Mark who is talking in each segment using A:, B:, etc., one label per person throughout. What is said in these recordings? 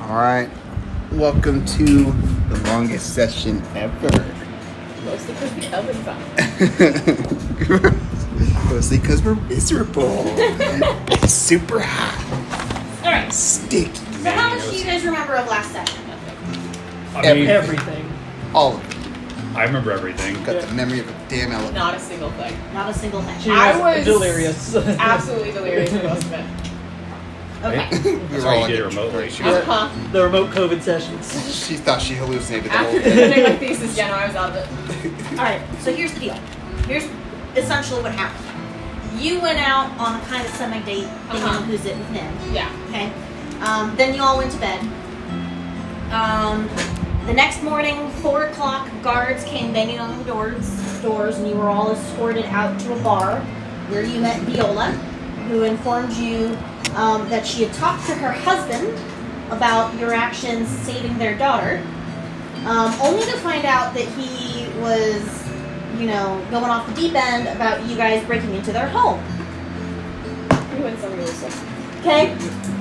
A: Alright, welcome to the longest session ever.
B: Mostly because the oven's on.
A: Mostly because we're miserable. It's super hot.
C: Alright,
A: Sticky.
C: so how much do you guys remember of last session?
D: I mean,
E: Everything.
A: All of it.
D: I remember everything.
A: Got the memory of a damn elephant.
B: Not a single thing.
C: Not a single thing.
E: She
B: I
E: was
B: was
E: delirious.
B: Absolutely delirious for most of it.
C: Okay.
A: We
D: That's
A: were
D: why
A: all
D: you did it
A: getting
D: remotely.
A: tripped.
B: Uh-huh.
E: The remote COVID sessions.
A: She thought she hallucinated the whole
B: After
A: thing.
B: defending my thesis, yeah, no, I was out of it.
C: Alright, so here's the deal. Here's essentially what happened. You went out on a kind of semi-date, thinking
B: Uh-huh.
C: who's it with him.
B: Yeah.
C: Okay. Then you all went to bed. The next morning, 4 o'clock, guards came banging on the doors, and you were all escorted out to a bar where you met Viola, who informed you that she had talked to her husband about your actions saving their daughter, only to find out that he was, going off the deep end about you guys breaking into their home.
B: We went somewhere really sick.
C: Okay?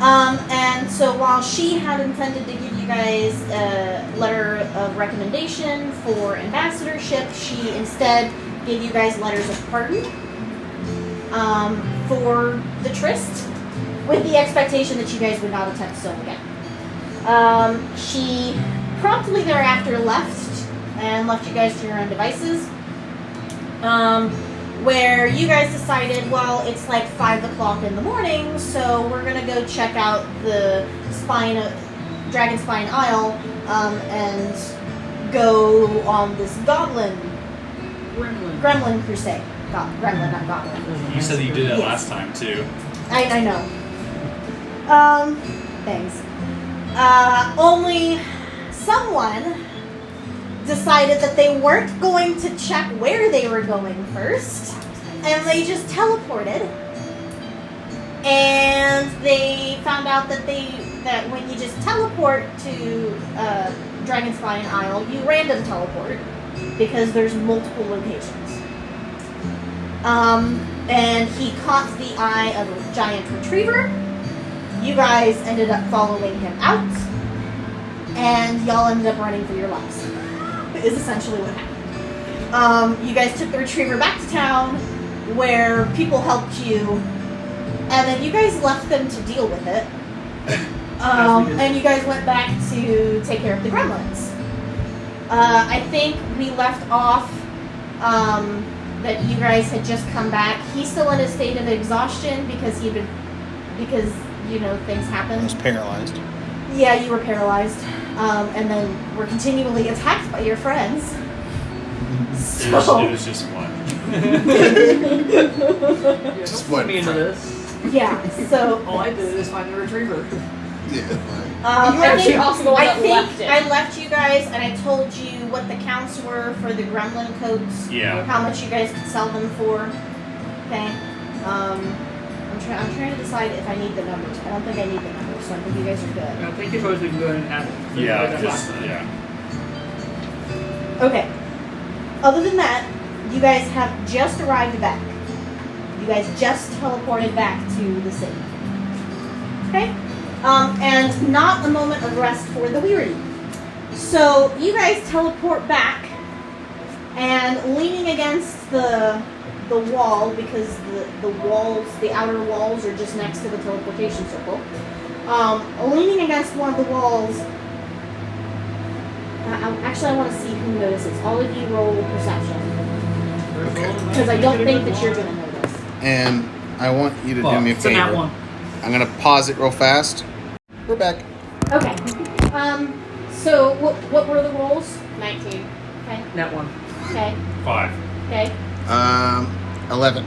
C: And so while she had intended to give you guys a letter of recommendation for ambassadorship, she instead gave you guys letters of pardon for the tryst, with the expectation that you guys would not attempt so again. She promptly thereafter left and left you guys to your own devices. Where you guys decided, well, it's like 5 o'clock in the morning, so we're gonna go check out the Dragon Spine Isle, and go on this Gremlin crusade. Gremlin, not Goblin.
D: You said that you did that
C: Yes.
D: last time too.
C: I know. Thanks. Only someone decided that they weren't going to check where they were going first, and they just teleported. And they found out that when you just teleport to Dragonspine Isle, you random teleport because there's multiple locations. And he caught the eye of a giant retriever. You guys ended up following him out, and y'all ended up running for your lives. Is essentially what happened. You guys took the retriever back to town, where people helped you, and then you guys left them to deal with it. And you guys went back to take care of the gremlins. I think we left off that you guys had just come back. He's still in a state of exhaustion because things
A: I
C: happen.
A: was paralyzed.
C: Yeah, you were paralyzed. And then were continually attacked by your friends.
D: It was just one.
A: Just
E: Put
A: one
E: me into
A: friend.
E: this.
C: Yeah, so
E: All I did is find the retriever.
A: Yeah.
B: You were actually also the one that left it.
C: I left you guys and I told you what the counts were for the gremlin coats.
D: Yeah.
C: How much you guys could sell them for. Okay. I'm trying to decide if I need the numbers. I don't think I need the numbers, so I think you guys are good.
E: I think you told us we can go ahead and add it.
D: Yeah, just yeah.
C: Okay. Other than that, you guys have just arrived back. You guys just teleported back to the city. Okay? And not a moment of rest for the weary. So you guys teleport back, and leaning against the wall, because the outer walls are just next to the teleportation circle. Leaning against one of the walls. Actually, I want to see who notices. All of you roll perception, because I don't think that you're going to notice.
A: And I want you to do me a
E: So that
A: favor.
E: one.
A: I'm gonna pause it real fast. We're back.
C: Okay. So what were the rolls?
B: 19.
C: Okay.
E: That one.
C: Okay.
D: 5.
C: Okay.
A: 11.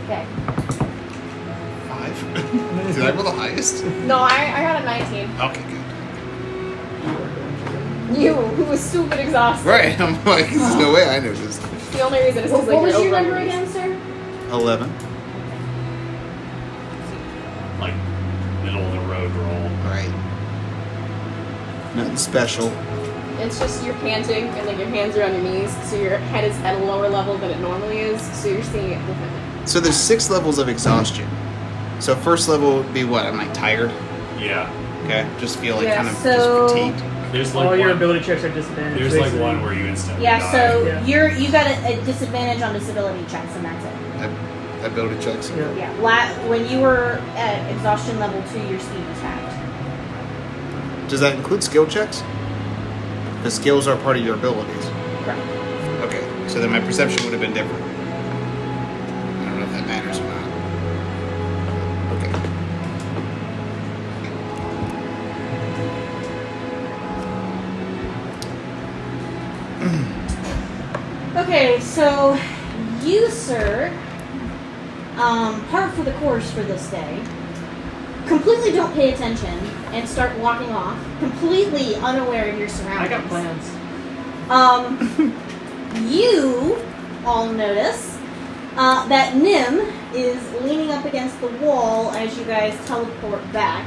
C: Okay.
A: 5? Did I roll the highest?
B: No, I got a 19.
A: Okay, good.
B: You, who was stupid exhausted.
A: Right, I'm like, there's no way I noticed.
B: The only reason is because
C: What was
B: you're
C: your
B: over
C: number
B: on
C: again, sir?
A: 11.
D: Like middle of the road roll.
A: Right. Nothing special.
B: It's just you're panting and like your hands are on your knees, so your head is at a lower level than it normally is, so you're seeing it differently.
A: So there's 6 levels of exhaustion. So first level would be what? I'm like tired.
D: Yeah.
A: Okay, just feel like
C: Yeah,
A: kind of
C: so-
A: just fatigued.
D: There's like
E: All your
D: one.
E: ability checks are disadvantaged.
D: There's like
E: basically.
D: one where you instantly
C: Yeah,
D: die.
C: so
E: Yeah.
C: you got a disadvantage on disability checks, and that's it.
A: Ability checks.
E: Yeah.
C: Yeah, when you were at exhaustion level 2, your speed was halved.
A: Does that include skill checks? The skills are part of your abilities.
C: Correct.
A: Okay, so then my perception would have been different. I don't know if that matters or not. Okay.
C: Okay, so you, sir, part for the course for this day, completely don't pay attention and start walking off, completely unaware of your
E: I
C: surroundings.
E: got plans.
C: You all notice that Nim is leaning up against the wall as you guys teleport back,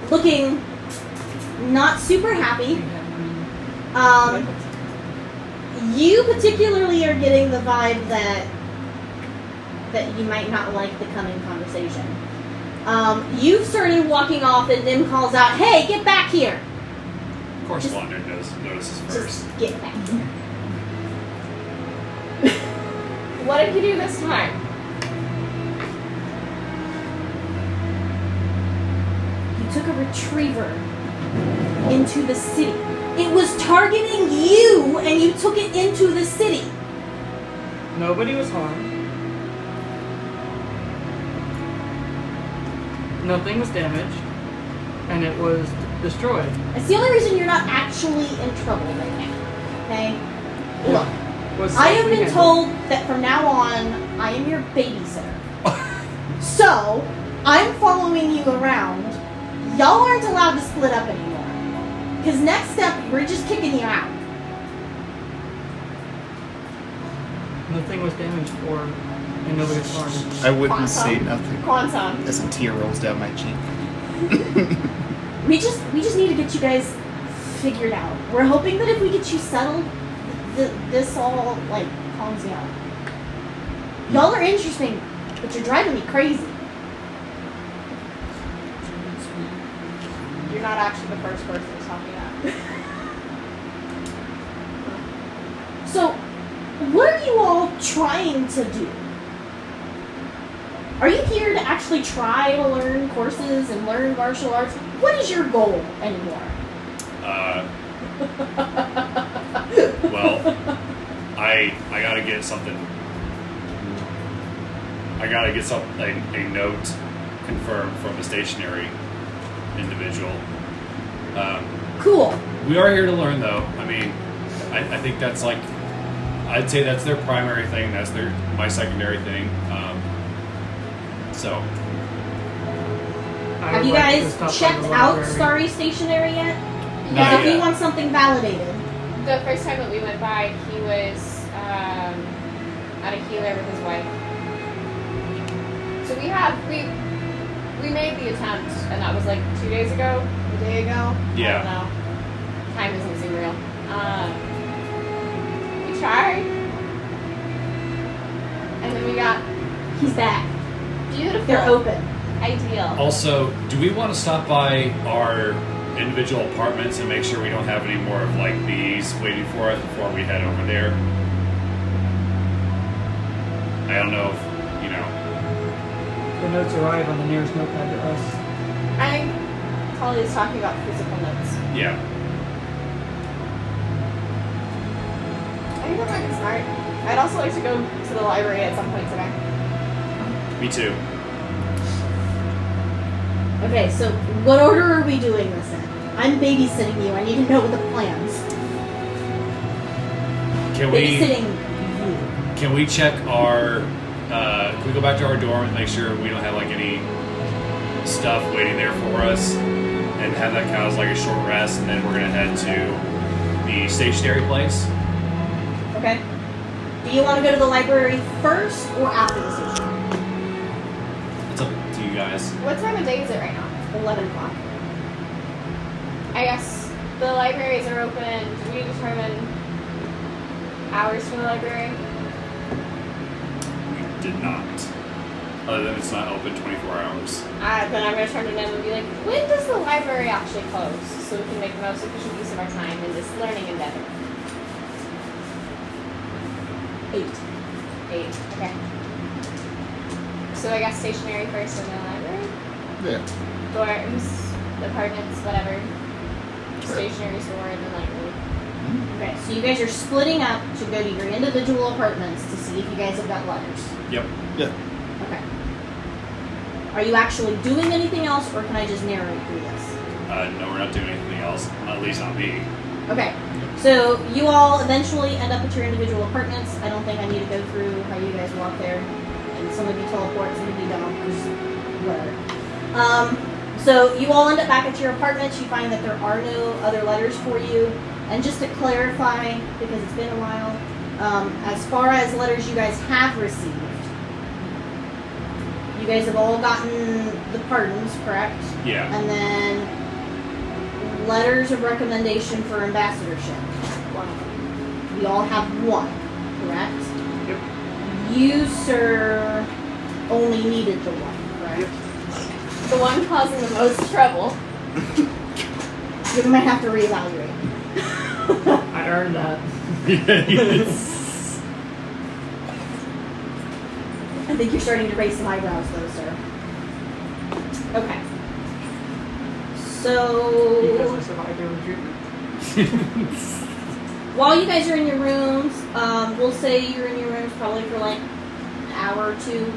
C: looking not super happy. You particularly are getting the vibe that you might not like the coming conversation. You've started walking off and Nim calls out, "Hey, get back here!"
D: Of course,
C: Just-
D: Wanda notices first.
C: Just get back here.
B: What did he do this time?
C: You took a retriever into the city. It was targeting you, and you took it into the city.
E: Nobody was harmed. Nothing was damaged, and it was destroyed.
C: It's the only reason you're not actually in trouble right now. Okay? Look,
E: Was
C: I have
E: safely
C: been
E: handled.
C: told that from now on, I am your babysitter. So, I'm following you around. Y'all aren't allowed to split up anymore. Because next step, we're just kicking you out.
E: Nothing was damaged or and nobody was harmed.
A: I wouldn't
B: Quan
A: say
B: Song.
A: nothing
B: Quan-san.
A: as a tear rolls down my cheek.
C: We just need to get you guys figured out. We're hoping that if we get you settled, this all like calms down. Y'all are interesting, but you're driving me crazy.
B: You're not actually the first person to tell me that.
C: So, what are you all trying to do? Are you here to actually try to learn courses and learn martial arts? What is your goal anymore?
D: Well, I gotta get something. I gotta get a note confirmed from a stationary individual.
C: Cool.
D: We are here to learn, though. I mean, I think that's like, I'd say that's their primary thing. That's my secondary thing. So,
E: I
C: Have
E: would
C: you
E: like to
C: guys
E: stop by
C: checked
E: the
C: out
E: library.
C: Starry Stationery yet?
D: Not
C: Because if
D: yet.
C: you want something validated,
B: The first time that we went by, he was at a healer with his wife. So we made the attempt, and that was like 2 days ago, a day ago.
D: Yeah.
B: I don't know. Time doesn't seem real. We tried, and then we got
C: he's back.
B: beautiful.
C: They're open.
B: Ideal.
D: also, do we want to stop by our individual apartments and make sure we don't have any more of like these waiting for us before we head over there? I don't know if,
E: The notes arrive on the nearest notepad to us.
B: I think Talia's talking about physical notes.
D: yeah.
B: I think that might be smart. I'd also like to go to the library at some point today.
D: Me too.
C: Okay, so what order are we doing this in? I'm babysitting you. I need to know the plans.
D: Can we check our? Can we go back to our dorm and make sure we don't have like any stuff waiting there for us, and have that count as like a short rest, and then we're gonna head to the stationary place.
C: Okay. Do you want to go to the library first or after the station?
D: It's up to you guys.
B: What time of day is it right now?
C: 11 o'clock.
B: I guess the libraries are open. Did we determine hours for the library?
D: We did not. Other than it's not open 24 hours.
B: Then I'm going to turn to them and be like, when does the library actually close? So we can make the most efficient use of our time in this learning endeavor.
C: 8.
B: 8. Okay. So I got stationery first and then library?
A: Yeah.
B: Dorms, apartments, whatever. Stationery store and then library.
C: Okay, so you guys are splitting up to go to your individual apartments to see if you guys have got letters.
D: Yep.
A: Yeah.
C: Okay. Are you actually doing anything else, or can I just narrate through this?
D: No, we're not doing anything else. At least not me.
C: Okay. So you all eventually end up at your individual apartments. I don't think I need to go through how you guys walk there. And some of you teleport, some of you don't. Just whatever. So you all end up back at your apartments. You find that there are no other letters for you. And just to clarify, because it's been a while, as far as letters you guys have received, you guys have all gotten the pardons, correct?
D: Yeah.
C: And then letters of recommendation for ambassadorship. You all have one, correct?
D: Yep.
C: You, sir, only needed the one, correct?
B: The one causing the most trouble.
C: You might have to reevaluate.
E: I earned that.
C: I think you're starting to raise some eyebrows, though, sir. Okay.
E: Because
C: So,
E: I survived your recruitment.
C: while you guys are in your rooms, we'll say you're in your rooms probably for like an hour or two.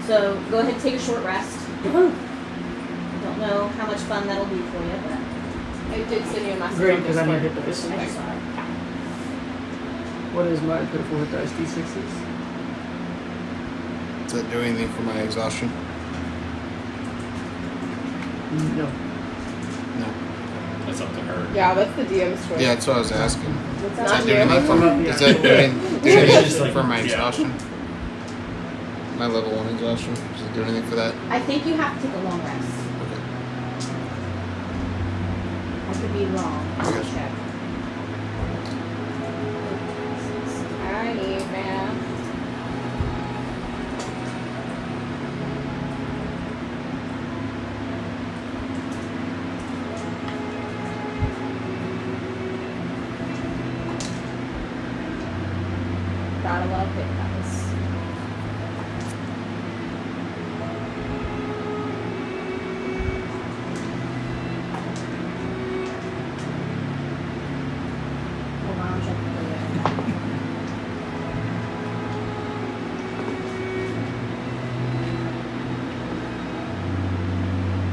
C: So, go ahead and take a short rest. Don't know how much fun that'll be for you, but
B: I did send you a message.
E: Great,
B: on
E: because I'm gonna
B: Discord.
E: hit this.
C: I just saw it.
E: What is my pitiful hit dice D6s?
A: Does that do anything for my exhaustion?
E: No.
A: No.
D: That's up to her.
B: Yeah, that's the DM's choice.
A: Yeah, that's what I was asking.
C: What's
A: Does
C: that?
A: that do anything for
E: Yeah.
A: me? Does that do anything
D: Just like-
A: for my
D: yeah.
A: exhaustion? My level 1 exhaustion? Does it do anything for that?
C: I think you have to take a long rest.
A: Okay.
C: I could be wrong. I'll
A: Okay.
C: check.
B: Alrighty, man. Gotta love it, guys.
C: Hold on, I'm checking for you.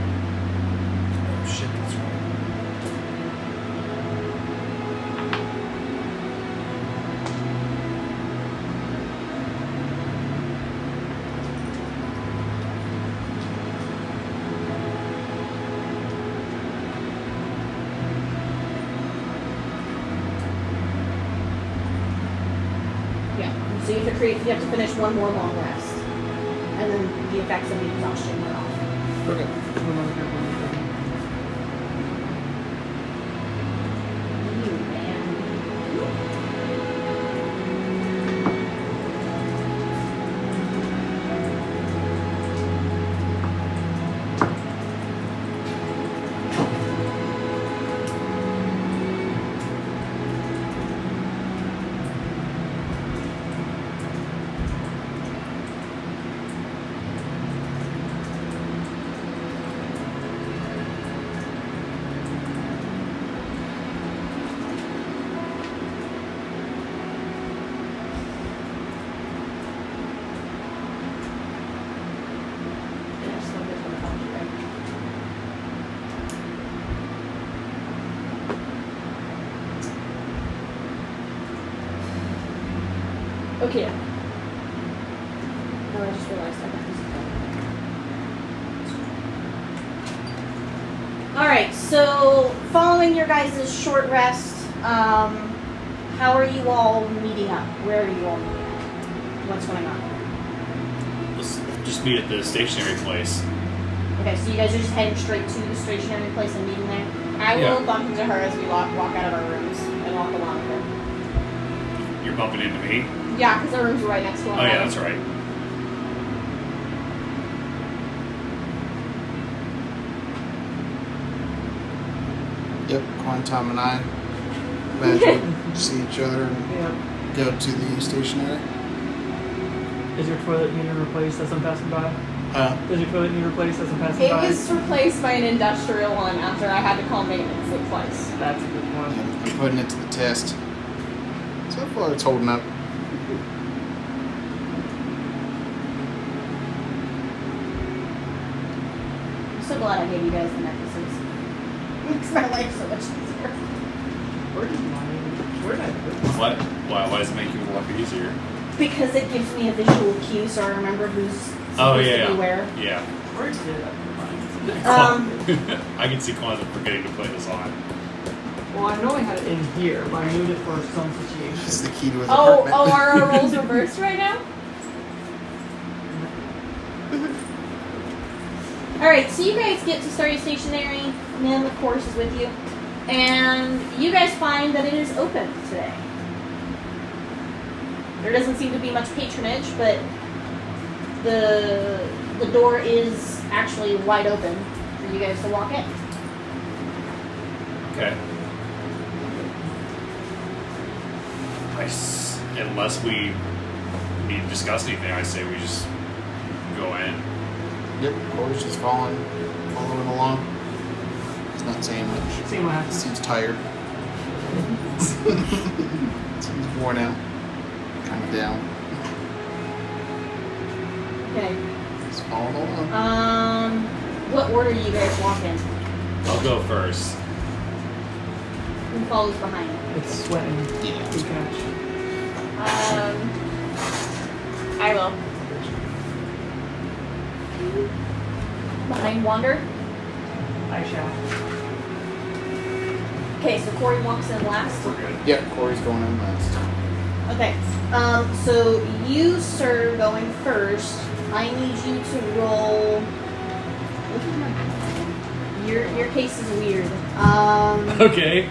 D: Oh shit, that's right.
C: Yeah. So you have to finish one more long rest. And then the effects of the exhaustion wear off.
A: Okay.
C: You man. Yeah, just a little bit of help, right? Okay. Oh, I just realized I got this. Alright, so following your guys' short rest, how are you all meeting up? Where are you all meeting up? What's going on?
D: Let's just meet at the stationery place.
C: Okay, so you guys are just heading straight to the stationery place and meeting there?
B: I will
D: Yeah.
B: bump into her as we walk out of our rooms and walk along with her.
D: You're bumping into me?
B: Yeah, because our rooms are right next to one
D: Oh yeah,
B: another.
D: that's right.
A: Yep, Quan, Tom, and I imagine see each other and
E: Yeah.
A: go to the stationery.
E: Is your toilet needed replaced as I'm passing by? Does your toilet need replaced as I'm passing
B: It
E: by?
B: was replaced by an industrial one after I had to call maintenance like twice.
E: That's a good one.
A: And I'm putting it to the test. So far, it's holding up.
C: I'm so glad I gave you guys the necklaces. Makes my life so much easier.
E: Where did I put mine?
D: What? Why does it make your life easier?
C: Because it gives me a visual cue so I remember who's supposed
D: Oh,
C: to
D: yeah,
C: be
D: yeah.
C: where.
D: Yeah.
E: Where did I put mine?
D: I can see Quan's forgetting to put this on.
E: Well, I know I had it in here, but I moved it for some situation.
A: It's the key to his
B: Oh,
A: apartment.
B: are our roles reversed right now?
C: Alright, so you guys get to Starry Stationery, Nim, of course, is with you. And you guys find that it is open today. There doesn't seem to be much patronage, but the door is actually wide open for you guys to walk in.
D: Okay. Unless we need to discuss anything, I say we just go in.
A: Yep, Corey's just following along. He's not saying much.
E: See what happens.
A: Seems tired. Seems worn out. Kind of down.
C: Okay.
A: Just following along.
C: What order do you guys walk in?
D: I'll go first.
C: Who follows behind?
E: It's sweating.
A: Yeah.
E: Good catch.
B: I will.
C: Behind Wander?
E: I shall.
C: Okay, so Corey walks in last.
D: We're good.
A: Yeah, Corey's going in last.
C: Okay. So you, sir, going first. I need you to roll. Look at my. Your case is weird.
D: Okay.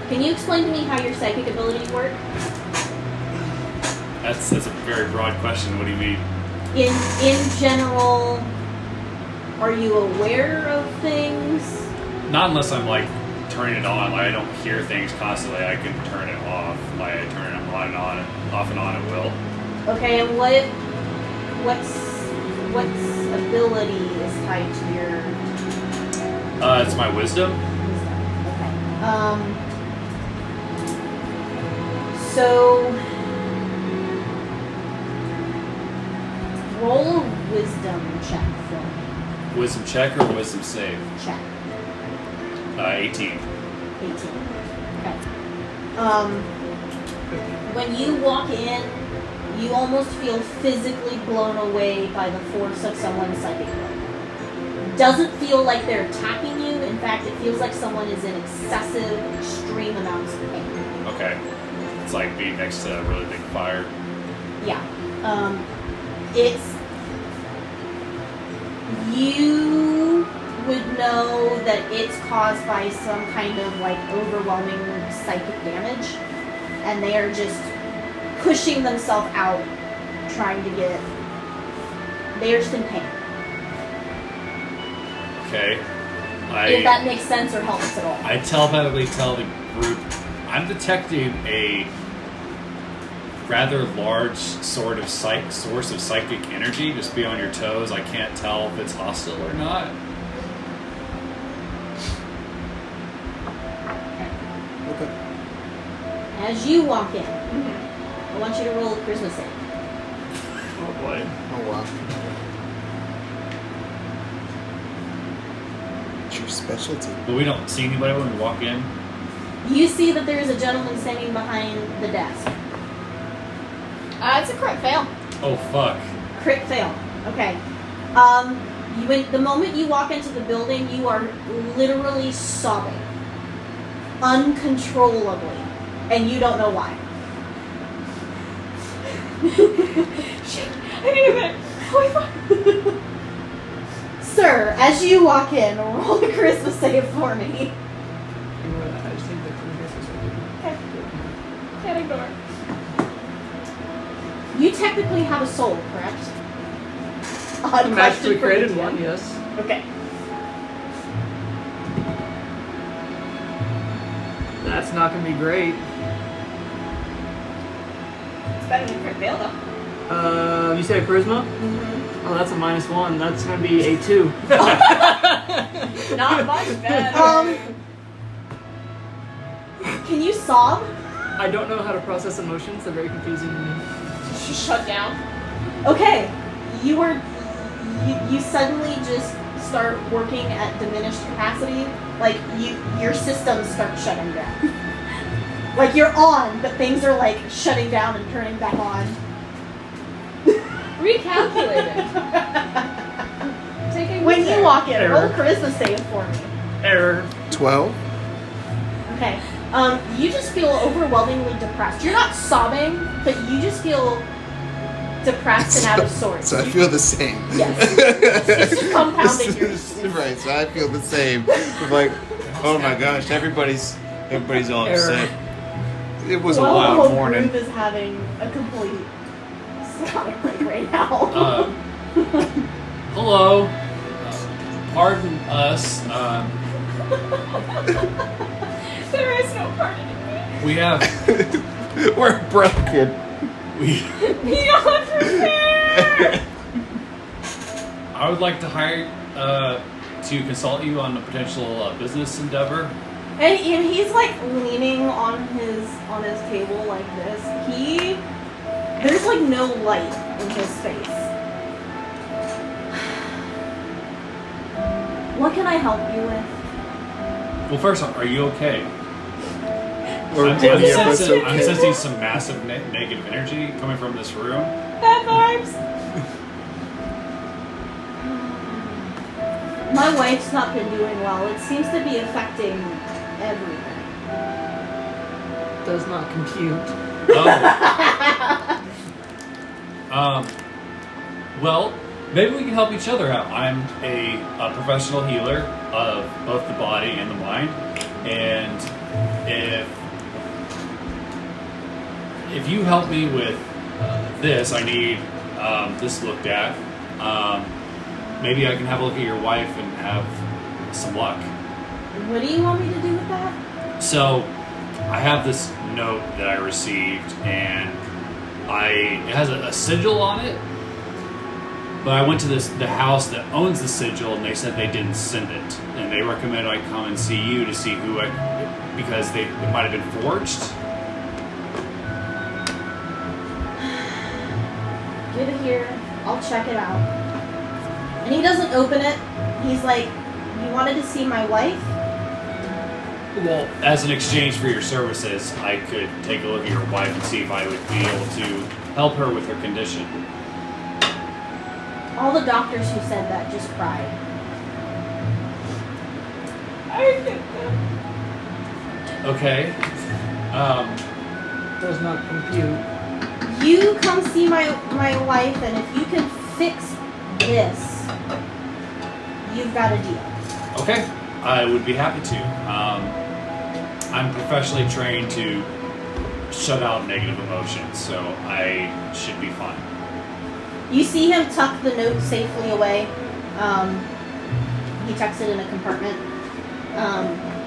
C: Can you explain to me how your psychic abilities work?
D: That's a very broad question. What do you mean?
C: In general, are you aware of things?
D: Not unless I'm like turning it on. Like I don't hear things constantly. I can turn it off. Like I turn it on and on, off and on at will.
C: Okay, and what's ability is tied to your
D: It's my wisdom.
C: Okay. So roll a wisdom check for me.
D: Wisdom check or wisdom save?
C: Check.
D: 18.
C: 18. Okay. When you walk in, you almost feel physically blown away by the force of someone's psychic ability. Doesn't feel like they're attacking you. In fact, it feels like someone is in excessive, extreme amounts of pain.
D: Okay. It's like being next to a really big fire.
C: Yeah. It's... You would know that it's caused by some kind of like overwhelming psychic damage, and they are just pushing themselves out, trying to get... They are just in pain.
D: Okay.
C: If that makes sense or helps at all.
D: I telepathically tell the group I'm detecting a rather large sort of source of psychic energy. Just be on your toes. I can't tell if it's hostile or not.
A: Okay.
C: As you walk in, I want you to roll a charisma save.
D: Oh boy.
A: Oh wow. It's your specialty.
D: But we don't see anybody when we walk in.
C: You see that there is a gentleman standing behind the desk.
B: It's a crit fail.
D: Oh fuck.
C: Crit fail. Okay. The moment you walk into the building, you are literally sobbing. Uncontrollably. And you don't know why.
B: Shit. I need a minute. Oh,
C: Sir, as you walk in, roll a charisma save for me.
E: I just think that
B: can't ignore.
C: You technically have a soul, correct?
E: I
C: Odd
E: magically
C: question for you,
E: created
C: Tim.
E: one, yes.
C: Okay.
E: That's not gonna be great.
B: It's better than crit fail though.
E: You said charisma?
B: Mm-hmm.
E: Oh, that's a -1. That's gonna be a 2.
B: Not much better.
C: Can you sob?
E: I don't know how to process emotions. They're very confusing to me.
B: Shut down.
C: Okay, you suddenly just start working at diminished capacity. Like your systems start shutting down. Like you're on, but things are like shutting down and turning back on.
B: Recalculating. Taking
C: When you walk in, roll
E: Error.
C: charisma save for me.
E: Error.
A: 12.
C: Okay. You just feel overwhelmingly depressed. You're not sobbing, but you just feel depressed and out of sorts.
A: So I feel the same.
C: Yes. It's just compounding your
A: Right, so I feel the same. I'm like, oh my gosh, everybody's all upset. It was a wild
C: whole
A: morning.
C: group is having a complete psychotic break right now.
D: Hello. Pardon us.
B: There is no pardon in me.
D: We have
A: We're broken.
B: Beyond repair!
D: I would like to hire to consult you on a potential business endeavor.
C: And he's like leaning on his table like this. There's like no light in his face. What can I help you with?
D: Well, first off, are you okay?
A: We're
D: I'm sensing some massive negative energy coming from this room.
B: Bad vibes.
C: My wife's not been doing well. It seems to be affecting everything.
E: Does not compute.
D: Oh. Well, maybe we can help each other out. I'm a professional healer of both the body and the mind, and if you help me with this, I need this looked at. Maybe I can have a look at your wife and have some luck.
C: What do you want me to do with that?
D: So, I have this note that I received, and it has a sigil on it. But I went to the house that owns the sigil, and they said they didn't send it, and they recommended I come and see you to see because it might have been forged.
C: Give it here. I'll check it out. And he doesn't open it. He's like, you wanted to see my wife?
D: Well, as an exchange for your services, I could take a look at your wife and see if I would be able to help her with her condition.
C: All the doctors who said that just cried.
B: I get them.
D: Okay.
E: Does not compute.
C: You come see my wife, and if you can fix this, you've got a deal.
D: Okay. I would be happy to. I'm professionally trained to shut out negative emotions, so I should be fine.
C: You see him tuck the note safely away. He tucks it in a compartment.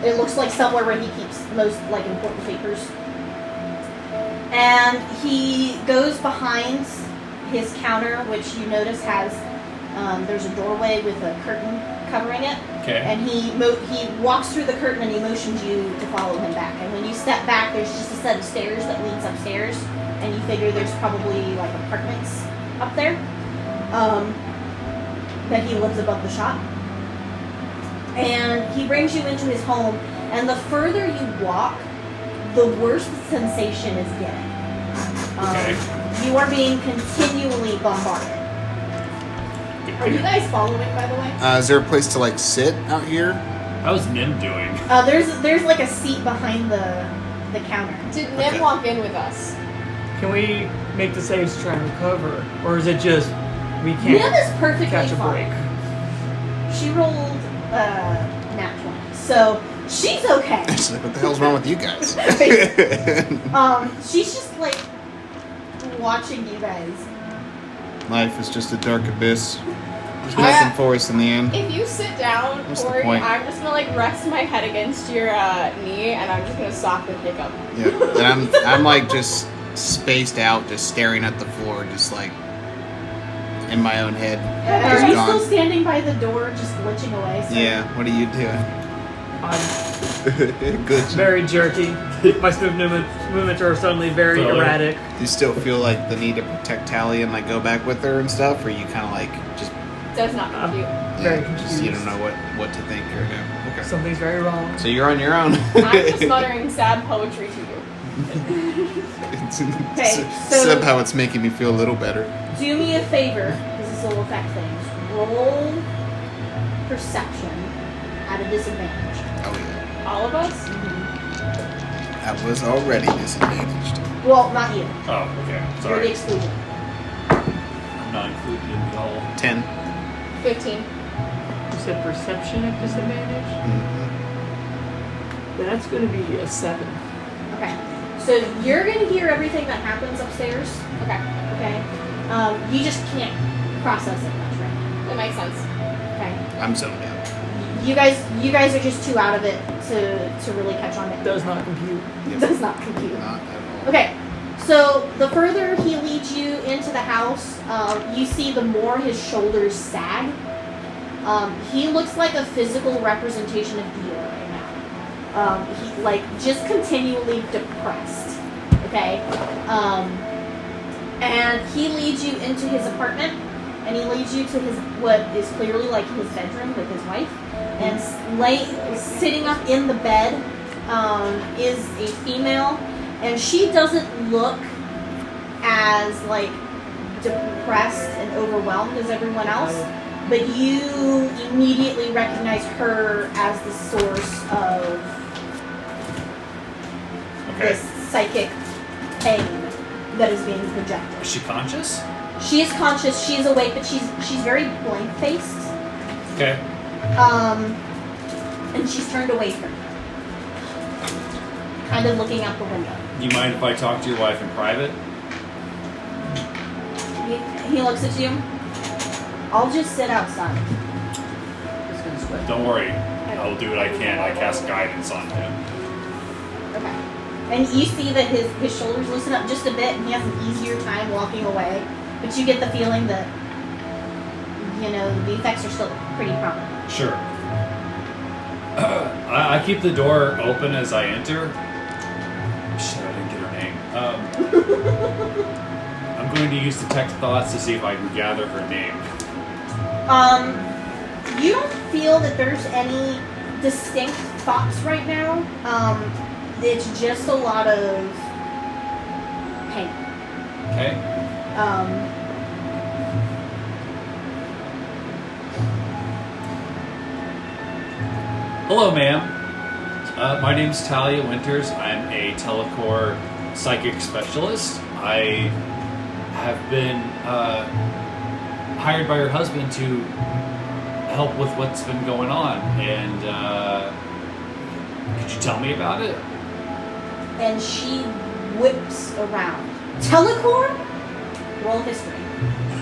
C: It looks like somewhere where he keeps most like important papers. And he goes behind his counter, which you notice has there's a doorway with a curtain covering it.
D: Okay.
C: And he walks through the curtain and he motions you to follow him back. And when you step back, there's just a set of stairs that leads upstairs, and you figure there's probably like apartments up there that he lives above the shop. And he brings you into his home, and the further you walk, the worse the sensation is getting.
D: Okay.
C: You are being continually bombarded. Are you guys following, by the way?
A: Is there a place to like sit out here?
D: How's Nim doing?
C: There's like a seat behind the counter.
B: Did Nim walk in with us?
E: Can we make the saves to try and recover? Or is it just we can't
C: Nim is perfectly
E: catch a
C: fine.
E: break?
C: She rolled nat 20, so she's okay.
A: She's like, what the hell's wrong with you guys?
C: She's just like watching you guys.
A: Life is just a dark abyss. There's nothing for us in the end.
B: If you sit down,
A: What's the
B: Cory,
A: point?
B: I'm just gonna like rest my head against your knee, and I'm just gonna softly hiccup.
A: Yeah. And I'm like just spaced out, just staring at the floor, just like in my own head.
C: Are
A: Just
C: you
A: gone.
C: still standing by the door, just glitching away? Sir?
A: Yeah. What are you doing?
E: I'm
A: Good.
E: very jerky. My movements are suddenly very
D: Really?
E: erratic.
A: Do you still feel like the need to protect Talia and like go back with her and stuff, or you kind of like just
B: Does not compute.
E: Very
A: just
E: confused.
A: you don't know what to think or do? Okay.
E: Something's very wrong.
A: So you're on your own.
B: I'm just muttering sad poetry to you.
A: Somehow it's making me feel a little better.
C: Do me a favor, because this will affect things. Roll perception at a disadvantage.
A: Oh yeah.
B: All of us?
A: I was already disadvantaged.
C: Well, not you.
D: Oh, okay.
C: You're the
D: Sorry.
C: exclusion.
D: I'm not included in the all.
A: 10.
B: 15.
E: You said perception at disadvantage?
A: Mm-hmm.
E: That's going to be a 7.
C: Okay. So you're going to hear everything that happens upstairs.
B: Okay.
C: Okay. You just can't process it much right now.
B: That makes sense.
C: Okay.
A: I'm zoned out.
C: You guys are just too out of it to really catch on to it.
E: Does not compute.
C: Does not compute.
A: Not at all.
C: Okay, so the further he leads you into the house, you see the more his shoulders sag. He looks like a physical representation of Dio right now. He like just continually depressed. Okay, and he leads you into his apartment, and he leads you to his what is clearly like his bedroom with his wife, and sitting up in the bed is a female. And she doesn't look as like depressed and overwhelmed as everyone else, but you immediately recognize her as the source of this psychic pain that is being projected.
D: Is she conscious?
C: She is conscious, she is awake, but she's very blank faced.
D: Okay.
C: And she's turned away from you, kind of looking out the window.
D: You mind if I talk to your wife in private?
C: He looks at you. I'll just sit outside.
E: It's going to sweat.
D: Don't worry. I'll do what I can. I cast guidance on him.
C: Okay. And you see that his shoulders loosen up just a bit and he has an easier time walking away. But you get the feeling that, the effects are still pretty prominent.
D: Sure. I keep the door open as I enter. Shit, I didn't get her name. I'm going to use Detect Thoughts to see if I can gather her name.
C: You don't feel that there's any distinct thoughts right now. It's just a lot of pain.
D: Okay? Hello, ma'am. My name's Talia Winters. I'm a Telecorp psychic specialist. I have been hired by your husband to help with what's been going on. And could you tell me about it?
C: And she whips around. Telecorp? Roll history.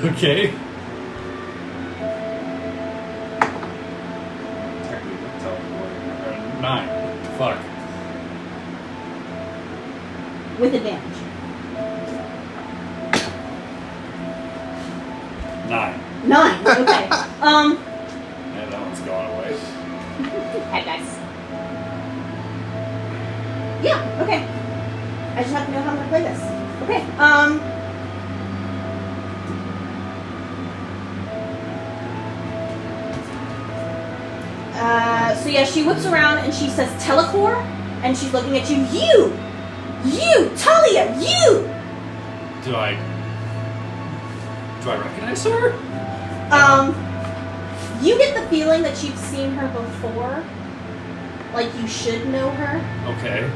D: Okay.
A: Technically, teleport.
D: 9. Fuck.
C: With advantage.
D: 9.
C: 9. Okay.
D: Yeah, that one's gone away.
B: Hi, guys.
C: Yeah, okay. I just have to know how I'm gonna play this. Okay, so yeah, she whips around and she says Telecorp, and she's looking at you. You, Talia, you!
D: Do I recognize her?
C: You get the feeling that you've seen her before. Like you should know her.
D: Okay.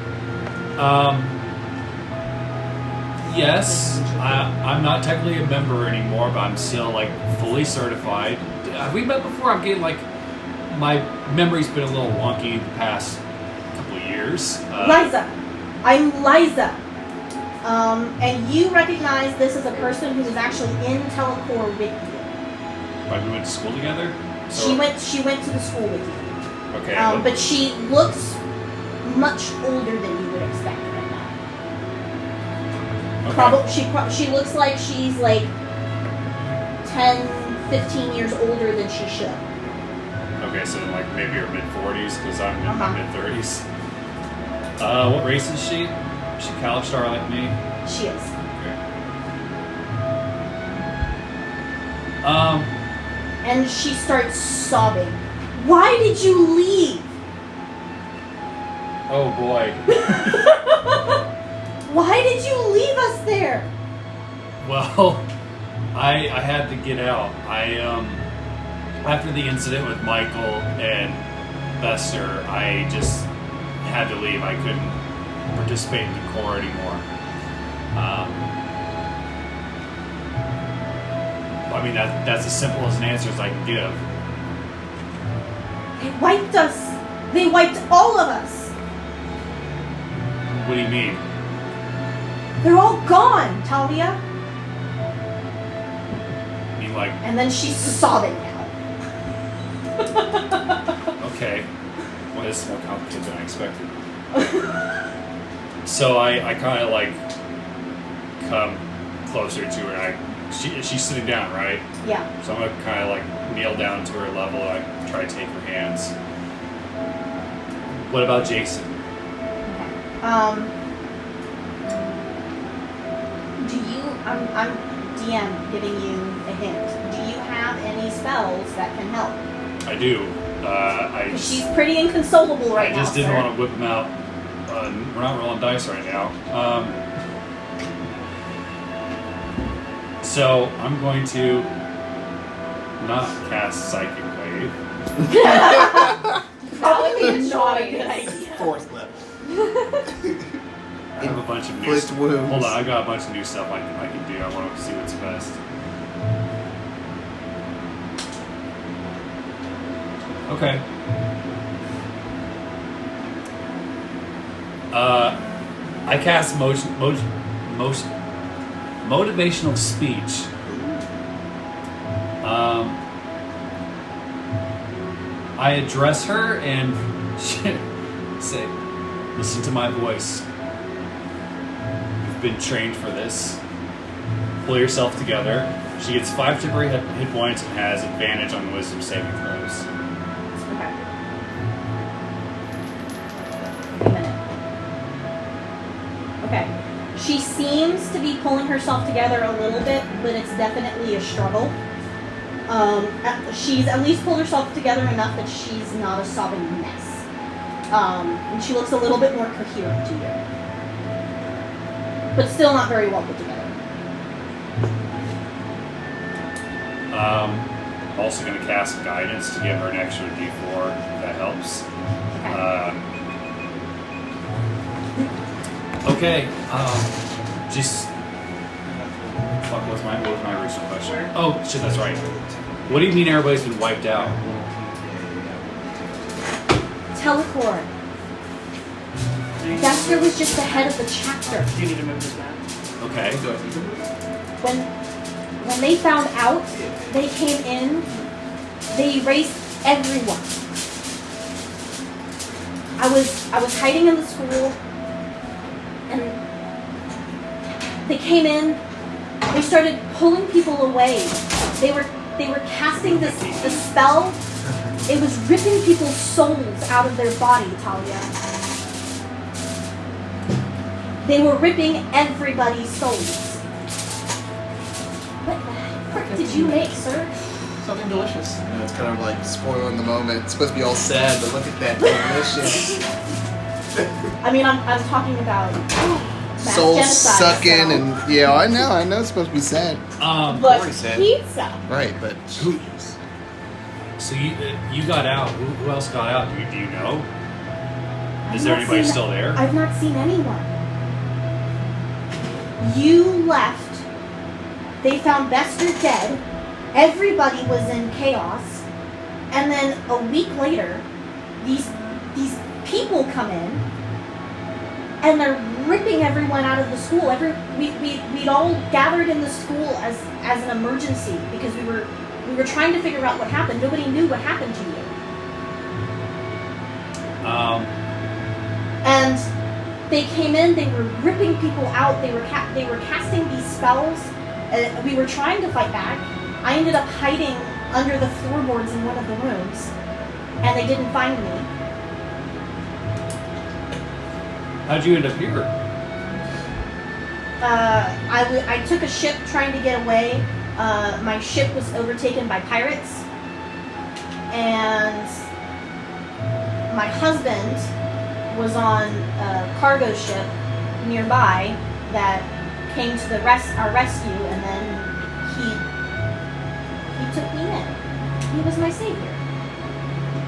D: Yes, I'm not technically a member anymore, but I'm still like fully certified. Have we met before? I'm getting like my memory's been a little wonky the past couple of years.
C: Liza. I'm Liza. And you recognize this as a person who is actually in Telecorp with you.
D: Like we went to school together? So,
C: She went to the school with you.
D: Okay.
C: But she looks much older than you would expect right now.
D: okay.
C: She looks like she's like 10, 15 years older than she should.
D: Okay, so like maybe her mid-40s, because I'm in my
C: Uh-huh.
D: mid-30s. What race is she? Is she Calistar like me?
C: She is.
D: Okay.
C: And she starts sobbing. Why did you leave?
D: Oh boy.
C: Why did you leave us there?
D: Well, I had to get out. After the incident with Michael and Bester, I just had to leave. I couldn't participate in the core anymore. I mean, that's as simple as an answer as I can give.
C: They wiped us. They wiped all of us.
D: What do you mean?
C: They're all gone, Talia.
D: I mean, like,
C: And then she's sobbing now.
D: okay. Well, this is more complicated than I expected. So I kind of like come closer to her. She's sitting down, right?
C: Yeah.
D: So I'm gonna kind of like kneel down to her level. I try to take her hands. What about Jason?
C: Do you? I'm DM giving you a hint. Do you have any spells that can help?
D: I do.
C: She's pretty inconsolable right now.
D: I just didn't
C: sir.
D: want to whip him out. We're not rolling dice right now. So I'm going to not cast Psychic Wave.
C: Probably not a good idea.
A: Fourth lip.
D: I have a bunch of new
A: Inflict wounds.
D: Hold on, I got a bunch of new stuff I can do. I want to see what's best. Okay. I cast motivational speech. I address her and say, "Listen to my voice. You've been trained for this. Pull yourself together." She gets 5 temporary hit points and has advantage on wisdom saving throws.
C: Okay. Wait a minute. Okay. She seems to be pulling herself together a little bit, but it's definitely a struggle. She's at least pulled herself together enough that she's not a sobbing mess. And she looks a little bit more coherent to you. But still not very well put together.
D: Also going to cast guidance to give her an extra D4 if that helps. Okay. Just fuck. What was my original question? Oh shit, that's right. What do you mean everybody's been wiped out?
C: Telecorp. Dexter was just the head of the chapter.
E: You need to move this back.
D: Okay.
C: When they found out, they came in, they erased everyone. I was hiding in the school, and they came in, they started pulling people away. They were casting this spell. It was ripping people's souls out of their body, Talia. They were ripping everybody's souls. What the frick did you make, sir?
E: Something delicious.
A: It's kind of like spoiling the moment. It's supposed to be all sad, but look at that delicious.
C: I mean, I'm talking about mass
A: Soul
C: genocide,
A: sucking
C: so.
A: and yeah, I know it's supposed to be sad.
C: But
A: Cory said.
C: pizza.
A: Right, but
D: So you got out. Who else got out? Do you know? Is
C: I've
D: there
C: not
D: anybody
C: seen-
D: still there?
C: I've not seen anyone. You left. They found Bester dead. Everybody was in chaos. And then a week later, these people come in and they're ripping everyone out of the school. We'd all gathered in the school as an emergency because we were We were trying to figure out what happened. Nobody knew what happened to you. And they came in. They were ripping people out. They were casting these spells. We were trying to fight back. I ended up hiding under the floorboards in one of the rooms, and they didn't find me.
D: How'd you end up here?
C: I took a ship trying to get away. My ship was overtaken by pirates, and my husband was on a cargo ship nearby that came to our rescue, and then he took me in. He was my savior.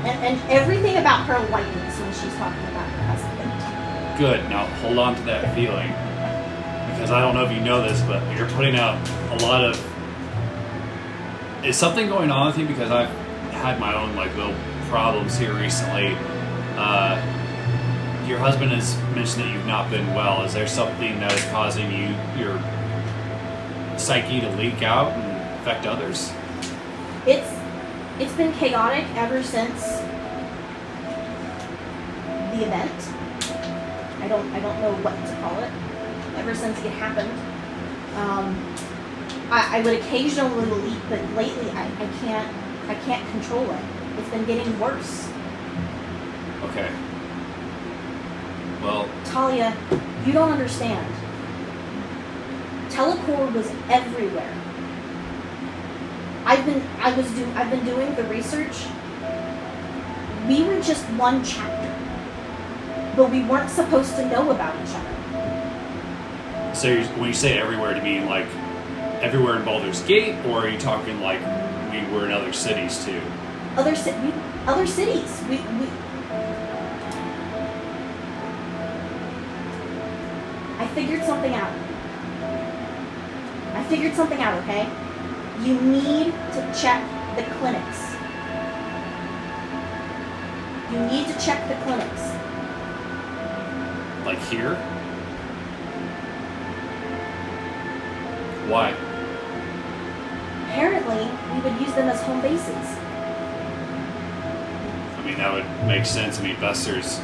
C: And everything about her lightens when she's talking about her husband.
D: Good. Now hold on to that feeling, because I don't know if you know this, but you're putting out a lot of. Is something going on with you? Because I've had my own little problems here recently. Your husband has mentioned that you've not been well. Is there something that is causing your psyche to leak out and affect others?
C: It's been chaotic ever since the event. I don't know what to call it. Ever since it happened, I would occasionally leak, but lately I can't control it. It's been getting worse.
D: Okay. Well,
C: Talia, you don't understand. Telecorp was everywhere. I've been doing the research. We were just one chapter, but we weren't supposed to know about each other.
D: so when you say everywhere, do you mean like everywhere in Baldur's Gate, or are you talking like we were in other cities too?
C: Other cities. We I figured something out. Okay? You need to check the clinics.
D: Like here? Why?
C: Apparently, we would use them as home bases.
D: I mean, that would make sense. I mean, Buster's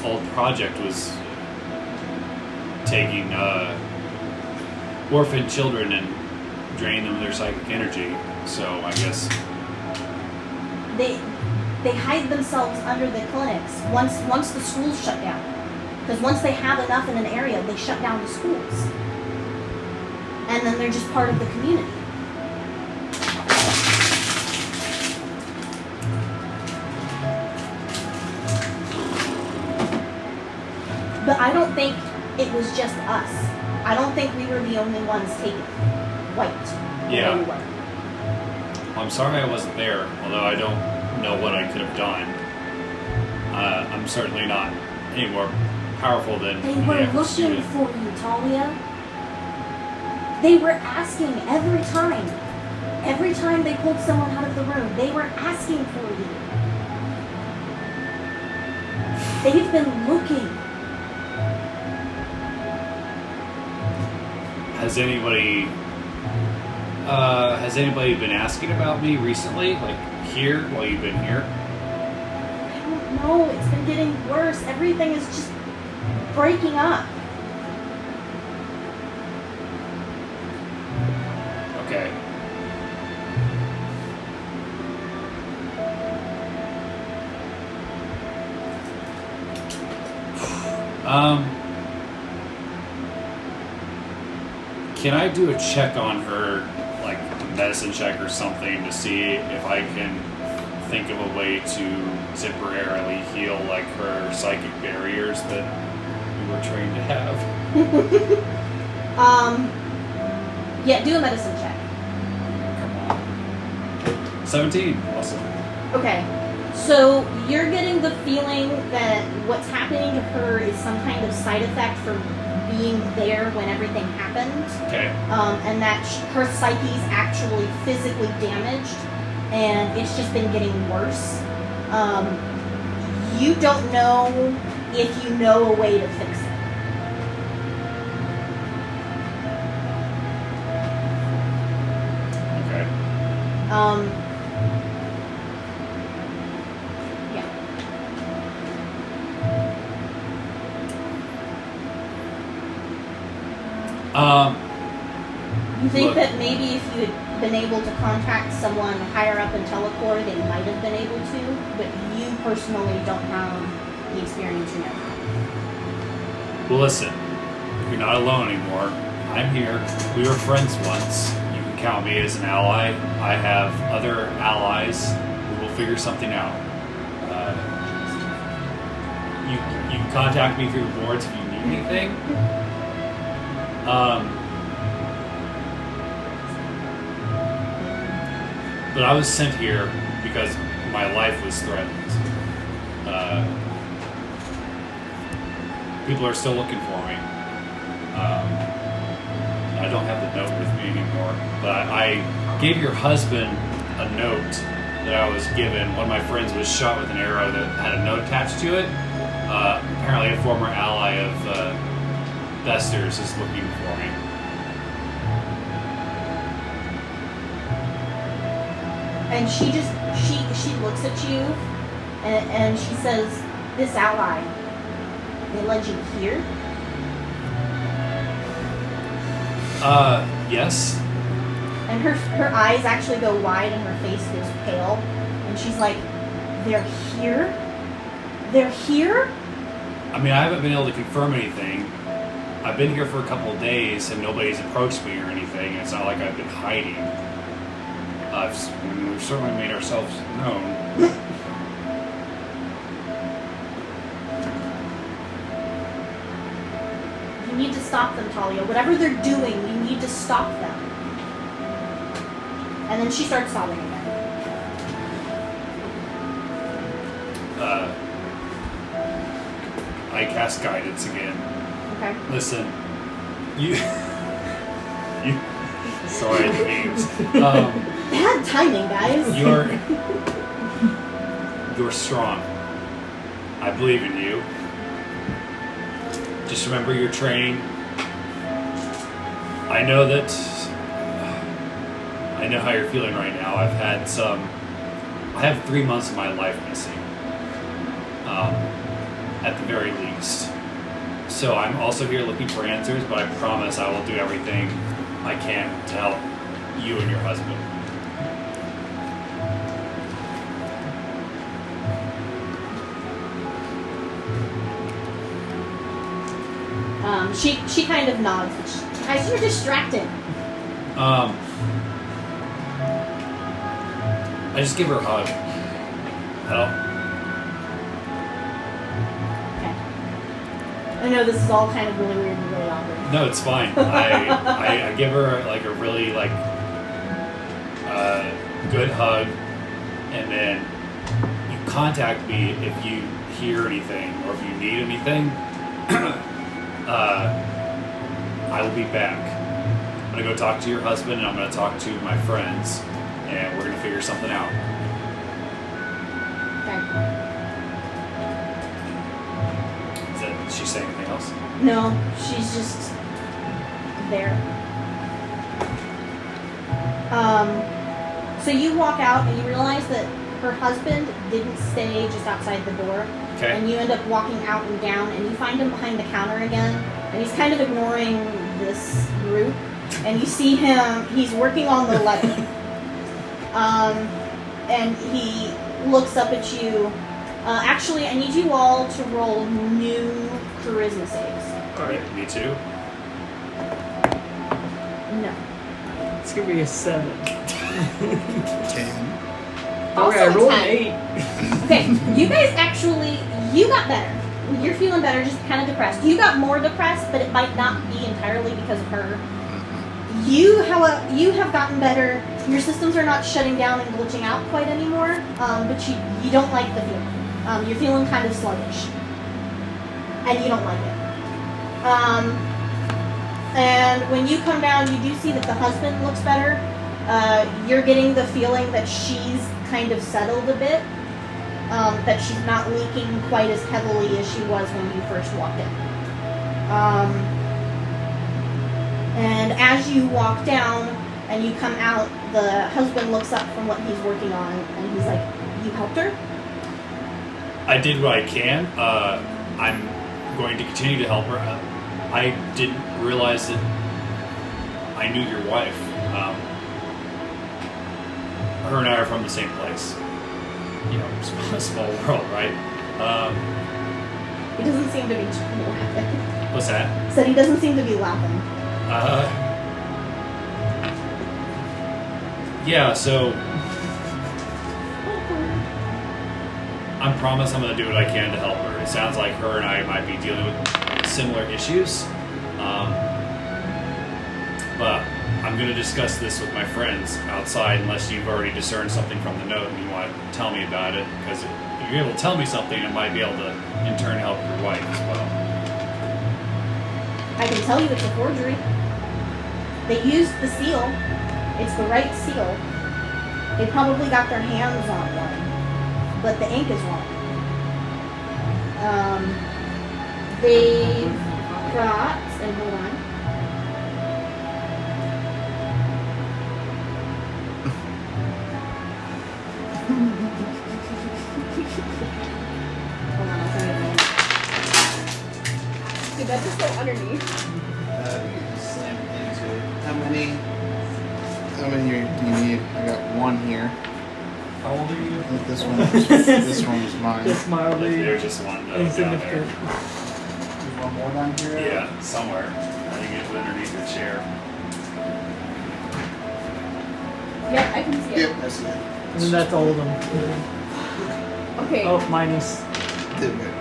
D: old project was taking orphan children and draining them of their psychic energy. So I guess
C: They hide themselves under the clinics once the schools shut down. Because once they have enough in an area, they shut down the schools. And then they're just part of the community. But I don't think it was just us. I don't think we were the only ones taken. White.
D: Yeah.
C: We were.
D: Well, I'm sorry I wasn't there, although I don't know what I could have done. I'm certainly not any more powerful than
C: They
D: the
C: were
D: average
C: looking
D: student.
C: for you, Talia. They were asking every time. Every time they pulled someone out of the room, they were asking for you. They've been looking.
D: Has anybody been asking about me recently? Like here, while you've been here?
C: I don't know. It's been getting worse. Everything is just breaking up.
D: Okay. Can I do a check on her, like a medicine check or something, to see if I can think of a way to temporarily heal like her psychic barriers that we were trained to have?
C: Yeah, do a medicine check.
D: Come on. 17. Awesome.
C: Okay. So you're getting the feeling that what's happening to her is some kind of side effect from being there when everything happened.
D: Okay.
C: And that her psyche's actually physically damaged, and it's just been getting worse. You don't know if you know a way to fix it.
D: Okay.
C: Yeah. You think
D: Look.
C: that maybe if you had been able to contact someone higher up in Telecorp, they might have been able to, but you personally don't have the experience you know.
D: Well, listen, you're not alone anymore. I'm here. We were friends once. You can count me as an ally. I have other allies. We will figure something out. You can contact me through the boards if you need anything. But I was sent here because my life was threatened. People are still looking for me. I don't have the note with me anymore, but I gave your husband a note that I was given. One of my friends was shot with an arrow that had a note attached to it. Apparently a former ally of Bester's is looking for me.
C: And she looks at you and she says, "This ally, they led you here?"
D: Yes.
C: And her eyes actually go wide and her face goes pale. And she's like, "They're here? They're here?"
D: I mean, I haven't been able to confirm anything. I've been here for a couple of days and nobody's approached me or anything. It's not like I've been hiding. We've certainly made ourselves known.
C: You need to stop them, Talia. Whatever they're doing, you need to stop them. And then she starts sobbing again.
D: I cast guidance again.
C: Okay.
D: Listen, you sorry, names.
C: Bad timing, guys.
D: You're strong. I believe in you. Just remember your training. I know how you're feeling right now. I have 3 months of my life missing. At the very least. So I'm also here looking for answers, but I promise I will do everything I can to help you and your husband.
C: She kind of nods. Guys, you're distracted.
D: I just give her a hug.
C: Okay. I know this is all kind of really weird and really awkward.
D: No, it's fine. I give her like a really good hug, and then you contact me if you hear anything or if you need anything. I will be back. I'm gonna go talk to your husband, and I'm gonna talk to my friends, and we're gonna figure something out.
C: Okay.
D: Did she say anything else?
C: No, she's just there. So you walk out and you realize that her husband didn't stay just outside the door.
D: Okay.
C: And you end up walking out and down and you find him behind the counter again. And he's kind of ignoring this group. And you see him, he's working on the levy. And he looks up at you. Actually, I need you all to roll new charisma saves.
D: Alright, me too.
C: No.
E: It's gonna be a 7.
A: 10.
B: Also
E: Okay, I rolled an
B: 10.
E: 8.
C: Okay, you guys actually, you got better. You're feeling better, just kind of depressed. You got more depressed, but it might not be entirely because of her. You have gotten better. Your systems are not shutting down and glitching out quite anymore, but you don't like the feeling. You're feeling kind of sluggish, and you don't like it. And when you come down, you do see that the husband looks better. You're getting the feeling that she's kind of settled a bit, that she's not leaking quite as heavily as she was when you first walked in. And as you walk down and you come out, the husband looks up from what he's working on, and he's like, "You helped her?"
D: I did what I can. I'm going to continue to help her. I didn't realize that I knew your wife. Her and I are from the same place. You know, small world, right?
C: He doesn't seem to be laughing.
D: What's that?
C: Said he doesn't seem to be laughing.
D: Yeah, so I promise I'm going to do what I can to help her. It sounds like her and I might be dealing with similar issues. But I'm going to discuss this with my friends outside unless you've already discerned something from the note and you want to tell me about it. Because if you're able to tell me something, I might be able to, in turn, help your wife as well.
C: I can tell you it's a forgery. They used the seal. It's the right seal. They probably got their hands on one, but the ink is wrong. They've got, and hold on. Hold on, I'll tell you in a minute.
B: Did that just go underneath?
A: You just slam it into it. How many do you need? I got one here.
E: How old are you?
A: I think this one was mine.
E: Just mildly
D: There's just one down there.
E: insignificant.
A: There's one more down here?
D: Yeah, somewhere. I think it's underneath your chair.
B: Yep, I can see it.
A: Yep, I see it.
E: And then that's all of them.
B: Okay.
E: Oh, minus.
A: Did good.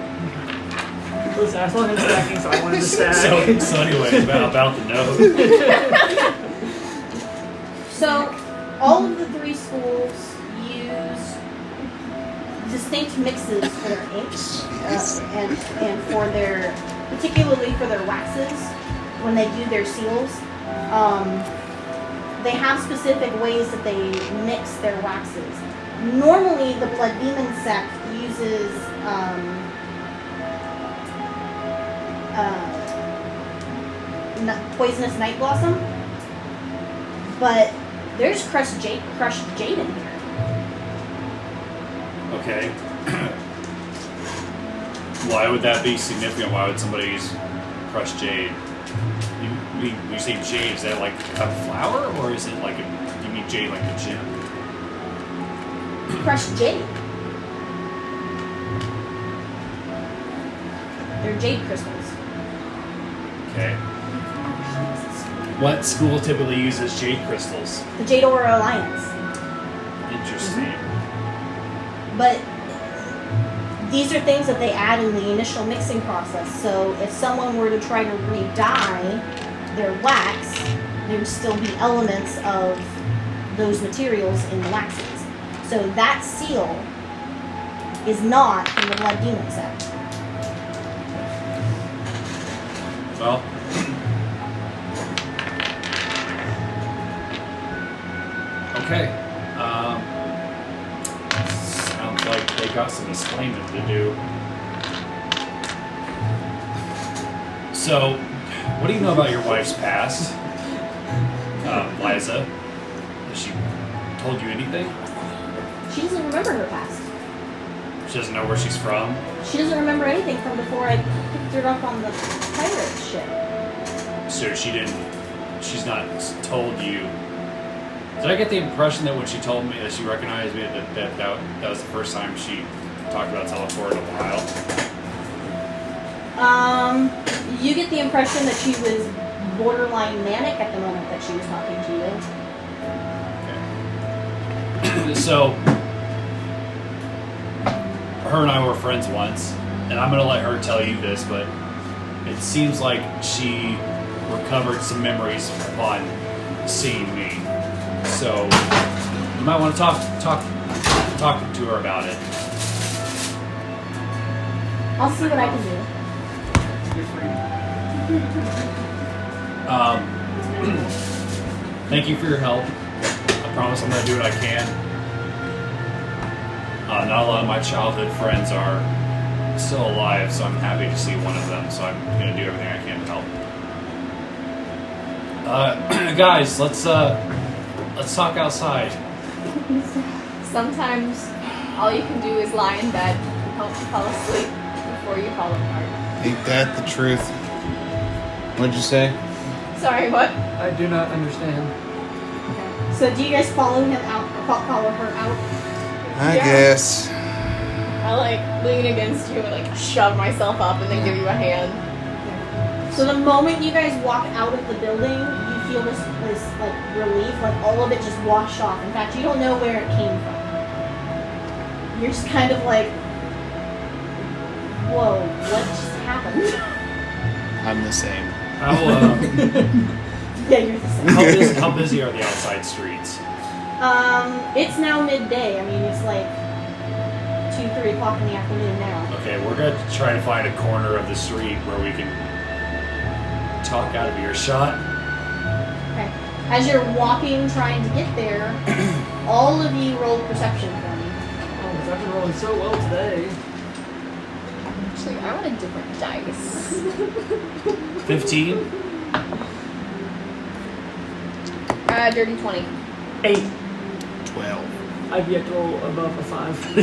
E: Listen, I saw him stacking, so I wanted to stack.
D: So anyways, about the note.
C: So, all of the three schools use distinct mixes for their inks and for their, particularly for their waxes, when they do their seals. They have specific ways that they mix their waxes. Normally, the Blood Demon sect uses poisonous night blossom, but there's crushed jade in here.
D: Okay. Why would that be significant? Why would somebody use crushed jade? When you say jade, is that like a flower, or is it like you mean jade like a gem?
C: Crushed jade. They're jade crystals.
D: Okay. What school typically uses jade crystals?
C: The Jade Aura Alliance.
D: Interesting.
C: But these are things that they add in the initial mixing process. So if someone were to try to re-dye their wax, there would still be elements of those materials in the waxes. So that seal is not from the Blood Demon set.
D: Well, okay. Sounds like they got some explaining to do. So, what do you know about your wife's past, Liza? Has she told you anything?
C: She doesn't remember her past.
D: She doesn't know where she's from?
C: She doesn't remember anything from before I picked her up on the pirate ship.
D: So she's not told you. Did I get the impression that when she told me that she recognized me, that was the first time she talked about Telecorp in a while?
C: You get the impression that she was borderline manic at the moment that she was talking to you.
D: Okay. So, her and I were friends once, and I'm going to let her tell you this, but it seems like she recovered some memories upon seeing me. So, you might want to talk to her about it.
C: I'll see what I can do.
D: Thank you for your help. I promise I'm going to do what I can. Not a lot of my childhood friends are still alive, so I'm happy to see one of them, so I'm going to do everything I can to help. Guys, let's Let's talk outside.
B: Sometimes all you can do is lie in bed and hope to fall asleep before you fall apart.
A: Ain't that the truth? What'd you say?
B: Sorry, what?
E: I do not understand.
C: So do you guys follow him out, or follow her out?
A: I
B: Yeah.
A: guess.
B: I like lean against you and like shove myself up and then give you a hand.
C: So the moment you guys walk out of the building, you feel this like relief, like all of it just washed off. In fact, you don't know where it came from. You're just kind of like, whoa, what just happened?
A: I'm the same.
D: How
C: Yeah, you're the same.
D: how busy are the outside streets?
C: It's now midday. I mean, it's like 2, 3 o'clock in the afternoon now.
D: Okay, we're gonna try to find a corner of the street where we can talk out of earshot.
C: Okay. As you're walking, trying to get there, all of you roll perception for me.
E: Oh, I've been rolling so well today.
B: Actually, I want a different dice.
D: 15.
B: Dirty 20.
E: 8.
A: 12.
E: I've yet to roll above a 5.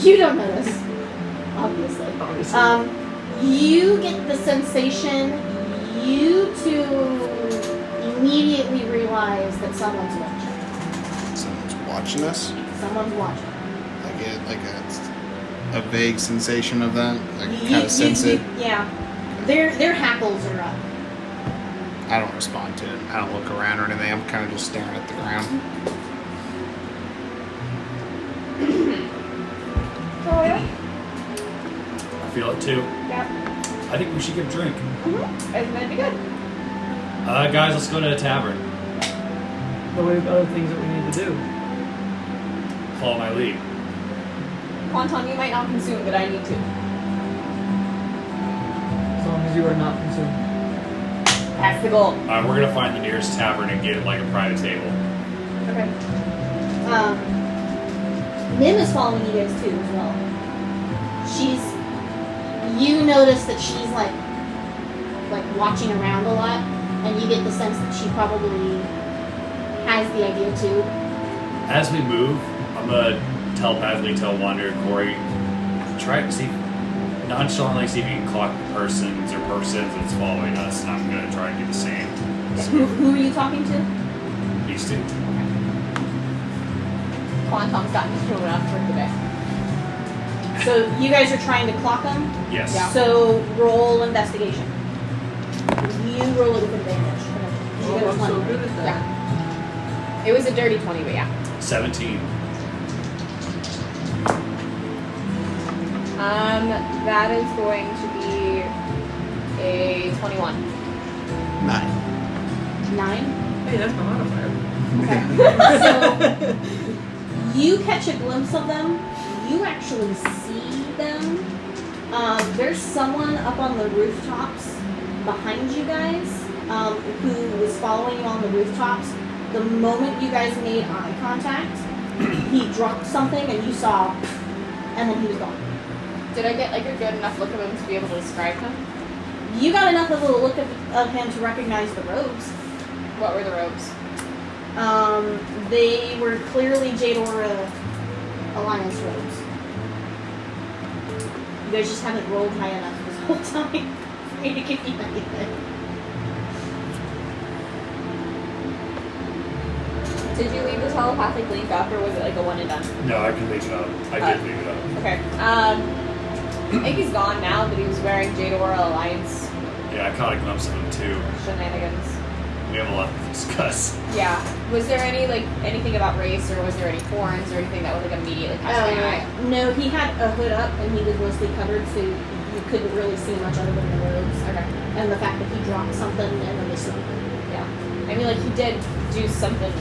C: You don't notice, obviously.
E: Obviously.
C: You get the sensation, you two immediately realize that someone's watching.
A: Someone's watching us?
C: Someone's watching.
A: I get like a vague sensation of that. I
C: You-
A: kind of sense it.
C: Yeah. Their hackles are up.
A: I don't respond to it. I don't look around or anything. I'm kind of just staring at the ground.
B: Oh, yeah?
D: I feel it too.
B: Yeah.
D: I think we should get a drink.
B: Mm-hmm. It's gonna be good.
D: Guys, let's go to the tavern.
E: But we have other things that we need to do.
D: Follow my lead.
B: Quantum, you might not consume, but I need to.
E: As long as you are not consumed.
B: That's the goal.
D: We're gonna find the nearest tavern and get like a private table.
B: Okay.
C: Nim is following you guys too as well. You notice that she's like watching around a lot, and you get the sense that she probably has the idea too.
D: As we move, I'm gonna telepathically tell Wander and Kuori, try to see, nonchalantly see if you can clock persons that's following us, and I'm gonna try to do the same.
C: Who are you talking to?
D: These two.
B: Quantum's gotten used to enough for today.
C: So you guys are trying to clock them?
D: Yes.
B: Yeah.
C: So roll investigation. You roll it with advantage. You get a
E: Oh, I'm so
C: 20.
E: good at that.
B: Yeah. It was a dirty 20, but yeah.
D: 17.
B: That is going to be a 21.
A: 9.
C: 9.
E: Hey, that's my modifier.
C: Okay. So you catch a glimpse of them. You actually see them. There's someone up on the rooftops behind you guys who was following you on the rooftops. The moment you guys made eye contact, he dropped something and you saw, and then he was gone.
B: Did I get like a good enough look of him to be able to describe him?
C: You got enough of a look of him to recognize the robes.
B: What were the robes?
C: They were clearly Jadora Alliance robes. You guys just haven't rolled high enough this whole time for me to give you anything.
B: Did you leave the telepathic link up, or was it like a one and done?
D: No, I can leave it up. I did leave it up.
B: Okay. I think he's gone now, but he was wearing Jadora Alliance
D: Yeah, I caught a glimpse of him too.
B: shenanigans.
D: We have a lot to discuss.
B: Yeah. Was there anything about race, or was there any horns, or anything that would like immediately catch my eye?
C: No, he had a hood up and he was mostly covered, so you couldn't really see much other than the robes.
B: Okay.
C: And the fact that he dropped something and then they smoked it.
B: Yeah. I mean, like he did do something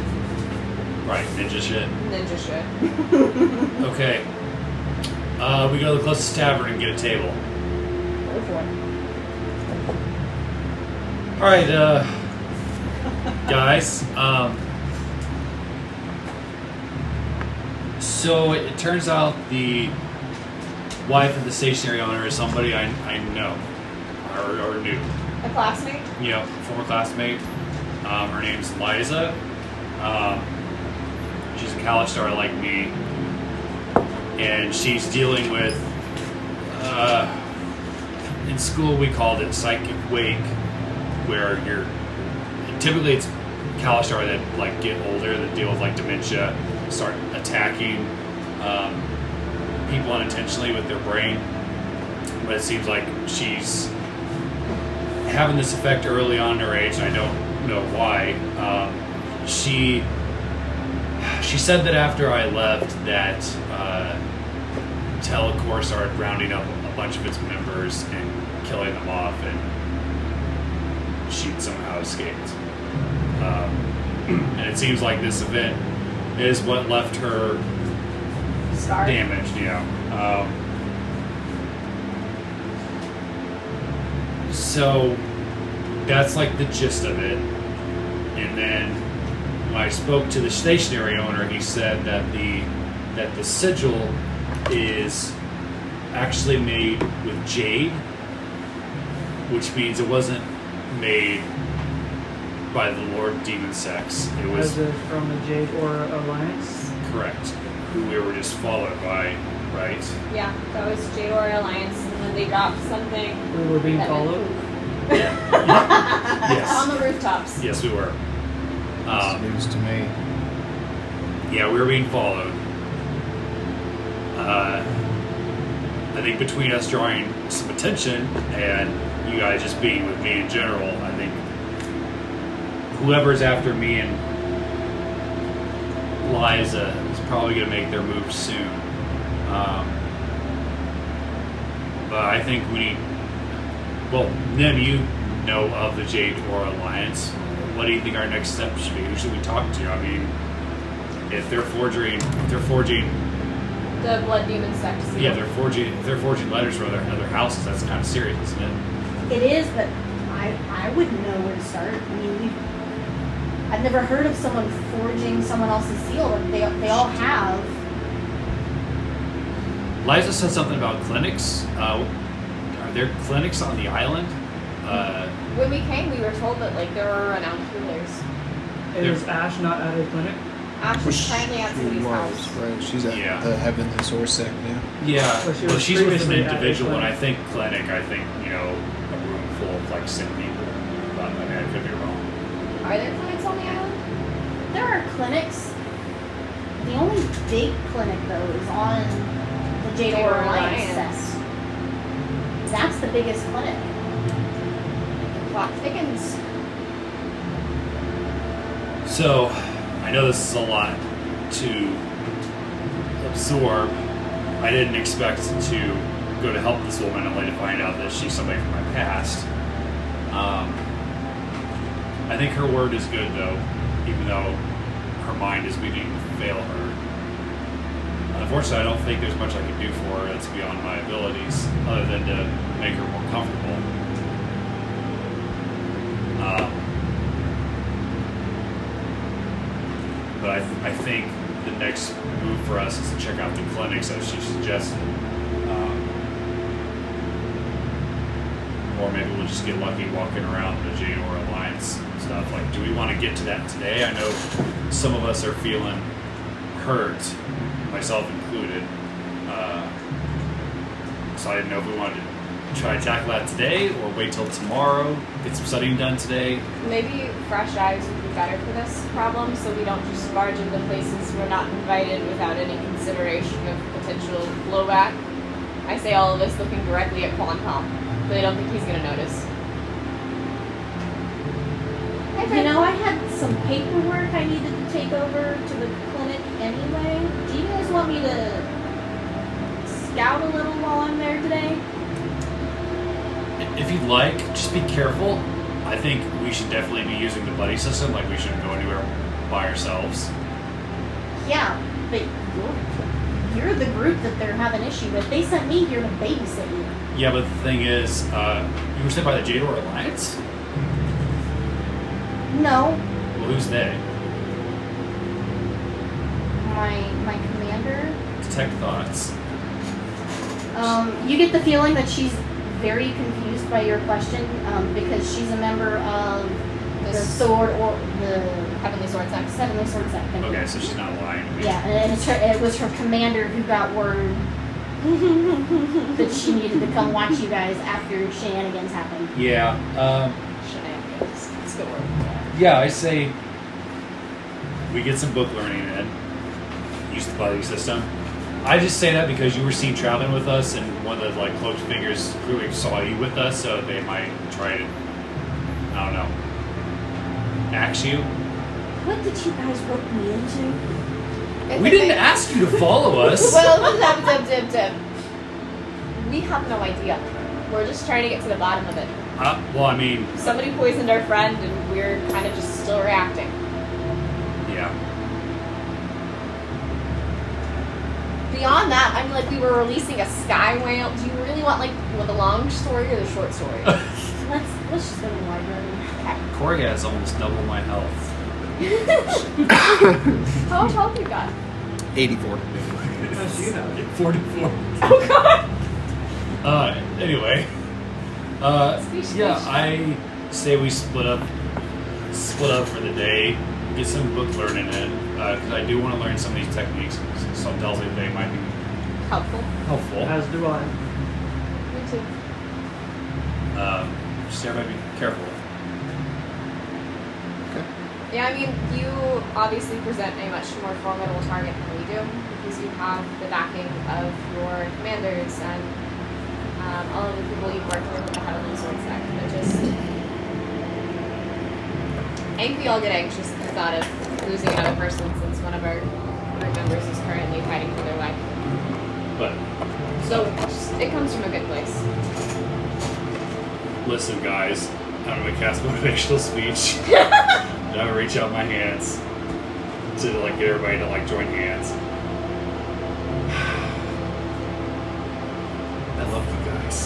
D: Right, ninja shit.
B: ninja shit.
D: Okay. We go to the closest tavern and get a table.
C: Go for it.
D: Alright, guys, so it turns out the wife of the stationery owner is somebody I know, or knew.
B: A classmate?
D: You know, former classmate. Her name's Liza. She's a Kalistar like me, and she's dealing with. In school, we called it psychic wake, where you're typically it's Kalistar that like get older, that deal with like dementia, start attacking people unintentionally with their brain. But it seems like she's having this effect early on in her age, and I don't know why. She said that after I left that Telecorp started rounding up a bunch of its members and killing them off, and she'd somehow escaped. And it seems like this event is what left her
B: Scarred.
D: damaged, so that's like the gist of it. And then when I spoke to the stationery owner, he said that the sigil is actually made with jade, which means it wasn't made by the Lord Demon Sex. It was
E: Was it from the Jade Aura Alliance?
D: correct, who we were just followed by, right?
B: Yeah, that was Jade Aura Alliance, and then they dropped something.
E: We were being
B: that
E: followed?
B: went
D: Yes.
B: on the rooftops.
D: Yes, we were.
A: It's news to me.
D: Yeah, we were being followed. I think between us drawing some attention and you guys just being with me in general, I think whoever's after me and Liza is probably going to make their move soon. But I think we need... Well, Nim, you know of the Jade Aura Alliance. What do you think our next step should be? Who should we talk to? I mean, if they're forging
B: The Blood Demon Sect.
D: yeah, they're forging letters for other houses. That's kind of serious, isn't it?
C: It is, but I wouldn't know where to start. I mean, I've never heard of someone forging someone else's seal. They all have.
D: Liza said something about clinics. Are there clinics on the island?
B: When we came, we were told that like there were renowned healers.
E: Is Ash not at a clinic?
B: Ash was currently at somebody's house.
A: Right, she's at
E: Yeah.
A: the Heavenly Source Sect now.
D: Yeah,
E: Well, she
D: well,
E: was
D: she's with an
E: previously at a
D: individual. When I
E: clinic.
D: think clinic, I think, a room full of like sick people. But I mean, I could be wrong.
B: Are there clinics on the island?
C: There are clinics. The only big clinic though is on the Jade Aura Alliance set. That's the biggest clinic.
B: Plot thickens.
D: So, I know this is a lot to absorb. I didn't expect to go to help this woman only to find out that she's somebody from my past. I think her word is good though, even though her mind is beginning to fail her. Unfortunately, I don't think there's much I can do for her that's beyond my abilities, other than to make her more comfortable. But I think the next move for us is to check out the clinics as she suggested. Or maybe we'll just get lucky walking around the Jade Aura Alliance stuff. Like, do we want to get to that today? I know some of us are feeling hurt, myself included. So I didn't know if we wanted to try to tackle that today or wait till tomorrow, get some studying done today.
B: Maybe fresh eyes would be better for this problem, so we don't just barge into places we're not invited without any consideration of potential blowback. I say all of this looking directly at Quan, but I don't think he's going to notice.
C: You know, I had some paperwork I needed to take over to the clinic anyway. Do you guys want me to scout a little while I'm there today?
D: If you'd like, just be careful. I think we should definitely be using the buddy system, like we shouldn't go anywhere by ourselves.
C: Yeah, but you're the group that they're having issue with. They sent me here to babysit you.
D: Yeah, but the thing is, you were sent by the Jade Aura Alliance?
C: No,
D: Well, who's they?
C: my commander.
D: Detect thoughts.
C: You get the feeling that she's very confused by your question because she's a member of The
B: This-
C: sword or the
B: Heavenly Sword Sex.
C: Heavenly Sword Set. Thank you.
D: Okay, so she's not lying to me.
C: Yeah, and it was her commander who got word that she needed to come watch you guys after shenanigans happened.
D: Yeah.
B: Shenanigans. That's a good word.
D: Yeah, I say we get some book learning in. Use the buddy system. I just say that because you were seen traveling with us, and one of the like cloaked figures clearly saw you with us, so they might try to, I don't know, axe you.
C: What did you guys rope me into?
D: We didn't ask you to follow us.
B: Well, we have no idea. We're just trying to get to the bottom of it.
D: Well, I mean,
B: Somebody poisoned our friend, and we're kind of just still reacting.
D: yeah.
B: Beyond that, I'm like, we were releasing a sky whale. Do you really want like the long story or the short story?
C: Let's just go to the library.
D: Coori has almost double my health.
B: How much health you got?
A: 84.
E: How's you know?
D: 44.
B: Oh god.
D: Anyway. Yeah, I say we split up for the day, get some book learning in, because I do want to learn some of these techniques. Some tells me they might be
B: Helpful.
D: helpful.
E: As do I.
B: Me too.
D: Just everybody be careful.
B: Yeah, I mean, you obviously present a much more formidable target than we do because you have the backing of your commanders and all of the people you've worked with in the Heavenly Sword Stack. But just, I think we all get anxious at the thought of losing another person since one of our group members is currently fighting for their life.
D: But
B: So it comes from a good place.
D: listen, guys, I'm gonna cast motivational speech. I'm gonna reach out my hands to like get everybody to like join hands. I love you guys.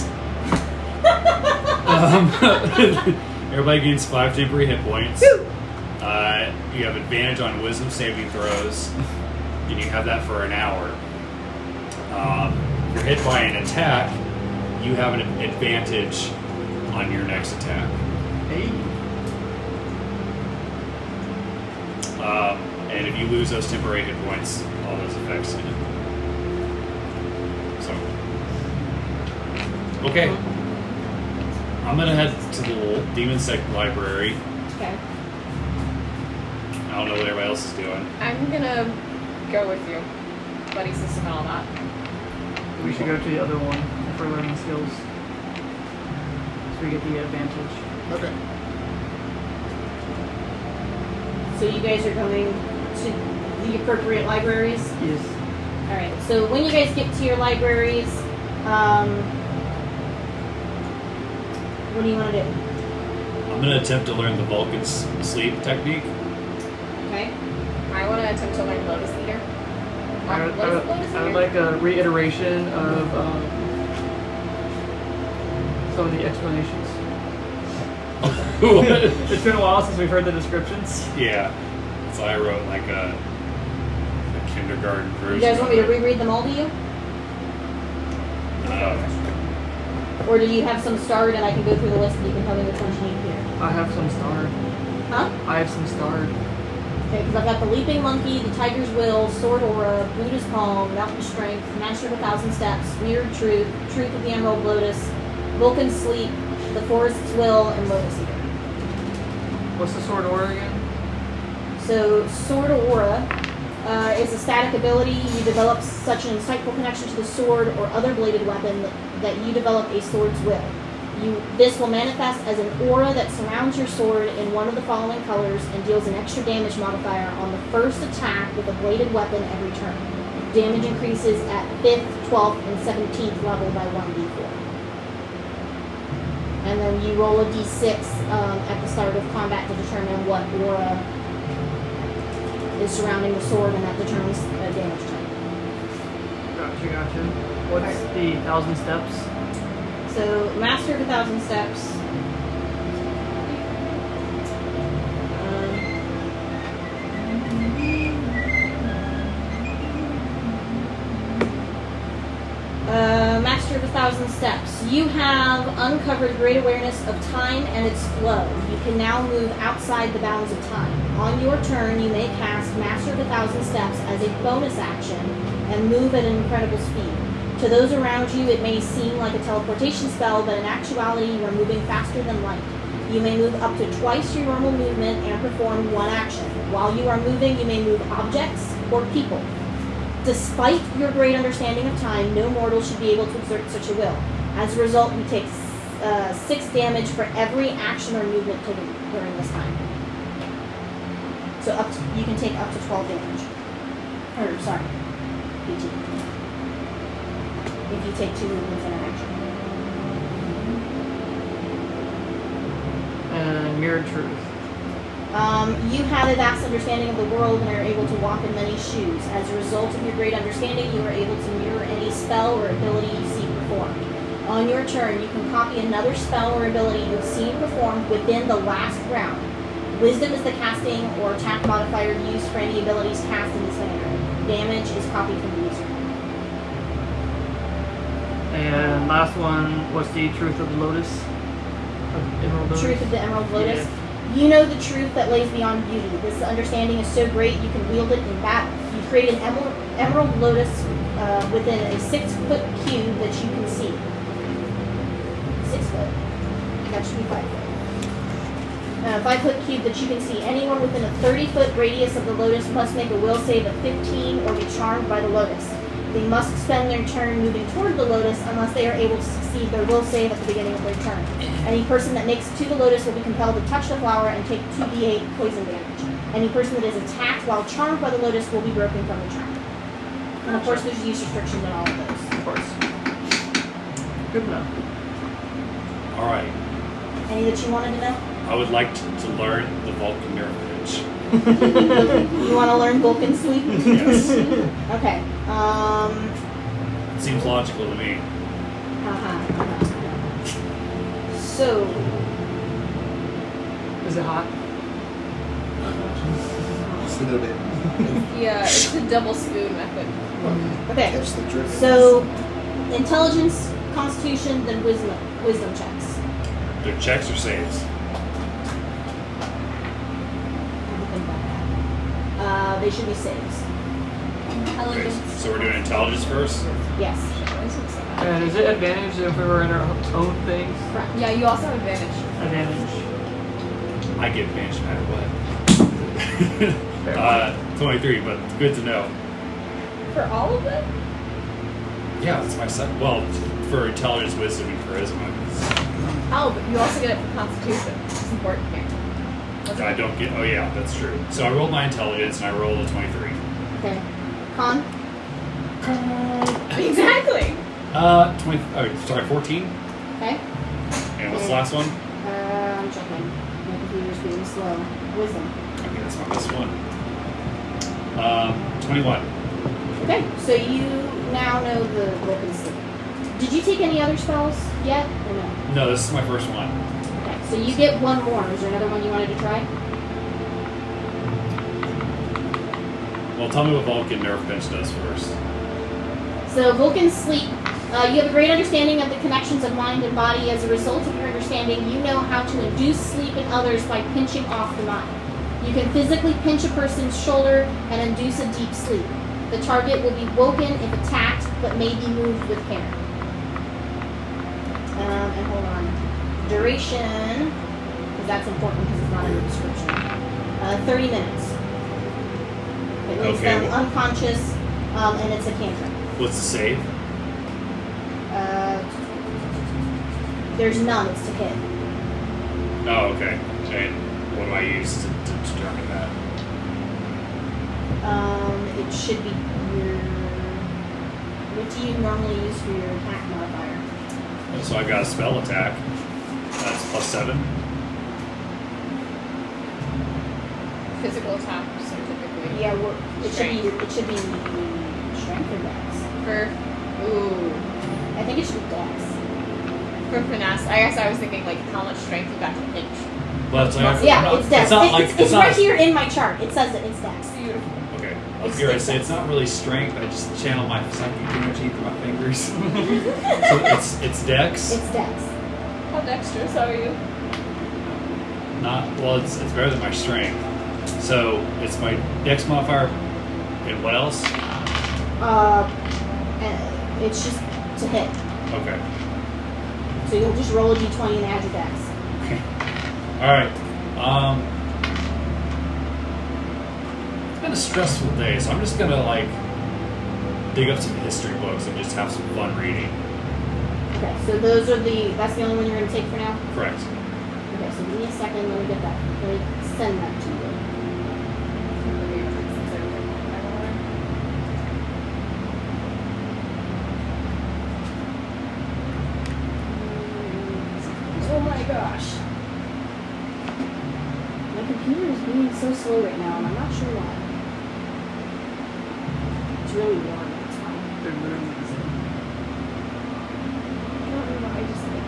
D: Everybody gains 5 temporary hit points. You have advantage on wisdom saving throws, and you have that for an hour. If you're hit by an attack, you have an advantage on your next attack.
E: Hey.
D: And if you lose those temporary hit points, all those effects end. So, okay. I'm gonna head to the Demon Sect Library.
B: Okay.
D: I don't know what everybody else is doing.
B: I'm gonna go with you. Buddy system and all that.
E: We should go to the other one if we're learning skills. So we get the advantage.
A: Okay.
C: So you guys are going to the appropriate libraries?
E: Yes.
C: Alright, so when you guys get to your libraries, what do you want to do?
D: I'm gonna attempt to learn the Vulcan's sleep technique.
B: Okay. I want to attempt to learn Lotus Leader.
E: I would,
B: What is Lotus
E: I would
B: Leader?
E: like a reiteration of some of the explanations. It's been a while since we've heard the descriptions.
D: Yeah. So I wrote like a kindergarten version.
C: You guys want me to
D: of it.
C: reread them all to you? Or do you have some starred and I can go through the list and you can tell me which ones you need here?
E: I have some starred.
C: Huh?
E: I have some starred.
C: Okay, because I've got the Leaping Monkey, the Tiger's Will, Sword Aura, Buddha's Palm, Mountain Strength, Master of 1,000 Steps, Mirrored Truth, Truth of the Emerald Lotus, Vulcan's Sleep, the Forest's Will, and Lotus Eater.
E: What's the sword order again?
C: So, Sword Aura is a static ability. You develop such an insightful connection to the sword or other bladed weapon that you develop a sword's will. This will manifest as an aura that surrounds your sword in one of the following colors and deals an extra damage modifier on the first attack with a bladed weapon every turn. Damage increases at 5th, 12th, and 17th level by 1d4. And then you roll a d6 at the start of combat to determine what aura is surrounding the sword, and that determines a damage type.
E: Gotcha. What's the 1,000 steps?
C: So, Master of 1,000 Steps. Master Master of 1,000 Steps. You have uncovered great awareness of time and its flow. You can now move outside the bounds of time. On your turn, you may cast Master of 1,000 Steps as a bonus action and move at an incredible speed. To those around you, it may seem like a teleportation spell, but in actuality, you are moving faster than light. You may move up to twice your normal movement and perform one action. While you are moving, you may move objects or people. Despite your great understanding of time, no mortal should be able to exert such a will. As a result, you take 6 damage for every action or movement taken during this time. So you can take up to 12 damage. Or, sorry, 18. If you take 2 movements in an action.
E: Mirrored truth.
C: You have a vast understanding of the world and are able to walk in many shoes. As a result of your great understanding, you are able to mirror any spell or ability you see performed. On your turn, you can copy another spell or ability you've seen performed within the last round. Wisdom is the casting or attack modifier used for any abilities cast in this manner. Damage is copied from the user.
E: And last one, what's the truth of the lotus? Of Emerald Lotus?
C: Truth of the Emerald Lotus.
E: Yeah.
C: You know the truth that lays beyond beauty. This understanding is so great you can wield it in battle. You create an emerald lotus within a 6-foot cube that you can see. 6 foot. That should be 5 foot. 5-foot cube that you can see. Anyone within a 30-foot radius of the lotus must make a will save of 15 or be charmed by the lotus. They must spend their turn moving toward the lotus unless they are able to succeed their will save at the beginning of their turn. Any person that makes it to the lotus will be compelled to touch the flower and take 2d8 poison damage. Any person that is attacked while charmed by the lotus will be broken from the charm. And of course, there's use restrictions on all of those.
E: Of course. Good enough.
D: All right.
C: Any that you wanted to know?
D: I would like to learn the Vulcan nerve pinch.
C: You want to learn Vulcan Sleep?
D: Yes.
C: Okay.
D: It seems logical to me.
C: So,
E: Is it hot?
A: Just a little bit.
B: Yeah, it's the double spoon method.
C: okay.
A: Catch the drip.
C: So, intelligence, constitution, then wisdom checks.
D: They're checks or saves?
C: They should be saves.
D: Okay,
B: Intelligence.
D: so we're doing intelligence first?
C: Yes.
E: And is it advantage if we were in our own things?
C: Correct.
B: Yeah, you also have advantage.
E: Advantage.
D: I get advantage no matter what. 23, but good to know.
B: For all of it?
D: Yeah, that's my second. Well, for intelligence, wisdom, and charisma.
B: Oh, but you also get it for constitution. It's important here.
D: I don't get. Oh yeah, that's true. So I rolled my intelligence and I rolled a 23.
C: Okay. Con?
B: Exactly.
D: 14.
C: Okay.
D: And what's the last one?
C: I'm checking. My computer's being slow. Wisdom.
D: Okay, that's my best one. 21.
C: Okay, so you now know the Vulcan Sleep. Did you take any other spells yet, or no?
D: No, this is my first one.
C: Okay, so you get one more. Is there another one you wanted to try?
D: Well, tell me what Vulcan nerve pinch does first.
C: So Vulcan Sleep, you have a great understanding of the connections of mind and body. As a result of your understanding, you know how to induce sleep in others by pinching off the mind. You can physically pinch a person's shoulder and induce a deep sleep. The target will be woken if attacked, but may be moved with care. And hold on. Duration, because that's important because it's not in the description. 30 minutes. It makes
D: Okay.
C: them unconscious, and it's a cantrip.
D: What's the save?
C: There's none, it's to hit.
D: Oh, okay. And what do I use to determine that?
C: It should be your... What do you normally use for your attack modifier?
D: So I've got a spell attack. That's +7.
B: Physical attack, so typically.
C: Yeah, well, it should be strength or dex. I think it should be dex.
B: For finesse, I guess I was thinking like how much strength you got to pinch.
D: But it's like,
C: Yeah, it's dex.
D: It's not like
C: It's right here in my chart. It says that it's dex.
B: Beautiful.
D: Okay. I was going to say, it's not really strength. I just channel my psychic energy through my fingers. So it's dex?
C: It's dex.
B: How dexterous are you?
D: Not, well, it's better than my strength. So it's my dex modifier and what else?
C: And it's just to hit.
D: Okay.
C: So you'll just roll a d20 and add your dex.
D: Alright. It's been a stressful day, so I'm just gonna like dig up some history books and just have some fun reading.
C: Okay, so that's the only one you're gonna take for now?
D: Correct.
C: Okay, so give me a second, let me get that. Let me send that to you. Oh my gosh. My computer is being so slow right now, and I'm not sure why. It's really warm, that's why.
E: Their Murim is
B: I don't know. I just like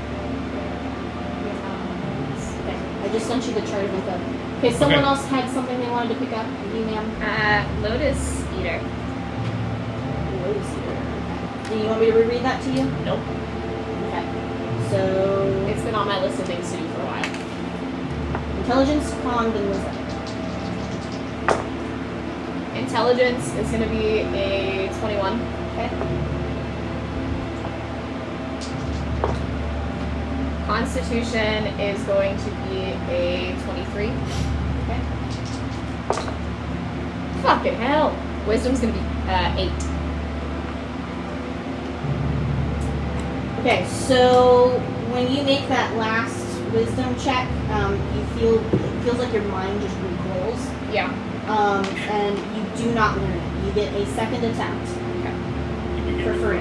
C: Okay, I just sent you the chart of info. Okay, someone
D: Okay.
C: else had something they wanted to pick up. You, ma'am.
B: Lotus Eater.
C: Lotus here. Do you want me to reread that to you?
B: Nope.
C: Okay. So,
B: It's been on my list of things to do for a while.
C: intelligence, con, then wisdom.
B: Intelligence is going to be a 21.
C: Okay.
B: Constitution is going to be a 23.
C: Okay.
B: Fucking hell. Wisdom's going to be 8.
C: Okay, so when you make that last wisdom check, it feels like your mind just recoils,
B: Yeah.
C: and you do not learn it. You get a second attempt
B: Okay.
C: for free.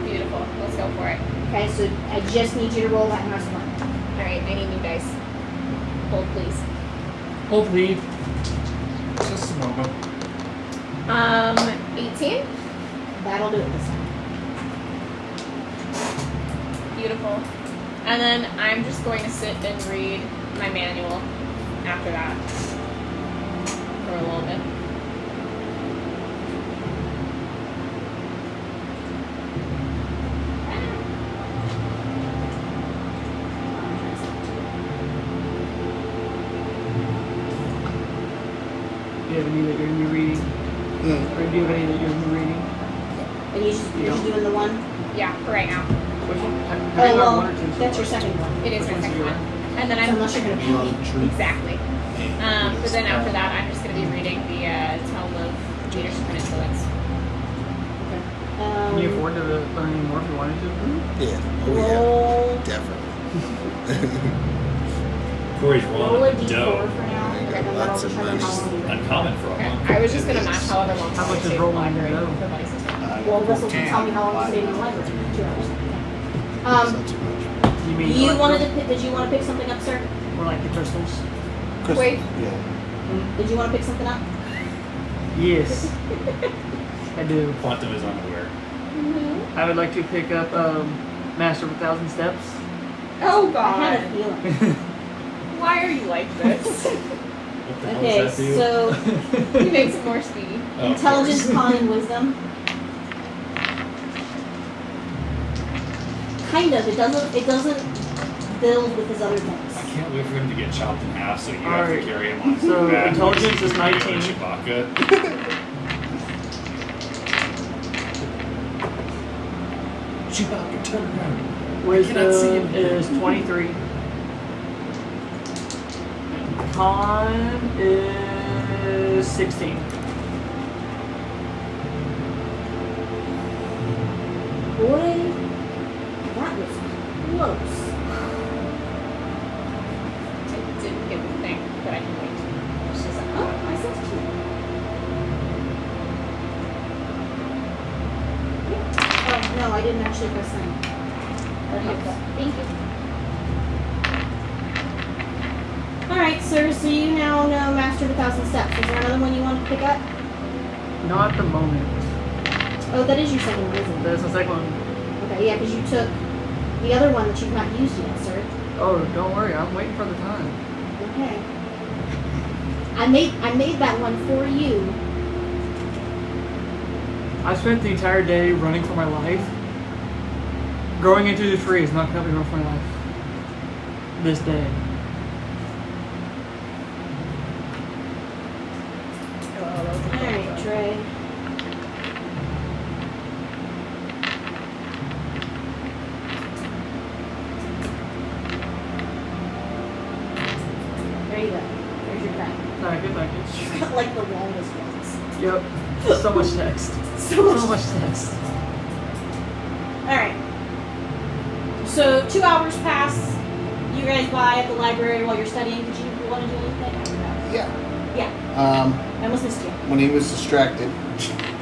B: Beautiful. Let's go for it.
C: Okay, so I just need you to roll that house one.
B: Alright, I need new dice. Hold, please.
E: hopefully
A: Just a moment.
B: 18.
C: That'll do it this time.
B: Beautiful. And then I'm just going to sit and read my manual after that for a little bit.
E: do you have any that you're gonna be reading? Or do you have any that you're gonna be reading?
C: And you're just doing the one?
B: Yeah, for right now.
E: Which one? Have you
C: Oh,
E: got
C: well,
E: one or two?
C: that's your second one.
B: It is
E: Which
B: my
E: one's
B: second
E: yours?
B: one. And then
C: So
B: I'm
C: unless you're going to pay me.
B: exactly. But then after that, I'm just going to be reading the Tome of Leadership and Influence.
E: Can you afford to learn any more if you wanted to?
A: Yeah. Oh
C: Roll,
A: yeah. Definitely.
D: Corey's
C: roll a
D: rolling
C: d4
D: dough.
C: for now.
A: I
C: And
A: got
C: then
A: lots
C: that'll
A: of
C: determine how
A: money.
C: long you wait.
D: Uncommon for a
B: Okay.
D: monk.
B: I was just going to
A: It
B: match
A: is.
B: however long
E: How
B: I
E: much is
B: stayed in the
E: rolling
B: library
E: dough?
B: for money system.
C: Well, this will tell me how long you stayed in the library. 2 hours.
A: Not too much.
E: You mean
C: You
E: like
C: wanted to pick, did you want to pick something up, sir?
E: or like the crystals?
B: Wait.
A: Yeah.
C: Did you want to pick something up?
E: Yes, I do.
D: Quantum is unaware.
E: I would like to pick up Master of 1,000 Steps.
B: Oh
C: I had a
B: god.
C: feeling.
B: Why are you like this?
D: What the
C: Okay,
D: hell does that do?
C: so
B: He makes it more speedy.
D: Oh, of
C: intelligence,
D: course.
C: con, and wisdom. Kind of. It doesn't build with his other
D: I
C: things.
D: can't wait for him to get chopped in half, so you have
E: Alright.
D: to carry him on
E: So,
D: your back.
E: intelligence is 19.
D: Chewbacca. Chewbacca, turn around.
E: Wisdom is 23. Con is 16.
C: Boy, that was close.
B: I didn't get the thing, but I can wait. She's like,
C: Oh,
B: oh,
C: I said two. Oh, no, I didn't actually press sign. That helps. Thank you. Alright, sir, so you now know Master of 1,000 Steps. Is there another one you want to pick up?
E: Not at the moment.
C: Oh, that is your second one, isn't it?
E: That's the second one.
C: Okay, yeah, because you took the other one that you've not used yet, sir.
E: Oh, don't worry. I'm waiting for the time.
C: Okay. I made that one for you
E: I spent the entire day running for my life. Growing into the tree is not going to help me run for my life. This day.
C: Alright, Trey. There you go. There's your pen.
E: Alright, good package.
C: You've got like the longest ones.
E: Yep. So much text.
C: So
E: much text.
C: Alright. So 2 hours pass. You guys buy at the library while you're studying. Did you want to do anything after that?
A: Yeah.
C: Yeah. I almost missed you.
A: When he was distracted,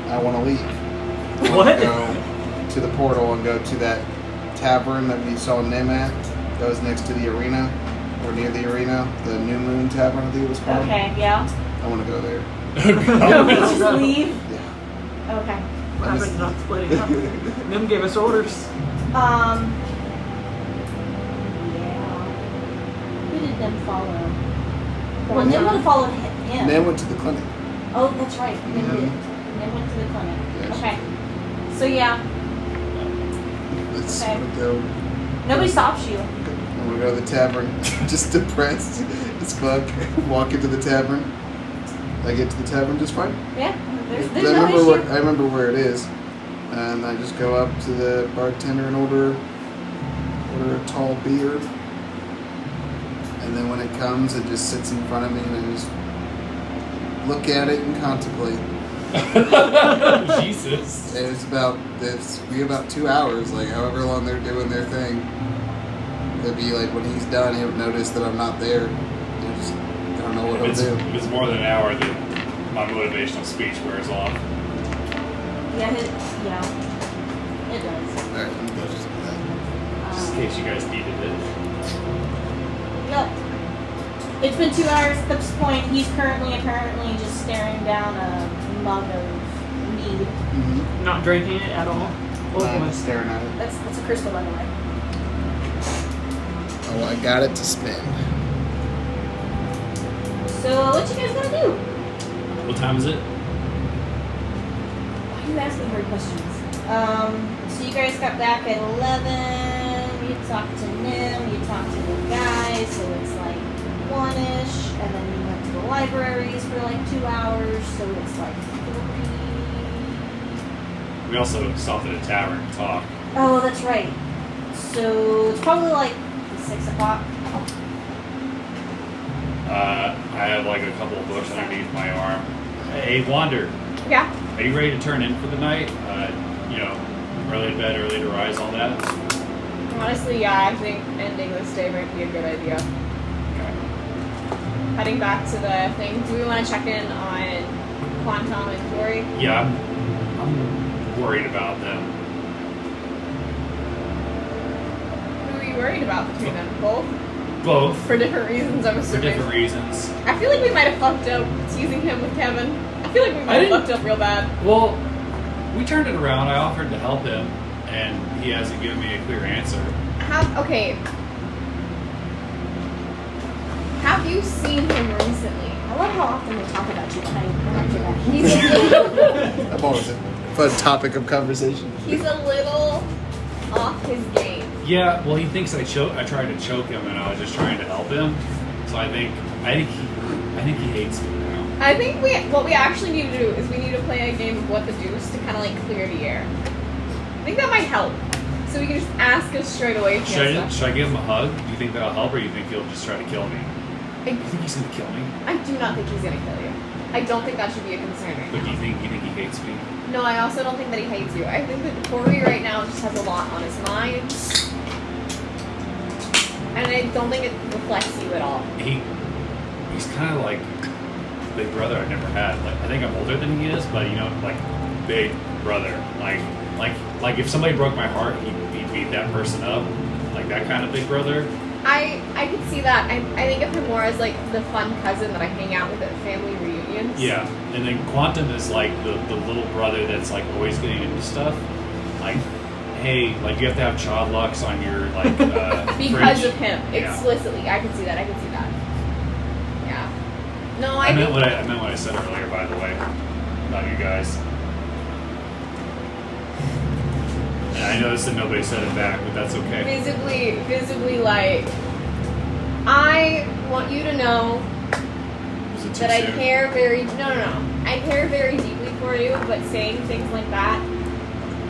A: I want to leave. I
E: What?
A: want to go to the portal and go to that tavern that we saw Nim at. That was next to the arena, or near the arena. The New Moon Tavern, I think it was called.
C: Okay, yeah.
A: I want to go there.
C: Just leave?
A: Yeah.
C: Okay.
E: What happened to not splitting up? Nim gave us orders.
C: Yeah. Who did them follow? Well, Nim would have followed him.
A: Nim went to the clinic.
C: Oh, that's right. Nim
A: Yeah.
C: did. Nim went to the clinic.
A: Yes.
C: Okay. So yeah,
A: Let's
C: Okay.
A: go.
C: nobody stops you.
A: I'm gonna go to the tavern, just depressed as fuck. Walk into the tavern. I get to the tavern just fine.
C: Yeah. There's
A: I
C: no
A: remember
C: issue.
A: I remember where it is, and I just go up to the bartender and order a tall beer. And then when it comes, it just sits in front of me, and I just look at it and contemplate.
D: Jesus.
A: And it's be about 2 hours, like however long they're doing their thing. It'd be like when he's done, he'll notice that I'm not there. I don't know what
D: If
A: he'll do.
D: if it's more than an hour, then my motivational speech wears off.
C: Yeah. It does.
A: Alright, let me go just do that.
D: Just in case you guys needed it.
C: Yep. It's been 2 hours at this point. He's currently apparently just staring down a mug of mead.
A: Mm-hmm.
E: Not drinking it at all.
A: I'm just staring at it.
C: That's a crystal, by the way.
A: Oh, I got it to spend.
C: So what you guys gonna do?
D: What time is it?
C: Why are you asking hard questions? So you guys got back at 11. You talked to Nim. You talked to the guys. So it's like 1-ish, and then you went to the libraries for like 2 hours. So it's like 3.
D: We also stopped at a tavern to talk.
C: Oh, that's right. So it's probably like 6 o'clock.
D: I have like a couple of books underneath my arm. Hey, Wander,
B: Yeah.
D: are you ready to turn in for the night? Early to bed, early to rise, all that?
B: Honestly, yeah, I think ending this day might be a good idea.
D: Okay.
B: Heading back to the thing, do we want to check in on Quan and Kuori?
D: Yeah, I'm worried about them.
B: Who are you worried about between them? Both?
D: Both.
B: For different reasons, I'm
D: For
B: assuming.
D: different reasons.
B: I feel like we might have fucked up teasing him with Kevin. I feel like we might have
D: didn't-
B: fucked up real bad.
D: Well, we turned it around. I offered to help him, and he hasn't given me a clear answer.
B: Okay. Have you seen him recently?
C: I love how often they talk about you behind that.
B: He's a little,
A: I'm always a fun topic of conversation.
B: he's a little off his game.
D: Yeah, well, he thinks I tried to choke him, and I was just trying to help him. So I think he hates me now.
B: I think what we actually need to do is we need to play a game of what the deuce to kind of like clear the air. I think that might help. So we can just ask us straight away if he has stuff.
D: Should I give him a hug? Do you think that'll help, or do you think he'll just try to kill me?
B: I,
D: You think he's gonna kill me?
B: I do not think he's gonna kill you. I don't think that should be a concern right
D: But do
B: now.
D: you think he hates me?
B: No, I also don't think that he hates you. I think that Kuori right now just has a lot on his mind. And I don't think it reflects you at all.
D: He's kind of like the big brother I never had. Like, I think I'm older than he is, but like big brother. Like if somebody broke my heart, he'd beat that person up. Like that kind of big brother.
B: I could see that. I think of him more as like the fun cousin that I hang out with at family reunions.
D: Yeah, and then Quantum is like the little brother that's like always getting into stuff. Like, hey, like you have to have child locks on your like
B: Because
D: fridge.
B: of him,
D: Yeah.
B: explicitly. I could see that. Yeah. No,
D: I
B: I
D: meant
B: think
D: what I meant what I said earlier, by the way, about you guys. And I noticed that nobody said it back, but that's okay.
B: visibly like, I want you to know
D: Was it too
B: that I
D: soon?
B: care I care very deeply for you, but saying things like that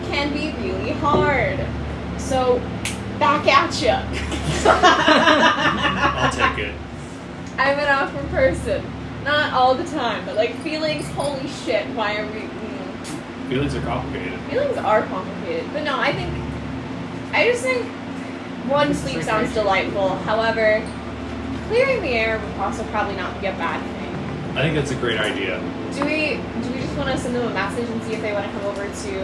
B: can be really hard. So, back at ya.
D: I'll take it.
B: I'm an awkward person. Not all the time, but like feelings, holy shit, why are we...
D: Feelings are complicated.
B: Feelings are complicated. But no, I just think one, sleep sounds delightful. However, clearing the air would also probably not be a bad thing.
D: I think that's a great idea.
B: Do we just want to send them a message and see if they want to come over to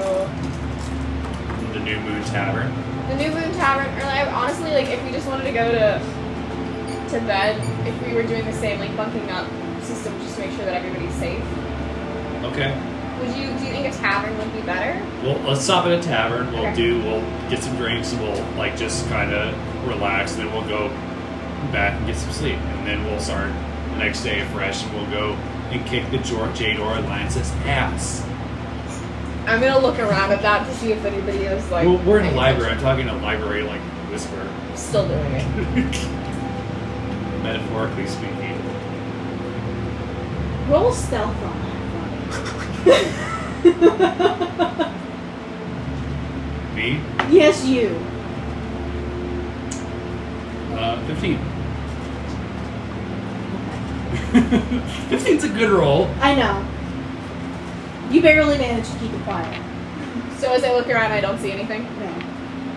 D: The New Moon Tavern.
B: the New Moon Tavern? Or like, honestly, like if we just wanted to go to bed, if we were doing the same like bunking up system just to make sure that everybody's safe.
D: Okay.
B: Do you think a tavern would be better?
D: Well, let's stop at a tavern. We'll
B: Okay.
D: we'll get some drinks and we'll like just kind of relax. And then we'll go back and get some sleep. And then we'll start the next day fresh and we'll go and kick the Jador Alliance's ass.
B: I'm gonna look around at that to see if anybody is like.
D: Well, we're in a
B: paying
D: library. I'm
B: attention.
D: talking a library like whisper.
B: Still doing it.
D: Metaphorically speaking.
C: Roll stealth on that.
D: Me?
C: Yes, you.
D: 15. 15's a good roll.
C: I know. You barely managed to keep it quiet.
B: So as I look around, I don't see anything.
C: No.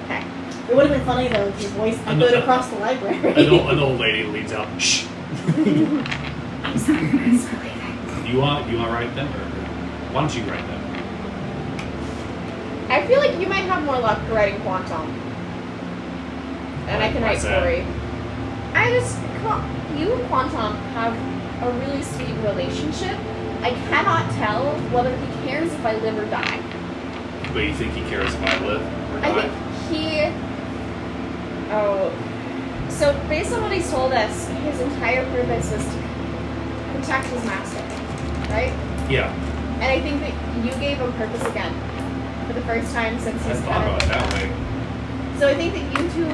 B: Okay.
C: It would have been funny though if your voice echoed across the library.
D: An old lady leans out. Shh.
B: I'm sorry, guys, for leaving.
D: You want to write them, or why don't you write them?
B: I feel like you might have more luck writing Quantum. And I can write
D: Why's that?
B: Kuori. You and Quantum have a really sweet relationship. I cannot tell whether he cares if I live or die.
D: But you think he cares if I live or
B: I
D: die?
B: think so based on what he's told us, his entire purpose was to protect his master, right?
D: Yeah,
B: And I think that you gave him purpose again for the first time since
D: I
B: he's
D: thought about it
B: kind
D: that way.
B: So I think that you two,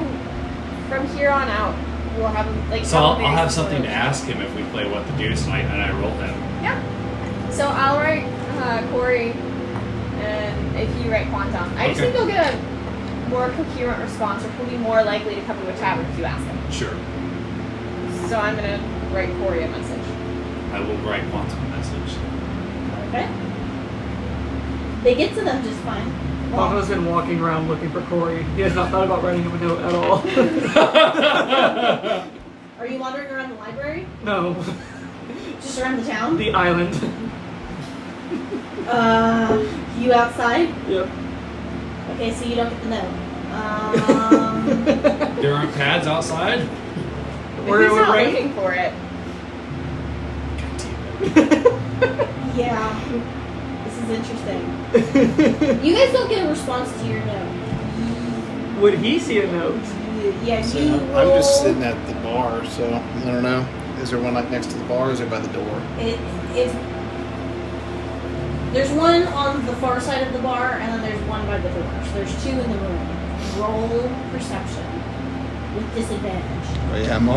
B: from here on out, will have like.
D: So I'll
B: very
D: have
B: similar
D: something to ask him if we play What the Deuce and I roll him.
B: Yeah. So I'll write Kuori, and if you write Quantum, I just
D: Okay.
B: think you'll get a more coherent response, or he'll be more likely to come to a tavern if you ask him.
D: Sure.
B: So I'm gonna write Kuori a message.
D: I will write Quantum a message.
C: Okay. They get to them just fine.
E: Quantum's been walking around looking for Cory. He has not thought about writing him a note at all.
C: Are you wandering around the library?
E: No.
C: Just around the town?
E: The island.
C: You outside?
E: Yep.
C: Okay, so you don't get the note.
D: There aren't pads outside?
E: Where
B: He's
E: it would
B: not
E: rain?
B: looking for it.
C: Yeah. This is interesting. You guys don't get a response to your note.
E: Would he see a note?
C: Yeah,
A: So
C: you
A: I'm
C: roll.
A: just sitting at the bar, so I don't know. Is there one like next to the bar, or is it by the door?
C: There's one on the far side of the bar, and then there's one by the door. So there's two in the room. Roll perception with disadvantage.
A: Oh yeah, I'm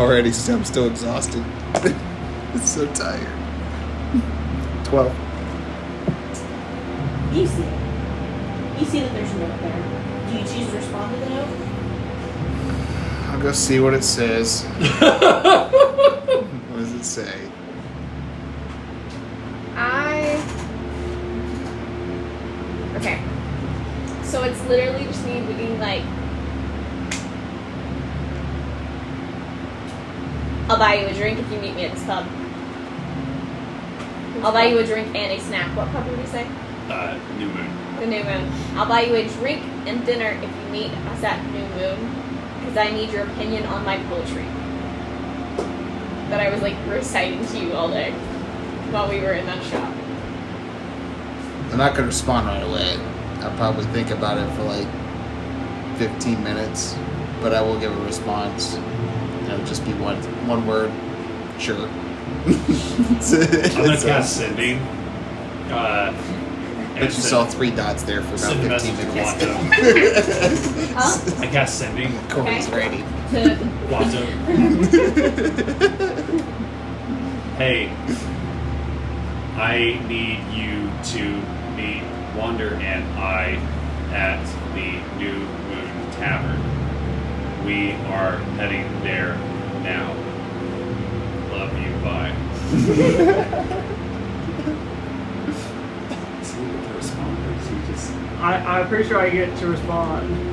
A: still exhausted. It's so tired. 12.
C: You see it. You see that there's a note there. Do you choose to respond to the note?
A: I'll go see what it says. What does it say?
B: Okay. So it's literally just me being like, I'll buy you a drink if you meet me at this pub. I'll buy you a drink and a snack. What pub did we say?
D: New Moon.
B: The New Moon. I'll buy you a drink and dinner if you meet us at New Moon, because I need your opinion on my poetry that I was like reciting to you all day while we were in that shop.
A: I'm not gonna respond right away. I'll probably think about it for like 15 minutes, but I will give a response. It'll just be one word. Sure.
D: I'm gonna cast Sending.
A: But you saw 3 dots there for about
D: Send a
A: 15
D: message to
A: minutes.
D: Quanto.
C: Huh?
D: I cast sending.
A: Corey's ready.
D: Quanto. Hey, I need you to meet Wander and I at the New Moon Tavern. We are heading there now. Love you, bye.
E: I'm pretty sure I get to respond.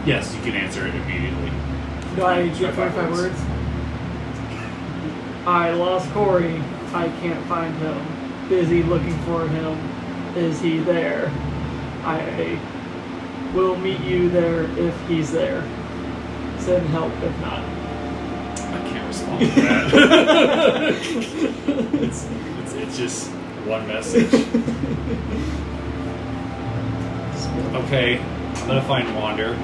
D: Yes, you can answer it immediately.
E: Do I get 25 words? I lost Cory. I can't find him. Busy looking for him. Is he there? I will meet you there if he's there. Send help if not.
D: I can't respond to that. it's just one message. Okay, I'm gonna find Wander.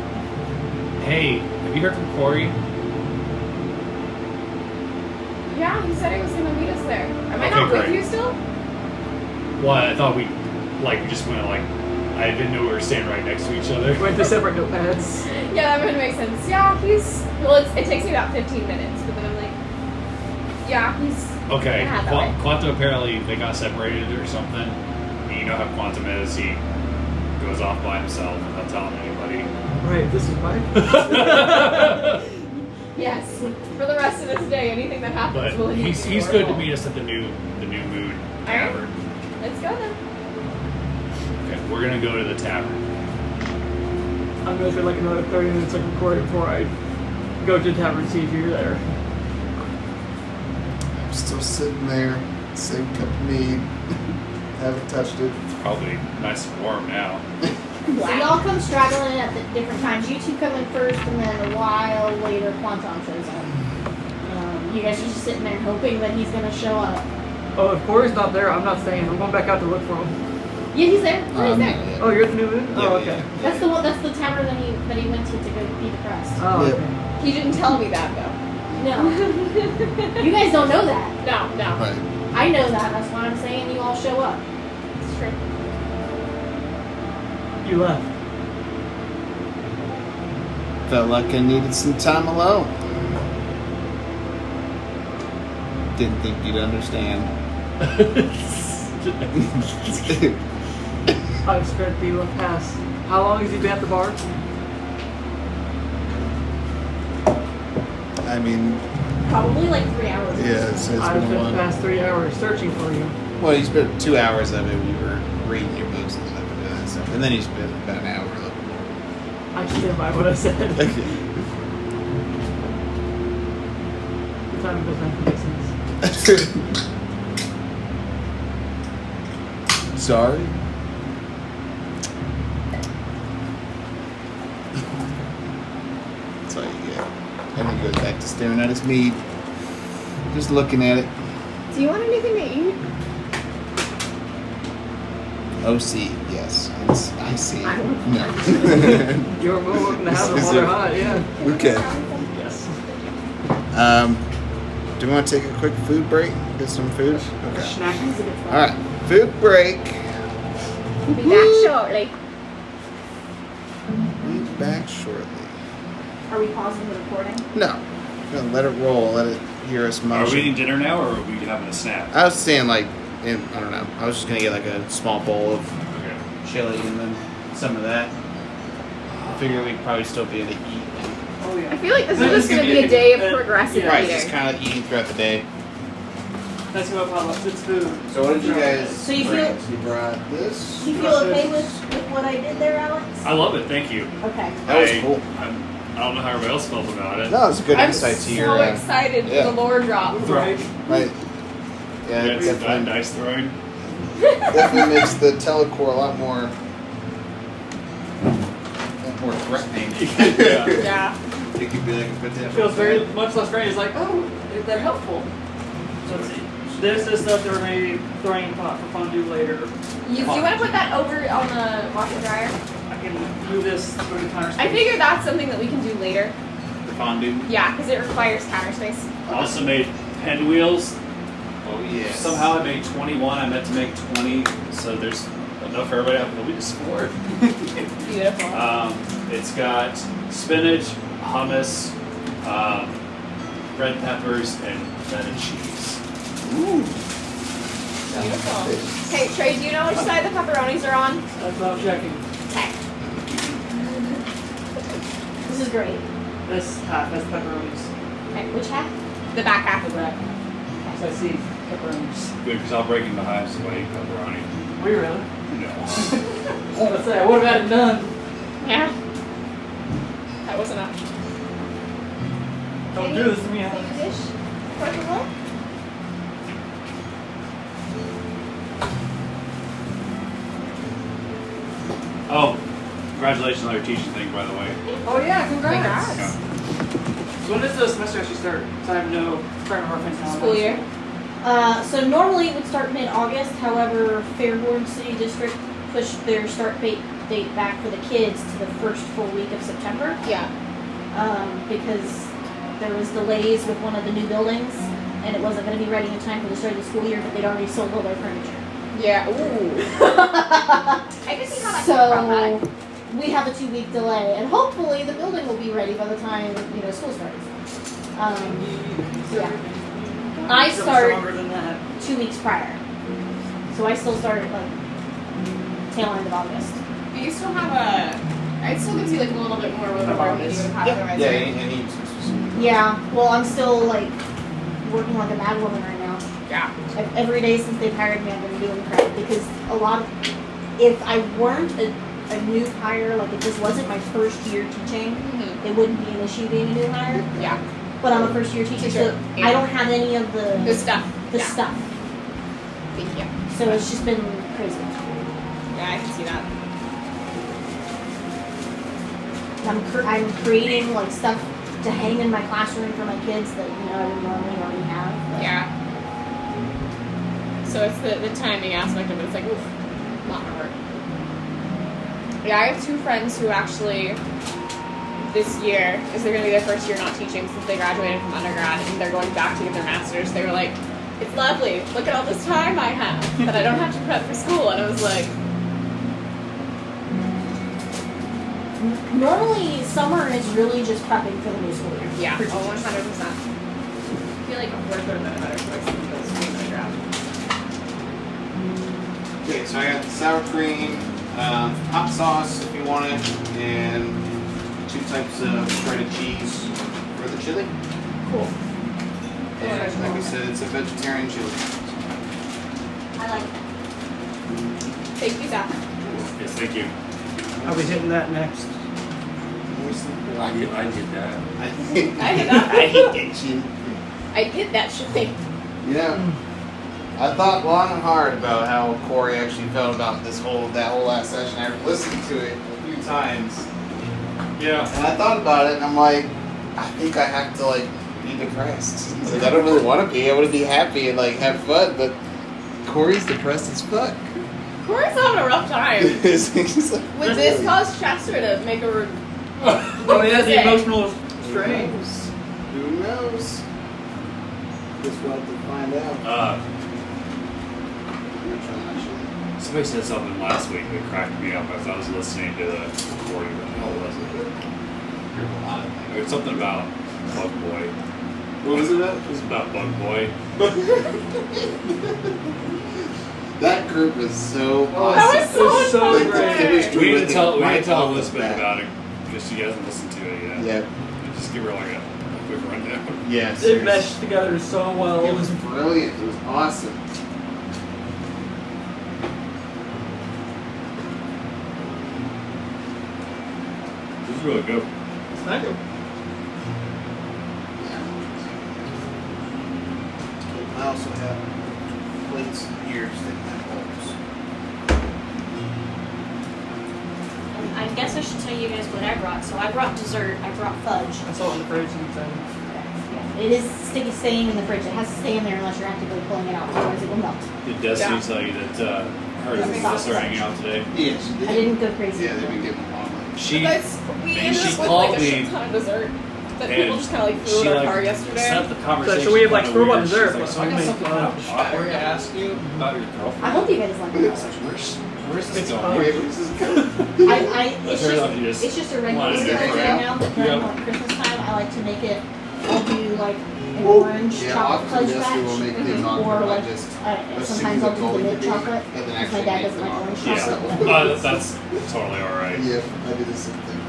D: Hey, have you heard from Cory?
B: Yeah, he said he was gonna meet us there. Am I
D: Okay,
B: not with
D: great.
B: you still?
D: Well, I thought we just went I didn't know we were standing right next to each other.
E: Went to separate notepads.
B: Yeah, that would make sense. Yeah, it takes me about 15 minutes, but then I'm like, yeah, he's
D: Okay,
B: Yeah, that way.
D: Quantum apparently they got separated or something. And you know how Quantum is, he goes off by himself without telling anybody.
E: Right, this is mine.
B: yes. For the rest of this day, anything that happens will
D: But he's good to meet us at the new Moon Tavern.
B: Let's go then.
D: Okay, we're gonna go to the tavern.
E: I'm gonna spend like another 30 minutes like recording before I go to the tavern and see if you're there.
A: I'm still sitting there. Same cup of mead. Haven't touched it.
D: It's probably nice and warm now.
C: So y'all come straggling in at the different times. You two come in first, and then a while later, Quantum shows up. You guys are just sitting there hoping that he's gonna show up.
E: Oh, if Cory's not there, I'm not staying. I'm going back out to look for him.
C: Yeah, he's there. He's there.
E: Oh, you're at the New Moon?
A: Yeah,
E: Oh, okay.
A: yeah.
C: That's the one. That's the tavern that he went to go be depressed.
E: Oh,
A: Yep.
E: okay.
B: He didn't tell me that though.
C: No, you guys don't know that.
B: No.
A: Right.
C: I know that. That's why I'm saying you all show up.
B: It's true.
E: You left.
A: Felt like I needed some time alone. Didn't think you'd understand.
E: I've spent the past. How long has he been at the bar?
A: I mean,
C: Probably like 3 hours.
A: yeah, it's
E: I've
A: been a
E: spent the
A: while.
E: past 3 hours searching for you.
A: Well, you spent 2 hours of it when you were reading your books and stuff and doing that stuff. And then you spent about an hour looking
E: I stand by what I said.
A: for it.
E: The time doesn't have to make sense.
A: Sorry? That's all you get. And he goes back to staring at his meat. Just looking at it.
B: Do you want anything to eat?
A: OC, yes. I see.
B: I don't-
A: No.
E: You're more welcome to have the
A: Is
E: water
A: it-
E: hot, yeah.
A: Okay.
E: Yes.
A: Do we want to take a quick food break? Get some food? Okay.
E: Snack.
A: Alright. Food break.
B: We'll be back shortly.
A: Be back shortly.
C: Are we pausing the recording?
A: No. We're gonna let it roll. Let it hear us
D: Are we
A: motion.
D: eating dinner now, or are we having a snack?
A: I was saying I don't know. I was just gonna get like a small bowl of
D: Okay.
A: chili and then some of that. I figure we'd probably still be able to eat.
E: Oh, yeah.
B: I feel like this
E: No,
B: is just
E: this
B: going to
E: could
B: be a
E: be
B: day of
E: a-
B: progressive
E: yeah.
A: Right,
B: eating.
A: just kind of eating throughout the day.
E: That's what pop up. It's food.
A: So what did you guys
C: So you
A: bring?
C: feel-
A: You brought this?
C: Do you feel okay with what I did there, Alex?
D: I love it. Thank you.
C: Okay.
A: That was cool.
D: I don't know how everybody else felt about it.
A: No, it's a good
B: I'm
A: insight
B: so
A: to your.
B: excited
A: yeah.
B: for the lore drop.
E: Right.
A: Right. Yeah, it
D: It's that
A: definitely,
D: dice throwing.
A: definitely makes the Telecorp a lot more threatening.
D: Yeah.
B: Yeah.
A: It could be like a potential.
E: It feels very much less strange. It's like, oh, they're helpful. So this is stuff that we're going to be throwing in the pot for fondue later.
B: Do you want to put that over on the washer dryer?
E: I can move this through the counter
B: I
E: space.
B: figure that's something that we can do later.
A: The fondue.
B: Yeah, because it requires counter space.
D: I also made pinwheels.
A: Oh yes.
D: Somehow I made 21. I meant to make 20, so there's enough for everybody to have at least 4.
B: Beautiful.
D: It's got spinach, hummus, red peppers, and feta cheese.
A: Ooh.
B: Beautiful. Hey, Trey, do you know which side the pepperonis are on?
E: That's what I'm checking.
B: Okay.
C: This is great.
E: This half has pepperonis.
C: Okay, which half?
B: The back half of it.
E: So I see pepperonis.
D: Good, because I'll break into hives if I eat pepperoni.
E: Were you really?
D: No.
E: Let's say I would have had it done.
B: Yeah. That was enough.
E: Don't do this to me.
C: Take a dish. First of all.
D: Oh, congratulations on your teaching thing, by the way.
E: Oh yeah, congrats.
B: Congrats.
E: So when does the semester actually start? So I have no frame of reference now.
B: School year.
C: So normally it would start mid-August. However, Fairborn City District pushed their start date back for the kids to the first full week of September.
B: Yeah.
C: Because there was delays with one of the new buildings, and it wasn't going to be ready in time for the start of the school year, but they'd already sold all their furniture.
B: Yeah. Ooh. I can see how that could be
C: So we have a 2-week delay, and hopefully the building will be ready by the time school starts. So yeah. I
E: So
C: start
E: longer than that.
C: 2 weeks prior, so I still start like tail end of August.
B: But you still have I'd still give you like a little bit more room where you would have otherwise.
A: Yeah, and he
C: Yeah, well, I'm still like working like a mad woman right now.
B: Yeah.
C: Every day since they've hired me, I've been doing crap because if I weren't a new hire, like if this wasn't my first year teaching,
B: Mm-hmm.
C: it wouldn't be an issue being a new hire.
B: Yeah.
C: But I'm a first year teacher, so I don't have any of
B: The
C: the
B: stuff. Yeah.
C: stuff.
B: Thank you.
C: So it's just been crazy.
B: Yeah, I can see that.
C: I'm creating like stuff to hang in my classroom for my kids that I would normally already have. But
B: Yeah. So it's the timing aspect of it. It's like, oof, a lot more work. Yeah, I have 2 friends who actually this year is they're gonna be their first year not teaching since they graduated from undergrad, and they're going back to get their master's. They were like, "It's lovely. Look at all this time I have that I don't have to prep for school." And I was like,
C: normally summer is really just prepping for the new school year.
B: "Yeah,
C: For
B: oh,
C: teachers.
B: 100%." I feel like work would have been a better choice than those being undergrad.
A: Okay, so I got the sour cream, hot sauce if you want it, and 2 types of shredded cheese for the chili.
B: Cool.
A: And like I said, it's a vegetarian chili.
C: I like it.
B: Thank you, Zach.
D: Yes, thank you.
E: I'll be hitting that next.
D: I did that.
A: I
B: I hit that.
A: I hate that shit.
B: I hit that shit.
A: I thought long and hard about how Kuori actually felt about that whole last session. I listened to it a few times,
D: Yeah.
A: and I thought about it, and I'm like, I think I have to like be depressed. Like, I don't really want to be. I want to be happy and like have fun, but Corey's depressed as fuck.
B: Cory's having a rough time.
A: He's like,
B: Would this cause Chester to make a
E: Oh yeah, the emotional strain.
A: Who knows? Guess we'll have to find out.
D: Somebody said something last week that cracked me up as I was listening to the recording. What the hell was it? It was something about Bug Boy.
A: What was it about?
D: It was about Bug Boy.
A: That group was so
E: Oh,
A: awesome.
B: That was so
E: It was so
B: fun.
E: great.
A: Chemistry
D: We need
A: with
D: to tell
A: the mic off
D: Elizabeth
A: was bad.
D: about it because she hasn't listened to it yet.
A: Yeah.
D: Just give her like a quick rundown.
A: Yes.
E: It meshed together so well.
A: It was brilliant. It was awesome.
D: It was really good.
E: Thank you.
A: I also have plates here sticking in holes.
C: I guess I should tell you guys what I brought. So I brought dessert. I brought fudge.
E: I saw it in the fridge and said,
C: Yeah, it is staying in the fridge. It has to stay in there unless you're actively pulling it out, otherwise it will melt.
D: Did Destiny
B: Yeah.
D: tell you that her and
C: Yes.
D: Melissa are hanging out today?
A: Yes, you did.
C: I didn't go crazy.
A: Yeah, they've been getting along.
D: She
B: Guys, we ended
D: she
B: up with
D: called
B: like a
D: me.
B: shit ton of dessert. That people just kind of like threw in our car yesterday.
D: set the conversation.
E: So we have, like,
D: kinda
E: throw on
D: weird.
E: dessert,
D: She's
E: but
D: so I
E: we
D: got
E: make
D: something
E: lunch.
D: awkward to ask you about your girlfriend.
C: I hope you guys like it.
D: Where's this
E: It's
D: going?
E: fun.
A: Wait, where's this going?
C: It's just a regular
D: wanted to
C: dessert
D: get
C: right
D: it.
C: now, but during
D: Yep.
C: like Christmas time, I like to make it. I'll do like an
A: Oh,
C: orange
A: yeah,
C: chocolate
A: often
C: fudge
A: Jessica will
C: batch,
A: make things
C: or
A: awkward,
C: like
A: just
C: sometimes I'll do the milk chocolate
A: and then
C: because my
A: actually
C: dad
A: make
C: doesn't
A: them
C: like orange
A: awkward.
C: chocolate.
D: Yeah, that's totally alright.
A: Yeah, I do the same thing.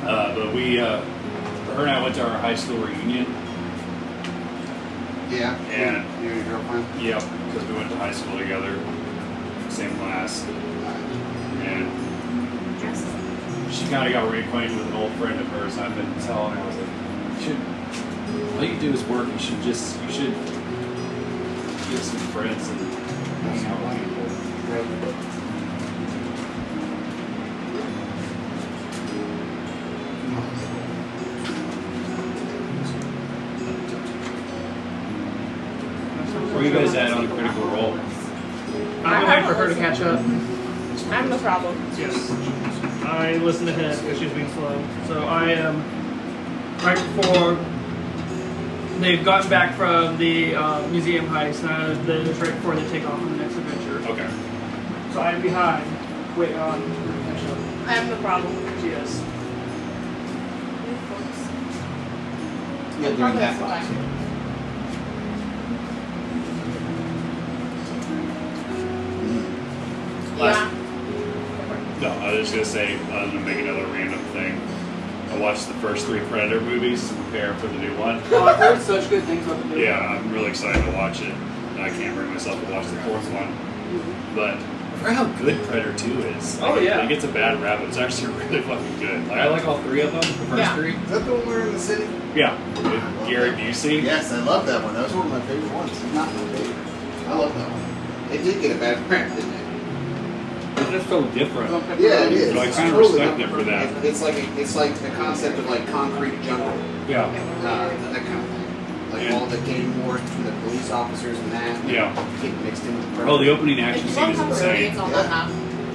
D: But we, her and I went to our high school reunion.
A: Yeah.
D: And-
A: you and your girlfriend.
D: Yep, because we went to high school together, same class, and she kind of got reacquainted with an old friend of hers. And I've been telling her, I was like, all you do is work. You should get some friends and hang out with people. Where are you guys at on Critical Role?
E: I'm waiting for her to catch up.
B: I have no problem.
E: Yes. I listen to him because she's being slow. So I am right before they've gotten back from the museum heist. It's right before they take off on the next adventure.
D: Okay.
E: So I'm behind. Wait on her to catch up.
B: I have no problem.
E: She is.
A: Yeah, during that class.
B: Yeah.
D: No, I was just gonna say, I was gonna make another random thing. I watched the first 3 Predator movies to prepare for the new one.
E: Oh, I've heard such good things about the movie.
D: Yeah, I'm really excited to watch it. And I can't bring myself to watch the 4th one. But I forgot how good Predator 2 is.
E: Oh, yeah.
D: It gets a bad rap, but it's actually really fucking good. Like, I like all 3 of them, the first
B: Yeah.
D: 3.
A: Is that the one where in the city?
D: Yeah, with Gary Busey.
A: Yes, I love that one. That was one of my favorite ones. Not my favorite. I love that one. It did get a bad rap, didn't it?
D: It's just so different.
A: Yeah, it is.
D: So I
A: It's
D: kind of
A: totally
D: respect it
A: different.
D: for that.
A: It's like the concept of like concrete jungle,
D: Yeah.
A: that kind of thing. Like
D: Yeah.
A: all the gang wars between the police officers and that.
D: Yeah.
A: Get mixed in with
D: Oh, the opening
B: If
D: action
B: you
D: scene
B: want
D: is
B: pepperoni, it's
D: insane.
B: on that map.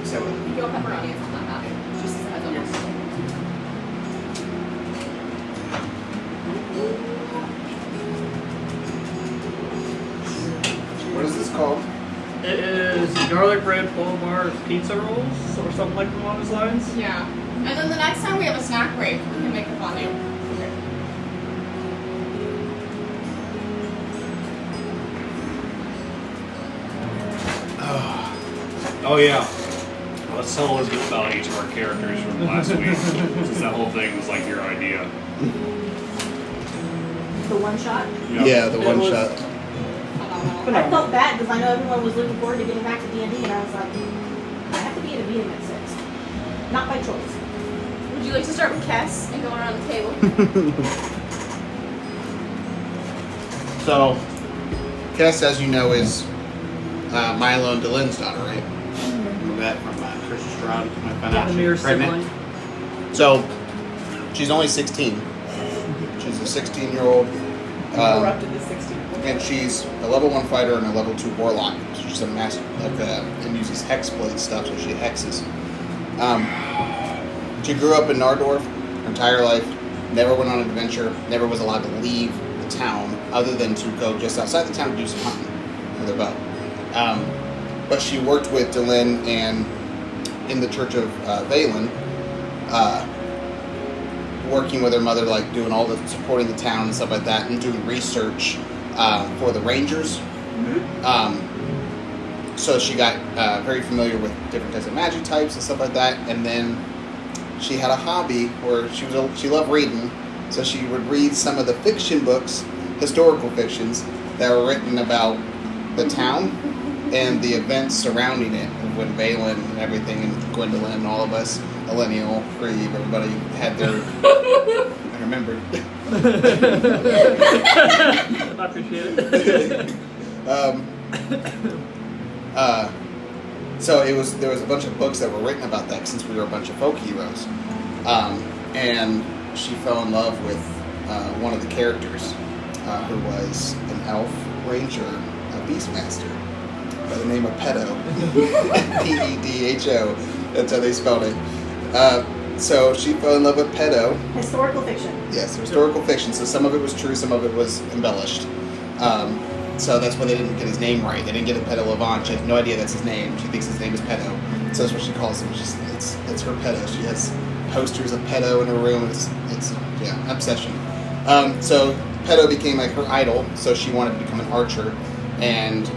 A: So,
B: If you want pepperoni, it's on that map. Just as a heads up.
A: what is this called?
E: It is garlic bread pull bars pizza rolls or something like along those lines.
B: Yeah. And then the next time we have a snack break, we can make a fun name.
D: Oh, yeah. Let's tell Elizabeth about each of our characters from last week, since that whole thing was like your idea.
C: The one shot.
A: The
E: It one was- shot.
B: Phenomenal.
C: I felt bad because I know everyone was looking forward to getting back to D&D, and I was like, I have to be at a meeting at 6. Not by choice.
B: Would you like to start with Cass and go around the table?
A: So, Cass, as you know, is Milo and Dylan's daughter, right? Remember that from Chris Stroud when I found out
E: The
A: she
E: mirror
A: was pregnant?
E: sibling.
A: So, she's only 16. She's a 16-year-old.
B: Corrupted the 16.
A: And she's a level 1 fighter and a level 2 warlock. So she's a master, and uses hex blade stuff, so she hexes. She grew up in Nardorf her entire life, never went on an adventure, never was allowed to leave the town other than to go just outside the town to do some hunting with her bow. But she worked with Dylan and in the Church of Valen, working with her mother, like doing all the supporting the town and stuff like that, and doing research for the Rangers. So she got very familiar with different types of magic types and stuff like that, and then she had a hobby where she loved reading, so she would read some of the fiction books, historical fictions that were written about the town and the events surrounding it, when Valen and everything, and Gwendolyn and all of us, Millennial, Creve, everybody had their. I remembered.
E: I appreciate it.
A: So there was a bunch of books that were written about that since we were a bunch of folk heroes, and she fell in love with one of the characters who was an elf ranger, a beastmaster, by the name of Pedo. Pedho. That's how they spelled it. So she fell in love with Pedo.
C: Historical fiction.
A: Yes, historical fiction. So some of it was true, some of it was embellished. So that's why they didn't get his name right. They didn't get a Pedo Levant. She has no idea that's his name. She thinks his name is Pedo. So that's what she calls him. It's her Pedo. She has posters of Pedo in her room. It's obsession. So Pedo became like her idol. So she wanted to become an archer, and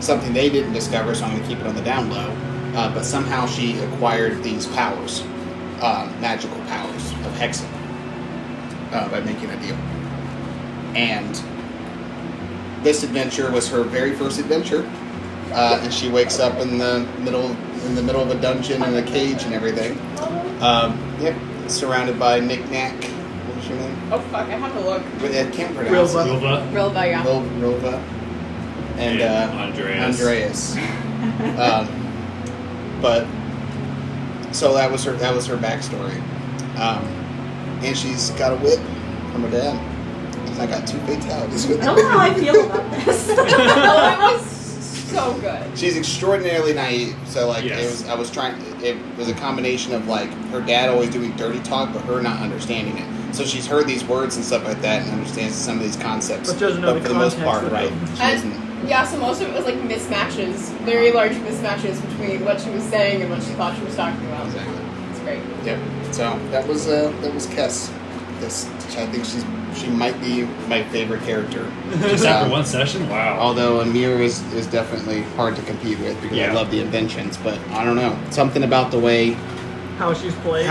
A: something they didn't discover. So I'm going to keep it on the down low. But somehow she acquired these powers, magical powers of hexing, by making a deal. And this adventure was her very first adventure, and she wakes up in the middle of a dungeon in a cage and everything. Surrounded by knick-knack. What was your name?
B: Oh fuck, I have to look.
A: I can't pronounce it.
B: Rilva, yeah.
A: Rilva. And Andreas. But so that was her backstory, and she's got a whip from her dad. And I got 2 fatalities with
C: I
A: her.
C: don't know how I feel about this.
B: Oh, it was so good.
A: She's extraordinarily naive. So like
D: Yes.
A: it was a combination of like her dad always doing dirty talk, but her not understanding it. So she's heard these words and stuff like that, and understands some of these concepts.
E: But doesn't know
A: for
E: the
A: the most
E: context
A: part,
E: of
A: right?
E: them.
A: She doesn't.
B: Yeah, so most of it was like mismatches, very large mismatches between what she was saying and what she thought she was talking about.
A: Exactly.
B: It's great.
A: Yep. So that was Kess. I think she might be my favorite character.
D: Just after one session? Wow.
A: Although Amir is definitely hard to compete with because I
D: Yeah.
A: love the inventions, but I don't know. Something about the way
E: How she's played.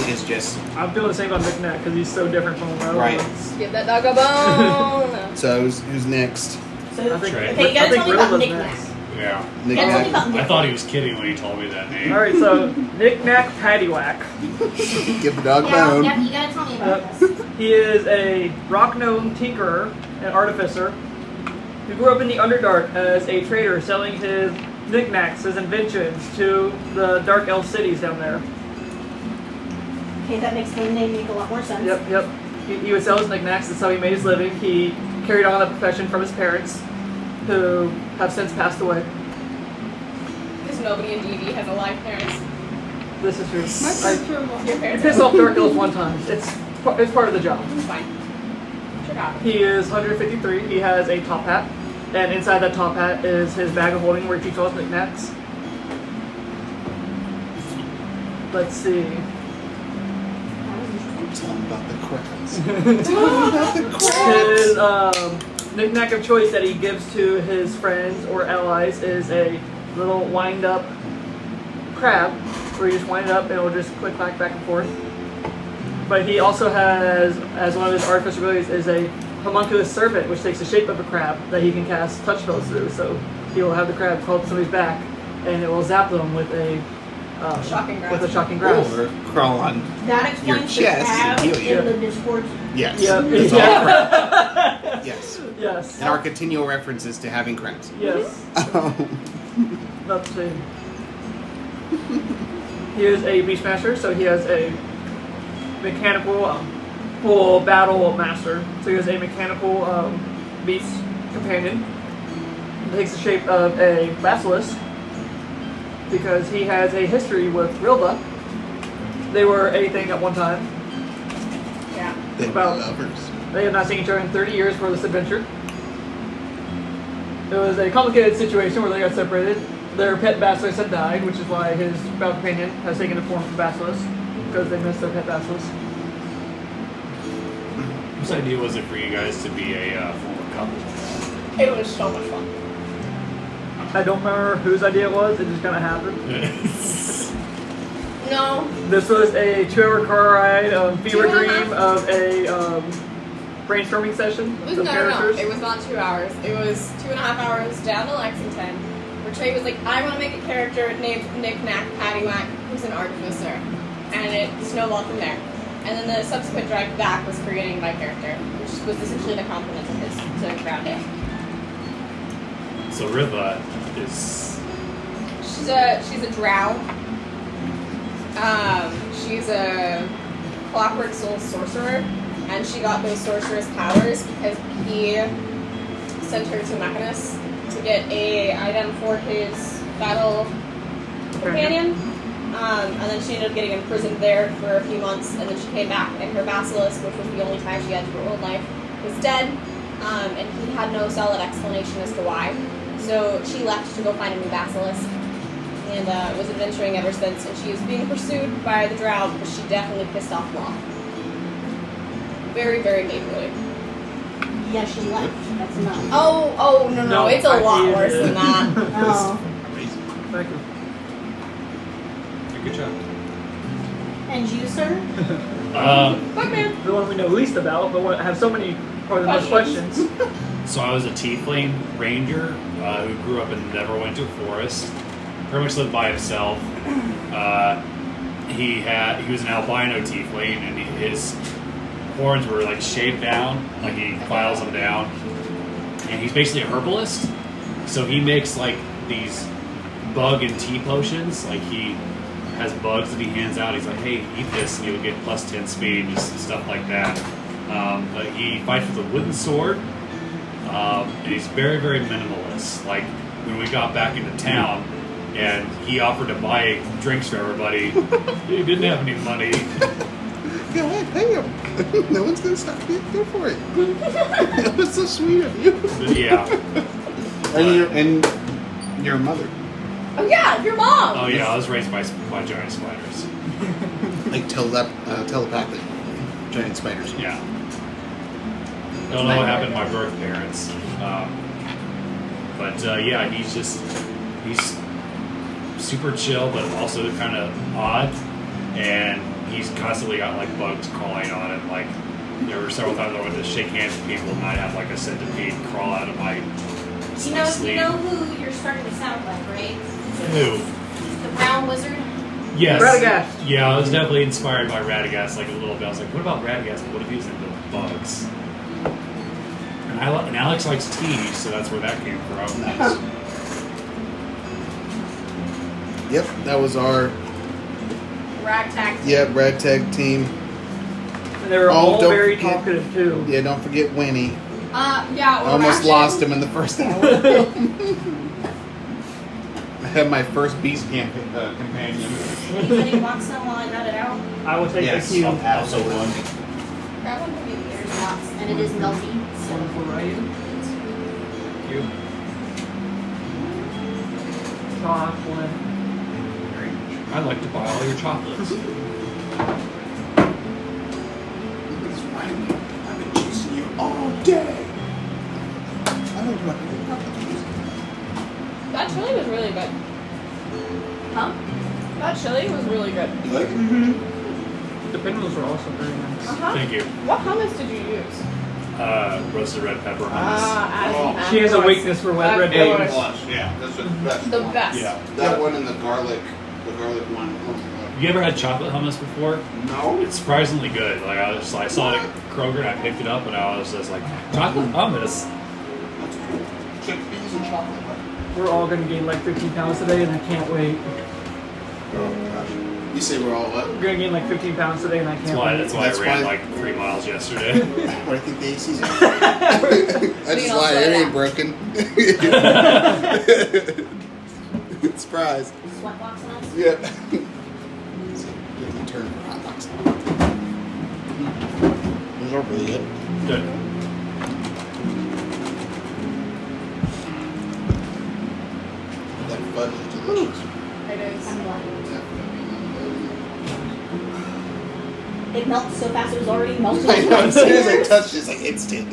A: is just
E: I'm feeling the same about Knick-Knack because he's so different from the
A: Right.
E: ones.
B: Give that dog a bone.
A: so. Who's next?
C: So,
E: I think,
D: Right.
C: okay, you gotta
E: I think
C: tell me about
E: Rilva's
C: knick-knack.
E: next.
D: Yeah.
C: You gotta tell me about
D: I
C: knick-knack.
D: thought he was kidding when he told me that name.
E: Alright, so Knick-Knack Paddywhack.
A: Give the dog
C: Yeah,
A: bone.
C: you gotta tell me about this.
E: He is a rock gnome tinkerer and artificer who grew up in the Underdark as a trader selling his knickknacks, his inventions, to the Dark Elf cities down there.
C: Okay, that makes the name make a lot more sense.
E: Yep. He would sell his knickknacks, that's how he made his living. He carried on that profession from his parents, who have since passed away.
B: Because nobody in D&D has alive parents.
E: This is true.
B: My first room, your
E: I
B: parents.
E: pissed off Dark Elves one time. It's part of the job.
B: It's fine. Should happen.
E: He is 153. He has a top hat, and inside that top hat is his bag of holding where he keeps all his knickknacks. Let's see.
A: Tell him about the crabs. Tell him about the crabs.
E: His knickknack of choice that he gives to his friends or allies is a little wind-up crab, where you just wind it up and it'll just click-clack back and forth. But he also has, as one of his artificial abilities, is a homunculus serpent, which takes the shape of a crab that he can cast touch spells through. So he will have the crab crawl to somebody's back, and it will zap them with a
B: Shocking grass.
E: With a shocking grass.
A: Or crawl on.
C: That explains the
A: chest
C: crab
A: and heal you.
C: in the Discord.
A: Yes.
E: Yeah.
A: It's all crab. Yes.
E: Yes.
A: And our continual references to having crabs.
E: Yes. Let's see. He is a Beastmaster, so he has a mechanical full battle master. So he has a mechanical beast companion. It takes the shape of a basilisk because he has a history with Rilva. They were a thing at one time.
B: Yeah.
A: They were
E: About-
A: lovers.
E: They have not seen each other in 30 years for this adventure. It was a complicated situation where they got separated. Their pet basilisk had died, which is why his battle companion has taken the form of a basilisk, because they missed their pet basilisk.
D: Whose idea was it for you guys to be a former couple?
B: It was so much fun.
E: I don't remember whose idea it was, it just kind of happened.
B: No.
E: This was a 2-hour car ride, fever
B: 2.5.
E: dream of a brainstorming session
B: It was,
E: of
B: no,
E: characters.
B: it was not 2 hours. It was 2.5 hours down to Lexington, where Trey was like, I want to make a character named Knick-Knack Paddywhack, who's an artificer. And it snowballed from there. And then the subsequent drive back was creating my character, which was essentially the complement of his to ground it.
D: So Riva is
B: She's a drow. She's a clockwork soul sorcerer, and she got those sorceress powers because he sent her to Mechanus to get a item for his battle companion. And then she ended up getting imprisoned there for a few months, and then she came back, and her basilisk, which was the only tie she had to her old life, was dead, and he had no solid explanation as to why. So she left to go find a new basilisk, and was adventuring ever since, and she is being pursued by the drow because she definitely pissed off Law. Very, very majorly.
C: Yeah, she left. That's enough.
B: Oh, no, it's a
E: I
B: lot
E: did
B: worse
E: it.
B: than that.
C: Oh.
A: Amazing.
E: Thank you.
D: Good job.
C: And you, sir?
B: Fuck, man.
E: The one we know least about, but have so many probably the most questions.
D: So I was a tiefling ranger who grew up in the Neverwinter Forest. Pretty much lived by himself. He was an albino tiefling, and his horns were like shaved down, like he files them down. And he's basically a herbalist, so he makes like these bug and tea potions. Like he has bugs that he hands out. He's like, hey, eat this and you'll get plus 10 speed, just stuff like that. But he fights with a wooden sword, and he's very, very minimalist. Like when we got back into town and he offered to buy drinks for everybody, he didn't have any money.
A: Go ahead, pay him. No one's gonna stop you. Go for it. That was so sweet of you.
D: But yeah.
A: And your mother.
B: Oh yeah, your mom!
D: Oh yeah, I was raised by giant spiders.
A: Like telepathic giant spiders.
D: Yeah. Don't know what happened to my birth parents. But yeah, he's super chill, but also kind of odd. And he's constantly got like bugs crawling on him. Like there were several times I went to shake hands with people and I'd have like a centipede crawl out of my sleeve.
F: You know who you're starting to sound like, right?
D: Who?
F: The brown wizard.
D: Yes.
E: Radagast.
D: Yeah, I was definitely inspired by Radagast like a little bit. I was like, what about Radagast? What if he was into bugs? And Alex likes tea, so that's where that came from.
A: Nice. Yep, that was our
B: Ragtag.
A: ragtag team.
E: And they were all
A: don't
E: very
A: forget-
E: talkative too.
A: Yeah, don't forget Winnie.
B: Yeah,
A: I almost lost him in the first hour. I had my first beast companion.
F: Anybody wants some while I got it out?
E: I will take
A: Yes,
E: a cue.
A: I'll pass it one.
B: Grab one for me.
F: There's lots, and it is melty. So.
E: One for Ryan.
D: You.
E: Chocolate.
D: I like to buy all your chocolates.
A: It's right. I've been chasing you all day. I don't know.
B: That chili was really good.
F: Huh?
B: That chili was really good.
A: You like it?
E: Mm-hmm. The pickles were also very nice.
D: Thank you.
B: What hummus did you use?
D: Roasted red pepper hummus.
E: She has a weakness for red
B: Of
E: pepper.
B: course.
A: Plus, yeah, that's the best.
B: The best.
D: Yeah.
A: That one and the garlic one. Oh my
D: You ever had chocolate hummus before?
A: god. No.
D: It's surprisingly good. Like I saw it at Kroger and I picked it up and I was just like, chocolate hummus.
A: That's cool. Chickpeas and chocolate.
E: We're all gonna gain like 15 pounds today, and I can't wait.
A: Oh gosh. You say we're all what?
E: We're gonna gain like 15 pounds today, and I can't
D: That's
E: wait.
D: why
A: That's
D: I ran
A: why-
D: like 3 miles yesterday.
A: What I think the AC's on. That's
B: Clean
A: why
B: all
A: it ain't broken. Surprise.
F: Sweatbox and us.
A: Yep. Turn for hot dogs. Those are really good.
D: Good.
A: That fudge is delicious.
B: It is.
F: I'm glad.
C: It melts so fast it was already melting.
A: I know, as soon as I touched it, it's like instant.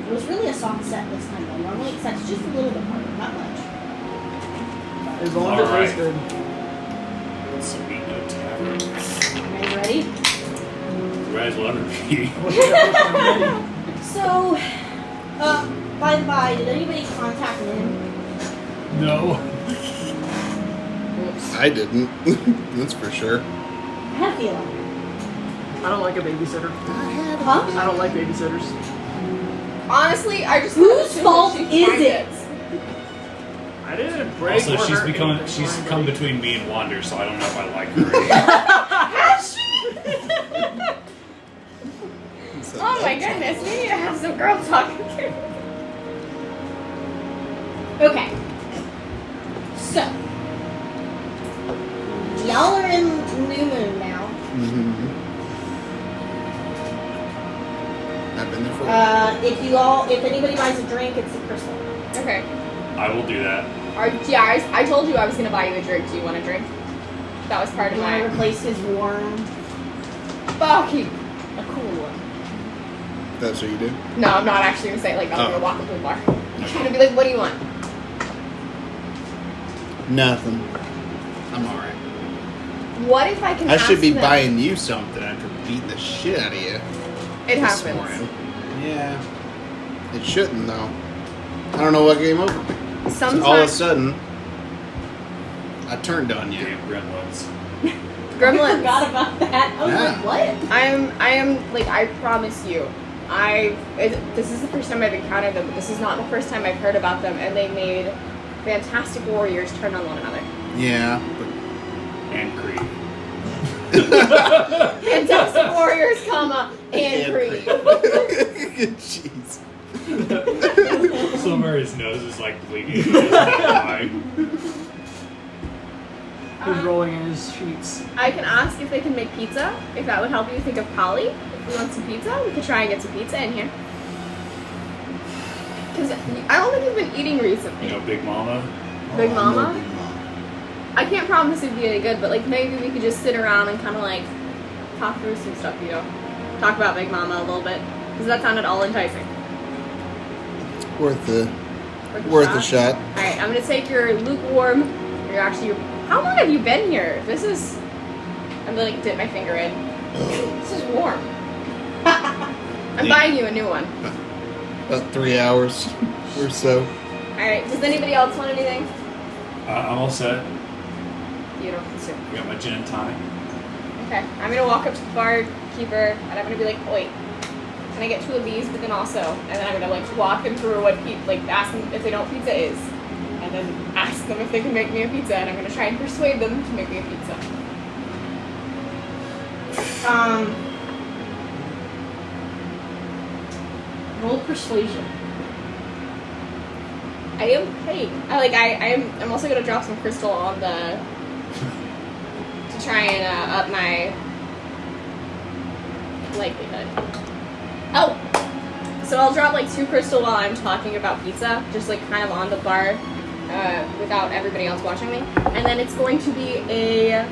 C: It was really a soft set this time though. Normally it sets just a little bit harder, not much.
E: As long as it tastes good.
D: Some meat no tavern.
C: You guys ready?
D: Red as will ever be.
C: So, by the by, did anybody contact Nim?
D: No.
A: I didn't. That's for sure.
C: I had a feeling.
E: I don't like a babysitter.
C: Huh?
E: I don't like babysitters.
B: Honestly, I just
C: Whose
B: assumed
C: fault
B: that she'd
C: is
B: find
C: it?
E: I didn't break
D: Also,
E: or
D: she's
E: hurt
D: become
E: anything
D: she's
E: to
D: come
E: anybody.
D: between me and Wander, so I don't know if I like her.
A: said
B: Oh my
A: that.
B: goodness, we need to have some girl talk.
C: Okay. So, y'all are in New Moon now.
A: Mm-hmm. I've been there for a while.
C: If anybody buys a drink, it's a crystal.
B: Okay.
D: I will do that.
B: I told you I was gonna buy you a drink. Do you want a drink? That was part of
C: You want to
B: my.
C: replace his warm,
B: Fuck you.
C: a cool one.
A: That's what you do?
B: No, I'm not actually gonna say it like that. I'm
A: Oh.
B: gonna walk up to the bar. I'm gonna be like, what do you want?
A: Nothing. I'm alright.
B: What if I can
A: I
B: ask
A: should be
B: them-
A: buying you something after beating the shit out of you
B: It
A: this
B: happens.
A: morning. Yeah. It shouldn't, though. I don't know what came over me.
B: Sometimes
A: All of a sudden, I turned on you.
D: Damn gremlins.
C: I
B: gremlins.
C: forgot about that. I was
A: Yeah.
C: like, what?
B: I am like, I promise you, this is the first time I've encountered them, but this is not the first time I've heard about them, and they made fantastic warriors turn on one another.
A: Yeah.
D: And Creed.
B: Fantastic warriors, comma, and Creed.
A: Jeez.
D: Somewhere his nose is like bleeding. He doesn't know why.
E: He's rolling in his sheets.
B: I can ask if they can make pizza, if that would help you think of Polly. If we want some pizza, we could try and get some pizza in here. Because I don't think you've been eating recently.
D: You know, Big Mama.
B: Big
A: Oh,
B: Mama?
A: no, Big Mama.
B: I can't promise it'd be any good, but like maybe we could just sit around and kind of like talk through some stuff, you know? Talk about Big Mama a little bit. Because that sounded all enticing.
A: Worth a shot.
B: Alright, I'm gonna take your lukewarm. How long have you been here? I'm gonna like dip my finger in. This is warm. I'm buying you a new one.
A: About 3 hours or so.
B: Alright, does anybody else want anything?
D: I'm all set.
B: You don't consume.
D: I got my gin and tonic.
B: Okay, I'm gonna walk up to the barkeeper and I'm gonna be like, wait, can I get 2 of these? But then also, and then I'm gonna like walk them through ask them if they know what pizza is. And then ask them if they can make me a pizza, and I'm gonna try and persuade them to make me a pizza.
C: Roll persuasion.
B: I am paid. I'm also gonna drop some crystal on the to try and up my likelihood. Oh, so I'll drop like 2 crystal while I'm talking about pizza, just like kind of on the bar, without everybody else watching me, and then it's going to be a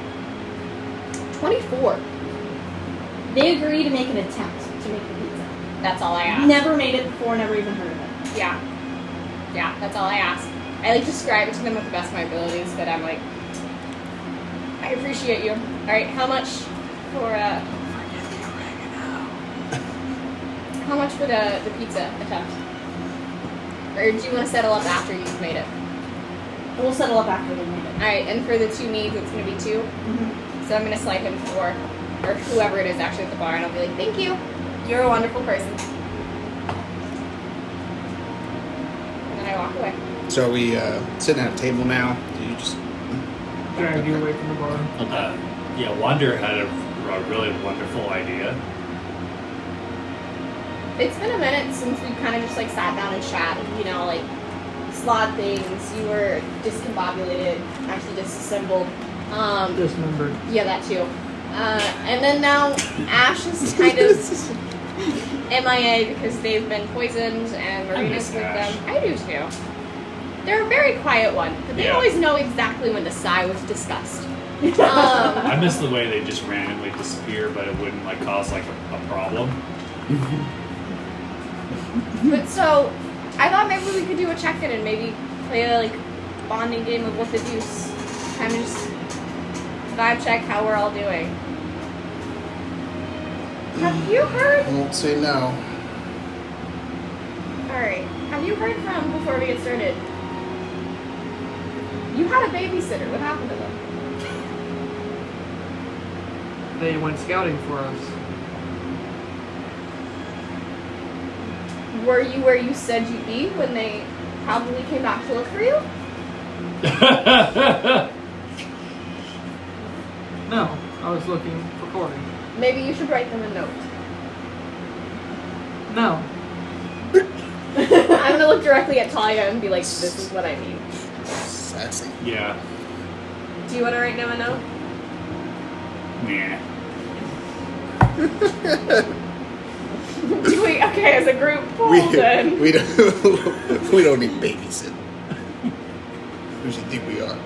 B: 24.
C: They agree to make an attempt to make the pizza.
B: That's all I ask.
C: Never made it before, never even heard of it.
B: Yeah, that's all I ask. I like describe it to them with the best of my abilities, but I'm like, I appreciate you. Alright, how much for the pizza attempt? Or do you want to settle up after you've made it?
C: We'll settle up after they made it.
B: Alright, and for the 2 meads, it's going to be 2.
C: Mm-hmm.
B: So I'm going to swipe him for, or whoever it is actually at the bar, and I'll be like, thank you. You're a wonderful person. And then I walk away.
A: So are we sitting at a table now? Do you just...
E: Drag you away from the bar.
D: Yeah, Wander had a really wonderful idea.
B: It's been a minute since we kind of just like sat down and chatted, you know, like slot things. You were discombobulated, actually disassembled.
E: Dismembered.
B: Yeah, that too. And then now Ash is kind of MIA because they've been poisoned and Marina's
D: miss
B: with
D: Ash.
B: them. I do too. They're a very quiet one, but they
D: Yeah.
B: always know exactly when to sigh with disgust.
D: I miss the way they just randomly disappear, but it wouldn't like cause like a problem.
B: But so, I thought maybe we could do a check-in and maybe play a like bonding game of what the deuce. Kind of just vibe check how we're all doing. Have you heard?
A: I won't say no.
B: Alright. Have you heard from, before we get started? You had a babysitter. What happened to them?
E: They went scouting for us.
B: Were you where you said you'd be when they probably came back to look for you?
E: No, I was looking for Coori.
B: Maybe you should write them a note.
E: No.
B: I'm gonna look directly at Talia and be like, this is what I mean.
A: Sassy.
D: Yeah.
B: Do you want to write down a note?
D: Nah.
B: Wait, okay, as a group, pull then.
A: we don't we don't need babysit. Who do you think we are?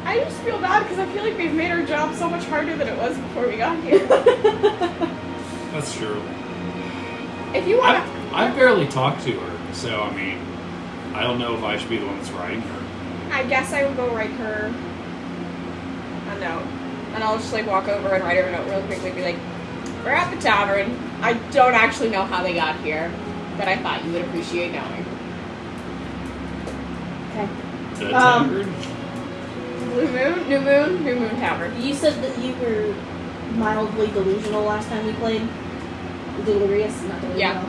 B: I just feel bad because I feel like we've made our job so much harder than it was before we got here.
D: That's true.
B: If you want to...
D: I've barely talked to her, so I mean, I don't know if I should be the one that's writing her.
B: I guess I would go write her a note. And I'll just like walk over and write her a note real quickly and be like, we're at the tavern. I don't actually know how they got here, but I thought you would appreciate knowing.
C: Okay.
D: The tavern?
B: New Moon Tavern.
C: You said that you were mildly delusional last time we played. Delirious, not delusional.
B: Yeah.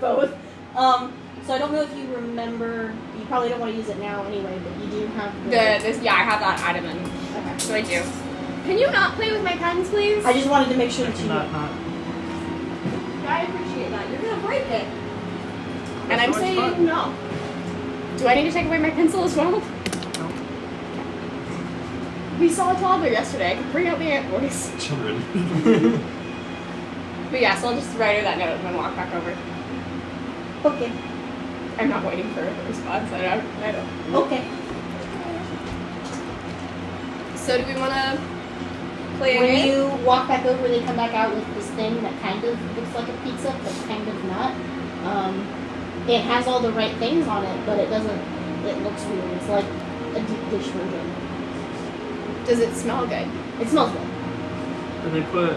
C: Both. So I don't know if you remember. You probably don't want to use it now anyway, but you do have the.
B: Yeah, I have that item in.
C: Okay.
B: So I do. Can you not play with my pens, please?
C: I just wanted to make sure that you.
E: Not.
B: I appreciate that. You're gonna break it. And
E: That's
B: I'm
E: so much
B: saying
E: fun.
B: no. Do I need to take away my pencil as well?
E: No.
B: We saw a toddler yesterday. I could bring out the ant voice.
D: Children.
B: But yeah, so I'll just write her that note and then walk back over.
C: Okay.
B: I'm not waiting for a response. I don't.
C: Okay.
B: So do we want to play a
C: When
B: game?
C: you walk back over, they come back out with this thing that kind of looks like a pizza, but kind of not. It has all the right things on it, but it doesn't. It looks weird. It's like a deep dish version.
B: Does it smell good?
C: It smells good.
E: But they put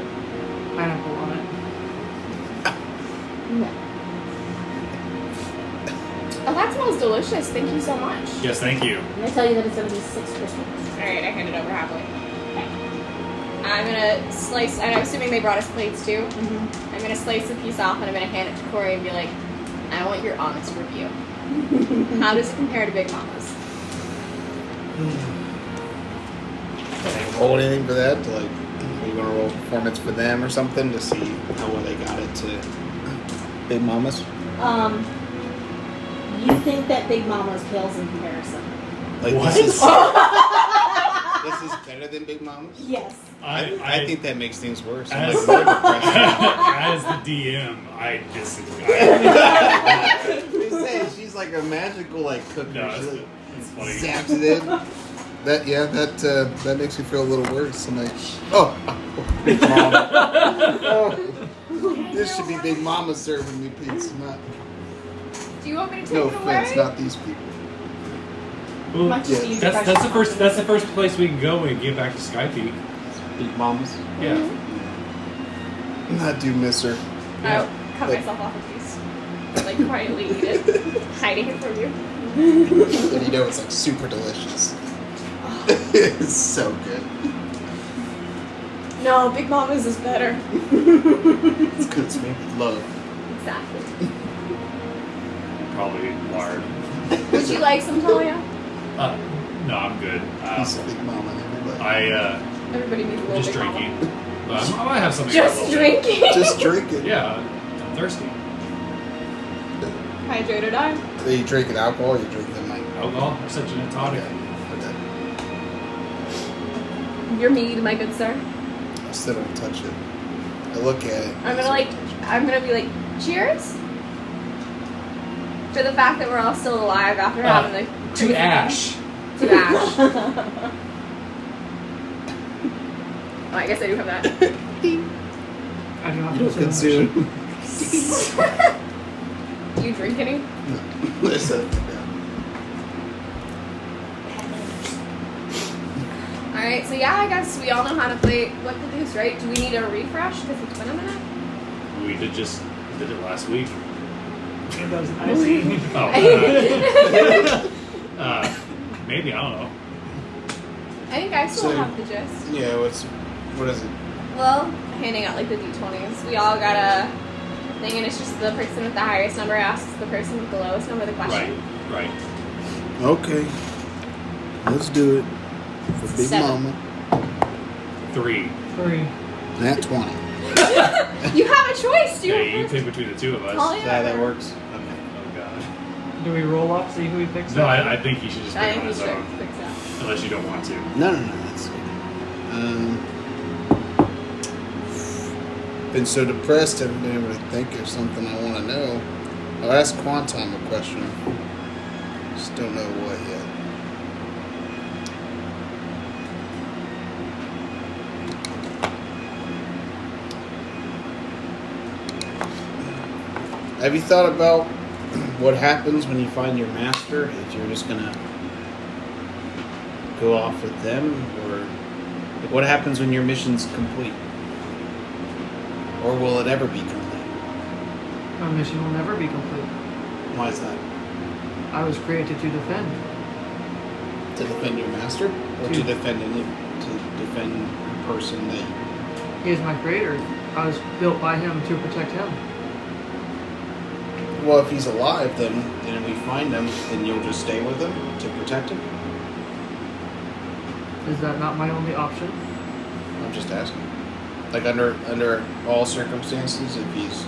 E: pineapple on it.
C: No.
B: Oh, that smells delicious. Thank you so much.
D: Yes, thank you.
C: And I tell you that it's going to be 6 Christmas.
B: Alright, I hand it over halfway. I'm gonna slice, and I'm assuming they brought us plates too.
C: Mm-hmm.
B: I'm gonna slice a piece off and I'm gonna hand it to Kuori and be like, I want your honest review. How does it compare to Big Mama's?
A: Roll anything for that? To like, are you gonna roll performance for them or something to see how well they got it to Big Mama's?
C: You think that Big Mama's pales in comparison?
A: Like
D: What?
A: this is better than Big Mama's?
C: Yes.
A: I think that makes things worse. I'm
D: As-
A: like more depressed.
D: As the DM, I disagree.
A: They say she's like a magical like cooker.
D: No,
A: She like
D: it's funny.
A: zaps it in. That makes me feel a little worse. I'm like, Big Mama. Oh, this should be Big Mama serving me pizza, not.
B: Do you want me to take
A: No
B: it
A: offense,
B: away?
A: not these people.
D: Well,
C: Much
A: yeah.
C: to use
D: that's
C: fresh
D: the first place we can go when we get back to Skypeak.
A: Big Mamas.
D: Yeah.
A: I do miss her.
B: I'll cut myself off a piece. Like quietly eat it. Hiding it from you.
A: And you know it's like super delicious. It's so good.
B: No, Big Mama's is better.
A: It's because it's made with love.
B: Exactly.
D: Probably lard.
B: Would you like some, Talia?
D: No, I'm good.
A: He's a Big Mama, everybody.
B: Everybody needs a little
D: Just
B: Big Mama.
D: drinking. But I might have something.
B: Just
D: a little bit.
B: drinking.
A: Just drink it.
D: Yeah, I'm thirsty.
B: Hydrate or die.
A: So you drinking alcohol or you drinking like
D: Alcohol or such a tonic.
A: okay.
B: Your mead, my good sir.
A: I still don't touch it. I look at it.
B: I'm gonna be like, cheers for the fact that we're all still alive after having the
D: To ash.
B: To ash. Oh, I guess I do have that.
E: I do not
A: You don't consume.
B: Do you drink any?
A: Listen.
B: Alright, so yeah, I guess we all know how to play What the Deuce, right? Do we need a refresh because it's been a minute?
D: We did it last week.
E: It does icing.
D: Oh. Maybe, I don't know.
B: I think I still
A: So-
B: have the gist.
A: Yeah, what is it?
B: Well, handing out like the d20s. We all got a thing, and it's just the person with the highest number asks the person with the lowest number the question.
D: Right.
A: Okay. Let's do it. For Big
B: 7.
A: Mama.
D: 3.
E: 3.
A: Nat 20.
B: You have a choice. Do you?
D: Yeah, you pick between the two of us.
B: Talia?
A: Is that how that works? Okay.
D: Oh god.
E: Do we roll off, see who he picks
D: No,
E: up?
D: I think he should just
B: I
D: pick on
B: think
D: his
B: he should
D: own.
B: fix that.
D: Unless you don't want to.
A: No, that's good. Been so depressed, haven't been able to think of something I want to know. I'll ask Quantum a question. Just don't know what yet. Have you thought about what happens when you find your master? If you're just gonna go off with them, or like, what happens when your mission's complete? Or will it ever be complete?
E: My mission will never be complete.
A: Why is that?
E: I was created to defend.
A: To defend your master, or to defend a person that?
E: He is my creator. I was built by him to protect him.
A: Well, if he's alive, then and we find him, then you'll just stay with him to protect him.
E: Is that not my only option?
A: I'm just asking. Like under all circumstances, if he's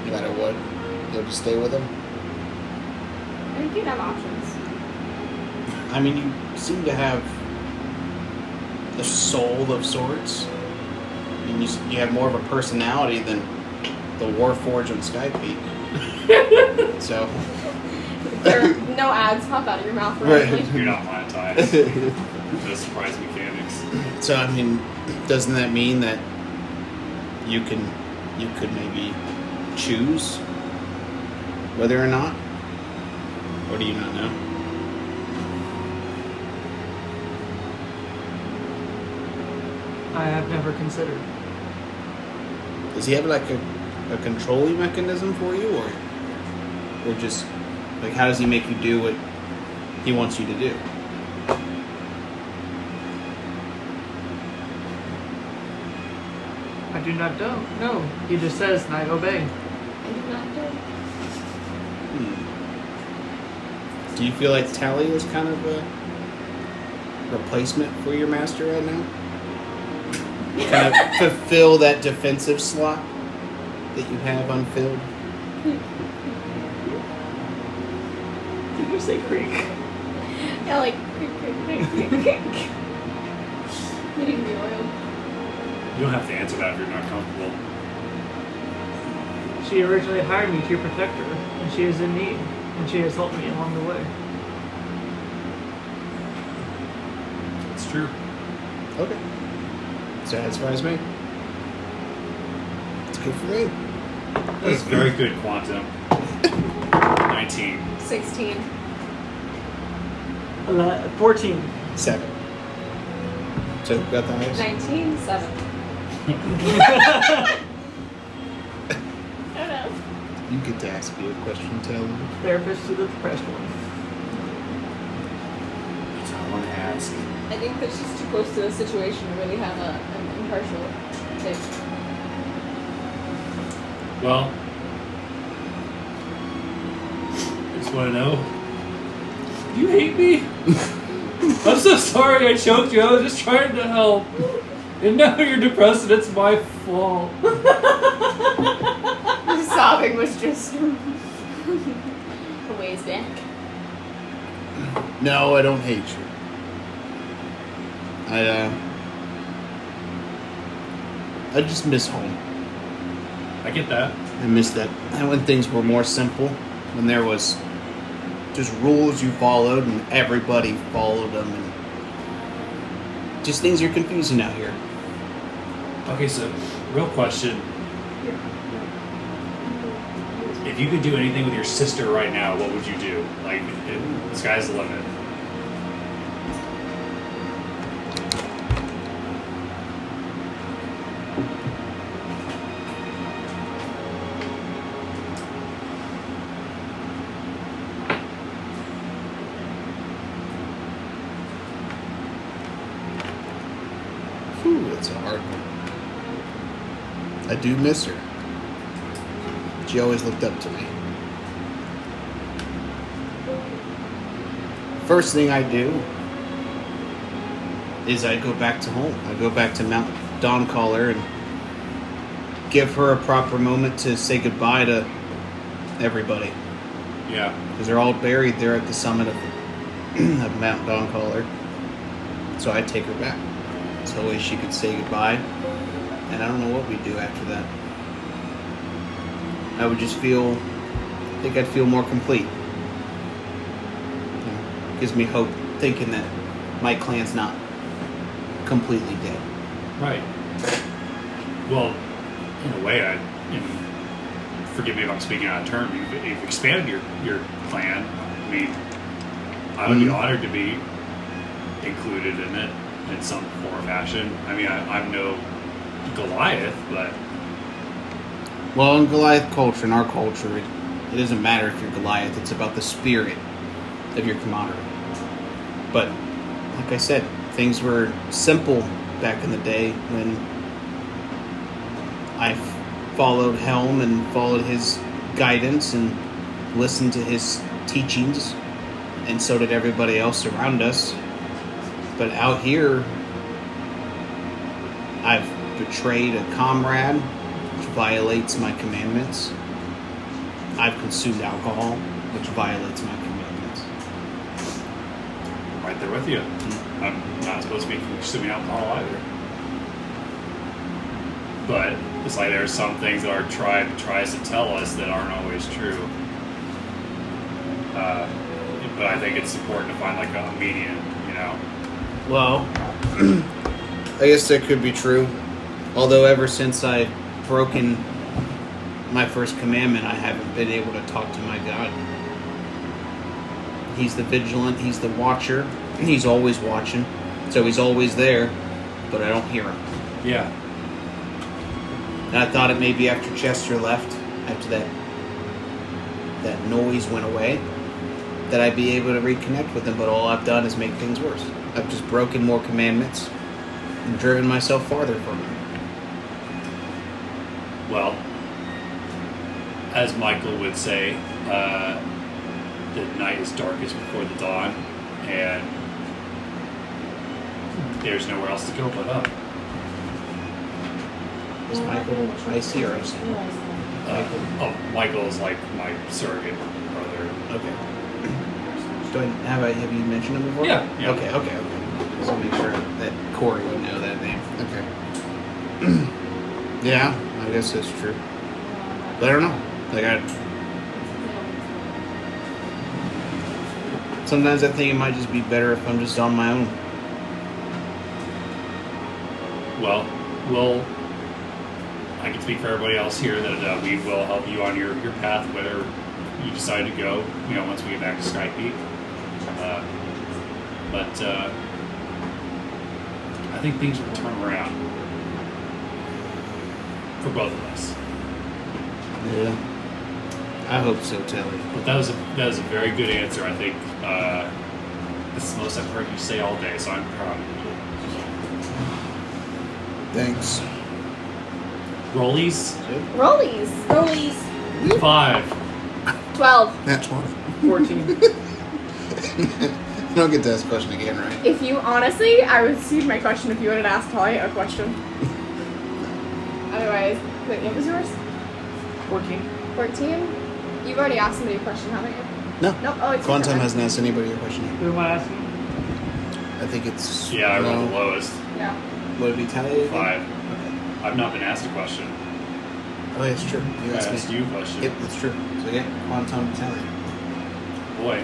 A: no matter what, you'll just stay with him.
B: I think you'd have options.
A: I mean, you seem to have the soul of sorts. I mean, you have more of a personality than the Warforged on Sky Peak. So.
B: There are no ads pop out of your mouth
A: Right.
B: randomly.
D: You're not monetized. No surprise mechanics.
A: So I mean, doesn't that mean that you could maybe choose whether or not, or do you not know?
E: I have never considered.
A: Does he have like a controlling mechanism for you, or just like how does he make you do what he wants you to do?
E: I do not know. No, he just says, and I obey.
B: I do not do.
A: Do you feel like Talia is kind of a replacement for your master right now? Kind of fulfill that defensive slot that you have unfilled?
E: Did you say creek?
B: Yeah, like creak, creak, creak, creak, creak. Hitting the oil.
D: You don't have to answer that if you're not comfortable.
E: She originally hired me to protect her, and she is in need, and she has helped me along the way.
D: It's true.
A: Okay. Satisfies me. It's good for me.
D: That's very good, Quantum. 19.
B: 16.
E: 14.
A: 7. So who got the highest?
B: 19. 7. I don't know.
A: You get to ask me a question, Talia.
E: Therapist to the depressed one.
D: That's all I want to ask.
B: I think that she's too close to the situation to really have an impartial take.
D: Well, I just want to know. Do you hate me? I'm so sorry I choked you. I was just trying to help. And now you're depressed and it's my fault.
B: The sobbing was just a ways back.
A: No, I don't hate you. I just miss home.
D: I get that.
A: I miss that. And when things were more simple, when there was just rules you followed and everybody followed them, and just things are confusing out here.
D: Okay, so real question. If you could do anything with your sister right now, what would you do? Like, the sky's the limit.
A: Whew, that's a hard one. I do miss her. She always looked up to me. First thing I do is I go back to home. I go back to Mount Dawncaller and
G: give her a proper moment to say goodbye to everybody.
D: Yeah.
G: Because they're all buried there at the summit of Mount Dawncaller. So I'd take her back. So that way she could say goodbye. And I don't know what we'd do after that. I would just I think I'd feel more complete. Gives me hope thinking that my clan's not completely dead.
D: Right. Well, in a way, forgive me if I'm speaking out of turn. You've expanded your clan. I mean, I would be honored to be included in it in some form or fashion. I mean, I'm no Goliath, but
G: Well, in Goliath culture, in our culture, it doesn't matter if you're Goliath. It's about the spirit of your camaraderie. But, like I said, things were simple back in the day when I followed Helm and followed his guidance and listened to his teachings, and so did everybody else around us. But out here, I've betrayed a comrade, which violates my commandments. I've consumed alcohol, which violates my commandments.
D: right there with you. I'm not supposed to be consuming alcohol either. But it's like there's some things that our tribe tries to tell us that aren't always true. But I think it's important to find like a median, you know.
G: Well, I guess that could be true. Although ever since I've broken my first commandment, I haven't been able to talk to my God. He's the vigilant, he's the watcher, he's always watching, so he's always there, but I don't hear him.
D: Yeah.
G: And I thought it maybe after Chester left, after that noise went away, that I'd be able to reconnect with him, but all I've done is make things worse. I've just broken more commandments and driven myself farther from him.
D: Well, as Michael would say, the night is darkest before the dawn, and there's nowhere else to go but up.
G: Is Michael icy or icy?
D: Michael is like my surrogate brother.
G: Okay. Have you mentioned him before?
D: Yeah.
G: Okay. Just to make sure that Kuori would know that name. Okay. Yeah, I guess that's true. But I don't know. Sometimes I think it might just be better if I'm just on my own.
D: Well, I can speak for everybody else here that we will help you on your path, whether you decide to go, once we get back to Sky Peak. But I think things will turn around for both of us.
G: Yeah. I hope so, Talia.
D: But that was a very good answer. I think this is the most I've heard you say all day, so I'm proud of you.
A: Thanks.
D: Rollies?
B: Rollies.
D: 5.
B: 12.
A: That's 20.
E: 14.
A: You don't get to ask a question again, right?
B: If you, honestly, I would cede my question if you wanted to ask Talia a question. Otherwise, wait, what was yours?
E: 14.
B: 14? You've already asked somebody a question, haven't you?
G: No.
B: Nope. Oh, it's
G: Quantum
B: different.
G: hasn't asked anybody a question yet.
E: Who am I asking?
G: I think it's...
D: Yeah, I rolled the lowest.
B: Yeah.
G: Would it be Talia?
D: 5. I've not been asked a question.
G: Oh, yeah, it's true. You
D: I
G: asked
D: asked
G: me.
D: you a question.
G: Yep, that's true. So yeah, Quantum Talia.
D: Boy.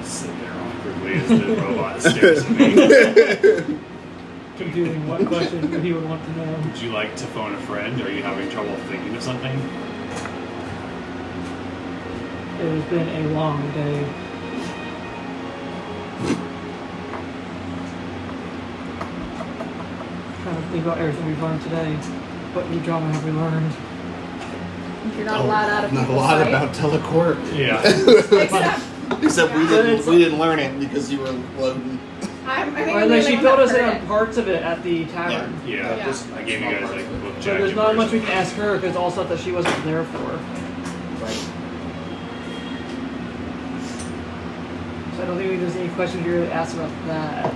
D: Sit there awkwardly as the robot stares at me.
E: Confusing what question he would want to know.
D: Would you like to phone a friend? Are you having trouble thinking of something?
E: It has been a long day. Trying to think about everything we've learned today. What new drama have we learned?
B: You're not allowed out of
G: Not a
B: people's
G: lot
B: sight.
G: about Telecorp.
D: Yeah.
B: Except,
G: Except we didn't learn it because you were loading.
B: I think
E: Or
B: I'm
E: like
B: the
E: she
B: only
E: filled
B: one
E: us
B: that
E: in
B: heard
E: on
B: it.
E: parts of it at the tavern.
D: Yeah.
B: Yeah.
A: Just
D: I gave you
A: small
D: guys
A: parts.
D: like book
E: So
D: jacket
E: there's not much we
D: version.
E: can ask her because all stuff that she wasn't there for.
A: Right.
E: So I don't think there's any questions you really ask about that.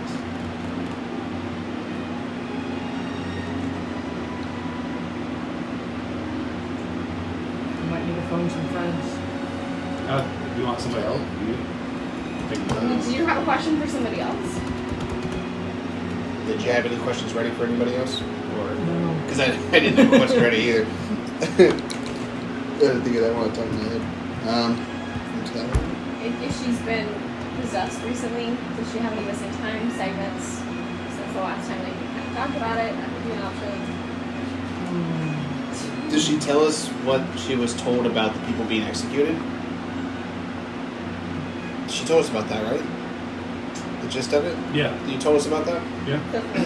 E: You might need to phone some friends.
D: You want somebody else?
B: Do you have a question for somebody else?
G: Did you have any questions ready for anybody else? Or
E: No.
G: because I didn't have a question ready either.
A: I didn't think of that one on top of my head. From Tavern.
B: If she's been possessed recently, does she have any missing time segments since the last time they kind of talked about it? That would be an option.
G: Did she tell us what she was told about the people being executed? She told us about that, right? The gist of it?
D: Yeah.
G: You told us about that?
D: Yeah.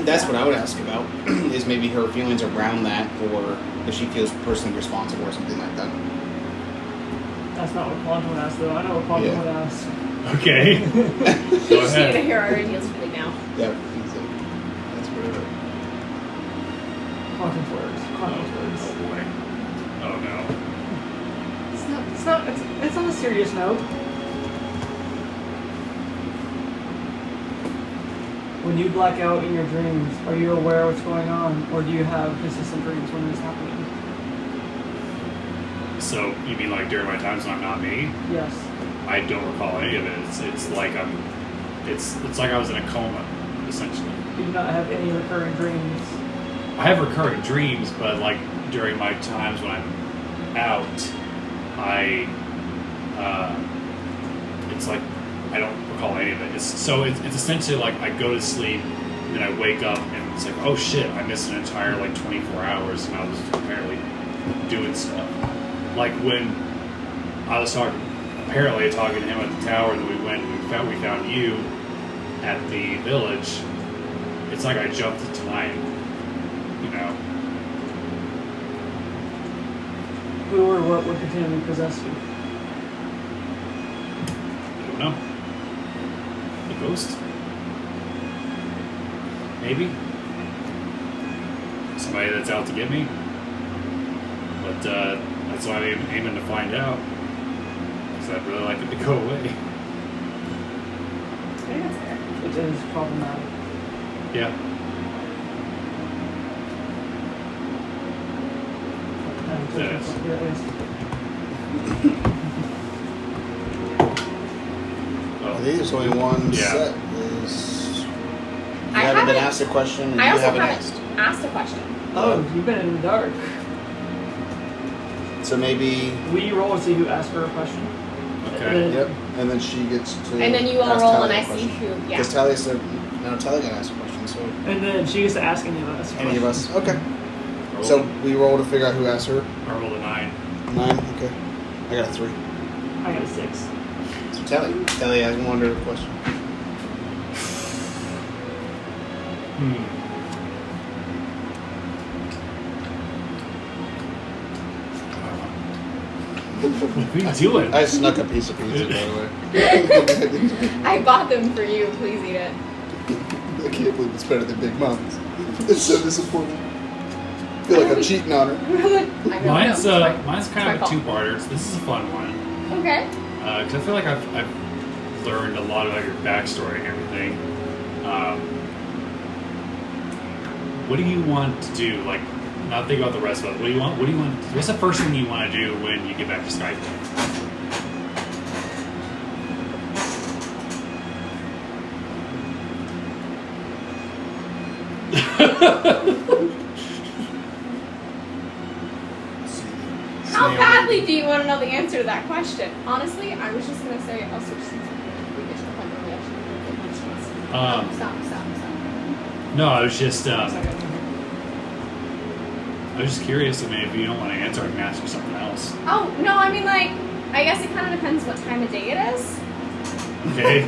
G: That's what I would ask about, is maybe her feelings around that, or if she feels personally responsible or something like that.
E: That's not what Quantum would ask, though. I know what Quantum
G: Yeah.
E: would ask.
D: Okay. Go
B: She's gonna
D: ahead.
B: hear our ideas feeling now.
A: Yeah, that's weird.
E: Quantum's words. Quantum's words.
D: Oh boy. Oh no.
E: It's on a serious note. When you black out in your dreams, are you aware of what's going on, or do you have consistent dreams when it's happening?
D: So you mean like during my times when I'm not me?
E: Yes.
D: I don't recall any of it. It's like it's like I was in a coma, essentially.
E: You do not have any recurring dreams.
D: I have recurring dreams, but like during my times when I'm out, it's like I don't recall any of it. It's essentially like I go to sleep, and then I wake up, and it's like, oh shit, I missed an entire like 24 hours, and I was apparently doing stuff. Like when I was apparently talking to him at the tower, and then we found you at the village. It's like I jumped to time, you know.
E: Who or what would continually possess you?
D: I don't know. A ghost? Maybe. Somebody that's out to get me. But that's what I'm aiming to find out. Because I'd really like it to go away.
B: I think that's fair.
E: It is problematic.
D: Yeah. Yes.
E: Yeah, it is.
G: I think there's only one
D: Yeah.
G: set. Is you
B: I
G: haven't been
B: haven't-
G: asked a question, and
B: I
G: you
B: also
G: haven't
B: haven't
G: asked.
B: asked a question.
E: Oh, you've been in the dark.
G: So maybe.
E: We roll and see who asked her a question.
D: Okay.
A: Yep. And then she gets to.
B: And then you all
A: ask
B: roll
A: Talia
B: and I
A: a
B: see
A: question.
B: who, yeah.
G: Because Talia said, no, Talia got asked a question, so.
E: And then she gets to ask any of us. a
G: Any of
E: question.
G: us. Okay.
D: Roll.
G: So we roll to figure out who asked her.
D: I rolled a 9.
G: 9. Okay. I got a 3.
E: I got a 6.
G: So Talia has one other question.
D: What are you doing?
A: I snuck a piece of pizza, by the way.
B: I bought them for you. Please eat it.
A: I can't believe it's better than Big Mom's. It's so disappointing. I feel like I'm cheating on her.
B: I know,
D: Mine's
B: no, it's
D: mine's
B: my
D: kind of a
B: fault.
D: two-parter. So this is a fun one.
B: Okay.
D: Because I feel like I've learned a lot about your backstory and everything. What do you want to do? Like, not think about the rest of it. What do you want? What's the first thing you want to do when you get back to Skype?
B: How badly do you want to know the answer to that question? Honestly, I was just gonna say I'll switch seats if we get to the point where we actually get my chance. Stop.
D: No, I was just
B: Sorry.
D: I was just curious. I mean, if you don't want to answer, I can ask you something else.
B: Oh no, I mean like I guess it kind of depends what time of day it is,
D: Okay.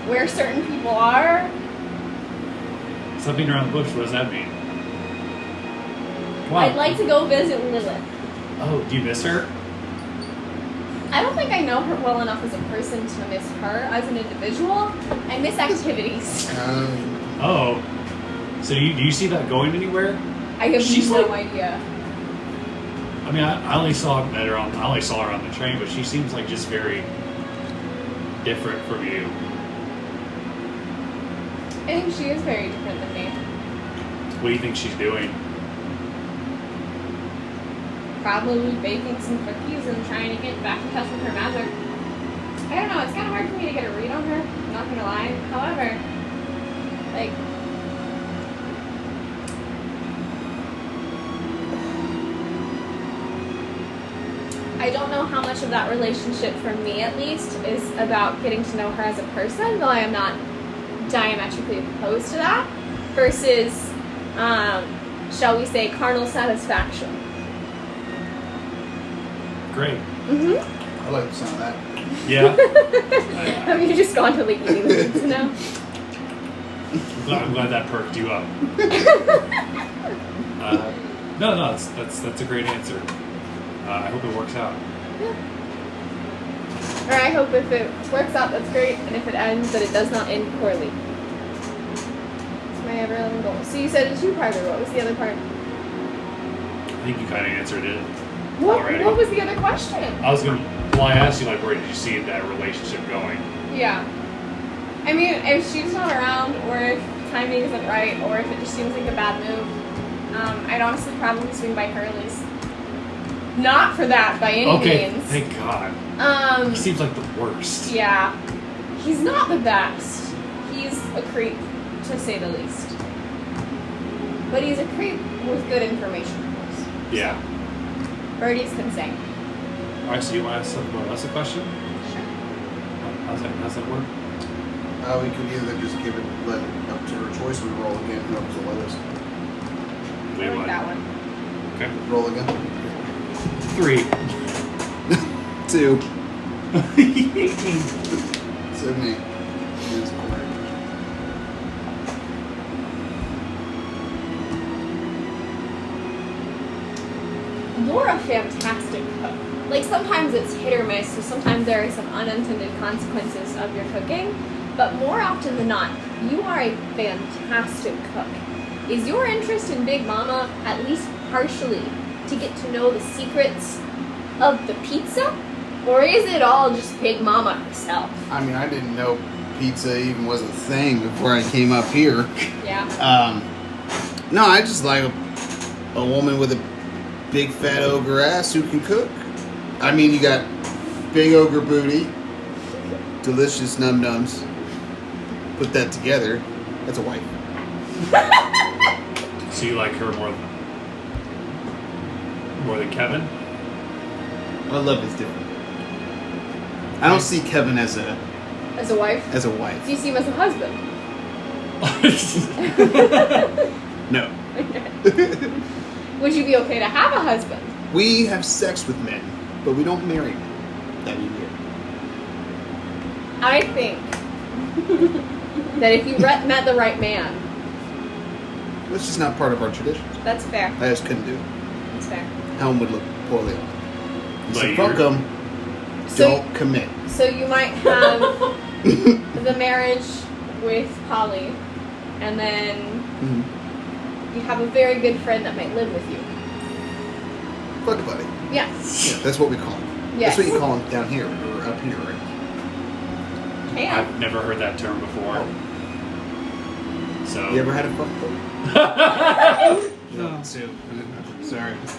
B: where certain people are.
D: Something around the bush. What does that mean? Come on.
B: I'd like to go visit Lilith.
D: Oh, do you miss her?
B: I don't think think I know her well enough as a person to miss her as an individual. I miss activities.
D: Oh. So do you see that going anywhere?
B: I have
D: She's
B: no
D: like-
B: idea.
D: I mean, I only saw her on the train, but she seems like just very different from you.
B: I think she is very different than me.
D: What do you think she's doing?
B: Probably baking some cookies and trying to get back in touch with her magic. I don't know, it's kind of hard for me to get a read on her, I'm not gonna lie. However, like, I don't know how much of that relationship, for me at least, is about getting to know her as a person, though I am not diametrically opposed to that, versus, shall we say, carnal satisfaction.
D: Great.
B: Mm-hmm.
A: I like the sound of that.
D: Yeah.
B: Have you just gone to like eating the pizza now?
D: I'm glad that perked you up. No, that's a great answer. I hope it works out.
B: Or I hope if it works out, that's great, and if it ends, that it does not end poorly. That's my ever-loving goal. So you said a two-parter. What was the other part?
D: I think you kind of answered it already.
B: What was the other question?
D: Well, I asked you, like, where did you see that relationship going?
B: Yeah. I mean, if she's not around, or if timing isn't right, or if it just seems like a bad move, I'd honestly probably swing by Curly's. Not for that, by any
D: Okay,
B: means.
D: thank God. He seems like the worst.
B: Yeah. He's not the best. He's a creep, to say the least. But he's a creep with good information, of course.
D: Yeah.
B: Birdies can sing.
D: Alright, so you want to ask a question?
B: Sure.
D: How's that work?
A: We could either just let it up to her choice, or we roll again, whoever's the lowest.
D: We
B: I like
D: want-
B: that one.
D: Okay.
A: Roll again.
D: 3.
A: 2. So me. Here's Kuori.
B: You're a fantastic cook. Like, sometimes it's hit or miss, so sometimes there are some unintended consequences of your cooking, but more often than not, you are a fantastic cook. Is your interest in Big Mama at least partially to get to know the secrets of the pizza? Or is it all just Big Mama herself?
A: I mean, I didn't know pizza even was a thing before I came up here.
B: Yeah.
A: No, I just like a woman with a big fat ogre ass who can cook. I mean, you got big ogre booty, delicious num nums. Put that together, that's a wife.
D: So you like her more than Kevin?
A: My love is different. I don't see Kevin as a
B: wife?
A: wife.
B: Do you see him as a husband?
A: No.
B: Would you be okay to have a husband?
A: We have sex with men, but we don't marry men. That'd be weird.
B: I think that if you met the right man,
A: That's just not part of our traditions.
B: that's fair.
A: I just couldn't do it.
B: That's fair.
A: Helm would look poorly on it.
D: But
A: So
D: you're-
A: fuck them.
B: So-
A: Don't commit.
B: So you might have the marriage with Polly, and then
A: Mhm.
B: you have a very good friend that might live with you.
A: Fuck buddy.
B: Yes.
A: Yeah, that's what we call him.
B: Yes.
A: That's what you call him down here or up here, right?
B: Can.
D: I've never heard that term before. So
A: You ever had a fuck buddy?
E: No.
A: Too. Sorry.
B: It's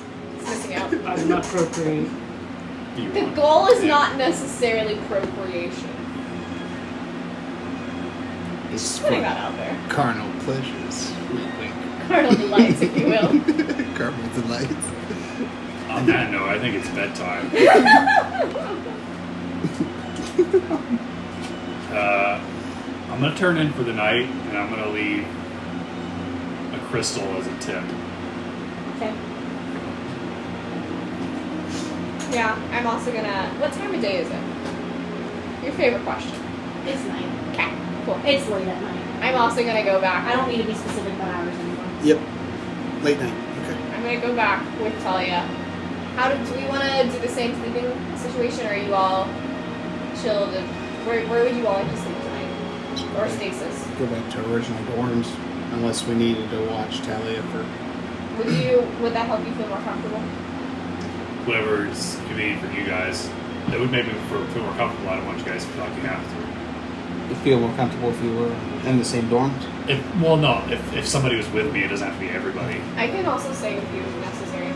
B: missing out.
E: I do not procreate.
D: You
B: The
D: want-
B: goal is
D: yeah.
B: not necessarily procreation.
A: It's
B: Just putting
A: for
B: that out there.
A: carnal pleasures. Wink, wink.
B: Carnal delights, if you will.
A: Carnal delights.
D: On that note, I think it's bedtime. I'm gonna turn in for the night, and I'm gonna leave a crystal as a tip.
B: Okay. Yeah, I'm also gonna. What time of day is it? Your favorite question.
F: It's night.
B: Okay, cool.
F: It's late at night.
B: I'm also gonna go back.
F: I don't need to be specific about hours anymore.
A: Yep. Late night. Okay.
B: I'm gonna go back with Talia. Do we want to do the same sleeping situation, or are you all chilled, and where would you all like to sleep tonight? Or stasis?
G: Go back to original dorms, unless we needed to watch Talia for.
B: Would that help you feel more comfortable?
D: Whatever's convenient for you guys. That would make me feel more comfortable. I don't want you guys to feel like you have to.
G: You feel more comfortable if you were in the same dorms?
D: If somebody was with me, it doesn't have to be everybody.
B: I can also stay with you if necessary.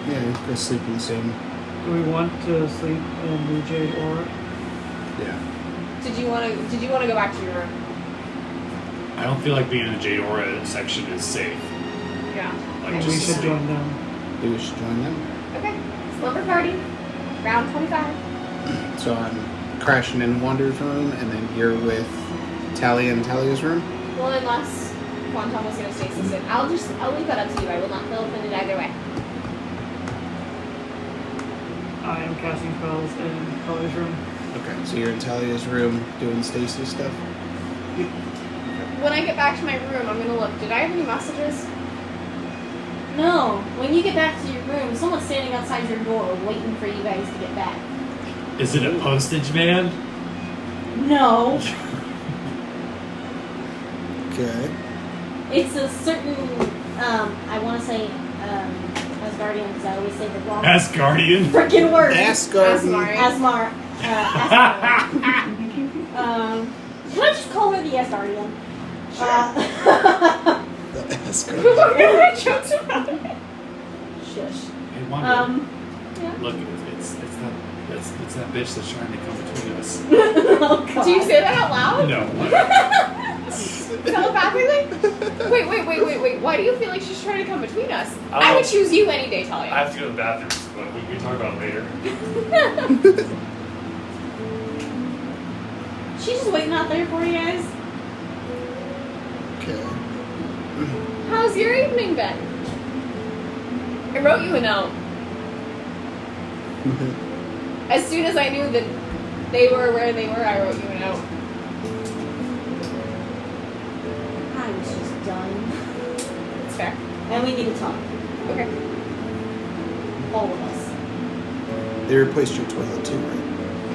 G: Yeah, go sleep in the same.
E: Do we want to sleep in the Jade Aura?
G: Yeah.
B: Did you want to go back to your room?
D: I don't feel like being in the Jade Aura section is safe.
B: Yeah.
D: Like
E: And
D: just
E: we should
D: sleep.
E: join them.
G: Maybe we should join them.
B: Okay. Slumber party. Round 25.
G: So I'm crashing in Wander's room, and then you're with Talia in Talia's room?
B: Well, unless Quantum was going to stasis it. I'll leave that up to you. I will not feel offended either way.
E: I am casting spells in Chloe's room.
G: Okay, so you're in Talia's room doing stasis stuff?
B: When I get back to my room, I'm going to look. Did I have any messages?
C: No, when you get back to your room, someone's standing outside your door waiting for you guys to get back.
D: Is it a postage man?
C: No,
G: Okay.
C: it's a certain, I want to say, Asgardian, because I always say the wrong
D: Asgardian.
C: freaking word.
G: Asgard.
C: Asmar. Can I just call her the Asgardian?
G: Asgard.
B: Jokes about it.
C: Shush.
D: Hey, Wanda.
B: Yeah.
D: Look, it's that bitch that's trying to come between us.
C: Oh, God.
B: Do you say that out loud?
D: No.
B: Telepathically? Wait. Why do you feel like she's trying to come between us?
D: I
B: I would
D: don't-
B: choose you any day, Talia.
D: I have to go to the bathroom, but we can talk about it later.
C: She's just waiting out there for you guys.
G: Okay.
B: How's your evening been? I wrote you a note. As soon as I knew that they were where they were, I wrote you a note.
C: I was just done.
B: It's fair.
C: And we need to talk.
B: Okay.
C: All of us.
G: They replaced your toilet too, right?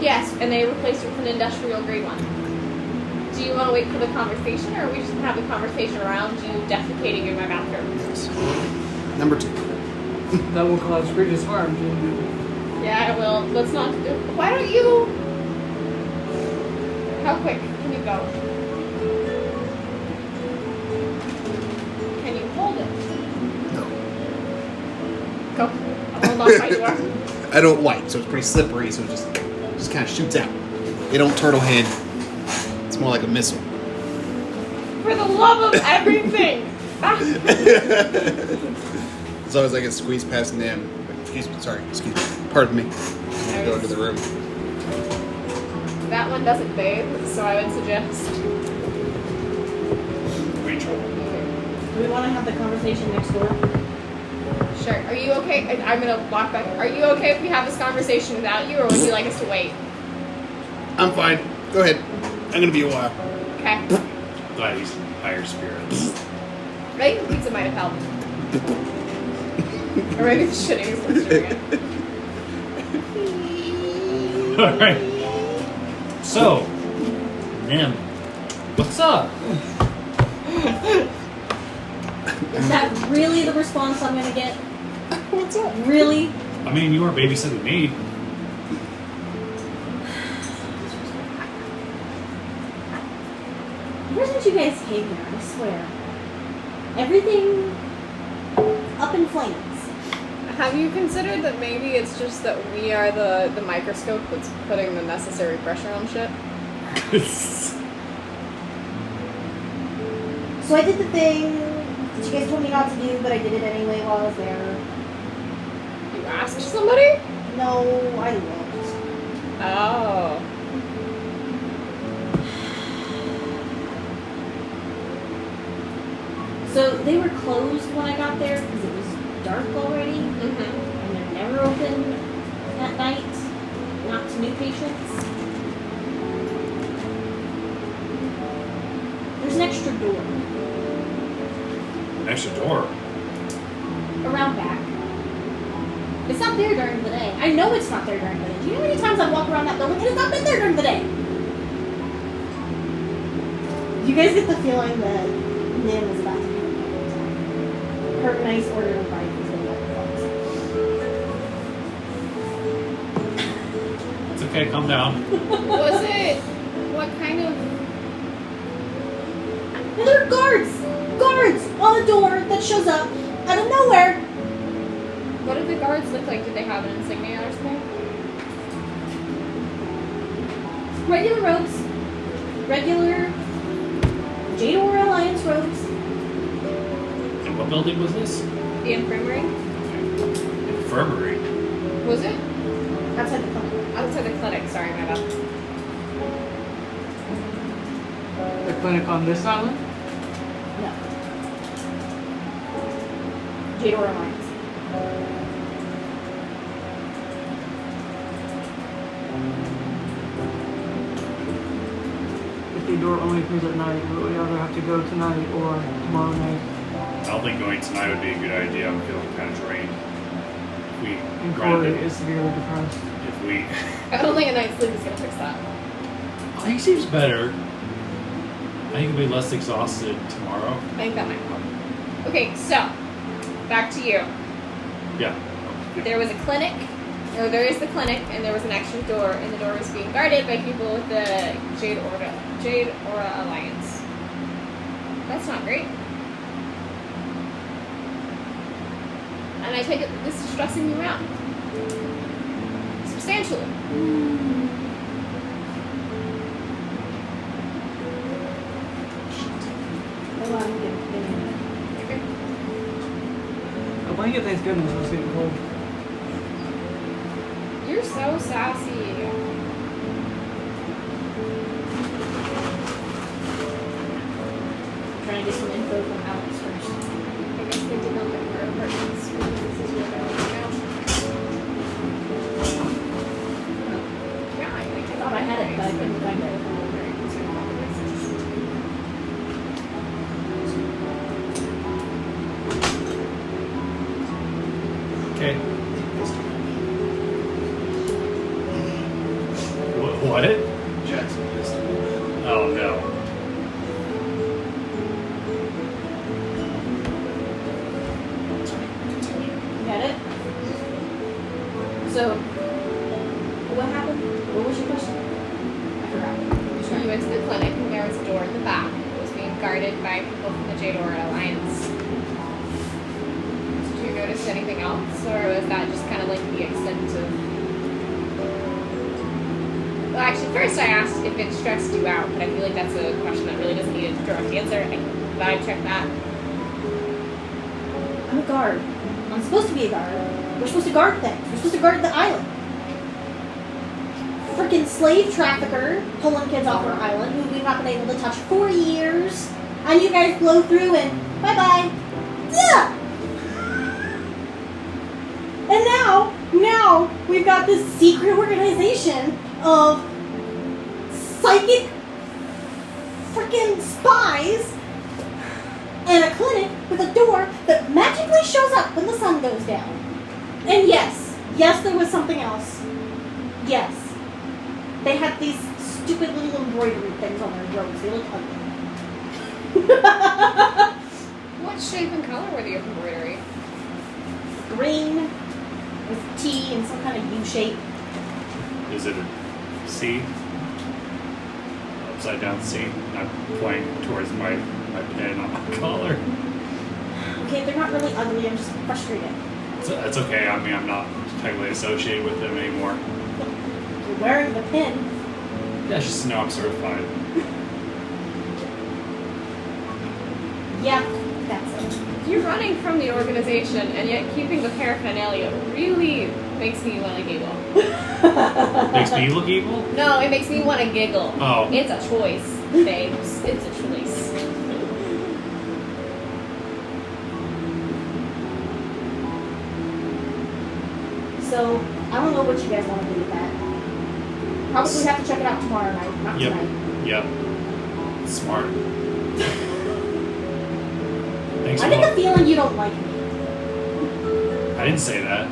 B: Yes, and they replaced it with an industrial grade one. Do you want to wait for the conversation, or are we just going to have the conversation around you defecating in my bathroom?
G: Yes. Number 2.
E: That will cause greatest harm to you.
B: Yeah, I will. Let's not do. Why don't you? How quick can you go? Can you hold it?
G: No.
B: Go. I'll hold on my door.
G: I don't wipe, so it's pretty slippery, so it just kind of shoots out. They don't turtle head. It's more like a missile.
B: For the love of everything! Ah.
G: As long as I can squeeze past them. Excuse me. Pardon me. I'm going to the room.
B: That one doesn't bathe, so I would suggest.
D: We trouble.
C: Do we want to have the conversation next door?
B: Sure. Are you okay? I'm gonna walk back. Are you okay if we have this conversation without you, or would you like us to wait?
G: I'm fine. Go ahead. I'm going to be a while.
B: Okay.
D: Glad he's higher spirits.
B: I think pizza might have helped. Or maybe the shitting is what's doing it.
D: Alright. So, Nim, what's up?
C: Is that really the response I'm going to get?
G: What's up?
C: Really?
D: I mean, you were babysitting me.
C: Ever since you guys came here, I swear, everything up in flames.
B: Have you considered that maybe it's just that we are the microscope that's putting the necessary pressure on shit?
C: So I did the thing that you guys told me not to do, but I did it anyway while I was there.
B: You asked somebody?
C: No, I looked.
B: Oh.
C: So they were closed when I got there because it was dark already,
B: Mm-hmm.
C: and they're never open at night, not to new patients. There's an extra door
D: An extra door.
C: around back. It's not there during the day. I know it's not there during the day. Do you know how many times I've walked around that building and it's not been there during the day? You guys get the feeling that Nim is about to come in. Her nice orderly life is going to let
D: It's okay, calm down.
B: Was it? What kind of?
C: And there are guards! Guards on a door that shows up out of nowhere.
B: What did the guards look like? Did they have an insignia or something?
C: Regular robes. Regular Jador Alliance robes.
D: And what building was this?
B: The infirmary?
D: Infirmary.
B: Was it?
C: Outside the clinic.
B: Outside the clinic. Sorry, my bad.
E: The clinic on this island?
C: No. Jador Alliance.
E: If the door only opens at night, we would either have to go tonight or tomorrow night.
D: I don't think going tonight would be a good idea. I'm feeling kind of drained. If we
E: And
D: granted-
E: Coori is severely depressed.
D: If we,
B: I don't think a night's sleep is gonna fix that.
D: I think it seems better. I think we'll be less exhausted tomorrow.
B: I think that might help. Okay, so back to you.
D: Yeah.
B: There was a clinic, or there is the clinic, and there was an extra door, and the door was being guarded by people with the Jade Aura Alliance. That's not great. And I take it that this is stressing you out. Substantially.
C: Hold on, give me a minute.
B: Okay.
E: A blanket, thank goodness, was getting cold.
B: You're so sassy.
C: Trying to get some info from Alex first.
B: I guess they did not get her apartments. This is what I want to know. Yeah, I think
C: I thought I had it, but I couldn't find it.
B: Very concerned about the races.
D: Okay. What?
A: Jackson pissed me.
D: Oh no.
A: Sorry, continue.
C: Got it? So, what happened? What was your question? I forgot.
B: You went to the clinic and there was a door in the back. It was being guarded by people from the Jade Aura Alliance. Did you notice anything else, or was that just kind of like the extent of? Well, actually, first I asked if it stressed you out, but I feel like that's a question that really doesn't need a direct answer. I can vibe check that.
C: I'm a guard. I'm supposed to be a guard. We're supposed to guard things. We're supposed to guard the island. Freaking slave trafficker pulling kids off our island who we've not been able to touch for years. And you guys blow through and bye-bye. Yeah! And now we've got this secret organization of psychic freaking spies and a clinic with a door that magically shows up when the sun goes down. And yes, there was something else. Yes. They had these stupid little embroidery things on their robes. They look ugly.
B: What shape and color were the embroidery?
C: Green with T and some kind of U shape.
D: Is it a C? Upside down C? I'm pointing towards my pin on my collar.
C: Okay, they're not really ugly. I'm just frustrated.
D: It's okay. I mean, I'm not technically associated with them anymore.
C: You're wearing the pin.
D: Yeah, it's just to know I'm certified.
C: Yeah, that's it.
B: You're running from the organization, and yet keeping the paraphernalia really makes me want to giggle.
D: Makes me look evil?
B: No, it makes me want to giggle.
D: Oh.
B: It's a choice, babes. It's a choice.
C: So, I don't know what you guys want to do with that. Probably have to check it out tomorrow night, not
D: Yep.
C: tonight.
D: Yep. Smart. Thanks
C: I
D: for
C: get the feeling you don't like me.
D: I didn't say that.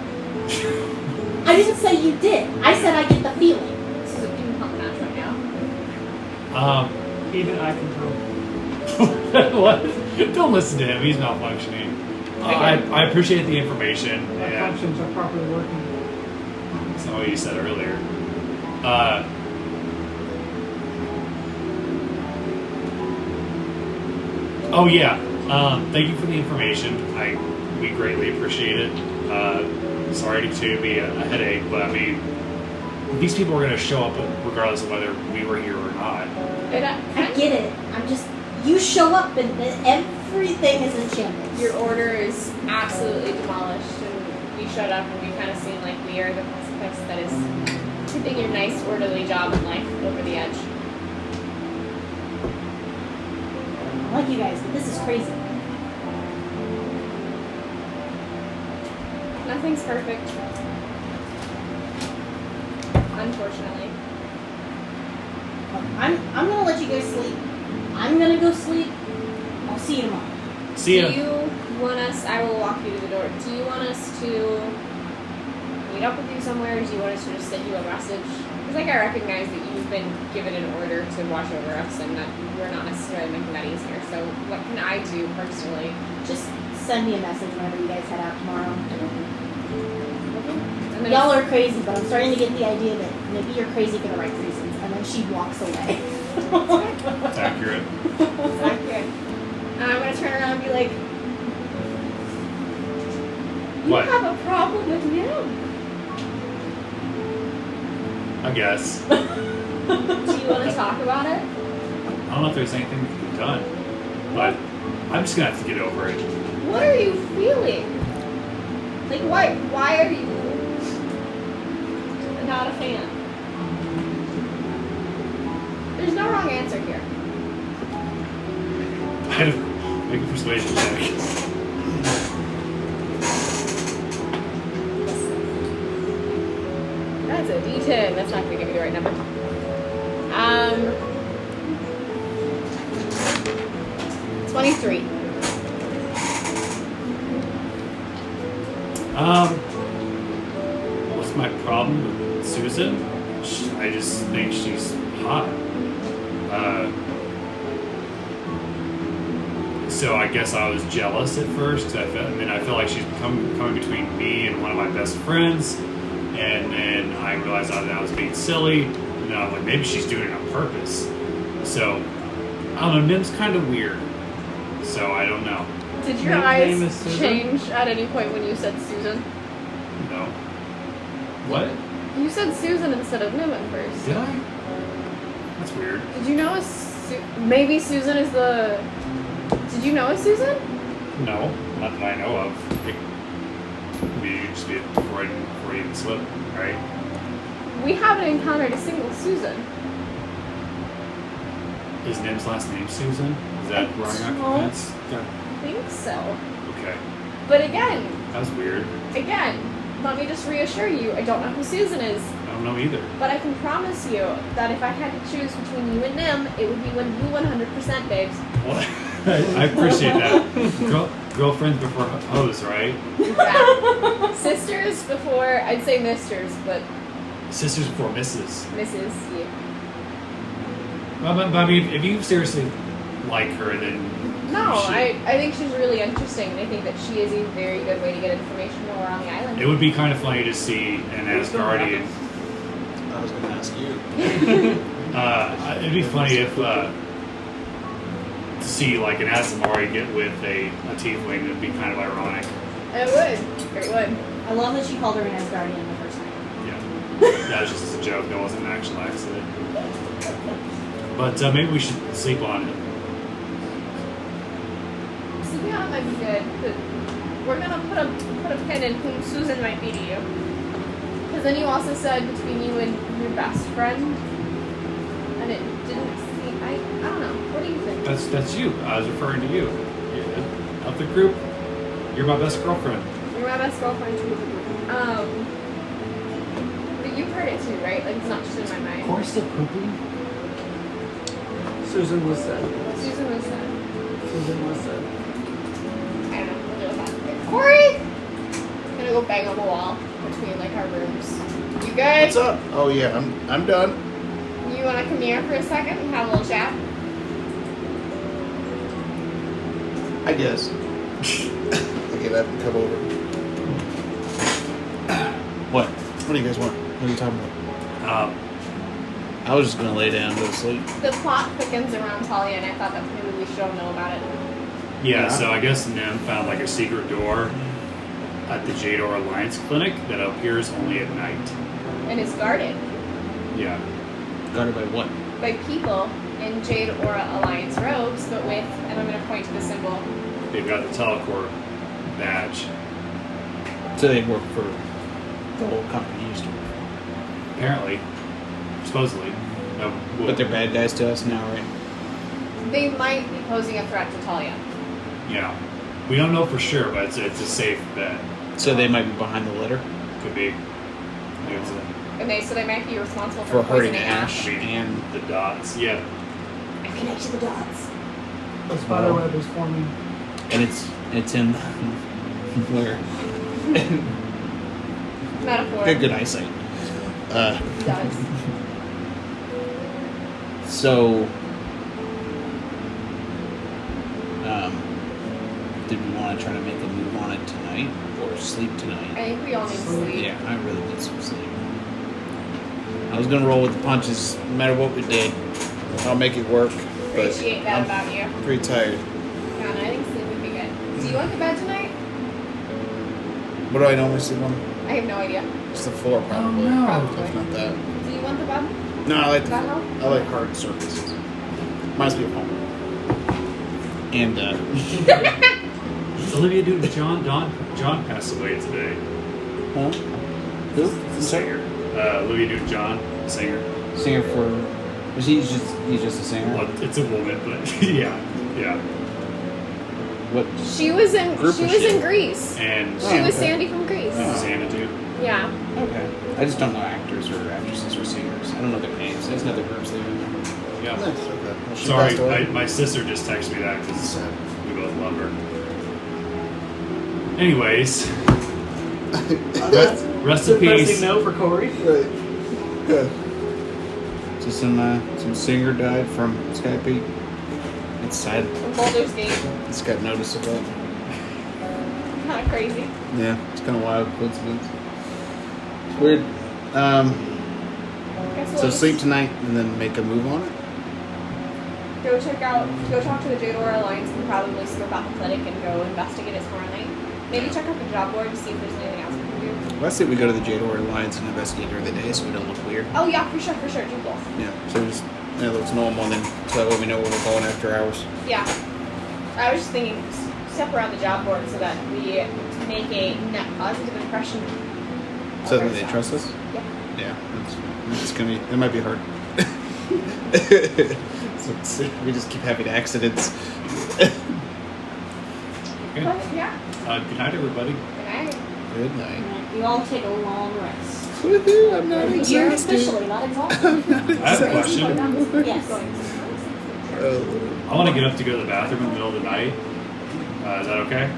C: I didn't say you did. I said I get the feeling.
B: This is a ping pong match right now.
E: Even I can tell.
D: What? Don't listen to him. He's malfunctioning. I appreciate the information.
E: My
D: And
E: functions are properly working.
D: that's not what you said earlier. Oh yeah. Thank you for the information. We greatly appreciate it. Sorry to be a headache, but I mean, these people are going to show up regardless of whether we were here or not.
C: I get it. I'm just. You show up and everything is in shambles.
B: Your order is absolutely demolished, and we showed up and we kind of seem like we are the precipice that is tipping your nice, orderly job in life over the edge.
C: I like you guys, but this is crazy.
B: Nothing's perfect. Unfortunately.
C: I'm gonna let you guys sleep. I'm gonna go sleep. I'll see you tomorrow.
D: See ya.
B: Do you want us, I will walk you to the door, do you want us to meet up with you somewhere, or do you want us to just send you a message? Because like I recognize that you've been given an order to watch over us and that we're not necessarily making that easier. So what can I do personally?
C: Just send me a message whenever you guys head out tomorrow.
B: And then
C: Y'all are crazy, but I'm starting to get the idea that maybe you're crazy for the right reasons. And then she walks away.
D: It's accurate.
B: it's accurate. And I'm going to turn around and be like, you
D: What?
B: have a problem with him.
D: I guess.
B: Do you want to talk about it?
D: I don't know if there's anything that can be done, but I'm just gonna have to get over it.
B: What are you feeling? Like, why are you not a fan? There's no wrong answer here.
D: Make a persuasion check.
B: That's a D10. That's not going to give me the right number. 23.
D: What's my problem with Susan? I just think she's hot. So I guess I was jealous at first because I felt like she's coming between me and one of my best friends, and then I realized that I was being silly, and then I was like, maybe she's doing it on purpose. So I don't know. Nim's kind of weird, so I don't know.
B: Did your
E: Name is
B: eyes
E: Susan?
B: change at any point when you said Susan?
D: No. What?
B: You said Susan instead of Nim at first.
D: Did I? That's weird.
B: Did you know maybe Susan is the... Did you know a Susan?
D: No, not that I know of. Maybe you just be before you even slip, right?
B: We haven't encountered a single Susan.
D: Is Nim's last name Susan? Is that where I got convinced?
B: I think so.
D: Okay.
B: But again,
D: That was weird.
B: let me just reassure you, I don't know who Susan is.
D: I don't know either.
B: But I can promise you that if I had to choose between you and Nim, it would be you 100%, babes.
D: Well, I appreciate that. Girlfriends before hoes, right?
B: Yeah. Sisters before, I'd say misters, but
D: Sisters before misses.
B: Mrs. Yeah.
D: But I mean, if you seriously like her, then
B: No,
D: you should.
B: I think she's really interesting, and I think that she is a very good way to get information while we're on the island.
D: It would be kind of funny to see an Asgardian.
G: I was going to ask you.
D: It'd be funny if to see like an Asamari get with a tiefling. It'd be kind of ironic.
B: It would. It would.
C: I love that she called her an Asgardian the first time.
D: Yeah, that was just a joke. That wasn't an actual accident. But maybe we should sleep on it.
B: Sleeping on it might be good, but we're gonna put a pin in whom Susan might be to you. Because then you also said between you and your best friend, and it didn't seem. I don't know. What do you think?
D: That's you. I was referring to you. Of the group, you're my best girlfriend.
B: You're my best girlfriend too. But you've heard it too, right? Like it's not just in my mind.
E: Cory still pooping? Susan was said.
B: Susan was said.
E: Susan was said.
B: I don't know. We'll deal with that. Cory! I'm gonna go bang on the wall. between like our rooms. You good?
G: What's up? Oh yeah, I'm done.
B: You want to come here for a second and have a little chat?
G: I guess. I get up and come over. What? What do you guys want? What are you talking about? I was just gonna lay down and go to sleep.
B: The plot thickens around Talia, and I thought that maybe we should all know about it.
D: Yeah, so I guess Nim found like a secret door at the Jade Or Alliance clinic that appears only at night.
B: And it's guarded
D: Yeah.
G: Guarded by what?
B: by people in Jade Aura Alliance robes, but with, and I'm going to point to the symbol.
D: They've got the Telecorp badge.
G: So they work for the whole company you used to work
D: Apparently. Supposedly. No,
G: for. But they're bad guys to us now, right?
B: They might be posing a threat to Talia.
D: Yeah. We don't know for sure, but it's a safe bet.
G: So they might be behind the litter
D: Could be. Maybe it's
B: And so they might be responsible
G: for
B: for
G: hurting
B: poisoning
G: Ash
D: I mean,
G: and
D: the dots. Yeah.
C: I connected the dots.
E: The spider web is forming.
G: and it's in where
B: Metaphor.
G: good eyesight.
B: Does.
G: So, did we want to try to make a move on it tonight or sleep
B: I
G: tonight?
B: think we all need sleep.
G: Yeah, I really need some sleep. I was gonna roll with the punches, no matter what we did. I'll make it work. But
B: Appreciate that about you.
G: I'm pretty tired.
B: Yeah, and I think sleep would be good. Do you want the bed tonight?
G: What do I normally sleep on?
B: I have no idea.
G: It's the floor, probably.
E: no.
B: Probably.
G: If not that.
B: Do you want the bed?
G: No, I like
B: That help?
G: I like hard surfaces. Reminds me of home. And
D: Olivia Newton John passed away today.
G: huh? Who?
D: The singer. Olivia Newton John, the singer.
G: Singer for? He's just a singer.
D: Well, it's a woman, but yeah.
G: What?
B: She was in
G: Group
B: she
G: of
B: was
G: shit.
B: in Greece.
D: And
B: She was
G: okay.
B: Sandy from Greece.
D: Xanadu.
B: Yeah.
G: Okay. I just don't know actors or actresses or singers. I don't know their names. I just know their groups they were in.
D: Yeah.
G: Nice. Okay. Well, she
D: Sorry,
G: passed away.
D: my sister just texted me that because
G: Sad.
D: we both love her. Anyways, rest in
E: Depressing
D: peace.
E: note for Cory.
G: Right. Good. So some singer died from Sky Peak. It's sad.
B: From Boulder's Gate.
G: It's got notice of that.
B: Kind of crazy.
G: Yeah, it's kind of wild coincidence. It's weird.
B: Guess
G: So
B: we'll
G: sleep tonight and then make a move on it.
B: go talk to the Jade Aura Alliance and probably scope out the clinic and go investigate it tomorrow night. Maybe check out the job board to see if there's anything else we can do.
G: Well, I say we go to the Jade Or Alliance and investigate during the day so we don't look weird.
B: Oh yeah, for sure, do both.
G: Yeah, so just it looks normal then, so that way we know where we're going after hours.
B: Yeah. I was just thinking, step around the job board so that we make a net positive impression.
G: So
B: of
G: that they
B: ourselves.
G: trust us?
B: Yeah.
G: Yeah, it's gonna be, it might be hard. So we just keep having accidents.
D: Okay.
B: But, yeah.
D: Good night, everybody.
B: Good night.
G: Good night.
F: You all take a long rest.
G: Woohoo, I'm not
F: You're
G: exhausted.
F: officially not exhausted.
D: I have a question.
F: Yes.
G: Oh.
D: I want to get up to go to the bathroom in the middle of the night. Is that okay?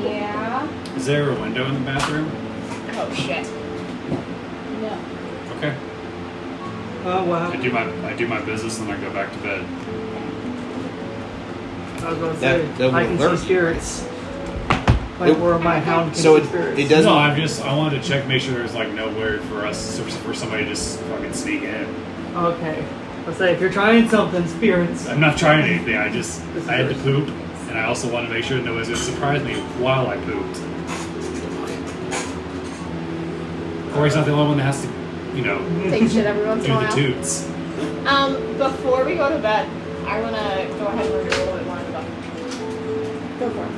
B: Yeah.
D: Is there a window in the bathroom?
B: Oh shit.
F: No.
D: Okay.
E: Oh wow.
D: I do my business and then I go back to bed.
E: I was about to
G: That-
E: say,
G: that will
E: I can
G: alert
E: see
G: you.
E: spirits. Like where my hound can
G: So
E: see
G: it
E: spirits.
G: doesn't.
D: No, I wanted to check, make sure there's like nowhere for us, for somebody to just fucking sneak in.
E: Okay. Let's say if you're trying something, spirits.
D: I'm not trying anything. I had to poop, and I also wanted to make sure no one's gonna surprise me while I pooped. Corey's not the only one that has to,
B: Take shit every once in
D: do
B: a
D: the
B: while.
D: toots.
B: Before we go to bed, I want to go ahead and review a little bit more of the book. Go for it.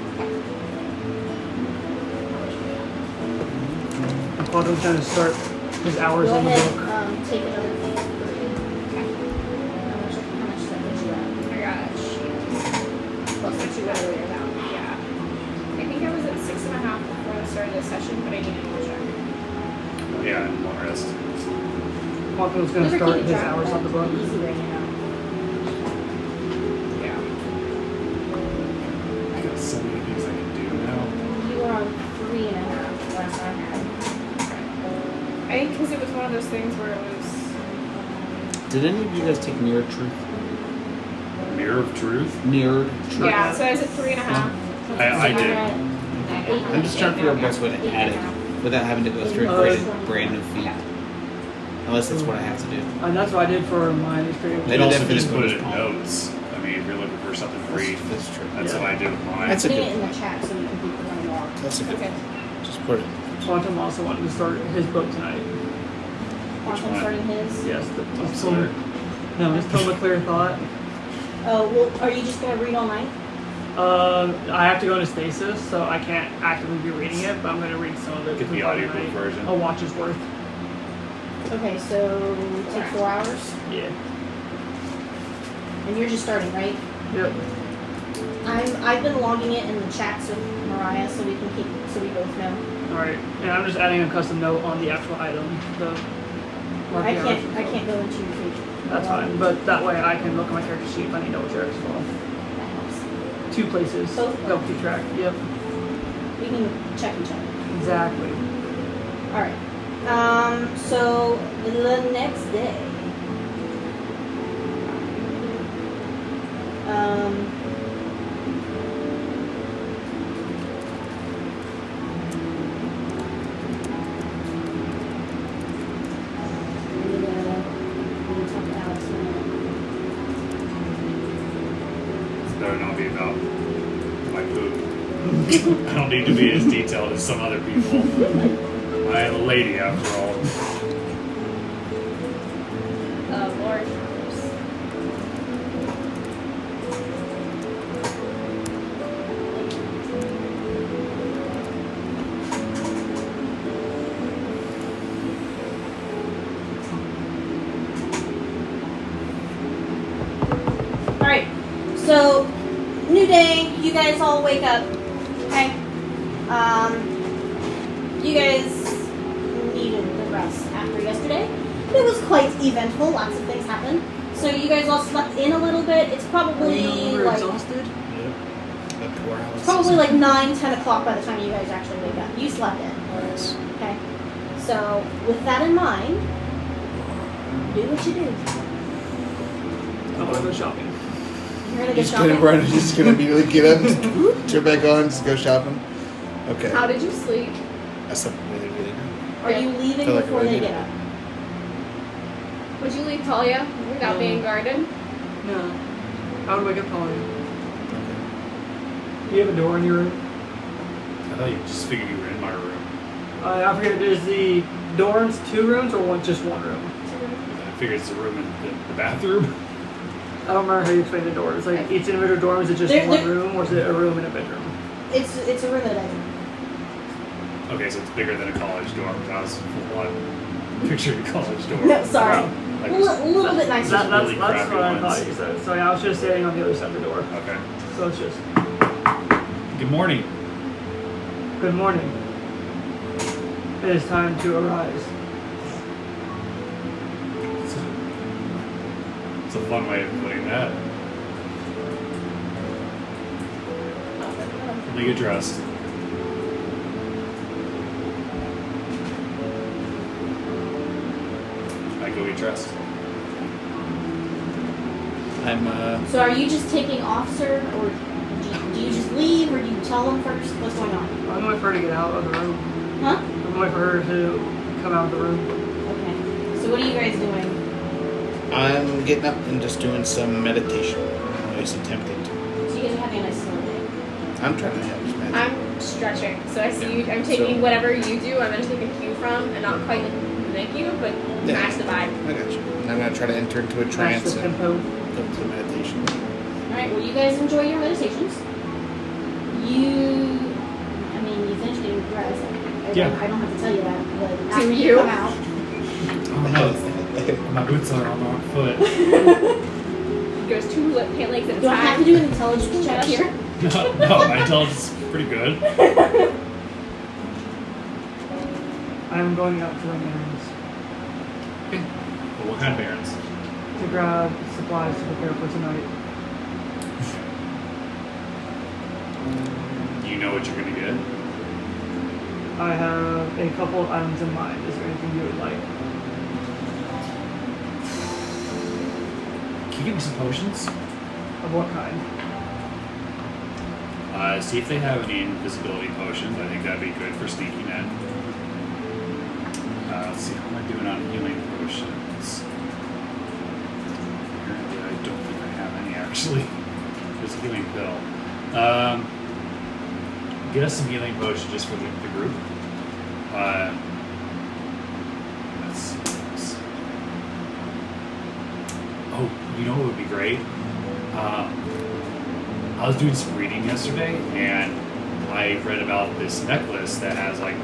E: Quantum's trying to start his hours
F: Go
E: on the
F: ahead,
E: book.
F: take another thing for you.
B: Okay.
F: How much that did you have?
B: I got a sheet. Plus the two earlier now. Yeah. I think I was at 6.5 before the start of the session, but I needed to check.
D: Yeah, and one rest.
E: Quantum's going to
F: Never
E: start
F: keep
E: his
F: track of
E: hours
F: that.
E: on the book.
F: Easy right now.
B: Yeah.
D: I got so many things I can do now.
F: You are
B: of those things where it was.
G: Did any of you guys take Mirrored Truth?
D: Mirror of Truth?
G: Mirrored Truth?
B: Yeah, so I said 3.5.
D: I did.
G: I'm just trying to figure out best way to add it without having to go through and create a brand new feed. Unless that's what I have to do.
E: And that's what I did for mine. It's pretty
G: They
D: You
G: did
D: can
G: that
D: also
G: for
D: just
G: this
D: put
G: one
D: it
G: as
D: in
G: well.
D: notes. I mean, if you're looking for something brief,
G: That's true.
D: that's what I do with mine.
G: That's a
C: Putting
G: good
C: it in
G: one.
C: the chat so we can keep it on log.
G: That's a good
B: Okay.
G: one. Just put it.
E: Quantum also wanted to start his book tonight.
C: Quantum
D: one?
C: starting his.
E: Yes, the
D: Tom
E: his
D: Sawyer.
E: No, his Tome of Clear Thought.
C: Oh, well, are you just gonna read all night?
E: I have to go into stasis, so I can't actively be reading it, but I'm going to read some of it.
D: Get the
E: before
D: audiobook
E: tonight.
D: version.
E: A watch's worth.
C: Okay, so take 4 hours,
E: Yeah.
C: and you're just starting, right?
E: Yep.
C: I've been logging it in the chats with Mariah, so we both know.
E: Alright. And I'm just adding a custom note on the actual item. The
C: I can't go into your feature.
E: That's fine, but that way I can look at my character sheet if I need to know what yours as well.
C: That helps.
E: 2 places.
C: Both.
E: Help keep track. Yep.
C: We can check each other.
E: Exactly.
C: All right. So the next day. We need to talk to Alex in a minute.
D: It's better not be about my poop. I don't need to be as detailed as some other people. I am a lady after all.
B: Lord.
C: All right. So, new day. You guys all wake up. Okay. You guys needed the rest after yesterday. It was quite eventful. Lots of things happened. So you guys all slept in a little bit. It's probably
E: We're
C: like
E: exhausted?
G: About 4 hours.
C: probably like 9, 10 o'clock by the time you guys actually wake up. You slept in.
G: Nice.
C: Okay. So with that in mind, do what you do.
E: I want to go shopping.
C: You're gonna go
A: Just gonna
C: shopping.
A: run. Just gonna immediately get up, and turn back on, just go shopping. Okay.
B: How did you sleep?
A: I slept really, really good.
C: Are you leaving
A: Feel like I
C: before
A: really
C: they
A: need
C: get
A: it.
C: up?
B: Would you leave Talia without being guarded?
E: No. I would wake up calling you. Do you have a door in your room?
D: I thought you just figured you were in my room.
E: I forget, is the doors 2 rooms or just one room?
D: I figured it's a room in the bathroom.
E: I don't remember how you explained the doors. Like each individual dorm, is it just
C: They're-
E: one
C: they're-
E: room or is it a room and a bedroom?
C: It's a room and a bedroom.
D: Okay, so it's bigger than a college dorm. I was full on picturing a college dorm.
C: No, sorry.
D: Like,
C: A little bit nicer.
E: That's
D: really
E: what
D: crappy
E: I
D: ones.
E: thought you said. So yeah, I was just standing on the other side of the door.
D: okay.
E: So it's just,
D: Good morning.
E: good morning. It is time to arise.
D: It's a fun way of putting that. Let me get dressed. I go get dressed.
G: I'm
C: So are you just taking off, sir, or do you just leave, or do you tell them first what's going on?
E: I'm waiting for her to get out of the room.
C: Huh?
E: I'm waiting for her to come out of the room.
C: Okay. So what are you guys doing?
G: I'm getting up and just doing some meditation. At least attempting to.
C: So you guys are having a nice slow day.
G: I'm trying to have this meditation.
B: I'm stretching. So I see you. I'm
G: So-
B: taking whatever you do. I'm going to take a cue from, and not quite mimic you, but
G: Yeah.
B: match the vibe.
G: I got you. And I'm gonna try to enter into a
E: Match
G: trance
E: the
G: and
E: tempo.
G: go to meditation.
C: All right. Well, you guys enjoy your meditations. I mean, you finished getting dressed.
D: Yeah.
C: I don't have to tell you that, but after
B: you?
C: come out,
D: Oh no, my boots are on the wrong foot.
B: It goes 2 pant legs at a
C: do I
B: time.
C: have to do an intelligence check
B: Sure.
C: here?
D: No, my intelligence is pretty good.
E: I'm going out to run errands
D: But what kind of errands?
E: to grab supplies to prepare for tonight.
D: You know what you're gonna get?
E: I have a couple of items in mind. Is there anything you would like?
D: you give me some potions?
E: Of what kind?
D: See if they have any invisibility potions. I think that'd be good for sneaking in. Let's see, how am I doing on healing potions? Apparently, I don't think I have any actually. There's a healing pill. Get us some healing potions just for the group. Let's see. Oh, you know what would be great? I was doing some reading yesterday, and I read about this necklace that has like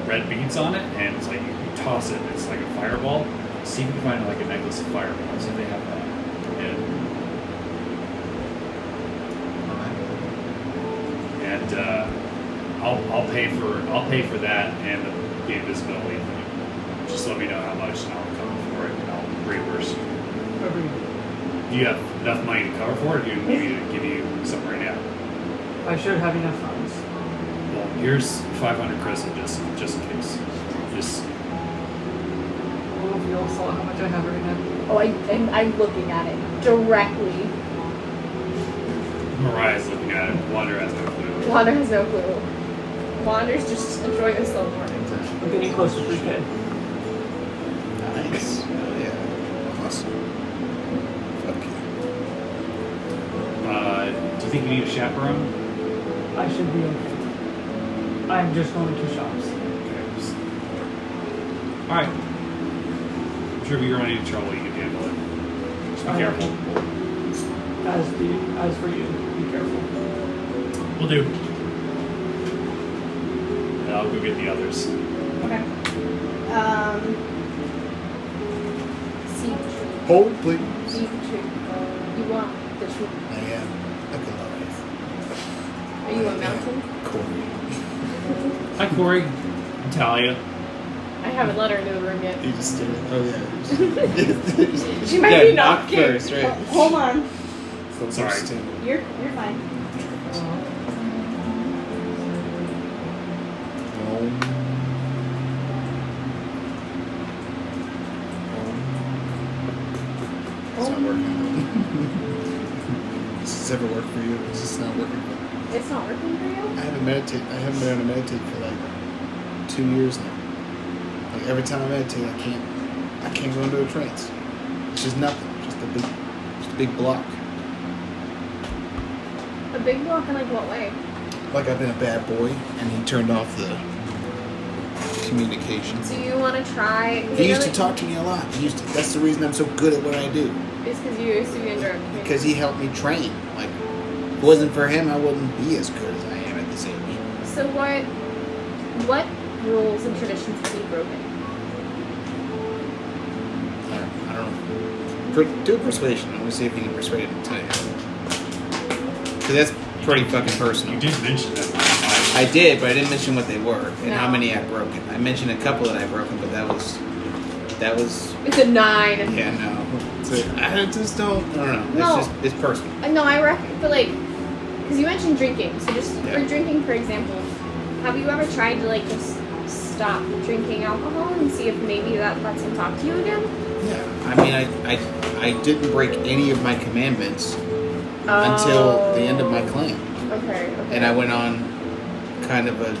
D: red beads on it, and it's like you toss it, and it's like a fireball. See if you can find like a necklace of fireballs if they have that. And I'll pay for that and the invisibility thing. Just let me know how much, and I'll cover for it, and I'll reimburse you.
E: Agreed.
D: Do you have enough money to cover for it, or do you need me to give you something right now?
E: I should have enough funds.
D: Well, here's 500 crystal just in case. Just
E: All of you all saw how much I have right now.
B: Oh, I'm looking at it directly.
D: Mariah's looking at it. Wander has no clue.
B: Wander has no clue. Wander's just enjoying a slow morning.
E: I'm getting close to 3K.
G: Nice. Oh, yeah. Awesome. Fuck yeah.
D: Do you think you need a chaperone?
E: I should be okay. I'm just going to shops.
D: Okay. Alright. I'm sure if you run into trouble, you can handle it. Just be careful.
E: As for you, be careful.
D: Will do. And I'll go get the others.
B: Okay. Seed tree.
A: Hold, please.
B: Seed tree. You want the tree?
A: I am a Goliath.
B: Are you a mountain?
A: Kuori.
D: Hi, Cory. I'm Talia.
B: I haven't let her into the room yet.
A: You just did it. Oh, yeah.
B: She might be knocking.
G: First, right?
C: Hold on.
D: Sorry.
C: You're fine.
A: It's not working. Does this ever work for you? Is this not working for you?
B: It's not working for you?
A: I haven't been able to meditate for like 2 years now. Like every time I meditate, I can't go into a trance. It's just nothing. Just a big block.
B: A big block in like what way?
A: Like I've been a bad boy, and he turned off the communication.
B: So you want to try?
A: He used to talk to me a lot. That's the reason I'm so good at what I do.
B: It's because you used to be in direct communication.
A: Because he helped me train. Like, if it wasn't for him, I wouldn't be as good as I am at this age.
B: So what rules and traditions have you broken?
A: I don't know. Do a persuasion. I'm gonna see if he can persuade him tonight. Because that's pretty fucking personal.
D: You did mention that.
G: I did, but I didn't mention what they were and how
B: No.
G: many I've broken. I mentioned a couple that I've broken, but that was
B: It's a 9.
G: yeah, no.
A: I just don't.
G: I don't know.
B: No.
G: It's personal.
B: No, I reckon, but like, because you mentioned drinking. So just
G: Yeah.
B: for drinking, for example, have you ever tried to like just stop drinking alcohol and see if maybe that lets him talk to you again?
A: Yeah.
G: I mean, I didn't break any of my commandments until the end of my clan.
B: Okay.
G: And I went on kind of a.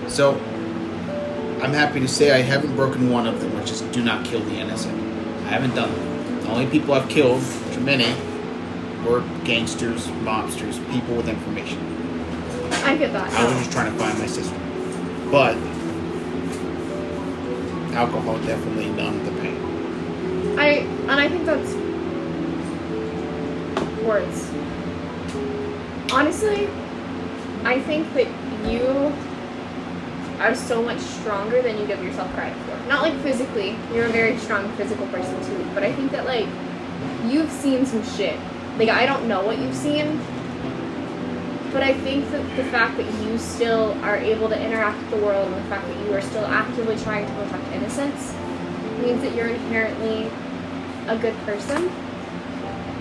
G: So, I'm happy to say I haven't broken one of them, which is do not kill the innocent. I haven't done it. The only people I've killed, which are many, were gangsters, mobsters, people with information.
B: I get that.
G: I was just trying to find my sister. But, alcohol definitely numbed the pain.
B: I think that's words. Honestly, I think that you are so much stronger than you give yourself credit for. Not like physically, you're a very strong physical person too, but I think that like you've seen some shit. Like I don't know what you've seen, but I think that the fact that you still are able to interact with the world and the fact that you are still actively trying to protect innocence means that you're inherently a good person.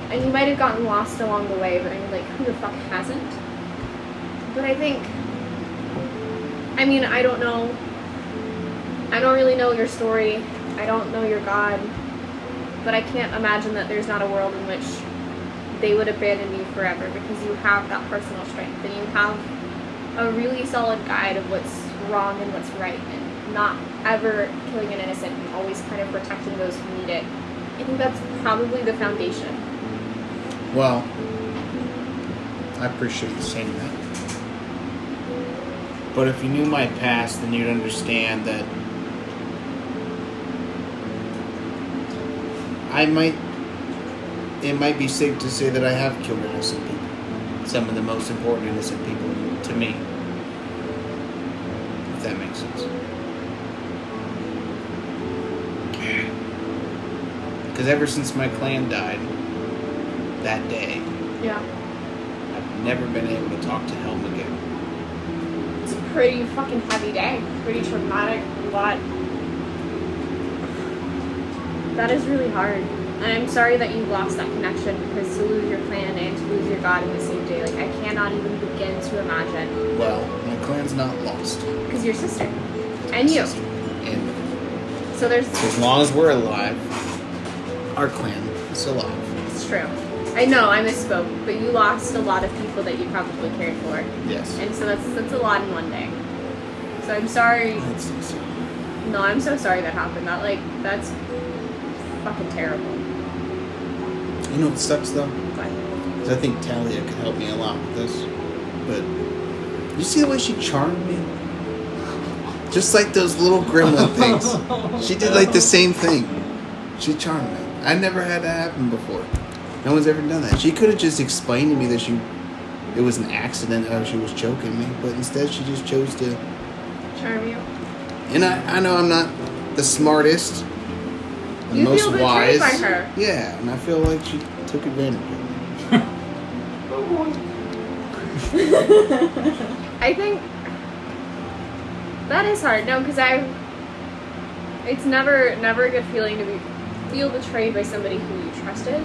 B: And you might have gotten lost along the way, but I mean, like, who the fuck hasn't? But I think, I mean, I don't know. I don't really know your story. I don't know your God. but I can't imagine that there's not a world in which they would abandon you forever because you have that personal strength and you have a really solid guide of what's wrong and what's right and not ever killing an innocent and always kind of protecting those who need it. I think that's probably the foundation.
G: Well, I appreciate you saying that. But if you knew my past, then you'd understand that it might be safe to say that I have killed innocent people. Some of the most important innocent people to me. If that makes sense. Because ever since my clan died, that day,
B: Yeah.
G: I've never been able to talk to Helm again.
B: It's a pretty fucking heavy day. Pretty traumatic. A lot. That is really hard. And I'm sorry that you lost that connection because to lose your clan and to lose your god in the same day, like, I cannot even begin to imagine.
G: Well, my clan's not lost.
B: Because your sister. And you.
G: And
B: So there's.
G: so as long as we're alive, our clan is alive.
B: It's true. I know, I misspoke, but you lost a lot of people that you probably cared for.
G: Yes.
B: And so that's a lot in one day. So I'm sorry. No, I'm so sorry that happened. That's fucking terrible.
G: You know what sucks though?
B: But
G: 'Cause I think Talia could help me a lot with this. But you see the way she charmed me? Just like those little gremlin things. She did like the same thing. She charmed me. I never had that happen before. No one's ever done that. She could have just explained to me that it was an accident how she was choking me, but instead she just chose to.
B: charm you.
G: And I know I'm not the smartest, the
B: You
G: most
B: feel betrayed
G: wise.
B: by her.
G: Yeah, and I feel like she took advantage of me.
B: I think that is hard. No, because it's never a good feeling to feel betrayed by somebody who you trusted.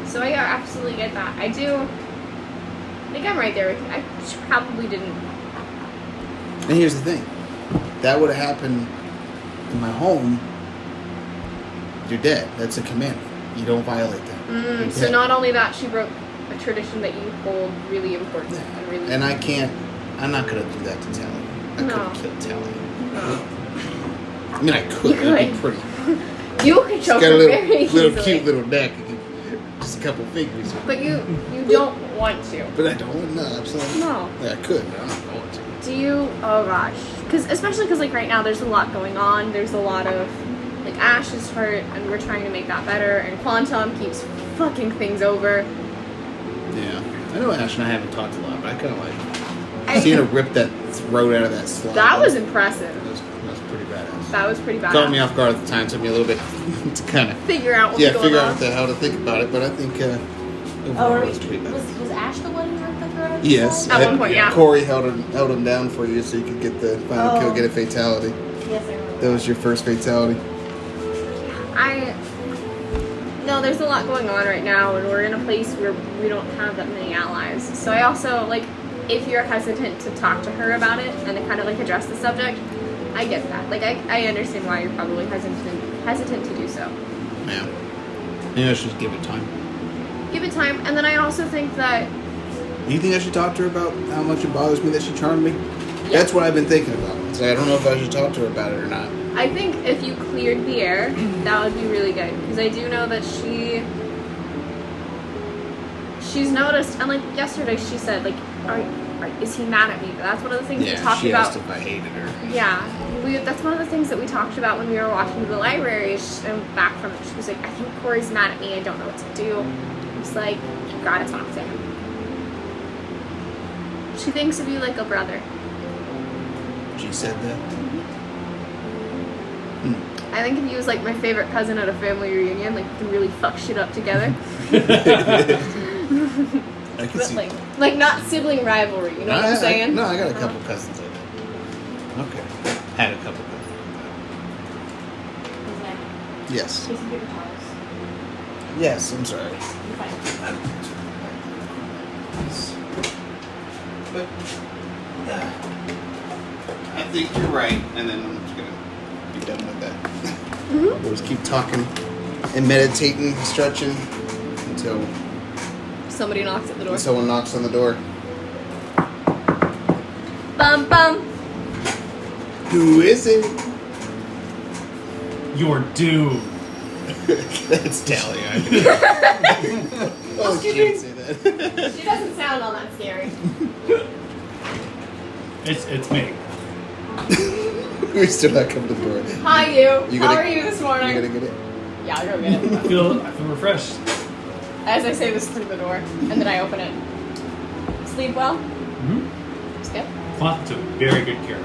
B: So I absolutely get that. I do. Like, I'm right there with you. I probably didn't.
G: And here's the thing. That would have happened in my home. You're dead. That's a commandment. You don't violate that. You're
B: So
G: dead.
B: not only that, she broke a tradition that you hold really important and really.
G: And I'm not going to do that to Talia. I
B: No.
G: couldn't kill Talia.
B: No.
G: I mean, I could.
B: You
G: It'd be
B: could.
G: pretty.
B: You could
G: It's
B: choke
G: got a
B: her
G: little,
B: very
G: little
B: easily.
G: cute little neck. Just a couple fingers.
B: But you don't want to.
G: But I don't. No, absolutely.
B: No.
G: Yeah, I could, but I'm not going to.
B: Do you? Oh gosh. Especially because like right now there's a lot going on. There's a lot of like Ash is hurt and we're trying to make that better. And Quantum keeps fucking things over.
G: Yeah. I know Ash and I haven't talked a lot, but I kind of like seeing her rip that throat out of that slot.
B: That was impressive.
G: That was pretty badass.
B: That was pretty bad.
G: Caught me off guard at the time. Took me a little bit to kind of
B: Figure out what's going
G: figure
B: on.
G: out how to think about it. But I think overall it was pretty bad.
F: Was Ash the one who ripped the throat?
G: Yes.
B: At one point, yeah.
G: Corey held him down for you so you could get the final kill, get a fatality.
F: Yes, I remember.
G: That was your first fatality.
B: No, there's a lot going on right now, and we're in a place where we don't have that many allies. So I also, like, if you're hesitant to talk to her about it and to kind of, like, address the subject, I get that. Like, I understand why you're probably hesitant to do so.
G: Yeah. Maybe I should give it time.
B: Give it time, and then I also think that...
G: Do you think I should talk to her about how much it bothers me that she charmed me? That's what I've been thinking about. So I don't know if I should talk to her about it or not.
B: I think if you cleared the air, that would be really good. Because I do know that she's noticed, and like yesterday she said, like, is he mad at me? That's one of the things we talked
G: she
B: about.
G: asked if I hated her.
B: Yeah, that's one of the things that we talked about when we were walking to the library. And back from it, she was like, I think Corey's mad at me. I don't know what to do. I was like, you gotta talk to him. She thinks of you like a brother.
G: She said that.
B: I think if he was like my favorite cousin at a family reunion, like we can really fuck shit up together.
G: I can
B: But
G: see.
B: like not sibling rivalry, you know what I'm saying?
G: No, I got a couple cousins like that. Okay. Had a couple cousins like that. Yes.
F: Jason paper towels.
G: Yes, I'm sorry.
F: You're fine.
G: But I think you're right, and then I'm just gonna be done with that. We'll just keep talking
A: and meditating, stretching until
B: Somebody knocks at the door.
A: someone knocks on the door.
B: Bum bum.
A: Who is it?
D: You're due.
A: That's Talia. Oh, she didn't say that.
B: She doesn't sound all that scary.
D: It's me.
A: We still not come to the door.
B: Hi, you.
A: You
B: How
A: gonna-
B: are you this morning?
A: You gonna get it?
B: Yeah, I'll go get it.
D: I feel refreshed.
B: As I say this through the door, and then I open it. Sleep well?
D: Mm-hmm.
B: It's good.
D: Quan took very good care of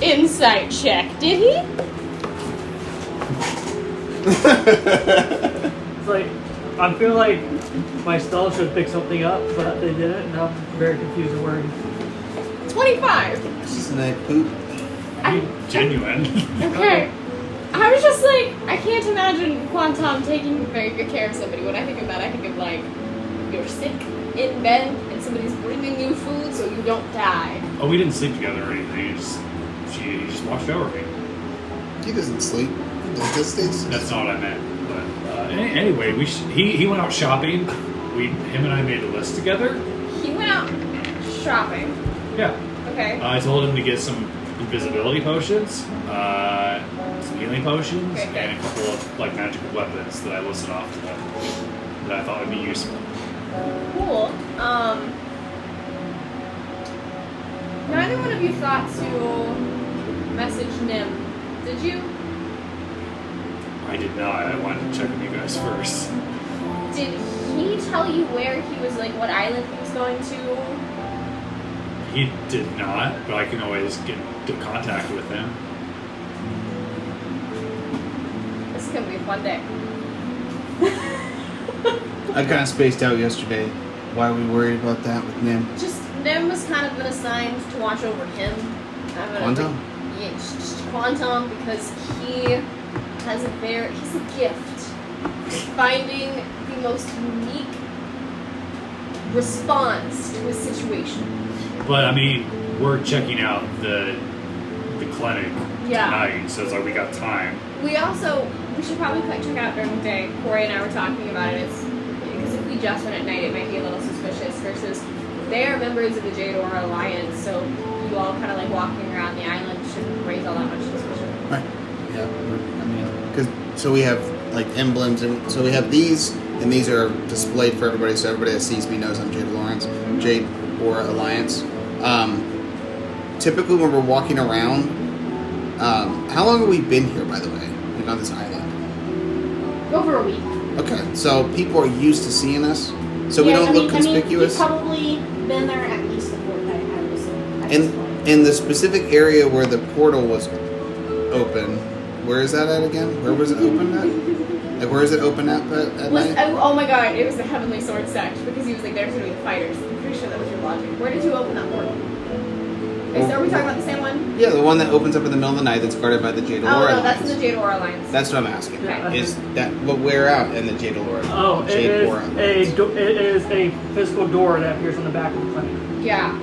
D: me.
B: Insight check, did he?
E: It's like, I feel like my stall should pick something up, but they didn't, and I'm very confused and worried.
B: 25.
A: It's just a night poop.
D: Genuine.
B: Okay. I was just like, I can't imagine Quantum taking very good care of somebody. When I think of that, I think of like, you're sick in bed and somebody's bringing you food so you don't die.
D: Oh, we didn't sleep together or anything. She just watched over me.
A: He doesn't sleep. He just stays.
D: That's not what I meant. But anyway, he went out shopping. Him and I made a list together.
B: He went out shopping.
D: Yeah.
B: Okay.
D: I told him to get some invisibility potions, some healing potions,
B: Okay.
D: and a couple of like magical weapons that I listed off to them that I thought would be useful.
B: Cool. Neither one of you thought to message Nim, did you?
D: I did not. I wanted to check with you guys first.
B: Did he tell you where he was, like, what island he was going to?
D: He did not, but I can always get into contact with him.
B: This is gonna be a fun day.
G: I kind of spaced out yesterday. Why are we worried about that with Nim?
B: Just, Nim has kind of been assigned to watch over him.
G: Quantum?
B: Yeah, just Quantum, because he has he's a gift. Finding the most unique response to a situation.
D: But I mean, we're checking out the clinic
B: Yeah.
D: tonight, so it's like we got time.
B: We should probably check out during the day. Cory and I were talking about it. It's because if we just went at night, it might be a little suspicious. Versus, they are members of the Jade Aura Alliance, so you all kind of like walking around the island shouldn't raise all that much suspicion.
A: Right. Yeah. I mean, so we have like emblems, and so we have these, and these are displayed for everybody, so everybody that sees me knows I'm Jade Aura Alliance. Typically, when we're walking around, how long have we been here, by the way, like on this island?
C: Over a week.
A: Okay, so people are used to seeing us, so we don't look conspicuous.
C: You've probably been there at least a fortnight, I would assume. At this point.
A: In the specific area where the portal was open, where is that at again? Where was it open at? Like, where is it open at night?
B: Oh my god, it was the Heavenly Sword sect because he was like, there's gonna be the fighters. I'm pretty sure that was your logic. Where did you open that portal? Are we talking about the same one?
A: Yeah, the one that opens up in the middle of the night that's guarded by the Jade Aura
B: Oh no,
A: Alliance.
B: that's in the Jade Aura Alliance.
A: That's what I'm asking.
B: Okay.
A: Is that, but where out in the Jade Aura?
E: Oh, it
A: Jade
E: is
A: Aura Alliance?
E: it is a physical door that appears on the back of the clinic.
B: Yeah.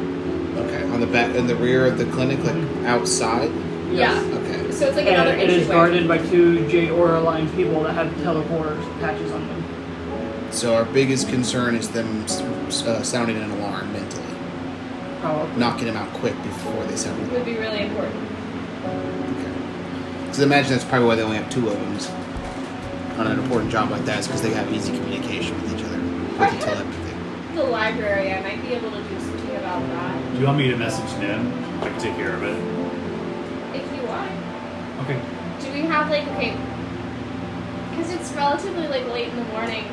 A: Okay, on the back, in the rear of the clinic, like outside.
B: Yeah.
A: Okay.
B: So it's like another
E: And it is
B: entryway.
E: guarded by two Jade Aura Alliance people that have teleporter patches on them.
A: So our biggest concern is them sounding an alarm mentally,
E: Probably.
A: knocking them out quick before they sound.
B: It would be really important.
A: Okay. So imagine that's probably why they only have two of them on an important job like that, is because they have easy communication with each other with the telepathy.
B: The library, I might be able to do something about that.
D: Do you want me to message Nim? I can take care of it.
B: If you want.
D: Okay.
B: Do we have because it's relatively like late in the morning.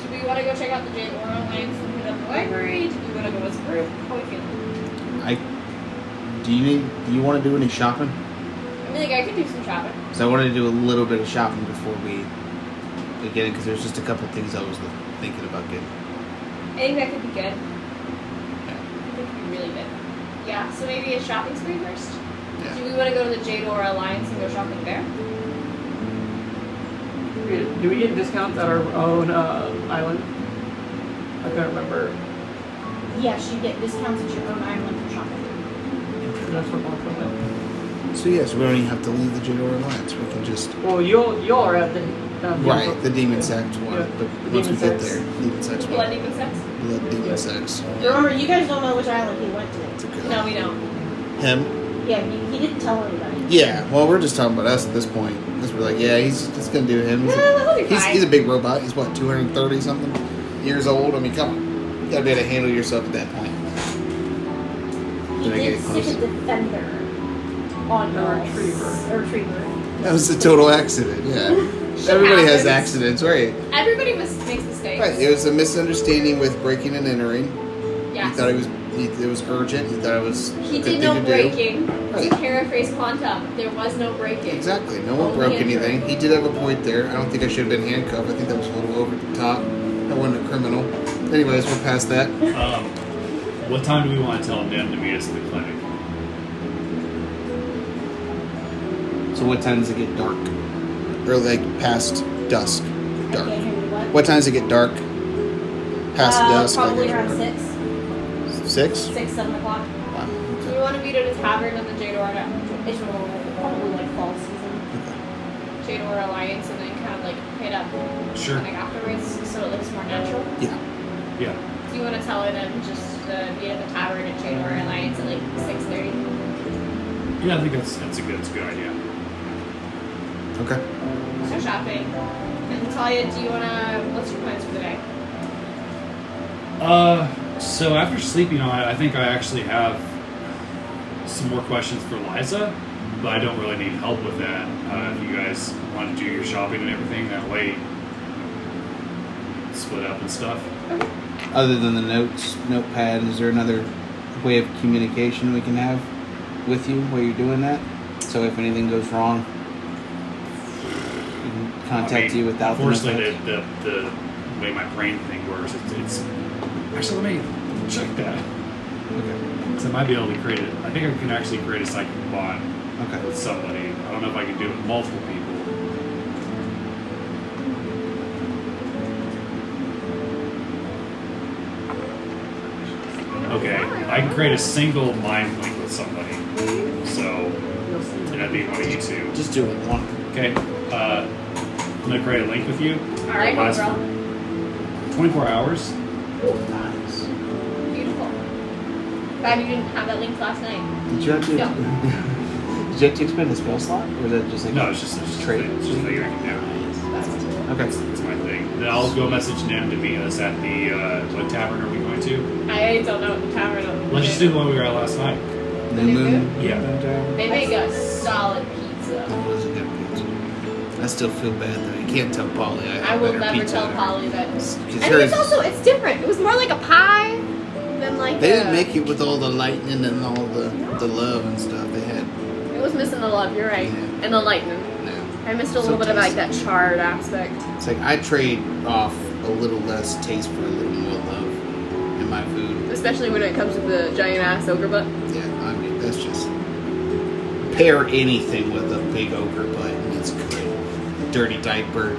B: Do we want to go check out the Jade Aura Alliance and hit up the library? Do we want to go as a group? How are we feeling?
G: Do you want to do any shopping?
B: I mean, like I could do some shopping.
G: So I wanted to do a little bit of shopping before we get in, because there's just a couple of things I was thinking about getting.
B: I think that could be good. I think that could be really good. Yeah, so maybe a shopping spree first?
A: Yeah.
B: Do we want to go to the Jade Aura Alliance and go shopping there?
E: Do we get discounts at our own island? I couldn't remember.
C: Yes, you get discounts at your own island for shopping.
E: That's what Mark was
A: So yes, we don't even have to leave the Jador Alliance. We can just
E: Well, you are at the
A: right the Demon Sex one,
E: Yeah,
A: but
E: the
A: once we
E: Demon
A: get
E: Sex.
A: there, Demon Sex one,
B: Blood demon sex?
A: Blood Demon Sex.
C: Remember, you guys don't know which island he went to.
A: It's a good
B: No, we don't.
A: him.
C: Yeah, he didn't tell anybody.
A: Yeah, well, we're just talking about us at this point. Because we're like, yeah, he's gonna do him. He's,
B: Yeah, that'll be fine.
A: he's a big robot. He's what, 230 something years old? I mean, come on. You gotta be able to handle yourself at that point.
C: He
A: Did I get
C: did
A: it
C: stick
A: close?
C: a defender on
E: A retriever.
C: A retriever.
A: That was a total accident, yeah. Everybody has
B: happens.
A: accidents, right?
B: Everybody makes mistakes.
A: Right, it was a misunderstanding with breaking and entering.
B: Yes.
A: He thought it was urgent. He thought it was a
B: He
A: good
B: did
A: thing
B: no
A: to do.
B: breaking.
A: Right.
B: To paraphrase Quantum, there was no breaking.
A: Exactly. No one
B: Only
A: broke
B: entering.
A: anything. He did have a point there. I don't think I should have been handcuffed. I think that was a little over the top. I wasn't a criminal. Anyways, we're past that.
D: What time do we want to tell them to meet us at the clinic?
G: So what time does it get dark?
A: Or like past dusk.
C: I
A: Dark.
C: can't hear you.
A: What time does it get dark? Past dusk.
C: Probably
A: like,
C: around 6,
A: 6?
C: 7 o'clock.
A: Wow.
B: Do
A: Okay.
B: you want to meet at a tavern in the Jador
C: It's probably like fall season.
B: Jador Alliance and then kind of like hit up
D: Sure.
B: clinic afterwards so it looks more natural?
A: Yeah.
D: Yeah.
B: Do you want to tell her then just meet at the tavern at Jador Alliance at like 6:30?
D: Yeah, I think that's a good idea.
A: Okay.
B: So shopping. And Talia, do you want to? What's your plans for the day?
D: So after sleeping on it, I think I actually have some more questions for Liza, but I don't really need help with that. If you guys want to do your shopping and everything, that way split up and stuff.
G: Other than the notepad, is there another way of communication we can have with you while you're doing that? So if anything goes wrong, we can contact you without the
D: Unfortunately,
G: notepad?
D: the way my brain thing works, it's actually, let me check that.
G: Okay.
D: So I might be able to create it. I think I can actually create a psychic bond
G: Okay.
D: with somebody. I don't know if I can do it with multiple people. Okay, I can create a single mind link with somebody. So, and that'd be one of you two.
G: Just do it one.
D: Okay, I'm gonna create a link with you.
B: All right, no
D: Lasts
B: problem.
D: for 24 hours.
G: Nice.
B: Beautiful. Glad you didn't have that link last night.
G: Did you have to?
B: Yeah.
G: Did you have to expend a spell slot, or is that just like
D: No, it's just a
G: trade?
D: thing. It's just a thing I can do.
G: Okay.
D: That's my thing. Then I'll go message them to meet us at the what tavern are we going to?
B: I don't know what the tavern.
D: Let's just do the one we were at last night.
G: New Moon.
D: Yeah.
B: They make a solid pizza.
A: That was a good pizza. I still feel bad though. You can't tell Polly I
B: I
A: have
B: will
A: better
B: never
A: pizza
B: tell
A: than her.
B: Polly that.
A: 'Cause
B: I mean,
A: hers-
B: it's also it's different. It was more like a pie than like.
A: They
B: a,
A: didn't make it with all the lightning and all the love and stuff. They had.
B: It was missing the love. You're right,
A: Yeah.
B: and the lightning.
A: No.
B: I missed a little bit of like that charred aspect.
A: It's like I trade off a little less taste for a little more love in my food.
B: Especially when it comes to the giant ass ogre butt.
A: Yeah, I mean that's just pair anything with a big ogre butt and it's good. Dirty diaper,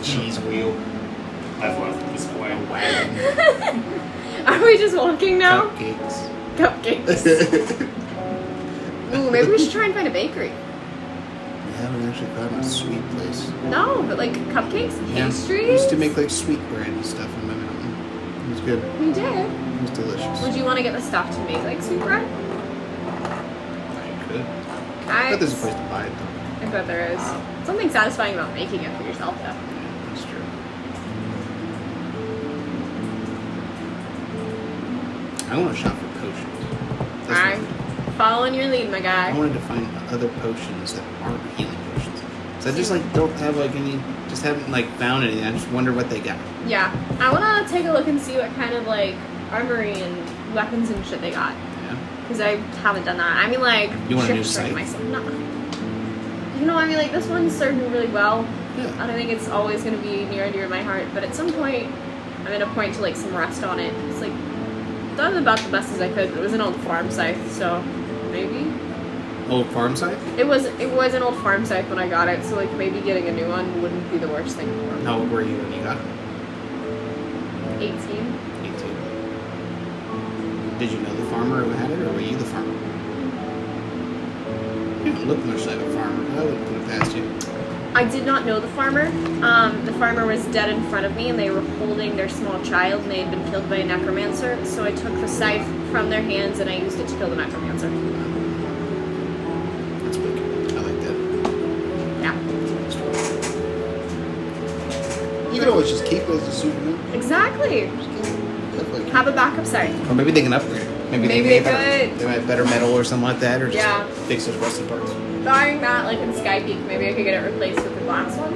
A: cheese wheel,
D: I've left this way.
A: wagon,
B: Are we just walking now?
A: cupcakes.
B: Cupcakes. Ooh, maybe we should try and find a bakery.
A: We haven't actually found a sweet place.
B: No, but like cupcakes,
A: Yeah,
B: pastries.
A: we used to make like sweet bread and stuff in my mountain. It was good.
B: We did.
A: It was delicious.
B: Would you want to get the stuff to make like sweet bread?
A: I could.
B: I
A: But there's a place to buy it though.
B: I bet there is. Something satisfying about making it for yourself, though.
A: Yeah, that's true. I want to shop for potions. That's
B: I'm
A: what
B: following your lead, my
A: I
B: guy.
A: wanted to find other potions that aren't healing potions. So I just like don't have like any, just haven't like found anything. I just wonder what they got.
B: Yeah, I want to take a look and see what kind of like armory and weapons and shit they got.
A: Yeah.
B: Because I haven't done that. I mean, like,
A: You want a new
B: ship-strike
A: site?
B: myself. No. You know, I mean, like, this one's served me really well.
A: Yeah.
B: I don't think it's always going to be near and dear to my heart, but at some point, I'm going to point to, like, some rust on it. It's, like, done about the best as I could, but it was an old farm scythe, so maybe.
A: Old farm site?
B: It was an old farm scythe when I got it, so, like, maybe getting a new one wouldn't be the worst thing for me.
A: How old were you when you got it?
B: 18.
A: 18. Did you know the farmer who had it, or were you the farmer?
G: You don't look much like a farmer, but I wouldn't put it past you.
B: I did not know the farmer. The farmer was dead in front of me, and they were holding their small child, and they had been killed by a necromancer. So I took the scythe from their hands, and I used it to kill the necromancer.
G: That's wicked. I like that.
B: Yeah.
G: You can always just keep it as a souvenir.
B: Exactly.
G: Just keep it. Definitely keep
B: Have a backup site.
G: it. Or maybe they can upgrade it.
B: Maybe
G: can
B: they
G: get better-
B: could.
G: They might have better metal or something like that, or just
B: Yeah.
G: fix those rusted parts.
B: Barring that, like in Sky Peak, maybe I could get it replaced with the glass one.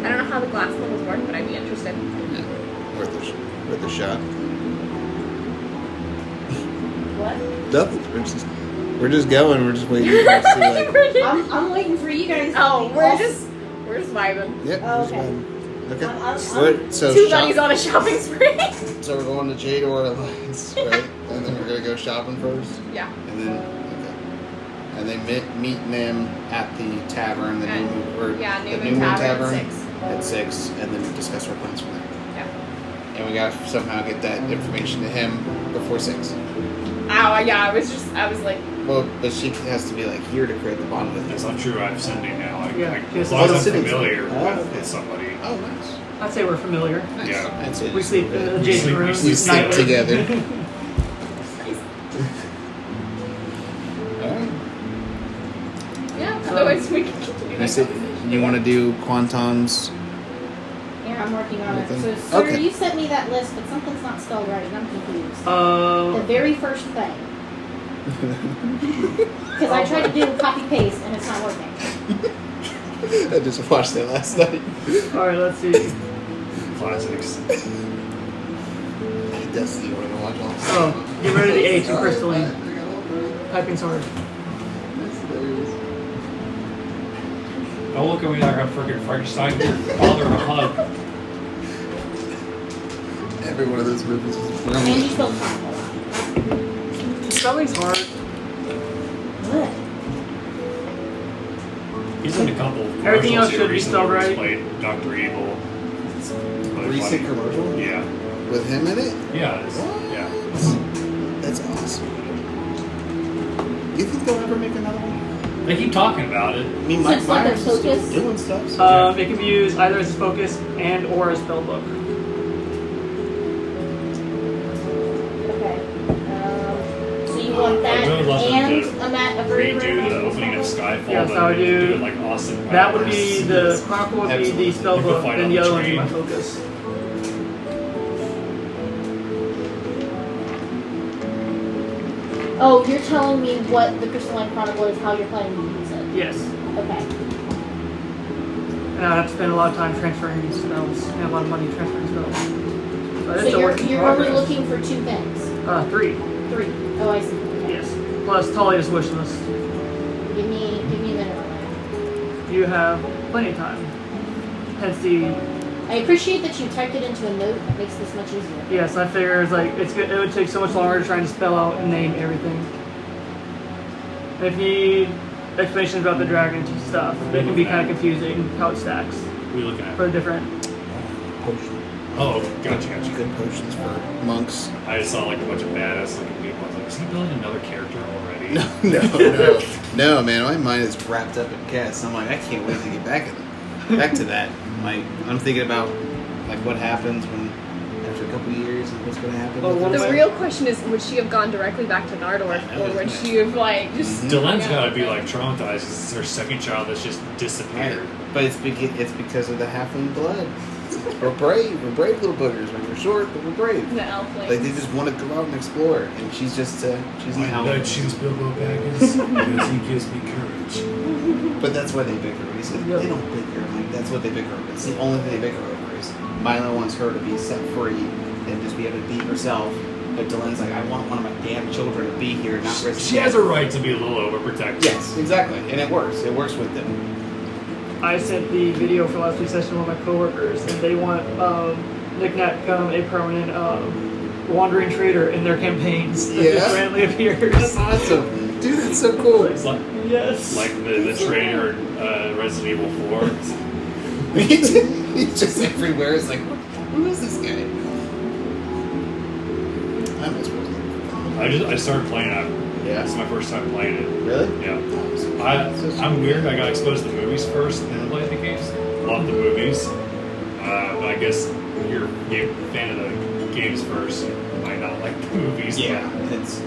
B: I don't know how the glass levels work, but I'd be interested.
G: Yeah. Worth a shot.
C: What?
G: Nothing. We're just going. We're just waiting to see like.
C: I'm waiting for you guys.
B: Oh,
C: to
B: we're just vibing.
G: Yep.
C: Oh,
G: just
C: okay.
G: going. Okay.
C: I'm-
G: So
B: Two
G: shop-
B: buddies on a shopping spree.
G: So we're going to Jade or Alliance, right? And then we're gonna go shopping first,
B: Yeah.
G: and then okay. And then meet them at the tavern, the
B: At-
G: New Moon, or
B: Yeah,
G: the
B: New
G: New
B: Moon
G: Moon
B: Tavern
G: Tavern
B: at 6.
G: at 6, and then discuss our plans from there.
B: Yeah.
G: And we gotta somehow get that information to him before 6.
B: Ow, yeah, I was like,
G: Well, but she has to be like here to create the bond with
D: That's
G: us.
D: not true. I'm sending now.
E: Yeah,
D: As
E: just-
D: long as
G: Oh,
D: I'm
G: sitting.
D: familiar
G: Oh,
D: with
G: okay.
D: somebody.
G: Oh, nice.
E: I'd say we're familiar.
G: Nice.
D: Yeah.
G: That's it.
E: We sleep in the
D: We
E: adjacent
D: sleep- we
E: rooms.
G: We sleep
E: nightly.
G: together. Alright.
B: yeah, otherwise we can continue
G: You
B: this.
G: said you want to do Quantum's.
C: Yeah, I'm working on it. So,
G: Okay.
C: sir,
G: Okay.
C: you sent me that list, but something's not spelled right, and I'm confused. The
E: Uh,
C: very first thing. Because I tried to do copy paste, and it's not working.
G: I just watched that last night.
E: alright, let's see.
D: Classics.
G: Destiny, you want to watch all
E: Oh, get rid of the H in crystalline. Piping sword.
D: Oh, look at me like I'm freaking Frankenstein. Father of a hug.
G: Every one of those movies is
C: And you
G: brilliant.
C: spelled time a lot.
E: Spelling's hard.
C: Good.
D: He's in a couple of
E: Everything else
D: commercials
E: should be
D: here
E: spelled
D: recently.
E: right.
D: He's played Dr. Evil. It's really
G: Recent
D: funny.
G: commercial?
D: Yeah.
G: With him in it?
D: Yeah. Yeah.
G: That's awesome. Do you think they'll ever make another one?
D: They keep talking about it.
G: I mean, Mike
C: Since, like,
G: Myers is
C: their
G: still
C: focus-
G: doing stuff. So
E: It can be used either as a focus and or a spell book.
C: Okay. So you want that
D: I would love them
C: and
D: to
C: a mat of
D: Redo the opening of Skyfall.
E: Yes,
D: but
E: I would
D: they
E: do-
D: it like Austin
E: That would
D: Powers.
E: be the Chronicle would be
G: Absolutely.
E: the spell
D: You
E: book,
D: can fight
E: and
D: on
E: the
D: the
E: other one's
D: train.
E: my focus.
C: Oh, you're telling me what the Crystalline Chronicle is, how you're planning to use it.
E: Yes.
C: Okay.
E: And I have to spend a lot of time transferring these spells and a lot of money transferring spells. But it's
C: So
E: a work in
C: you're only
E: progress.
C: looking for 2 things.
E: 3.
C: 3. Oh, I see. Okay.
E: Yes. Plus Talia's wish list.
C: Give me a minute on that.
E: You have plenty of time. Hence the
C: I appreciate that you typed it into a note. That makes this much easier.
E: yes. I figure it's like it's good. It would take so much longer trying to spell out and name everything. And if you need explanations about the dragon stuff, it can be kind of confusing how it stacks
D: What are you looking at?
E: for the different.
G: potion.
D: Oh, gotcha.
G: Good potions for monks.
D: I just saw like a bunch of badass looking people. I was like, is he building another character already?
G: No, man. My mind is wrapped up in cats. I'm like, I can't wait to get back to that. Like, I'm thinking about like what happens when after a couple of years and what's going to happen.
E: Oh,
G: with
E: one
G: her.
E: of
B: The
E: my-
B: real question is, would she have gone directly back to Nardorf,
G: I
B: or
G: was
B: would
G: gonna-
B: she have like just?
D: Dylan's
B: hung
D: got
B: out
D: to be
B: with
D: like traumatized. It's her second child that's just
G: Right.
D: disappeared.
G: But it's because of the halfling blood. We're brave. We're brave little boogers. Like, we're short, but we're brave.
B: the elf
G: Like they just want to go out and explore, and she's just she's
D: Why
G: now.
D: did I choose Bilbo Baggins? Because he gives me courage.
G: But that's why they bicker. He said
E: Yeah.
G: they don't bicker. Like that's what they bicker over. It's the only thing they bicker over is Milo wants her to be set free and just be able to be herself. But Dylan's like, I want one of my damn children to be here, not risk.
D: She has a right to be a little overprotective.
G: Yes, exactly, and it works. It works with them.
E: I sent the video for last week's session to one of my coworkers, and they want Nick Nat to become a permanent wandering trader in their campaigns. That
G: Yeah?
E: just randomly appears.
G: That's awesome, dude. That's so cool.
D: It's like
E: Yes.
D: the trainer in Resident Evil 4.
G: He's just everywhere. It's like, who is this guy? I miss Resident Evil.
D: I started playing. I
G: Yeah.
D: This is my first time playing it.
G: Really?
D: Yeah. I'm weird. I got exposed to the movies first, and then played the games. Love the movies, but I guess you're a fan of the games first. You might not like the movies.
G: Yeah. It's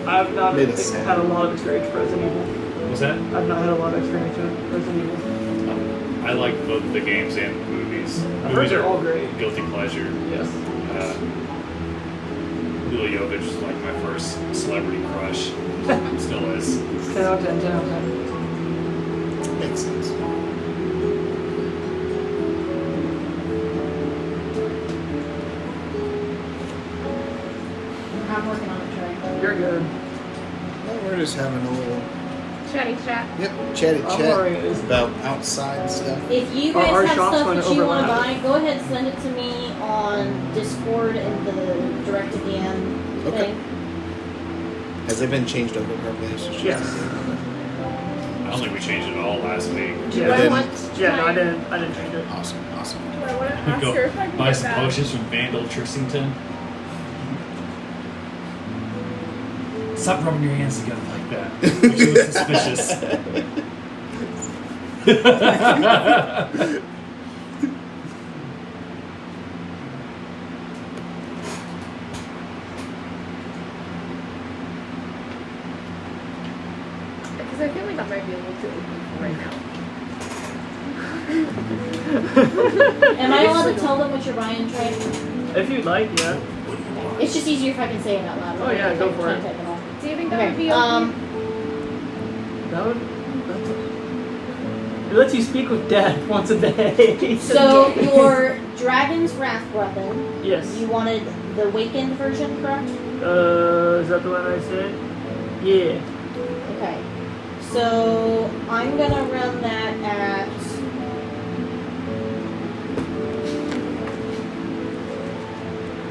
E: I've not
G: Made us sad.
E: had a lot of experience with Resident Evil.
D: What was that?
E: I've not had a lot of experience with Resident Evil.
D: I like both the games and the movies.
E: I've heard
D: Movies
E: they're
D: are
E: all great.
D: guilty pleasure.
E: Yes.
D: Mila Jovovich was like my first celebrity crush. Still is.
E: 10 out of 10, 10 out of 10.
G: makes sense.
C: I'm working on it, Trey.
E: You're good.
A: Well, we're just having a little
B: Chatty chat.
A: chatty
E: I'm
A: chat
E: worried.
A: about outside stuff.
C: If you
E: Our-
C: guys
E: our
C: have
E: shops
C: stuff
E: went
C: that you want to
E: overlap.
C: buy, go ahead and send it to me on Discord and the direct to DM
A: Okay.
C: thing.
G: Has it been changed over properly? It's just-
E: Yes.
D: I don't think we changed it all last week.
B: Do
E: Yeah,
B: I
G: didn't-
B: want to
E: Yeah, no,
B: try-
E: I didn't change it.
G: Awesome.
B: Do I want to ask
D: Go
B: her if I can
D: buy
B: get
D: some
B: that?
D: potions from Vandal Trixington. Stop rubbing your hands together like that. Makes you look suspicious.
B: Because I feel like that might be a little too open right now.
C: Am I allowed to tell them what you're buying, Trey?
E: If you'd like, yeah.
C: It's just easier if I can say it out loud.
E: Oh, yeah, go for it.
B: Do you think that would
C: Okay.
B: be okay?
E: That would. It lets you speak with death once a day.
C: So your Dragon's Wrath weapon,
E: Yes.
C: you wanted the Awakened version, correct?
E: Is that the one I said? Yeah.
C: Okay. So I'm gonna run that at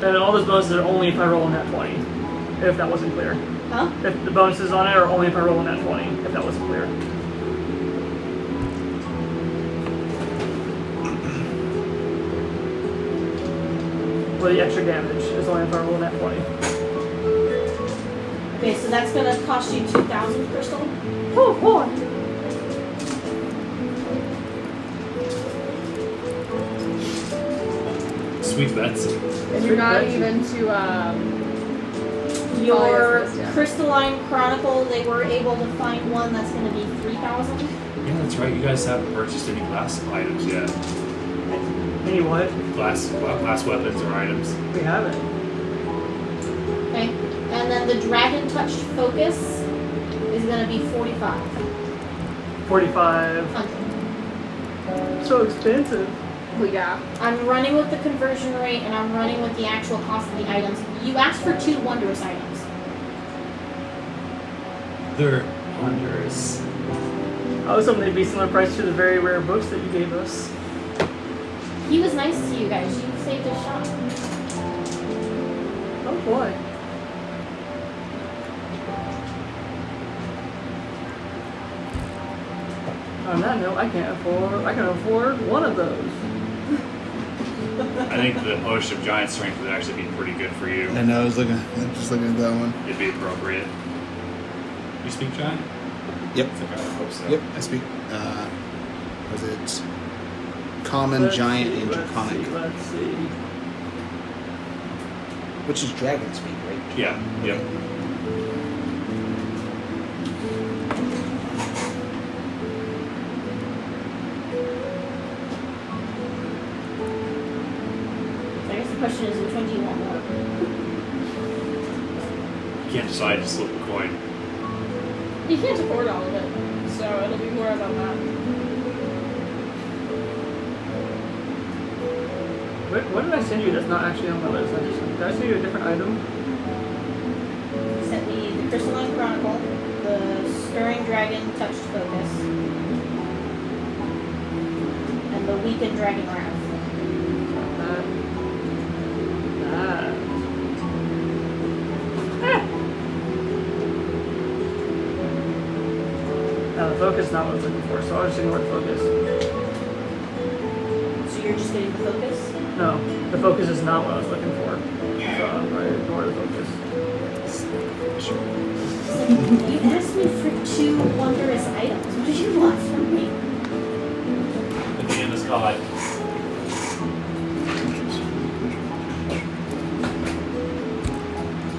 E: And all those bonuses are only if I roll a nat 20. If that wasn't clear.
C: huh?
E: If the bonuses on it are only if I roll a nat 20. If that wasn't clear. Or the extra damage is only if I roll a nat 20.
C: Okay, so that's gonna cost you 2,000 crystal.
E: Oh boy!
D: Sweet Betsy.
B: And you're not even to,
C: Your
B: yes, yeah.
C: Crystalline Chronicle, they were able to find one that's gonna be 3,000.
D: Yeah, that's right. You guys haven't purchased any glass items yet.
E: Any what?
D: Glass weapons or items.
E: We haven't.
C: Okay. And then the Dragon Touched Focus is gonna be 4,500.
E: 45. So expensive.
B: well, yeah.
C: I'm running with the conversion rate and I'm running with the actual cost of the items. You asked for 2 wondrous items.
D: They're wondrous.
E: I was hoping they'd be similar price to the very rare books that you gave us.
C: He was nice to you guys. You saved his shop.
E: Oh boy. On that note, I can afford one of those.
D: I think the potion of giant strength would actually be pretty good for you.
A: I know. I'm just looking at that one.
D: It'd be appropriate. You speak giant?
A: Yep.
D: I think I would hope so.
A: Yep. I speak. Was it common,
E: Let's
A: giant,
E: see,
A: and
E: let's
A: draconic?
E: see, Let's see.
G: Which is dragon speak, right?
D: Yeah. Yep.
C: So I guess the question is, which one do you want more?
D: You can't decide. Just flip a coin.
B: You can't afford all of it, so it'll be more about that.
E: What did I send you that's not actually on my list? Did I send you a different item?
C: He sent me the Crystalline Chronicle, the Stirring Dragon Touched Focus, and the Weakened Dragon Wrath.
E: Now the focus is not what I was looking for, so I'll just ignore the focus.
C: So you're just getting the focus?
E: No, the focus is not what I was looking for. So I'm going to ignore the focus.
C: You asked me for 2 wondrous items. What do you want from me?
D: At the end of Scott.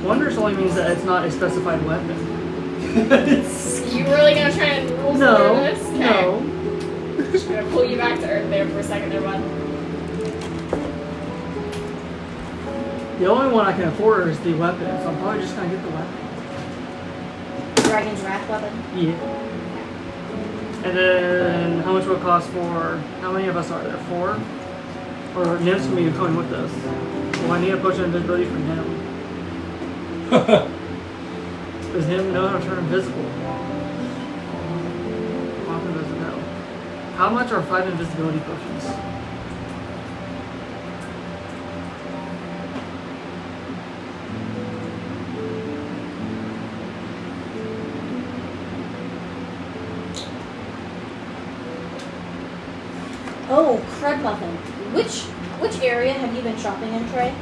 E: Wondrous only means that it's not a specified weapon.
B: You really gonna try and rule
E: No,
B: this? Okay.
E: no.
B: Just gonna pull you back to earth there for a second there, bud.
E: The only one I can afford is the weapon, so I'm probably just gonna get the weapon.
C: Dragon's Wrath weapon?
E: Yeah. And then how much will it cost for? How many of us are there? 4? Or Nim's gonna be coming with us. Well, I need a potion of invisibility for Nim. Does Nim know how to turn invisible? Often doesn't know. How much are 5 invisibility potions?
C: Oh, crud muffin. Which area have you been shopping in, Trey?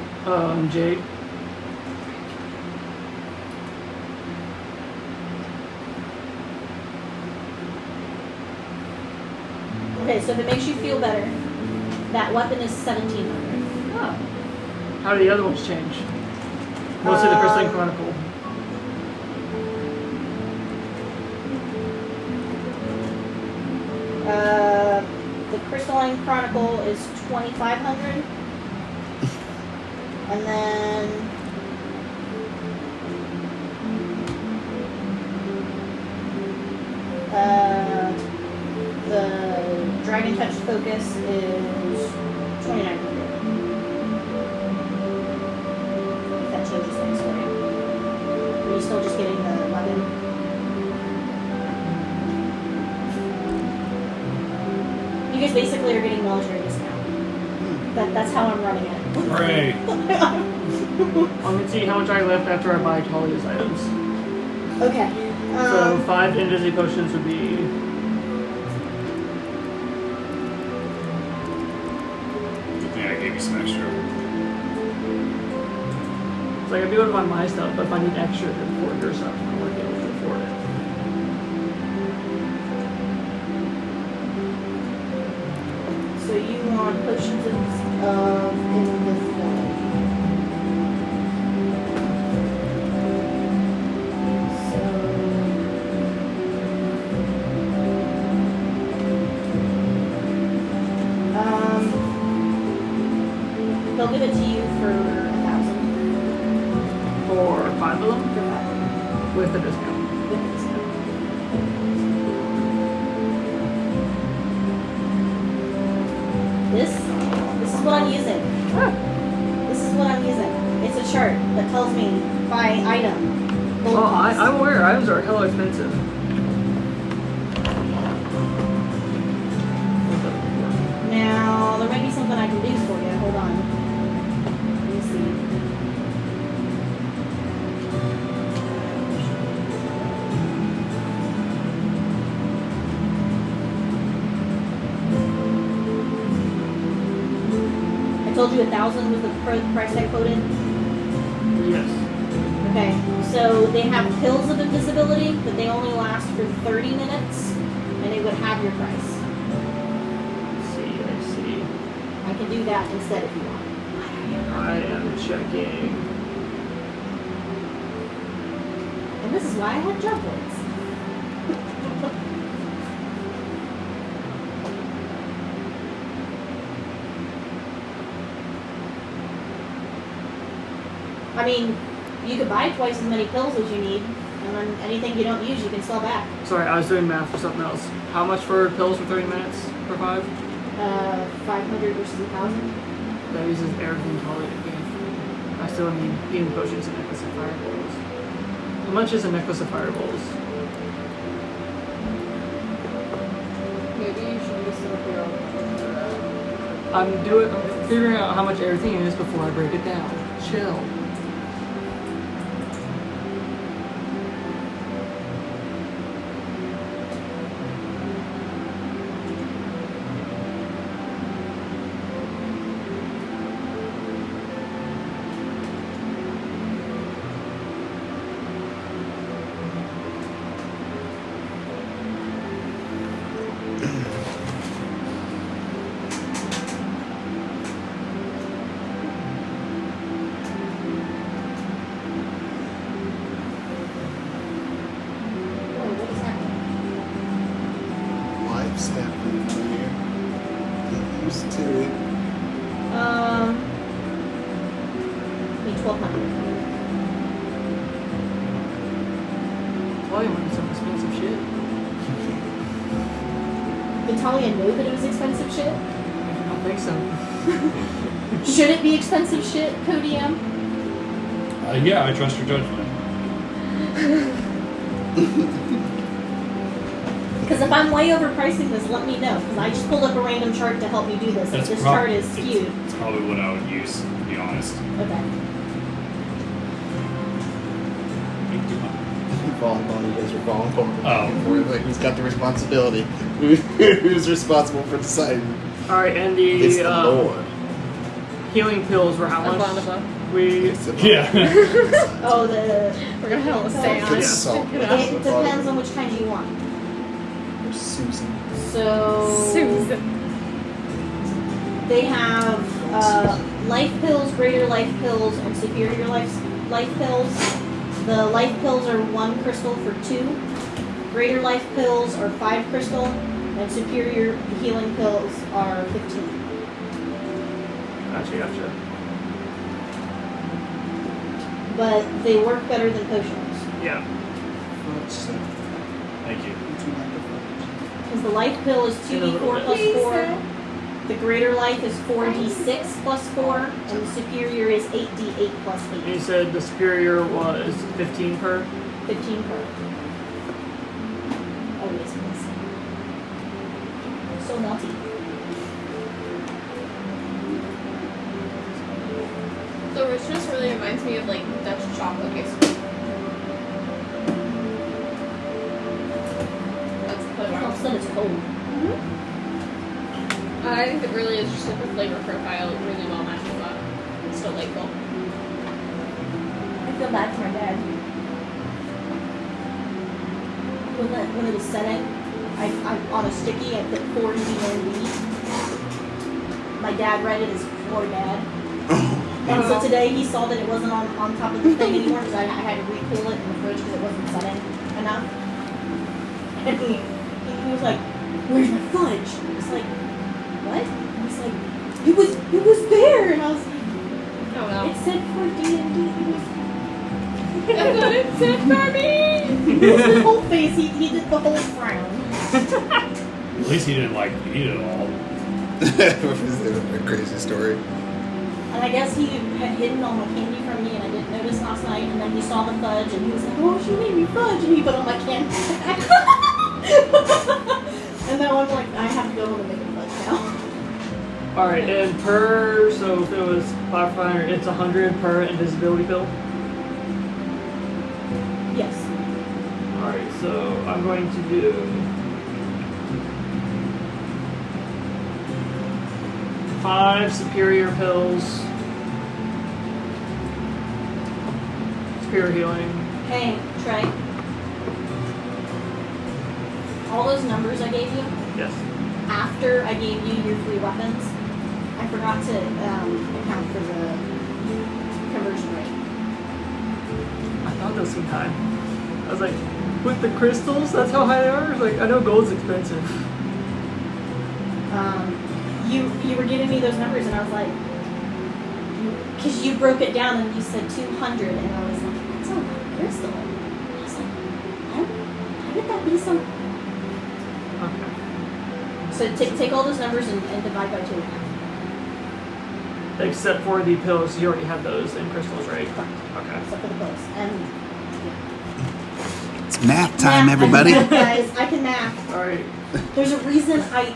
E: Jade.
C: Okay, so if it makes you feel better, that weapon is 1,700.
E: Oh. How do the other ones change? Mostly the Crystalline Chronicle.
C: The Crystalline Chronicle is 2,500. And then the Dragon Touch Focus is 2,900. If that changes things for you. Are you still just getting the weapon? You guys basically are getting military discount. That's how I'm running it.
D: Hooray!
E: Let me see how much I left after I buy Talia's items.
C: Okay.
E: So 5 Invisi potions would be.
D: Good thing I gave you some extra.
E: It's like I'd be able to buy my stuff, but if I need extra to afford your stuff, I'm not able to afford it.
C: So you want potions of invisibility. So they'll give it to you for 1,000.
E: For 5 of them?
C: For 5
E: With the discount.
C: with the discount. This is what I'm using. This is what I'm using. It's a chart that tells me by item. gold
E: Oh,
C: cost.
E: I'm aware. Items are hella expensive.
C: Now there might be something I can do for you. Hold on. Let me see. I told you 1,000 was the price I quoted.
E: Yes.
C: Okay, so they have pills of invisibility, but they only last for 30 minutes, and they would have your price.
E: I see.
C: I can do that instead if you want.
E: I am checking.
C: And this is why I have job boards. I mean, you could buy twice as many pills as you need, and then anything you don't use, you can sell back.
E: Sorry, I was doing math for something else. How much for pills for 30 minutes for 5?
C: 500 versus 1,000.
E: That uses everything Talia gave. I still need healing potions and necklace of fireballs. How much is a necklace of fireballs?
B: Maybe you should use some of your own.
E: I'm figuring out how much everything is before I break it down. Chill.
C: Talia know that it was expensive shit?
E: I don't think so.
C: Should it be expensive shit, Co-DM?
D: Yeah, I trust your judgment.
C: Because if I'm way overpricing this, let me know. Because I just pulled up a random chart to help me do this.
D: That's
C: This
D: prob-
C: chart is skewed.
D: It's probably what I would use, to be honest.
C: Okay.
G: Volleyball, you guys are volleyball.
D: Oh.
G: Like, who's got the responsibility? Who's responsible for deciding?
E: All right, and
G: It's
E: the
G: the Lord.
E: healing pills were how
B: That's
E: much?
B: wonderful.
E: We
G: It's the
D: Yeah.
C: Oh, the...
B: We're gonna have a
C: Good
B: seance.
G: Good salt.
C: It depends on which kind you want.
G: There's Susan.
C: So...
B: Susan.
C: They have life pills, greater life pills, and superior life pills. The life pills are 1 crystal for 2. Greater life pills are 5 crystal, and superior healing pills are 15.
E: Gotcha.
C: But they work better than potions.
E: Yeah.
D: Thank you.
C: Because the life pill is 2d4 plus 4. The greater life is 4d6 plus 4, and the superior is 8d8 plus
E: And
C: 8.
E: you said the superior was 15 per.
C: 15 per. Oh, yes, please. So naughty.
B: The richness really reminds me of like Dutch chocolate pastry. That's
C: All of a
B: clever.
C: sudden it's cold.
B: I think it really is just like the flavor profile really well matches that. It's delightful.
C: I feel bad for my dad. When it was setting, I on a sticky I put 4 DND. My dad read it as for dad. And so today he saw that it wasn't on top of the thing anymore because I had to recool it in the fridge because it wasn't setting enough. And he was like, "Where's my fudge?" I was like, "What?" And he's like, "It was there." And I was like,
B: Oh no.
C: "It said for D&D."
B: That's what it said for me!
C: His whole face, he did the whole frown.
D: At least he didn't eat it all.
G: A crazy story.
C: And I guess he had hidden all my candy from me and I didn't notice last night. And then he saw the fudge and he was like, "Oh, she made me fudge." And he put all my candy back. And now I'm like, I have to go home and make a fudge now.
E: All right, and per. So if it was 500, it's 100 per invisibility pill.
C: Yes.
E: All right, so I'm going to do 5 superior pills. Superior healing.
C: Hey, Trey. All those numbers I gave you,
E: Yes.
C: after I gave you your 3 weapons, I forgot to account for the conversion rate.
E: I thought those seemed high. I was like, with the crystals, that's how high they are? I was like, I know gold's expensive.
C: You were giving me those numbers and I was like, because you broke it down and you said 200 and I was like, that's a lot of crystal. And I was like, how would that be some?
E: Okay.
C: So take all those numbers and divide by 2.5.
E: Except for the pills, you already have those in crystals, right? Okay.
C: Except for the pills. And
G: It's math time,
C: math,
G: everybody.
C: I can math, guys, I can math.
E: All right.
C: There's a reason I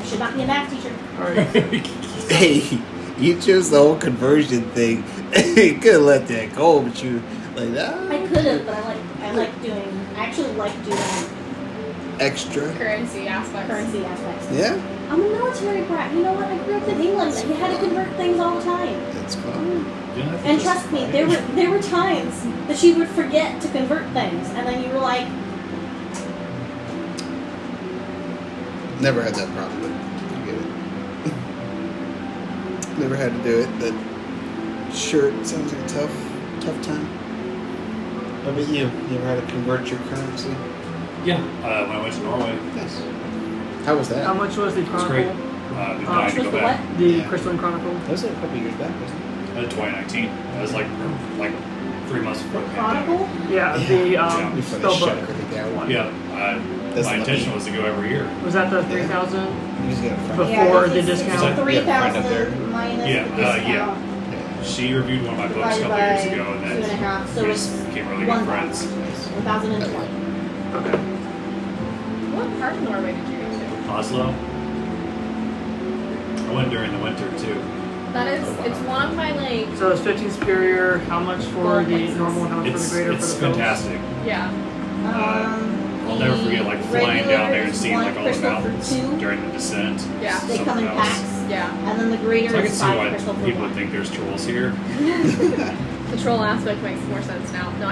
C: should not be a math teacher.
E: All right.
G: Hey, you chose the whole conversion thing. You could have let that go, but you like that.
C: I could have, but I actually like doing
G: Extra.
B: Currency aspects.
C: currency aspects.
G: Yeah,
C: I'm a military brat. You know what? I grew up in England. You had to convert things all the time.
G: that's fine.
C: And trust me, there were times that you would forget to convert things, and then you were like,
G: Never had that problem, but I get it. Never had to do it, but sure, it sounds like a tough time. How about you? You ever had to convert your currency?
D: Yeah, when I went to Norway,
G: Yes. How was that?
E: How much was the
D: it was great.
E: Chronicle?
D: Been
C: "How
D: dying
C: much
D: to
C: was
D: go
C: the
D: back.
C: what?"
E: The
G: Yeah.
E: Crystalline Chronicle?
G: That was a couple years back, wasn't it?
D: 2019. That was like 3 months before
C: The
D: the pandemic.
C: Chronicle?
E: Yeah,
G: Yeah.
E: the
G: Before they
E: spell
G: shut
E: book
G: everything down.
E: one.
D: Yeah,
G: That's
D: My
G: lucky.
D: intention was to go every year.
E: Was that the 3,000?
G: You just get a friend.
E: Before the
C: it's
E: discount?
C: 3,000 minus
D: Yeah,
C: the discount.
D: yeah. She reviewed one of my books a
C: Divided
D: couple years
C: by
D: ago, and then
C: 2.5, so
D: we
C: it's
D: just became really good
C: 1,000.
D: friends.
C: 1,020.
E: Okay.
B: What part of Norway did you go to?
D: Oslo. I went during the winter too.
B: That is, it's one of my like.
E: So it's 15 superior. How much for the
B: Places.
E: normal and how much for
D: It's
E: the greater
D: it's
E: for the films?
D: fantastic.
B: Yeah.
D: I'll never forget like flying down there and
C: is
D: seeing
C: one
D: like all the
C: crystal for
D: mountains
C: 2.
D: during the descent.
B: Yeah.
C: They come in
D: Something else.
C: packs.
B: Yeah.
C: And then the greater
D: So I can
C: is
D: see
C: 5
D: why
C: crystal for
D: people would
C: 1.
D: think there's trolls here.
B: The troll aspect makes more sense now. No,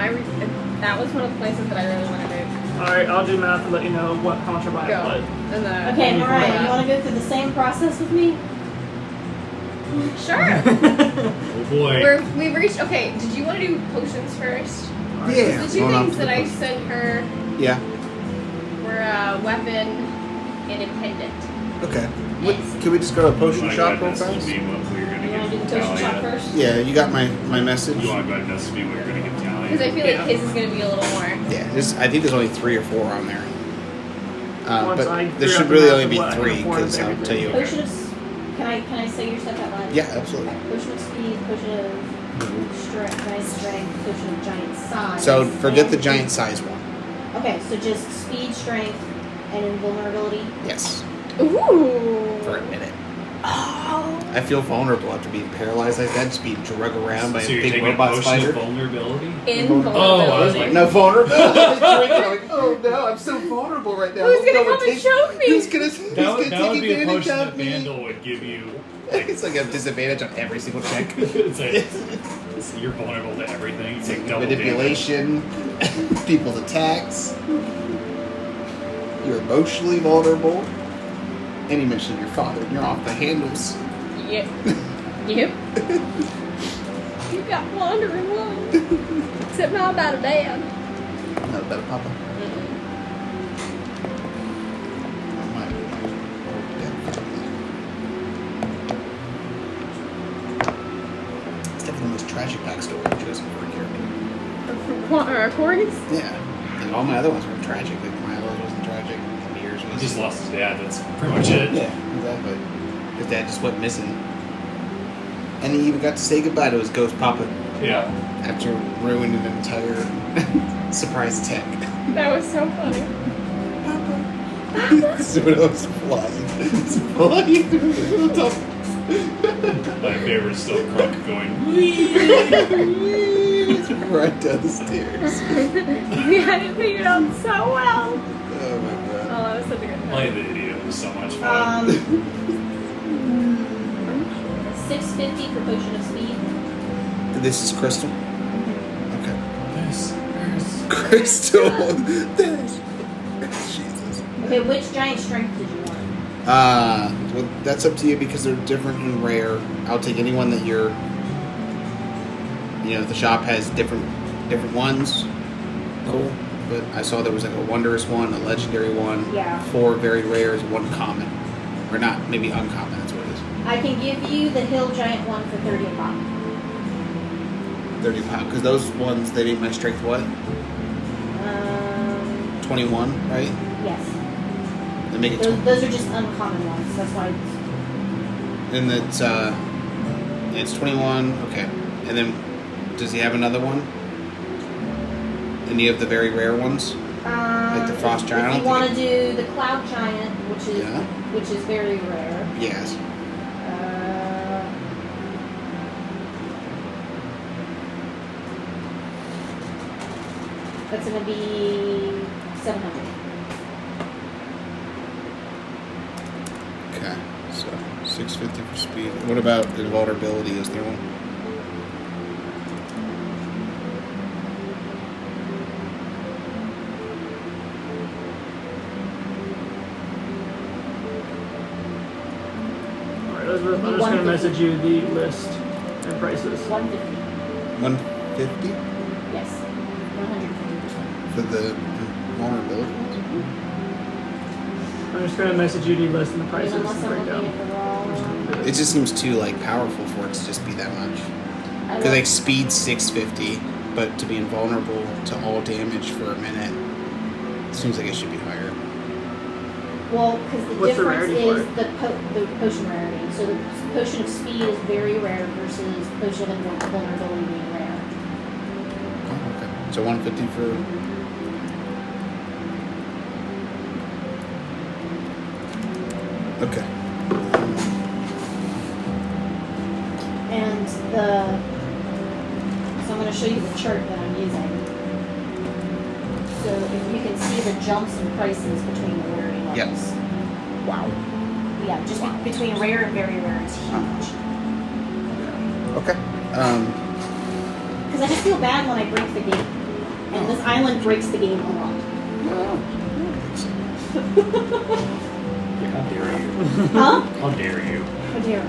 B: that was one of the places that I really wanted to
E: Alright, I'll do math and let you know how much I buy.
B: go.
E: But
B: And the
C: Okay, Mariah, you want to go through the same process with me?
B: Sure.
D: Oh boy.
B: We've reached. Okay, did you want to do potions first?
G: Yeah.
B: The two
G: going on
B: things
G: for
B: that I
G: the-
B: sent her
G: Yeah.
B: were weapon and a pendant.
G: Okay. Can we just go to a potion
D: You wanna
G: shop
D: go
G: real
D: ahead and
G: fast?
D: message me what we're gonna
C: You want to do
D: give
C: the potion shop
D: Talia?
C: first?
G: Yeah, you got my message.
D: You want to go ahead and message me what you're gonna give
B: Because
D: Talia?
B: I feel like his is going to be a little more.
G: Yeah, I think there's only 3 or 4 on there.
E: Once I
G: But there
E: figure out
G: should
E: the
G: really
E: math
G: only
E: of
G: be
E: what I can
G: 3
E: afford
G: because
E: and
G: I'll tell you.
C: Potion of... Can I say your stuff out loud?
G: Yeah, absolutely.
C: Potion of speed, potion of strength, potion of giant size.
G: So forget
C: and-
G: the giant size one.
C: Okay, so just speed, strength, and invulnerability.
G: Yes,
B: Ooh.
G: for a minute. I feel vulnerable after being paralyzed like that, just being dragged around by
D: So
G: a
D: you're
G: big
D: taking a
G: robot
D: potion
G: spider.
D: of vulnerability?
B: Invulnerability.
D: Oh, I was like,
G: No vulnerability. I'm like, oh no, I'm so vulnerable right now.
B: Who's
G: Who's
B: gonna come and choke me?
G: Who's gonna
D: That would
G: take
D: be a
G: advantage
D: potion
G: of
D: that
G: me?
D: Vandal would give you.
G: It's like a disadvantage on every single check.
D: It's like, you're vulnerable to everything.
G: It's
D: It's
G: like
D: like double damage.
G: manipulation, people's attacks. You're emotionally vulnerable. And you mentioned your father, and you're off the handles.
B: Yep. Yep. You got wandering one. Except not about a dad.
G: Not better, Papa. My dad family. It's definitely the most tragic backstory I've chosen for a character.
B: Corey's?
G: Yeah. And all my other ones were tragic. Like Milo's wasn't tragic. Yours was.
D: He just lost his dad. That's pretty much it.
G: Yeah, exactly. His dad just went missing. And he even got to say goodbye to his ghost papa
D: Yeah.
G: after ruining an entire surprise attack.
B: That was so funny.
G: So it was flying. It's flying through the rooftop.
D: My favorite is still Crunk going.
G: It's right down the stairs.
B: We had it figured out so well.
G: Oh my
B: Oh,
G: god.
B: that was such a good
D: Playing the idiot was so much fun.
C: 650 for potion of speed.
G: This is Crystal? Okay.
D: This is
G: Crystal! This. Jesus.
C: Okay, which giant strength did you want?
G: Well, that's up to you because they're different and rare. I'll take any one that you're. You know, the shop has different ones. Cool. But I saw there was like a wondrous one, a legendary one,
C: Yeah.
G: 4 very rares, 1 common. Or not, maybe uncommon, that's what it is.
C: I can give you the hill giant one for 30 a pop.
G: 30 pounds. Because those ones, they make my strength what? 21, right?
C: Yes.
G: They make it
C: Those are just uncommon ones. That's why.
G: And it's 21, okay. And then, does he have another one? Any of the very rare ones? Like the frost giant? I
C: If you
G: don't
C: want
G: think
C: to do the cloud giant,
G: Yeah.
C: which is very rare.
G: Yes.
C: That's gonna be 700.
G: Okay, so 650 for speed. What about invulnerability? Is there one?
E: Alright, Elizabeth, I'm just going to message you the list and prices.
C: 150.
G: 150
C: Yes. 150%.
G: for the invulnerability?
E: I'm just going to message you the list and the prices
C: Unless
E: and
C: I'm looking
E: breakdown.
C: at the wrong one.
G: It just seems too like powerful for it to just be that much.
C: I
G: Because
C: love-
G: like speed 650, but to be invulnerable to all damage for a minute, seems like it should be higher.
C: Well, because the
E: What's the
C: difference
E: rarity for
C: is
E: it?
C: the potion rarity. So the potion of speed is very rare versus potion of vulnerability being rare.
G: Oh, okay. So 150 for. Okay.
C: And so I'm going to show you the chart that I'm using. So if you can see the jumps in prices between the rarity levels.
G: Yes. Wow.
C: Yeah, just
G: Wow.
C: between rare and very rare, it's huge.
G: Okay.
C: Because I just feel bad when I break the game. And this island breaks the game a lot.
D: How dare you?
C: Huh?
D: How dare you?
C: How dare I?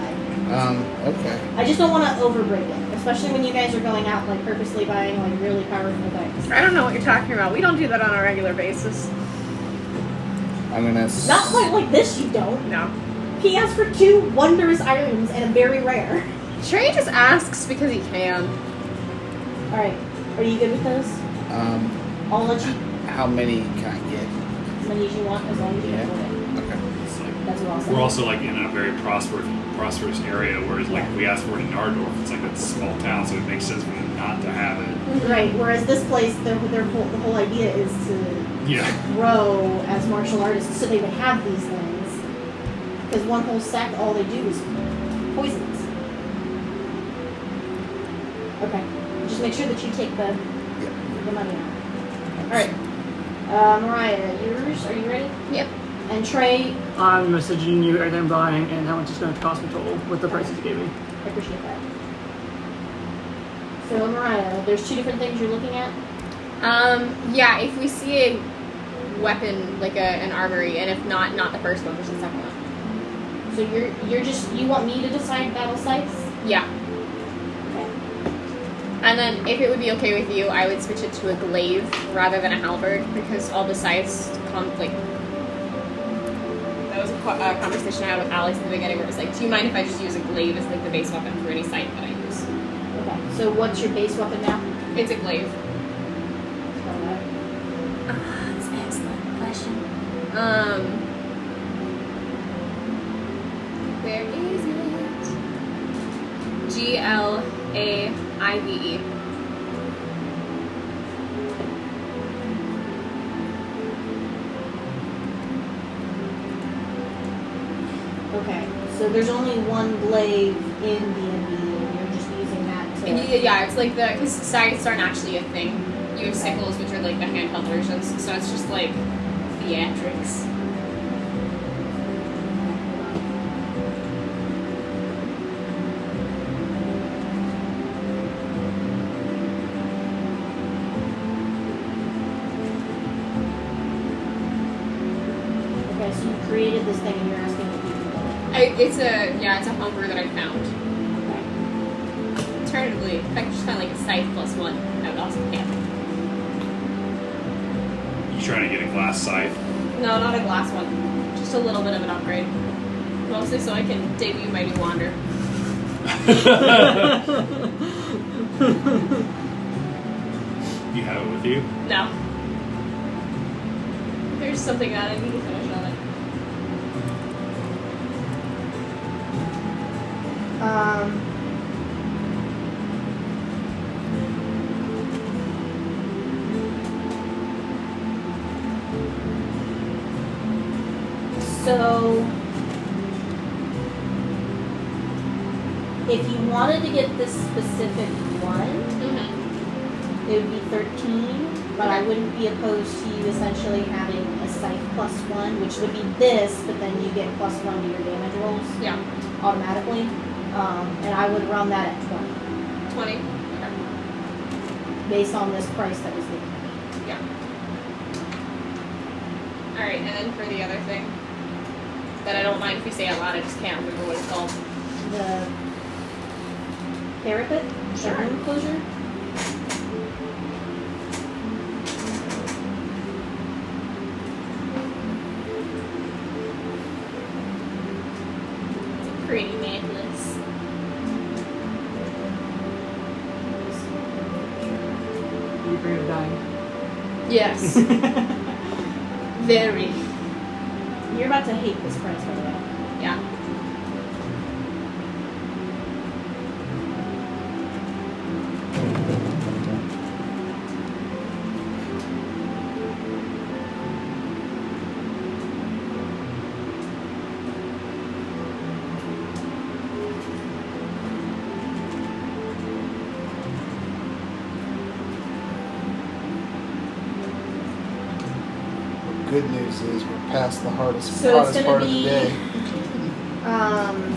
G: Okay.
C: I just don't want to overbreak it. Especially when you guys are going out, like, purposely buying, like, really powerful things.
B: I don't know what you're talking about. We don't do that on a regular basis.
G: I'm gonna.
C: Not quite like this, you don't.
B: No.
C: He asked for 2 wondrous items and a very rare.
B: Trey just asks because he can.
C: Alright, are you good with those? I'll let you
G: How many can I get?
C: as many as you want, as long as you
G: Yeah.
C: can afford it.
G: Okay.
D: It's like,
C: That's what I'll say.
D: we're also like in a very prosperous area, whereas like we asked for it in Nardorf, it's like a small town, so it makes sense for them not to have it.
C: Right, whereas this place, the whole idea is to
D: Yeah.
C: grow as martial artists so they would have these things. Because one whole sect, all they do is poisons. Okay, just make sure that you take the money out. Alright, Mariah, yours, are you ready?
B: Yep.
C: And Trey,
E: I'm messaging you everything I'm buying and how much it's going to cost me total with the prices you gave me.
C: I appreciate that. So Mariah, there's 2 different things you're looking at?
B: Yeah, if we see a weapon, like an armory, and if not the first one, just the second one.
C: So you want me to decide battle sites?
B: Yeah.
C: Okay.
B: And then, if it would be okay with you, I would switch it to a glaive rather than a halberd, because all the sites like. That was a conversation I had with Alex in the beginning, where it was like, do you mind if I just use a glaive as like the base weapon for any site that I use?
C: Okay. So what's your base weapon now?
B: It's a glaive.
F: That's an excellent question.
B: Where is it? GLAIVE.
C: Okay. So there's only one glaive in D&D, and you're just using that to.
B: And yeah, it's like because sights aren't actually a thing. You have sickles, which are like the handheld versions, so it's just like theatrics.
C: Okay, so you created this thing, and you're asking if you can build it.
B: It's a humper that I found.
C: Okay.
B: Alternatively, if I could just find like a scythe +1, that would also count.
D: You trying to get a glass scythe?
B: No, not a glass one. Just a little bit of an upgrade. Mostly so I can debut my new wander.
D: You have it with you?
B: No. There's something that I need to finish on it.
C: So, if you wanted to get this specific one,
B: Mm-hmm.
C: it would be 13, but I wouldn't be opposed to you essentially having a scythe +1, which would be this, but then you get +1 to your damage rolls
B: Yeah.
C: automatically. And I would run that at 20,
B: 20. Okay.
C: based on this price that was given.
B: Yeah. Alright, and then for the other thing that I don't mind if we say out loud, I just can't remember what it's called.
C: The parapet?
B: Sure.
C: The room closure?
B: It's a pretty necklace.
E: Are you afraid of dying?
B: Yes. Very.
C: You're about to hate this price, by the way.
B: Yeah.
A: Good news is we're past the hardest,
C: So it's
A: hottest
C: gonna
A: part of the
C: be,
A: day.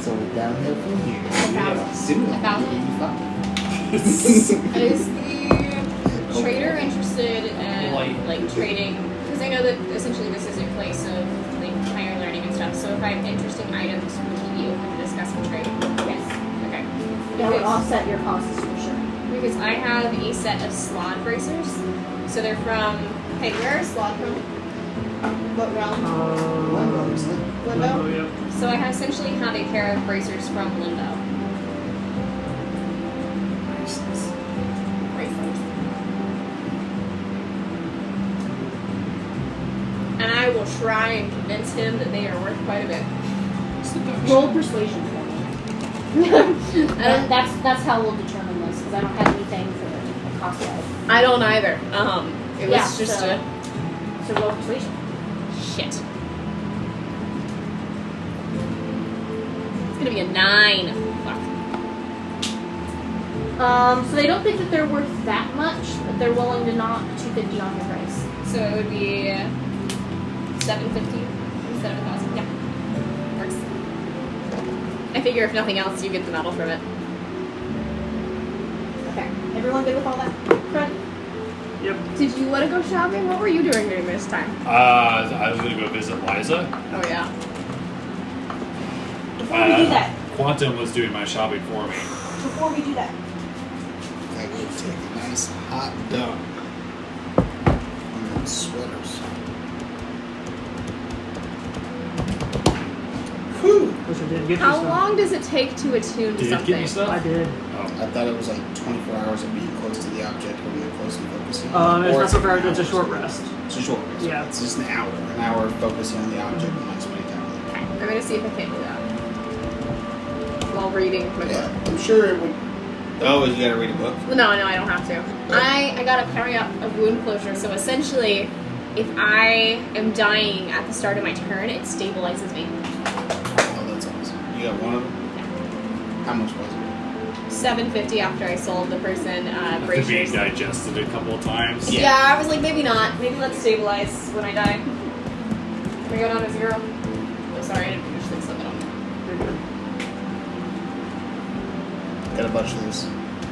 A: So we're downhill from here.
C: $1,000.
A: Soon,
B: $1,000.
A: 85.
B: Is the trader interested in like trading? Because I know that essentially this is a place of like higher learning and stuff. So if I have interesting items, would he be open to discussing trade?
C: Yes.
B: Okay.
C: That would
B: Because-
C: offset your costs for sure.
B: Because I have a set of slod bracers. So they're from. Hey, where are slod from? What realm?
E: Limbo,
B: Limbo.
E: yep.
B: So I have essentially have a pair of bracers from Limbo. Bracers. And I will try and convince him that they are worth quite a bit.
C: Roll persuasion for me. And that's how we'll determine this, because I don't have anything for the cost wise.
B: I don't either. It was
C: Yeah,
B: just
C: so roll persuasion.
B: shit. It's gonna be a 9. Fuck.
C: So they don't think that they're worth that much, but they're willing to knock $250 on your price.
B: So it would be 750 instead of 1,000. Yeah, works. I figure if nothing else, you get the medal from it.
C: Okay. Everyone good with all that? Fred?
E: Yep.
B: Did you want to go shopping? What were you doing during this time?
D: I was gonna go visit Liza.
B: Oh yeah.
C: Before we do that,
D: Quantum was doing my shopping for me.
C: before we do that,
A: I would take a nice hot dump on those sweaters. Whew.
E: Which I did get you
B: How
E: some.
B: long does it take to attune to
D: Did it
B: something?
D: get you stuff?
E: I did.
D: Oh.
A: I thought it was like 24 hours of being close to the object, holding it close and focusing.
E: It's
A: Or
E: not so
A: an
E: very good. It's a
A: hour.
E: short rest.
A: It's a short rest.
E: Yeah.
A: It's just an hour focusing on the object and not spending time with it.
B: Okay, I'm gonna see if I can do that while reading my book.
A: Yeah, I'm sure it would.
G: Oh, you gotta read a book?
B: Well, no, I don't have to. I got to carry out a wound closure, so essentially, if I am dying at the start of my turn, it stabilizes me.
A: Oh, that's awesome. You got one of them? How much was it?
B: 750 after I sold the person
D: After being
B: bracers.
D: digested a couple of times.
B: Yeah, I was like, maybe not. Maybe let's stabilize when I die. Can we go down to 0? Oh, sorry, I didn't finish this. Look at
E: You're good.
A: Got a bunch of those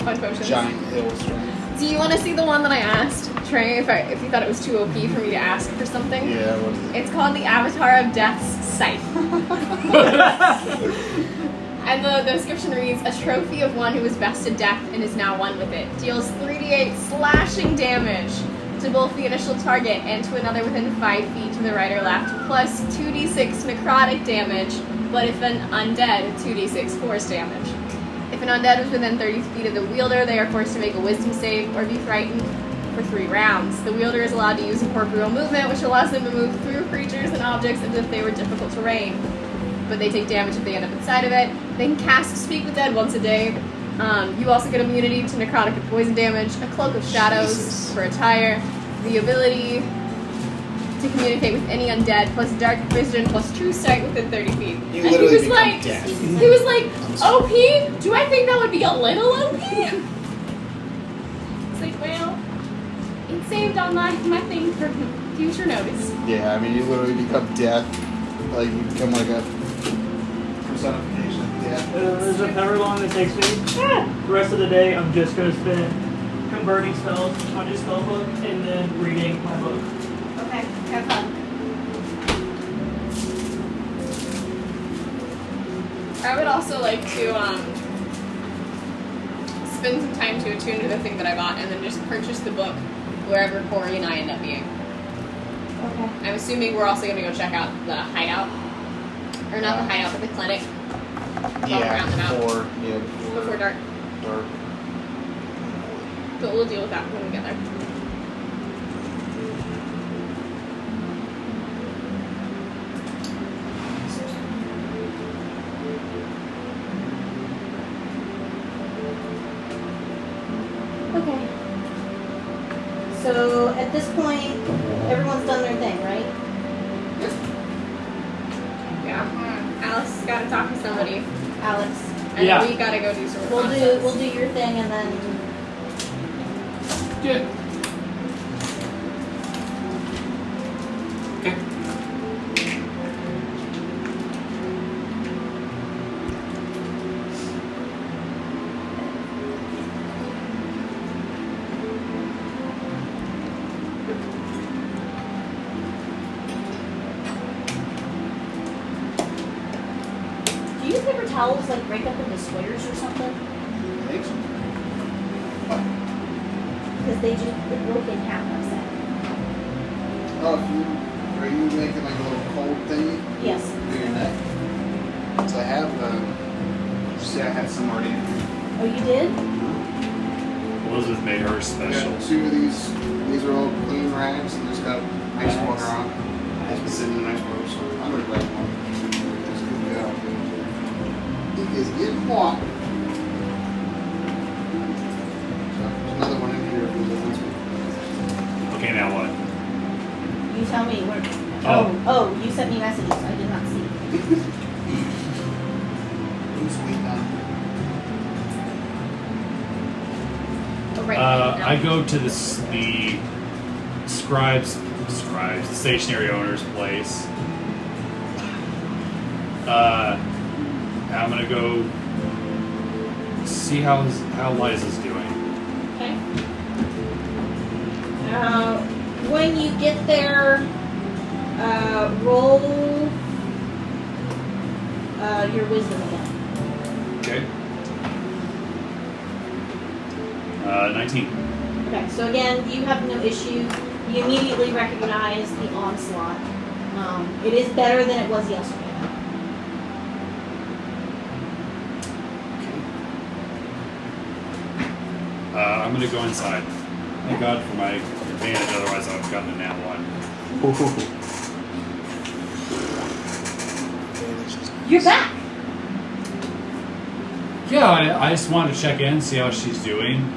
B: fun potions.
A: giant hills, right?
B: Do you want to see the one that I asked Trey if you thought it was too OP for me to ask for something?
A: Yeah, what is it?
B: It's called the Avatar of Death's Scythe. And the description reads, a trophy of one who was bested death and is now one with it. Deals 3d8 slashing damage to both the initial target and to another within 5 feet to the right or left, plus 2d6 necrotic damage, but if an undead, 2d6 force damage. If an undead was within 30 feet of the wielder, they are forced to make a wisdom save or be frightened for 3 rounds. The wielder is allowed to use incorporeal movement, which allows them to move through creatures and objects as if they were difficult terrain. But they take damage if they end up inside of it. They can cast Speak with Dead once a day. You also get immunity to necrotic and poison damage, a Cloak of Shadows
A: Jesus.
B: for attire, the ability to communicate with any undead, plus Dark Vision, plus True Sight within 30 feet.
A: You
B: And he
A: literally
B: was
A: become
B: like,
A: death.
B: he was like, OP? Do I think that would be a little OP? It's like, well, it's saved on my thing for future notice.
A: Yeah, I mean, you literally become death. Like, you become like a personification of death.
E: As of however long it takes me, the rest of the day I'm just going to spend converting spells on your spell book and then reading my book.
C: okay, have fun.
B: I would also like to spend some time to attune to the thing that I bought and then just purchase the book wherever Kuori and I end up being.
C: Okay.
B: I'm assuming we're also going to go check out the hideout. Or not the hideout, but the clinic. Round them out. Before dark.
A: dark.
B: But we'll deal with that when we get there.
C: So at this point, everyone's done their thing, right?
B: Yeah. Alex has got to talk to somebody.
C: Alex,
B: And
E: Yeah.
B: we got to go do some
C: we'll
B: reconnaissance.
C: do your thing and then
D: Yeah. Okay.
C: do you use paper towels like break up into squares or something?
A: Thanks.
C: Because they just broke in half upset.
A: Oh, are you making like a little cold thingy
C: Yes.
A: for your neck? So I have you see I had some already in here.
C: Oh, you did?
D: Elizabeth made her
A: I
D: special.
A: got two of these. These are all clean rags and just got ice water on. It's been sitting in ice water, so I'm gonna grab one. Just good to go. It is getting hot. So there's another one in here if you want to.
D: Okay, now what?
C: You tell me where.
D: Oh.
C: Oh, you sent me messages. I did not see.
A: Who's waiting on?
B: Oh, right.
D: I go to the scribes, the stationery owner's place. I'm gonna go see how Liza's doing.
C: Okay. When you get there, roll your wisdom again.
D: Okay. 19.
C: Okay, so again, you have no issue. You immediately recognize the onslaught. It is better than it was yesterday.
D: I'm gonna go inside. Thank God for my advantage, otherwise I've gotten a nat one.
C: You're back!
D: Yeah, I just wanted to check in, see how she's doing.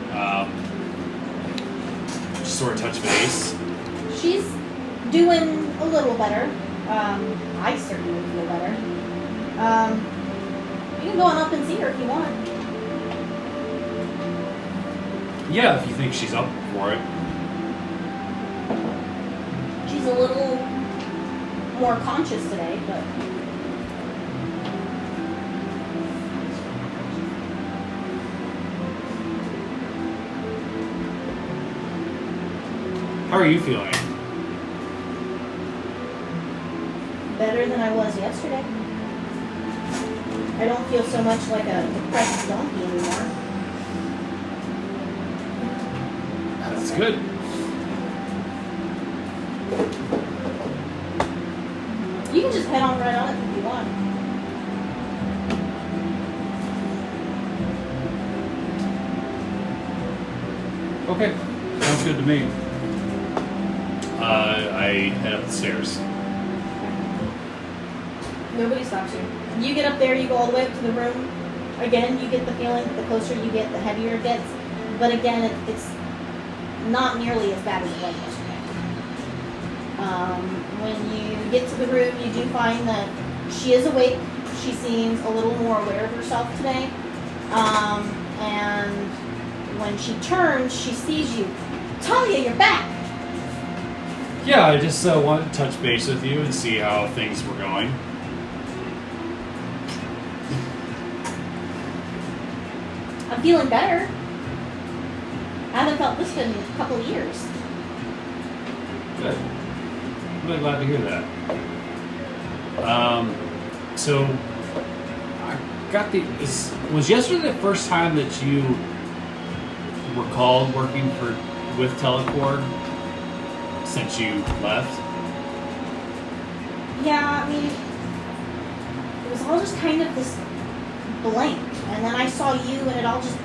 D: Just sort of touch base.
C: She's doing a little better. I certainly feel better. You can go on up and see her if you want.
D: Yeah, if you think she's up for it.
C: She's a little more conscious today, but
D: How are you feeling?
C: better than I was yesterday. I don't feel so much like a depressed donkey anymore.
D: That's good.
C: You can just head on right on it if you want.
D: Okay, sounds good to me. I head up the stairs.
C: Nobody stops you. You get up there, you go all the way up to the room. Again, you get the feeling that the closer you get, the heavier it gets. But again, it's not nearly as bad as it was yesterday. When you get to the room, you do find that she is awake. She seems a little more aware of herself today. And when she turns, she sees you. Talia, you're back!
D: Yeah, I just wanted to touch base with you and see how things were going.
C: I'm feeling better. I haven't felt this good in a couple of years.
D: Good. I'm really glad to hear that. So I got was yesterday the first time that you were called working with Telecorp since you left?
C: Yeah, I mean, it was all just kind of this blank. And then I saw you and it all just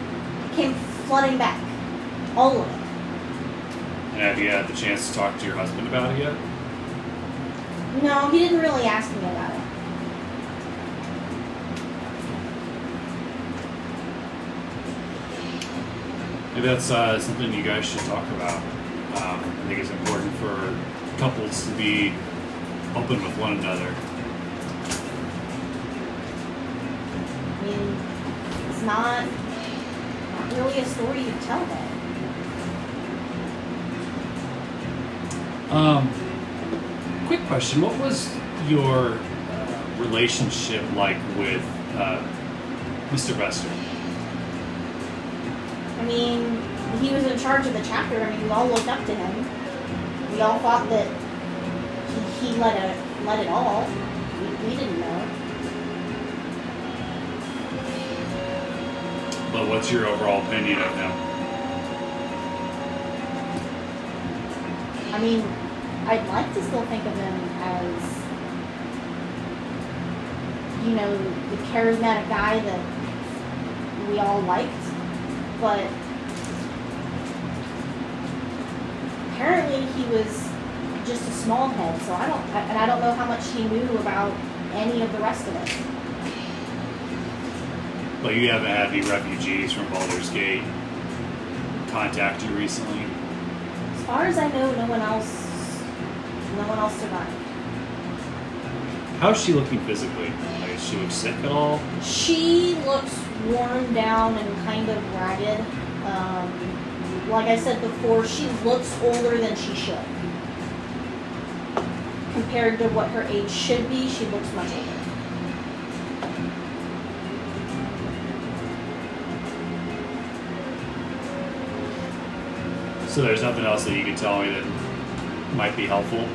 C: came flooding back. All of it.
D: And have you had the chance to talk to your husband about it yet?
C: No, he didn't really ask me about it.
D: Maybe that's something you guys should talk about. I think it's important for couples to be open with one another.
C: I mean, it's not really a story you tell though.
D: Quick question: what was your relationship like with Mr. Bester?
C: I mean, he was in charge of the chapter. I mean, we all looked up to him. We all thought that he let it all. We didn't know.
D: But what's your overall opinion of him?
C: I mean, I'd like to still think of him as, you know, the charismatic guy that we all liked, but apparently he was just a small head, so I don't know how much he knew about any of the rest of it.
D: But you haven't had any refugees from Baldur's Gate contact you recently?
C: As far as I know, no one else survived.
D: How's she looking physically? Like, does she look sick at all?
C: She looks worn down and kind of ragged. Like I said before, she looks older than she should. Compared to what her age should be, she looks much older.
D: So there's nothing else that you can tell me that might be helpful?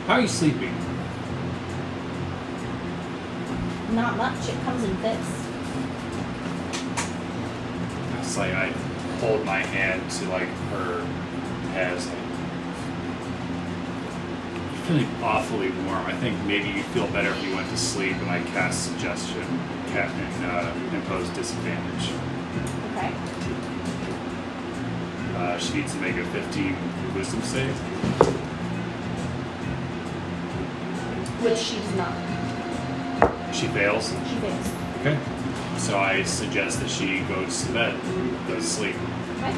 D: How are you sleeping?
C: Not much. It comes in fits.
D: It's like I hold my hand to like her head. It's like, you're feeling awfully warm. I think maybe you'd feel better if you went to sleep and I cast suggestion and impose disadvantage.
C: Okay.
D: She needs to make a 15 wisdom save.
C: Which she does not.
D: She fails.
C: She fails.
D: Okay. So I suggest that she goes to bed, goes to sleep.
C: Okay.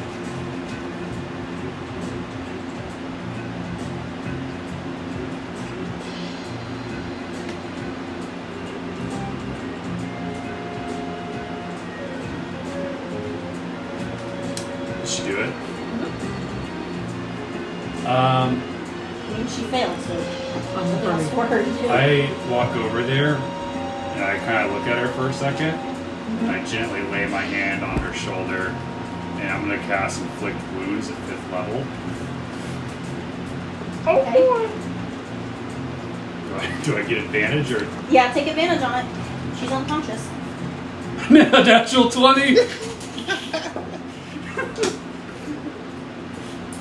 D: Did she do it?
C: I mean, she failed, so nothing else for her to do.
D: I walk over there and I kind of look at her for a second. And I gently lay my hand on her shoulder and I'm going to cast Inflict Wounds at 5th level.
C: Okay.
D: Do I get advantage or?
C: Yeah, take advantage on it. She's unconscious.
D: Natural 20!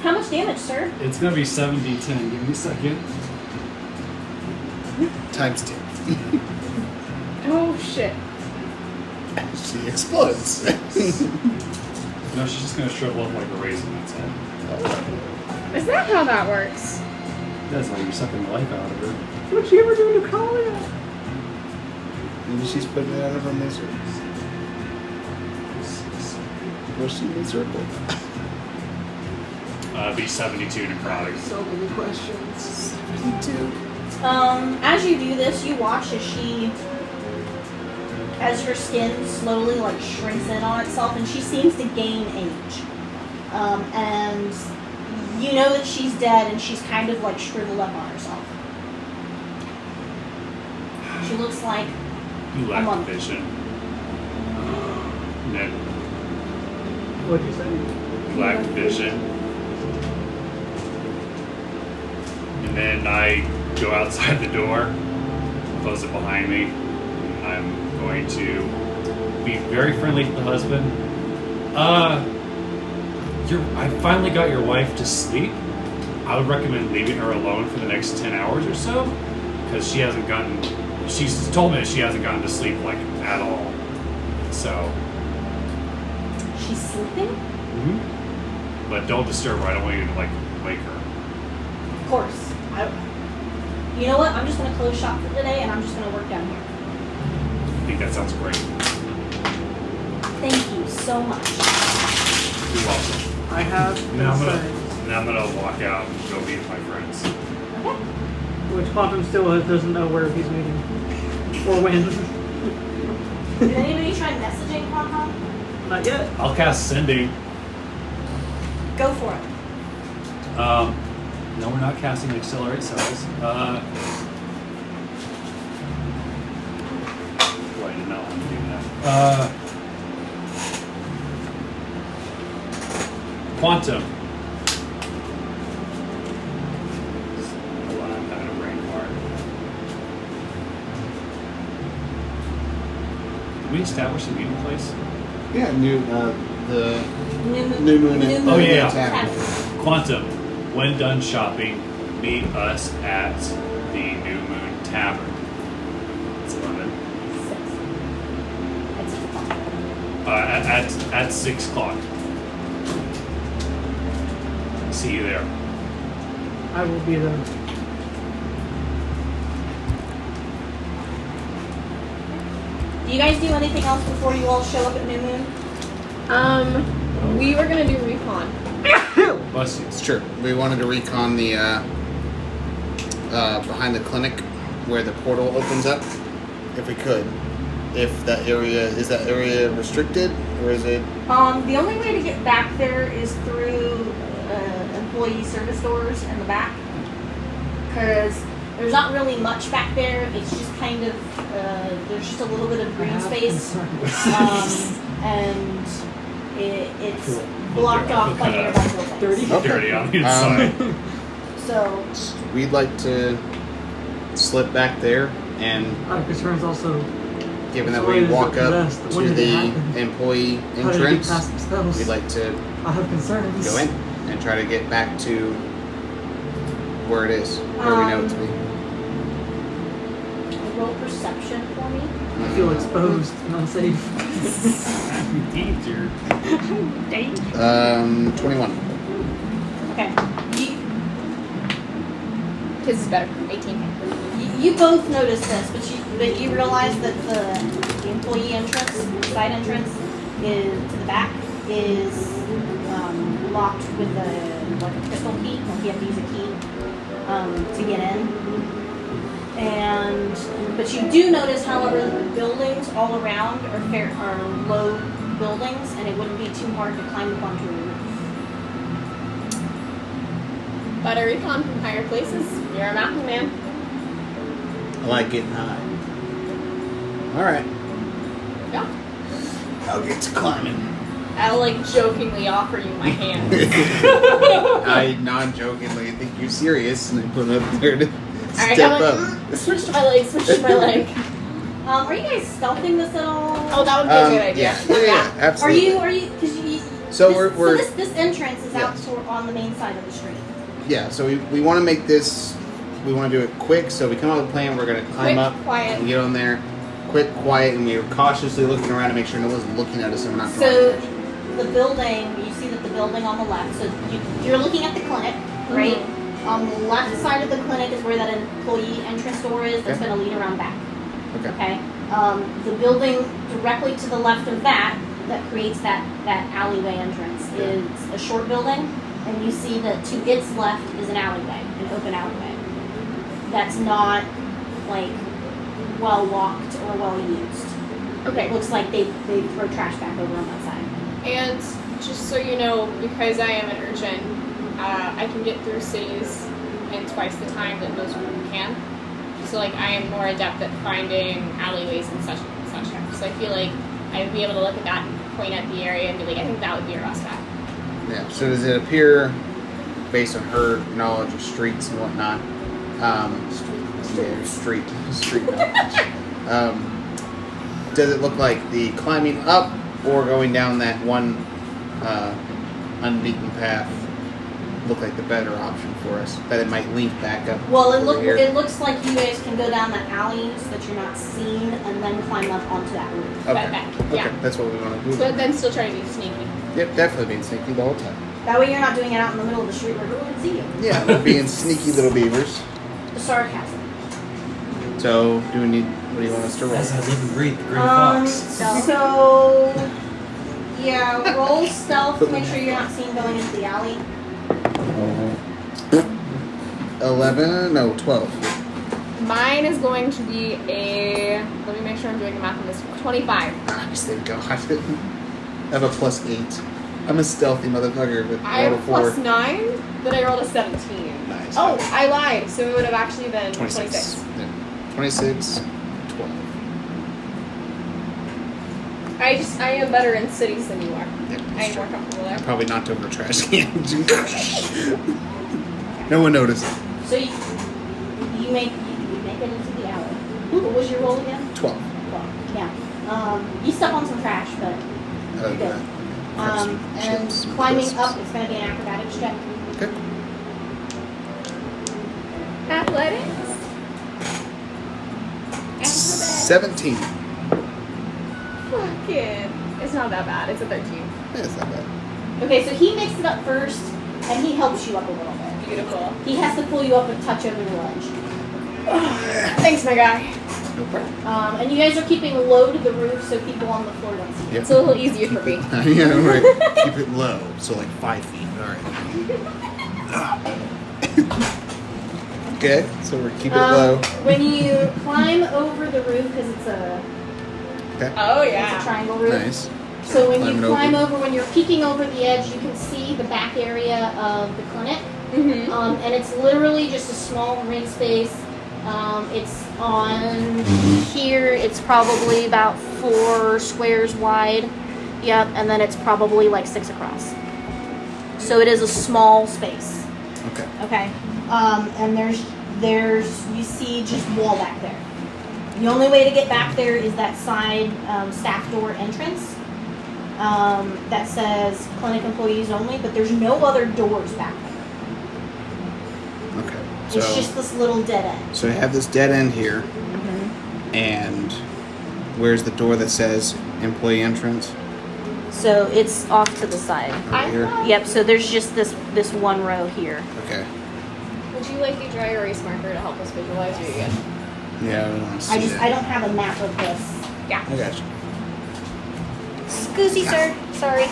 C: How much damage, sir?
D: It's going to be 7d10. Give me a second.
A: Times 2.
B: Oh shit.
A: She explodes.
D: No, she's just going to shrivel up like a raisin, that's all.
B: Is that how that works?
D: That's how you're sucking the life out of her.
E: What'd you ever do to Talia?
A: Maybe she's putting it out of her misery. Was she miserable?
D: Be 72 necrotic.
E: So many questions.
A: 72.
C: As you do this, you watch as her skin slowly like shrinks in on itself, and she seems to gain age. And you know that she's dead, and she's kind of like shriveled up on herself. She looks like
D: You
C: a
D: lack
C: mummy.
D: vision. No,
E: What'd you say?
D: you lack vision. And then I go outside the door, close it behind me. I'm going to be very friendly to the husband. I finally got your wife to sleep. I would recommend leaving her alone for the next 10 hours or so, because she's told me that she hasn't gotten to sleep like at all. So,
C: She's sleeping?
D: but don't disturb her. I don't want you to like wake her.
C: Of course. You know what? I'm just gonna close shop for today, and I'm just gonna work down here.
D: I think that sounds great.
C: Thank you so much.
D: You're welcome.
E: I have
D: Now I'm
E: concerns.
D: gonna walk out and go meet my friends.
C: Okay.
E: Which Quantum still doesn't know where he's meeting. Or when.
C: Did anybody try messaging Quan?
E: Not yet.
D: I'll cast Sending.
C: Go for it.
D: No, we're not casting Accelerate Cells. Well, I did not want to do that. Quantum. Hold on, I'm having a brain fart. Did we establish a meeting place?
A: Yeah, the
C: New
A: Moon.
D: Oh, yeah.
A: Tavern.
D: Quantum, when done shopping, meet us at the New Moon Tavern. It's 11. At 6 o'clock. See you there.
E: I will be there.
C: Do you guys do anything else before you all show up at New Moon?
B: We were gonna do Recon.
D: Bless you.
A: It's true. We wanted to recon the behind the clinic where the portal opens up, if we could. If that area is restricted, or is it?
C: The only way to get back there is through employee service doors in the back, because there's not really much back there. It's just kind of there's just a little bit of
E: I
C: green
E: have
C: space,
E: concerns.
C: and it's
D: Cool.
C: blocked off by
D: Kinda
C: nearby buildings.
E: dirty.
A: Okay.
D: Dirty on the inside.
C: So
A: We'd like to slip back there, and
E: I have concerns also.
A: given that
E: So
A: we
E: is it
A: walk up
E: possessed? When
A: to
E: did it
A: the
E: happen?
A: employee
E: How did it get
A: entrance,
E: past the spells?
A: we'd like to
E: I have concerns.
A: go in and try to get back to where it is, where we know it to be.
C: roll perception for me.
E: I feel exposed and unsafe.
D: Danger.
A: 21.
C: Okay.
B: His is better. 18.
C: You both notice this, but you realize that the employee entrance, the side entrance, is to the back is locked with a crystal key. Like you have to use a key to get in. But you do notice, however, that the buildings all around are low buildings, and it wouldn't be too hard to climb up onto a roof.
B: But a Recon from higher places. You're a mountain man.
A: I like getting high. Alright,
B: Yeah.
A: I'll get to climbing.
B: I'll like jokingly offer you my hand.
A: I non-jokingly think you're serious, and I put it up there to
B: Alright,
A: step
B: I'm
A: up.
B: like, switch to my leg, switch to my leg.
C: Are you guys stealthing this at all?
B: Oh, that would be a good idea.
A: Yeah, absolutely.
C: Are you? Because you.
A: So
C: this,
A: we're
C: this entrance is out
A: Yes.
C: on the main side of the street.
A: yeah. So we want to make this. We want to do it quick. So we come up with a plan. We're gonna climb
B: Quick,
A: up
B: quiet.
A: and get on there, quick, quiet, and we're cautiously looking around to make sure no one's looking at us and we're not.
C: So the building, you see that the building on the left. So you're looking at the clinic, right? On the left side of the clinic is where that employee entrance door is. There's
A: Okay.
C: going to lead around back.
A: Okay.
C: Okay. The building directly to the left of that creates that alleyway entrance is a short building, and you see that to its left is an alleyway, an open alleyway. That's not like well walked or well used.
B: Okay.
C: It looks like they throw trash back over on that side.
B: And just so you know, because I am an urchin, I can get through cities in twice the time that most people can. So like I am more adept at finding alleyways and such. So I feel like I would be able to look at that and point at the area and be like, I think that would be a rust back.
G: Yeah. So does it appear, based on her knowledge of streets and whatnot, street knowledge. Does it look like the climbing up or going down that one unbeaten path look like the better option for us? That it might link back up.
C: Well,
G: over here?
C: it looks like you guys can go down that alley so that you're not seen, and then climb up onto that roof.
G: Okay.
B: Back.
G: Okay,
B: Yeah.
G: that's what we want to do.
B: But then still trying to be sneaky.
G: Yep, definitely being sneaky the whole time.
C: That way you're not doing it out in the middle of the street where everyone can see you.
G: Yeah, we're being sneaky little beavers.
C: Sarcasm.
G: So, do we need? What do you want us to roll?
H: As I live and breathe, the green fox.
C: So, yeah, roll stealth to make sure you're not seen going into the alley.
G: 12.
B: Mine is going to be a. Let me make sure I'm doing the math on this. 25.
G: Nice, thank God. I have a +8. I'm a stealthy motherfucker, but
B: I
G: rolled
B: have
G: a 4.
B: a +9, but I rolled a 17.
G: Nice.
B: Oh, I lied. So it would have actually been
G: 26.
B: 26.
G: Yeah. 26, 12.
B: I am better in cities than you are.
G: Yep,
B: I am more comfortable there.
G: I probably knocked over a trash can. No one noticed.
C: So you make it into the alley. What was your roll again?
G: 12.
C: Well, yeah. You step on some trash, but
G: Other
C: you're
G: than
C: good.
G: that, grab some
C: And
G: chips and
C: climbing
G: crisps.
C: up, it's going to be an acrobatics check.
G: Okay.
B: Athletics.
G: 17.
B: Fucking. It's not that bad. It's a 13.
G: Yeah, it's not bad.
C: Okay, so he makes it up first, and he helps you up a little bit.
B: Beautiful.
C: He has to pull you up a touch over the ledge.
B: Thanks, my guy.
G: No problem.
C: And you guys are keeping low to the roof so people on the floor don't see you.
G: Yep.
B: It's a little easier for me.
G: Yeah, right. Keep it low, so like 5 feet. All right. Okay, so we're keep it low.
C: When you climb over the roof, because it's a
B: Oh,
C: it's a
B: yeah.
C: triangle roof.
G: Nice.
C: So when you
G: Climbing
C: climb
G: over.
C: over, when you're peeking over the edge, you can see the back area of the clinic.
B: Mm-hmm.
C: And it's literally just a small green space. It's on here. It's probably about 4 squares wide. Yep, and then it's probably like 6 across. So it is a small space.
G: Okay.
C: Okay. And there's you see just wall back there. The only way to get back there is that side staff door entrance that says clinic employees only, but there's no other doors back there.
G: Okay.
C: It's
G: So,
C: just this little dead end.
G: so I have this dead end here, and where's the door that says employee entrance?
C: So it's off to the side.
G: Right here.
C: Yep. So there's just this one row here.
G: Okay.
B: Would you like a dry erase marker to help us visualize what you get?
G: Yeah, I don't want to see
C: I
G: that.
C: don't have a map of this.
B: Yeah.
G: I got you.
C: Excuse sir. Sorry.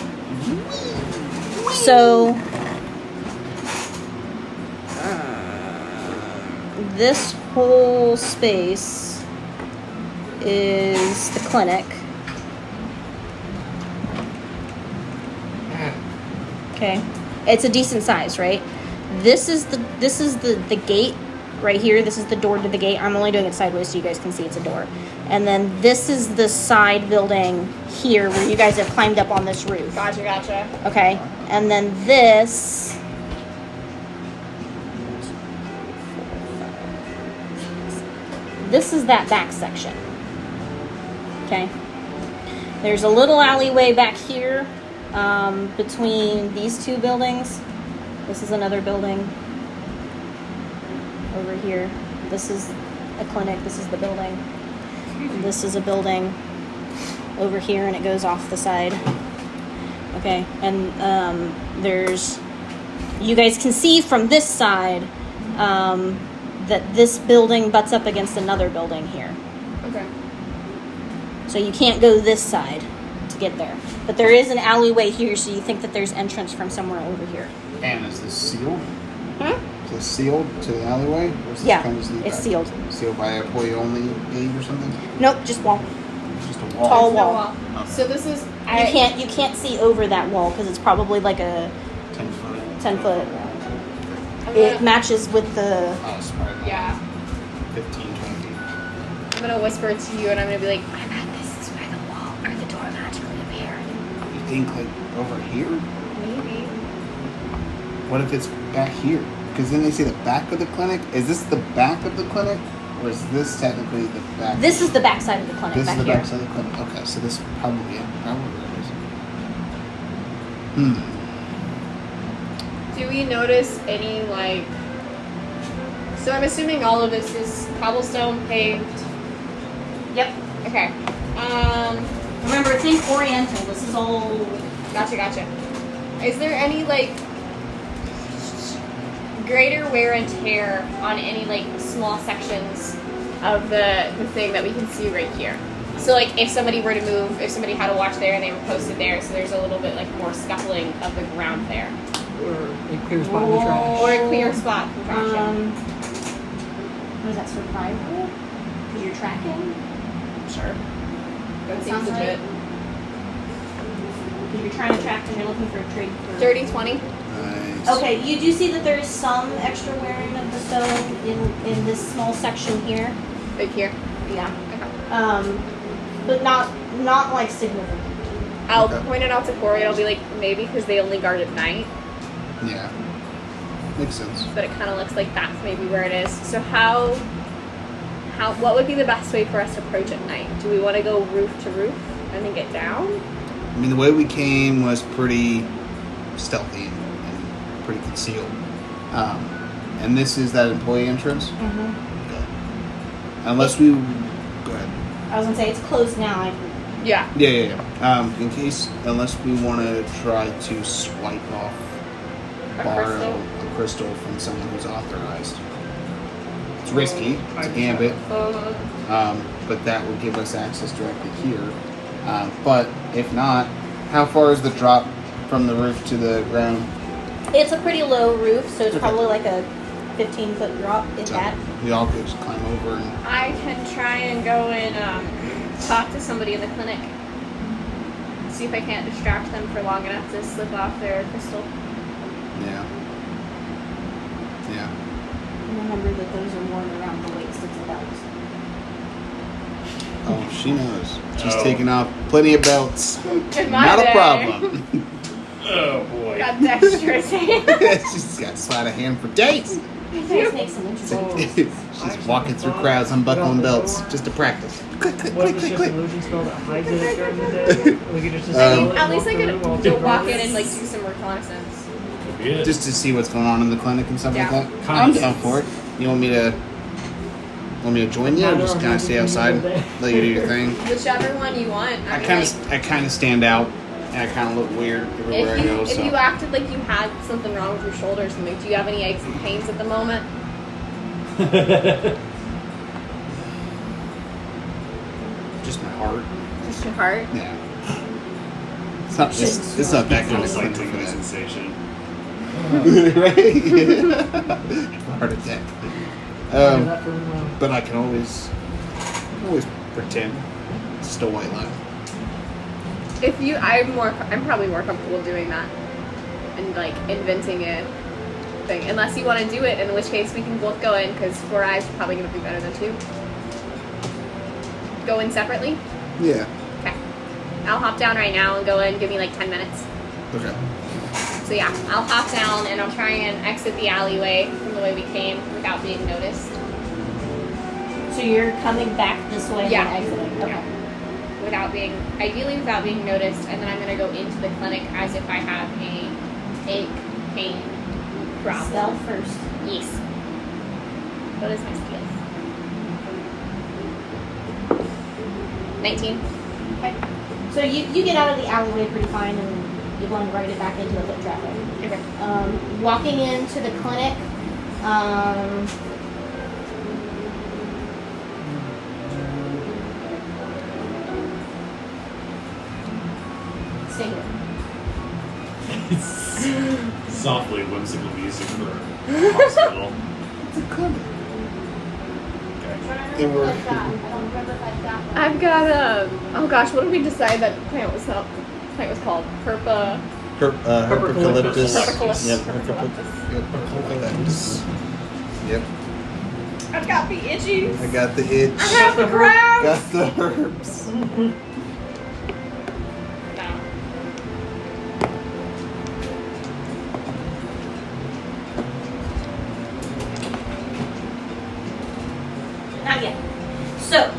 C: So this whole space is the clinic. Okay. It's a decent size, right? This is the gate right here. This is the door to the gate. I'm only doing it sideways so you guys can see it's a door. And then this is the side building here where you guys have climbed up on this roof.
B: Gotcha.
C: Okay. And then this is that back section. Okay. There's a little alleyway back here between these two buildings. This is another building over here. This is a clinic. This is the building. This is a building over here, and it goes off the side. Okay, and there's, you guys can see from this side that this building butts up against another building here.
B: Okay.
C: So you can't go this side to get there. But there is an alleyway here, so you think that there's entrance from somewhere over here.
A: And is this sealed?
C: Hmm?
A: Is this sealed to the alleyway? Or is this
C: Yeah,
A: kind of sneak
C: it's
A: back?
C: sealed.
A: Sealed by employee only gate or something?
C: Nope, just wall.
A: Just a wall.
C: Tall
B: There's no
C: wall.
A: Okay.
B: So this is
C: You can't see over that wall because it's probably like a
A: 10-foot.
C: 10-foot.
B: I'm
C: It
B: gonna,
C: matches with the.
A: Oh, it's probably
B: yeah.
A: 15, 20 feet.
B: I'm gonna whisper to you, and I'm gonna be like, I bet this is where the wall or the door magically appeared.
A: You think like over here?
B: Maybe.
A: What if it's back here? Because then they see the back of the clinic. Is this the back of the clinic? Or is this technically the back?
C: This is the back side of the clinic.
A: This
C: back
A: is the
C: here.
A: back side of the clinic. Okay, so this probably, yeah, probably is.
B: Do we notice any like? So I'm assuming all of this is cobblestone paved.
C: Yep.
B: Okay.
C: Remember, think Oriental. This is all.
B: Gotcha. Is there any like greater wear and tear on any like small sections of the thing that we can see right here? So like if somebody were to move, if somebody had to watch there and they were posted there, so there's a little bit like more scuffling of the ground there,
E: Or a clear spot in the trash.
B: or a clear spot from trash.
C: What is that, survival? Because you're tracking?
B: Sure. That seems
C: Sounds
B: legit.
C: Because you're trying to track and you're looking for a trade for.
B: Dirty 20.
A: Nice.
C: Okay, you do see that there is some extra wearing of the stone in this small section here.
B: Right here.
C: Yeah.
B: Okay.
C: But not like significant.
B: I'll
A: Okay.
B: point it out to Kuori. I'll be like, maybe because they only guard at night,
A: Yeah. Makes sense.
B: but it kind of looks like that's maybe where it is. So what would be the best way for us to approach at night? Do we want to go roof to roof and then get down?
A: I mean, the way we came was pretty stealthy and pretty concealed. And this is that employee entrance?
C: Mm-hmm.
A: Okay. Unless we... Go ahead.
C: I was gonna say it's closed now.
B: Yeah.
A: Yeah. Unless we want to try to swipe off, borrow a crystal from someone who's authorized. It's risky. It's a gambit. But that will give us access directly here. But if not, how far is the drop from the roof to the ground?
C: It's a pretty low roof, so it's
A: Okay.
C: probably like a 15-foot drop, if
A: So
C: that.
A: we all could just climb over and...
B: I can try and go and talk to somebody in the clinic. See if I can't distract them for long enough to slip off their crystal.
A: Yeah.
C: And remember that those are worn around the waist. It's a belt.
A: Oh, she knows. She's
D: Oh.
A: taking off plenty of belts.
B: In my
A: Not a
B: day.
A: problem.
D: Oh boy.
B: Got dexterous hands.
A: She's got sleight of hand for days.
C: You guys make some interesting.
A: She's walking through crowds, unbuckling belts, just to practice. Click, click,
E: What
A: click,
E: is
A: click,
E: this
A: click.
E: illusion spell that hides it during the day? We could just
B: I
E: steal
B: mean,
E: it,
B: at least I
E: walk
B: could
E: through while
B: go
E: it's
B: walk
E: dark.
B: in and like do some reconnaissance.
D: Could be it.
A: Just to see what's going on in the clinic and stuff
B: Yeah.
A: like that. I'm down for it. You want me to join you, or just kind of stay outside, let you do your thing?
B: Whichever one you want.
A: I
B: mean,
A: kind
B: like,
A: of stand out, and I kind of look weird everywhere I go.
B: if
A: So
B: you acted like you had something wrong with your shoulder or something, do you have any aches and pains at the moment?
A: just my heart.
B: Just your heart?
A: Yeah. It's not that kind of
D: Feels like
A: clinic for
D: tingling
A: that.
D: sensation.
A: Right? Heart attack.
E: That for me, well.
A: But I can always pretend. It's just a white lie.
B: If you, I'm probably more comfortable doing that and like inventing a thing. Unless you want to do it, in which case we can both go in because 4 eyes are probably going to be better than 2. Go in separately.
A: Yeah.
B: Okay. I'll hop down right now and go in. Give me like 10 minutes.
A: Okay.
B: So yeah, I'll hop down and I'll try and exit the alleyway from the way we came without being noticed.
C: So you're coming back this way
B: Yeah.
C: and exiting. Okay.
B: Ideally without being noticed, and then I'm gonna go into the clinic as if I have a ache, pain problem.
C: Stealth first.
B: Yes. What is my skill? 19.
C: Okay. So you get out of the alleyway pretty fine, and you run right back into the foot traffic.
B: Okay.
C: Walking into the clinic,
D: Softly whimsical music for a hospital.
A: It's a clinic.
D: Okay.
A: And we're
C: I don't remember if I've got one.
B: I've got oh gosh, what did we decide that plant was called?
G: Herpeucalyptus.
B: Herpeucalyptus.
G: Yep.
B: Herpeucalyptus.
A: Yep.
B: I've got the itchies.
A: I got the itch.
B: I have the crabs.
A: Got the herbs.
B: No.
C: Not yet. So,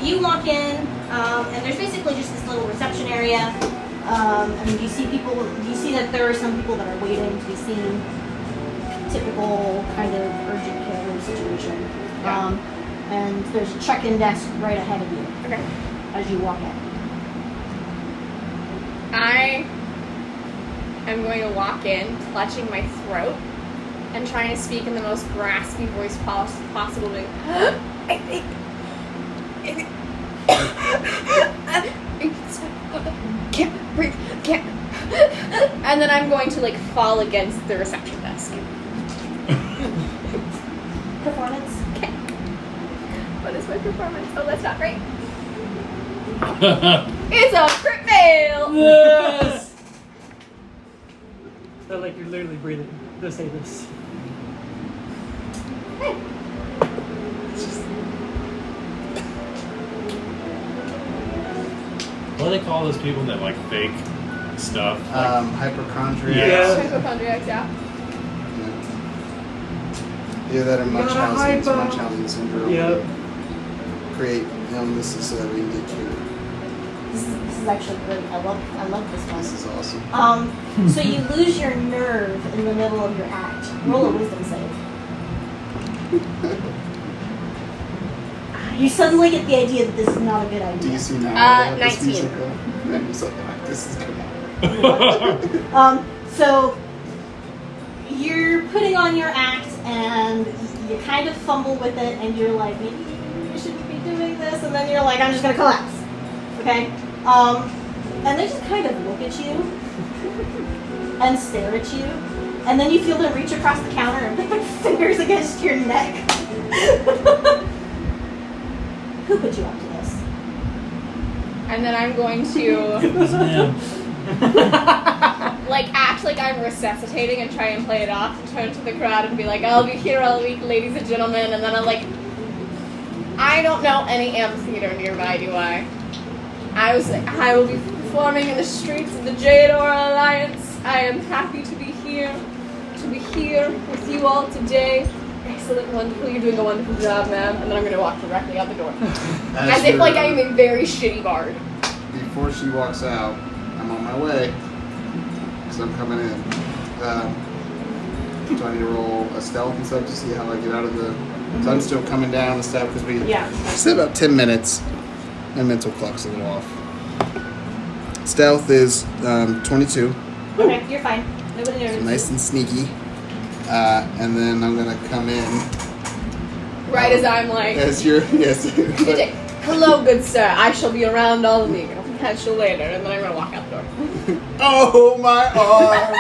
C: you walk in, and there's basically just this little reception area. And you see that there are some people that are waiting to be seen. Typical kind of urgent care situation.
B: Yeah.
C: And there's a check-in desk right ahead of you
B: Okay.
C: as you walk in.
B: I am going to walk in, clutching my throat, and trying to speak in the most raspy voice possible. I think. Can't breathe. Can't. And then I'm going to fall against the reception desk.
C: Performance.
B: Okay. What is my performance? Oh, that's not great. It's a crit fail.
E: Yes! Felt like you're literally breathing to say this.
D: What do they call those people that fake stuff?
A: Hypochondriacs.
E: Yeah.
B: Hypochondriacs, yeah.
A: Yeah, that are Munchausen
E: hypo.
A: syndrome.
E: Yep.
A: Create illnesses so that we can get cured.
C: This is actually great. I love this one.
A: This is awesome.
C: So you lose your nerve in the middle of your act. Roll a wisdom save. You suddenly get the idea that this is not a good idea.
A: Do you see now?
B: 19.
A: And so, this is good.
C: So you're putting on your act and you kind of fumble with it and you're like, maybe you shouldn't be doing this, and then you're like, I'm just gonna collapse. Okay? And they just kind of look at you and stare at you, and then you feel them reach across the counter and put their fingers against your neck. Who put you up to this?
B: And then I'm going to
H: It was him.
B: act like I'm resuscitating and try and play it off and turn to the crowd and be like, I'll be here all week, ladies and gentlemen. And then I'm like, I don't know any amphitheater nearby, do I? I will be performing in the streets of the Jador Alliance. I am happy to be here with you all today. Excellent, wonderful, you're doing a wonderful job, ma'am. And then I'm going to walk directly out the door. As if I'm a very shitty bard.
A: Before she walks out, I'm on my way. Because I'm coming in. Do I need to roll a stealth and stuff to see how I get out of the... So I'm still coming down and stuff because we...
C: Yeah.
A: Said about 10 minutes. My mental clock's a little off. Stealth is 22.
C: Okay, you're fine. Nobody
A: So
C: noticed.
A: nice and sneaky. And then I'm going to come in.
B: Right as I'm like,
A: As you're... Yes.
B: hello, good sir. I shall be around all week. I'll catch you later. And then I'm going to walk out the door.
A: Oh, my arm!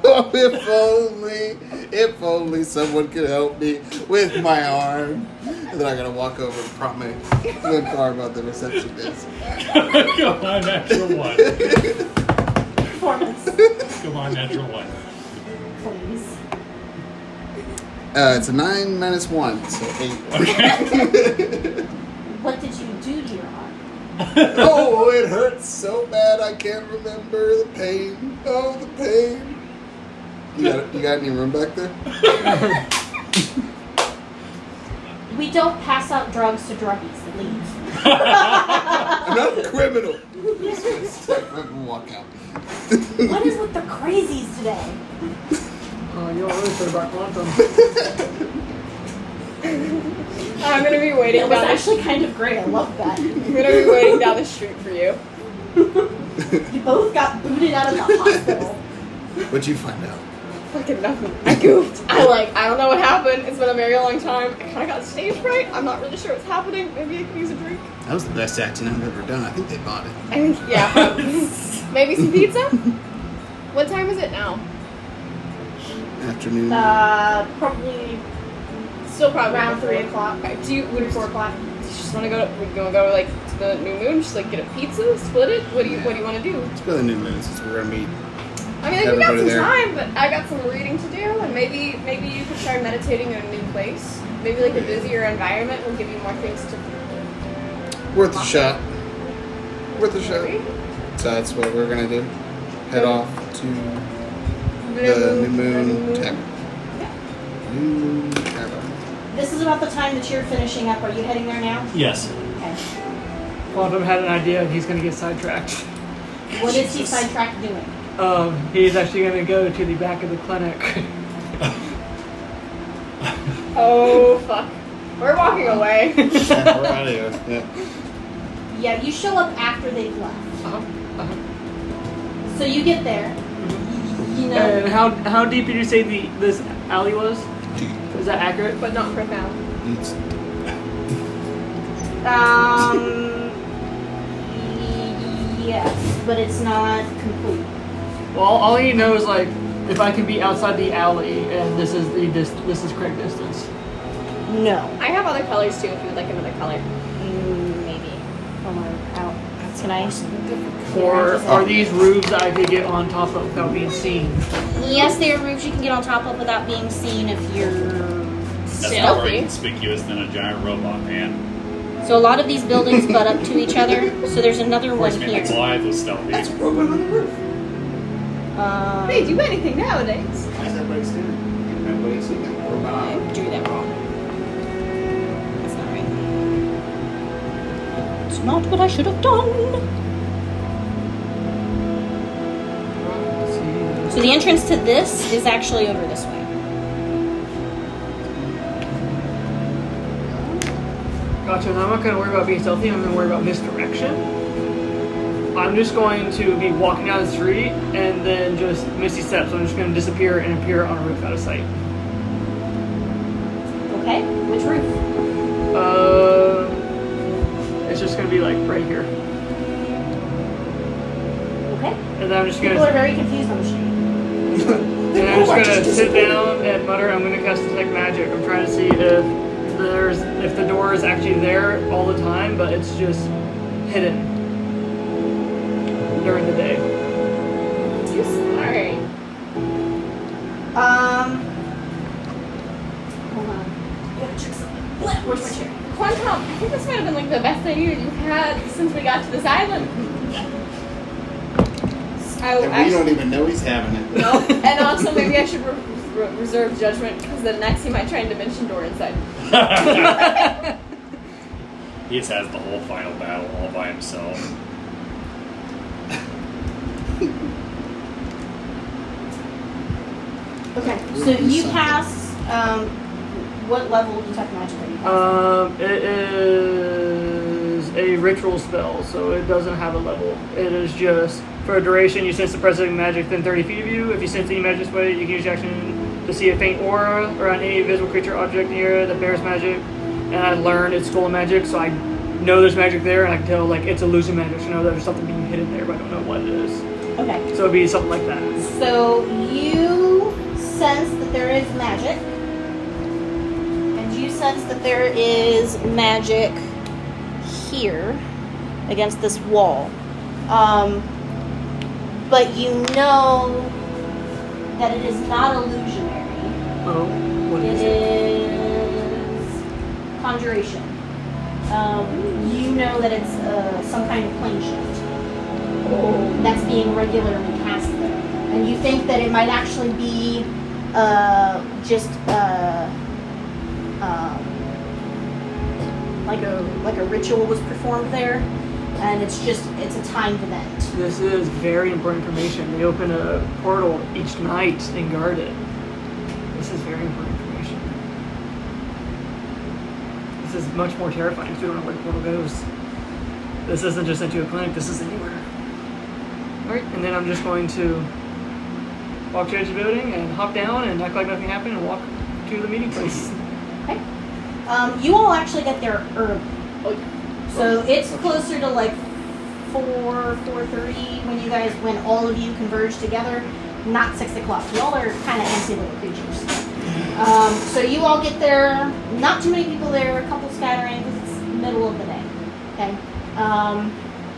A: Oh, if only someone could help me with my arm. And then I'm gonna walk over and prop my limp arm on the reception desk.
D: Come on, natural one.
C: Performance,
D: Come on, natural one.
C: please.
A: It's a 9 minus 1, so 8.
C: What did you do to your arm?
A: Oh, it hurts so bad I can't remember the pain. Oh, the pain. You got any room back there?
C: We don't pass out drugs to druggies. Leave.
A: I'm not a criminal. I'm just gonna step up and walk out.
C: What is with the crazies today?
E: Oh, you don't really care about quantum.
B: I'm going to be waiting
C: It was
B: down the
C: actually kind of great. I love that.
B: I'm going to be waiting down the street for you.
C: You both got booted out of the hospital.
A: What'd you find out?
B: Fucking nothing. I goofed. I don't know what happened. It's been a very long time. I kind of got stage fright. I'm not really sure what's happening. Maybe I can use a drink.
A: That was the best acting I've ever done. I think they bought it.
B: I think, yeah. Maybe some pizza? What time is it now?
A: Afternoon.
C: Probably
B: Still probably
C: around
B: before.
C: 3 o'clock.
B: Okay. Do you would
C: 4 o'clock.
B: you just want to go? We gonna go like to the New Moon? Just like get a pizza, split it. What do you want to do?
A: Let's go to the New Moon since we're gonna meet.
B: I mean, like, we got
A: Everybody
B: some
A: there.
B: time, but I got some reading to do, and maybe you could start meditating in a new place. Maybe like a busier environment will give you more things to.
A: Worth a shot. Worth a shot.
B: Maybe?
A: So that's what we're gonna do. Head off to the New Moon Tavern. New Moon Tavern.
C: This is about the time that you're finishing up. Are you heading there now?
D: Yes.
C: Okay.
E: Quantum had an idea and he's going to get sidetracked.
C: What is he sidetracked doing?
E: He's actually going to go to the back of the clinic.
B: Oh fuck! We're walking away.
A: Yeah, we're out of here. Yeah.
C: Yeah, you show up after they've left. So you get there. You know.
E: And how deep did you say this alley was? Is that accurate?
B: But not profound.
A: It's
C: Yes, but it's not complete.
E: Well, all you know is like if I can be outside the alley and this is correct distance.
C: No.
B: I have other colors too. If you would like another color.
C: Maybe. Hold on. Out. Can I?
E: Or are these roofs that I could get on top of without being seen?
F: Yes, they are roofs you can get on top of without being seen if you're
D: That's more
B: Stealthy.
D: inconspicuous than a giant robot man.
F: So a lot of these buildings butt up to each other. So there's another
D: Of course,
F: one
D: maybe
F: here.
D: Goliath was stealthy.
A: That's a robot on the roof.
B: They do anything nowadays.
A: Why is everybody staring? Everybody's seeing that robot.
F: I drew that wrong. That's not right. It's not what I should have done. So the entrance to this is actually over this way.
E: Gotcha. And I'm not going to worry about being stealthy. I'm going to worry about misdirection. I'm just going to be walking down the street and then just misty steps. I'm just going to disappear and appear on a roof out of sight.
C: Okay. Which roof?
E: It's just going to be like right here.
C: Okay.
E: And then I'm just going
C: People are
E: to
C: very confused on the street.
E: sit down and mutter. I'm going to cast detect magic. I'm trying to see if the door is actually there all the time, but it's just hidden during the day.
B: Too smart.
C: Hold on. I gotta check something. Where's my chair?
B: Quantum, I think this might have been like the best idea you've had since we got to this island.
A: And we don't even know he's having it.
B: No, and also maybe I should reserve judgment because then next he might try and dimension door inside.
D: He just has the whole final battle all by himself.
C: Okay. So you pass. What level of detect magic are you passing?
E: It is a ritual spell, so it doesn't have a level. It is just for a duration. You sense the presence of magic within 30 feet of you. If you sense any magic this way, you can use your action to see a faint aura around any visible creature, object in the area that bears magic. And I learned it's stolen magic, so I know there's magic there, and I can tell like it's illusion magic. So I know there's something being hidden there, but I don't know what it is.
C: Okay.
E: So it'd be something like that.
C: So you sense that there is magic.
F: You sense that there is magic here against this wall.
C: But you know that it is not illusionary.
E: Oh, what
C: It
E: is it?
C: is conjuration. You know that it's some kind of plane shift that's being regularly cast there. And you think that it might actually be just like a ritual was performed there, and it's a timed event.
E: This is very important information. They open a portal each night and guard it. This is very important information. This is much more terrifying because we don't know where the portal goes. This isn't just into a clinic, this is anywhere. Alright, and then I'm just going to walk to the edge of the building and hop down and act like nothing happened and walk to the meeting place.
C: Okay. You all actually get there early. So it's closer to like 4:30 when all of you converge together. not 6 o'clock. Y'all are kind of empty little creatures. So you all get there. Not too many people there. A couple scattering because it's middle of the day. Okay.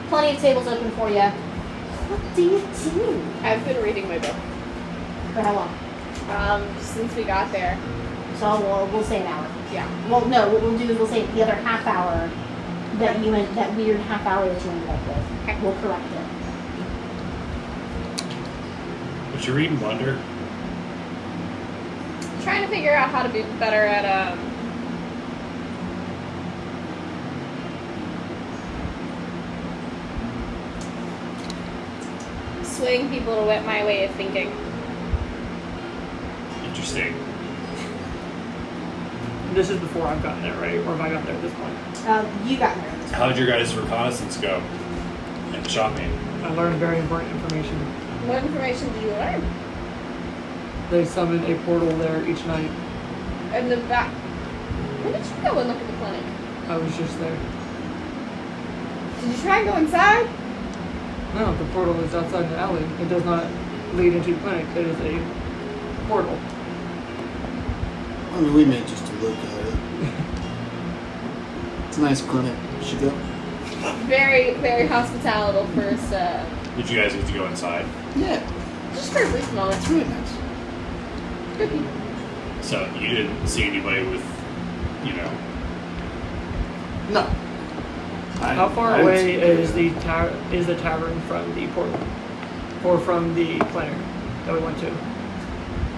C: Plenty of tables open for you. What do you do?
B: I've been reading my book.
C: For how long?
B: Since we got there.
C: So we'll say an hour.
B: Yeah.
C: Well, no. What we'll do is we'll say the other half hour that weird half hour that you ended up with.
B: Okay.
C: We'll correct it.
D: What you reading, Wonder?
B: Trying to figure out how to be better at swaying people to my way of thinking.
D: Interesting.
E: This is before I've gotten there, right? Or have I gotten there at this point?
C: You got there.
D: How did your guys' reconnaissance go? And shopping?
E: I learned very important information.
B: What information did you learn?
E: They summon a portal there each night.
B: In the back. When did you go and look at the clinic?
E: I was just there.
B: Did you try and go inside?
E: No, the portal is outside the alley. It does not lead into the clinic. It is a portal.
A: I mean, we meant just to look at it. It's a nice clinic. You should go.
B: Very, very hospitable first.
D: Did you guys get to go inside?
A: Yeah,
B: Just for a brief moment.
A: it's really nice.
B: Good people.
D: So you didn't see anybody with,
A: No.
E: How far away is the tavern from the portal? Or from the clinic that we went to?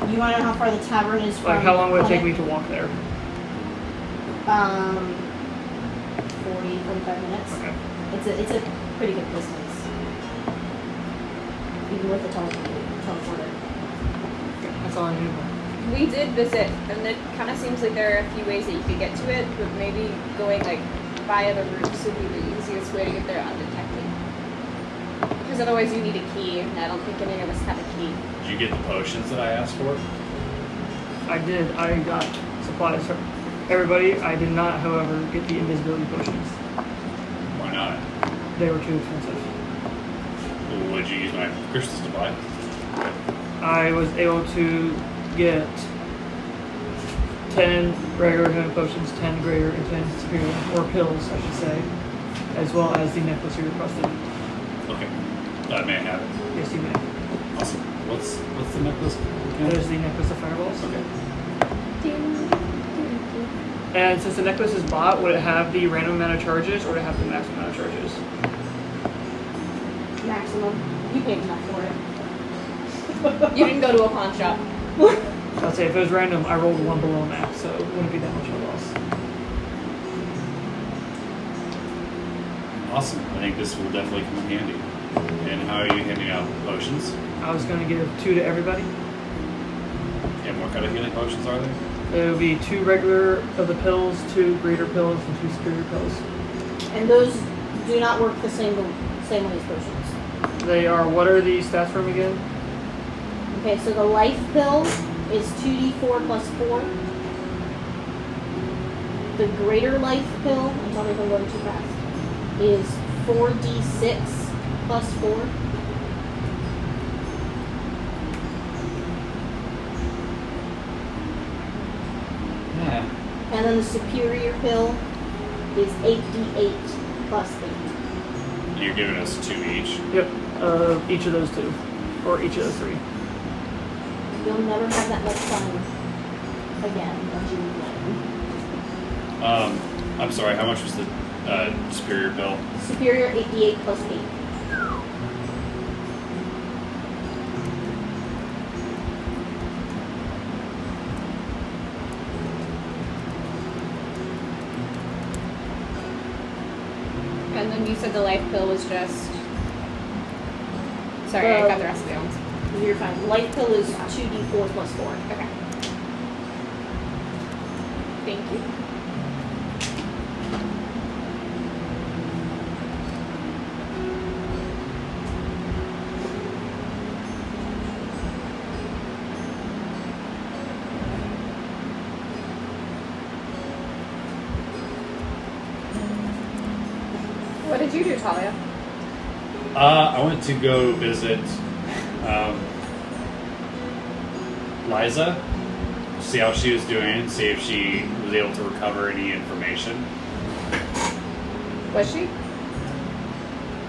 C: You want to know how far the tavern is from?
E: Like, how long would it take me
C: clinic?
E: to walk there?
C: 40, 45 minutes.
E: Okay.
C: It's a pretty good distance. Even with the teleporter.
E: That's all I need.
B: We did visit, and it kind of seems like there are a few ways that you could get to it, but maybe going like by other routes would be the easiest way to get there undetected. Because otherwise you need a key, and I don't think any of us have a key.
D: Did you get the potions that I asked for?
E: I did. I got supplies for everybody. I did not, however, get the invisibility potions.
D: Why not?
E: They were too expensive.
D: Well, what did you use my crystals to buy?
E: I was able to get 10 regular healing potions, 10 greater, and 10 superior, or pills, I should say, as well as the necklace you requested.
D: Okay. May I have it?
E: Yes, you may.
D: Awesome. What's the necklace?
E: That is the necklace of fireballs.
D: Okay.
E: And since the necklace is bought, would it have the random amount of charges, or would it have the maximum amount of charges?
C: Maximum. You paid enough for it.
B: You didn't go to a pawn shop.
E: I'd say if it was random, I rolled one below max, so it wouldn't be that much of a loss.
D: Awesome. I think this will definitely come in handy. And how are you handing out potions?
E: I was going to give 2 to everybody.
D: And what kind of healing potions are there?
E: There would be 2 regular of the pills, 2 greater pills, and 2 superior pills.
C: And those do not work the same way as potions.
E: They are, what are the stats for them again?
C: Okay, so the life pill is 2d4 plus 4. The greater life pill, and tell me if I'm going too fast, is 4d6 plus 4.
G: Yeah.
C: And then the superior pill is 8d8 plus 8.
D: And you're giving us 2 each.
E: Yep, each of those 2. Or each of those 3.
C: You'll never have that much fun again, don't you?
D: I'm sorry, how much was the superior pill?
C: Superior 8d8 plus 8.
B: And then you said the life pill was just... Sorry, I got the rest of the ones.
C: You're fine. Life pill is 2d4 plus 4.
B: Okay. Thank you. What did you do, Talia?
D: I went to go visit Liza, see how she was doing, see if she was able to recover any information.
B: Was she?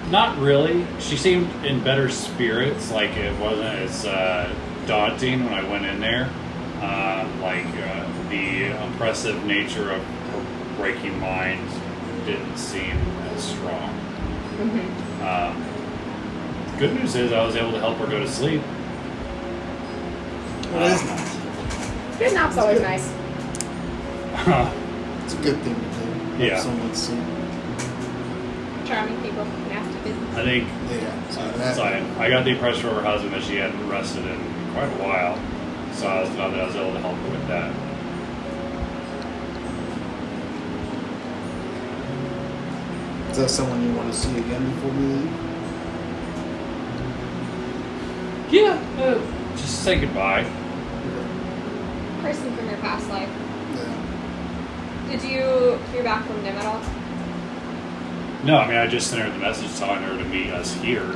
D: Not really. She seemed in better spirits, like it wasn't as daunting when I went in there. The oppressive nature of her breaking mind didn't seem as strong.
B: Mm-hmm.
D: Good news is I was able to help her go to sleep.
A: That is nice.
B: Good nap's always nice.
A: It's a good thing to do.
D: Yeah.
A: Someone see.
B: Charming people, nasty business.
D: I think
A: Yeah. So that.
D: so I got the impression from her husband that she hadn't rested in quite a while. So I was glad that I was able to help her with that.
A: Is that someone you want to see again before we leave?
D: Yeah. Just say goodbye.
B: Person from your past life.
A: Yeah.
B: Did you hear back from Nim at all?
D: No, I mean I just sent her the message telling her to meet us here.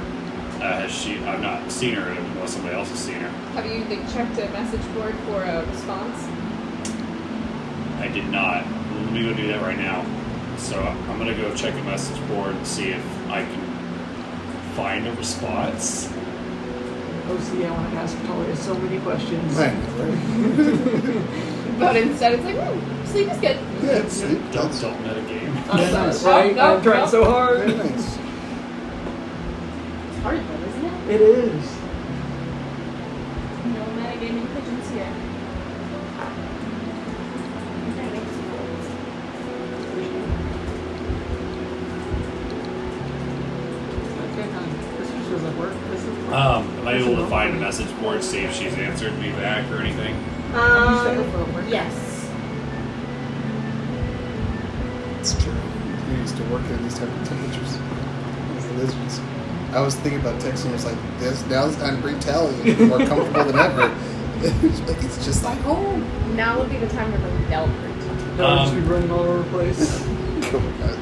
D: I've not seen her unless somebody else has seen her.
B: Have you checked a message board for a response?
D: I did not. Let me go do that right now. So I'm gonna go check a message board and see if I can find a response.
E: Oh, see, I want to ask Talia so many questions.
A: Right.
B: But instead it's like, sleep is good.
A: Yeah, sleep.
D: Don't
A: That's
D: metagame.
E: That's right. I'm trying so hard.
A: very nice.
C: It's hard though, isn't it?
E: It is.
B: No metagaming pigeons here.
E: This doesn't work.
D: Am I able to find a message board, see if she's answered me back or anything?
C: Yes.
A: It's true. We used to work at these type of temperatures. As the lizards. I was thinking about texting her, it's like, this, now's the time to bring Talia. It's more comfortable than ever. It's just like home.
B: Now would be the time to bring Delbert.
E: They'll just be running all over the place.
A: Oh my god.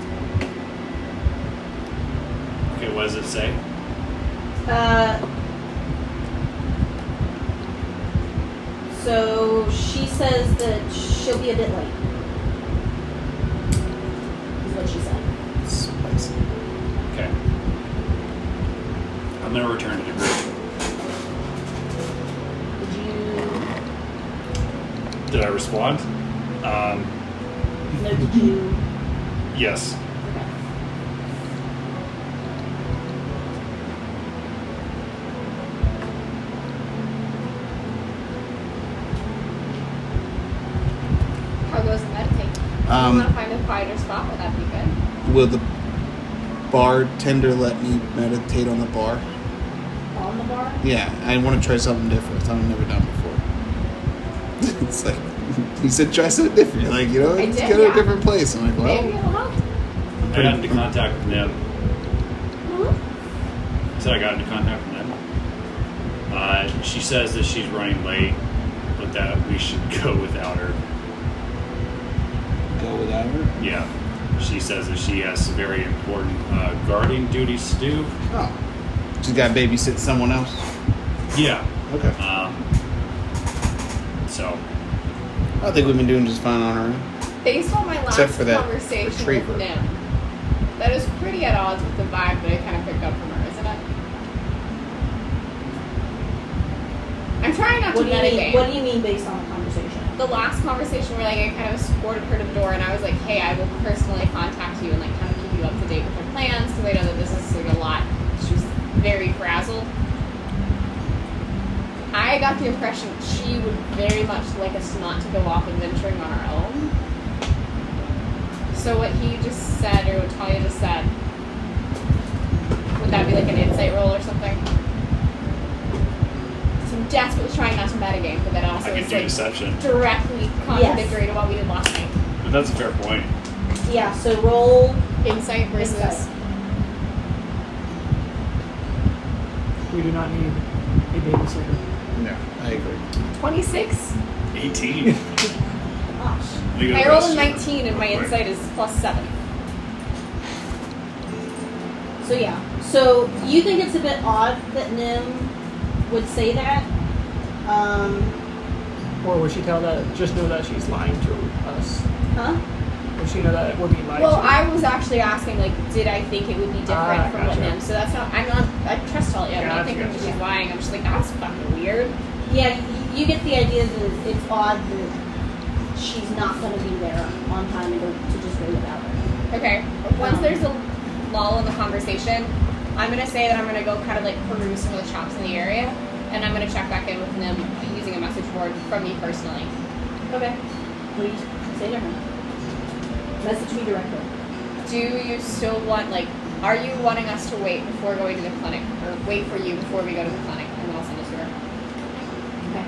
D: Okay, what does it say?
C: So she says that she'll be a bit late. Is what she said.
A: Spicy.
D: Okay. I'm gonna return to the group.
C: Did you?
D: Did I respond?
C: No, did you?
D: Yes.
C: Okay.
B: How goes the meditate? You want to find a quieter spot? Would that be good?
A: Will the bartender let me meditate on the bar?
C: On the bar?
A: Yeah, I want to try something different. Something I've never done before. It's like, he said try something different. Like, you know,
B: I
A: let's
B: did,
A: go to
B: yeah.
A: a different place. I'm like, well,
B: Maybe it'll help.
D: I got into contact with them.
B: Mm-hmm.
D: I said I got into contact with them. She says that she's running late, but that we should go without her.
A: go without her?
D: Yeah. She says that she has some very important guarding duties to do.
A: Oh. She's got to babysit someone else?
D: Yeah.
A: Okay.
D: So,
A: I think we've been doing just fine on our own.
B: Based on my last
A: Except for that
B: conversation
A: retriever.
B: with Nim, that is pretty at odds with the vibe that I kind of picked up from her, isn't it? I'm trying not to
C: What do you mean?
B: metagame.
C: What do you mean based on the conversation?
B: The last conversation where like I kind of escorted her to the door and I was like, hey, I will personally contact you and like kind of keep you up to date with her plans because I know that this is like a lot. She was very frazzled. I got the impression she would very much like us not to go off adventuring on our own. So what he just said, or what Talia just said, would that be like an insight roll or something? So I'm desperately trying not to metagame, but that also
D: I could
B: is
D: do
B: like
D: deception.
B: directly contradictory to what we did last night.
D: But that's a fair point.
C: Yeah, so roll
B: Insight versus.
C: Insight.
E: We do not need a babysitter.
A: No, I agree.
B: 26.
D: 18.
C: gosh.
B: I rolled a 19 and my insight is +7.
C: So yeah. So you think it's a bit odd that Nim would say that.
E: Or would she just know that she's lying to us?
C: Huh?
E: Would she know that we're being lied
B: Well,
E: to?
B: I was actually asking, like, did I think it would be different from what
E: gotcha.
B: him? So that's not. I trust Talia. I'm not thinking that she's lying. I'm just like, that's fucking weird.
C: Yeah, you get the idea that it's odd that she's not going to be there on time and to just go without her.
B: Okay. Once there's a lull in the conversation, I'm gonna say that I'm gonna go kind of like peruse some of the shops in the area, and I'm gonna check back in with them using a message board from me personally.
C: Okay. What do you say to her? Message me directly.
B: Do you still want, like, are you wanting us to wait before going to the clinic, or wait for you before we go to the clinic, and then I'll send it to her?
C: Okay.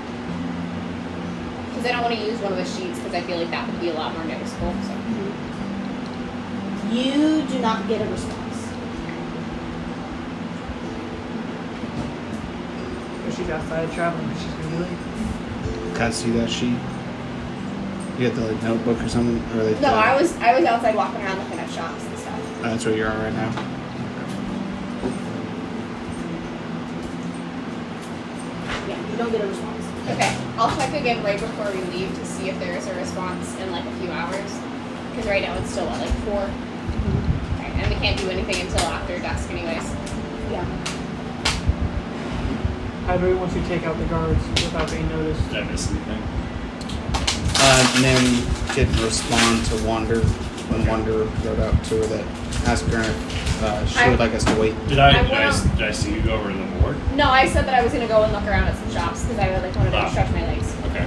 B: Because I don't want to use one of the sheets because I feel like that would be a lot more noticeable. So.
C: You do not get a response.
E: If she's outside traveling, she's gonna be late.
G: Can I see that sheet? You got the like, notebook or something? Or like,
B: No, I was outside walking around looking at shops and stuff.
G: That's where you are right now.
C: Yeah, you don't get a response.
B: Okay, I'll check again right before we leave to see if there is a response in like a few hours. Because right now it's still at like 4. Okay, and we can't do anything until after dusk anyways.
C: Yeah.
E: How do we want to take out the guards without being noticed?
D: Did I miss anything?
G: And then kid respond to Wander when Wander wrote out to her that asked her if she would like us to wait.
D: Did I see you go over to the board?
B: No, I said that I was going to go and look around at some shops because I like wanted to stretch my legs.
D: Okay.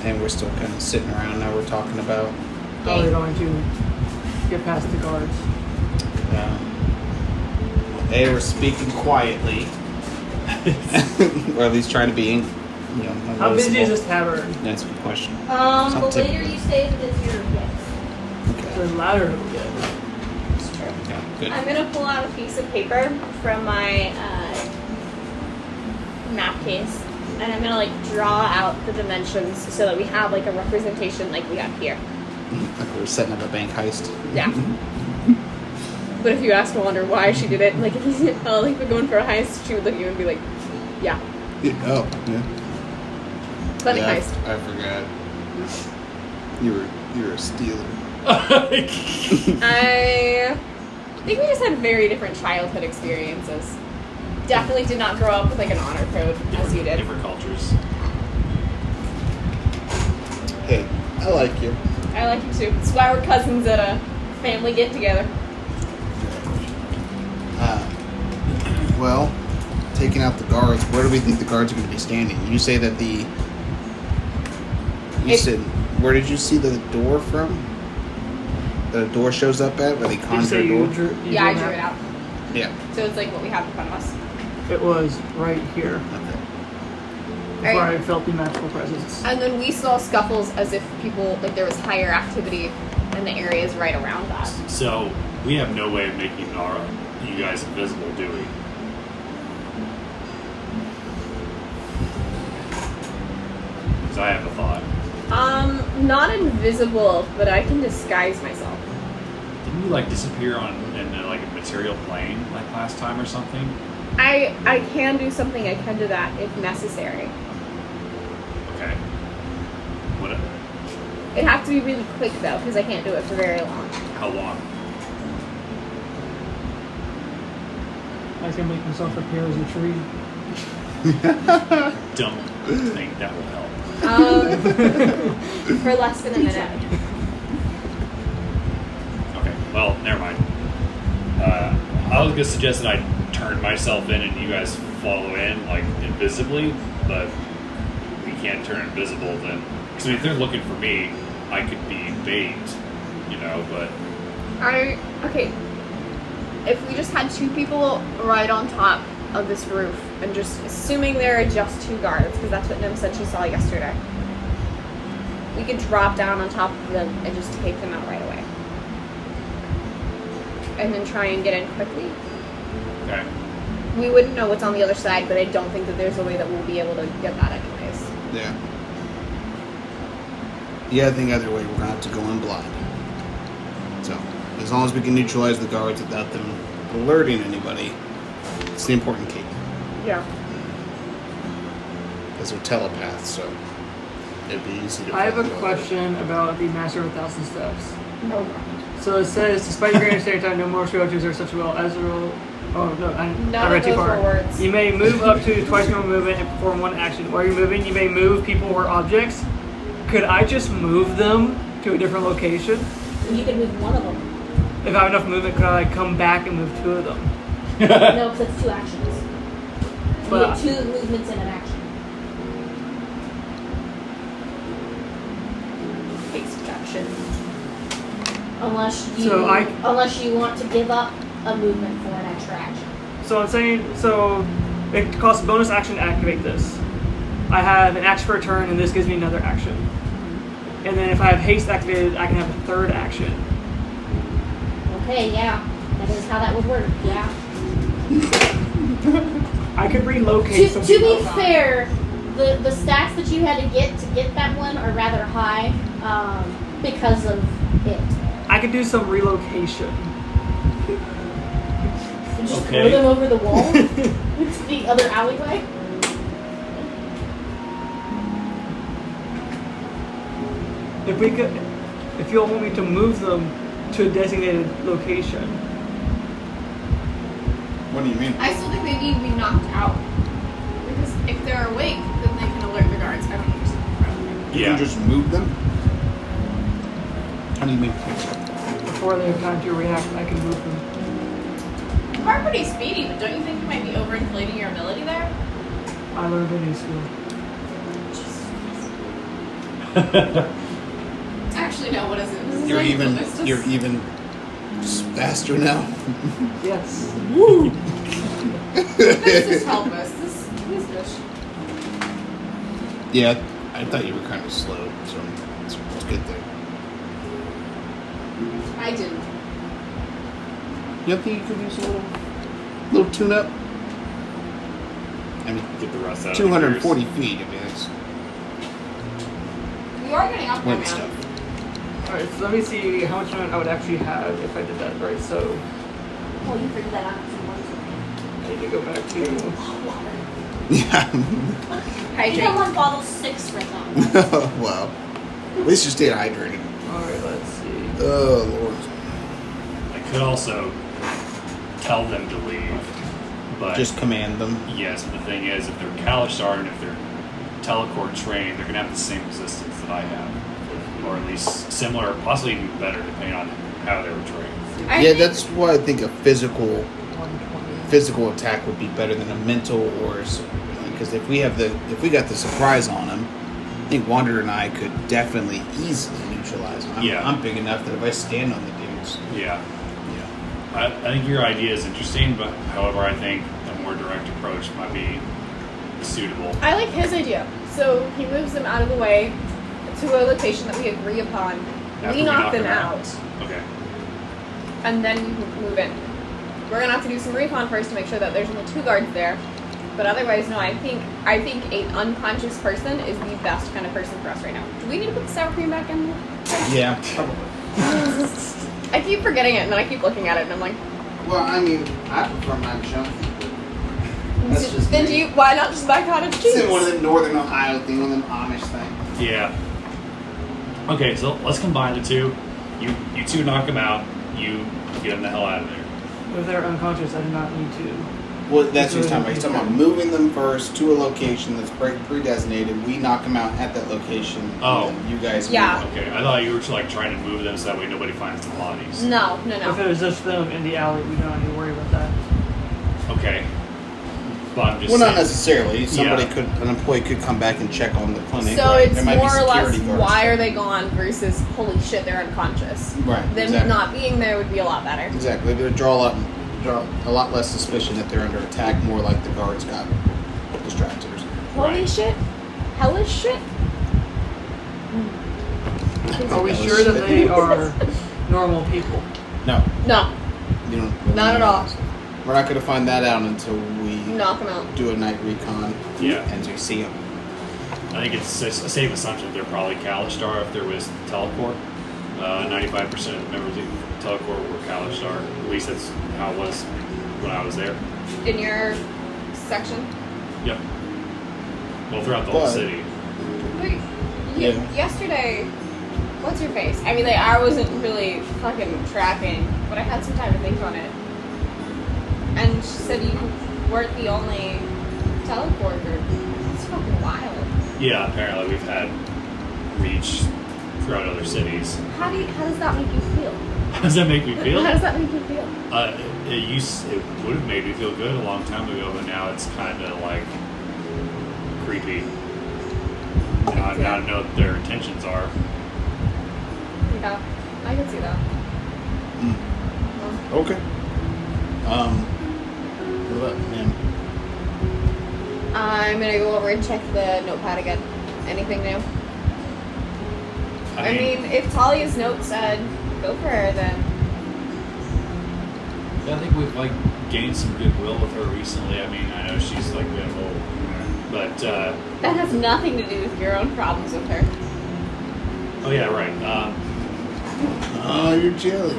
G: And we're still kind of sitting around now. We're talking about
E: How are we going to get past the guards?
G: they were speaking quietly, or at least trying to be,
E: How busy is
G: noticeable.
E: this tavern?
G: That's a good question.
C: The
G: Something.
C: later you stay, the busier it gets.
G: Okay.
E: The louder it'll get.
B: It's true.
G: Yeah, good.
B: I'm going to pull out a piece of paper from my map case. And I'm going to like draw out the dimensions so that we have like a representation like we have here.
G: Like we were setting up a bank heist.
B: Yeah. But if you ask Wander why she did it, like if he's like we're going for a heist, she would look at you and be like, yeah,
G: Oh, yeah.
B: funny
G: Yeah,
B: heist.
G: I forgot. You were a stealer.
B: I think we just had very different childhood experiences. Definitely did not grow up with like an honor code as you did.
D: Different cultures.
G: Hey, I like you.
B: I like you too. That's why we're cousins at a family get together.
G: Well, taking out the guards, where do we think the guards are going to be standing? You say that where did you see the door from? The door shows up at where they
E: Did you
G: conjure
E: say
G: a
E: you
G: door?
E: drew?
B: Yeah, I drew it out.
G: Yeah.
B: So it's like what we have in front of us.
E: It was right here.
G: Okay.
E: Before
B: Right.
E: I felt the magical presence.
B: And then we saw scuffles as if people, like there was higher activity in the areas right around that.
D: So we have no way of making you guys invisible, do we? Because I have a thought.
B: Not invisible, but I can disguise myself.
D: Didn't you like disappear in like a material plane like last time or something?
B: I can do something. I can do that if necessary.
D: Okay. What?
B: It'd have to be really quick though, because I can't do it for very long.
D: How long?
E: I can make myself appear as a tree.
D: Don't think that will help.
B: For less than a minute.
D: Okay. Well, never mind. I was gonna suggest that I turn myself in and you guys follow in like invisibly, but we can't turn invisible then. Because if they're looking for me, I could be bait, But
B: Okay. If we just had 2 people right on top of this roof, and just assuming there are just 2 guards, because that's what Nim said she saw yesterday, we could drop down on top of them and just take them out right away. And then try and get in quickly.
D: okay.
B: We wouldn't know what's on the other side, but I don't think that there's a way that we'll be able to get that anyways.
G: Yeah. Yeah, I think either way we're gonna have to go in blind. So, as long as we can neutralize the guards without them alerting anybody, it's the important key.
B: Yeah.
G: Because they're telepaths, so it'd be easy to
E: I have a
G: follow.
E: question about the Master of 1,000 Steps.
C: No.
E: So it says, despite your great understanding time, no more strategies are such well as a rule. Oh no, I
B: None
E: read
B: of
E: too
B: those
E: far.
B: were words.
E: You may move up to twice your movement and perform one action. While you're moving, you may move people or objects. Could I just move them to a different location?
C: You can move one of them.
E: If I have enough movement, could I come back and move 2 of them?
C: No, because it's 2 actions. You
E: But-
C: get 2 movements in an action.
B: Haste action.
C: Unless you want to give up a movement for an extra action.
E: So I'm saying, so it costs a bonus action to activate this. I have an action for a turn, and this gives me another action. And then if I have haste activated, I can have a 3rd action.
C: Okay, yeah. That is how that would work, yeah.
E: I could relocate some
C: To be
E: people.
C: fair, the stats that you had to get that one are rather high because of it.
E: I could do some relocation.
C: And just
D: Okay.
C: throw them over the wall to the other alleyway.
E: If you all want me to move them to a designated location.
G: What do you mean?
B: I still think they need to be knocked out. Because if they're awake, then they can alert the guards. I don't understand the problem.
G: You can just move them? How do you mean?
E: Before they have time to react, I can move them.
B: You are pretty speedy, but don't you think you might be overinflating your ability there?
E: I learned a new skill.
B: Actually, no, what is it? This is
G: You're
B: like
G: even
B: ballistas.
G: you're even faster now.
E: Yes.
G: Woo!
B: Let's just help us. This dish.
G: Yeah, I thought you were kind of slow, so it's good thing.
B: I didn't.
G: You don't think you could use a little tune-up? I mean,
D: Get the rest out of
G: 240 feet. I mean, that's
B: You are getting up there,
G: wind
B: man.
G: stuff.
E: Alright, so let me see how much movement I would actually have if I did that. Right, so
C: Oh, you figured that out.
E: I need to go back to.
G: Yeah.
C: You
B: Hydrate.
C: have on bottle 6 right now.
G: Wow. At least you stayed hydrated.
E: Alright, let's see.
G: Oh, Lord.
D: I could also tell them to leave, but
G: Just command them.
D: yes, the thing is, if they're Kalishtar and if they're Telecorp trained, they're gonna have the same resistance that I have, or at least similar, or possibly even better, depending on how they were trained.
B: I
G: Yeah,
B: think-
G: that's why I think a physical
E: 120.
G: attack would be better than a mental or because if we got the surprise on him, I think Wanderer and I could definitely easily neutralize him.
D: Yeah.
G: I'm big enough that if I stand on the dudes,
D: Yeah,
G: yeah.
D: I think your idea is interesting, but however, I think a more direct approach might be suitable.
B: I like his idea. So he moves them out of the way to a location that we agree upon.
D: After
B: We knock them out,
D: Okay.
B: and then we move in. We're gonna have to do some recon first to make sure that there's only 2 guards there. But otherwise, no. I think an unconscious person is the best kind of person for us right now. Do we need to put the sour cream back in?
G: Yeah, probably.
B: I keep forgetting it, and then I keep looking at it, and I'm like,
A: Well, I mean, I prefer my chunky, but that's just
B: then
A: me.
B: why not just buy cottage cheese?
A: It's in one of them Northern Ohio thing, one of them Amish things.
D: Yeah. Okay, so let's combine the two. You two knock them out. You get them the hell out of there.
E: If they're unconscious, I do not need to.
G: Well, that's what he's talking about. He's talking about moving them first to a location that's pre-designated. We knock them out at that location.
D: Oh.
G: And then you guys.
B: Yeah.
G: move them.
D: Okay, I thought you were like trying to move them so that way nobody finds the bodies.
B: No.
E: If it was just them in the alley, we don't need to worry about that.
D: Okay. But I'm just
G: Well, not
D: saying.
G: necessarily. Somebody
D: Yeah.
G: an employee could come back and check on the clinic.
B: So
G: Right.
B: it's
G: There might be
B: more or less
G: security guards.
B: why are they gone versus holy shit they're unconscious.
G: Right.
B: Them
G: exactly.
B: not being there would be a lot better.
G: Exactly. They would draw a lot less suspicion that they're under attack. More like the guards got distractors.
B: Holy
D: Right.
B: shit, hellish shit.
E: Are we sure that they are normal people?
G: No.
B: No,
G: You don't.
B: Not at all.
G: We're not going to find that out until we
B: knock them out.
G: do a night recon.
D: Yeah.
G: And we see them.
D: I think it's a safe assumption that they're probably Kalishtar if there was Telecorp. 95% of the members of Telecorp were Kalishtar. At least that's how it was when I was there.
B: In your section.
D: Yep. Well, throughout the whole
G: But-
D: city.
B: Wait, yesterday, what's your face? I mean, like, I wasn't really fucking tracking, but I had some time to think on it. And she said you weren't the only teleporter. That's fucking wild.
D: Yeah, apparently we've had reach throughout other cities.
B: How does that make you feel?
D: How does that make me feel?
B: How does that make you feel?
D: It would have made me feel good a long time ago, but now it's kind of like creepy. Now I know what their intentions are.
B: Yeah, I can see that.
G: Okay. What about him?
B: I'm gonna go over and check the notepad again. Anything new? I mean, if Talia's note said go for her, then
D: I think we've like gained some goodwill with her recently. I mean, I know she's like been a little, but
B: that has nothing to do with your own problems with her.
D: oh yeah, right.
G: Oh, you're jelly.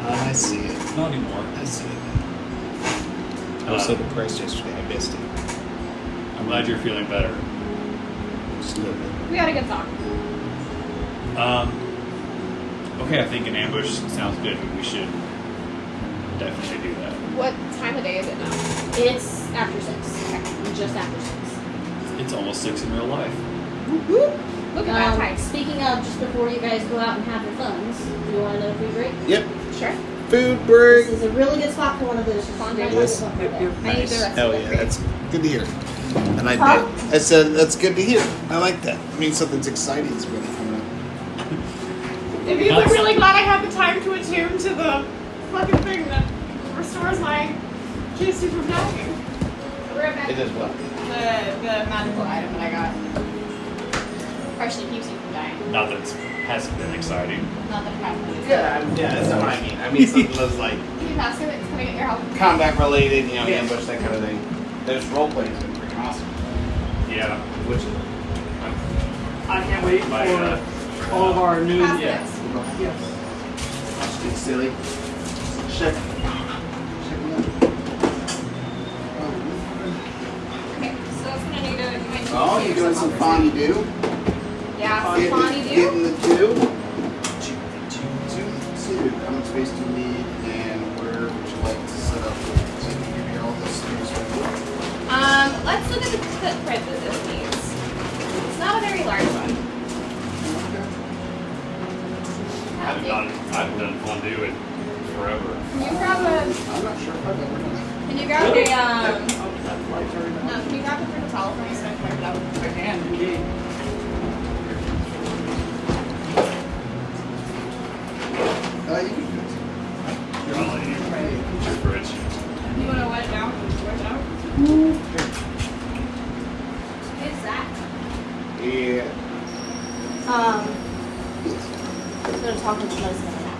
G: I see it.
D: Not anymore.
G: I see it. I was so depressed yesterday. I missed it.
D: I'm glad you're feeling better.
G: Just a little bit.
B: We had a good talk.
D: Okay, I think an ambush sounds good. We should definitely do that.
B: What time of day is it now?
C: It's after 6. Okay. Just after 6.
D: It's almost 6 in real life.
B: Look at that time.
C: Speaking of, just before you guys go out and have your phones, do you want another food break?
G: Yep.
B: Sure.
G: Food break.
C: This is a really good spot for one of those.
B: Fun
C: You might
G: Yes.
C: want to go for that.
B: I need the
G: Nice.
B: rest
G: Hell
B: of the
G: yeah,
B: break.
G: that's good to hear. And I
C: Huh?
G: did. I said that's good to hear. I like that. It means something's exciting is really coming up.
B: It means I'm really glad I had the time to attune to the fucking thing that restores my QC from dying. We're at
G: It is well.
B: the magical item that I got. Partially keeps you from dying.
D: Not that it hasn't been exciting.
B: Not that it has been.
G: Yeah, that's what I mean. I mean something that's like
B: Can you pass it? It's gonna get your help.
G: combat related, you know,
D: Yeah.
G: ambush, that kind of thing. There's role playing has been freaking awesome.
D: Yeah.
G: Which
E: I can't wait
D: My,
E: for all of our new.
B: Pass
D: Yeah.
B: this.
E: Yes.
G: it's silly. Check.
B: Okay, so that's gonna need a.
A: Oh, you're doing some fonny do?
B: Yeah, some funny do.
A: Getting the two. Two. How much space do you need, and where would you like to set up? So you can give me all this space right
B: Let's look at the footprint that this needs. It's not a very large one.
D: I haven't done fondue in forever.
B: Can you grab a?
A: I'm not sure if I've ever done that.
B: Can you grab a?
E: Oh, that light's already
B: No,
E: on.
B: can you grab a paper towel for me so I can wipe it out?
E: I can indeed.
A: You can do it.
D: You're all in your fridge.
B: You want to wet it down? Wet it out? What is that?
A: Yeah.
C: I'm gonna talk to the president now.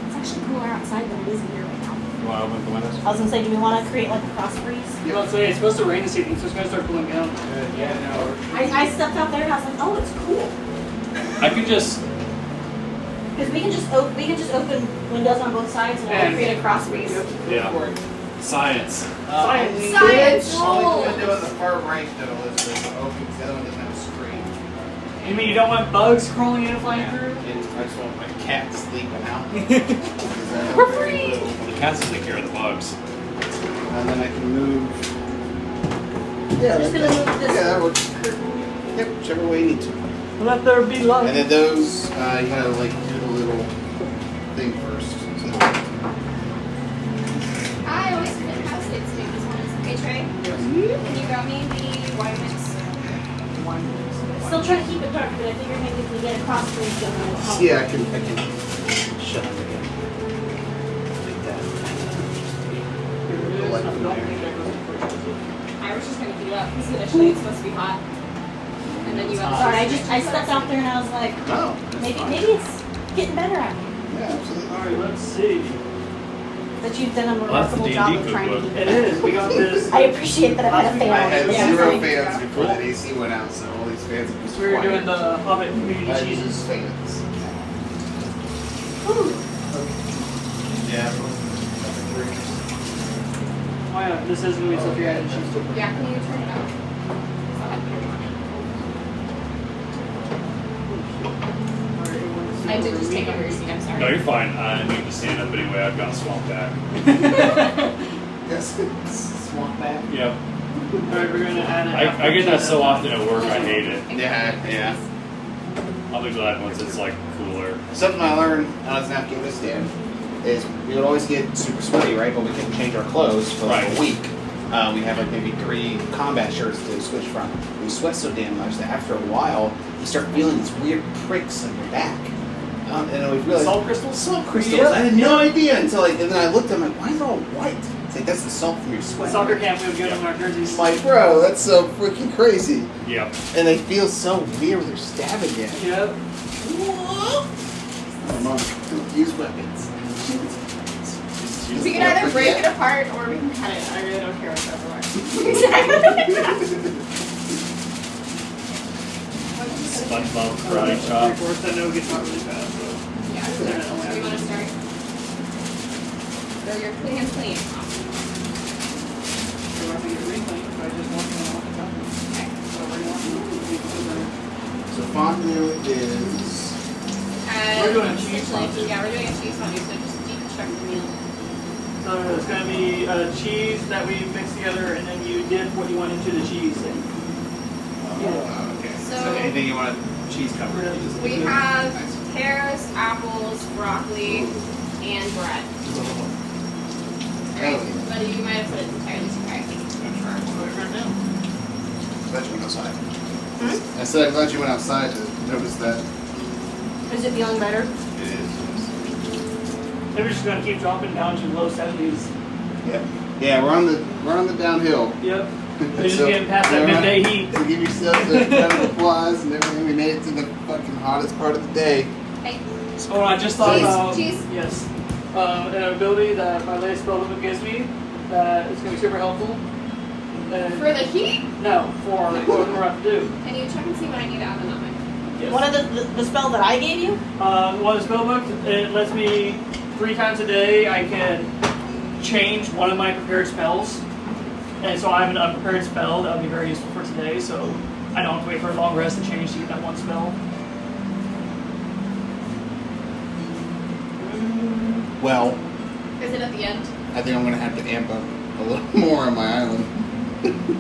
C: It's actually cooler outside than it is in here right now.
G: You want to open the windows?
C: I was gonna say, do we want to create like a cross breeze?
E: You know, it's supposed to rain this evening, so it's gonna start cooling down.
G: Yeah, no.
C: I stepped out there and I was like, oh, it's cool.
D: I could just.
C: Because we can just open windows on both sides and
E: And-
C: create a cross breeze.
D: Yeah. Science.
E: Science.
B: Science
A: Only
B: roll.
A: window on the far right though, Elizabeth, open, because the other one doesn't have a screen.
E: You mean you don't want bugs crawling in and flying through?
G: I just want my cat sleeping out.
B: For free.
D: The cats will take care of the bugs.
A: And then I can move. Yeah,
C: Just gonna move this.
A: Yeah, that works. Yep, whichever way you need to.
E: Let there be light.
A: And then those, you gotta like do the little thing first. So,
B: I always forget how to say this one is. Hey Trey, can you grab me the wine mix?
C: Still trying to keep it dark, but I figure maybe if we get a cross breeze going, it'll help.
A: yeah, I can shut up again. Like that. The light from there.
B: I was just gonna heat it up because initially it's supposed to be hot, and then you went.
C: Sorry, I stepped out there and I was like,
A: No, that's
C: maybe
A: fine.
C: it's getting better at me.
A: Yeah, absolutely.
E: Alright, let's see.
C: That you've done a
D: Well, that's the
C: remarkable
D: D&D
C: job of trying to
D: cookbook.
C: keep
E: It is. We got this.
C: I appreciate that I've had a fan.
A: I had
C: Yeah.
A: 0 fans before the AC went out, so all these fans are just
E: We were
A: quiet.
E: doing the Hobbit community
A: I
E: cheeses.
A: use fans.
C: Whew.
A: Yeah.
E: Oh yeah, this is going to be stuff you're adding cheese to.
B: Yeah, can you turn it off? I did just take over your seat, I'm sorry.
D: No, you're fine. I need to stand up anyway. I've got a swamp back.
A: Yes, swamp back.
D: Yep.
E: Alright, we're going to add it.
D: I get that so often at work. I hate it.
G: Yeah.
D: I'll be glad once it's like cooler.
G: Something I learned I was in Afghanistan is we would always get super sweaty, right? But we couldn't change our clothes for like
D: Right.
G: a week. We have like maybe 3 combat shirts to switch from. We sweat so damn much that after a while, you start feeling these weird pricks on your back. And then we realized
E: Salt crystals?
G: Salt crystals.
E: Yep.
G: I had no idea until like, and then I looked. I'm like, why is it all white? It's like that's the salt from your sweat.
E: Soccer camp, we would get them our jerseys.
A: It's like, bro, that's so freaking crazy.
D: Yep.
G: And they feel so weird when they're stabbing you.
E: Yep.
A: Come on, don't use weapons.
B: We can either break it apart or we can cut it. I really don't care what's everywhere.
D: SpongeBob karate chop.
E: Three-fourths, I know it gets out really fast, so.
B: Yeah, so you want to start? So you're clean and clean.
E: So I think you're reclaim, so I just want to know what to
B: Okay.
E: So we're going
A: So fondue is
E: We're doing a cheese
B: essentially,
E: fondue.
B: yeah, we're doing a cheese fondue, so just deconstruct the meal.
E: So it's going to be cheese that we mix together, and then you dip what you want into the cheese. And
G: Okay.
B: So
G: anything you want cheese covered?
B: we have pears, apples, broccoli, and bread. Alright, but you might have put it entirely too high.
A: glad you went outside. I said I'm glad you went outside to notice that.
C: Is it feeling better?
A: It is.
E: then we're just going to keep dropping down to low 70s.
A: Yep. Yeah, we're on the downhill.
E: Yep. We're just getting past that midday heat.
A: To give yourself a round of applause and everything, we made it to the fucking hottest part of the day.
B: Hey,
E: Oh, I just thought
B: Cheese,
E: about
B: cheese.
E: yes, an ability that my latest spell book gives me that is going to be super helpful. And
B: for the heat,
E: no, for what we're about to do.
B: can you check and see what I need to add in that one?
E: Yes.
C: One of the spell that I gave you?
E: One of the spell books, it lets me 3 times a day I can change one of my prepared spells. And so I have an unprepared spell that would be very useful for today, so I don't have to wait for a long rest to change to get that one spell.
G: Well,
B: Is it at the end?
A: I think I'm gonna have to amp up a little more on my island.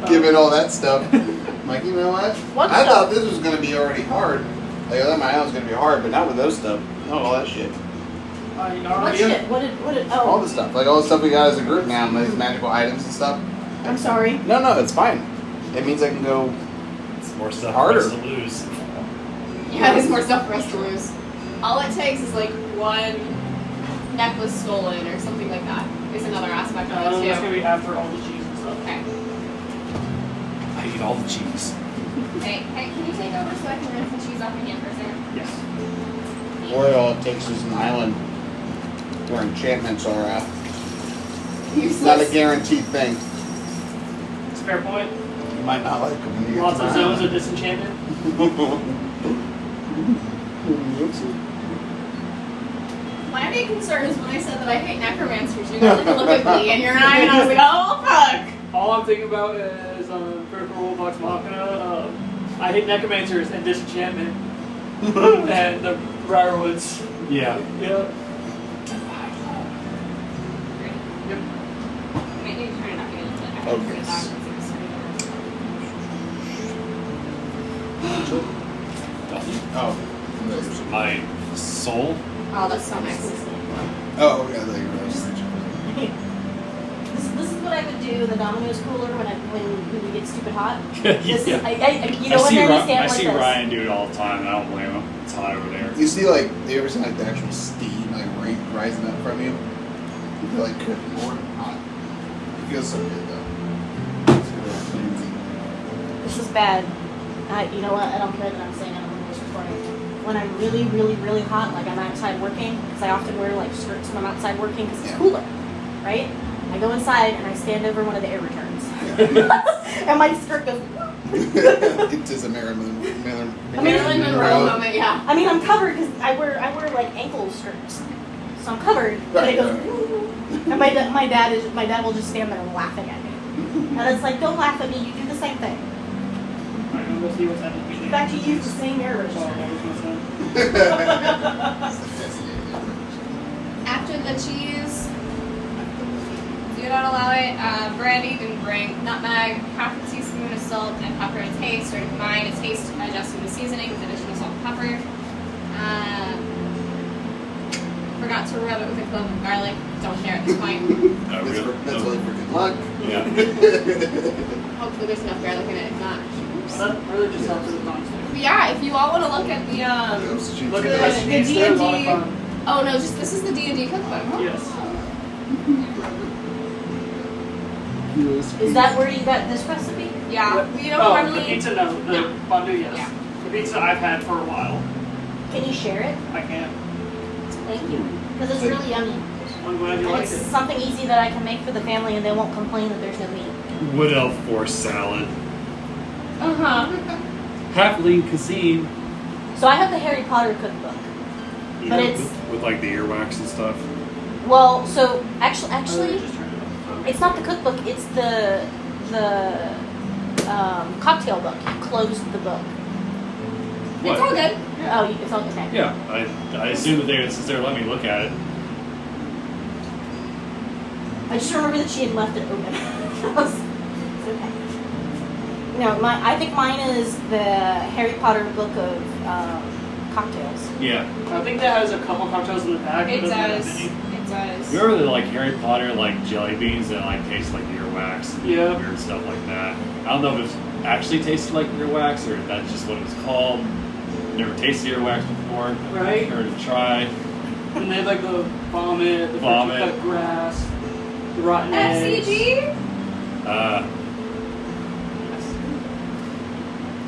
A: Given all that stuff. I'm like, you know what?
C: What
A: I
C: stuff?
A: thought this was gonna be already hard. Like, I thought my island's gonna be hard, but not with those stuff. Not all that shit.
C: What shit? What did
A: All
C: oh,
A: the stuff. Like all the stuff we got as a group now, and these magical items and stuff.
C: I'm sorry.
A: No, it's fine. It means I can go.
D: It's more stuff
A: Harder.
D: for us to lose.
B: Yeah, there's more stuff for us to lose. All it takes is like one necklace stolen or something like that. Is another aspect of it
E: That's going
B: too.
E: to be after all the cheese and stuff.
B: Okay.
D: I eat all the cheese.
B: Hey, can you take over so I can rinse the cheese off my hand for a second?
E: Yes.
A: Or all it takes is an island where enchantments are
B: Useless.
A: not a guaranteed thing.
E: It's a fair point.
A: You might not like them when you get
E: Lots
A: to
E: of
A: my
E: zones of
A: island.
E: disenchantment.
B: My main concern is when I said that I hate necromancers, you guys look at me and your eye, and I was like, oh fuck!
E: All I'm thinking about is Critical Role Vox Machina. I hate necromancers and disenchantment. And the Briarwoods.
D: Yeah.
E: Yep. Yep.
B: Might need to turn it up again a little bit. I
A: Oh,
B: can turn it
A: yes.
B: down because it's
A: Oh.
D: My soul.
B: Oh, that's so nice.
A: Oh, yeah, there you go.
C: This is what I would do in the Domino's cooler when we get stupid hot. This is,
D: Yeah.
C: you know, when I stand
D: I
C: like
D: see
C: this.
D: Ryan do it all the time, and I don't blame him. It's hot over there.
A: You see, like, you ever seen like the actual steam like rising up from you? You feel like good lord, hot. It feels so good though. It's really cleansing.
C: This is bad. You know what? I don't care that I'm saying it on this recording. When I'm really, really, really hot, like I'm outside working, because I often wear like skirts when I'm outside working because it's
A: Yeah.
C: cooler, right? I go inside and I stand over one of the air returns,
A: Yeah.
C: and my skirt goes.
A: It is a Marilyn
B: Marilyn Monroe moment, yeah.
C: I mean, I'm covered because I wear like ankle skirts, so I'm covered. But it goes. And my dad will just stand there laughing at me. And it's like, don't laugh at me, you do the same thing.
E: I'm gonna go see what's happening.
C: In fact, you use the same errors.
E: Oh, that was my son.
B: After the cheese, do not allow it. Brandy didn't bring nutmeg, half a teaspoon of salt, and pepper to taste, or to combine a taste adjusted with seasoning with additional salt and pepper. Forgot to rub it with a clove of garlic. Don't care at this point.
A: That's only for good luck.
D: Yeah.
B: Hopefully there's enough garlic in it. If not,
E: That really just helps with the concept.
B: but yeah. If you all want to look at the
E: Look at the
B: The
E: recipes, they're a lot of
B: D&D.
E: fun.
B: oh no, just this is the D&D cookbook.
E: Yes.
C: Is that where you got this recipe?
B: Yeah, we don't
E: Oh,
B: normally.
E: the pizza, no. The fondue, yes.
B: Yeah.
E: The pizza I've had for a while.
C: Can you share it?
E: I can't.
C: Thank you. Because it's really yummy.
E: I'm glad you
C: And
E: like
C: it's
E: it.
C: something easy that I can make for the family and they won't complain that there's no meat.
D: Wood elf force salad.
B: Uh huh.
H: Half lean cuisine.
C: So I have the Harry Potter cookbook. But it's,
D: With like the earwax and stuff.
C: well, so actually,
E: Just turn it up.
C: it's not the cookbook, it's the cocktail book. You closed the book.
B: It's all good.
C: Oh, it's all okay.
D: Yeah, I assume that since they're letting me look at it.
C: I just remember that she had left it open. It's okay. No, I think mine is the Harry Potter book of cocktails.
D: Yeah.
E: I think that has a couple cocktails in the back.
B: It
E: but doesn't have
B: does.
E: any.
B: It does.
D: Remember the like Harry Potter like jelly beans that like taste like earwax and
E: Yeah.
D: weird stuff like that. I don't know if it's actually tasted like earwax or if that's just what it was called. Never tasted earwax before.
E: Right.
D: Heard it try.
E: And they have like the vomit, the
D: Vomit.
E: cut grass, the rotten eggs.
B: FCG.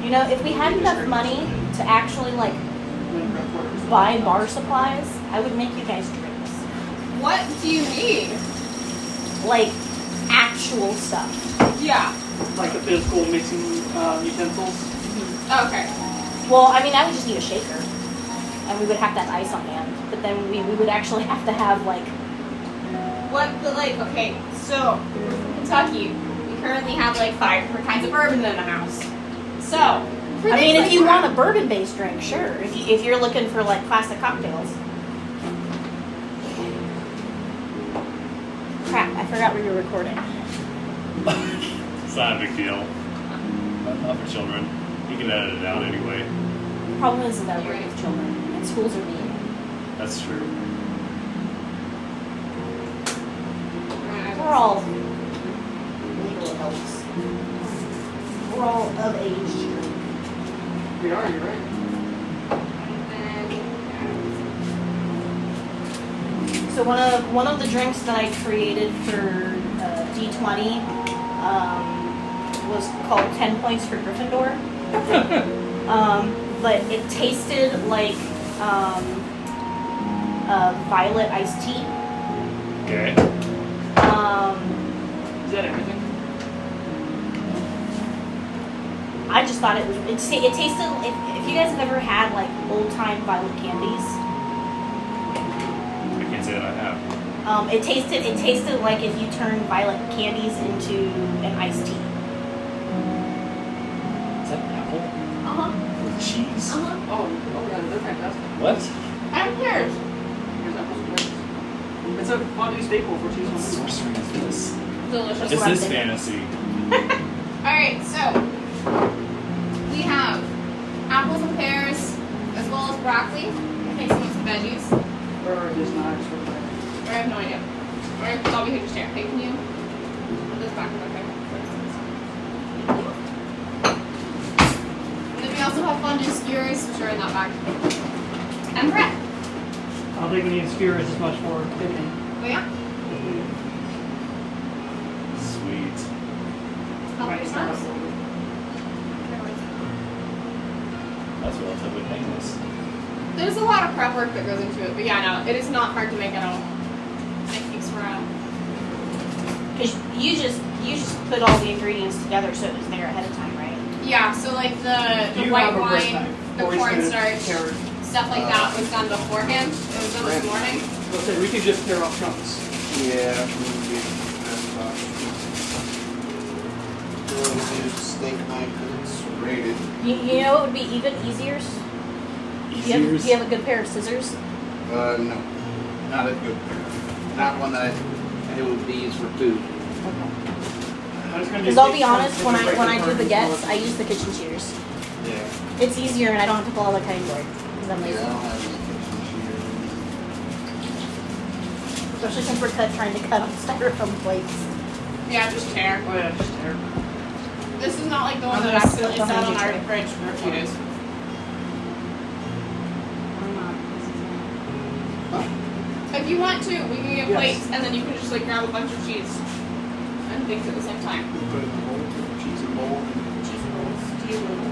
C: You know, if we had enough money to actually like buy bar supplies, I would make you guys drinks.
B: What do you need?
C: Like actual stuff.
B: Yeah.
E: Like the physical mixing utensils.
B: Okay.
C: Well, I mean, I would just need a shaker, and we would have to have ice on hand. But then we would actually have to have like.
B: What the like? Okay, so Kentucky, we currently have like 5 different kinds of bourbon in the house. So. for
C: I
B: things
C: mean,
B: like
C: if you
B: that-
C: want a bourbon-based drink, sure. If you're looking for like classic cocktails. Crap! I forgot we were recording.
D: It's not a big deal. Not for children. You can edit it out anyway.
C: The problem is that we're with children, and schools are mean.
D: That's true.
C: We're all legal adults. We're all of age to drink.
E: We are, you're right.
C: So one of the drinks that I created for D20 was called 10 Points for Gryffindor. But it tasted like violet iced tea.
D: Okay.
E: Is that everything?
C: I just thought it tasted. If you guys have ever had like old time violet candies,
D: I can't say that I have.
C: it tasted like if you turned violet candies into an iced tea.
D: Is that an apple?
B: Uh-huh.
D: With cheese?
B: Uh-huh.
E: Oh yeah, they're fantastic.
D: What?
B: I'm here.
E: Here's apples and grapes. It's a fondue staple for cheese
D: What
E: on
D: sorcery is this?
B: Delicious.
D: This
C: what I'm
D: is
C: thinking.
D: fantasy.
B: Alright, so we have apples and pears as well as broccoli. I think some veggies.
E: Where are these knives for the
B: I have no idea. Or I'll be here just here. Hey, can you put this back in my paper? And then we also have fondue skewers, which are in that bag. And bread.
E: I don't think we need skewers as much for cooking.
B: Oh yeah?
D: Sweet.
B: Help
E: Might start
B: yourselves.
E: up a little bit.
D: That's relatively painless.
B: There's a lot of prep work that goes into it, but yeah, no, it is not hard to make at all. And it keeps for
C: Because you just put all the ingredients together so it was there ahead of time, right?
B: yeah, so like the
E: You
B: white
E: have a bread
B: wine,
E: knife.
B: the
E: Or he's gonna
B: cornstarch,
E: tear it.
B: stuff like that was done beforehand. It was done this morning.
E: So we could just tear off chunks.
A: Yeah, it would be the best option. Or we do steak knife because it's rated.
F: You know what would be even easier? Do you have a good pair of scissors?
A: No. Not a good pair. Not one that it would be used for food.
F: Because I'll be honest, when I do baguettes, I use the kitchen shears.
A: Yeah.
F: It's easier and I don't have to pull out the cutting board. Because I'm lazy.
A: Yeah, I don't have any kitchen shears.
F: Especially since we're trying to cut on styrofoam plates.
B: Yeah, just tear.
E: Oh yeah, just tear.
B: This is not like the one
C: I'm
B: that
C: gonna
B: accidentally
C: slip
B: sat on
C: behind
B: our
C: you.
B: fridge for a few days. If you want to, we can get
E: Yes.
B: plates and then you can just like grab a bunch of cheese and things at the same time.
A: Put it in the bowl, cheesy bowl.
B: Cheese rolls. Do you roll?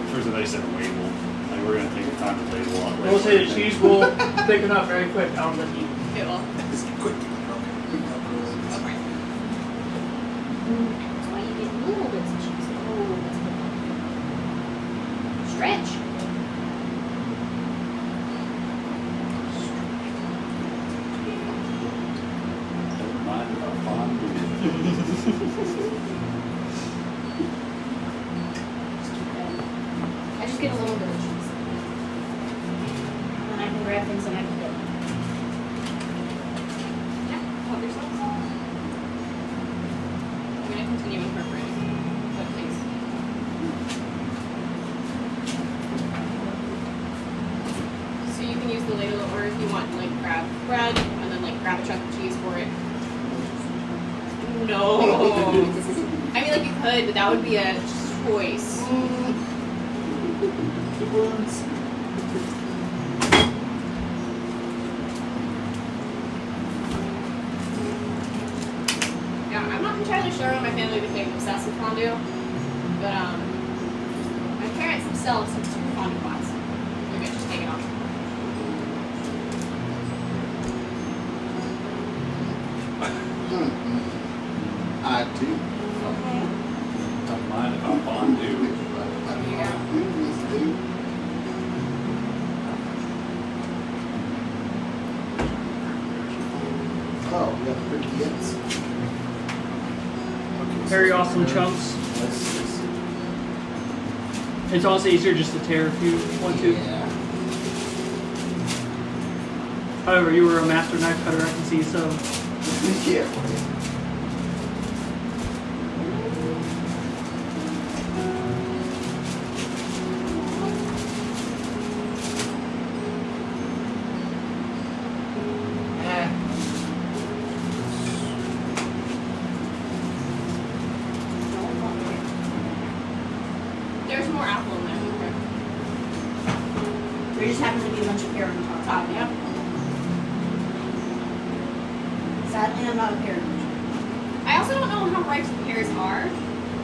D: First, they said label. Like we're gonna take the time to label on.
E: We'll say the cheese will thicken up very quick out of the heat.
B: It will.
A: Just quick.
B: Okay.
F: That's why you get little bits of cheese. Oh, that's good. Stretch.
D: Never mind about fondue.
F: I just get a little bit of cheese. And then I can grab things and I can dip.
B: Yeah, help yourselves. I'm gonna continue incorporating, but please. So you can use the ladle, or if you want, like grab bread and then like grab a chunk of cheese for it. No. I mean, like you could, but that would be a choice.
A: The words.
B: Yeah, I'm not entirely sure when my family became obsessed with fondue, but my parents themselves have 2 fondue pots. Maybe I just take it off.
A: I too.
B: Okay.
D: Don't mind about fondue.
A: Oh, we got the briquettes.
E: Very awesome chunks. It's also easier just to tear if you want to.
A: Yeah.
E: However, you were a master knife cutter, I can see, so
A: Yeah.
B: There's more apple in there.
C: There just happens to be a bunch of pear on top.
B: Yep.
C: Sadly, I'm not a pear merchant.
B: I also don't know how ripe the pears are.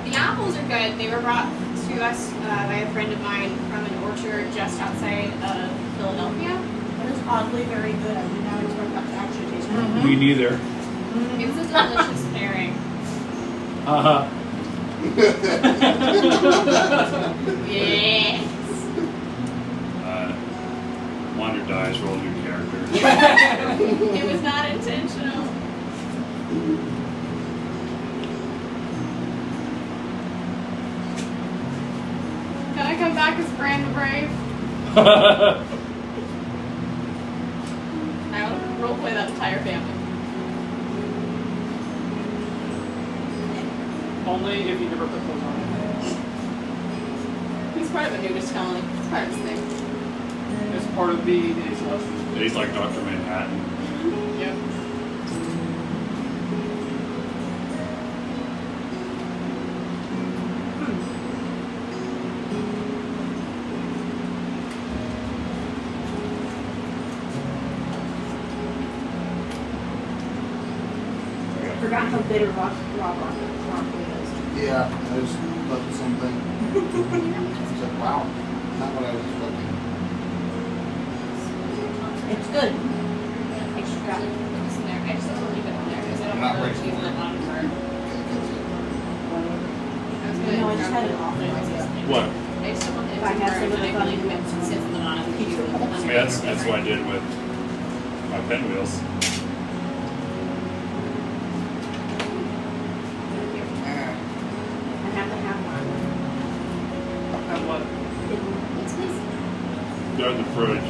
B: The apples are good. They were brought to us by a friend of mine from an orchard just outside of Philadelphia.
C: That is oddly very good. I did not expect that to actually taste good.
D: Me neither.
B: It was a delicious pairing. Yes.
D: Wander dies, roll new character.
B: It was not intentional. Can I come back as Bran the Brave? I will roleplay that entire family.
E: only if you never put those on.
B: He's part of a nudist colony. It's part of his thing.
E: It's part of being a celestial.
D: He's like Dr. Manhattan.
B: Yep.
C: I forgot how bitter raw broccoli is.
A: Yeah, I just thought the same thing. I was like, wow, not what I was expecting.
C: It's good.
B: I just got it. It's in there. I just have to leave it on there because I don't
A: Not
B: want
A: ready
B: to cheese
A: for
B: on
A: it.
B: the bottom part. I was gonna
C: No, I just
B: grab
C: had it off.
D: What?
B: I just don't want it
C: If I
B: to
C: had
B: burn,
C: some of
B: and I
C: the
B: really
C: fun-
B: commit to sit on the bottom of the cheese.
D: I mean, that's what I did with my pinwheels. They're in the fridge.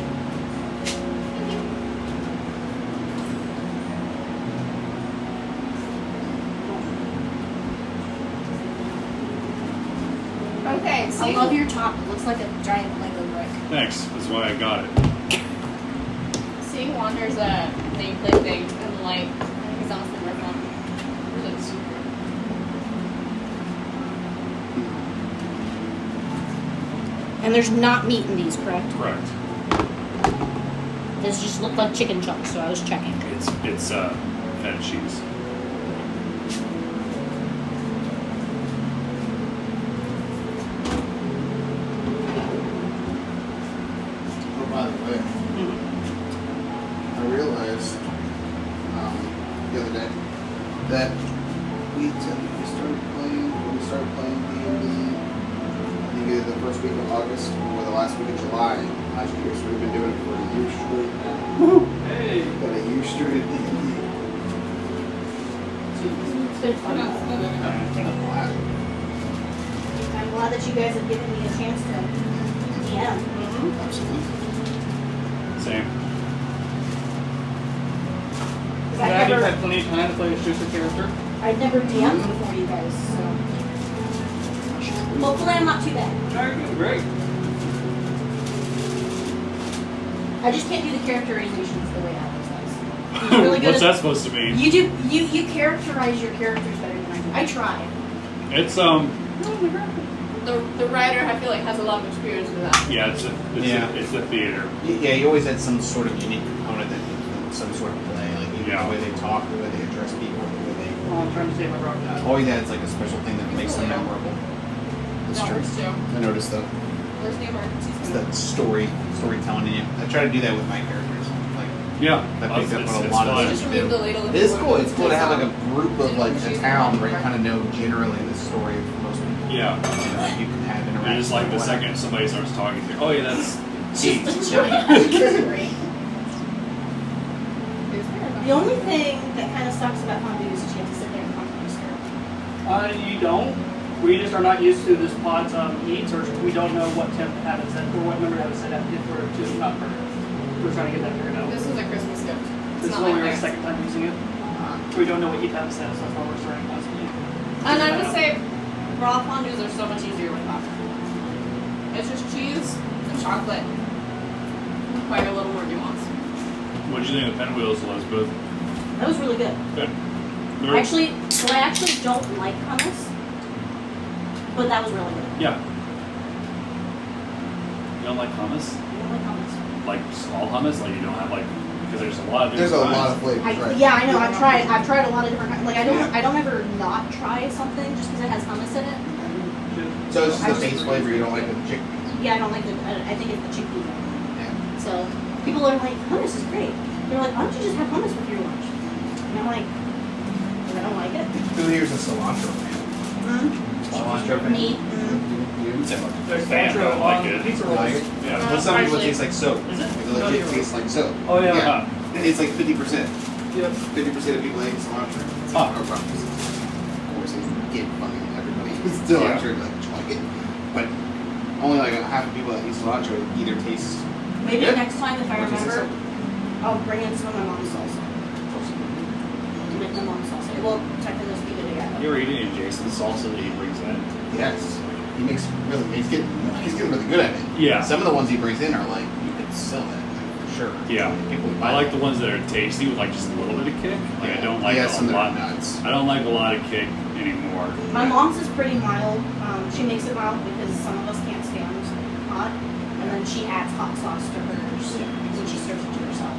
B: Okay,
C: I
B: see,
C: love your top. It looks like a giant Lego brick.
D: Thanks. That's why I got it.
B: seeing Wander's nameplate thing and like, I think it's honestly Recon. Looks
F: And there's not meat in these, correct?
D: Correct.
F: This just looked like chicken chunks, so I was checking.
D: It's feta cheese.
A: Oh, by the way, I realized the other day that we started playing D&D. I think either the first week of August or the last week of July last year. So we've been doing it for a year straight now.
H: Hey.
A: Got a year straight of D&D.
C: It's been fun. I'm glad that you guys have given me a chance to DM.
A: Absolutely.
D: Same.
C: Because
E: Glad you've had plenty of time to play a shooter character.
C: I've never DM'd before you guys, so hopefully I'm not too bad.
H: Very good, great.
C: I just can't do the characterizations the way Alex does. He's really good
D: What's
C: at,
D: that supposed to mean?
C: You characterize your characters better than I do. I try.
D: It's
B: the writer, I feel like, has a lot of experience with that.
D: yeah, it's a theater.
G: Yeah, you always had some sort of unique component that some sort of play, like even
D: Yeah.
G: the way they talk, the way they address people, the way they.
E: Oh, I'm trying to save my rock.
G: Always adds like a special thing that makes them memorable.
A: That's
B: That
A: true.
B: works too.
A: I noticed that.
B: Where's the emergencies?
G: It's that storytelling in you. I try to do that with my characters. Like
D: Yeah,
G: that picks up
D: it's
G: on a
D: fun.
G: lot of
B: Just
G: stuff.
B: remove the ladle.
G: It is cool. It's cool to have like a group of like a town where you kind of know generally the story of most people.
D: Yeah.
G: You know, like you can have
D: And
G: interactions.
D: just like the
G: with
D: second somebody starts talking to you, oh yeah, that's cheese.
C: The only thing that kind of sucks about Cont'd is you have to sit there and constantly stir.
E: You don't. We just are not used to this pot's needs, or we don't know what temp to have it set, or what number to have it set at if we're to not burn it. We're trying to get that figured out.
B: This is a Christmas gift.
E: This is
B: not
E: only
B: like
E: our
B: theirs.
E: second time using it. We don't know what heat have set, so that's why we're starting constantly.
B: And I would say raw fondues are so much easier with pop. It's just cheese and chocolate. Require a little more nuance.
D: What did you think of the pinwheels, Elizabeth?
C: That was really good.
D: Good.
C: I actually don't like hummus, but that was really good.
D: Yeah. You don't like hummus?
C: I don't like hummus.
D: Like just all hummus? Like you don't have like because there's a lot of
A: There's a
D: different
A: lot
D: kinds.
A: of flavors, right?
C: Yeah, I know. I've tried a lot of different kinds. Like I don't ever not try something just because it has hummus in it.
A: So it's just the base flavor. You don't like the chickpeas.
C: Yeah, I don't like the. I think it's the chickpeas.
A: Yeah.
C: So people are like, hummus is great. They're like, why don't you just have hummus with your lunch? And I'm like, I don't like it.
A: Who here's a cilantro fan? Cilantro fan?
C: Me.
E: There's
D: Fan,
E: cilantro
D: I like
E: on
D: it.
E: pizza
A: You
E: rolls.
A: like it?
D: Yeah.
A: But some people taste like soap.
E: Is it?
A: It legit tastes like soap.
E: Oh yeah.
A: Yeah. It's like 50%.
E: Yep.
A: 50% of people hate cilantro.
D: Huh.
A: Of course, you get fucking everybody who's cilantro like it. But only like half the people that eat cilantro either taste.
C: Maybe
A: good
C: next time if I
A: or taste like
C: remember,
A: soap.
C: I'll bring in some of my mom's salsa. To make my mom's salsa. It will technically just be good together.
D: You ever eat any Jason's salsa that he brings in?
A: Yes. He's getting really good at it.
D: Yeah.
G: Some of the ones he brings in are like you could sell that for sure.
D: Yeah.
G: People would buy
D: I like the ones that are tasty with like just a little bit of kick. Like I don't like
A: Yeah,
D: a
A: some that are
D: lot.
A: nuts.
D: I don't like a lot of kick anymore.
C: My mom's is pretty mild. She makes it mild because some of us can't stand hot. And then she adds hot sauce to hers when she serves it to herself.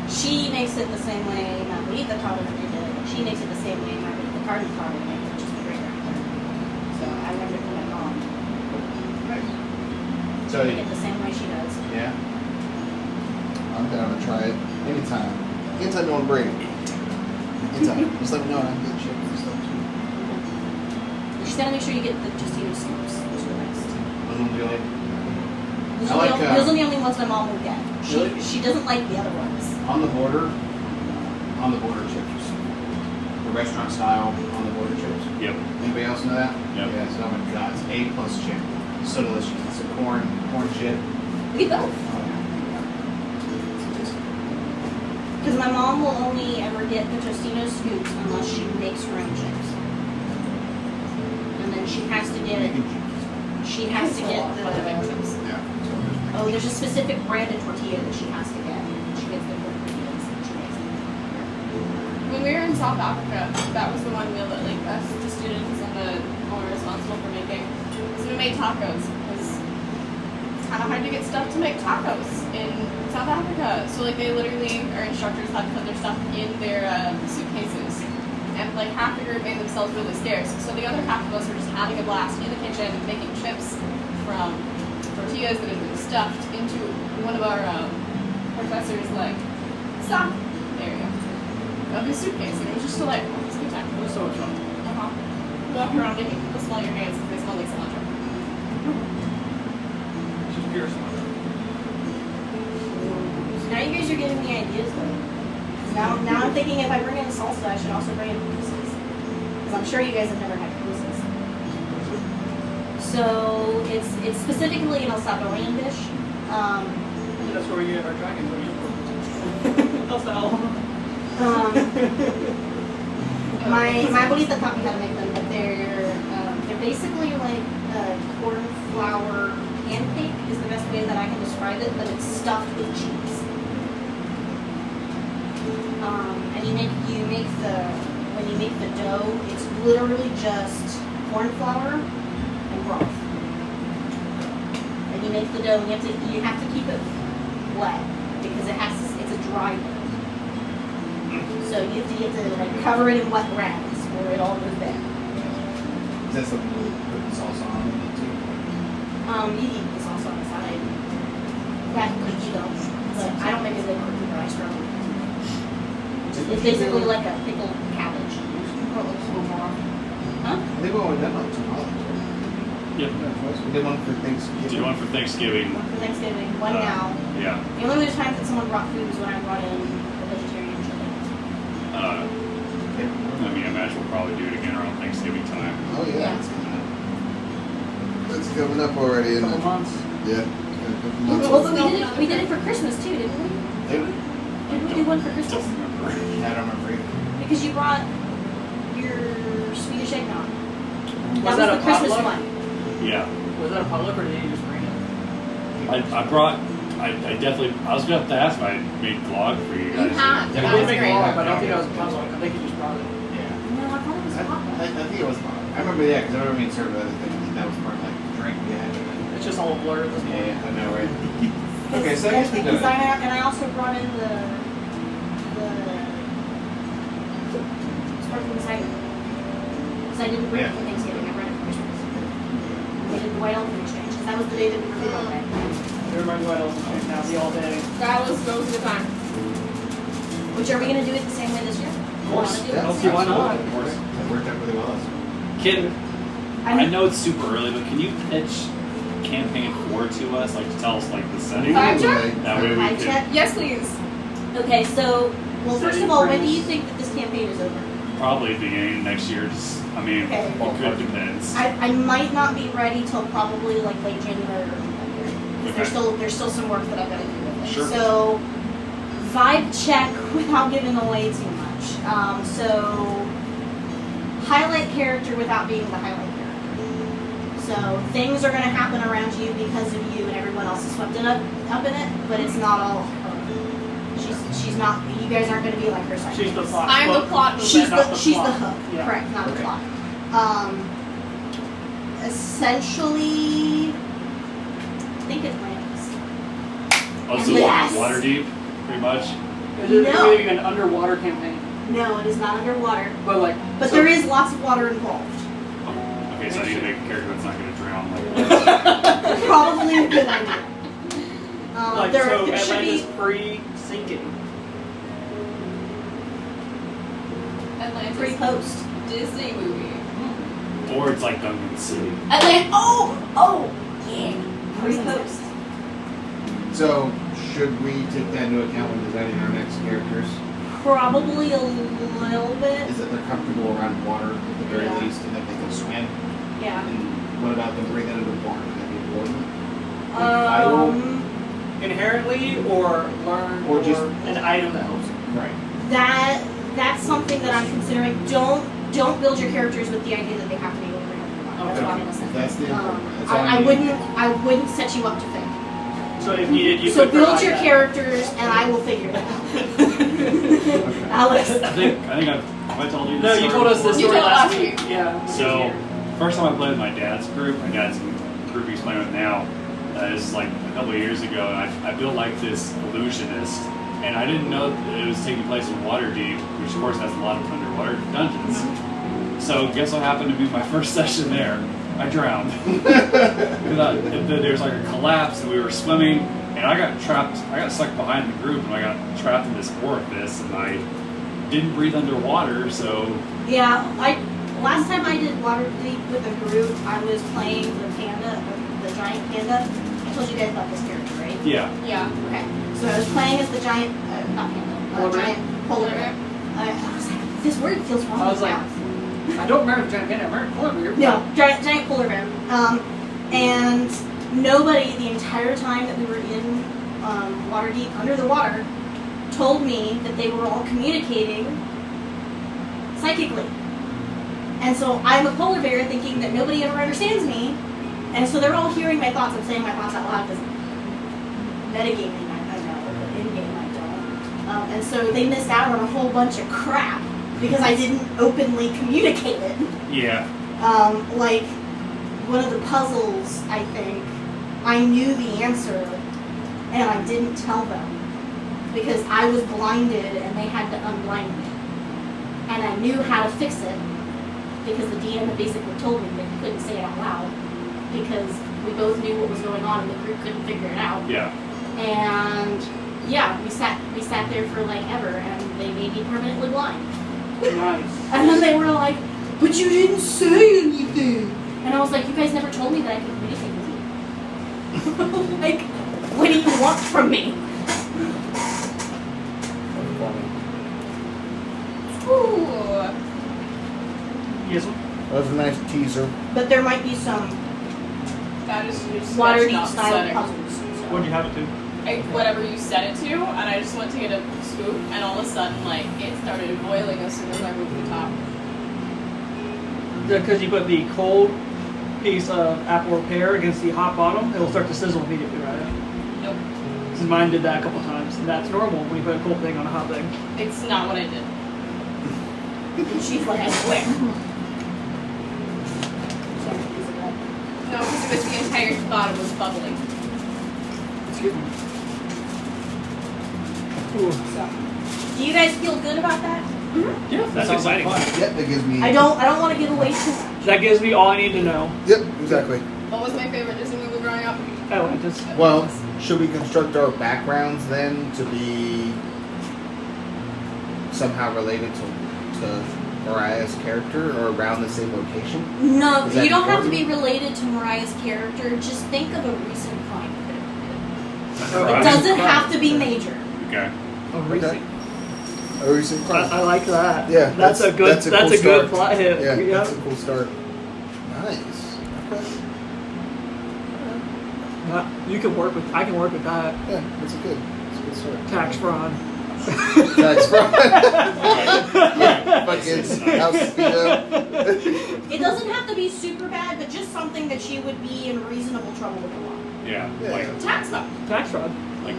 C: She makes it the same way Margarita taught her to do it. She makes it the same way Margarita Cardin taught her to make it, which is the great director. So I learned it from my mom.
G: So
C: Make it the same way she does.
G: yeah.
A: I'm down to try it anytime. Anytime you want to bring it. Anytime. Just let me know and I can get shit and stuff too.
C: You just gotta make sure you get the Tostino soups. Those are nice.
G: Those ones you like?
C: Those
G: I
C: are,
G: like,
C: those are the only ones my mom will get.
G: Really?
C: She doesn't like the other ones.
G: On the border chips. The restaurant style on the border chips.
D: Yep.
G: Anybody else know that?
D: Yep.
G: Yeah, so oh my god, it's A plus chip. So delicious. It's a corn chip.
C: We get both. Because my mom will only ever get the Tostino scoops unless she makes her own chips. And then she has to get the
A: Yeah.
C: oh, there's a specific brand of tortilla that she has to get. She gets the tortillas and she makes them.
B: When we were in South Africa, that was the one meal that like us, the students and the more responsible for making. So we made tacos because it's kind of hard to get stuff to make tacos in South Africa. So like they literally, our instructors had to put their stuff in their suitcases, and like half the group made themselves really scarce. So the other half of us were just having a blast in the kitchen, making chips from tortillas that had been stuffed into one of our professors' like sock area of his suitcase, and it was just delightful. It was a good time.
E: It was so much fun.
B: Walk around making people smell your hands because they smell like cilantro.
E: It's just pure cilantro.
C: Now you guys are giving me ideas though. Now I'm thinking if I bring in salsa, I should also bring in cruces. Because I'm sure you guys have never had cruces. So it's specifically an El Salvadorian dish.
E: That's where we get our dragon food. El Sal.
C: My abuelita taught me how to make them, but they're basically like corn flour pancake is the best way that I can describe it, but it's stuffed with cheese. And when you make the dough, it's literally just corn flour and broth. And you make the dough, and you have to keep it wet because it's a dry dough. So you have to like cover it in wet rags or it all goes bad.
G: Is that something you put the sauce on too?
C: You eat the sauce on the side. That cookie though, but I don't make a good cookie rice from it. It's basically like a pickled cabbage. Huh?
G: I think we only done like 2 holidays.
D: Yep.
G: We did one for Thanksgiving.
D: Did one for Thanksgiving.
C: One for Thanksgiving, one now.
D: Yeah.
C: The only other time that someone brought food was when I brought in the vegetarian chili.
D: I mean, I imagine we'll probably do it again around Thanksgiving time.
A: Oh yeah.
C: Yeah.
A: It's coming up already, isn't
E: Couple
A: it?
E: months.
A: Yeah.
C: Well, but we did it for Christmas too, didn't we?
G: Did we?
C: Did we do one for Christmas?
D: Don't remember.
G: I don't remember either.
C: Because you brought your Swedish eggnog.
E: Was
C: That
E: that
C: was
E: a
C: the Christmas
E: potluck?
C: one.
D: Yeah.
E: Was that a potluck or did you just bring it?
D: I brought. I definitely. I was gonna have to ask if I made vlog for you guys.
B: You had.
E: Yeah,
B: That
E: we
B: was
E: did make
B: great.
E: a vlog, but I don't think that was a potluck. I think you just brought it.
G: Yeah.
C: No, I thought it was a potluck.
G: I think it was. I remember, yeah, because I remember being served other things. That was part of like the drink we had.
E: It's just all a blur at this point.
G: Yeah, I know, right? Okay, so I guess we did it.
C: And I also brought in the sparkling cider. Because I didn't bring it for Thanksgiving, I brought it for Christmas. We did the white elephant exchange, because that was the day that we were all day.
E: Never mind what else. Now the all day.
B: Those was the time.
C: Which are we going to do it the same way this year?
D: Of course.
C: Do it?
E: I'll see why not.
D: Of course.
G: That worked out really well.
D: Can I know it's super early, but can you pitch campaign 4 to us, like to tell us like the setting?
B: Vibe check?
D: That way we
C: Vibe
D: can.
C: check?
B: Yes, please.
C: Okay, so, well, first of all, when do you think that this campaign is over?
D: Probably beginning of next year. Just, I mean,
C: Okay.
D: it depends.
C: I might not be ready till probably like late January or February. Because there's still some work that I've got to do with it.
D: Sure.
C: So, vibe check without giving away too much. So, highlight character without being the highlight character. So, things are going to happen around you because of you and everyone else is swept up in it, but it's not all her. She's not, you guys aren't going to be like her side.
E: She's the plot.
B: I'm the plot movement.
C: She's
E: not
C: the
E: the
C: she's the
E: plot.
C: hook,
E: Yeah.
C: correct, not the
G: Okay.
C: plot. Essentially, I think Atlantis.
D: Also,
C: Yes.
D: water deep, pretty much.
E: Is it
C: No.
E: going to be an underwater campaign?
C: No, it is not underwater,
E: But like.
C: but
E: so-
C: there is lots of water involved.
D: Okay, so I need to make a character that's not going to drown. Like,
C: Probably a good idea.
E: Like,
C: there
E: so
C: should
E: Atlantis
C: be
E: pre-sinking.
B: Atlantis
C: pre-post.
B: Disney movie.
D: or it's like Dungeon City.
C: Oh, yeah, pre-post.
G: So, should we take that into account when designing our next characters?
C: Probably a little bit.
G: Is that they're comfortable around water at the very
C: Yeah.
G: least, and that they can swim?
C: Yeah.
G: And What about them bringing it to the barn? Would that be important?
E: Inherently, or learn,
G: Or just-
E: an item that helps.
G: Right.
C: That's something that I'm considering. Don't build your characters with the idea that they have to be able to bring up their mind. That's what I'm gonna say.
G: That's the important. That's all
C: I wouldn't set you up to think.
E: So if needed, you
C: So
E: could
C: build
E: provide
C: your
E: that.
C: characters, and I will figure it out. Alex.
D: I think I told you.
E: No,
D: this
E: you
D: story
E: told us this
D: before?
E: story
B: told
E: last
B: us.
E: week. Yeah.
D: So, first time I played with my dad's group, my dad's group he's playing with now, this is like a couple of years ago, and I built like this illusionist, and I didn't know that it was taking place in Waterdeep, which of course has a lot of underwater dungeons. So, guess what happened to me my first session there? I drowned. There was like a collapse, and we were swimming, and I got trapped. I got stuck behind the group, and I got trapped in this orifice, and I didn't breathe underwater, so.
C: Yeah, last time I did Waterdeep with a group, I was playing the panda, the giant panda. I told you guys about this character, right?
D: Yeah.
B: Yeah.
C: Okay. So I was playing as the giant, not panda,
E: Polar bear?
C: giant polar bear. I was like, this word feels wrong.
E: I was like, I don't remember giant panda. I remember polar bear.
C: No, giant polar bear. And nobody the entire time that we were in Waterdeep, under the water, told me that they were all communicating psychically. And so I'm a polar bear thinking that nobody ever understands me. And so they're all hearing my thoughts. I'm saying my thoughts out loud because metagaming I know, but in-game I don't. And so they missed out on a whole bunch of crap because I didn't openly communicate it.
D: Yeah.
C: Like one of the puzzles, I think, I knew the answer and I didn't tell them because I was blinded and they had to unblind me. And I knew how to fix it because the DM had basically told me that he couldn't say it out loud because we both knew what was going on and the group couldn't figure it out.
D: Yeah.
C: And yeah, we sat there for like ever and they made me permanently blind.
E: Nice.
C: And then they were like, but you didn't say anything. And I was like, you guys never told me that I could communicate with you. Like, what do you want from me?
B: Ooh.
E: Yes.
A: That was a nice teaser.
C: But there might be some
B: That is just
C: Waterdeep
B: not
C: style
B: setting.
C: puzzles. So.
E: What'd you have it to?
B: Whatever you set it to, and I just went to get a scoop, and all of a sudden, like, it started boiling as soon as I moved the top.
E: Because you put the cold piece of apple or pear against the hot bottom, it will start to sizzle immediately, right?
B: Nope.
E: Because mine did that a couple times, and that's normal when you put a cold thing on a hot thing.
B: It's not what I did.
C: And she's like, I swear.
B: No, because it was the entire bottom was bubbling.
E: Excuse me. Ooh.
C: So, do you guys feel good about that?
E: Yeah, that sounds like fun.
A: Yep, that gives me.
C: I don't want to give away too much.
E: That gives me all I need to know.
A: Yep, exactly.
B: What was my favorite Disney movie growing up?
E: Atlantis.
A: Well, should we construct our backgrounds then to be somehow related to Mariah's character or around the same location?
C: No,
A: Is that
C: you don't have to
A: important?
C: be related to Mariah's character. Just think of a recent crime.
E: Oh,
C: It doesn't have to be major.
D: Okay.
E: Oh,
A: Okay. A recent crime.
E: I like that.
A: Yeah,
E: that's a good. That's
A: cool
E: a good
A: start.
E: plot hit.
A: Yeah,
E: Yep.
A: that's a cool start. Nice. Okay.
E: You can work with. I can work with that.
A: Yeah, that's a good start.
E: Tax fraud.
A: Tax fraud. Yeah, fucking house speedo.
C: It doesn't have to be super bad, but just something that she would be in reasonable trouble with a lot.
D: Yeah.
A: Yeah.
D: Like
C: Tax stuff.
E: Tax fraud.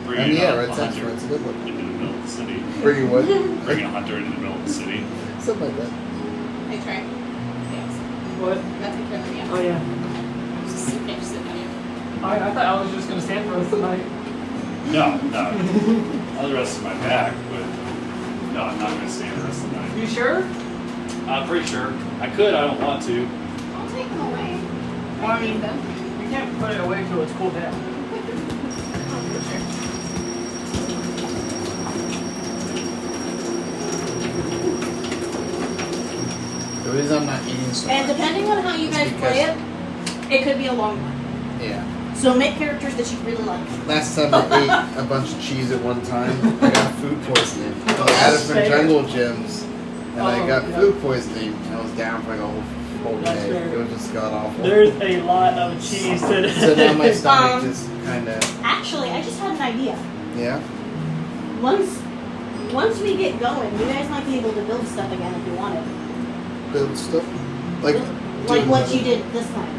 D: bringing
A: Yeah,
D: a
A: right, tax
D: hunter
A: fraud's a good one.
D: into the middle of the city.
A: Bringing what?
D: Bringing a hunter into the middle of the city.
A: Something like that.
B: Hey, Trey. Thanks.
E: What?
B: That's a killer, yeah.
E: Oh yeah.
B: Just sit there, sit down.
E: I thought I was just gonna stand for us tonight.
D: No. I'll the rest of my back, but no, I'm not going to stay the rest of the night.
E: You sure?
D: I'm pretty sure. I could, I don't want to.
B: I'll take them away.
E: Well, I mean,
B: need them.
E: we can't put it away until it's cooled down.
B: Oh, for sure.
A: The reason I'm not eating so
C: And
A: much.
C: depending on how you
A: It's
C: guys play it, it could be a long one.
A: Yeah.
C: So make characters that you really like.
A: Last time I ate a bunch of cheese at one time, I got food poisoning. I had it from Jungle Gyms, and I got food poisoning. And I was down for like a whole
E: That's
A: Okay,
E: fair.
A: it was just god awful.
E: There's a lot of cheese today.
A: So now my stomach
C: Um,
A: just kind of.
C: Actually, I just had an idea.
A: Yeah.
C: Once we get going, you guys might be able to build stuff again if you wanted.
A: Build stuff. Like
C: What you did this time.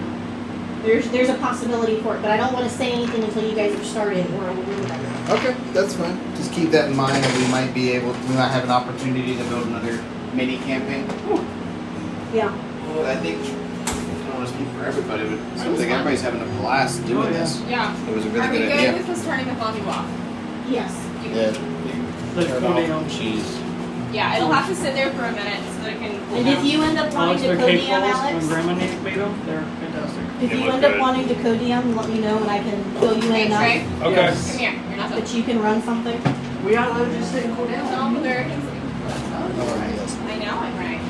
C: There's a possibility for it, but I don't want to say anything until you guys have started or we'll do whatever.
A: Okay, that's fine. Just keep that in mind that we might be able to not have an opportunity to build another mini campaign.
C: Yeah.
A: Well, I think I don't want to speak for everybody, but it seems like everybody's having a blast doing
E: Oh, yeah.
A: this.
B: Yeah.
A: It was a
B: Are
A: really
B: we
A: good
B: good
A: idea.
B: with us turning the fondue off?
C: Yes.
A: Yeah.
E: Let's
G: Turn
E: go
G: off
E: down.
G: cheese.
B: Yeah, it'll have to sit there for a minute so that it can cool
C: And
B: down.
C: if you end up wanting
E: Alex,
C: to
E: their cake
C: codium,
E: balls, when
C: Alex,
E: Grandma made them, they're fantastic.
C: if
D: They
C: you
D: look
C: end up
D: good.
C: wanting to codium, let me know and I can fill you
B: Hey,
C: in enough
B: Trey,
D: Okay.
E: Yes.
B: come here. You're not done.
C: that you can run something.
E: We gotta let it just sit and cool down.
B: No, but there are things that you can put.
A: Oh, yes.
B: I know, I'm right.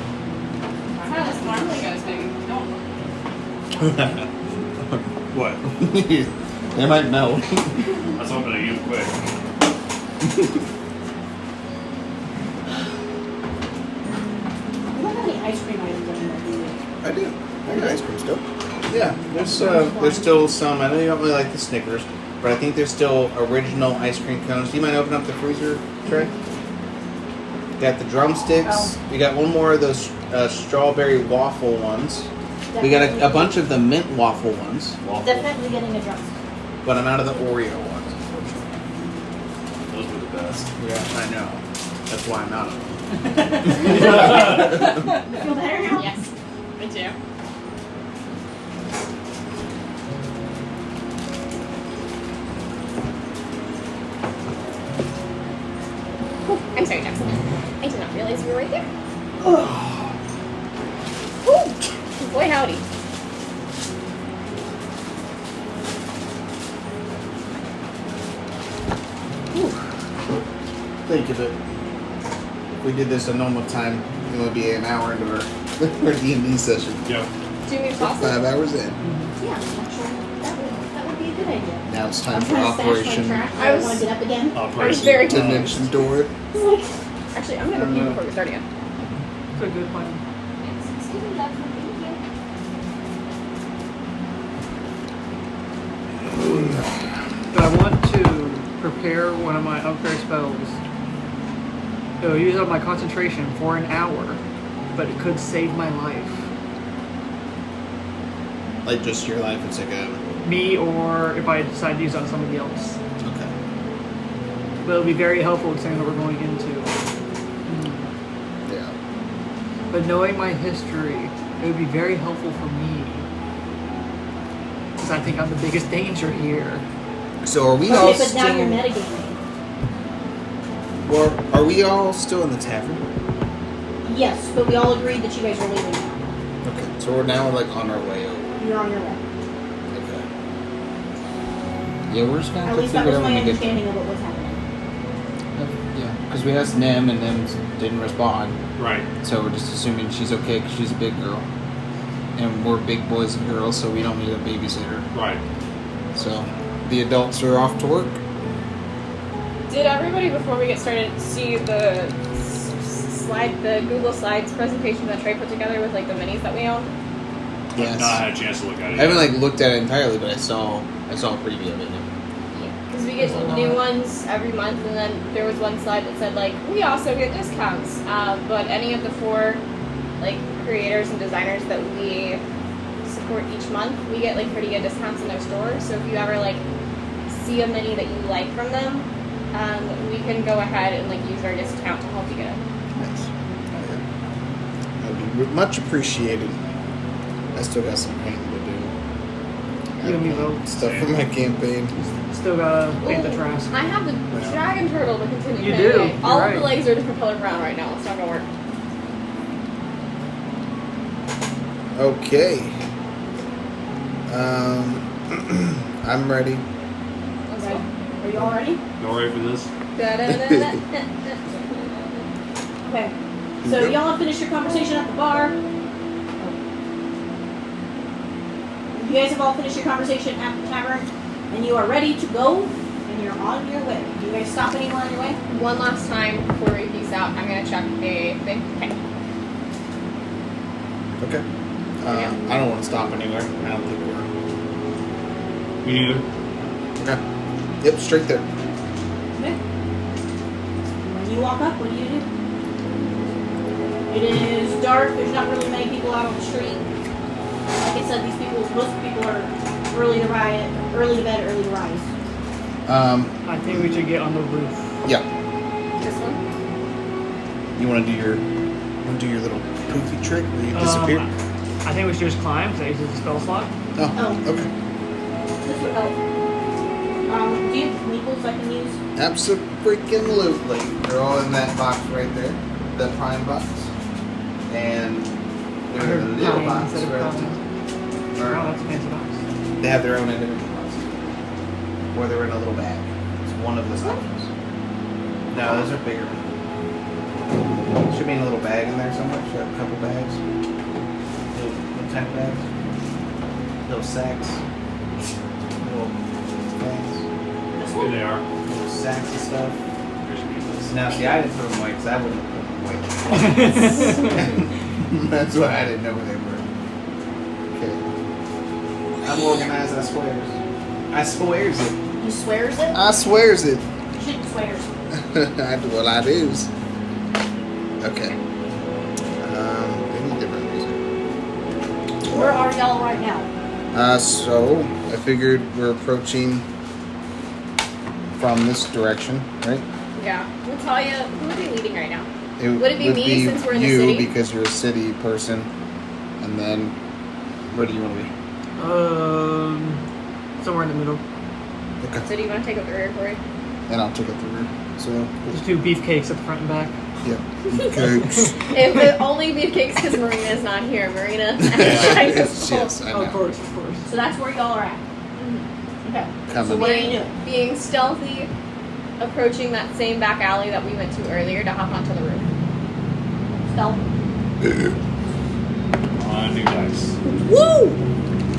B: That's how this normally goes, baby. Don't.
D: What?
G: They might melt.
D: That's opening you quick.
C: You don't have any ice cream items anymore, do you?
A: I do. I got ice cream still.
G: Yeah, there's still some. I know you don't really like the Snickers, but I think there's still original ice cream cones. Do you mind opening up the freezer tray? Got the drumsticks. We got one more of those strawberry waffle ones. We got a bunch of the mint waffle ones,
C: Definitely getting a drumstick.
G: but I'm out of the Oreo ones, unfortunately.
D: Those were the best.
G: Yeah, I know. That's why I'm out of them.
C: You feel better now?
B: Yes, me too. I'm sorry, Jackson. I did not realize you were right there. Ooh, boy howdy.
A: Think of it. If we did this a normal time, it would be an hour into our D&D session.
D: Yep.
B: Do you mean
A: We're
B: pasta?
A: 5 hours in.
C: Yeah, actually, that would be a good idea.
A: Now it's
C: I'm
A: time for
C: trying to stash my
A: Operation
C: track.
B: I
C: I
B: was-
C: want to get up again.
B: I was very confused.
A: Dimension Door.
B: Actually, I'm gonna go pee before we start again.
E: It's a good plan.
B: Excuse me, Jackson. Thank you.
E: But I want to prepare one of my upgrade spells. It'll use up my concentration for an hour, but it could save my life.
G: Like just your life, it's like a
E: Me, or if I decide to use it on somebody else.
G: okay.
E: But it'll be very helpful considering what we're going into.
A: Yeah.
E: But knowing my history, it would be very helpful for me. Because I think I'm the biggest danger here.
A: So are we all
C: Okay, but now you're
A: still?
C: metagaming.
A: Or are we all still in the tavern?
C: Yes, but we all agreed that you guys were leaving now.
A: Okay. So we're now like on our way over.
C: You're on your way.
A: Okay.
G: Yeah, we're just gonna
C: At
G: have to
C: least that
G: figure
C: was
G: out when
C: my
G: we get there.
C: understanding of what was happening.
G: Yeah, because we asked Nim and Nim didn't respond,
D: Right.
G: so we're just assuming she's okay because she's a big girl, and we're big boys and girls, so we don't need a babysitter.
D: Right.
G: So the adults are off to work.
B: Did everybody, before we get started, see the the Google Slides presentation that Trey put together with like the minis that we own?
A: Yes.
D: I've not had a chance to look at it.
G: I haven't like looked at it entirely, but I saw a preview of it.
B: Because we get new ones every month, and then there was one slide that said like we also get discounts. But any of the 4 like creators and designers that we support each month, we get like pretty good discounts in their stores. So if you ever like see a mini that you like from them, we can go ahead and like use our discount to help you get it.
A: Nice. That would be much appreciated. I still got some painting to do.
E: You and me both.
A: Stuff for my campaign.
E: Still gotta paint the
B: Ooh,
E: trash.
B: I have the dragon turtle to continue
E: You
B: painting.
E: do, you're
B: All of
E: right.
B: the legs are different color brown right now. It's not gonna work.
A: Okay. I'm ready.
B: Let's go.
C: Are you all ready?
D: Y'all ready for this?
B: Da-da-da-da.
C: Okay. So
A: Yep.
C: y'all have finished your conversation at the bar. You guys have all finished your conversation at the tavern, and you are ready to go, and you're on your way. Do you guys stop anywhere on your way?
B: One last time before we peace out, I'm gonna check a thing. Okay.
A: Okay.
G: I don't want to stop anywhere. I don't think we're.
D: Me neither.
G: Okay. Yep, straight there.
C: Okay. When you walk up, what do you do? It is dark. There's not really many people out on the street. Like I said, most people are early to bed, early to rise.
E: I think we should get on the roof.
G: Yeah.
B: This one?
G: You want to do your little poofy trick where you disappear?
E: I think we should just climb because it uses a spell slot.
G: Oh, okay.
C: This would help. Do you have meeples I can use?
G: Absolutely. They're all in that box right there, the prime box, and they're in the little
E: Prime
G: box
E: instead of
G: right
E: prime.
G: there.
E: Oh, that's a fancy box.
G: They have their own individual box, or they're in a little bag. It's one of those options. No, those are bigger. Should be in a little bag in there somewhere. Should have a couple bags, little tiny bags, little sacks, little bags.
D: Here they are.
G: Little sacks and stuff.
D: There should be those.
G: Now, see, I didn't put them away because I wouldn't have put them away. That's why I didn't know where they were. Okay. I'm organized, I swears. I swears it.
C: You swears it?
G: I swears it.
C: You shouldn't swears.
G: Well, I do's. Okay. Any different music?
C: Where are y'all right now?
G: So, I figured we're approaching from this direction, right?
B: Yeah. Well, Talia, who are they leading right now?
G: Would
B: it be me since we're in the
G: you
B: city?
G: because you're a city person, and then where do you want to be?
E: Somewhere in the middle.
G: Okay.
B: So do you want to take up the rear, Cory?
G: And I'll take up the rear. So,
E: There's 2 beefcakes at the front and back.
G: yeah. Cakes.
B: If only beefcakes because Marina's not here. Marina.
G: yes, I know.
E: Of course.
C: So that's where y'all are at. Okay. So
G: Coming.
C: what are you doing?
B: Being stealthy, approaching that same back alley that we went to earlier to hop onto the roof.
C: Stealth.
D: On new dice.
C: Woo!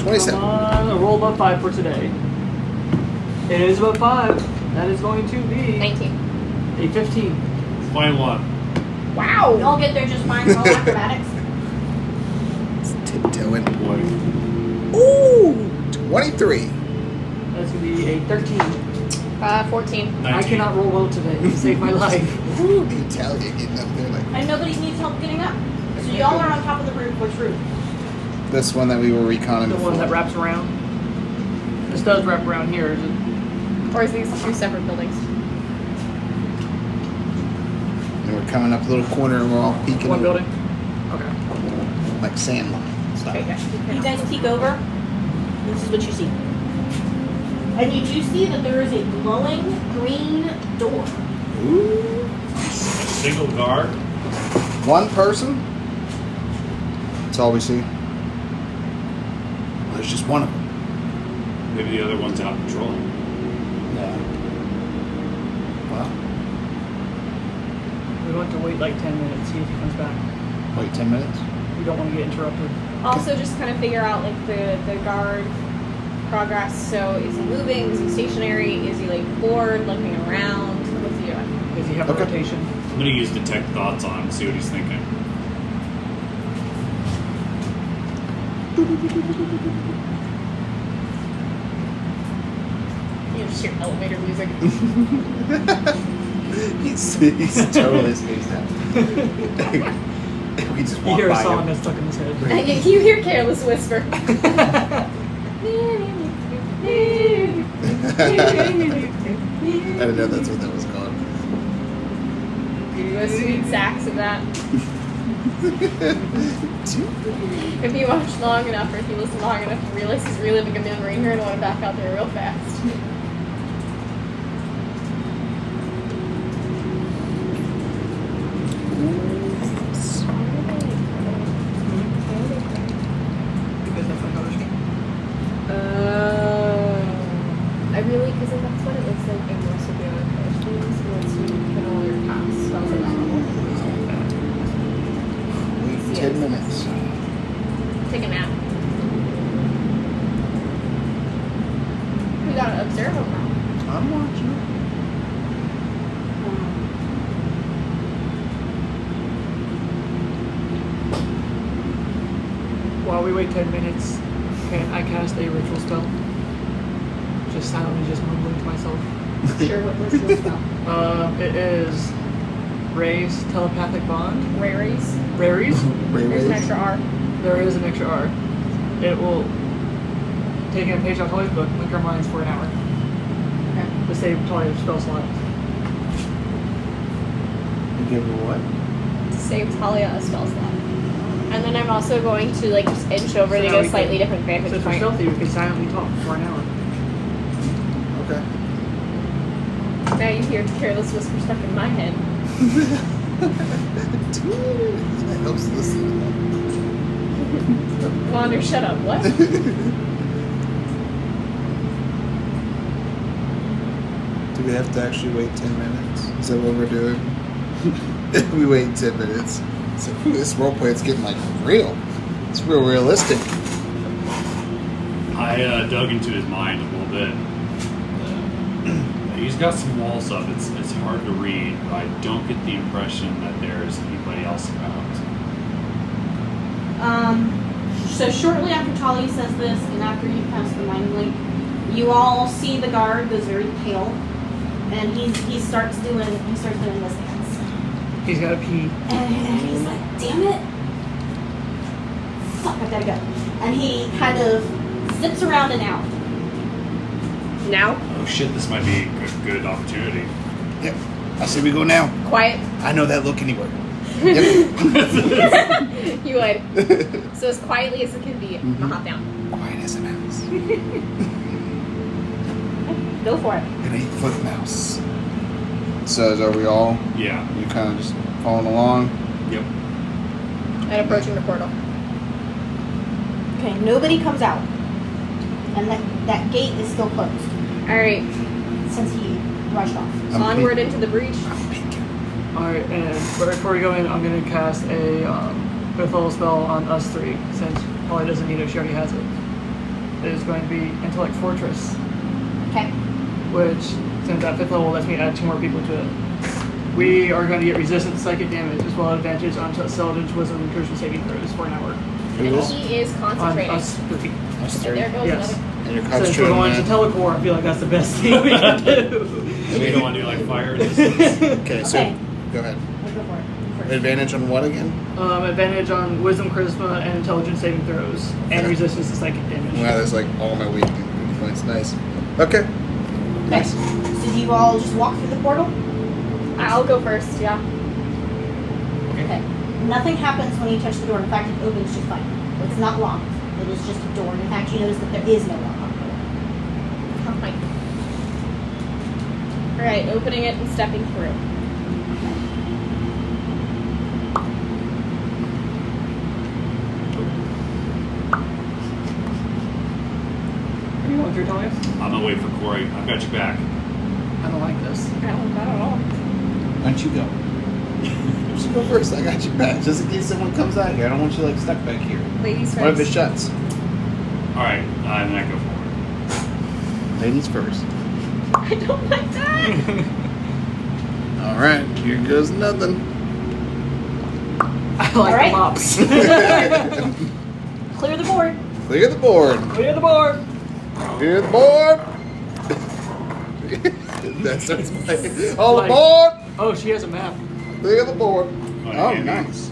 G: 27.
E: Come on, a roll above 5 for today. It is above 5. That is going to be
B: 19.
E: a 15.
D: 21.
B: Wow.
C: Y'all get there just fine. Roll acrobatics.
G: It's tiptoeing.
D: Boy.
G: Ooh! 23.
E: That's going to be a 13.
B: 14.
D: 19.
E: I cannot roll well today. You saved my life.
G: Ooh, the Talia getting up there like
C: And nobody needs help getting up. So y'all are on top of the roof. Which roof?
G: this one that we were reconning
E: The
G: before.
E: one that wraps around. This does wrap around here. Is it?
B: Or is these 2 separate buildings?
G: And we're coming up a little corner and we're all peeking
E: One
G: over,
E: building? Okay.
G: like sand line stuff.
B: Okay,
C: You guys peek over. This is what you see. And you do see that there is a glowing green door.
G: Ooh.
D: A single guard.
G: One person? That's all we see. Well, there's just one of them.
D: Maybe the other one's out patrolling.
G: Yeah. Well,
E: We're going to wait like 10 minutes, see if he comes back.
G: wait 10 minutes?
E: We don't want to get interrupted.
B: Also, just kind of figure out like the guard progress. So, is he moving? Is he stationary? Is he like bored, looking around? What's he doing?
E: If you have
G: Okay.
E: a rotation.
D: I'm gonna use detect thoughts on him, see what he's thinking.
B: You just hear elevator music.
G: he's totally spaced out. We just
E: You
G: walk
E: hear a
G: by
E: song
G: him.
E: that's stuck in his head.
B: And you hear Careless Whisper.
G: I didn't know that's what that was called.
B: A sweet sax of that. If you watch long enough, or if you listen long enough, you realize he's reliving a memory, and you're gonna want to back out there real fast.
E: Because that's like other game.
B: I really, because that's what it looks like in most of the other games, once you hit all your tasks. Spells at that level.
G: Wait
B: Yes.
G: 10 minutes.
B: Take a nap. We gotta observe him now.
G: I'm watching.
E: While we we wait 10 minutes, can I cast a ritual spell? Just silently, just mumbling to myself.
C: Sure, what was your spell?
E: It is Ray's telepathic bond.
B: Raries.
E: Raries.
B: There's an extra R.
E: There is an extra R. It will take a page off Talia's book, link our minds for an hour.
C: Okay.
E: To save Talia's spell slot.
G: You give her what?
B: To save Talia a spell slot. And then I'm also going to like just inch over
E: So
B: to
E: now
B: get
E: we
B: a slightly
E: can-
B: different
E: So
B: vantage
E: for
B: point.
E: stealthy, we can silently talk for an hour.
G: Okay.
B: Now you hear careless whisper stuck in my head.
A: That helps listen.
B: Wander, shut up. What?
A: Do we have to actually wait 10 minutes? Is that what we're doing? We wait 10 minutes. So this roleplay is getting like real. It's real realistic.
D: I dug into his mind a little bit. He's got some walls up. It's hard to read, but I don't get the impression that there's anybody else about.
C: So shortly after Talia says this, and after you pass the mind link, you all see the guard goes very pale, and he starts doing this dance,
E: He's got a pee.
C: and he's like, "Damn it! Fuck, I gotta go." And he kind of zips around and out.
B: Now?
D: Oh shit, this might be a good opportunity.
G: Yep. I say we go now.
B: Quiet.
G: I know that look anywhere.
A: Yep.
B: You would. So as quietly as it can be, I'm gonna hop down.
A: Quiet as a mouse.
C: Go for it.
A: An 8-foot mouse. So are we all?
D: Yeah.
A: You kind of just following along?
D: Yep.
B: And approaching the portal.
C: Okay, nobody comes out, and that gate is still closed
B: Alright.
C: since he rushed off.
A: I'm
B: Onward into the breach.
E: Alright, and before we go in, I'm going to cast a fifth level spell on us three, since Talia doesn't need it, she already has it. It is going to be Intellect Fortress,
C: Okay.
E: which, since at fifth level, lets me add 2 more people to it. We are going to get resistant to psychic damage, as well as advantage on Celadon's Wisdom and Charisma saving throws for an hour.
A: Who
B: And
A: is?
B: he is
E: On
B: concentrating.
E: us three.
A: Us
B: And
A: three.
B: there goes
E: Yes.
B: another.
A: And you're
E: Since we're
A: concentrating
E: going
A: on
E: to
A: that.
E: Telecorp, I feel like that's the best thing we can do.
D: So you don't want to do like fire resistance?
A: Okay, so
C: Okay.
A: go ahead.
C: Let's go for it. First.
A: Advantage on what again?
E: Advantage on Wisdom, Charisma, and Intelligence saving throws, and
A: Okay.
E: resistance to psychic damage.
A: Wow, that's like all my weak points. Nice. Okay.
C: Okay. So do you all just walk through the portal?
B: I'll go first, yeah.
C: Okay. Nothing happens when you touch the door. In fact, it opens just fine. It's not locked. It is just a door. In fact, you notice that there is no lock on the door.
B: Oh my. Alright, opening it and stepping through.
E: Are you going through, Talia?
D: I'm gonna wait for Kuori. I've got your back.
E: I don't like this.
B: I don't know at all.
G: Why don't you go?
A: Just go first. I got you back.
G: Just in case someone comes out here. I don't want you like stuck back here.
B: Ladies
A: What if it
B: first.
A: shuts?
D: Alright, and then I go forward.
G: Ladies first.
B: I don't like that.
A: All right. Here goes nothing.
E: I like
C: Alright.
E: the mops.
C: Clear the board.
A: Clear the board.
E: Clear the board!
A: Clear the board. That starts playing. All
E: Like-
A: aboard.
E: Oh, she has a map.
A: Clear the board.
D: Oh,
A: Oh,
D: handy.
A: nice.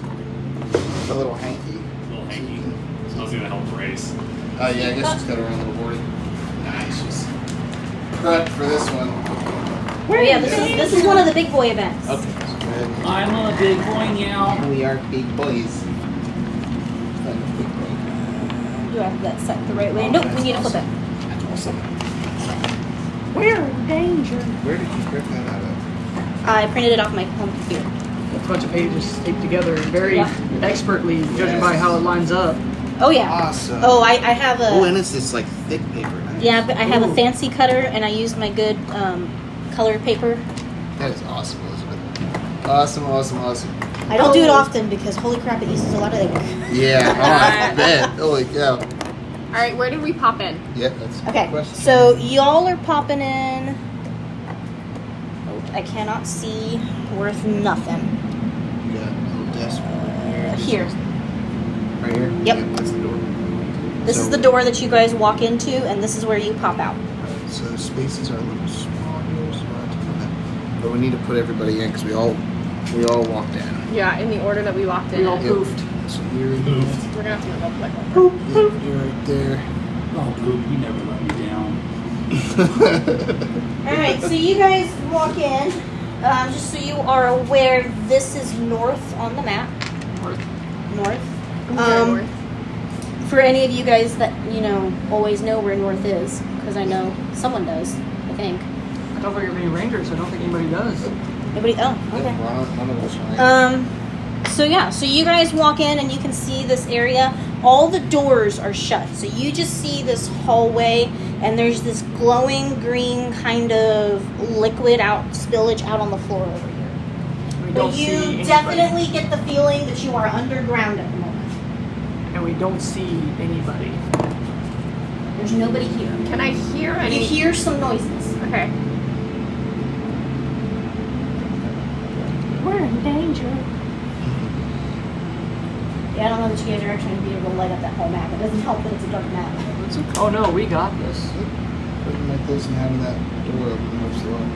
A: A little hanky.
D: Little hanky. I was gonna help race.
A: Yeah, I guess she's got her own little board. Nice. She's prepped for this one.
C: Oh yeah, this is one of the big boy events.
A: Okay. So go ahead.
H: I'm a big boy now.
A: We are big boys.
C: Do I have that set the right way? Nope, we need to flip it.
A: That's awesome.
C: We're in danger.
A: Where did you rip that out of?
C: I printed it off my home computer.
E: It's a bunch of pages taped together very
C: Yeah.
E: expertly, judging by how it lines up.
C: Oh yeah.
A: Awesome.
C: Oh, I have
G: Oh,
C: a
G: and it's this like thick paper. Nice.
C: yeah, but I have
E: Ooh.
C: a fancy cutter, and I used my good color paper.
A: That is awesome, Elizabeth. Awesome, awesome, awesome.
C: I don't do it often because holy crap, it uses a lot of ink.
A: Yeah, oh, I bet. Holy cow.
B: Alright, where did we pop in?
A: Yeah, that's a
C: Okay,
A: good question.
C: so y'all are popping in. Oh, I cannot see. Worth nothing.
A: You got a little desk over here.
C: Here.
A: Right here?
C: Yep.
A: Yeah, that's the door.
F: This is the door that you guys walk into, and this is where you pop out.
A: So the spaces are a little small here, so I have to put that. But we need to put everybody in because we all walked in.
B: Yeah, in the order that we walked in.
E: We all
A: Yep.
E: poofed.
A: So you're
B: We're gonna have to move up like one.
E: Poop,
A: Yep,
E: poop.
A: you're right there.
H: Oh, poop, you never let me down.
F: Alright, so you guys walk in. Just so you are aware, this is north on the map. North.
B: North.
F: For any of you guys that, always know where north is, because I know someone does, I think.
E: I don't think you have any rangers. I don't think anybody does.
F: Nobody? Oh, okay.
A: Well, none of us are.
F: So you guys walk in and you can see this area. All the doors are shut. So you just see this hallway and there's this glowing green kind of liquid spillage out on the floor over here.
E: We
F: But
E: don't see
F: you
E: anybody.
F: definitely get the feeling that you are underground at the moment.
E: And we don't see anybody.
F: There's nobody here.
B: Can I hear any?
F: You hear some noises.
B: Okay.
F: We're in danger. Yeah, I don't know that you guys are actually going to be able to light up that whole map. It doesn't help that it's a dark map.
E: It's okay. Oh no, we got this.
A: Putting like this and having that door open most of the way.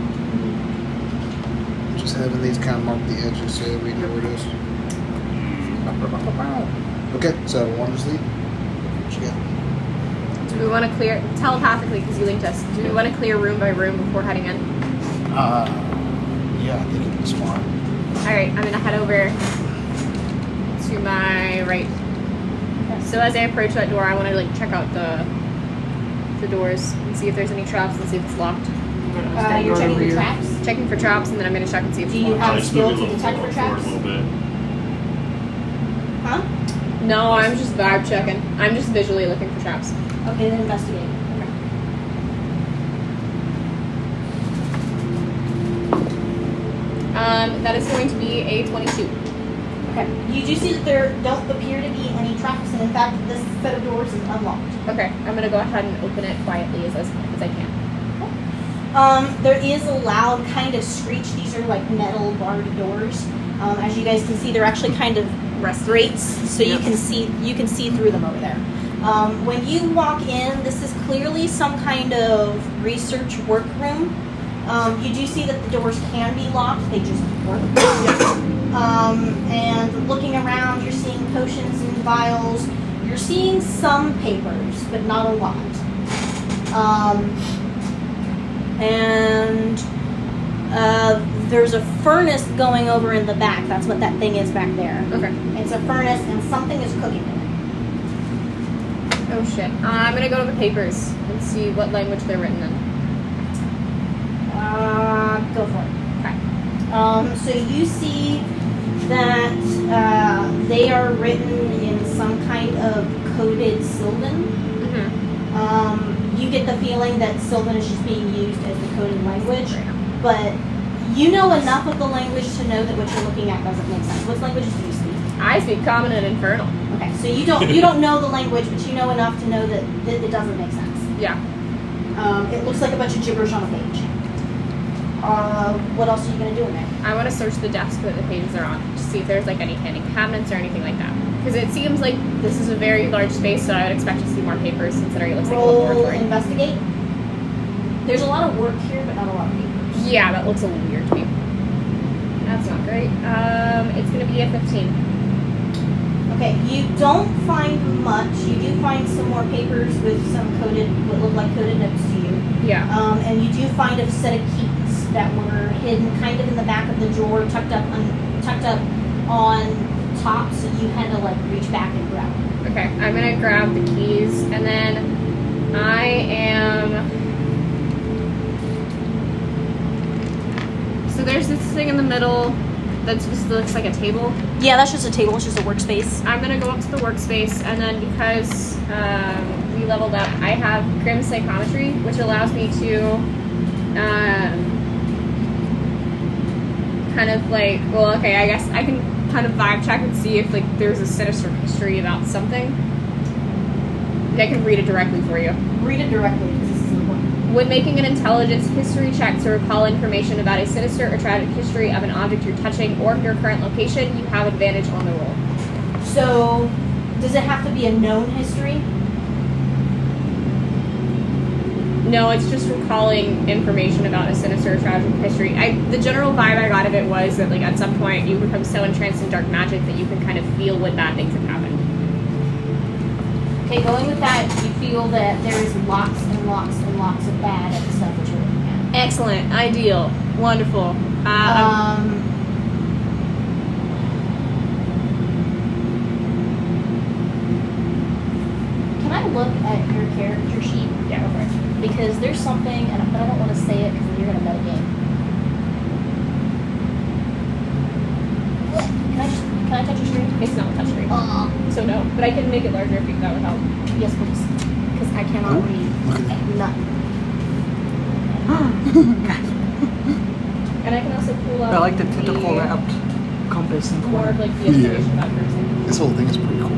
A: Just having these kind of mark the edges so we know where it is. Okay, so one to sleep. What you got?
B: Do we want to clear telepathically because you linked us? Do we want to clear room by room before heading in?
A: Yeah, I think it'd be smart.
B: All right, I'm gonna head over to my right. So as I approach that door, I want to check out the doors and see if there's any traps and see if it's locked.
F: You're checking the traps?
B: Checking for traps, and then I'm gonna check and see if
F: Do
B: it's
F: you
B: locked.
F: have
D: Just
F: skill
D: move
F: to
D: it a
F: detect
D: little
F: for traps?
D: forward a little bit.
F: Huh?
B: No, I'm just vibe checking. I'm just visually looking for traps.
F: Okay, then investigate.
B: That is going to be a 22.
F: Okay. You do see that there don't appear to be any traps, and in fact, this set of doors is unlocked.
B: Okay, I'm gonna go ahead and open it quietly as I can.
F: There is a loud kind of screech. These are like metal barred doors. As you guys can see, they're actually kind of grates, so you can see through them over there. When you walk in, this is clearly some kind of research workroom. You do see that the doors can be locked; they just work. And looking around, you're seeing potions and vials. You're seeing some papers, but not a lot. There's a furnace going over in the back. That's what that thing is back there.
B: Okay.
F: It's a furnace, and something is cooking in it.
B: Oh shit. I'm gonna go to the papers and see what language they're written in.
F: Go for it.
B: Okay.
F: So you see that they are written in some kind of coded Sylvan.
B: Mm-hmm.
F: You get the feeling that Sylvan is just being used as the coded language, but you know enough of the language to know that what you're looking at doesn't make sense. What languages do you speak?
B: I speak Common and Infernal.
F: Okay, so you don't know the language, but you know enough to know that it doesn't make sense.
B: Yeah.
F: It looks like a bunch of gibberish on a page. What else are you gonna do in there?
B: I want to search the desk that the pages are on to see if there's any hidden cabinets or anything like that. Because it seems like this is a very large space, so I would expect to see more papers considering it looks like a
F: Roll
B: laboratory.
F: investigate. There's a lot of work here, but not a lot of papers.
B: Yeah, that looks a little weird to me. That's not great. It's gonna be a 15.
F: Okay, you don't find much. You do find some more papers with some what look like coded notes to you.
B: Yeah.
F: And you do find a set of keys that were hidden kind of in the back of the drawer, tucked up on top, so you had to reach back and grab them.
B: Okay, I'm gonna grab the keys, and then I am. So there's this thing in the middle that just looks like a table.
F: Yeah, that's just a table. It's just a workspace.
B: I'm gonna go up to the workspace, and then because we leveled up, I have Grim Psychometry, which allows me to I guess I can kind of vibe check and see if there's a sinister history about something. I can read it directly for you.
F: Read it directly because this is important.
B: When making an intelligence history check to recall information about a sinister or tragic history of an object you're touching or your current location, you have advantage on the roll.
F: So, does it have to be a known history?
B: No, it's just recalling information about a sinister, tragic history. The general vibe I got of it was that, like, at some point you become so entranced in dark magic that you can kind of feel what bad things have happened.
C: Okay, going with that, you feel that there is lots and lots and lots of bad at the stuff that you're looking at.
B: Excellent, ideal, wonderful.
C: Can I look at your character sheet?
B: Yeah, go for it.
C: Because there's something, but I don't want to say it because you're going to metagame. Can I touch your screen?
B: It's not a touchscreen, so no. But I can make it larger if that would help.
C: Yes, please. Because I cannot read nothing.
B: And I can also pull up.
E: I like the tentacle wrapped compass and
B: more of
E: corner.
B: like the information about person.
A: This whole thing is pretty cool.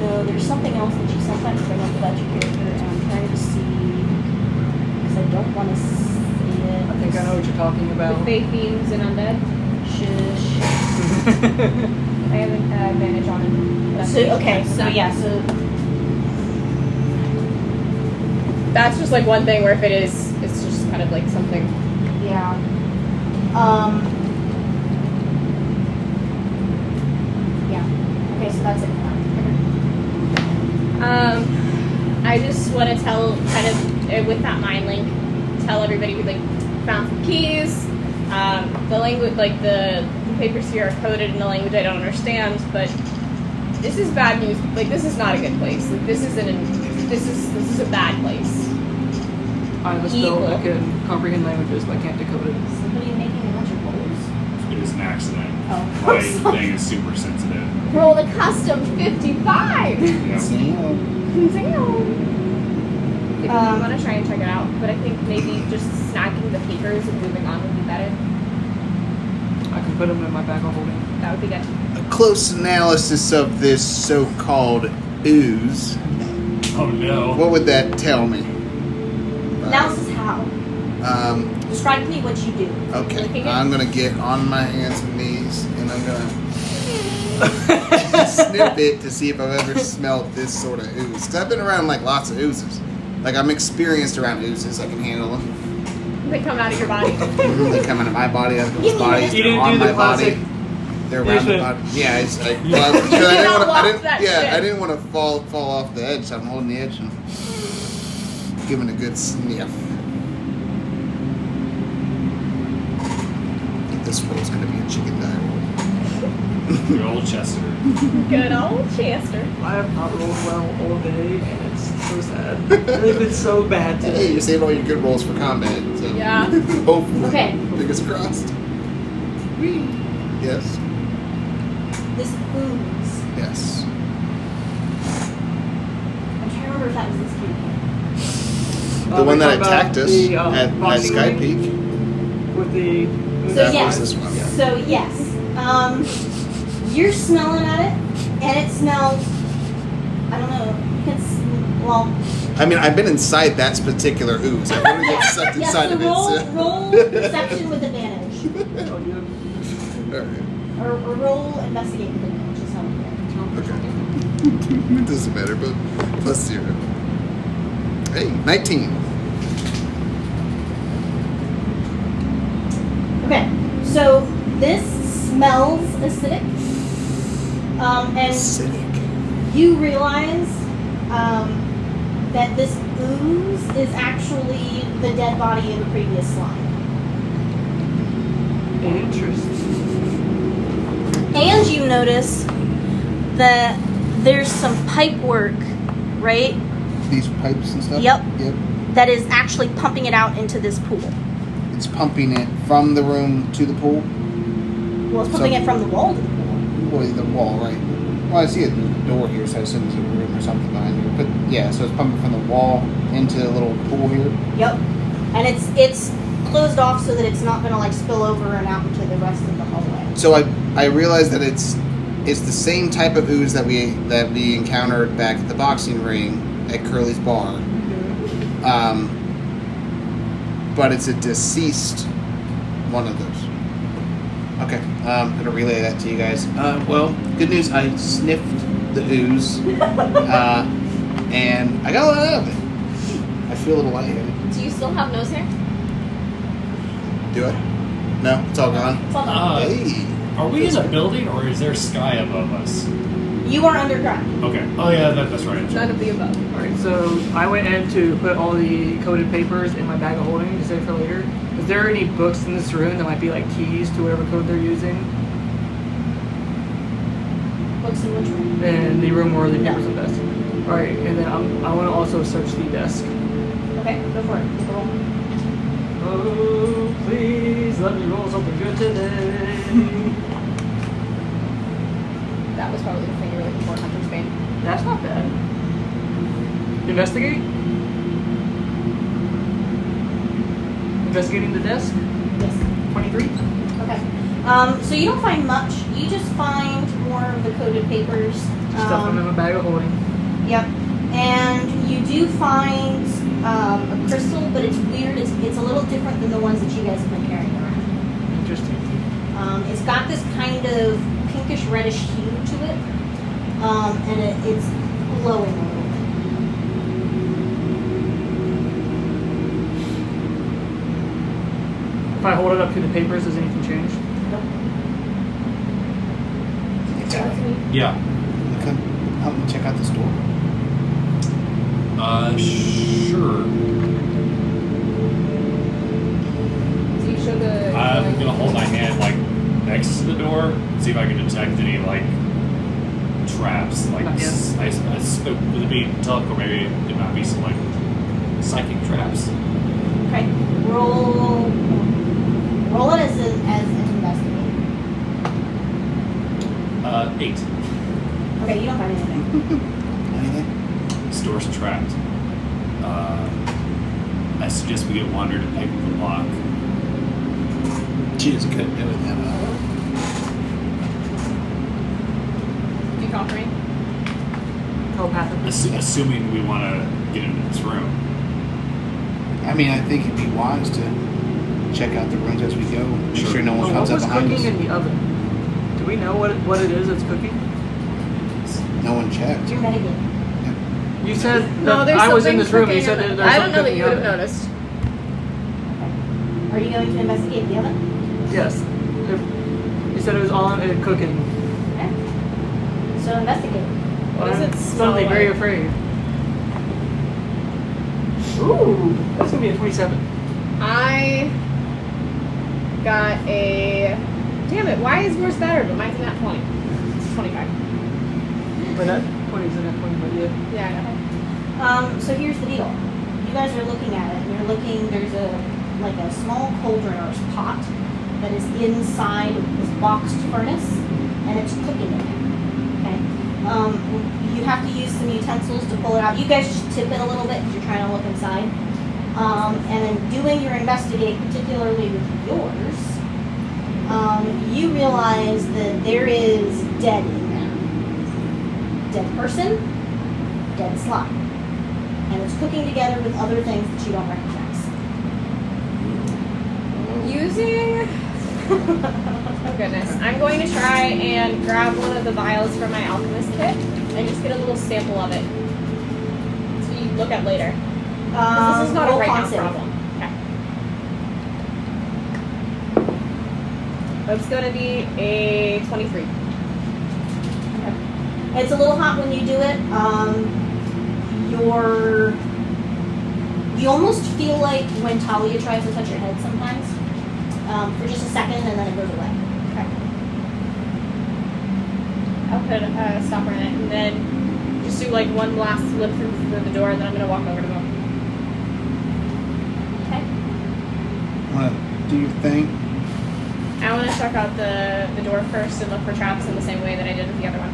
C: No, there's something else that you sometimes bring up about your character, and I'm trying to see because I don't want to say it.
E: I think I know what you're talking
B: The
E: about.
B: faith beings and undead.
C: Shush.
B: I have an advantage on it.
C: So okay, so yeah, so
B: That's just like one thing where if it is, it's just kind of like something.
C: yeah. Yeah. Okay, so that's it.
B: I just want to tell, kind of, with that mind link, tell everybody we like found some keys. The language, like the papers here are coded in a language I don't understand, but this is bad news. Like, this is not a good place. Like, this is a bad place.
E: I have a spell that can comprehend languages, but I can't decode it.
C: Somebody making a bunch of rolls.
D: It was an accident.
C: Oh.
D: My thing is super sensitive.
B: Roll a custom 55.
D: Yeah.
B: If you want to try and check it out, but I think maybe just snagging the papers and moving on would be better.
E: I can put them in my bag of holding.
B: That would be good.
A: A close analysis of this so-called ooze.
D: Oh no.
A: What would that tell me?
C: Analysis how? Describe to me what you do.
A: Okay, I'm gonna get on my hands and knees and I'm gonna sniff it to see if I've ever smelled this sort of ooze. Because I've been around like lots of oozes. Like I'm experienced around oozes. I can handle them.
B: They come out of your body.
A: They come out of my body, other people's bodies.
E: You
A: They're
E: didn't
A: on
E: do the
A: my body.
E: classic-
A: They're around the
E: should-
A: body. Yeah, it's like
B: You cannot walk that shit.
A: I didn't want to fall off the edge. So I'm holding the edge and giving a good sniff. I think this roll's gonna be a chicken die roll.
D: Good old Chester.
B: Good old Chester.
E: I have not rolled well all day, and it's so sad. They've been so bad
A: Hey,
E: today.
A: you saved all your good rolls for combat. So
B: Yeah.
A: hopefully,
C: Okay.
A: fingers crossed. Yes.
C: This ooze.
A: Yes.
C: I'm trying to remember if that was this kid.
A: The one that
E: we're talking
A: attacked
E: about
A: us
E: the,
A: at
E: bonding
A: Sky
E: ring
A: Peak.
E: with the.
C: So
A: That
C: yes.
A: was this one.
C: So yes. You're smelling at it, and it smells. I don't know. You can well.
A: I mean, I've been inside that particular ooze. I've never get sucked
C: Yeah,
A: inside
C: so
A: of it.
C: roll perception with advantage,
E: Oh, yeah.
A: Alright.
C: or roll investigate with advantage. Is how we do it.
A: Okay. It doesn't matter, but plus 0. Hey, 19.
C: Okay, so this smells acidic, and
A: Acidic.
C: you realize that this ooze is actually the dead body of the previous slime.
E: Interesting.
F: And you notice that there's some pipe work, right?
A: These pipes and stuff?
F: Yep.
A: Yep.
F: That is actually pumping it out into this pool.
A: It's pumping it from the room to the pool.
F: Well, it's pumping
A: So-
F: it from the wall to the pool.
A: Well, the wall, right? Well, I see it through the door here, so I assume there's a room or something behind here. But yeah, so it's pumping from the wall into the little pool here.
C: Yep, and it's closed off so that it's not going to like spill over and out into the rest of the hallway.
A: So I realized that it's the same type of ooze that we encountered back at the boxing ring at Curly's bar. But it's a deceased one of those. Okay, I'm gonna relay that to you guys. Well, good news. I sniffed the ooze, and I got a lot out of it.
G: feel a little lightheaded.
B: Do you still have nose hair?
G: Do I? No, it's all gone.
F: It's all done.
G: Hey.
D: Are we in a building or is there sky above us?
F: You are underground.
D: Okay. Oh yeah, that's right.
B: None of the above.
E: Alright, so I went in to put all the coded papers in my bag of holding to save for later. Is there any books in this room that might be like keys to whatever code they're using?
F: Books in which room?
E: In the room where the
F: No.
E: papers are best. Alright, and then I want to also search the desk.
F: Okay, go for it. Make a roll.
E: Oh, please let me roll something good today.
B: That was probably the thing you were looking for, Hunter's Bane.
E: That's not bad. Investigate? Investigating the desk?
F: Yes.
E: 23?
F: Okay. So you don't find much. You just find more of the coded papers.
E: Stuff them in my bag of holding.
F: Yep. And you do find a crystal, but it's weird. It's a little different than the ones that you guys have been carrying around.
E: Interesting.
F: It's got this kind of pinkish reddish hue to it, and it's glowing a little bit.
E: If I hold it up to the papers, does anything change?
F: Nope.
D: Yeah.
G: Okay. Help me check out this door.
D: Sure.
B: So you show the.
D: I'm gonna hold my hand like next to the door, see if I can detect any like traps. Like
E: Yes.
D: I spoke with it being Telecorp, maybe it might be some like psychic traps.
F: Okay. Roll it as an investigator.
D: 8.
F: Okay, you don't find anything.
G: Anything?
D: This door's trapped. I suggest we get Wander to pick the lock.
G: She just couldn't do it that
B: Do you conquer me?
E: Telepathic.
D: Assuming we want to get into this room.
G: I mean, I think it'd be wise to check out the rooms as we go. Make sure no one
E: Oh,
G: comes
E: what
G: up
E: was
G: behind
E: cooking
G: us.
E: in the oven? Do we know what it is that's cooking?
G: No one checked.
F: You're mitigating.
E: You said
B: No,
E: that
B: there's
E: I was in
B: something
E: this room. You
B: cooking
E: said
B: in
E: that
B: the-
E: there's
B: I don't
E: something
B: know that
E: cooking
B: you
E: in
B: would
E: the
B: have
E: oven.
B: noticed.
F: Are you going to investigate the oven?
E: Yes. You said it was on and cooking.
F: Okay. So investigate.
B: What does it
E: I'm
B: smell
E: suddenly very
B: like?
E: afraid. Ooh, that's gonna be a 27.
B: I got a. Damn it! Why is yours better, but mine's not 20? It's 25.
E: But that 20 is in that 20, but yeah.
B: Yeah, I know.
F: So here's the deal. You guys are looking at it, and you're looking. There's a small cauldron or pot that is inside this boxed furnace, and it's cooking in it. Okay. You have to use some utensils to pull it out. You guys just tip it a little bit because you're trying to look inside. And then doing your investigate, particularly with yours, you realize that there is dead in there. Dead person, dead slime. And it's cooking together with other things that you don't recognize.
B: Using. Oh goodness. I'm going to try and grab one of the vials from my alchemist kit and just get a little sample of it. So you look at later. 'Cause this is not a
F: roll
B: right now
F: con save.
B: problem. Okay. That's gonna be a 23.
F: It's a little hot when you do it. You almost feel like when Talia tries to touch your head sometimes, for just a second, and then it goes away.
B: Okay. I'll put a stopper in it and then just do like one last flip through the door and then I'm gonna walk over to them.
F: Okay.
G: Want to do your thing?
B: I wanna check out the door first and look for traps in the same way that I did with the other one.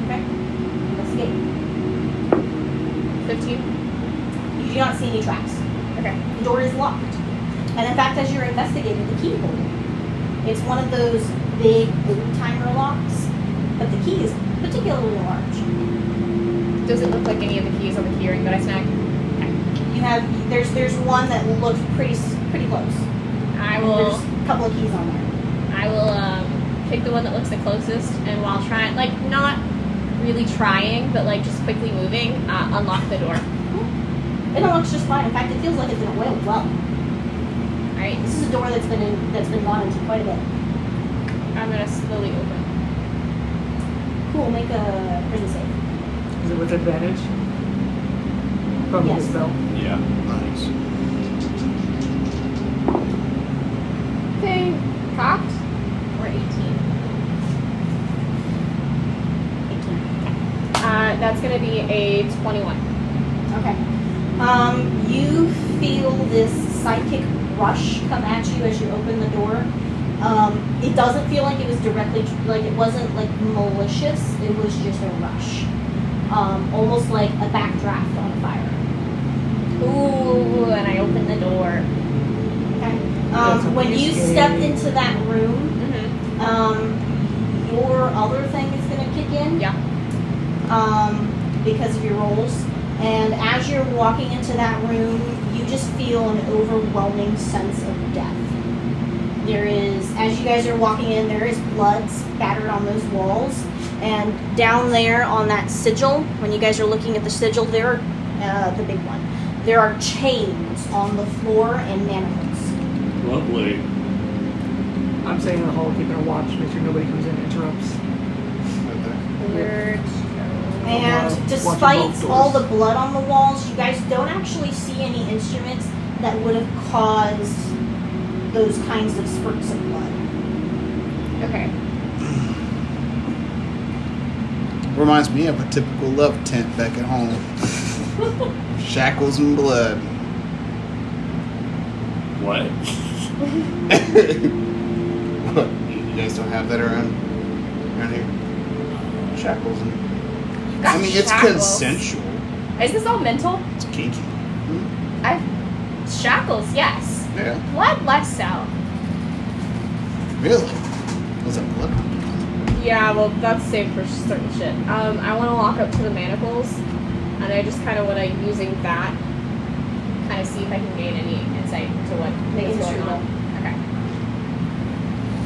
F: Okay. Investigate.
B: 15.
F: You do not see any traps.
B: Okay.
F: The door is locked. And in fact, as you're investigating the key holder, it's one of those big old-timer locks, but the key is particularly large.
B: Does it look like any of the keys on the keyring that I snagged?
F: You have there's one that looks pretty close.
B: I
F: There's
B: will
F: a couple of keys on there.
B: pick the one that looks the closest and while trying, like not really trying, but like just quickly moving, unlock the door.
F: It looks just fine. In fact, it feels like it's been oiled well.
B: Alright,
F: This is a door that's been gone into quite a bit.
B: I'm gonna slowly open.
F: Cool. Make a prison save.
E: Is it with advantage? From
F: Yes.
E: the spell?
D: Yeah.
G: Nice.
B: Okay, cocked. We're 18.
F: 18.
B: That's gonna be a 21.
F: Okay. You feel this psychic rush come at you as you open the door. It doesn't feel like it was directly, like it wasn't like malicious. It was just a rush. Almost like a backdraft on a fire.
B: Ooh, and I open the door.
F: Okay.
E: That's a
F: When you
E: pretty
F: step
E: scary.
F: into that room,
B: Mm-hmm.
F: your other thing is going to kick in.
B: Yeah.
F: Because of your rolls. And as you're walking into that room, you just feel an overwhelming sense of death. There is, as you guys are walking in, there is blood spattered on those walls. And down there on that sigil, when you guys are looking at the sigil, there are, the big one, there are chains on the floor and manacles.
D: Lovely.
E: I'm staying in the hall, keeping a watch, make sure nobody comes in and interrupts.
B: Weird.
F: And
E: Watching
F: despite
E: both
F: all
E: doors.
F: the blood on the walls, you guys don't actually see any instruments that would have caused those kinds of spurts of blood.
B: Okay.
A: Reminds me of a typical love tent back at home. Shackles and blood.
D: What?
A: What? You guys don't have that around here? Shackles and... I mean, it's
B: Shackles.
A: consensual.
B: Is this all mental?
A: It's kinky.
B: Shackles, yes.
A: Yeah.
B: Blood, less so.
A: Really? Was that blood?
B: Yeah, well, that's safe for certain shit. I want to walk up to the manacles, and I just kind of want to, using that, kind of see if I can gain any insight into what
F: Make
B: is
F: a
B: going
F: history
B: on. Okay.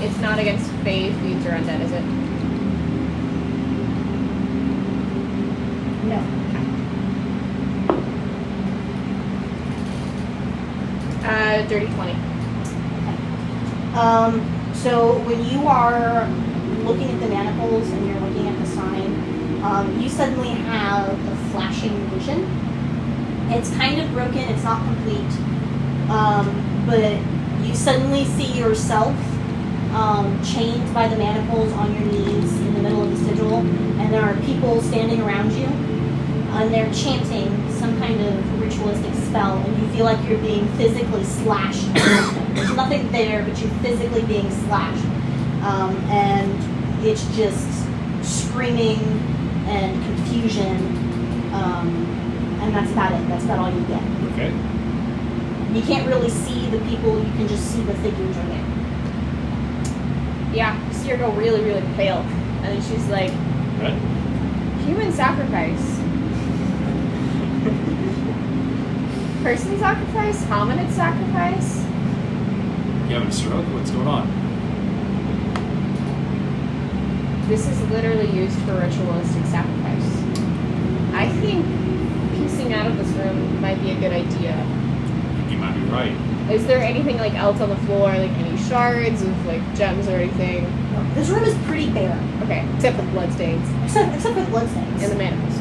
B: It's not against faith, fiends, or undead, is it?
F: No.
B: Dirty 20.
F: So when you are looking at the manacles and you're looking at the sign, you suddenly have a flashing vision. It's kind of broken, it's not complete, but you suddenly see yourself chained by the manacles on your knees in the middle of the sigil, and there are people standing around you, and they're chanting some kind of ritualistic spell, and you feel like you're being physically slashed. There's nothing there, but you're physically being slashed. And it's just screaming and confusion, and that's about it. That's about all you get.
D: Okay.
F: You can't really see the people, you can just see the figures are there.
B: Yeah, you see her go really, really pale, and then she's like,
D: What?
B: human sacrifice. Person sacrifice? Hominid sacrifice?
D: You having a stroke? What's going on?
B: This is literally used for ritualistic sacrifice. I think piecing out of this room might be a good idea.
D: I think you might be right.
B: Is there anything like else on the floor, like any shards of like gems or anything?
F: This room is pretty bare,
B: Okay, except for the bloodstains
F: except for the bloodstains.
B: and the manacles.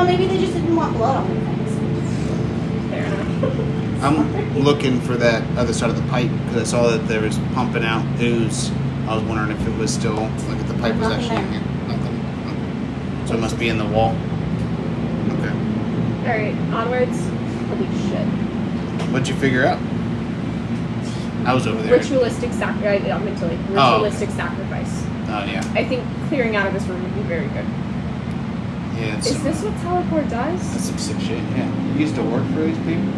F: Maybe they just didn't want blood on their things.
B: Fair enough.
A: I'm looking for that other side of the pipe because I saw that there was pumping out ooze. I was wondering if it was still, like if the pipe was
F: Nothing
A: actually in
F: there.
A: here. Nothing. Okay. So it must be in the wall. Okay.
B: Alright, onwards. Holy shit.
A: What'd you figure out? I was over there.
B: Ritualistic sacrifice. I'm into like ritualistic sacrifice.
A: Oh, yeah.
B: I think clearing out of this room would be very good.
A: Yeah, it's
B: Is this what Telecorp does?
A: That's some sick shit, yeah. You used to work for these people?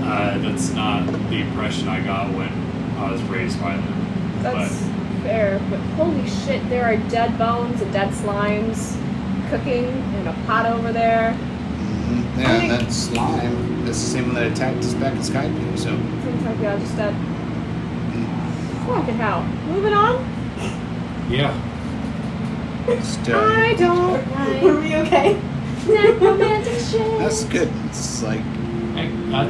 D: That's not the impression I got when I was raised by them.
B: That's fair, but holy shit, there are dead bones and dead slimes cooking in a pot over there.
A: Mm-hmm. Yeah,
B: I think-
A: that slime. That's the same one that attacked us back in Skype, so.
B: Seems like y'all just dead. Fucking hell. Moving on?
D: Yeah.
A: Still.
B: I don't
F: Were
B: like.
F: we okay?
B: Necromantic shade.
G: That's good. It's like
H: Hey,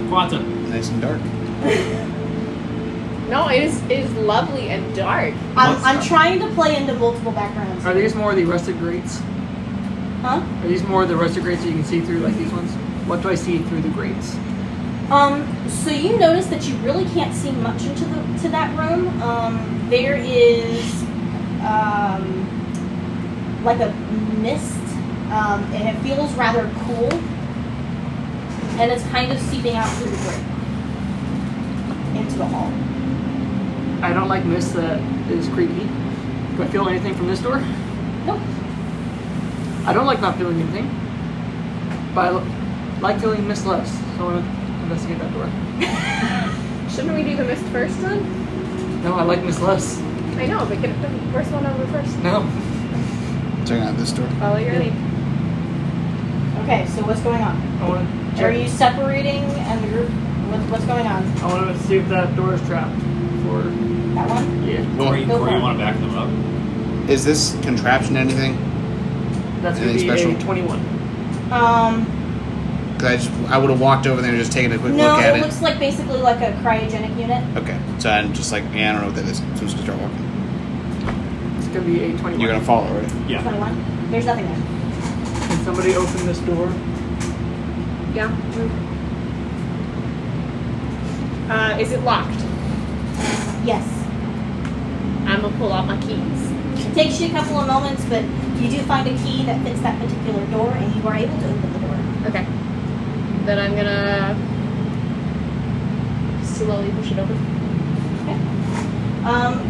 H: Quantum.
G: nice and dark.
B: No, it is lovely and dark.
C: I'm trying to play into multiple backgrounds.
E: Are these more of the rusted grates?
C: Huh?
E: Are these more of the rusted grates that you can see through, like these ones? What do I see through the grates?
F: So you notice that you really can't see much into that room. There is like a mist, and it feels rather cool, and it's kind of seeping out through the grate into the hall.
E: I don't like mist that is creepy. Do I feel anything from this door?
F: Nope.
E: I don't like not feeling anything, but I like feeling mist less. So I want to investigate that door.
B: Shouldn't we do the mist first then?
E: No, I like mist less.
B: I know, but get the first one over first.
E: No.
G: Check out this door.
B: Follow your lead.
C: Okay, so what's going on?
E: I want to
C: Are you separating and the group? What's going on?
E: I want to see if that door is trapped. For
C: That one?
E: yeah,
D: Corey,
C: Go for
D: you
C: it.
D: want to back them up?
G: Is this contraption anything?
E: that's gonna be
G: Anything
E: a
G: special?
E: 21.
G: Because I would have walked over there and just taken a quick
F: No,
G: look at
F: it
G: it.
F: looks like basically like a cryogenic unit.
G: Okay, so I'm just like, yeah, I don't know what that is. So I'm just gonna start walking.
E: It's gonna be a 21.
G: You're gonna follow, right?
D: Yeah.
F: 21. There's nothing there.
E: Can somebody open this door?
B: Yeah. Is it locked?
F: Yes.
B: I'm gonna pull out my keys.
F: It takes you a couple of moments, but you do find a key that fits that particular door, and you are able to open the door.
B: Okay. Then I'm gonna slowly push it open.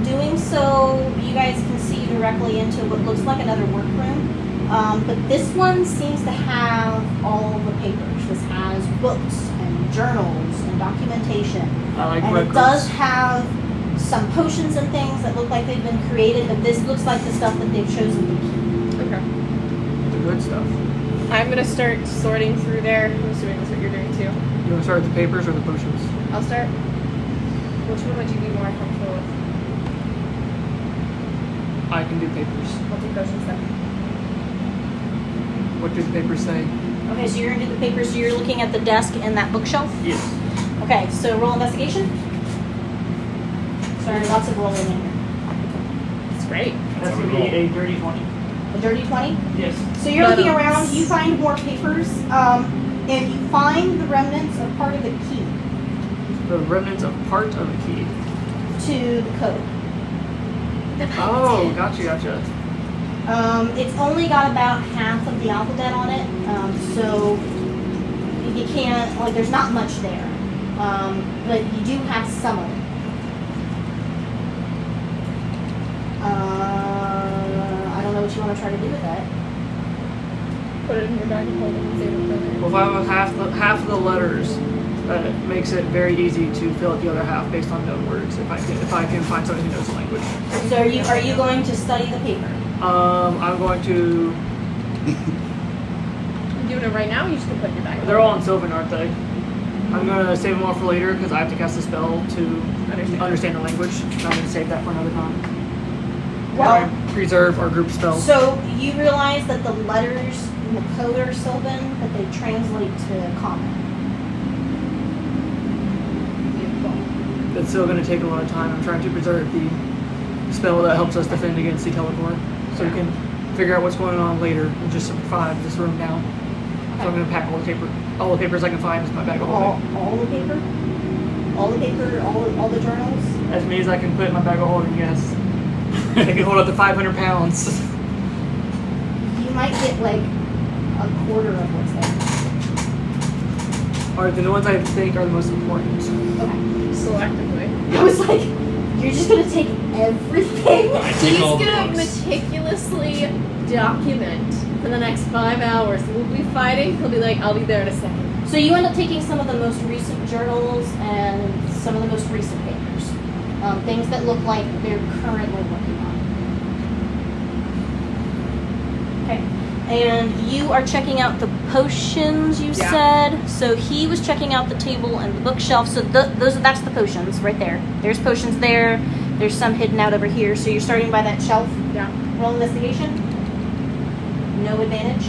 F: Doing so, you guys can see directly into what looks like another workroom. But this one seems to have all the papers. This has books and journals and documentation.
E: I like
F: And
E: records.
F: it does have some potions and things that look like they've been created, but this looks like the stuff that they've chosen to keep.
B: Okay.
E: The good stuff.
B: I'm gonna start sorting through there. I'm assuming that's what you're doing too.
E: You want to start with the papers or the potions?
B: I'll start. Which one would you be more comfortable with?
E: I can do papers.
B: I'll do potions then.
E: What do the papers say?
F: Okay, so you're gonna do the papers, so you're looking at the desk and that bookshelf?
E: Yes.
F: Okay, so roll investigation. Sorry, lots of rolling in here.
B: It's great.
E: That's gonna be a dirty 20.
F: A dirty 20?
E: Yes.
F: So you're
B: But,
F: looking around, you find more papers, and you find the remnants of part of the key
E: The remnants of part of a key.
F: to the code.
E: Oh, gotcha.
F: It's only got about half of the alphabet on it, so you can't, like, there's not much there. But you do have some of it. I don't know what you want to try to do with that.
B: Put it in your bag and hold it and save it for later.
E: Well, if I have half of the letters, it makes it very easy to fill out the other half based on known words. If I can find somebody who knows the language.
F: So are you going to study the paper?
E: I'm going to.
B: You doing it right now? Or you just gonna put it in your bag.
E: They're all in Sylvan, aren't they? I'm gonna save them all for later because I have to cast a spell to understand the language. So I'm gonna save that for another time.
F: Well,
E: Preserve our group spell.
F: so you realize that the letters in the code are Sylvan, but they translate to common.
E: It's still going to take a lot of time. I'm trying to preserve the spell that helps us defend against the Telecorp, so we can figure out what's going on later and just survive this room now. So I'm going to pack all the papers I can find in my bag of holding.
F: All the paper, all the journals.
E: As many as I can put in my bag of holding. Yes, I can hold up to 500 pounds.
F: You might get like a quarter of what's there.
E: Are the ones I think are the most important?
F: Okay.
B: Selectively.
F: I was like, you're just gonna take everything?
D: I take all
B: He's
D: the
B: gonna
D: books.
B: meticulously document for the next 5 hours. We'll be fighting. He'll be like, I'll be there in a second.
F: So you end up taking some of the most recent journals and some of the most recent papers. Things that look like they're currently working on. Okay. And you are checking out the potions, you
B: Yeah.
F: said. So he was checking out the table and the bookshelf. So that's the potions right there. There's potions there. There's some hidden out over here. So you're starting by that shelf.
B: Yeah.
F: Roll investigation. No advantage.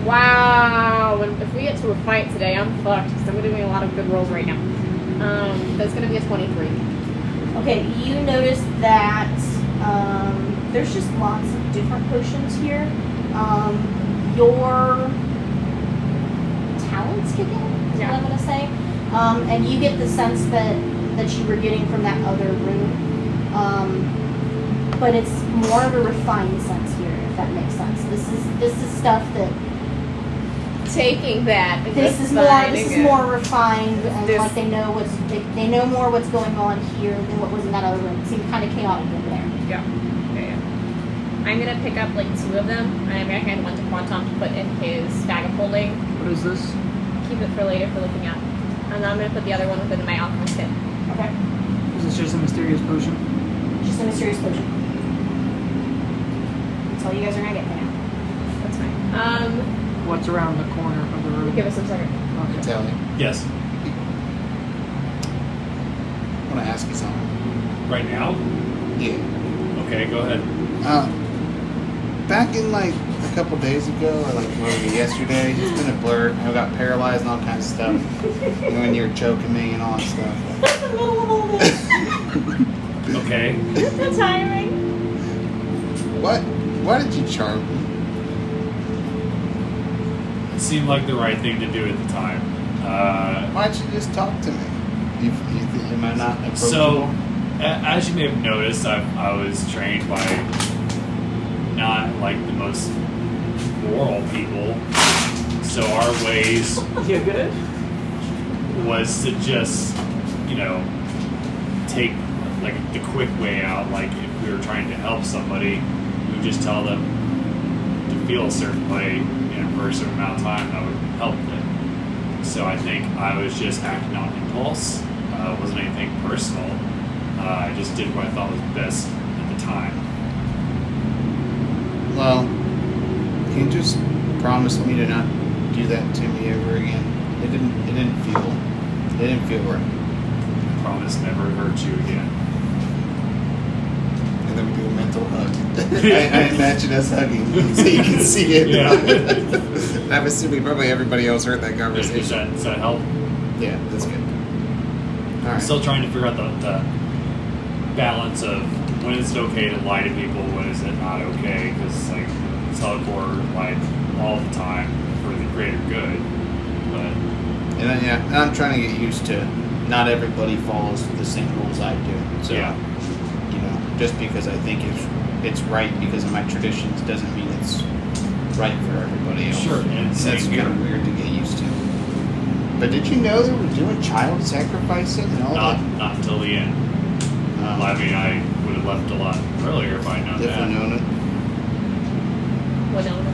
B: Wow. If we get to a fight today, I'm fucked because I'm doing a lot of good rolls right now. That's gonna be a 23.
F: Okay, you notice that there's just lots of different potions here. Your talents kick in, is what I'm gonna say. And you get the sense that you were getting from that other room. But it's more of a refined sense here, if that makes sense. This is stuff that
B: Taking that.
F: this is more refined, and like they know more what's going on here than what was in that other room. It seemed kind of chaotic over there.
B: Yeah. I'm gonna pick up like 2 of them, and I'm gonna hand one to Quantum to put in his bag of holding.
E: What is this?
B: Keep it for later for looking at. And then I'm gonna put the other one within my alchemist kit.
F: Okay.
E: Is this just a mysterious potion?
F: Just a mysterious potion. That's all you guys are gonna get for now.
B: That's fine.
E: What's around the corner of the room?
B: Give us a second.
E: Okay.
A: Talia,
D: Yes.
A: I want to ask you something.
D: Right now?
A: Yeah.
D: Okay, go ahead.
A: Back in like a couple days ago, or like maybe yesterday, it's been a blur. I got paralyzed and all kinds of stuff. And when you were choking me and all that stuff.
D: Okay.
F: The timing.
A: Why did you charm me?
D: It seemed like the right thing to do at the time.
A: Why don't you just talk to me? You think, am I not approachable?
D: So, as you may have noticed, I was trained by not like the most moral people. So our ways
E: You good?
D: was to just, take like the quick way out. Like if we were trying to help somebody, we would just tell them to feel a certain way for a certain amount of time that would help them. So I think I was just acting on impulse. It wasn't anything personal. I just did what I thought was best at the time.
A: Well, can you just promise me to not do that to me ever again? It didn't feel right.
D: I promise never hurt you again.
A: And then we do a mental hug. I imagine us hugging so you can see it.
D: Yeah.
A: I'm assuming probably everybody else heard that conversation.
D: Does that help?
A: Yeah, that's good. All
D: I'm
A: right.
D: still trying to figure out the balance of when is it okay to lie to people, when is it not okay, because like Telecorp lied all the time for the greater good, but
A: And then, and I'm trying to get used to not everybody follows the same rules I do. So,
D: Yeah.
A: Just because I think it's right because of my traditions doesn't mean it's right for everybody else.
D: Sure, and
A: That's
D: same here.
A: kind of weird to get used to. But did you know they were doing child sacrificing and all that?
D: not until the end. I mean, I would have left a lot earlier if I had known
A: Definitely
D: that.
A: known it.
B: Winona.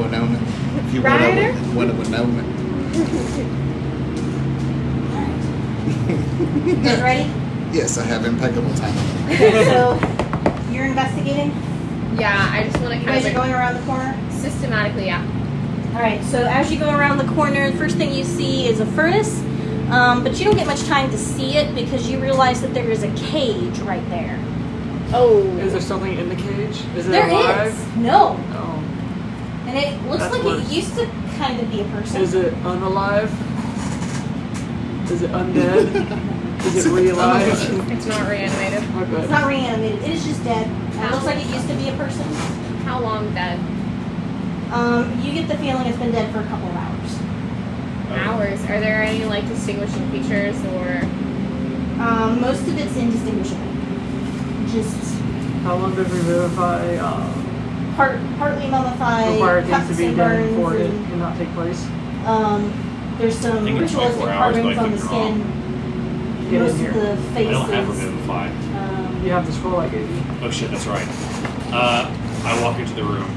A: Would known it. If you
B: Ryder?
A: would have known it.
F: You guys ready?
A: Yes, I have impeccable timing.
F: Okay, so you're investigating.
B: Yeah, I just want to
F: You
B: kind
F: guys
B: of
F: are going around the corner.
B: systematically, yeah.
F: All right. So as you go around the corner, the first thing you see is a furnace, but you don't get much time to see it because you realize that there is a cage right there.
B: Oh.
E: Is there something in the cage? Is it
F: There
E: alive?
F: is. No.
E: Oh.
F: And it looks
E: That's
F: like
E: worse.
F: it used to kind of be a person.
E: Is it unalive? Is it undead? Is it re-alive?
B: It's not reanimated.
E: Oh, good.
F: It's not reanimated. It is just dead. It looks like it used to be a person.
B: How long dead?
F: You get the feeling it's been dead for a couple of hours.
B: Hours. Are there any like distinguishing features or?
F: Most of it's indistinguishable. Just
E: How long does Revivify
F: partly mummified,
E: require things to
F: cuts
E: be
F: and
E: done
F: burns,
E: before it
F: and,
E: cannot take place?
F: there's some
D: I think it's
F: ritualistic
D: 24 hours, but
F: carvings
D: I
F: on the
D: could be
F: skin.
E: Get
F: Most
E: in
F: of
E: here.
F: the
D: I
F: faces.
D: don't have Revivify.
E: You have the scroll I gave you.
D: Oh shit, that's right. I walk into the room.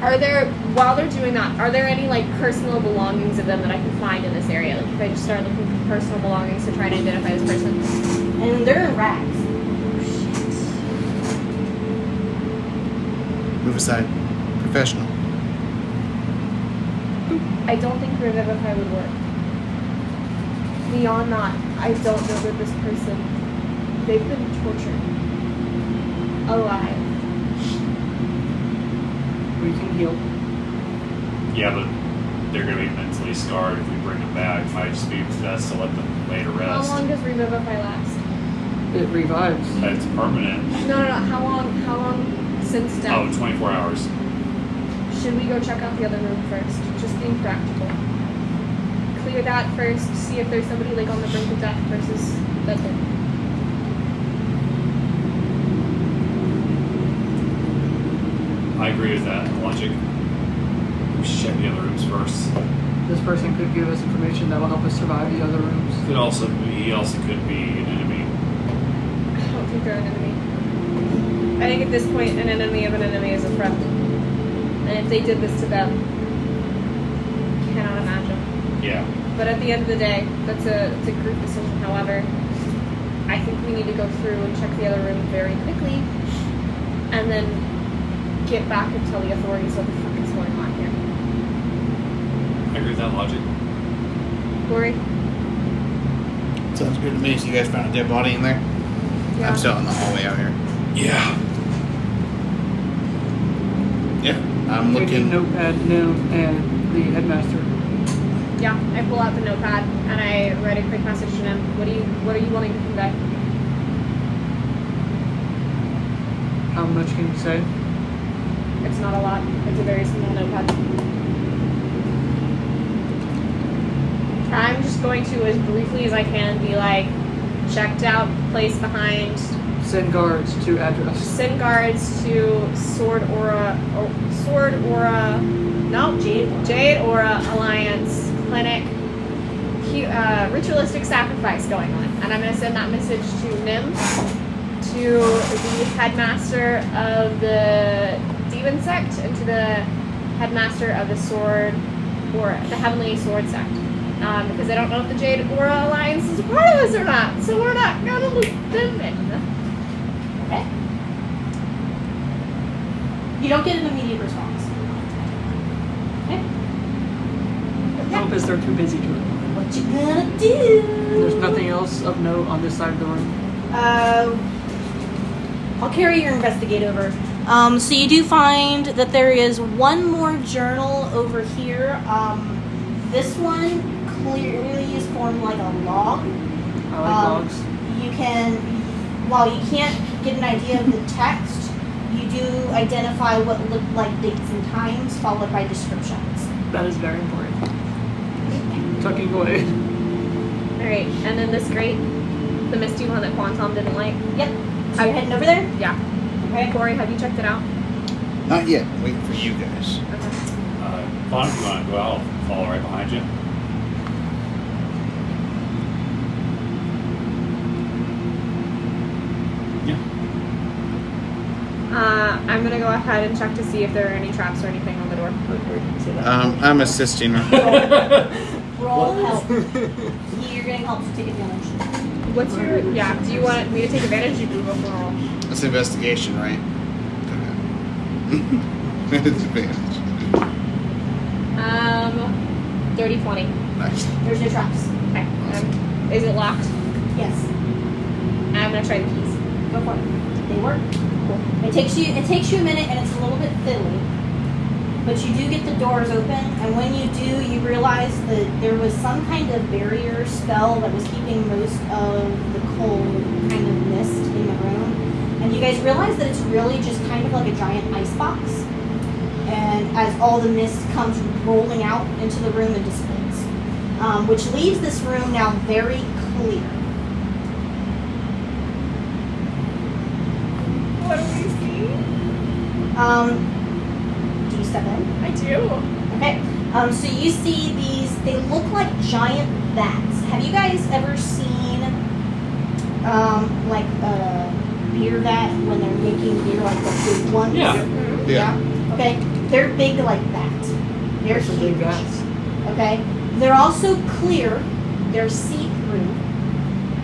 B: Are there, while they're doing that, are there any like personal belongings of them that I can find in this area? Like if I just start looking for personal belongings to try to identify this person?
F: And they're in rags.
A: Move aside. Professional.
B: I don't think Revivify would work. Beyond that, I don't know that this person, they've been tortured. Alive.
E: We can heal.
D: Yeah, but they're going to be mentally scarred if we bring them back. It might just be best to let them lay to
B: How
D: rest.
B: long does Revivify last?
E: It revives.
D: It's permanent.
B: No. How long since death?
D: Oh, 24 hours.
B: Should we go check out the other room first? Just being practical. Clear that first, see if there's somebody like on the brink of death versus that thing.
D: I agree with that logic. We should check the other rooms first.
E: This person could give us information that will help us survive the other rooms.
D: He also could be an enemy.
B: I don't think they're an enemy. I think at this point an enemy of an enemy is a friend. And if they did this to them, cannot imagine.
D: Yeah.
B: But at the end of the day, it's a group decision. However, I think we need to go through and check the other room very quickly, and then get back and tell the authorities what the fuck is going on here.
D: I agree with that logic.
B: Kuori?
G: Sounds good to me. So you guys found a dead body in there?
B: Yeah.
G: I'm still in the hallway out here.
D: Yeah.
G: Yeah. I'm
E: Taking
G: looking.
E: notepad, noon, and the headmaster.
B: Yeah, I pull out the notepad and I write a quick message to him. What are you wanting to convey?
E: How much can you say?
B: It's not a lot. It's a very small notepad. I'm just going to, as briefly as I can, be like, checked out, place behind,
E: Send guards to address.
B: send guards to Jade Aura Alliance Clinic, ritualistic sacrifice going on. And I'm going to send that message to Nim, to the headmaster of the Demon Sect, and to the headmaster of the Sword, or the Heavenly Sword Sect. Because I don't know if the Jade Aura Alliance is a part of this or not, so we're not going to loop them in.
C: Okay. You don't get an immediate response. Okay.
E: Hope is they're too busy to it.
C: What you gonna do?
E: There's nothing else of note on this side of the room.
F: I'll carry your investigate over. So you do find that there is one more journal over here. This one clearly is formed like a log.
E: I like logs.
F: You can, while you can't get an idea of the text, you do identify what look like dates and times followed by descriptions.
E: That is very important. Tucking away.
B: Alright, and then this grate, the misty one that Quantum didn't like.
F: Yep. So you're heading over there?
B: Yeah.
F: Okay.
B: Kuori, have you checked it out?
G: Not yet. Waiting for you guys.
B: Okay.
D: Quan, if you want to go out, I'll follow right behind you.
B: I'm gonna go ahead and check to see if there are any traps or anything on the door.
G: I'm assisting her.
F: Roll help. You're getting help to take advantage.
B: What's your, do you want me to take advantage? You do go for a roll.
G: That's investigation, right? Okay. It's advantage.
B: 30-20.
G: Nice.
F: There's no traps.
B: Okay. Is it locked?
F: Yes.
B: I'm gonna try the keys.
F: Go for it. They work. Cool. It takes you a minute and it's a little bit fiddly. But you do get the doors open, and when you do, you realize that there was some kind of barrier spell that was keeping most of the cold kind of mist in the room. And you guys realize that it's really just kind of like a giant icebox. And as all the mist comes rolling out into the room and dissipates, which leaves this room now very clear.
B: What do we see?
F: Do you step in?
B: I do.
F: Okay. So you see these, they look like giant vats. Have you guys ever seen like a beer vat when they're making beer, like the big ones?
D: Yeah.
G: Yeah.
F: Okay. They're big like that. They're
E: Some big
F: huge.
E: vats.
F: Okay. They're also clear. They're see-through.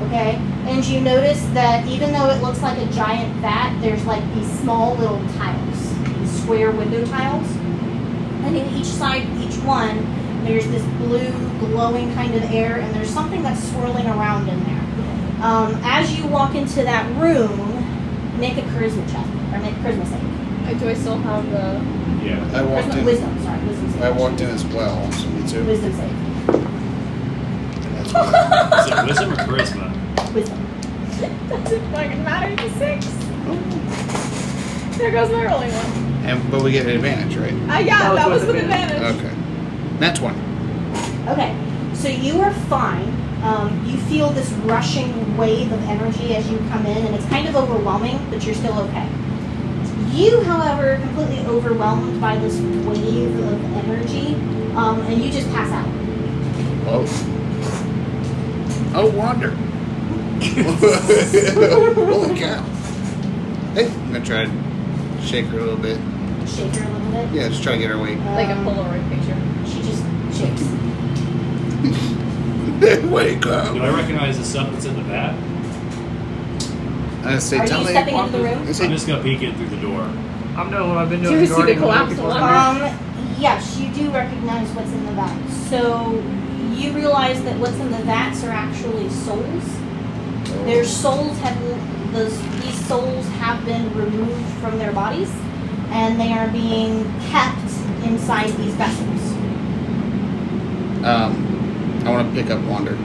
F: Okay. And you notice that even though it looks like a giant vat, there's like these small little tiles, these square window tiles. And in each side, each one, there's this blue glowing kind of air, and there's something that's swirling around in there. As you walk into that room, make a charisma check, or make a charisma save.
B: Do I still have the...
D: Yeah.
A: I walked
C: Charisma,
A: in.
C: wisdom, sorry, wisdom save.
A: I walked in as well, so me too.
C: Wisdom save.
A: And that's why.
D: Is it wisdom or charisma?
C: Wisdom.
B: Doesn't fucking matter. It's a 6. There goes my rolling one.
A: But we get an advantage, right?
B: Yeah, that was with
E: advantage.
B: advantage.
A: Okay. That's one.
C: Okay, so you are fine. You feel this rushing wave of energy as you come in, and it's kind of overwhelming, but you're still okay. You, however, are completely overwhelmed by this wave of energy, and you just pass out.
A: Oh, Wander. Holy cow. Hey, I'm going to try to shake her a little bit.
C: Shake her a little bit.
A: Yeah, just try to get her awake.
B: Like a Polaroid picture.
C: She just shakes.
A: Wake up.
D: Do I recognize the stuff that's in the vat?
A: I say,
C: Are
A: tell
C: you
A: me.
C: stepping into the room?
A: I
D: I'm
A: say,
D: just gonna peek in through the door.
E: I'm doing what I've been
B: Do
E: doing.
B: you see the
E: guarding
B: collapse
E: people.
B: alarm?
C: Yes, you do recognize what's in the vat. So you realize that what's in the vats are actually souls. Their souls these souls have been removed from their bodies, and they are being kept inside these vessels.
A: I want to pick up Wander. I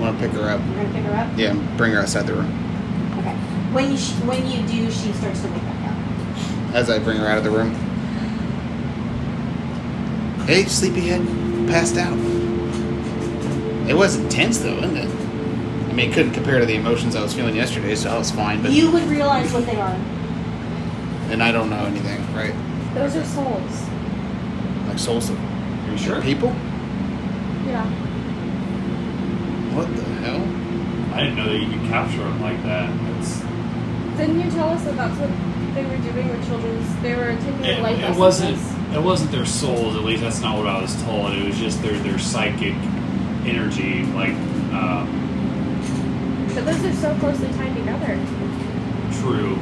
A: want to pick her up.
C: You're gonna pick her up.
A: Yeah, bring her outside the room.
C: Okay. When you do, she starts to wake back up.
A: As I bring her out of the room. Hey, sleepyhead. Passed out. It was intense, though, wasn't it? I mean, it couldn't compare to the emotions I was feeling yesterday, so I was fine, but...
C: You would realize what they are.
A: And I don't know anything, right?
B: Those are souls.
A: Like souls of
D: Are you sure?
A: people?
B: Yeah.
A: What the hell?
D: I didn't know that you could capture them like that.
B: Didn't you tell us that that's what they were doing with children's? They were taking the life
D: It wasn't their souls. At least that's not what I was told. It was just their psychic energy, like
B: But those are so closely tied together.
D: true.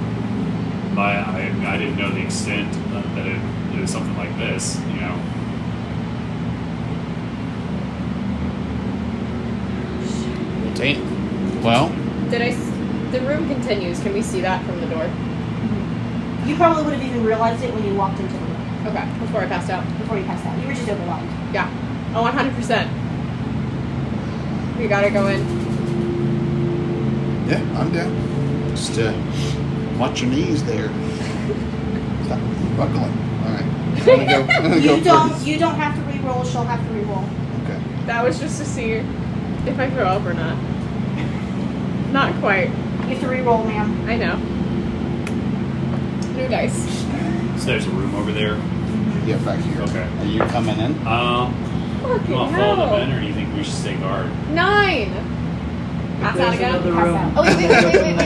D: But I didn't know the extent that it was something like this. You know.
A: Damn. Well,
B: The room continues. Can we see that from the door?
C: You probably would have even realized it when you walked into the room.
B: Okay. Before I passed out.
C: Before you passed out. You were just overwhelmed.
B: Yeah. Oh, 100%. We gotta go in.
A: yeah, I'm down. Just watch your knees there. Stop buckling. All right. I'm gonna go first.
C: You don't have to re-roll. She'll have to re-roll.
A: Okay.
B: That was just to see if I throw up or not. Not quite.
C: You have to re-roll, ma'am.
B: I know. New dice.
D: So there's a room over there.
A: Yeah, back here.
D: Okay.
A: Are you coming in?
D: You
B: Fucking
D: want to follow
B: hell.
D: them in, or do you think we should stay guard?
B: 9. Pass out
E: There's
B: again.
E: another
C: Pass
E: room.
C: out.
B: Oh, wait.
E: Next room, we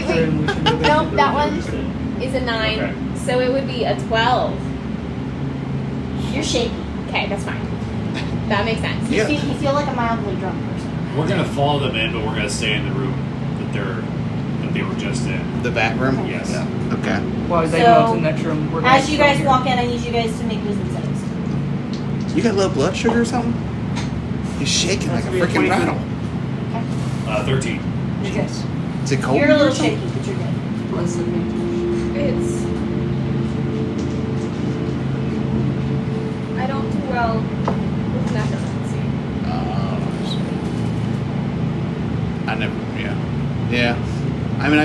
E: should go back
B: Nope,
E: to the
B: that
E: room
B: one.
E: instead.
B: Is a 9.
D: Okay.
B: So it would be a 12.
C: You're shaky.
B: Okay, that's fine. That makes sense.
A: Yeah.
C: You feel like a mildly drunk person.
D: We're gonna follow them in, but we're gonna stay in the room that they were just in.
A: The back room?
D: Yes.
A: Yeah. Okay.
E: While they
C: So,
E: go to the next room, we're gonna
C: As you
E: chill
C: guys
E: here.
C: walk in, I need you guys to make wisdom saves.
A: You got low blood sugar or something? He's shaking like a
E: Must be a
A: freaking
E: 22.
A: rattle.
D: 13.
C: You're good.
A: Is it cold?
C: You're a
A: or
C: little
A: something?
C: shaky, but you're good.
E: Bless the me.
B: It's. I don't do well with necromancy.
A: I never, yeah. I mean,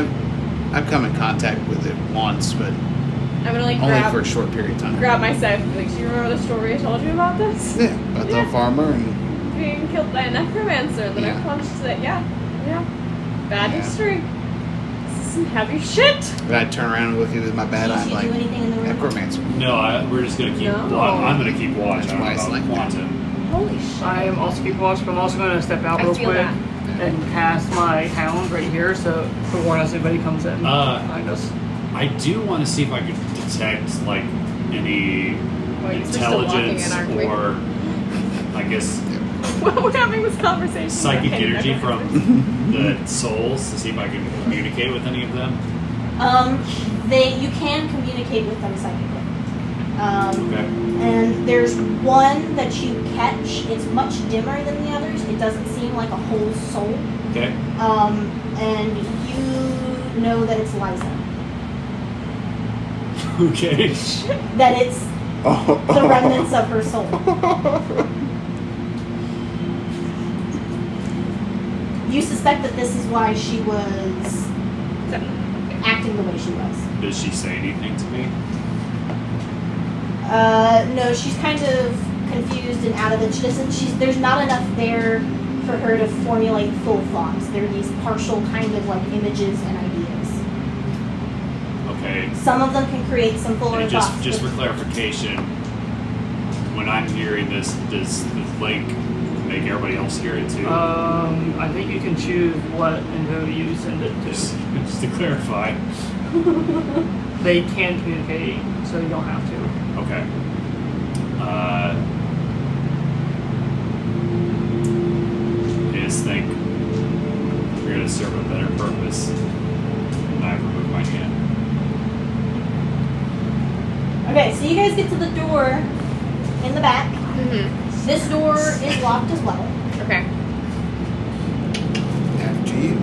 A: I've come in contact with it once, but
B: I'm gonna like
A: only for a short period of time.
B: grab my scythe and be like, do you remember the story I told you about this?
A: Yeah, about the farmer and
B: Being killed by a necromancer, then
A: Yeah.
B: I punched it. Yeah. Bad
A: Yeah.
B: history. This is some heavy shit.
A: then I turn around and look at it with my bad eye
C: Did you
A: like
C: do anything in the room?
A: necromancer.
D: No, we're just gonna keep.
B: No.
D: I'm gonna keep watch.
A: That's
D: I don't
A: why
D: know
A: it's
D: about
A: like that.
D: quantum.
B: Holy shit.
E: I am also keep watch, but I'm also going to step out
B: I
E: real
B: feel
E: quick
B: that.
E: and cast my hound right here, so to warn us if anybody comes in behind us.
D: I do want to see if I could detect like any
B: Wait, so we're still walking
D: intelligence
B: in, aren't we?
D: or I guess
B: Well, we're having this conversation.
D: psychic
B: Okay,
D: energy
B: necromancer.
D: from the souls to see if I can communicate with any of them.
C: You can communicate with them psychically.
D: Okay.
C: And there's one that you catch. It's much dimmer than the others. It doesn't seem like a whole soul.
D: Okay.
C: And you know that it's Liza.
D: Okay.
C: that it's the remnants of her soul. You suspect that this is why she was acting the way she was.
D: Does she say anything to me?
C: No, she's kind of confused and out of it. There's not enough there for her to formulate full thoughts. There are these partial kind of like images and ideas.
D: Okay.
C: Some of them can create some fuller
D: And
C: thoughts.
D: just for clarification, when I'm hearing this, does the link make everybody else hear it too?
E: I think you can choose what and who you send it to.
D: Just to clarify.
E: They can communicate, so you don't have to.
D: Okay. I just think we're going to serve a better purpose. And I remove my hand.
C: Okay, so you guys get to the door in the back.
B: Mm-hmm.
C: This door is locked as well.
B: Okay.
A: After you.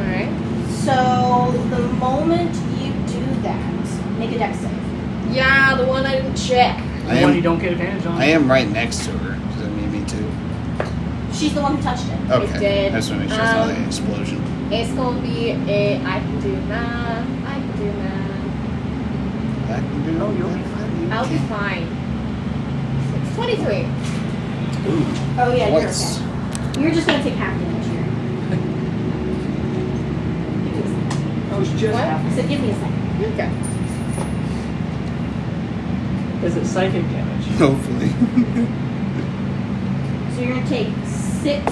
B: Alright.
C: So the moment you do that, make a dex save.
B: Yeah, the one I didn't check.
E: The one you don't get advantage on.
G: I am right next to her. Does that mean me too?
C: She's the one who touched it.
G: Okay.
B: did.
G: I just want to make sure it's not like an explosion.
B: It's gonna be a I can do math. I can do math.
G: I can do
E: Oh, you'll be
G: fine.
B: I'll be fine. It's 23.
C: Oh yeah, you're
G: Twice.
C: okay. You're just gonna take half damage here. Give me a second.
E: Oh, it's just
B: What?
C: I
E: half.
C: said give me a second.
B: Okay.
E: Is it psychic damage?
G: Hopefully.
C: So you're gonna take 6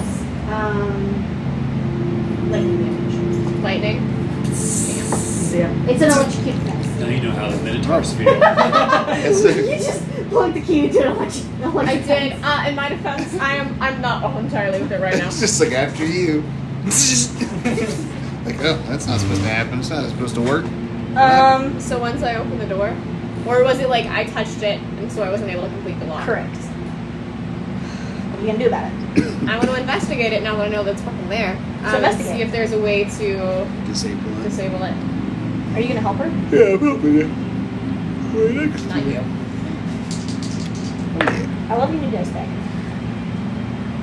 C: lightning damage.
B: Lightning.
E: Yeah.
C: It's an electrocuted dex.
D: Now you know how the Minotaurs feel.
G: It's
C: You
G: a,
C: just plugged the key into an electric.
B: I did. In my defense, I'm not entirely with it right now.
G: it's just like after you. Like, oh, that's not supposed to happen. It's not supposed to work.
B: So once I open the door, or was it like I touched it and so I wasn't able to complete the lock?
C: Correct. What are you gonna do about it?
B: I want to investigate it and I want to know that's fucking there.
C: So
B: And
C: investigate.
B: see if there's a way to
G: Disable it.
B: disable it.
C: Are you gonna help her?
G: Yeah, I'm helping you. Right next to
B: Not
G: me.
B: you.
G: Oh, yeah.
C: I love your new dice bag.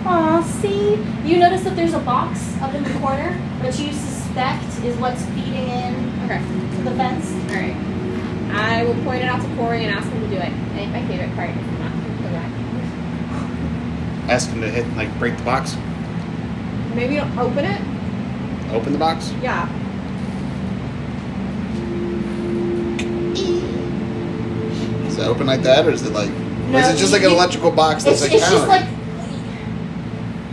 C: Aw, see? You notice that there's a box up in the corner, which you suspect is what's feeding in
B: Okay.
C: to the fence.
B: All right. I will point it out to Kuori and ask him to do it. I think my favorite part is not the rack.
G: Ask him to hit, like, break the box.
B: Maybe open it.
G: Open the box.
B: Yeah.
G: Is it open like that, or is it like?
C: No,
G: or is it just like an electrical box that's
C: It's
G: like
C: just
G: counter?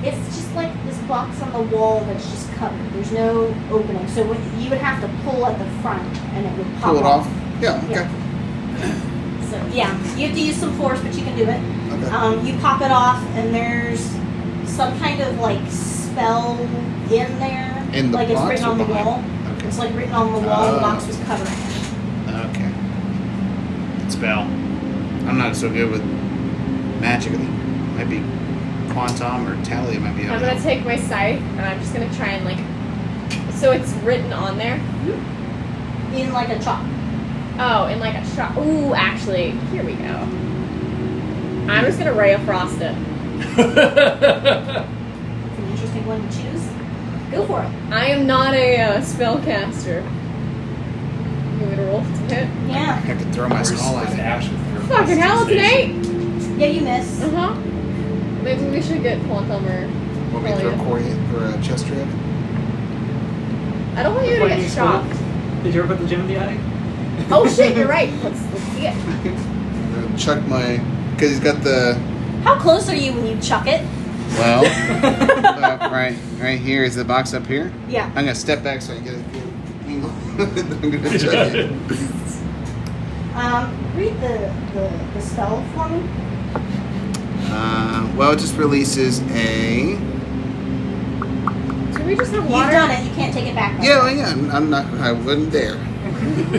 C: it's just like this box on the wall that's just covered. There's no opening, so you would have to pull at the front, and it would pop
G: Pull it off. Yeah. Okay.
C: So yeah, you have to use some force, but you can do it.
G: Okay.
C: You pop it off, and there's some kind of like spell in there.
G: In the
C: like it's
G: box
C: written
G: or
C: on the
G: behind?
C: wall.
G: Okay.
C: It's like written on the wall. The
G: Oh.
C: box was covered.
G: Okay. Spell. I'm not so good with magic. Might be Quantum or Talia might be.
B: I'm gonna take my scythe and I'm just gonna try and like. So it's written on there.
C: In like a chalk.
B: Oh, in like a shot. Ooh, actually, here we go. I'm just gonna ray of frost it.
C: It's an interesting one to choose. Go for it.
B: I am not a spellcaster. You want me to roll to hit?
C: Yeah.
G: I could throw my skull at
D: Where's
G: it.
D: Ash with her
B: Fucking hell, it's an 8!
C: Yeah, you miss.
B: Uh huh. Maybe we should get Quantum or.
G: Want me to throw
B: Talia.
G: Cory or Chester at it?
B: I don't want you to
E: Lightning
B: get shocked.
E: Did you ever put the gem in the eye?
B: Oh shit, you're right. Let's see it.
G: I'm gonna chuck my. Because he's got the.
C: How close are you when you chuck it?
G: Well, right here is the box up here.
C: Yeah.
G: I'm gonna step back so I get a good angle. I'm gonna chuck it.
C: Read the spell for me.
G: Well, it just releases a.
B: Should we just have
C: You've
B: water?
C: done it. You can't take it back. right
G: Yeah,
C: now.
G: well, yeah. I'm not. I wouldn't dare.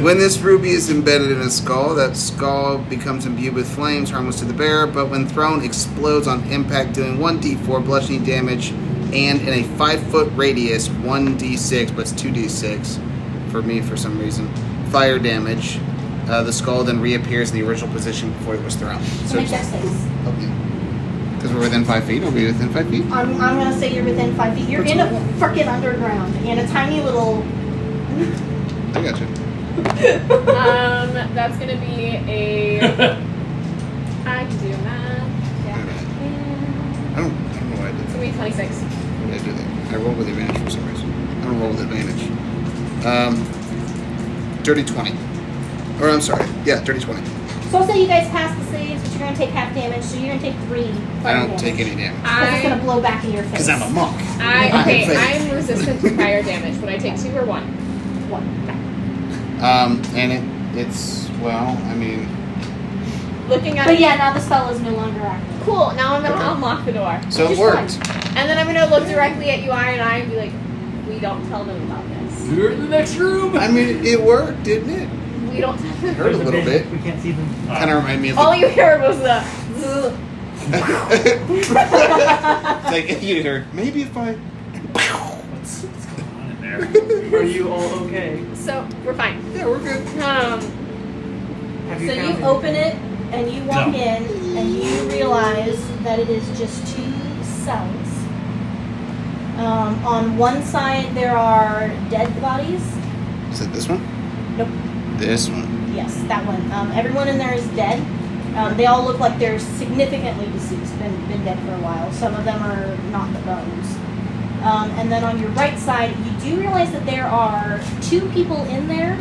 G: When this ruby is embedded in a skull, that skull becomes imbued with flames harmless to the bearer, but when thrown, explodes on impact, doing 1d4 bludgeoning damage, and in a 5-foot radius, 1d6, but it's 2d6 for me for some reason. fire damage. The skull then reappears in the original position before it was thrown.
C: So make that saves.
G: Okay. Because we're within 5 feet. Are we within 5 feet?
C: I'm gonna say you're within 5 feet. You're in a frickin' underground in a tiny little.
G: I got you.
B: That's gonna be a. I can do math. Yeah.
G: I don't know why I did
B: It's
G: that.
B: gonna be 26.
G: Why did I do that? I rolled with advantage for some reason. I don't roll with advantage. Dirty 20. Or I'm sorry. Yeah, dirty 20.
C: So I'll say you guys pass the saves, but you're gonna take half damage, so you're gonna take 3.
G: I don't take any damage.
C: Because it's gonna blow back in your face.
G: Because I'm a monk.
B: Okay, I'm resistant to fire damage. Would I take 2 or 1?
C: 1.
G: And it's well, I mean,
B: Looking at
C: But
B: it.
C: yeah, now the spell is no longer active.
B: Cool. Now I'm gonna unlock the door,
G: so it
C: Just
G: worked.
B: and then I'm gonna look directly at you, I and be like, "We don't tell them about this.
H: You're in the next room.
G: I mean, it worked, didn't it?
B: We don't tell them."
G: It hurt a
E: There's
G: little
E: bit.
G: bit.
E: We can't see them.
G: Kind of reminded me of
B: All you heard was the. zzz.
G: it's like you heard. Maybe if I.
D: What's going on in there?
E: Are you all okay?
B: So we're fine.
G: Yeah, we're good.
E: Have
F: So
E: found
F: you open it and you walk
D: No.
F: in and you realize that it is just 2 cells. On one side there are dead bodies.
G: Is it this one?
F: Nope.
G: This one.
F: Yes, that one. Everyone in there is dead. They all look like they're significantly deceased, been dead for a while. Some of them are not the bones. And then on your right side, you do realize that there are 2 people in there.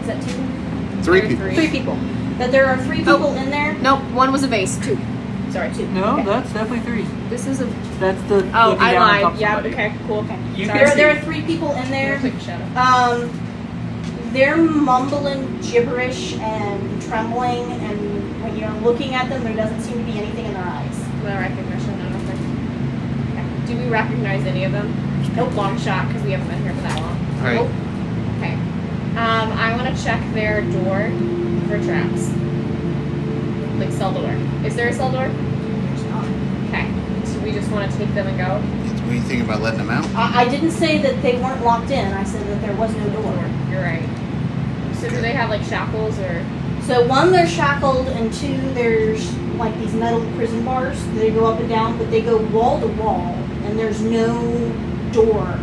F: Is that 2?
G: 3 people.
F: 3 people. That there are 3 people in there.
B: Nope. 1 was a vase. 2.
F: Sorry, 2.
E: No,
F: Okay.
E: that's definitely 3.
B: This is a.
E: That's the.
B: Oh,
E: looking
B: I
E: down on top
B: lied.
E: of
B: Yeah.
E: somebody.
B: Okay. Cool. Okay.
E: You
B: Sorry.
E: can
F: There are 3 people in there.
B: Take a shadow.
F: They're mumbling gibberish and trembling, and when you're looking at them, there doesn't seem to be anything in their eyes.
B: No recognition. I don't think. Okay. Do we recognize any of them? Nope. Long shot because we haven't been here for that long.
G: All right.
B: Nope. Okay. I want to check their door for traps. Like cell door. Is there a cell door?
F: There's not.
B: Okay. So we just want to take them and go.
G: What do you think about letting them out?
F: I didn't say that they weren't locked in. I said that there was no door.
B: You're right. So do they have like shackles or?
F: So 1, they're shackled, and 2, there's like these metal prison bars. They go up and down, but they go wall to wall, and there's no door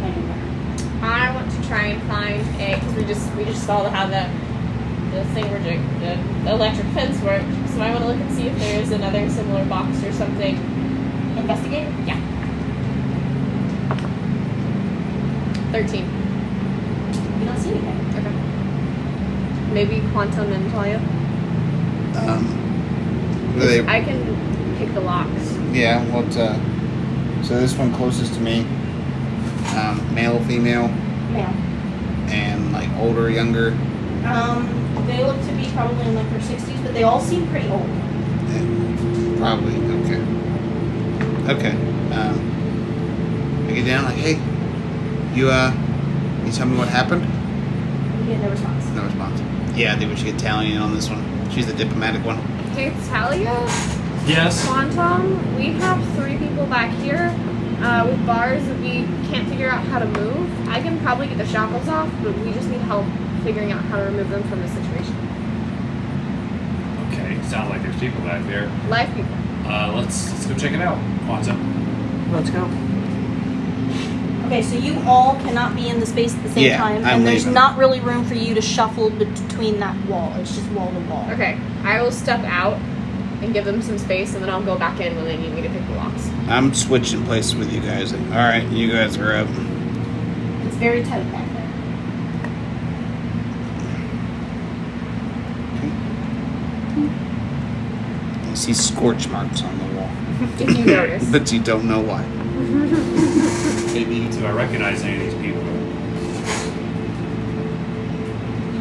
F: anywhere.
B: I want to try and find a because we just saw how the thing where the electric fence worked. So I want to look and see if there's another similar box or something.
F: Investigate.
B: Yeah. 13.
F: You don't see anything.
B: Okay. Maybe Quantum and Talia.
G: Do they?
B: I can pick the locks.
G: Yeah. What? So this one closest to me. Male, female,
F: Male.
G: and like older, younger.
F: They look to be probably in like their 60s, but they all seem pretty old.
G: Probably. Okay. Okay. I get down like, hey, you tell me what happened?
F: You get no response.
G: No response. Yeah, I think we should get Talia in on this one. She's the diplomatic one.
B: Hey, Talia.
H: Yes.
B: Quantum. We have 3 people back here with bars that we can't figure out how to move. I can probably get the shackles off, but we just need help figuring out how to remove them from the situation.
D: Okay, sounds like there's people back there.
B: Live people.
D: Let's go check it out. Quantum.
E: Let's go.
F: Okay, so you all cannot be in the space at the same
G: Yeah,
F: time,
G: I'm
F: and there's
G: leaving.
F: not really room for you to shuffle between that wall. It's just wall to wall.
B: Okay, I will step out and give them some space, and then I'll go back in when they need me to pick the locks.
G: I'm switching places with you guys. All right, you guys are up.
F: It's very tight back there.
G: You see scorch marks on the wall,
B: If you notice.
G: but you don't know why.
D: Maybe you two, I recognize any of these people.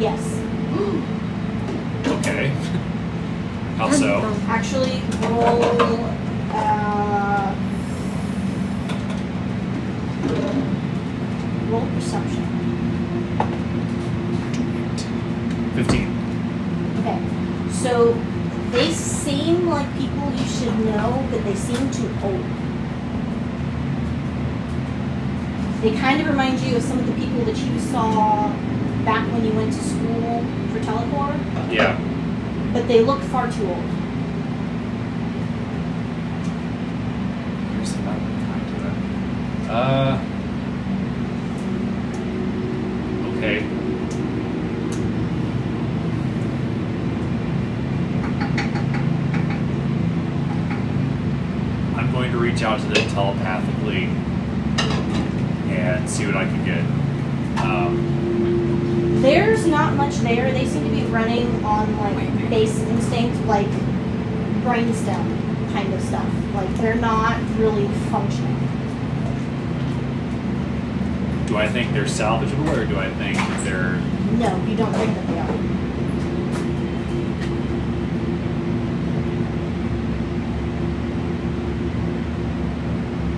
F: Yes.
D: Okay. How so?
F: Actually, roll. Roll perception.
D: 15.
F: Okay. So they seem like people you should know, but they seem too old. They kind of remind you of some of the people that you saw back when you went to school for Telecorp,
D: Yeah.
F: but they look far too old.
D: Here's the map behind to that. Okay. I'm going to reach out to them telepathically and see what I can get.
F: There's not much there. They seem to be running on like base instinct, like brainstem kind of stuff. Like they're not really functioning.
D: Do I think they're salvageable, or do I think they're...
F: No, you don't think that they are.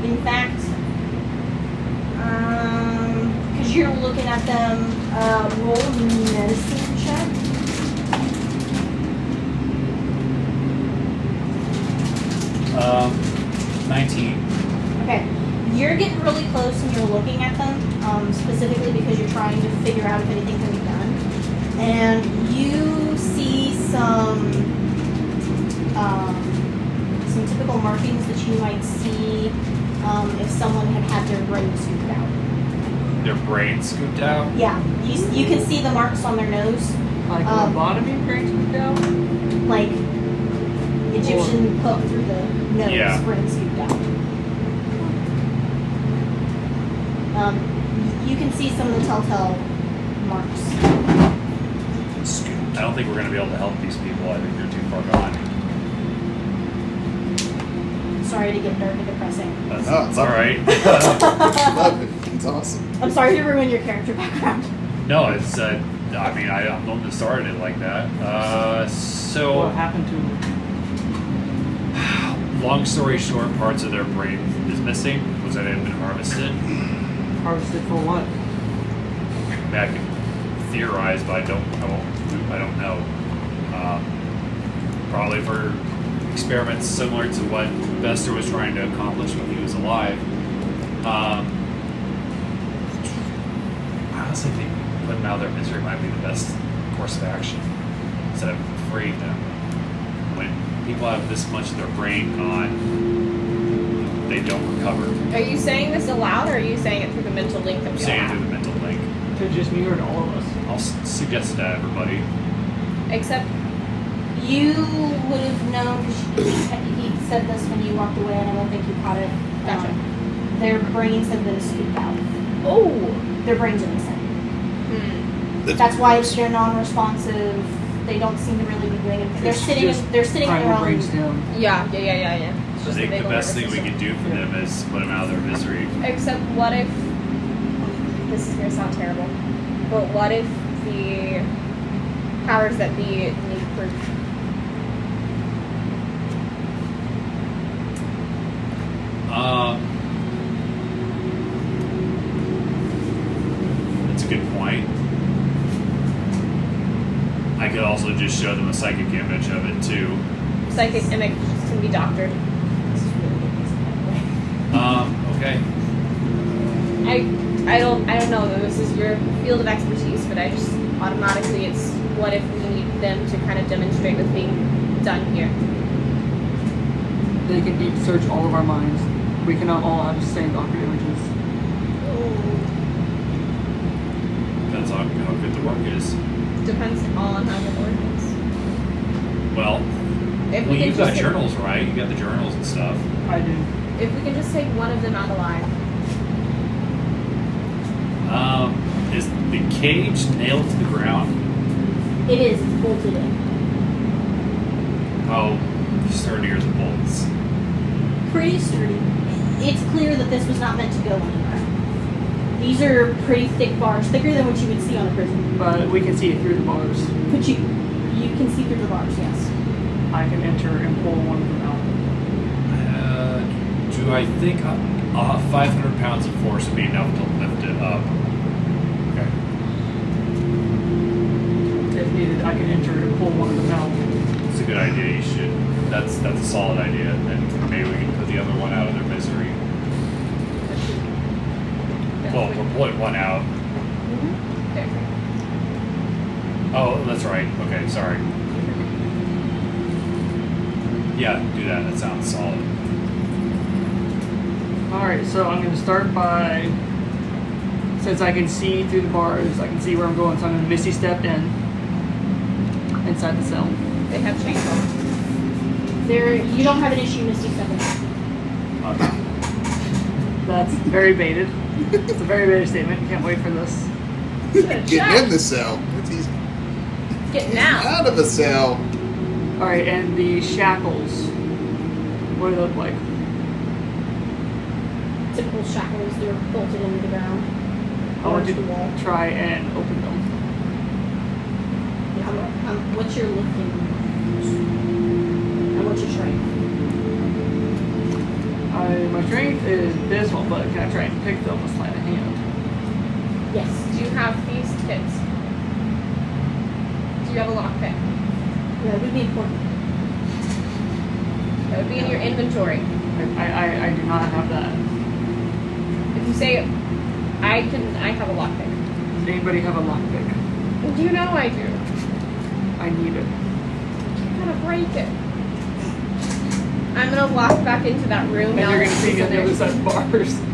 F: In fact, because you're looking at them, roll a medicine check.
D: Um, 19.
F: Okay. You're getting really close and you're looking at them, specifically because you're trying to figure out if anything can be done. And you see some typical markings that you might see if someone had had their brain scooped out.
D: Their brain scooped out?
F: Yeah, you can see the marks on their nose,
E: Like lobotomy brains moved out?
F: like Egyptian poke through the nose,
D: Yeah.
F: brain scooped out. You can see some of the telltale marks.
D: I don't think we're going to be able to help these people. I think they're too far gone.
F: Sorry to get dark and depressing.
D: That's,
A: Oh,
D: that's all right.
A: Love it. It's awesome.
F: I'm sorry to ruin your character background.
D: No, it's, I mean, I don't know if it started it like that.
E: What
D: So,
E: happened to him?
D: long story short, parts of their brain is missing. Was that it had been harvested?
E: Harvested for what?
D: I mean, I can theorize, but I don't know. Probably for experiments similar to what Bester was trying to accomplish when he was alive. I honestly think putting them out of their misery might be the best course of action instead of freeing them. When people have this much of their brain gone, they don't recover.
B: Are you saying this aloud, or are you saying it through the mental link that
D: I'm
B: we
D: saying
B: all
D: through
B: have?
D: the mental link.
E: To just me or to all of us?
D: I'll suggest it to everybody.
B: Except,
F: You would have known, because he said this when you walked away, and I don't think you caught it.
B: Gotcha.
F: Their brains have been scooped out.
B: oh,
F: Their brains are missing. That's why they're non-responsive. They don't seem to really be doing anything. They're
E: It's
F: sitting.
E: just
F: They're sitting
E: primal
F: around.
E: brainstem.
B: yeah. It's
D: I
B: just
D: think the
B: vagal
D: best thing
B: nervous
D: we
B: system.
D: can do for them is put them out of their misery.
B: Except, what if, this is going to sound terrible, but what if the powers that be need proof?
D: That's a good point. I could also just show them a psychic image of it too.
B: Psychic images can be doctored.
D: Okay.
B: I don't know. This is your field of expertise, but I just automatically, it's what if we need them to kind of demonstrate what's being done here.
E: They can deep search all of our minds. We cannot all have the same doctor images.
D: Depends on how good the work is.
B: Depends on how the work is.
D: Well,
B: If
D: well,
B: we can
D: you've got
B: just
D: journals, right? You got the journals and stuff.
E: I do.
B: if we can just take one of them out alive.
D: Is the cage nailed to the ground?
F: It is bolted in.
D: How sturdy are the bolts?
F: Pretty sturdy. It's clear that this was not meant to go anywhere. These are pretty thick bars, thicker than what you would see on a prison.
E: But we can see it through the bars.
F: But you can see through the bars, yes.
E: I can enter and pull one of them out.
D: Do I think 500 pounds of force would be enough to lift it up? Okay.
E: If needed, I can enter and pull one of them out.
D: It's a good idea. You should. That's a solid idea. And maybe we can put the other one out of their misery. Well, we're pulling one out. Oh, that's right. Okay, sorry. Yeah, do that. That sounds solid.
E: Alright, so I'm going to start by, since I can see through the bars, I can see where I'm going, so I'm going to Misty Step inside the cell.
B: They have chainsaws.
C: You don't have an issue Misty stepping.
E: Okay. That's very baited. It's a very baited statement. You can't wait for this.
A: Getting in the cell. That's easy.
B: Getting out.
A: Out of a cell.
E: Alright, and the shackles. What do they look like?
C: Typical shackles, they're bolted into the ground.
E: I want
C: Or
E: you
C: to the wall.
E: to try and open them.
C: What's your lifting? And what's your strength?
E: My strength is abysmal, but can I try and pick them with sleight of hand?
C: Yes.
B: Do you have these kits? Do you have a lockpick?
C: That would be important.
B: That would be in your inventory.
E: I do not have that.
B: If you say, I have a lockpick.
E: Does anybody have a lockpick?
B: You know I do.
E: I need it.
B: You gotta break it. I'm gonna walk back into that room
E: And
B: now.
E: you're gonna see me on the other side of bars.
B: Interesting.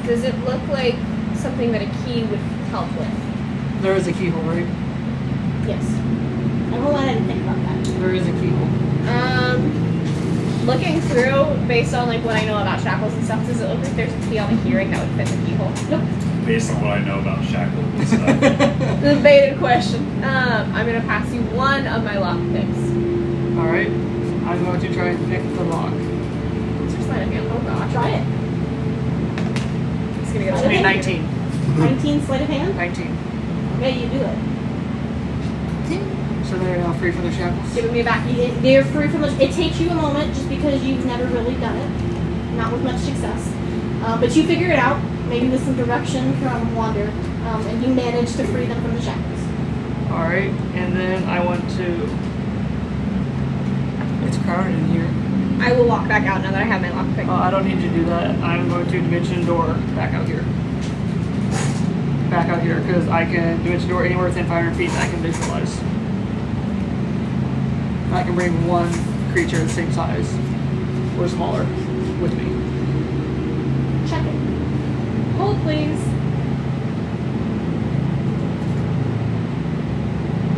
B: Does it look like something that a key would help with?
E: There is a keyhole, right?
C: Yes. And hold on, I didn't think about that.
E: There is a keyhole.
B: Looking through, based on like what I know about shackles and stuff, does it look like there's a key on the hearing that would fit the keyhole? Nope.
D: Based on what I know about shackles and stuff.
B: The baited question. I'm gonna pass you one of my lockpicks.
E: Alright. I'm going to try and pick the lock.
B: What's your sleight of hand? Oh gosh.
C: Try it.
B: It's gonna get
C: Sleight
B: a
C: of hand.
E: 19.
C: 19 sleight of hand?
E: 19.
C: Okay, you do it.
E: So they're now free from the shackles?
B: Giving me back.
C: They're free from the... It takes you a moment just because you've never really done it. Not with much success. But you figure it out, maybe with some direction from Wander, and you manage to free them from the shackles.
E: Alright, and then I want to... It's crowded in here.
B: I will walk back out now that I have my lockpick.
E: I don't need to do that. I'm going to dimension door back out here. Back out here, because I can dimension door anywhere within 500 feet and I can visualize. I can bring one creature the same size or smaller with me.
C: Check it.
B: Hold, please.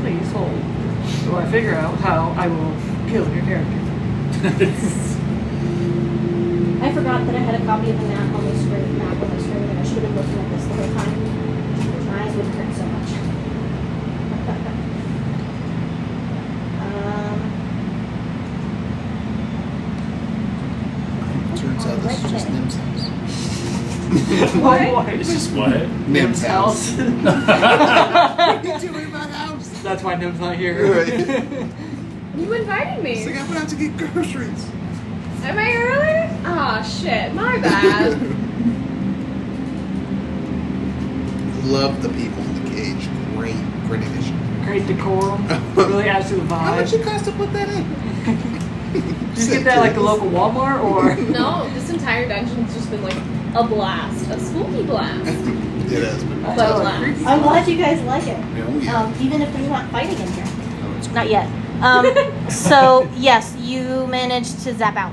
E: Please hold. So I figure out how I will kill your character.
C: I forgot that I had a copy of the map on the screen, and I should have been looking at this the whole time. My eyes wouldn't hurt so much.
A: Turns out this is just Nim's house.
B: What?
D: It's just what?
A: Nim's house.
E: house.
A: What are you doing in my house?
E: That's why Nim's not here.
A: Right.
B: You invited me.
A: It's like I went out to get groceries.
B: Am I early? Oh shit, my bad.
A: Love the people in the cage. Great addition.
E: Great decor. Really adds to the
A: How much
E: vibe.
A: it cost to put that in?
E: Did you get that at like the local Walmart or?
B: No, this entire dungeon's just been like a blast. A spooky blast.
A: It has been.
E: That's
B: But
E: really
B: last.
E: creepy.
C: I'm glad you guys like it.
A: Oh, yeah.
C: Even if there's not fighting in here.
A: Oh, it's
F: Not yet. So yes, you managed to zap out.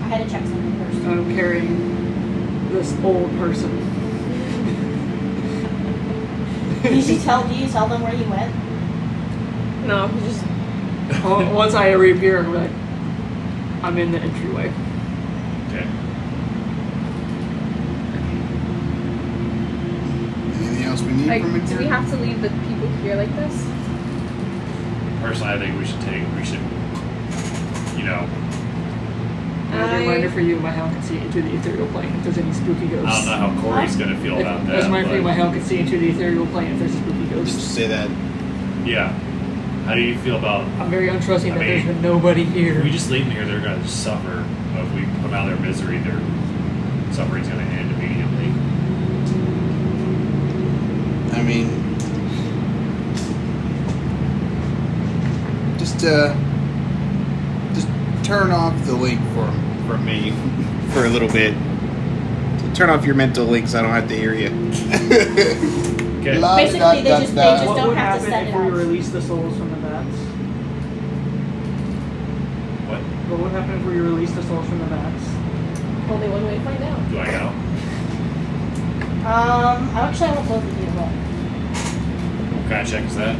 C: I had to check something first.
E: I'm carrying this old person.
C: Do you tell them where you went?
B: No, just
E: Once I reappear, I'm like, I'm in the entryway.
D: Okay.
A: Anything else we need
B: like,
A: from it?
B: do we have to leave the people here like this?
D: Personally, I think we should,
E: As a reminder for you, my hound can see into the ethereal plane if there's any spooky
D: I don't
E: ghosts.
D: know how Corey's gonna feel about that.
E: As a reminder for you,
D: but-
E: my hound can see into the ethereal plane if there's a spooky
A: Just
E: ghost.
A: say that.
D: Yeah. How do you feel about
E: I'm very untrusting
D: I
E: that there's
D: mean,
E: been nobody here.
D: if we just leave them here? They're gonna just suffer. But if we put them out of their misery, their suffering's gonna end immediately.
A: I mean, just turn off the link from me.
G: for a little bit. Turn off your mental links. I don't have to hear you.
D: Okay.
F: Basically, they just
E: What
F: don't
E: would
F: have to
E: happen
F: send
E: if
F: it
E: we
F: out.
E: release the souls from the vats?
D: What?
E: What would happen if we release the souls from the vats?
B: Only one way to find out.
D: Do I go?
F: Actually, I want both of you to roll.
D: What kind of check is that?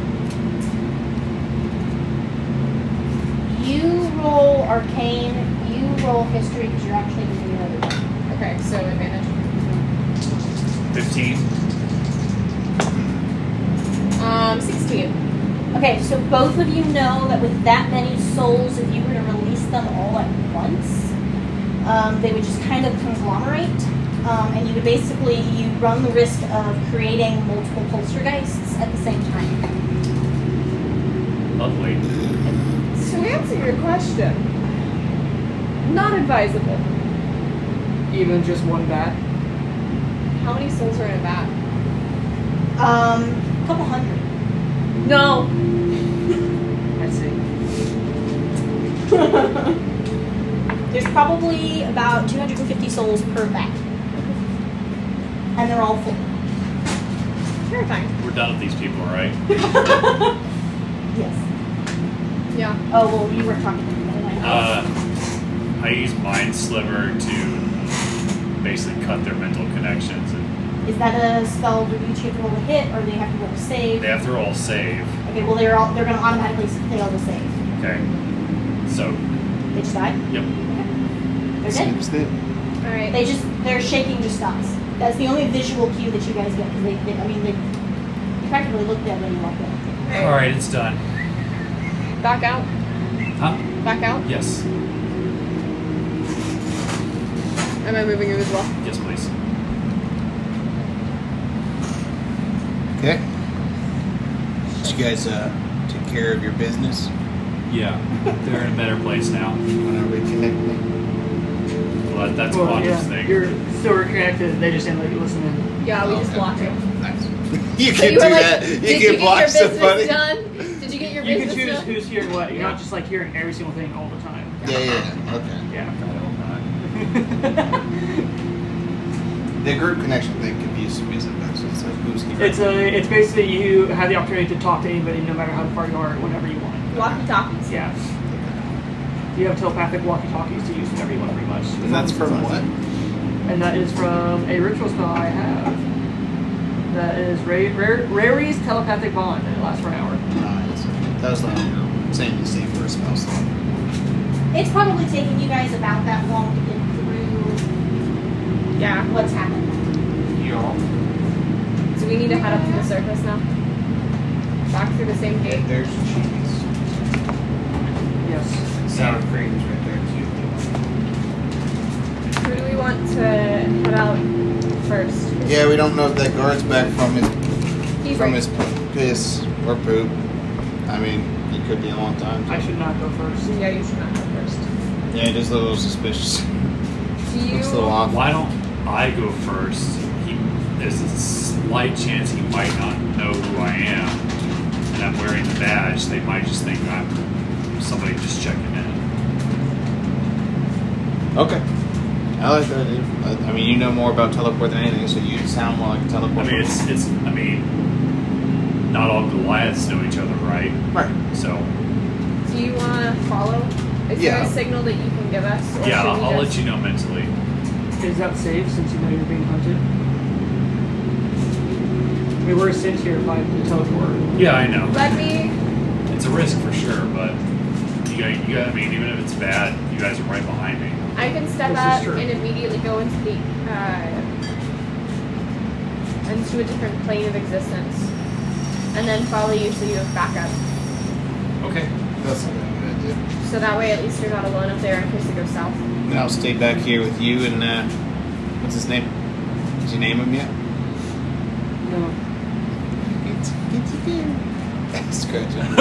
F: You roll arcane, you roll history because you're actually doing another one.
B: Okay, so advantage.
D: 15.
B: 16.
F: Okay, so both of you know that with that many souls, if you were to release them all at once, they would just kind of conglomerate, and you would basically, you run the risk of creating multiple poltergeists at the same time.
D: Lovely.
B: To answer your question, not advisable.
E: Even just one bat?
B: How many souls are in a vat?
F: Couple hundred.
B: No.
E: I see.
F: There's probably about 250 souls per vat. And they're all full.
B: Terrifying.
D: We're done with these people, right?
F: Yes.
B: Yeah.
F: Oh, well, you were talking to me.
D: I use Mind Sliver to basically cut their mental connections. And
F: Is that a spell where you each have to roll a hit, or they have to roll a save?
D: they have to roll a save.
F: Okay, well, they're going to automatically fail the save.
D: Okay. So,
F: They just die?
D: yep.
F: They're dead.
G: Snip.
B: Alright.
F: Their shaking just stops. That's the only visual cue that you guys get, because they you practically looked dead when you walked in.
D: Alright, it's done.
B: Back out.
D: Huh?
B: Back out.
D: Yes.
B: Am I moving you as well?
D: Yes, please.
G: Okay. Did you guys take care of your business?
D: Yeah. They're in a better place now.
G: Want to reconnect me?
D: Well, that's
E: Well,
D: Quantum's
E: yeah,
D: thing.
E: you're still connected. They just didn't let you listen in.
B: Yeah, we
G: Oh,
B: just
G: okay.
B: blocked it.
G: Nice. You
B: So
G: can
B: you
G: do
B: were like,
G: that.
B: did
G: You
B: you
G: can
B: get
G: block
B: your
G: somebody.
B: business done? Did you get your
E: You can
B: business
E: choose
B: done?
E: who's hearing what. You're
B: Yeah.
E: not just like hearing every single thing all the time.
G: Yeah. Okay.
E: Yeah.
G: The group connection thing confused me sometimes. So it's like who's here?
E: It's basically you have the opportunity to talk to anybody no matter how far you are, whenever you want.
B: Walkie-talkies.
E: Yeah. You have telepathic walkie-talkies to use whenever you want, pretty much.
G: And that's from what?
E: And that is from a ritual spell I have. That is Rary's telepathic bond, and it lasts for an hour.
G: That was like saying the same for a spell slot.
F: It's probably taking you guys about that long to get through
B: Yeah.
F: what's happened.
B: Do we need to head up to the surface now? Back through the same gate?
G: There's cheese.
E: Yes.
G: Sour cream's right there too.
B: Who do we want to head out first?
G: Yeah, we don't know if that guard's back from
B: He's
G: his piss or poop. I mean, it could be a long time.
E: I should not go first.
B: Yeah, you should not go first.
G: Yeah, it is a little suspicious.
B: Do you?
G: Looks a little off.
D: Why don't I go first? There's a slight chance he might not know who I am, and I'm wearing the badge. They might just think I'm somebody just checking in.
G: Okay. I like that idea. I mean, you know more about teleport than anything, so you sound more like a
D: I
G: teleport.
D: mean, not all Goliaths know each other, right?
G: right.
D: So,
B: Do you want to follow? Is there
G: Yeah.
B: a signal that you can give us? Or
D: yeah,
B: should we
D: I'll let
B: just-
D: you know mentally.
E: Is that safe since you know you're being hunted? We were sent here by the teleport.
D: Yeah, I know.
B: Let me.
D: It's a risk for sure, but you got. I mean, even if it's bad, you guys are right behind me.
B: I can step
E: This is
B: out
E: true.
B: and immediately go into the into a different plane of existence, and then follow you so you have backup.
D: Okay.
G: That's a good idea.
B: So that way, at least you're not alone up there in case it goes south.
G: And I'll stay back here with you and, what's his name? Did you name him yet?
E: No.
G: Scratch him.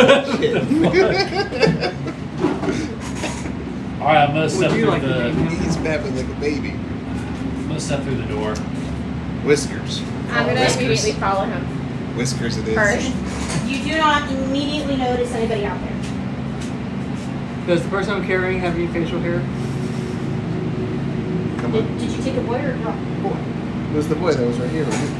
D: All right, I'm gonna step
E: Would you
D: through
E: like to name him?
G: He's babbling like a baby.
D: I'm gonna step through the door.
G: Whiskers.
B: I'm gonna
G: Whiskers.
B: immediately follow him
G: Whiskers it is.
B: first.
F: You do not immediately notice anybody out there.
E: Does the person I'm carrying have any facial hair?
G: Come
C: Did you take a boy or a girl? Boy.
A: It was the boy that was right here, right?
C: Is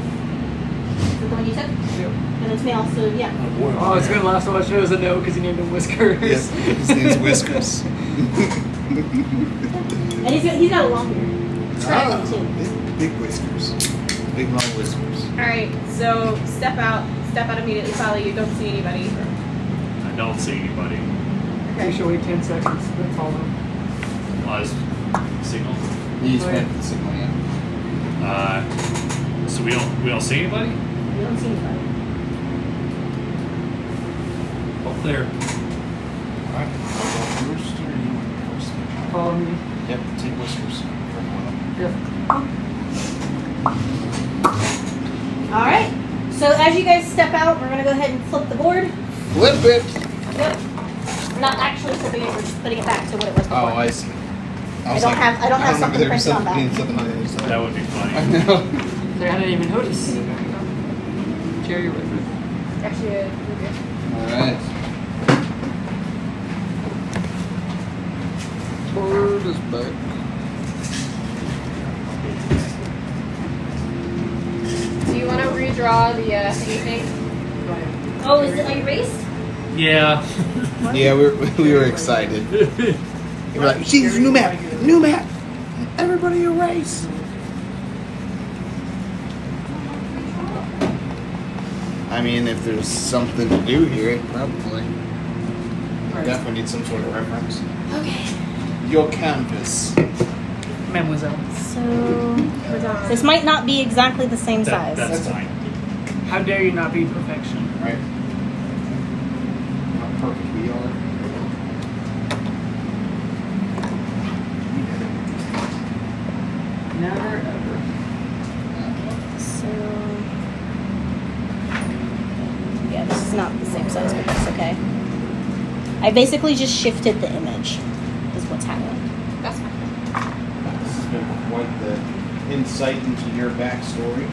C: that the one you took? And it's male, so yeah.
E: Oh, it's gonna laugh so much. It was a no because he named him Whiskers.
A: Yes, his name's Whiskers.
C: And he's got a long beard. It's
A: Ah,
C: too.
A: big whiskers. Big long whiskers.
B: All right, so step out immediately, Talia. You don't see anybody.
D: I don't see anybody.
E: We should wait 10 seconds, then follow.
D: Pause. Signal.
A: He's
E: Oh, yeah.
A: been the signal, yeah.
D: So we don't see anybody?
C: You don't see anybody.
D: Oh, clear.
A: Alright. First, or you want first?
E: Follow me.
A: Yep, take whiskers.
E: Yep.
C: Alright. So as you guys step out, we're gonna go ahead and flip the board.
A: Flip it!
C: Yep. We're not actually flipping it, we're just putting it back to what it was before.
A: Oh, I see.
C: I don't have something
A: there was
C: printed on that.
A: something on the other side.
D: That would be
A: I
D: funny.
A: know.
E: There, I didn't even notice. Cherry river.
B: Actually, you're good.
A: Alright. Board is back.
B: Do you want to redraw the thingy thing?
C: Oh, is it erased?
D: Yeah.
A: Yeah, we were excited. We were like, geez, new map! New map! Everybody erase! I mean, if there's something to do here, probably. Definitely need some sort of reference.
C: Okay.
A: Your canvas.
E: Mademoiselle.
C: So this might not be exactly the same size.
D: That's fine.
E: How dare you not be perfection?
A: Right. How perfect we are.
E: Never ever.
C: So yeah, this is not the same size, but that's okay. I basically just shifted the image, is what's happening.
B: That's fine.
G: This has been quite the insight into your backstory.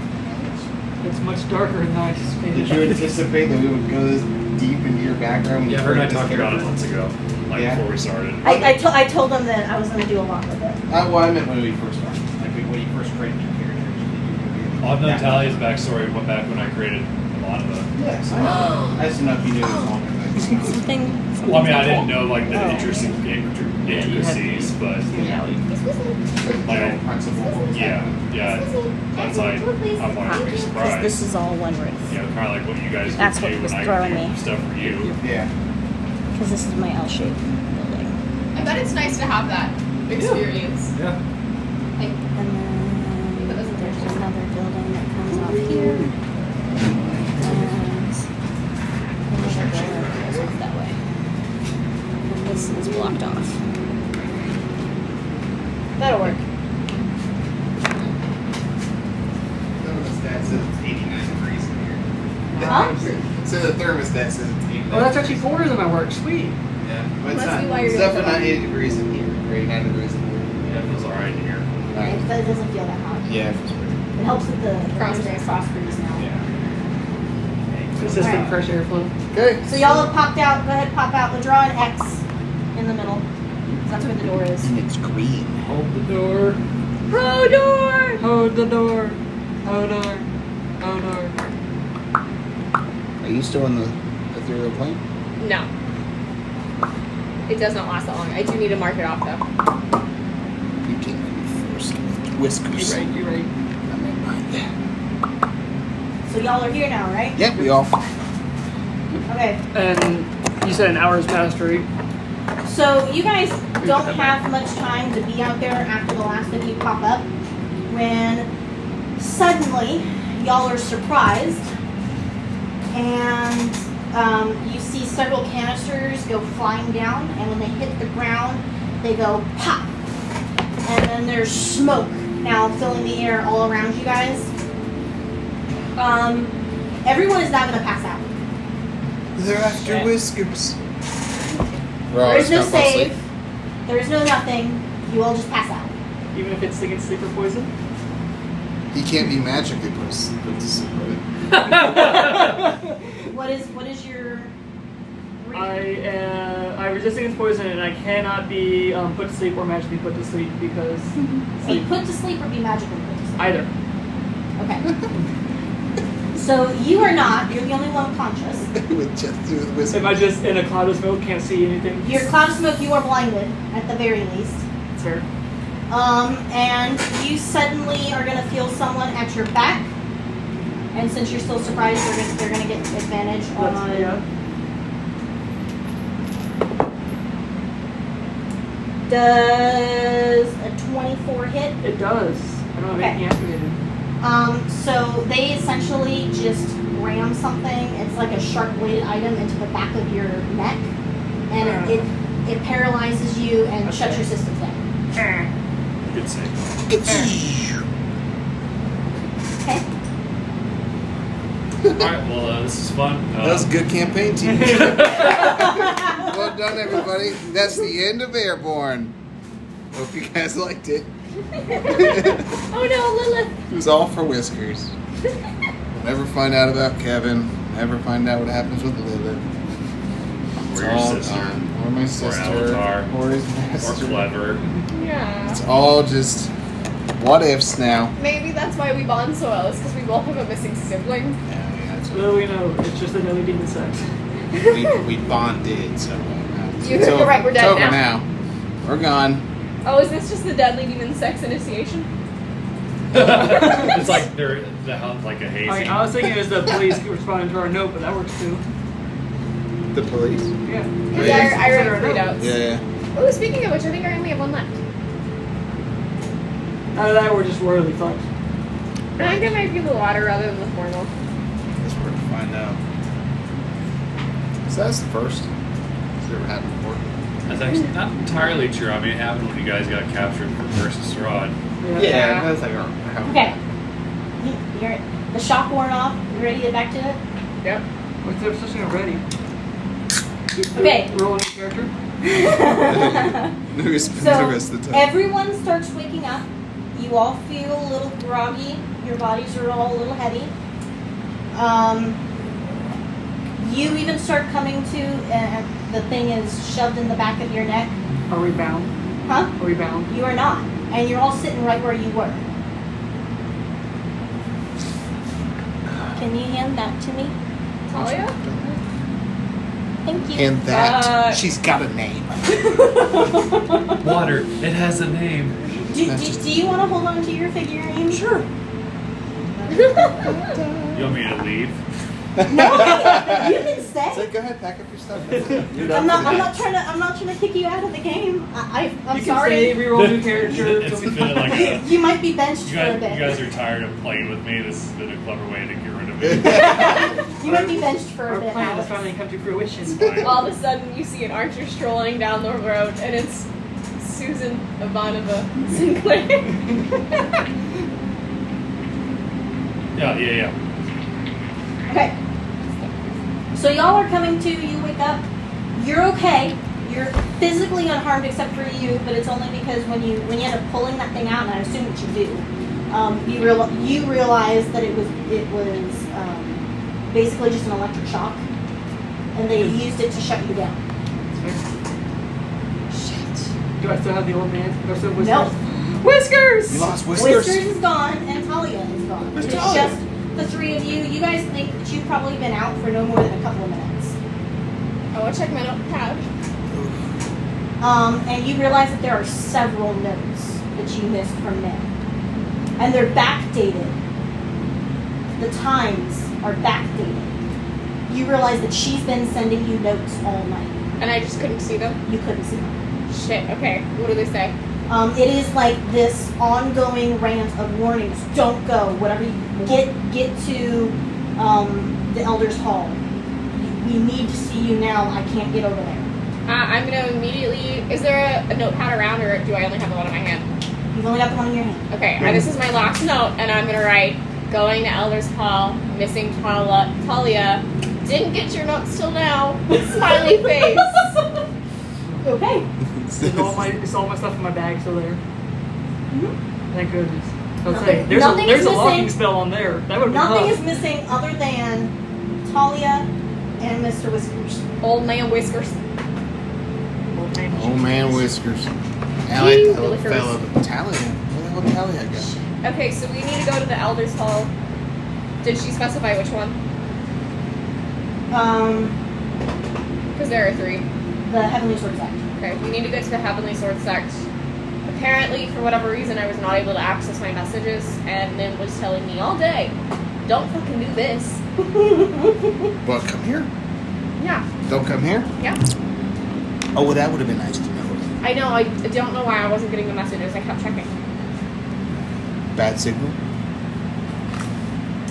E: It's much darker than I anticipated.
A: Did you anticipate that we would go this deep into your background? when
D: Yeah,
A: you
D: her and I
A: created this
D: talked about it
A: character?
D: months ago, like
A: Yeah.
D: before we started.
C: I told them that I was going to do a lot with it.
A: Well, I meant when we first started.
G: Like when you first created your character.
D: I've known Talia's backstory went back when I created a lot of the.
A: Yes, I just didn't know if you knew it was longer than
C: Something.
D: Well, I mean, I didn't
C: something
D: know like the
C: Oh.
D: intricacies, but like,
A: principle.
D: yeah, that's like I'm like be
C: Because
D: surprised.
C: this is all one roof.
D: You know, kind of like what you guys
C: That's
D: would
C: what
D: do
C: was
D: when I
C: throwing
D: do
C: me.
D: stuff for you.
A: Yeah.
C: Because this is my L-shaped building.
B: I bet it's nice to have that experience.
D: Yeah.
B: Like,
C: And then there's another building that comes off here. And another door that goes off that way. And this is blocked off.
B: that'll work.
A: Thermostat says it's 89 degrees in here.
C: Huh?
A: So the thermostat says it's 89.
E: Oh, that's actually colder than my work. Sweet.
A: Yeah, but it's
B: Must be
A: not.
B: why you're
A: It's
B: gonna
A: definitely
B: go
A: not 80 degrees in here. Or 89 degrees in here.
D: Yeah, it feels alright in here.
A: Alright.
C: But it doesn't feel that hot.
A: Yeah, it feels pretty.
C: It helps with the
B: Cross
C: cross breeze now.
E: Consistent
C: Alright.
E: fresh airflow.
A: Okay.
C: So y'all have popped out. Go ahead, pop out. We'll draw an X in the middle. 'Cause that's where the door is.
A: And it's green.
E: Hold the door.
B: Pro door!
E: Hold the door. Hold door. Hold door.
A: Are you still in the ethereal plane?
B: No. It does not last that long. I do need to mark it off though.
A: You came in first with whiskers.
E: You're right. You're right.
A: I mean, mine.
C: So y'all are here now, right?
A: Yep, we all.
C: Okay.
E: And you said an hour's mastery.
C: So you guys don't have much time to be out there after the last of you pop up, when suddenly y'all are surprised and you see several canisters go flying down, and when they hit the ground they go pop, and then there's smoke now filling the air all around you guys. Everyone is now going to pass out.
A: They're after
E: Okay.
A: whiskers.
C: There is no save. There is no nothing. You all just pass out.
E: Even if it's against sleeper poison.
A: He can't be magically put to sleep, right?
C: What is your
E: I resist against poison, and I cannot be put to sleep or magically put to sleep because
C: Be put to sleep or be magically put to sleep?
E: either.
C: Okay. So you are not. You're the only one conscious.
A: with whiskers.
E: Am I just in a cloud of smoke, can't see anything?
C: Your cloud of smoke, you are blinded, at the very least.
E: It's fair.
C: And you suddenly are going to feel someone at your back. And since you're still surprised, they're going to get advantage on...
E: Yeah.
C: Does a 24 hit?
E: It does. I don't have anything activated.
C: So they essentially just ram something. It's like a sharp-bladed item into the back of your neck. And it paralyzes you and shuts your systems down.
D: Good save.
C: Okay.
D: Alright, well, this is fun.
A: That was a good campaign, team. Well done, everybody. That's the end of Aeireborne. Hope you guys liked it.
B: Oh no, Lilith!
A: It was all for whiskers. We'll never find out about Kevin. Never find out what happens with Lilith. It's
D: Or your
A: all
D: sister.
A: gone. Or my sister.
D: Avatar.
A: Or his
D: Or
A: master.
D: clever.
B: Yeah.
A: It's all just what ifs now.
B: Maybe that's why we bond so well, is because we both have a missing sibling.
A: Yeah, that's
E: Little we know, it's just another demon sex.
G: we bonded, so
B: You're right, we're
A: it's
B: dead
A: over
B: now.
A: now. We're gone.
B: Oh, is this just the deadly demon sex initiation?
D: It's like they're like a hazy.
E: I was thinking it was the police responding to our note, but that works too.
A: The police?
E: Yeah.
B: Yeah, I read 3 notes.
A: Yeah.
B: Oh, speaking of which, I think I only have 1 left.
E: Out of that, we're just royally fucked.
B: I think it might be the water rather than the portal.
G: Guess we're gonna find out.
A: So that's the first. It's never happened before.
D: That's actually not entirely true. I mean, it happened when you guys got captured for versus Rod.
A: Yeah, that's like
C: Okay. You're, the shock worn off. You ready to get back to it?
B: Yep.
E: What's the obsession already?
C: Okay.
E: Roll a new character?
A: Who's been
C: So,
A: the rest of the time?
C: everyone starts waking up. You all feel a little groggy. Your bodies are all a little heavy. You even start coming to, and the thing is shoved in the back of your neck.
E: Are we bound?
C: Huh?
E: Are we bound?
C: You are not. And you're all sitting right where you were. Can you hand that to me?
B: Talia?
C: Thank you.
A: And that, she's got a name.
D: Water. It has a name.
C: Do you want to hold on to your figurine? Sure.
D: You want me to leave?
C: No, you can stay.
A: So go ahead, pack up your stuff. You're
C: I'm
A: done
C: not
A: for the
C: I'm not trying to kick you out of the game. I'm
E: You can
C: sorry.
E: say reroll new character.
D: It's been like a,
C: You might be benched
D: you
C: for a
D: guys,
C: bit.
D: you guys are tired of playing with me. This has been a clever way to get rid of me.
C: You might be benched for
E: Our
C: a bit.
E: plan has
C: Alex.
E: finally come to fruition.
D: Fine.
B: All of a sudden, you see an archer strolling down the road, and it's Susan Ivanova Sinclair.
D: Yeah.
C: Okay. So y'all are coming to. You wake up. You're okay. You're physically unharmed except for you, but it's only because when you end up pulling that thing out, and I assume that you do, you realize that it was basically just an electric shock, and they used it to shut you down.
E: Do I still have the old man? Do I still have whiskers?
C: No.
B: Whiskers!
A: You lost
C: Whiskers
A: whiskers.
C: is gone, and Talia is gone.
A: Where's
C: It's
A: Talia?
C: just the 3 of you. You guys think that you've probably been out for no more than a couple of minutes.
B: I want to check my notepad.
C: And you realize that there are several notes that you missed from Nim. And they're backdated. The times are backdated. You realize that she's been sending you notes all night.
B: And I just couldn't see them.
C: You couldn't see them.
B: Shit, okay. What do they say?
C: It is like this ongoing rant of warnings. Don't go. Whatever you get to the Elder's Hall. We need to see you now. I can't get over there.
B: I'm going to immediately... Is there a notepad around, or do I only have the one in my hand?
C: You've only got the one in your hand.
B: Okay, this is my last note, and I'm going to write, going to Elder's Hall, missing Talia, didn't get your notes till now, smiley face.
C: Okay.
E: It's all my stuff in my bag still there.
C: Mm-hmm.
E: Thank goodness. I was
C: Nothing-
E: saying, there's
C: nothing
E: a
C: is
E: locking
C: missing.
E: spell on there. That would be
C: Nothing
E: tough.
C: is missing other than Talia and Mr. Whiskers.
B: Old man Whiskers.
G: Old man Whiskers. I like that little fella. Talia. Where the hell Talia go?
B: Okay, so we need to go to the Elders Hall. Did she specify which one? Because there are 3.
C: The Heavenly Sword Sect.
B: Okay, we need to go to the Heavenly Sword Sect. Apparently, for whatever reason, I was not able to access my messages, and Nim was telling me all day, don't fucking do this.
G: What, come here?
B: Yeah.
G: Don't come here?
B: Yeah.
G: Oh, well, that would have been nice to know.
B: I know, I don't know why I wasn't getting the messages. I kept checking.
G: Bad signal?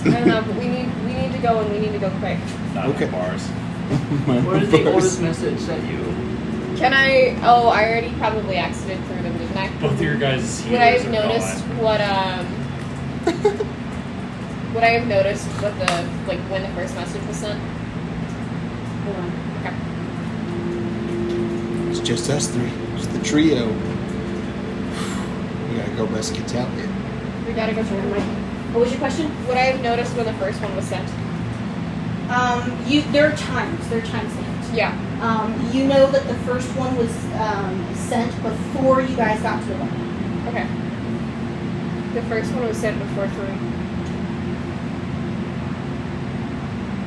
B: I don't know, but we need to go, and we need to go quick.
D: Not
G: Okay.
D: bars.
E: What is the oldest message that you?
B: Can I? Oh, I already probably exited through them, didn't I?
D: Both of your guys'
B: Would I
D: healers
B: have
D: are
B: noticed
D: gone.
B: what Would I have noticed what the when the first message was sent?
C: Hold on.
B: Okay.
G: It's just us 3. It's the trio. We gotta go rescue Talia.
B: We gotta go through them.
C: What was your question?
B: Would I have noticed when the first one was sent?
C: There are times. There are timestamps.
B: Yeah.
C: You know that the first one was sent before you guys got to the bar.
B: Okay. The first one was sent before 3.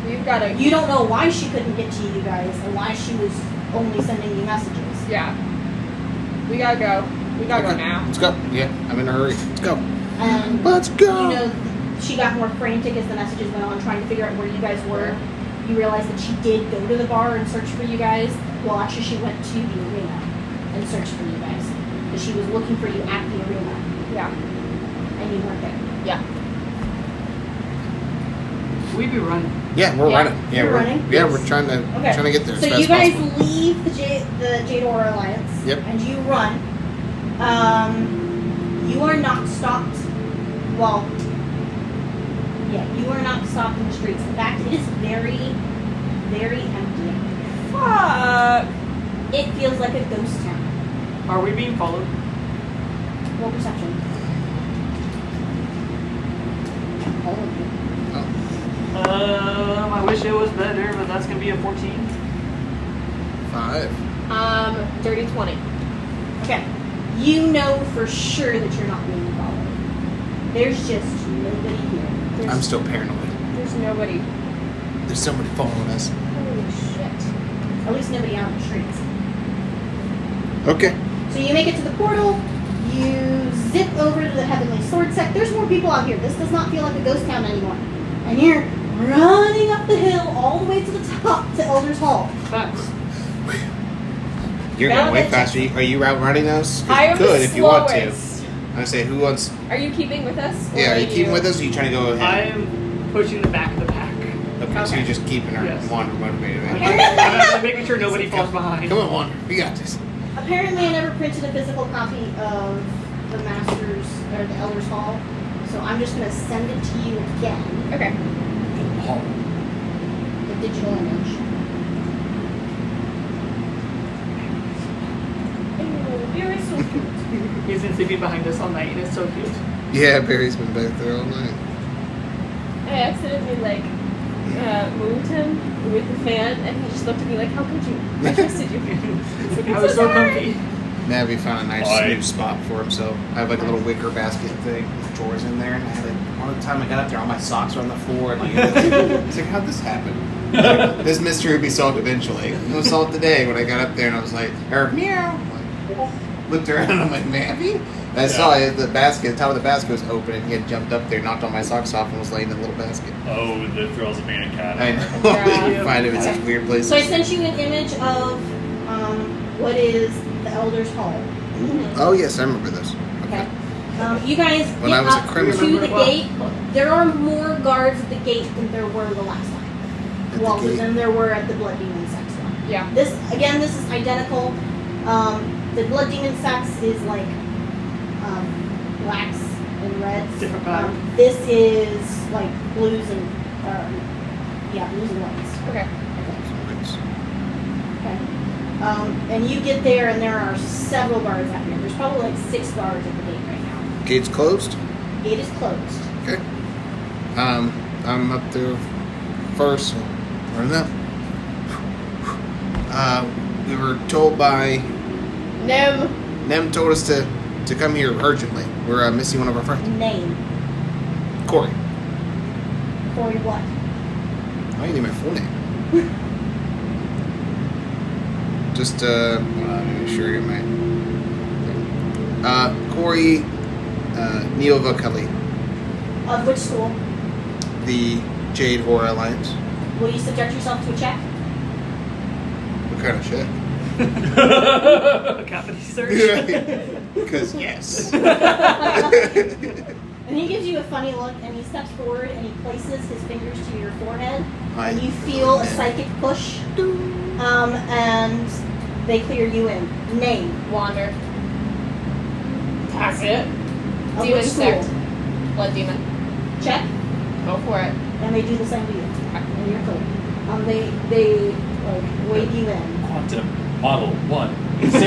B: We've gotta.
C: You don't know why she couldn't get to you guys and why she was only sending you messages.
B: Yeah. We gotta go. We gotta go now.
G: Let's go. Yeah, I'm in a hurry. Let's go.
C: And
G: Let's go.
C: you know, she got more frantic as the messages went on, trying to figure out where you guys were. You realize that she did go to the bar and search for you guys. Well, actually, she went to the arena and searched for you guys. Because she was looking for you at the arena,
B: Yeah.
C: and you weren't there.
B: Yeah.
E: We be running.
G: Yeah, we're
B: Yeah.
G: running. Yeah,
C: You're
G: we're
C: running?
G: Yeah, we're trying to get there.
C: So
G: as fast
C: you
G: as
C: guys
G: possible.
C: leave the Jade Aura Alliance.
G: Yep.
C: And you run. You are not stopped. Well, yeah, you are not stopped in the streets. In fact, it is very, very empty.
B: Fuck.
C: It feels like a ghost town.
E: Are we being followed?
C: Roll perception. All of you.
E: I wish it was better, but that's gonna be a 14.
G: 5.
B: Dirty 20.
C: Okay. You know for sure that you're not being followed. There's just nobody here.
G: I'm still paranoid.
B: There's nobody.
G: There's somebody following us.
B: Holy shit.
C: At least nobody out in the streets.
G: Okay.
C: So you make it to the portal. You zip over to the Heavenly Sword Sect. There's more people out here. This does not feel like a ghost town anymore. And you're running up the hill all the way to the top to Elder's Hall.
E: Facts.
G: You're
C: Gotta
G: going way
C: get
G: faster. Are you outrunning us? 'Cause
B: I
G: you
B: am
G: could
B: the
G: if you want to.
B: slowest.
G: I say, who wants?
B: Are you keeping with us? Or
G: Yeah, are you keeping with us? Or are you trying to go
E: I
G: ahead?
E: am pushing the back of the pack.
G: Okay, so
B: Okay.
G: you're just keeping her
E: Yes.
G: Wander motivated. Right?
E: I'm making sure nobody falls behind.
G: Come on, Wander. We got this.
C: Apparently, I never printed a physical copy of the Masters or the Elder's Hall, so I'm just going to send it to you again.
B: Okay.
C: The digital image.
B: You're so cute.
E: He's been sleeping behind us all night, and it's so cute.
G: Yeah, Barry's been back there all night.
B: I accidentally moved him with the fan, and he just looked at me like, "How could you? I trusted you."
E: I was so comfy.
G: Navi found a nice
D: Why?
G: new spot for himself. I have like a little wicker basket thing with drawers in there, and I had it. All the time I got up there, all my socks were on the floor. And it's like, how'd this happen? Like, this mystery would be solved eventually. It was solved today when I got up there, and I was like, meow. Like, looked around, and I'm like, Navi? And I saw it, the basket, the top of the basket was open, and he had jumped up there, knocked all my socks off, and was laying in the little basket.
D: Oh, the thrills of being a cat.
G: I know.
B: Yeah.
G: You find him in such weird places.
C: So I sent you an image of what is the Elder's Hall.
G: Oh, yes, I remember this.
C: Okay. You guys
G: When
C: get
G: I was a
C: up
G: criminal.
C: to the
E: Well-
C: gate. There are more guards at the gate than there were the last time.
G: At the
C: Well,
G: gate.
C: than there were at the Blood Demon Sex one.
B: Yeah.
C: This is identical. The Blood Demon Sex is like blacks and reds.
E: Different color.
C: This is like blues and blues and whites.
B: Okay.
C: Okay. And you get there, and there are several guards out here. There's probably like 6 guards at the gate right now.
G: Gate's closed?
C: Gate is closed.
G: Okay. I'm up there first. So run up.
A: We were told by
B: Nem.
A: Nem told us to come here urgently. We're missing one of our friends.
C: Name.
A: Cory.
C: Cory what?
A: I need my full name. Just hold on, let me make sure I get my thing. Cory Neova Kelly.
C: Of which school?
A: The Jade Horror Alliance.
C: Will you subject yourself to a check?
A: What kind of shit?
E: A cavity search.
A: Because yes.
C: And he gives you a funny look, and he steps forward, and he places his fingers to your forehead,
A: Hi.
C: and you feel a psychic push, and they clear you in. Name.
B: Wander. That's it.
C: Of
B: Demon
C: which
B: sect.
C: school?
B: Blood demon.
C: Check,
B: Go for it.
C: and they do the same to you. And you're clear. They like wave you in.
D: Quantum model 1. 6, 3.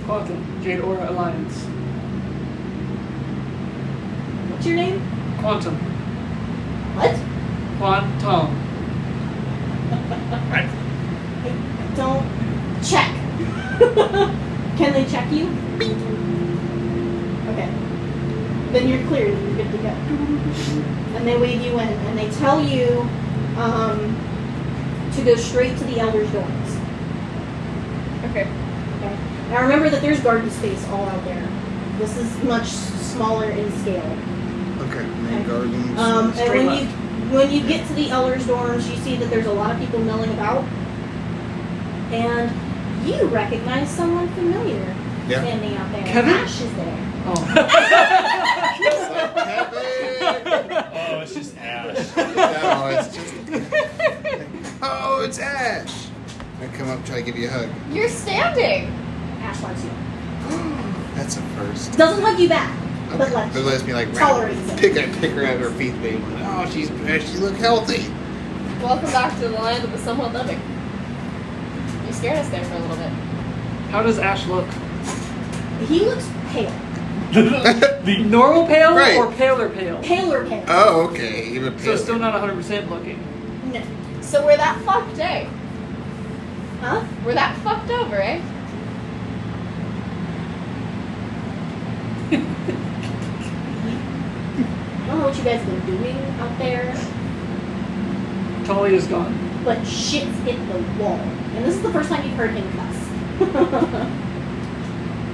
E: Quantum, Jade Aura Alliance.
C: What's your name?
E: Quantum.
C: What?
E: Quantum.
C: Don't check. Can they check you? Okay. Then you're cleared. You're good to go. And they wave you in, and they tell you to go straight to the elders' dorms.
B: Okay.
C: Okay. Now remember that there's garden space all out there. This is much smaller in scale.
A: Okay, main gardens.
C: And
E: Straight left.
C: when you get to the elders' dorms, you see that there's a lot of people milling about, and you recognize someone familiar
A: Yeah.
C: standing out there.
E: Kevin?
C: Ash is there.
E: Oh.
D: Oh, it's just Ash.
A: No, it's just. Oh, it's Ash. I come up, try to give you a hug.
B: You're standing.
C: Ash likes you.
A: That's a first.
C: Doesn't hug you back, but
A: Okay.
C: like
A: But lets me like
C: tolerates it.
A: pick her at her feet, baby. Oh, she look healthy.
B: Welcome back to the land of the somewhat living. You scared us there for a little bit.
E: How does Ash look?
C: He looks pale.
D: The
E: Normal pale
A: Right.
E: or paler pale?
C: Paler pale.
A: Oh, okay. Even
E: So still not 100% looking.
C: No.
B: So we're that fucked, eh?
C: Huh?
B: We're that fucked over, eh?
C: I don't know what you guys have been doing out there,
E: Talia's gone.
C: but shit's hit the wall. And this is the first time you've heard him cuss.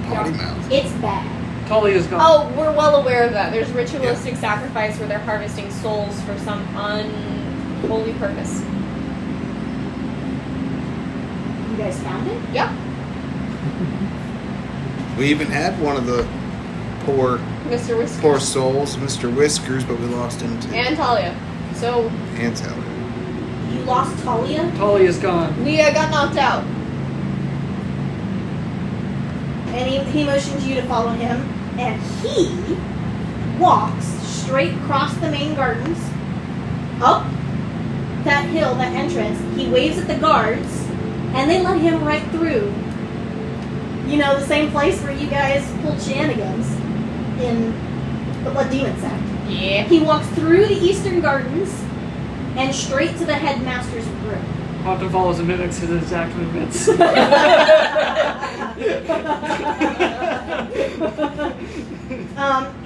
A: potty mouth.
C: It's bad.
E: Talia's gone.
B: Oh, we're well aware of that. There's ritualistic sacrifice where they're harvesting souls for some unholy purpose.
C: You guys found it?
B: Yeah.
A: We even had one of the poor
B: Mr. Whiskers.
A: poor souls, Mr. Whiskers, but we lost him too.
B: And Talia. So,
A: And Talia.
C: You lost Talia,
E: Talia's gone.
B: Nia got knocked out.
C: and he motions you to follow him, and he walks straight across the main gardens, up that hill, that entrance. He waves at the guards, and they let him right through. You know, the same place where you guys pulled shenanigans in the Blood Demon sect.
B: Yeah.
C: He walks through the eastern gardens and straight to the headmaster's room.
E: Quantum follows and mimics his exact movements.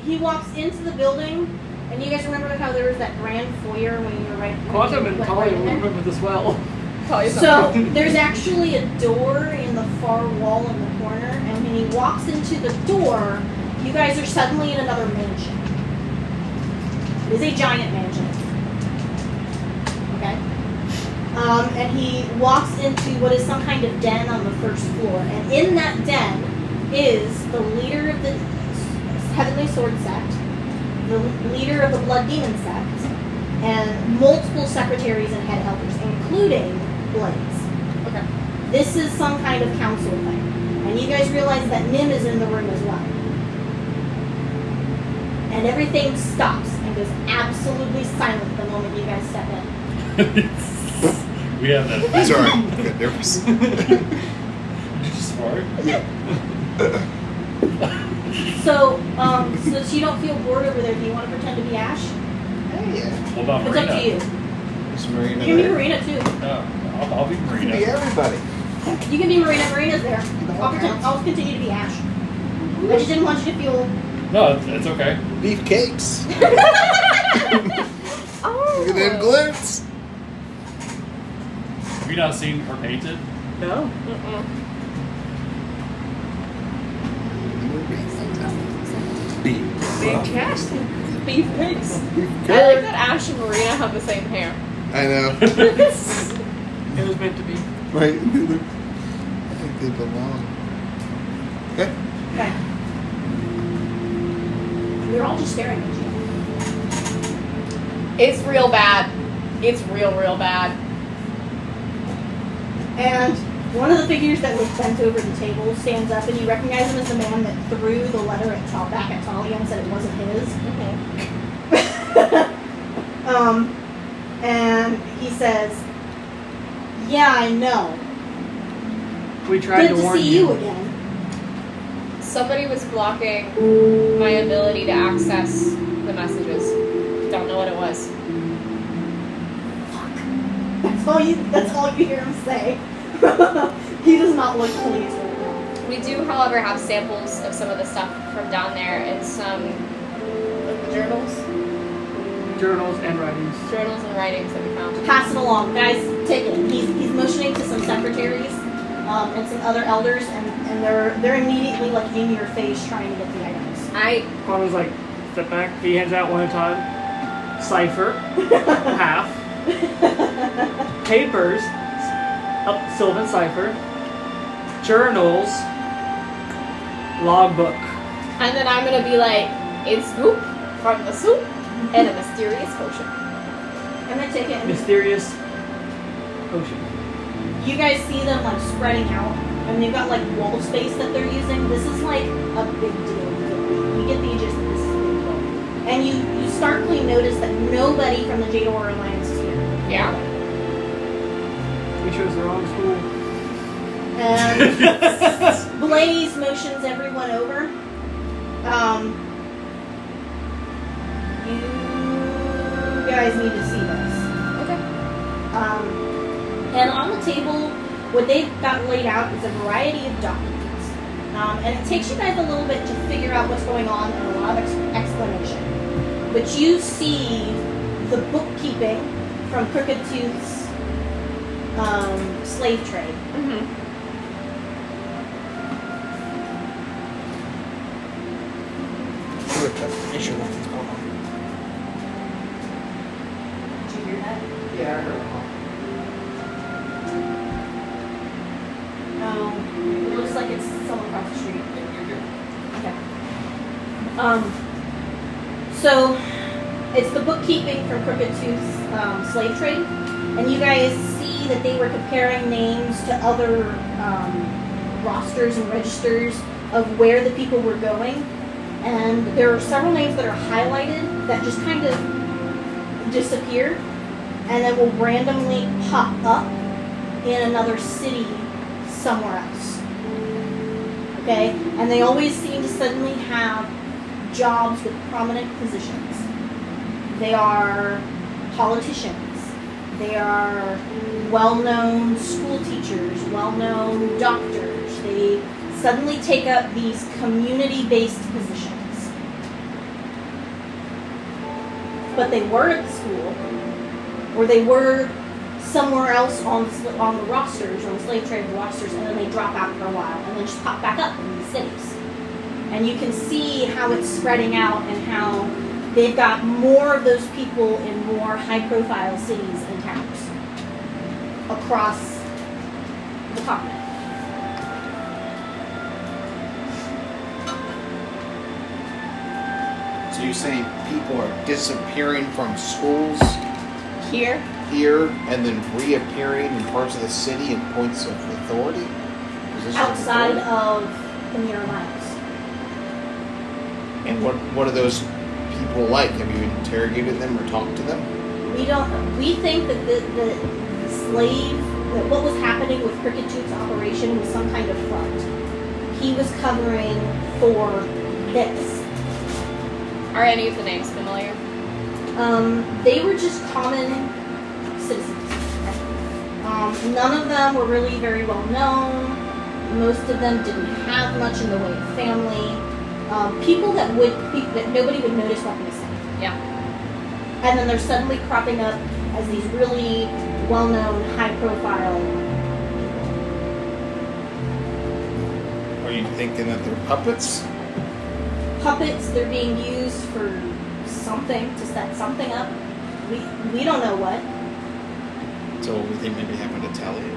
C: He walks into the building, and you guys remember how there was that grand foyer when you were right.
E: Quantum and
C: went
E: Talia
C: in
E: will
C: there?
E: remember this well.
B: Talia's
C: So there's actually a door in the far wall in the corner, and when he walks into the door, you guys are suddenly in another mansion. It is a giant mansion. Okay? And he walks into what is some kind of den on the first floor, and in that den is the leader of the Heavenly Sword sect, the leader of the Blood Demon sect, and multiple secretaries and head helpers, including Blaze.
B: Okay.
C: This is some kind of council thing. And you guys realize that Nim is in the room as well. And everything stops and goes absolutely silent the moment you guys step in.
D: We have that.
A: It's alright. I got nervous.
D: Did you just fart?
C: So that you don't feel bored over there, do you want to pretend to be Ash?
A: Hey, yeah.
D: What about
C: It's up to
D: Marina?
C: you.
A: Is Marina
C: You can be
A: there?
C: Marina too.
D: Oh. I'll be
A: You can
D: Marina.
A: be everybody.
C: You can be Marina. Marina's there.
A: The whole
C: I'll
A: council.
C: continue to be Ash. I just didn't want you to feel.
D: No, it's okay.
A: Beefcakes.
B: Oh.
A: Look at them glutes.
D: Have you not seen her painted?
E: No?
B: Mm-mm. Fantastic. Beef pigs. I like that Ash and Marina have the same hair.
A: I know.
E: It was meant to be.
A: Right? I think they belong. Okay.
C: Okay. They're all just staring at you.
B: It's real bad. It's real bad.
C: And one of the figures that was bent over the table stands up, and you recognize him as the man that threw the letter back at Talia and said it wasn't his. And he says, "Yeah, I know.
E: We tried
C: Good
E: to
C: to
E: warn
C: see you again."
B: Somebody was blocking my ability to access the messages. Don't know what it was.
C: That's all you hear him say. He does not look pleased right now.
B: We do, however, have samples of some of the stuff from down there and some journals
E: and writings.
B: and writings that we found.
C: Pass it along, guys. Take it. He's motioning to some secretaries and some other elders, and they're immediately like in your face trying to get the items.
E: Quan was like, step back. He hands out one at a time. Cipher. Half. Papers. Sylvan cipher. Journals. Logbook.
B: And then I'm gonna be like, it's goop from the soup and a mysterious potion.
C: I'm gonna take it. And
E: Mysterious potion.
C: you guys see them like spreading out, and they've got like wall space that they're using. This is like a big deal. You get the gist that this is a big deal. And you starkly notice that nobody from the Jador Alliance is here.
B: Yeah.
E: We chose the wrong school.
C: And Blaze motions everyone over. You guys need to see this.
B: Okay.
C: And on the table, what they've got laid out is a variety of documents. And it takes you guys a little bit to figure out what's going on and a lot of explanation. But you see the bookkeeping from Crooked Tooth's slave trade.
B: Mm-hmm.
G: Issue what's going on.
C: Did you hear that?
A: Yeah, I heard.
C: It looks like it's someone across the street. Okay. So it's the bookkeeping from Crooked Tooth's slave trade, and you guys see that they were comparing names to other rosters and registers of where the people were going, and there are several names that are highlighted that just kind of disappear, and then will randomly pop up in another city somewhere else. Okay? And they always seem to suddenly have jobs with prominent positions. They are politicians. They are well-known school teachers, well-known doctors. They suddenly take up these community-based positions. But they were at the school, or they were somewhere else on the rosters, on the slave trade rosters, and then they drop out for a while, and then just pop back up in these cities. And you can see how it's spreading out and how they've got more of those people in more high-profile cities and towns across the continent.
G: So you're saying people are disappearing from schools
B: Here.
G: here and then reappearing in parts of the city and points of authority? Positions of
C: Outside
G: authority?
C: of the Murim Isles.
G: And what are those people like? Have you interrogated them or talked to them?
C: We think that the slave, that what was happening with Crooked Tooth's operation was some kind of front. He was covering for this.
B: Are any of the names familiar?
C: They were just common citizens.
F: None of them were really very well known. Most of them didn't have much in the way of family. People that nobody would notice went missing.
B: Yeah.
F: And then they're suddenly cropping up as these really well-known, high-profile.
G: Are you thinking that they're puppets?
F: Puppets. They're being used for something, to set something up. We don't know what.
G: So we think maybe happened to Talia.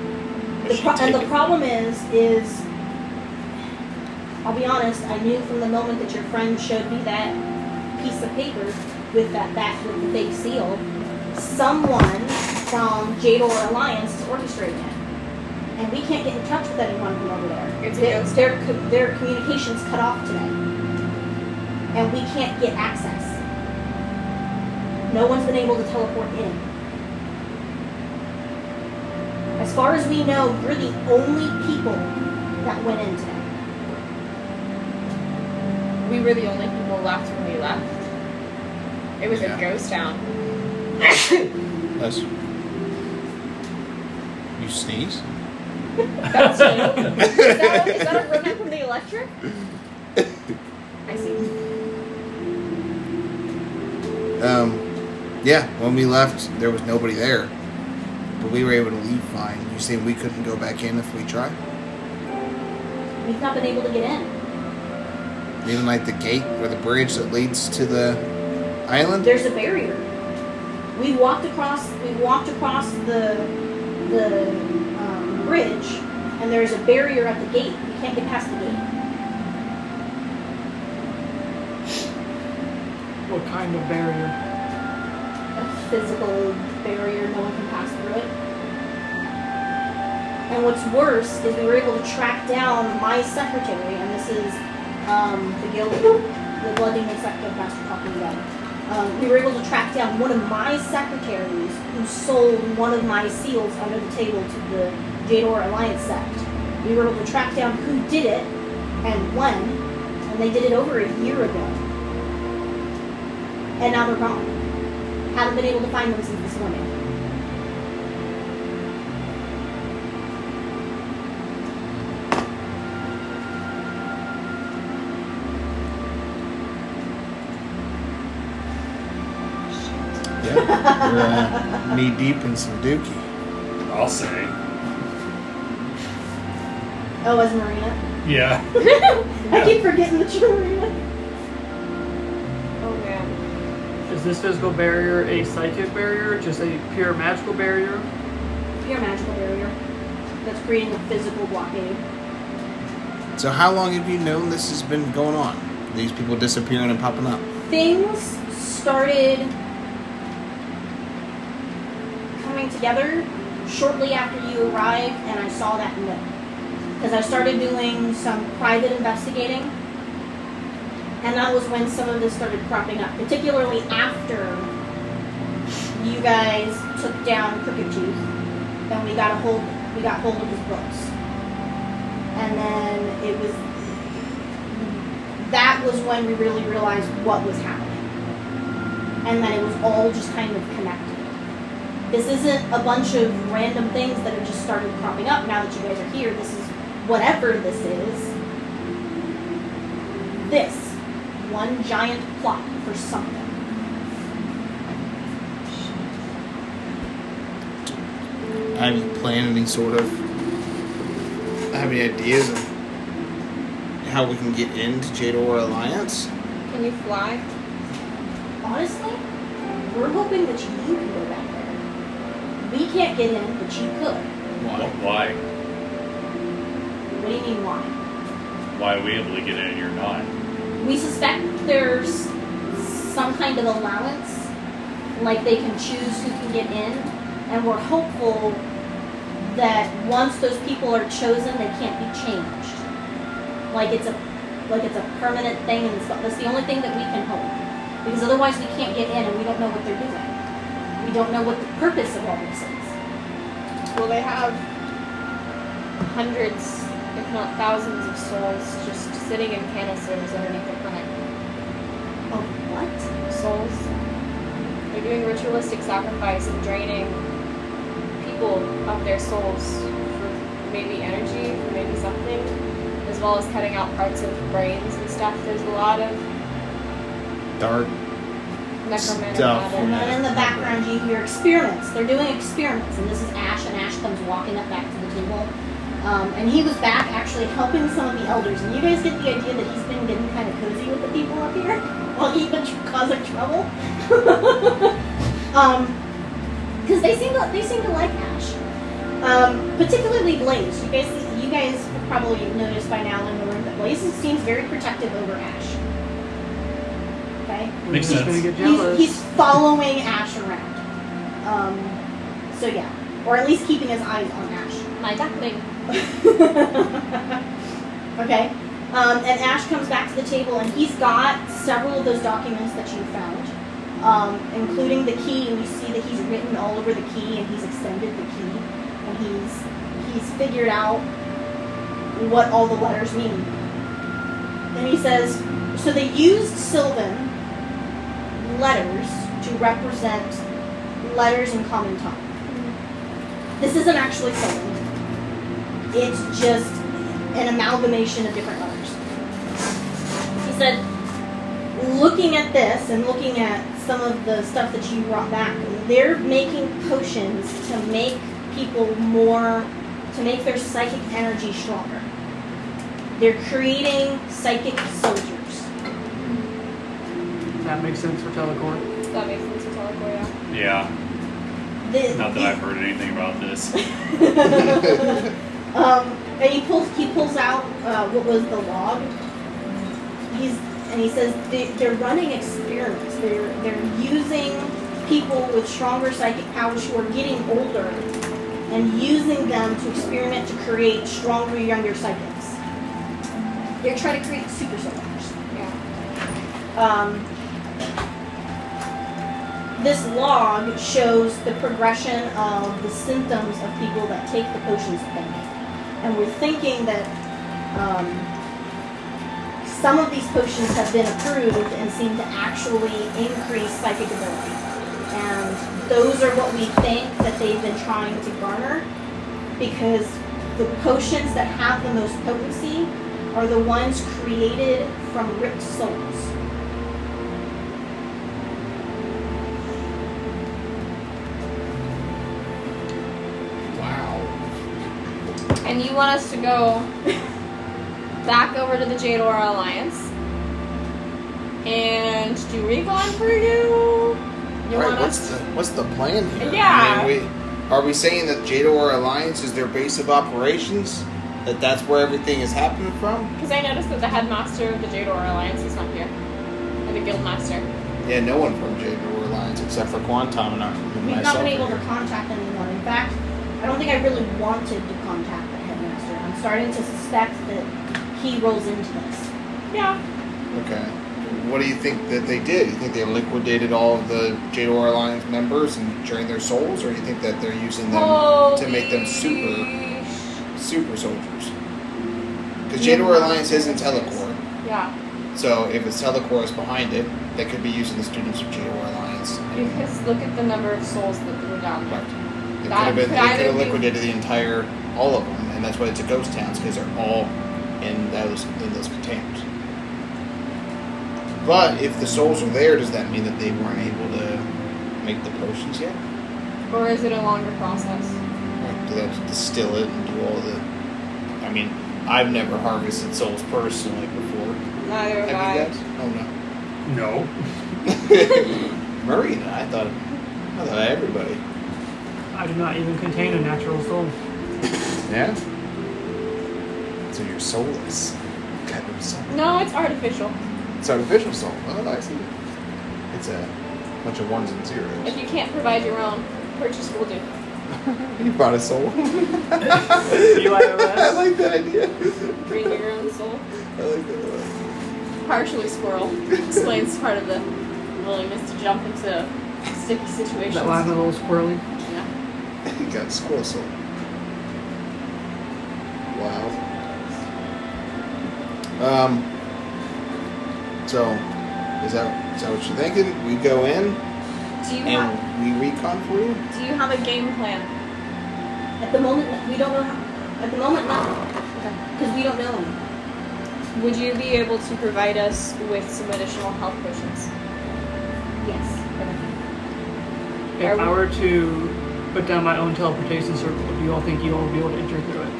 F: And the problem is, I'll be honest, I knew from the moment that your friend showed me that piece of paper with with the fake seal, someone from Jador Alliance is orchestrating it. And we can't get in touch with anyone from over there.
B: It's a ghost.
F: Their communications cut off today. And we can't get access. No one's been able to teleport in. As far as we know, we're the only people that went in today.
B: We were the only people left when we left. It was a ghost town.
G: Bless you. You sneeze?
B: That's you. Is that a rodent from the electric? I see.
G: Yeah, when we left, there was nobody there. But we were able to leave fine. You saying we couldn't go back in if we tried?
F: We've not been able to get in.
G: Even like the gate or the bridge that leads to the island?
F: There's a barrier. We walked across the bridge, and there's a barrier at the gate. You can't get past the gate.
E: What kind of barrier?
F: A physical barrier, no one can pass through it. And what's worse is we were able to track down my secretary, and this is the guild, the Blood Demon Secretary Master talking about. We were able to track down one of my secretaries who sold one of my seals under the table to the Jador Alliance sect. We were able to track down who did it and when, and they did it over a year ago. And now they're gone. Haven't been able to find them since this morning.
G: Yeah, we're knee deep in some dookie.
D: I'll say.
F: Oh, as Marina?
D: Yeah.
F: I keep forgetting that you're Marina.
B: Oh man.
E: Is this physical barrier a psychic barrier, just a pure magical barrier?
F: Pure magical barrier that's creating a physical blockade.
G: So how long have you known this has been going on? These people disappearing and popping up?
F: Things started coming together shortly after you arrived, and I saw that note. Because I started doing some private investigating, and that was when some of this started cropping up, particularly after you guys took down Crooked Tooth, and we got hold of his books. And then that was when we really realized what was happening. And that it was all just kind of connected. This isn't a bunch of random things that have just started cropping up now that you guys are here. This is whatever this is. This one giant plot for something.
G: Have you planned any sort of... have any ideas of how we can get into Jador Alliance?
B: Can you fly?
F: Honestly, we're hoping that you can go back there. We can't get in, but you could.
D: Why?
F: What do you mean, why?
D: Why are we able to get in and you're not?
F: We suspect there's some kind of allowance, like they can choose who can get in, and we're hopeful that once those people are chosen, they can't be changed. Like it's a permanent thing, and that's the only thing that we can hope. Because otherwise, we can't get in, and we don't know what they're doing. We don't know what the purpose of all this is.
B: Well, they have hundreds, if not thousands, of souls just sitting in canisters underneath the planet.
F: Oh, what?
B: Souls. They're doing ritualistic sacrifice and draining people of their souls for maybe energy, for maybe something, as well as cutting out parts of brains and stuff. There's a lot of
G: Dark.
B: necromantic
G: Stuff.
B: matter.
C: And in the background, you hear experiments. They're doing experiments, and this is Ash, and Ash comes walking up back to the table. And he was back actually helping some of the elders. And you guys get the idea that he's been getting kind of cozy with the people up here while he's been causing trouble. Because they seem to like Ash, particularly Blaze. You guys have probably noticed by now in the room that Blaze seems very protective over Ash. Okay.
D: Makes
E: He's gonna
D: sense.
E: get jealous.
C: He's following Ash around. So yeah, or at least keeping his eyes on Ash.
B: My duckling.
C: Okay. And Ash comes back to the table, and he's got several of those documents that you found, including the key. And you see that he's written all over the key, and he's extended the key, and he's figured out what all the letters mean. And he says, so they used Sylvan letters to represent letters in common tongue. This isn't actually Sylvan. It's just an amalgamation of different letters. He said, looking at this and looking at some of the stuff that you brought back, they're making potions to make people to make their psychic energy stronger. They're creating psychic soldiers.
E: That makes sense for Telecorp.
B: That makes sense to Telecorp, yeah.
D: Yeah. Not that I've heard anything about this.
C: And he pulls out what was the log. He says they're running experiments. They're using people with stronger psychic powers who are getting older and using them to experiment to create stronger younger psychics. They're trying to create super soldiers.
B: Yeah.
C: This log shows the progression of the symptoms of people that take the potions that they make. And we're thinking that some of these potions have been approved and seem to actually increase psychic ability. And those are what we think that they've been trying to garner, because the potions that have the most potency are the ones created from ripped souls.
B: And you want us to go back over to the Jade Aura Alliance and do Recon for you? You
A: Right,
B: want us?
A: what's the plan here?
B: Yeah.
A: I mean, are we saying that Jador Alliance is their base of operations? That's where everything is happening from?
B: Because I noticed that the headmaster of the Jade Aura Alliance is not here. And the guildmaster.
A: Yeah, no one from Jador Alliance except for Quantum and
C: We've
A: myself.
C: not been able to
A: here.
C: contact anyone. In fact, I don't think I really wanted to contact the headmaster. I'm starting to suspect that he rolls into this.
B: Yeah.
A: Okay. What do you think that they did? You think they liquidated all of the Jador Alliance members and drained their souls, or do you think that they're using them to make them super soldiers? Because Jador Alliance isn't Telecorp.
B: Yeah.
A: So if it's Telecorp behind it, they could be using the students of Jador Alliance.
B: Because look at the number of souls that were down there.
A: They
B: That
A: could
B: could
A: have
B: either be-
A: liquidated all of them, and that's why it's a ghost towns, because they're all in those containers. But if the souls are there, does that mean that they weren't able to make the potions yet?
B: Or is it a longer process?
A: Or do they have to distill it and do all the... I mean, I've never harvested souls personally before.
B: Neither have
A: Have you
B: I.
A: guys? Oh, no.
D: No.
A: Marina, I thought everybody.
E: I do not even contain a natural soul.
A: Yeah? So you're soulless. Kind of soul.
B: No, it's artificial.
A: It's artificial soul. Oh, I see. It's a bunch of ones and zeros.
B: If you can't provide your own, purchase will do.
A: You brought a soul.
E: UIOS.
A: I like that idea.
B: Bring your own soul.
A: I like that.
B: Partially squirrel. Explains part of the willingness to jump into sticky situations.
E: That line a little squirrely.
B: Yeah.
A: You got squirrel soul. Wow. So, is that what you're thinking? We go in
B: Do you
A: and we recon for you?
B: have a game plan?
F: At the moment, we don't know how. At the moment, no.
B: Okay.
F: Because we don't know him.
B: Would you be able to provide us with some additional health potions?
F: Yes.
E: If I were to put down my own teleportation circle, do you all think you all will be able to enter through it?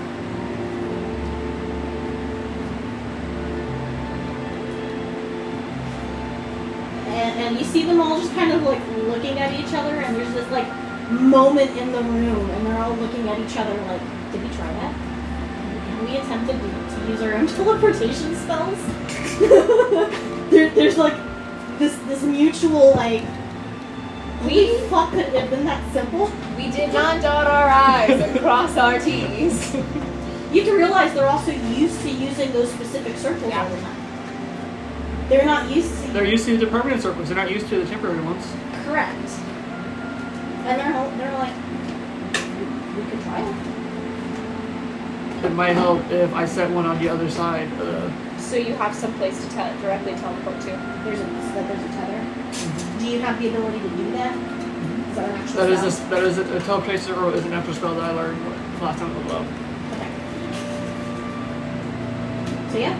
F: And you see them all just kind of like looking at each other, and there's this like moment in the room, and they're all looking at each other like, did we try that? Have we attempted to use our own teleportation spells? There's like this mutual like, holy fuck, could it have been that simple?
B: We did not dot our I's and cross our T's.
F: You have to realize they're also used to using those specific circles all the time. They're not used to.
E: They're used to the permanent circles. They're not used to the temporary ones.
F: Correct. And they're like, we could try it.
E: It might help if I set one on the other side.
B: So you have some place to directly teleport to.
F: There's a tether. Do you have the ability to do that? Is that an actual spell?
E: That is a teleportation circle is an extra spell that I learned last time I was low.
F: Okay. So yeah.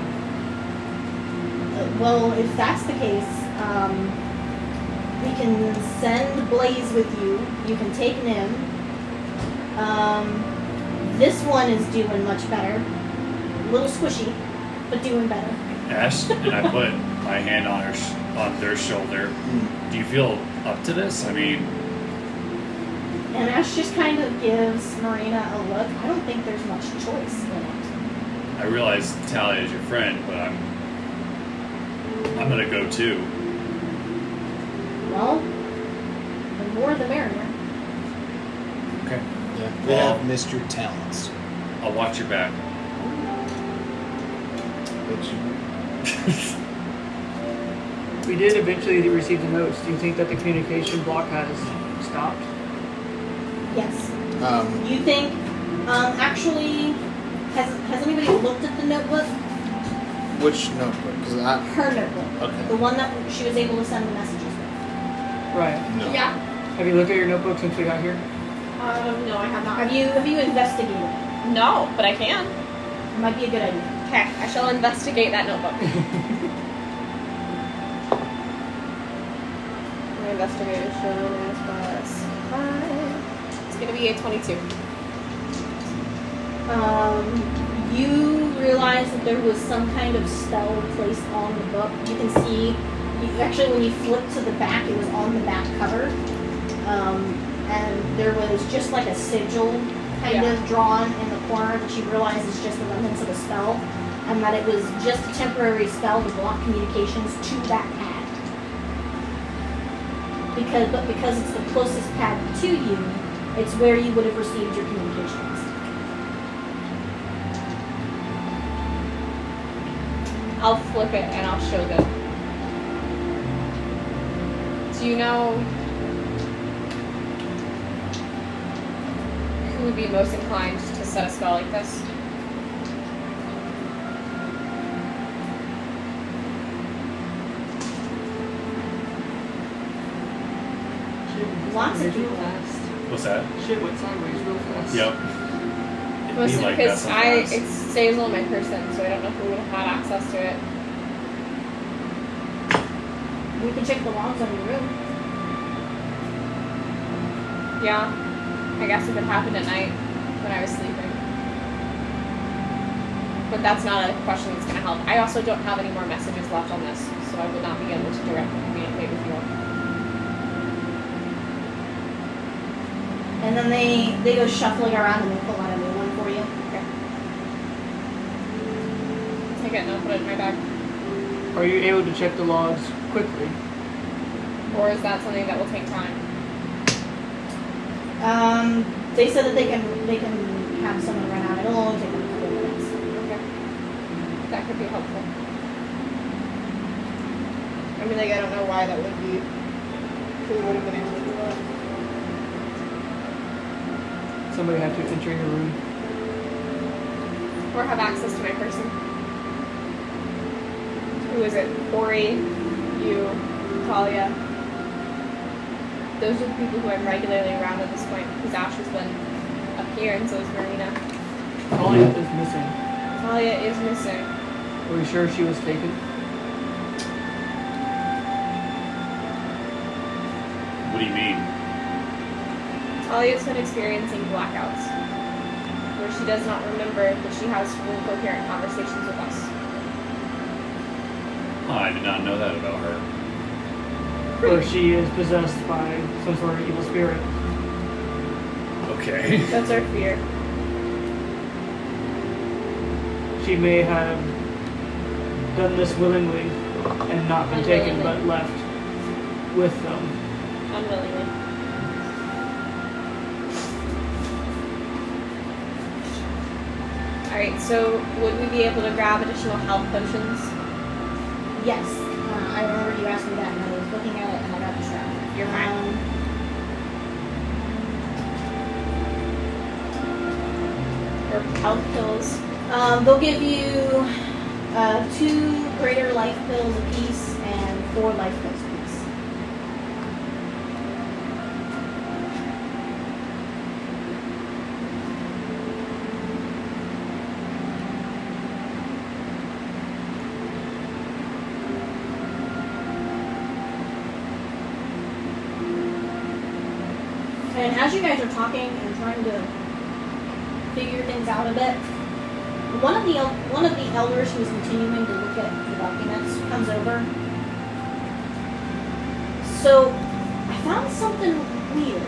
F: Well, if that's the case, we can send Blaze with you. You can take Nim. This one is doing much better. A little squishy, but doing better.
D: Ash, and I put my hand on on their shoulder. Do you feel up to this? I mean,
F: And Ash just kind of gives Marina a look. I don't think there's much choice in it.
D: I realize Talia is your friend, but I'm gonna go too.
F: Well, the more the merrier.
D: Okay.
G: Yeah, we have Mr. Talents.
D: I'll watch your back.
G: But you,
E: We did eventually receive the notes. Do you think that the communication block has stopped?
F: Yes. You think, actually, has anybody looked at the notebook?
G: which notebook? Because
F: Her notebook.
G: okay.
F: The one that she was able to send the messages with.
E: Right.
G: No.
B: Yeah.
E: Have you looked at your notebook since we got here?
B: No, I have not.
F: Have you investigated it?
B: No, but I can.
F: It might be a good idea.
B: Okay, I shall investigate that notebook. My investigation is +5. It's gonna be a 22.
F: You realize that there was some kind of spell placed on the book. You can see, actually when you flip to the back, it was on the back cover. And there was just like a sigil kind of drawn in the corner that you realize is just the remnants of a spell. And that it was just a temporary spell to block communications to that pad. Because it's the closest pad to you, it's where you would have received your communications.
B: I'll flip it and I'll show them. Do you know who would be most inclined to set a spell like this?
F: Lots of people.
D: What's that?
E: Shit went sideways real fast.
D: Yep.
B: Mostly
D: like
B: because
D: that
B: it saves on my person, so I don't know who would have had access to it.
F: We can check the logs on your room.
B: Yeah, I guess if it happened at night when I was sleeping. But that's not a question that's going to help. I also don't have any more messages left on this, so I would not be able to directly communicate with you all.
F: And then they go shuffling around and they pull out a new one for you.
B: Okay. Take it and I'll put it in my bag.
E: Are you able to check the logs quickly?
B: Or is that something that will take time?
F: They said that they can have someone run out. It'll only take them a couple of minutes.
B: Okay. That could be helpful. I mean, like, I don't know why that would be. Who would have been able to do that?
E: Somebody had to enter your room.
B: Or have access to my person. Who is it? Kuori, you, Talia. Those are the people who I'm regularly around at this point, because Ash has been a here, and so is Marina.
E: Talia is missing.
B: Talia is missing.
E: Are we sure she was taken?
D: What do you mean?
B: Talia's been experiencing blackouts, where she does not remember that she has full coherent conversations with us.
D: I did not know that about her.
E: Or she is possessed by some sort of evil spirit.
D: Okay.
B: That's our fear.
E: She may have done this willingly and not been taken, but left with them.
B: Unwillingly. Alright, so would we be able to grab additional health potions?
C: Yes. I remember you asked me that, and I was looking at it, and I got distracted.
B: You're fine. Or health pills?
C: They'll give you 2 greater life pills apiece and 4 life pills apiece. And as you guys are talking and trying to figure things out a bit, one of the elders who is continuing to look at the documents comes over. So, I found something weird.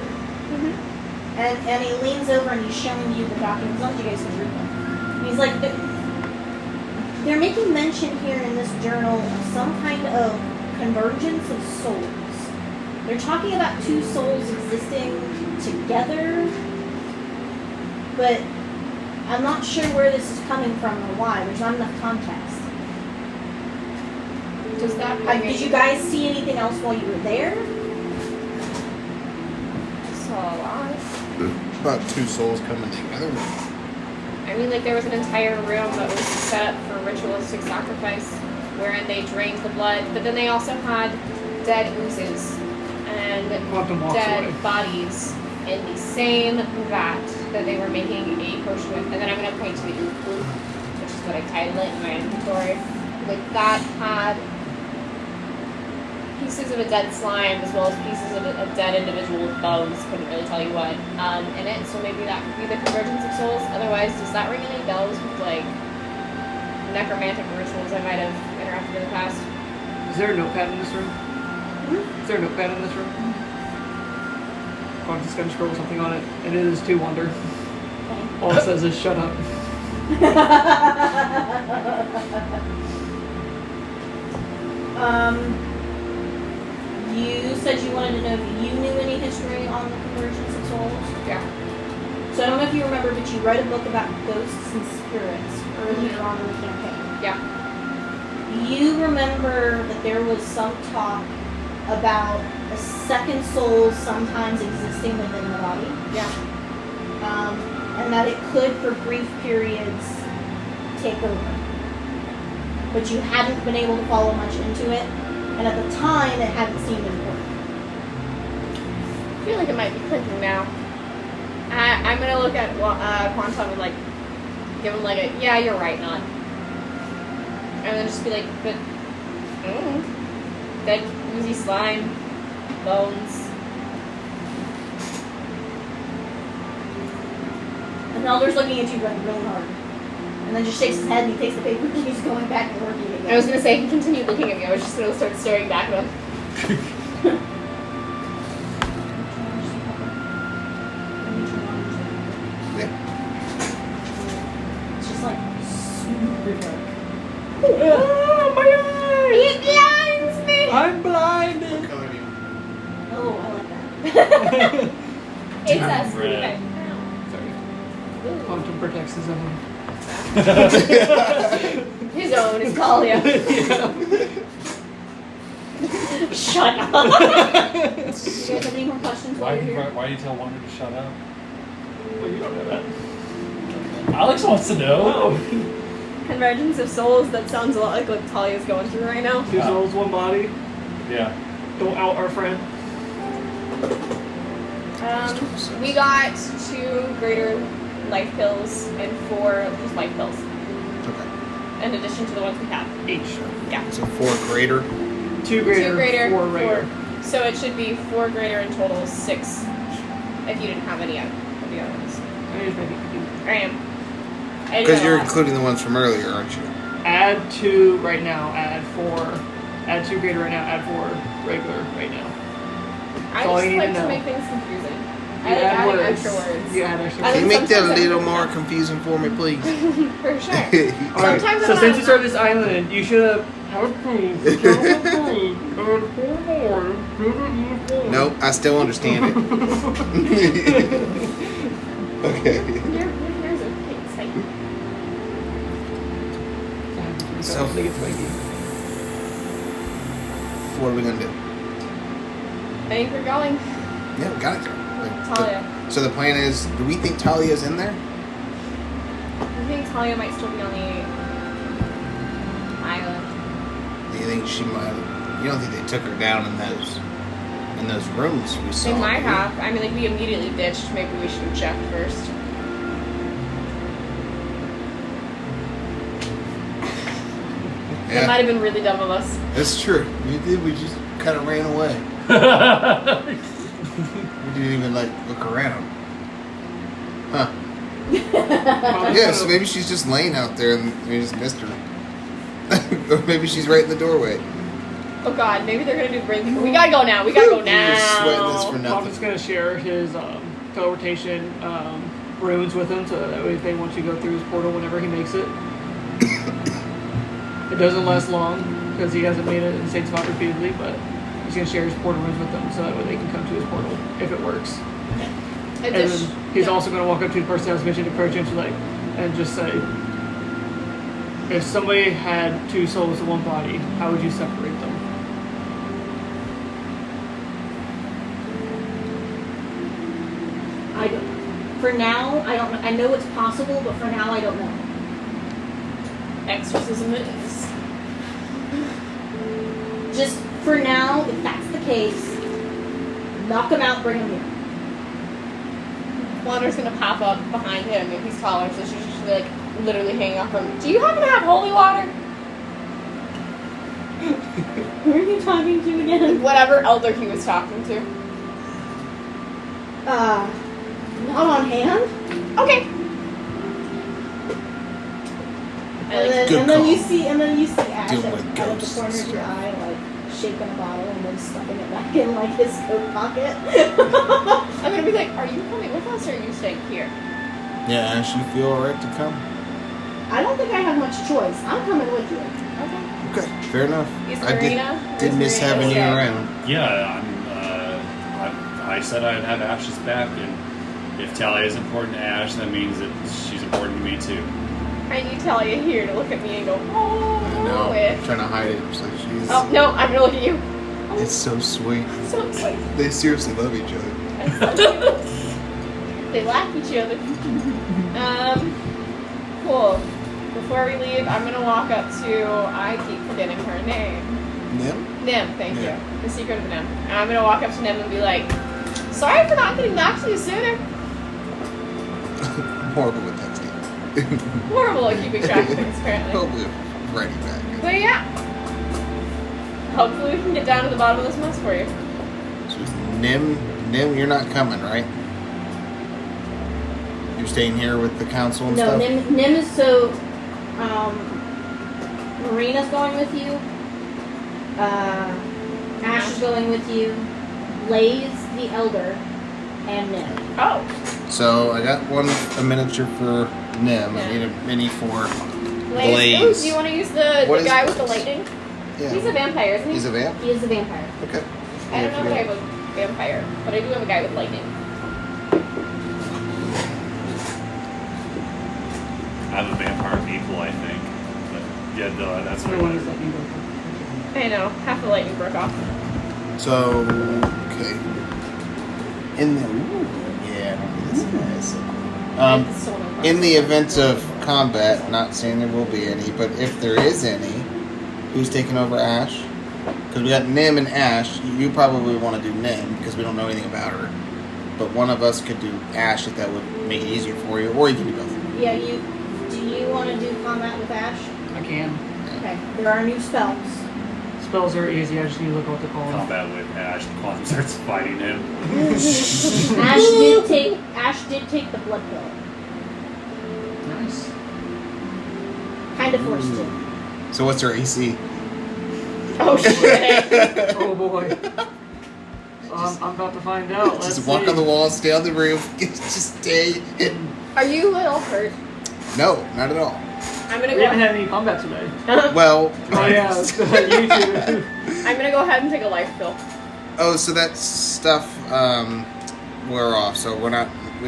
C: And he leans over and he's showing you the documents. As long as you guys can read them. And he's like, they're making mention here in this journal of some kind of convergence of souls. They're talking about 2 souls existing together, but I'm not sure where this is coming from or why. There's not enough context.
B: Does that
C: Did you guys see anything else while you were there?
A: About 2 souls coming together.
B: I mean, like, there was an entire room that was set up for ritualistic sacrifice, wherein they drained the blood, but then they also had dead oozes and dead bodies in the same vat that they were making a potion with. And then I'm going to point to the ooh, which is what I titled it in my inventory. Like, that had pieces of a dead slime as well as pieces of a dead individual with bones, couldn't really tell you what, in it, so maybe that could be the convergence of souls. Otherwise, does that ring any bells with, like, necromantic rituals I might have interacted in the past?
E: Is there a notepad in this room? Is there a notepad in this room? I'm just gonna scroll something on it, and it is 2 wonder. All it says is shut up.
C: You said you wanted to know if you knew any history on the convergence of souls.
B: Yeah.
C: So I don't know if you remember, but you read a book about ghosts and spirits earlier on in the campaign.
B: Yeah.
C: You remember that there was some talk about a second soul sometimes existing within the body.
B: Yeah.
C: And that it could, for brief periods, take over. But you hadn't been able to follow much into it, and at the time, it hadn't seemed important.
B: I feel like it might be clicking now. I'm going to look at Quantum and, like, give him, like, a, yeah, you're right, nod. And then just be like, but, dead, oozy slime, bones.
C: And the elder's looking at you like really hard. And then just shakes his head and he takes the paper and he's going back and working again.
B: I was going to say, he continued looking at me. I was just going to start staring back at him.
C: It's just like super dark.
E: Oh, my eyes!
B: He blinds me!
E: I'm blinded!
A: What color do you want?
C: Oh, I like that.
B: It's a
D: Red.
B: Ooh.
E: Quantum protects his own.
B: His own is Talia. Shut up.
C: Do you guys have any more questions while you're here?
D: Why do you tell Wonder to shut up?
E: Well, you don't know that.
D: Alex wants to know.
E: Oh.
B: Convergence of souls, that sounds a lot like what Talia's going through right now.
E: 2 souls, 1 body.
D: Yeah.
E: Don't out our friend.
B: We got 2 greater life pills and 4 just life pills,
A: Okay.
B: in addition to the ones we have.
E: Each.
B: Yeah.
A: So 4 greater.
E: 2 greater,
B: 2 greater,
E: 4 regular.
B: 4. So it should be 4 greater in total, 6 if you didn't have any of the other ones.
E: I just make it confusing.
B: I am. I do
A: Because
B: that a
A: you're
B: lot.
A: including the ones from earlier, aren't you?
E: Add 2 right now, add 4. Add 2 greater right now, add 4 regular right now.
B: I
E: all
B: just
E: you need
B: like
E: to
B: to
E: know.
B: make things confusing.
E: You
B: I like
E: add
B: adding
E: words.
B: extra words.
E: You add extra
B: I
A: Can you
B: like
A: make that a
B: sometimes
A: little
B: I-
A: more confusing for me, please?
B: For sure.
E: Alright,
B: Sometimes
E: so
B: I'm
E: since
B: not-
E: you started this island, you should have approved.
A: Nope, I still understand it. Okay.
B: Here's a cake site.
A: So- What are we gonna do?
B: I think we're going.
A: Yeah, we got it. Like,
B: Talia.
A: so the plan is, do we think Talia's in there?
B: I think Talia might still be on the island.
A: Do you think she might? You don't think they took her down in those rooms we saw?
B: They might
A: do you?
B: have. I mean, like, we immediately ditched. Maybe we should have checked first. That
A: Yeah,
B: might have been really dumb of us.
A: that's true. We did. We just kind of ran away. We didn't even like look around. Huh? Yeah. So maybe she's just laying out there and we just missed her. Or maybe she's right in the doorway.
B: Oh god, maybe they're gonna do brain. We gotta go now. We gotta go
A: You're just sweating this
B: now.
A: for
E: Papa's
A: nothing.
E: gonna share his teleportation runes with him, so that way if they want you to go through his portal whenever he makes it. It doesn't last long because he hasn't made it in the same spot repeatedly, but he's gonna share his portal runes with them so that way they can come to his portal if it works. And then he's also gonna walk up to the person that's mentioned, approach him to and just say, if somebody had 2 souls in one body, how would you separate them?
C: I don't. For now, I don't. I know it's possible, but for now, I don't know.
B: Exorcism it is.
C: Just for now, if that's the case, knock him out, bring him here.
B: Wander's gonna pop up behind him if he's taller, so she's just like literally hanging off him. Do you happen to have holy water?
C: Who are you talking to again?
B: Whatever elder he was talking to.
C: Not on hand.
B: Okay.
A: Good
C: And then
A: call.
C: you see Ash
A: Dealing
C: out
A: with
C: of the
A: ghosts
C: corner
A: and
C: of your
A: stuff.
C: eye, like shaking a bottle and then stuffing it back in like his coat pocket.
B: I'm gonna be like, are you coming with us or are you staying here?
A: Yeah, Ash, you feel alright to come?
C: I don't think I have much choice. I'm coming with you.
B: Okay.
A: Okay, fair enough.
B: Is
A: I
B: Marina?
A: did miss having you around.
D: Yeah, I said I'd have Ash's back, and if Talia is important to Ash, that means that she's important to me too.
B: I need Talia here to look at me and go, oh,
A: I know. I'm
B: with.
A: trying to hide it. So she's.
B: Oh, no, I'm gonna look at you.
A: It's so sweet.
B: So sweet.
A: They seriously love each other.
B: They like each other. Cool. Before we leave, I'm gonna walk up to, I keep forgetting her name.
A: Nim?
B: Nim, thank
A: Yeah.
B: you. The secret of Nim. And I'm gonna walk up to Nim and be like, sorry for not getting back to you sooner.
A: Horrible with texting.
B: Horrible at keeping track of things, apparently.
A: Probably writing back.
B: But yeah. Hopefully we can get down to the bottom of this mess for you.
A: So it's Nim, you're not coming, right? You're staying here with the council and
C: No,
A: stuff?
C: Nim is so. Marina's going with you. Ash is going with you. Blaze the Elder, and Nim.
B: Oh.
A: So I got a miniature for Nim. I need a mini for Blaze.
B: Ooh, do you want to use the
A: What is
B: guy with the
A: Blaze?
B: lightning?
A: Yeah.
B: He's a vampire, isn't he?
A: He's a vamp?
C: He is a vampire.
A: Okay.
B: I don't know if I have a vampire, but I do have a guy with lightning.
D: I have a vampire people, I think. But yeah, no, that's what I
E: Everyone
D: wanted.
E: is letting go.
B: I know, half the lightning broke off.
A: So, okay. In the this is so cool.
B: It's so much fun.
A: In the event of combat, not saying there will be any, but if there is any, who's taking over Ash? Because we got Nim and Ash. You probably want to do Nim because we don't know anything about her.
G: but one of us could do Ash if that would make it easier for you, or you can do both.
F: Yeah, do you want to do combat with Ash?
E: I can.
F: Okay. There are new spells.
E: Spells are easy. I just need to look at what they're called.
D: Combat with Ash. Quan starts fighting him.
F: Ash did take the blood pill.
E: Nice.
F: Kind of forced to.
G: So what's her AC?
B: Oh shit.
E: Oh boy. I'm about to find out. Let's
G: Just walk
E: see.
G: on the wall, stay on the roof, just stay hidden.
B: Are you a little hurt?
G: No, not at all.
B: I'm gonna
E: We haven't
B: go.
E: had any combat today.
G: Well,
E: Oh yeah, you too.
B: I'm gonna go ahead and take a life pill.
G: oh, so that stuff wore off, so we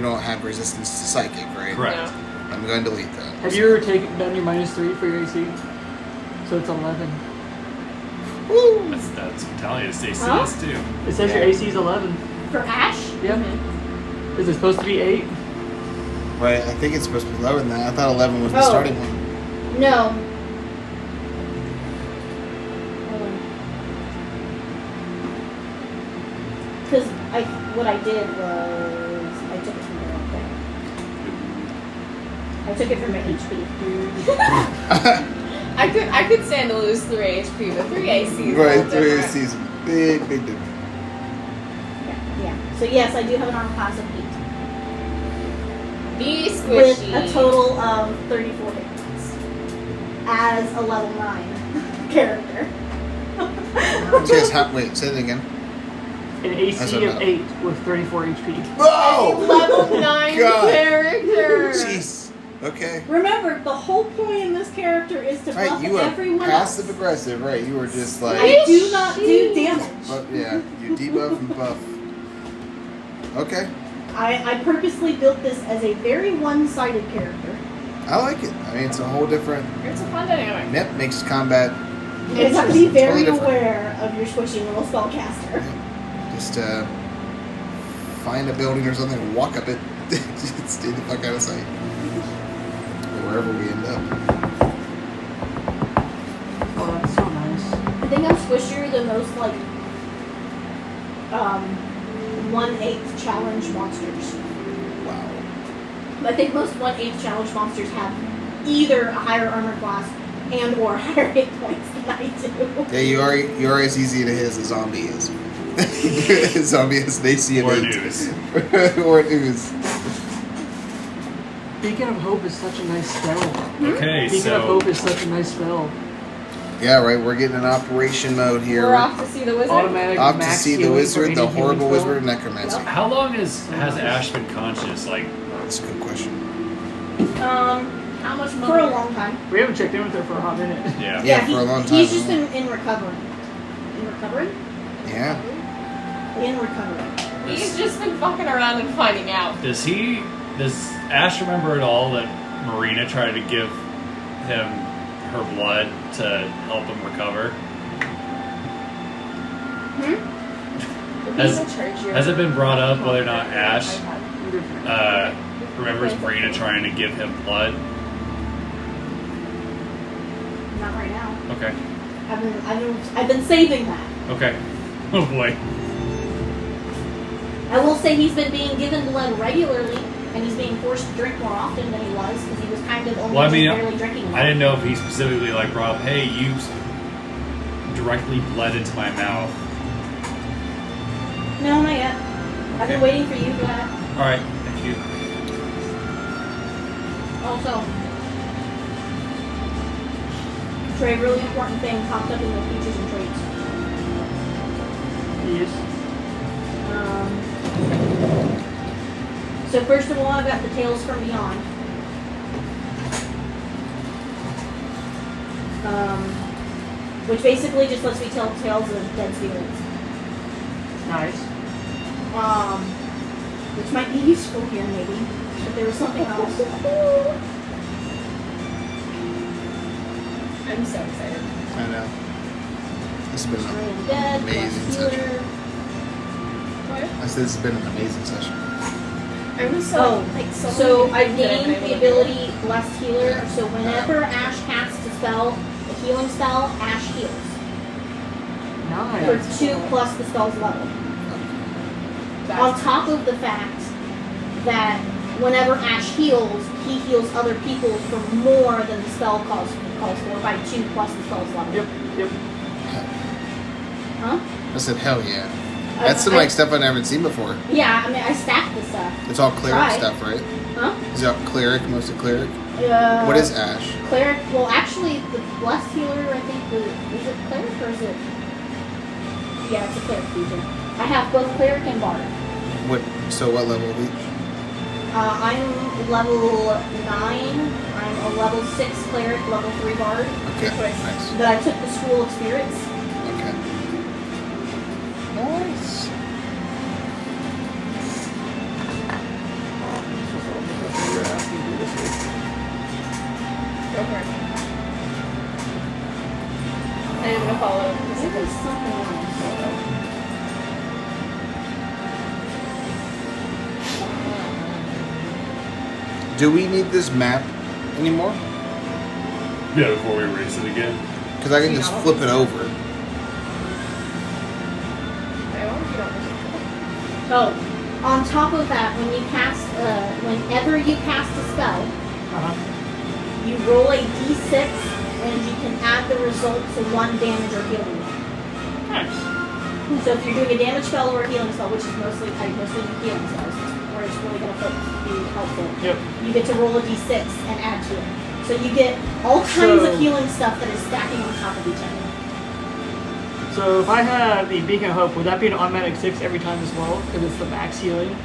G: don't have resistance to psychic, right?
D: Correct.
B: No.
G: I'm going to delete that.
E: Have you ever done your -3 for your AC? So it's 11.
G: Woo!
D: That's what Talia's AC
F: Huh?
D: is too.
E: It says your AC is 11.
F: For Ash?
E: Yeah. Is it supposed to be 8?
G: Right, I think it's supposed to be lower than that. I thought 11 was the
F: Oh.
G: starting one.
F: No. Because what I did was I took it from the wrong thing. I took it from my HP.
B: I could stand to lose 3 HP, but 3 AC is a
G: Right,
B: little
G: 3
B: different.
G: AC is big, big difference.
F: Yeah. So yes, I do have an armor class of 8.
B: Be
F: With
B: squishy.
F: a total of 34 hit points. As a level 9 character.
G: Cheers, wait, say that again.
E: An
G: That's
E: AC of
G: enough.
E: 8 with 34 HP.
G: Whoa!
B: Level 9
G: God.
B: character.
G: Jeez. Okay.
F: Remember, the whole point in this character is to
G: Right,
F: buff
G: you are
F: everyone else.
G: passive aggressive, right? You were just like,
F: I do not do damage.
G: but yeah, you debuff and buff. Okay,
F: I purposely built this as a very one-sided character.
G: I like it. I mean, it's a whole different.
B: It's a fun dynamic.
G: Nip makes combat
F: You have to be very
G: totally different.
F: aware of your squishy little spellcaster.
G: just find a building or something and walk up it. Just stay the fuck out of sight. Or wherever we end up.
E: Oh, that's so nice.
F: I think I'm squishier than most, like, 1/8 challenge monsters.
G: Wow.
F: I think most 1/8 challenge monsters have either a higher armor class and or higher hit points than I do.
G: Yeah, you are as easy to hit as a zombie is. A zombie has an AC of
D: Or
G: 8.
D: news.
G: Or an ooze.
E: Beacon of Hope is such a nice spell.
D: Okay,
E: Beacon of
D: so
E: Hope is such a nice spell.
G: Yeah, right. We're getting in operation mode here.
B: We're off to see the wizard.
E: Automatic
G: Off to
E: max
G: see the
E: healing for
G: wizard,
E: any
G: the
E: healing
G: horrible
E: spell.
G: wizard of necromancy.
D: how long has Ash been conscious? Like,
G: That's a good question.
B: How much
F: For a long time.
E: We haven't checked in with her for a hot minute.
D: yeah.
G: Yeah, for a long time.
F: He's just in recovery. In recovery?
G: Yeah.
F: In recovery.
B: He's just been fucking around and finding out.
D: Does Ash remember at all that Marina tried to give him her blood to help him recover? Has it been brought up whether or not Ash remembers Marina trying to give him blood?
F: Not right now.
D: Okay.
F: I've been saving that.
D: Okay. Oh boy.
F: I will say he's been being given blood regularly, and he's being forced to drink more often than he was because he was kind of only
D: Well, I mean,
F: just barely drinking.
D: I didn't know if he specifically like brought up, hey, you directly bled into my mouth.
F: No, not yet. I've been
D: Okay.
F: waiting for you for that.
D: All right. Thank you.
F: Also, Trey, really important thing popped up in the features and traits.
E: Yes.
F: So first of all, I've got the Tales from Beyond. Which basically just lets me tell tales of dead spirits.
E: Nice.
F: Which might be useful here maybe, but there was something else.
B: I'm so excited.
G: I know. This has been
F: I am
G: an
F: dead,
G: amazing
F: plus
G: session.
F: healer.
B: What?
G: I said this has been an amazing session.
B: I'm so
F: Oh,
B: so
F: so
B: many
F: I've
B: things that I've
F: gained
B: been
F: the
B: able to do.
F: ability Blessed Healer, so whenever Ash casts a spell, a healing spell, Ash heals.
E: Nice.
F: For 2 plus the spell's level.
C: On top of the fact that whenever Ash heals, he heals other people for more than the spell calls for by 2 plus the spell's level.
E: Yep.
C: Huh?
A: I said, hell yeah. That's some like stuff I've never seen before.
C: Yeah, I mean, I stacked the stuff.
A: It's all cleric
C: Try.
A: stuff, right?
C: Huh?
A: Is it all cleric, mostly cleric? What is Ash?
C: Cleric? Well, actually, the Blessed Healer, I think, is it cleric or is it? Yeah, it's a cleric feature. I have both cleric and bard.
A: So what level of each?
C: I'm level 9. I'm a level 6 cleric, level 3 bard.
A: Okay,
C: Good choice.
A: nice.
C: But I took the School of Spirits.
A: Okay. Nice.
B: Go for it. I am gonna follow.
C: There was something else.
A: Do we need this map anymore?
D: Yeah, before we erase it again.
A: Because I can just flip it over.
C: Oh, on top of that, when you cast, whenever you cast a spell, you roll a d6 and you can add the result to 1 damage or healing roll.
E: Nice.
C: So if you're doing a damage spell or a healing spell, which is mostly healing spells, where it's really going to be helpful,
E: Yep.
C: you get to roll a d6 and add to it. So you get all kinds of healing stuff that is stacking on top of each other.
E: So if I have the Beacon of Hope, would that be an automatic 6 every time as well? Because it's the max healing?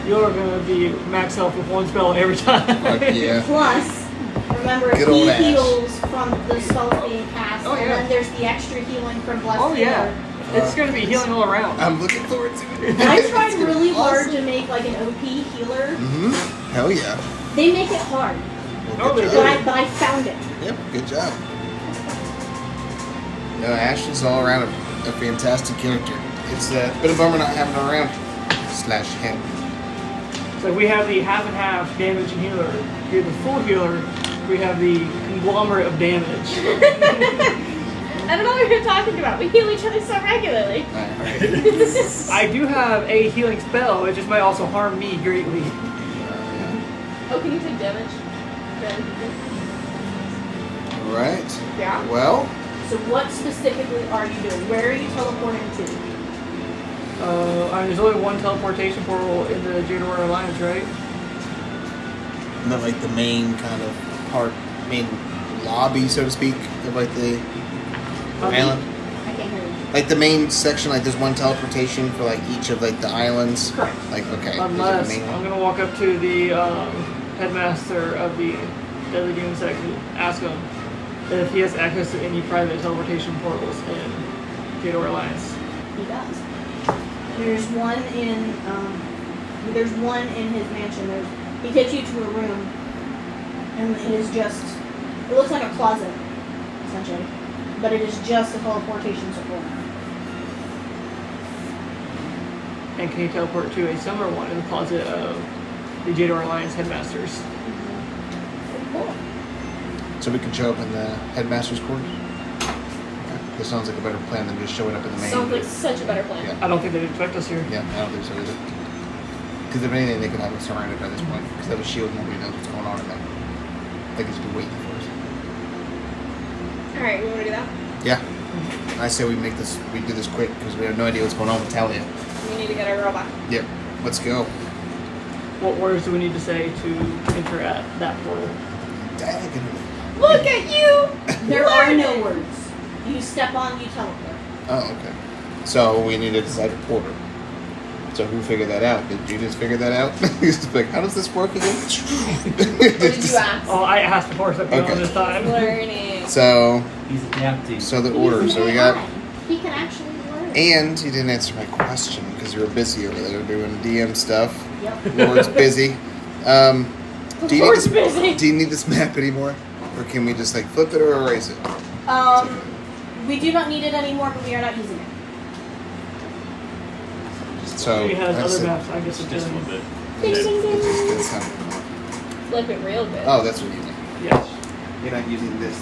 E: You're going to be max health with 1 spell every time.
A: Fuck yeah.
C: Plus, remember,
A: Good old
C: he
A: Ash.
C: heals from the spells being cast,
E: Oh,
C: and
E: yeah.
C: then there's the extra healing from Blessed
E: Oh yeah.
C: Healer.
E: It's going to be healing all around.
A: I'm looking forward to it.
C: I tried
A: It's gonna
C: really
A: be
C: hard
A: awesome.
C: to make like an OP healer.
A: Mm-hmm. Hell yeah.
C: They make it hard,
A: Well,
E: Oh,
A: good
E: they
A: job.
C: but I found it.
A: Yep, good job. No, Ash is all around a fantastic character. It's a bit of a bummer not having her around. / him.
E: So we have the half and half damage and healer. Here the full healer. We have the conglomerate of damage.
B: I don't know what you're talking about. We heal each other so regularly.
A: Alright.
E: I do have a healing spell. It just might also harm me greatly.
B: Oh, can you take damage?
A: Alright.
B: Yeah.
A: Well,
C: So what specifically are you doing? Where are you teleporting to?
E: There's only 1 teleportation portal in the Jador Alliance, right?
A: not like the main kind of main lobby, so to speak, of like the island.
C: I can't hear you.
A: Like the main section, like there's one teleportation for like each of like the islands.
C: Correct.
A: Like okay. those are the
E: Unless
A: main
E: I'm
A: ones.
E: gonna walk up to the headmaster of the Deadly Demon section, ask him if he has access to any private teleportation portals in Jador Alliance.
C: He does. There's one in his mansion. He takes you to a room, and it is just, it looks like a closet, essentially, but it is just a teleportation circle.
E: And can you teleport to a similar one in the closet of the Jador Alliance headmasters?
C: Cool.
A: So we can show up in the headmaster's quarters. Okay. This sounds like a better plan than just showing up in the main.
B: Sounds like such a better plan.
A: Yeah.
E: I don't think they'd expect us here.
A: Yeah, I don't think so either. Because if anything, they could have us surrounded by this point. Because they have a shield, nobody knows what's going on in there. They could just be waiting for us.
B: Alright, we want to do that?
A: Yeah. I say we do this quick because we have no idea what's going on with Talia.
B: We need to get our girl back.
A: Yep. Let's go.
E: What words do we need to say to enter at that portal?
A: Daggone.
B: Look at you!
C: There are no words. You step on, you teleport.
A: Oh, okay. So we need to decide a porter. So who figured that out? Did you just figure that out? He's just like, how does this work again?
B: What did you ask?
E: Oh, I asked before something
A: Okay.
E: on this time.
B: Learning.
A: So
H: He's adapting.
A: the order. So we got,
C: He can actually learn.
A: and you didn't answer my question because you were busy over there doing DM stuff.
C: Yep.
A: Lord's busy. Do you
B: Lord's
A: need this,
B: busy.
A: Do you need this map anymore, or can we just like flip it or erase it?
C: We do not need it anymore, but we are not using it.
A: So
E: He has
A: that's
E: other
A: it.
E: maps, I guess.
H: Just a little bit.
A: This is gonna sound-
B: Flip it real good.
A: Oh, that's what you mean.
E: Yes.
A: You're not using this.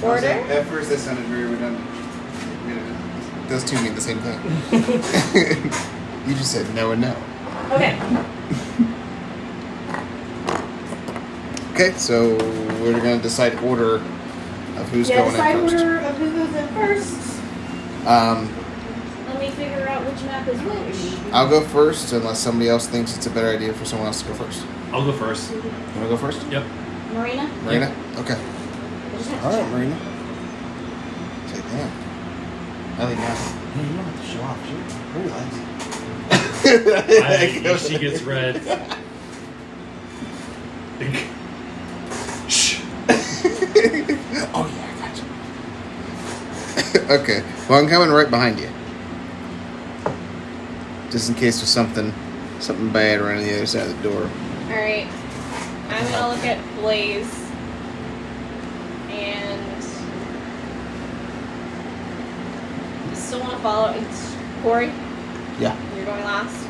B: Order?
A: At first, that sounded very redundant. those two mean the same thing. You just said no and no.
F: Okay.
A: Okay, so we're gonna decide order of who's going in
C: decide
A: first.
C: order of who goes in first.
F: Let me figure out which map is which.
A: I'll go first unless somebody else thinks it's a better idea for someone else to go first.
D: I'll go first.
A: You wanna go first?
D: Yep.
F: Marina?
A: Marina? Okay.
F: I just have to
A: Alright,
F: check.
A: Marina. Say, damn. Ellie, now. Hey, you don't have to show off. You're relaxed.
D: If she gets red. Shh.
A: Oh, yeah, I got you. Okay. Well, I'm coming right behind you. Just in case there's something bad around the other side of the door.
B: Alright. I'm gonna look at Blaze. And still wanna follow it's Kuori?
A: Yeah.
B: You're going last?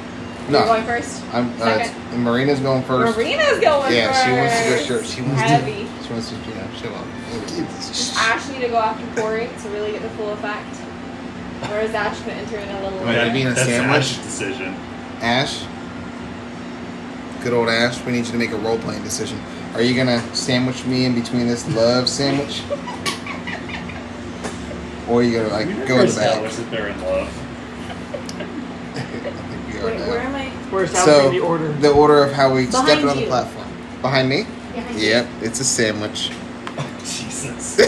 A: No.
B: You're going first?
A: I'm.
B: Second?
A: Marina's going first.
B: Marina's going
A: Yeah,
B: first.
A: she wants to go short. She wants
B: Heavy.
A: to. She wants to. Show up.
B: Does Ash need to go after Kuori to really get the full effect? Or is Ash gonna enter in a little
A: Wait, I mean a
D: That's
A: sandwich?
D: Ash's decision.
A: Ash. Good old Ash. We need you to make a role playing decision. Are you gonna sandwich me in between this love sandwich? Or are you gonna like go in the back?
D: Establish that they're in love.
A: I think we are
F: Wait,
A: now.
F: where am I?
E: We're establishing the order.
A: The order of how we step
F: Behind
A: on the
F: you.
A: platform. Behind me?
F: Behind you.
A: Yep, it's a sandwich.
D: Jesus.
A: I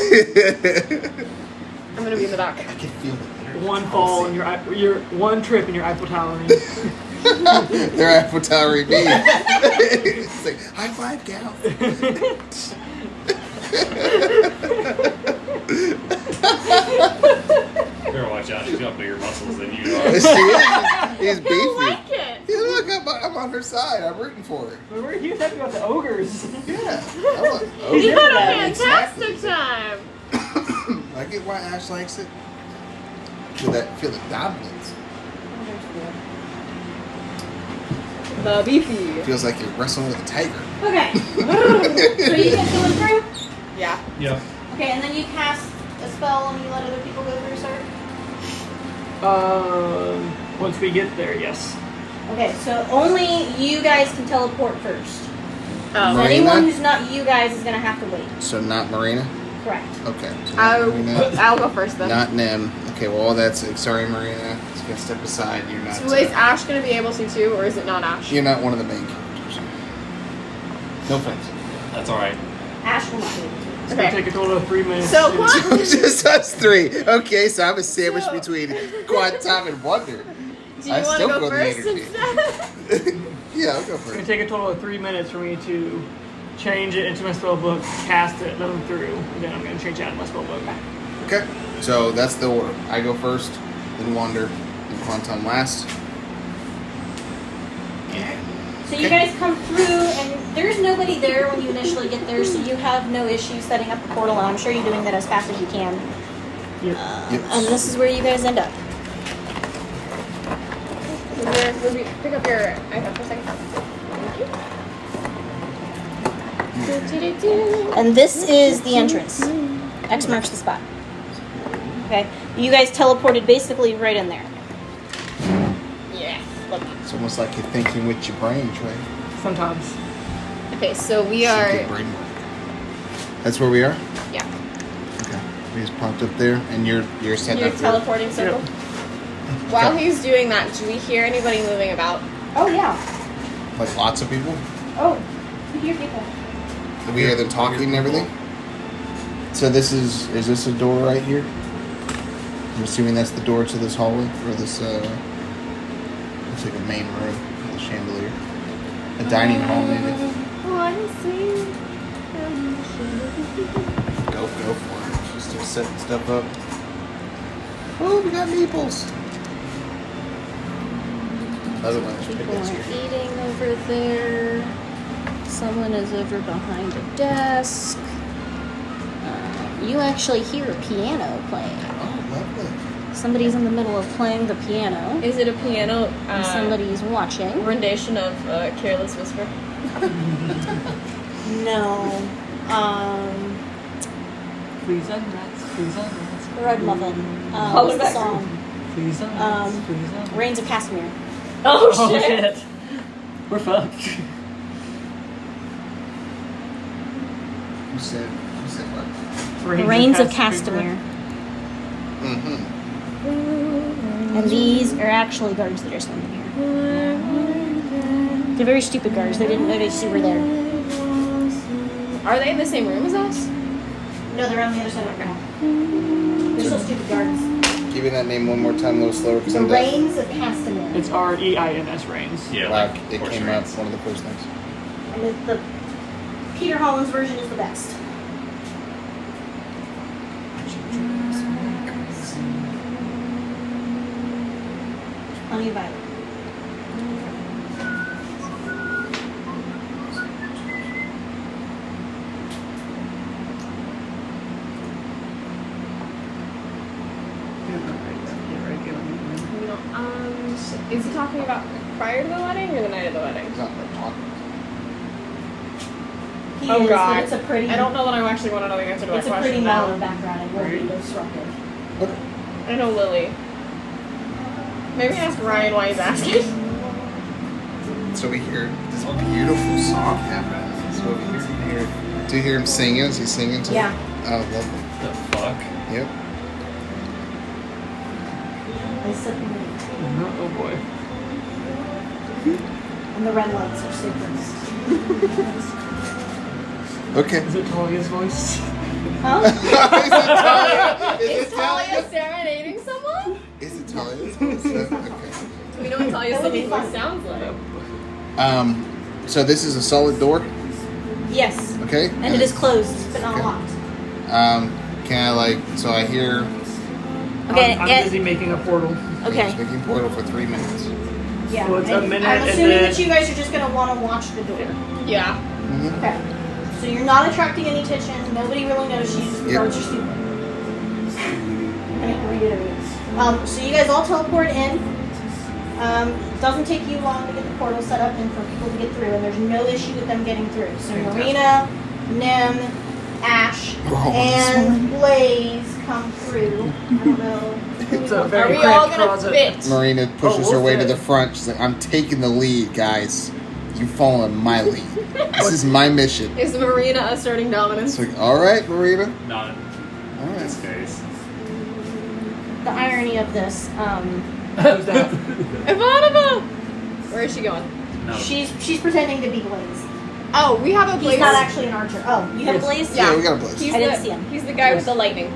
B: I'm gonna be in the back.
A: can feel it.
E: One fall and your one trip and your Eiffel Tower.
A: They're Eiffel Towering me. It's like, high five, gal.
D: Better watch out. She's got bigger muscles than you are.
A: He's beefy.
B: I like it.
A: Yeah, look, I'm on her side. I'm rooting for her.
E: Remember, he was happy about the ogres.
A: Yeah.
B: You had a
A: Yeah,
B: fantastic time.
A: I get why Ash likes it. Feel the dominance.
B: The beefy.
A: Feels like you're wrestling with a tiger.
F: Okay. So you guys going through?
B: Yeah.
D: Yep.
F: Okay, and then you cast a spell and you let other people go through, sir?
E: Once we get there, yes.
F: Okay, so only you guys can teleport first.
B: Oh.
A: Marina?
F: Anyone who's not you guys is gonna have to wait.
A: So not Marina?
F: Correct.
A: Okay. So not Marina,
B: I'll go first then.
A: not Nem. Okay, well, that's it. Sorry, Marina. Just gonna step aside. You're not.
B: So is Ash gonna be able to too, or is it not Ash?
A: You're not one of the main characters. No offense.
D: That's alright.
F: Ash will not be able to.
E: It's gonna take a total of 3 minutes.
B: So
E: to-
B: Quan,
A: Just us three. Okay, so I'm a sandwich between Quad, Tom, and Wonder.
B: do you want to
A: still
B: go
A: feel the
B: first
A: energy.
B: instead?
A: Yeah, I'll go
E: It's gonna
A: first.
E: take a total of 3 minutes for me to change it into my spell book, cast it, let them through, and then I'm gonna change it out of my spell book.
A: Okay, so that's the order. I go first, then Wonder, then Quantum last.
F: So you guys come through, and there's nobody there when you initially get there, so you have no issue setting up the portal, and I'm sure you're doing that as fast as you can.
E: Yep.
F: And this is where you guys end up.
B: Pick up your iPad for a second. Thank you.
F: And this is the entrance. X marks the spot. Okay, you guys teleported basically right in there.
B: Yeah.
A: It's almost like you're thinking with your brain, Trey.
E: Sometimes.
B: Okay, so we
A: Should
B: are.
A: get brain work. That's where we are?
B: Yeah.
A: Okay. We just popped up there, and you're setting
B: You're
A: up
B: teleporting circle. While he's doing that, do we hear anybody moving about?
F: Oh yeah.
A: like lots of people.
F: Oh, you hear people.
A: We hear them talking and everything. So is this a door right here? I'm assuming that's the door to this hallway, or this, looks like a main room with a chandelier. A dining hall, maybe. Go for it. She's still setting stuff up. Oh, we got meeples. Other ones.
F: People are eating over there. Someone is over behind a desk. You actually hear a piano playing.
A: Oh, lovely.
F: Somebody's in the middle of playing the piano.
B: Is it a piano
F: And somebody's watching.
B: rendition of Careless Whisper?
F: No.
E: Please and rats, please and rats.
F: Red Muffin.
B: How
F: What's
B: is
F: the
B: that?
F: song?
E: Please don't. Please don't.
F: Reigns of Castamere.
B: Oh,
E: Oh
B: shit.
E: shit. We're fucked.
A: You said what?
F: Reigns of Castamere.
A: Mm-hmm.
F: And these are actually guards that are standing here. They're very stupid guards. They didn't notice you were there.
B: Are they in the same room as us?
F: No, they're on the other side of the wall. They're so stupid guards.
A: Give me that name one more time, a little slower, because
F: The
A: I'm deaf.
F: Reigns of Castamere.
E: It's Reins Reigns.
D: Yeah,
A: Wow,
D: like
A: it
D: horse
A: came
D: reins.
A: up one of the first things.
F: And the Peter Hollins version is the best. Plenty of violet.
B: Is he talking about prior to the wedding or the night of the wedding?
A: It's not like talking.
F: He
B: Oh,
F: is,
B: God.
F: but it's a pretty.
B: I don't know that I actually want to know the answer to
F: It's
B: that
F: a pretty
B: question
F: mellow
B: now.
F: background. It won't be disruptive.
A: Okay.
B: I know Lily. Maybe ask Ryan why he's asking.
A: So we hear this beautiful song happening. So we hear, do you hear him singing? Is he singing to
F: Yeah.
A: Oh, lovely.
D: The fuck?
A: Yep.
F: They sit and wait.
E: Oh boy.
F: And the red lights are super nice.
A: Okay.
E: Is it Talia's voice?
F: Huh?
B: Is Talia serenading someone?
A: Is it Talia? Okay.
B: We know what Talia's
F: That would be
B: singing voice
F: fun.
B: sounds like.
A: So this is a solid door,
F: Yes.
A: okay?
F: And it is closed, but not
A: Okay.
F: locked.
A: Can I so I hear
F: Okay.
E: I'm busy making a portal.
F: Okay.
A: speaking portal for 3 minutes.
F: Yeah.
E: Well, it's a
F: and
E: minute
F: I'm
E: and
F: assuming
E: then-
F: that you guys are just going to want to watch the door.
B: Yeah.
A: Mm-hmm.
F: Okay. So you're not attracting any attention. Nobody really knows you. The
A: Yep.
F: guards are stupid. So you guys all teleport in. Doesn't take you long to get the portal set up and for people to get through, and there's no issue with them getting through. So Marina, Nim, Ash,
A: Oh,
F: and Blaze come through. I don't know.
E: It's a
B: Are
E: very
B: we all
E: cramped
B: gonna
E: closet.
B: fit?
A: Marina pushes
E: we'll
A: her way to
E: fit.
A: the front. She's like, I'm taking the lead, guys. You follow my lead. This is my mission.
B: Is Marina asserting dominance?
A: It's like, all right, Marina.
D: Not
A: All
D: in this
A: right.
D: case.
F: The irony of this,
E: Who's that?
B: Ivanova! Where is she going?
D: No.
F: she's pretending to be Blaze.
B: Oh, we have a
F: He's
B: Blaze.
F: not actually an archer. Oh, you have
E: Yes.
F: Blaze?
A: Yeah, we got a blaze.
B: He's
F: I didn't
B: the,
F: see him.
B: He's the guy with the lightning.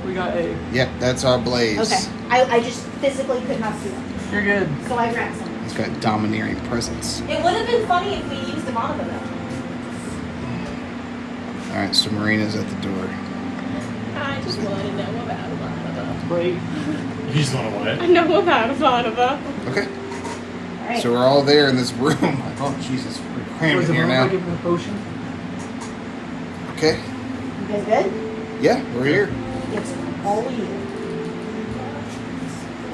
E: We got a.
A: Yep, that's our blaze.
F: Okay. I just physically could not see him.
E: You're good.
F: So I grabbed him.
A: He's got domineering presence.
F: It would have been funny if we used Ivanova though.
A: All right, so Marina's at the door.
B: I just want to know about Ivanova.
E: Wait.
D: You just want to what?
B: I know about Ivanova.
A: Okay.
F: Alright.
A: So we're all there in this room. Like, oh, Jesus, we're crammed
E: Was
A: in
E: it
A: here
E: wrong
A: now.
E: to give him a potion?
A: Okay.
F: You guys good?
A: Yeah, we're here.
F: It's all you.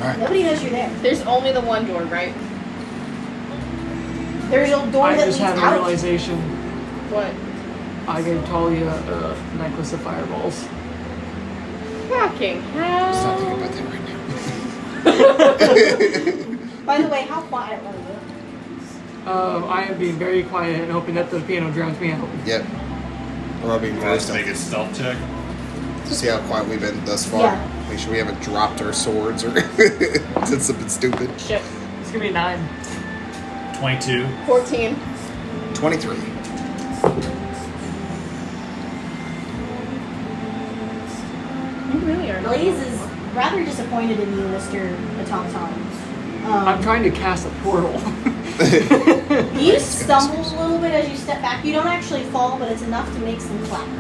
A: All right.
F: Nobody knows you're there.
B: There's only the one door, right?
F: There's a door
E: I
F: that
E: just
F: leads
E: had a
F: out.
E: realization.
B: What?
E: I gave Talia a necklace of fireballs.
B: Fucking
A: Let's not think
B: hell.
A: about that right
F: By the way, how quiet were you?
E: I am being very quiet and hoping that the piano drowns me out.
A: now. Yep. We're all being very
D: Let's make a
A: stealthy.
D: stealth check.
A: To see how quiet we've been thus far.
F: Yeah.
A: Make sure we haven't dropped our swords or did something stupid.
B: Shit.
E: It's gonna be a 9.
D: 22.
B: 14.
A: 23.
B: You really are.
F: Blaze is rather disappointed in you, Mr. Automaton.
E: I'm trying to cast a portal.
F: You stumble a little bit as you step back. You don't actually fall, but it's enough to make some clatter.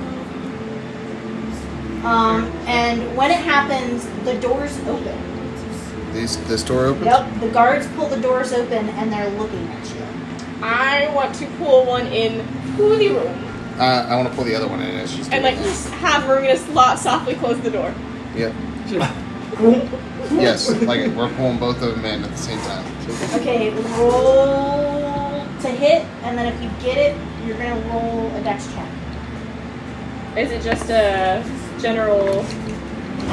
F: And when it happens, the doors open.
A: This door opens?
F: Yep, the guards pull the doors open and they're looking at you.
B: I want to pull one in to the room
A: I want to pull the other one in as she's doing
B: and like
A: it.
B: just have Marina softly close the door.
A: Yep.
E: Just
A: Yes, like we're pulling both of them in at the same time.
F: Okay, roll to hit, and then if you get it, you're gonna roll a dex check.
B: Is it just a general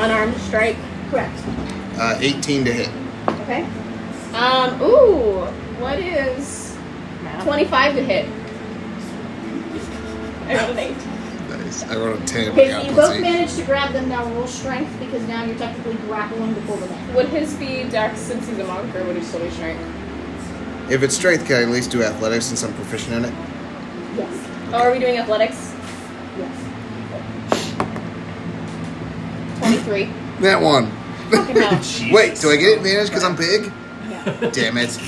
B: unarmed strike?
F: Correct.
A: 18 to hit.
C: Okay.
B: Ooh, what is 25 to hit? I rolled an 8.
A: Nice. I rolled a 10.
C: Okay, so you both managed to grab them. Now roll strength because now you're technically grappling to pull them in.
B: Would his be dex since he's a monk, or would he still be strength?
A: If it's strength, can I at least do athletics since I'm proficient in it?
C: Yes.
B: Oh, are we doing athletics?
C: Yes.
B: 23.
A: That one.
B: Fucking hell.
D: Jesus.
A: Wait, do I get advantage because I'm big?
C: Yeah.
A: Damn it.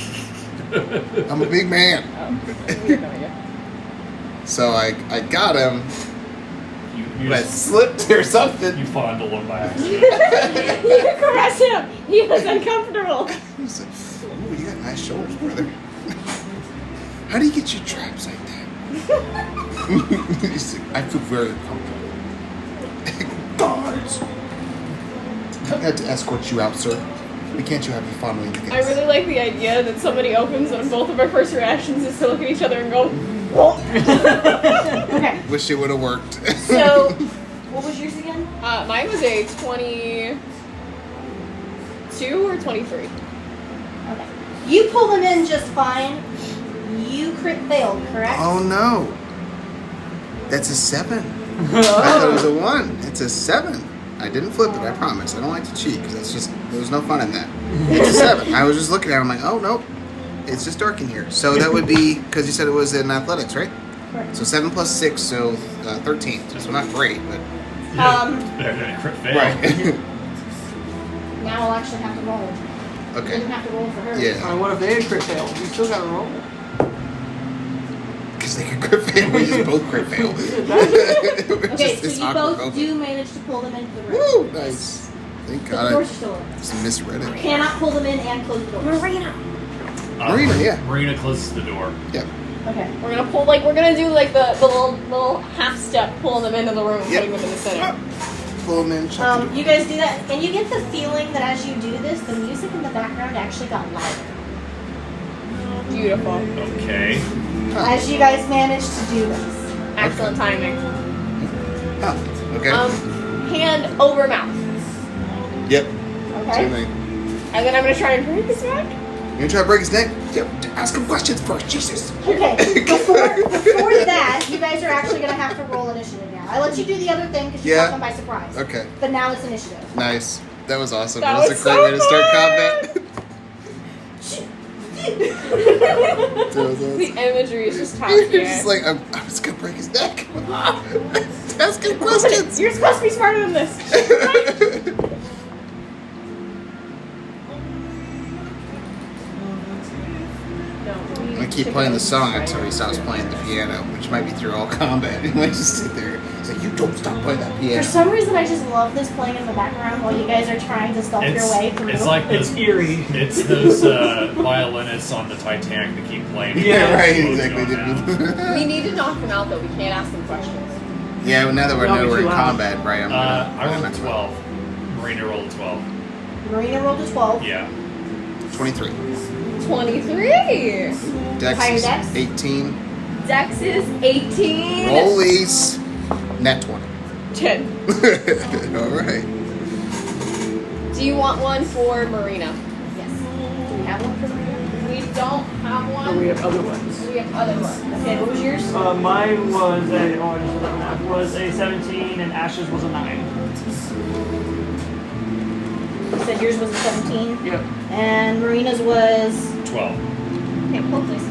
A: I'm a big man.
B: Oh, we have no idea.
A: So I got him,
D: You
A: but I slipped or something.
D: You fondle him by accident.
B: You caress him. He was uncomfortable.
A: He's like, ooh, you got nice shoulders, brother. How do you get your traps like that? He's like, I feel very comfortable. Guards! I had to escort you out, sir. We can't you have you fondling the
B: I really like the idea that somebody opens and both of our first reactions is to look at each other and go,
C: Okay.
A: Wish it would have worked.
C: So, what was yours again?
B: mine was a 22 or 23.
C: Okay. You pull them in just fine. You crit failed, correct?
A: Oh no. That's a 7. I thought it was a 1. It's a 7. I didn't flip it, I promise. I don't like to cheat because that's just, there's no fun in that. It's a 7. I was just looking at it, I'm like, oh nope. It's just dark in here. So that would be, because you said it was in athletics, right?
C: Correct.
A: So 7 plus 6, so 13. So not great, but.
D: Better than a crit fail.
A: Right.
C: Now I'll actually have to roll. You
A: Okay.
C: didn't have to roll for her.
A: Yeah.
E: What if they had crit fail? You still gotta roll.
A: Because they could crit fail. We just both crit fail.
C: Okay, so you both do manage to pull them into the room.
A: Woo! Nice. Thank
C: The
A: God
C: door's
A: I
C: still open.
A: just misread
C: You
A: it.
C: cannot pull them in and close the door.
B: Marina.
A: Marina, yeah.
D: Marina closes the door.
A: Yep.
C: Okay.
B: We're gonna pull, we're gonna do the little half step, pulling them into the room,
A: Yep.
B: putting them in the center.
A: Pull them in, shut the door.
C: You guys do that, and you get the feeling that as you do this, the music in the background actually got louder.
B: Beautiful.
D: Okay.
C: As you guys manage to do this.
B: Excellent timing.
A: Oh, okay.
B: Hand over mouth.
A: Yep.
C: Okay?
A: Same thing.
B: And then I'm gonna try and break his neck.
A: You gonna try to break his neck? Yep. Ask him questions first, Jesus.
C: Okay, before that, you guys are actually going to have to roll initiative now. I let you do the other thing because you
A: Yeah.
C: caught them by surprise.
A: Okay.
C: But now it's initiative.
A: Nice. That was awesome.
B: That
A: That was
B: was
A: a great
B: so
A: way to start
B: fun.
A: combat. That was awesome.
B: The imagery is just top
A: You're
B: tier.
A: just like, I'm just gonna break his neck. Ask him questions.
B: You're supposed to be smarter than this.
A: I'm gonna keep playing the song until he stops playing the piano, which might be through all combat. He might just sit there. He's like, you don't stop playing that
C: For
A: piano.
C: some reason, I just love this playing in the background while you guys are trying to stealth your way through.
D: It's like
E: It's
D: those,
E: eerie.
D: it's those violinists on the Titanic that keep playing.
A: Yeah, right,
D: What's
A: exactly.
D: going on?
B: We need to knock them out, though. We can't ask them questions.
A: Yeah, well, now that we
E: Don't
A: know
E: be
A: we're in
E: too loud.
A: combat, right?
D: I rolled
A: I'm
D: a 12. Marina rolled a 12.
C: Marina rolled a 12.
D: Yeah.
A: 23.
B: 23.
A: Dex
C: Higher
A: is
C: dex?
A: 18.
B: Dex is 18.
A: Rollies. Net 20.
B: 10.
A: Alright.
B: Do you want one for Marina?
C: Yes. Do we have one for Marina?
B: We don't have
E: Or
B: one.
E: we have other ones.
B: We have other ones.
C: Okay, what was yours?
E: Mine was was a 17 and Ash's was a 9.
C: You said yours was a 17.
E: Yep.
C: And Marina's was.
D: 12.
B: Okay, hold please.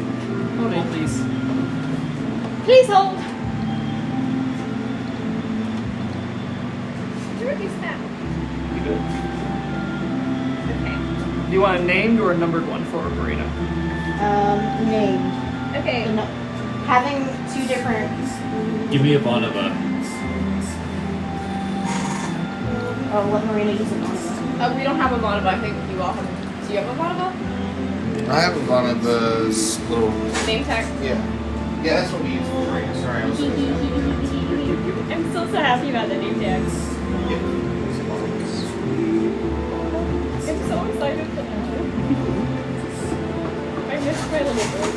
E: Hold on, please.
B: Please hold. Turkey snap.
E: You good?
B: Okay.
E: Do you want a named or a numbered one for Marina?
C: Named.
B: Okay.
C: No, having two different.
D: Give me a Bonava.
C: Oh, let Marina use it on
B: We don't have a Monova. I think you all have. Do you have a Monova?
A: I have one of those little.
B: Name tag.
A: Yeah. Yeah, that's what we use for Marina. Sorry, I was
B: I'm still so happy about the name tags. I'm so excited for that. I missed my little book.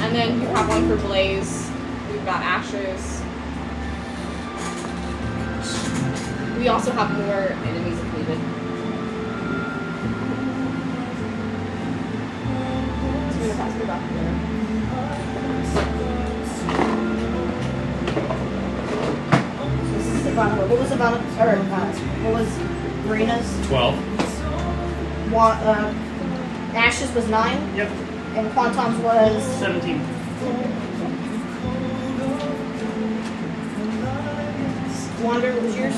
B: And then you have one for Blaze. We've got Ashes. We also have more enemies if needed. So we're gonna pass the back there.
C: This is Ivana. What was Ivana? Or what was Marina's?
D: 12.
C: Ash's was 9,
E: Yep.
C: and Quantum's was
E: 17.
C: Wander. What was yours?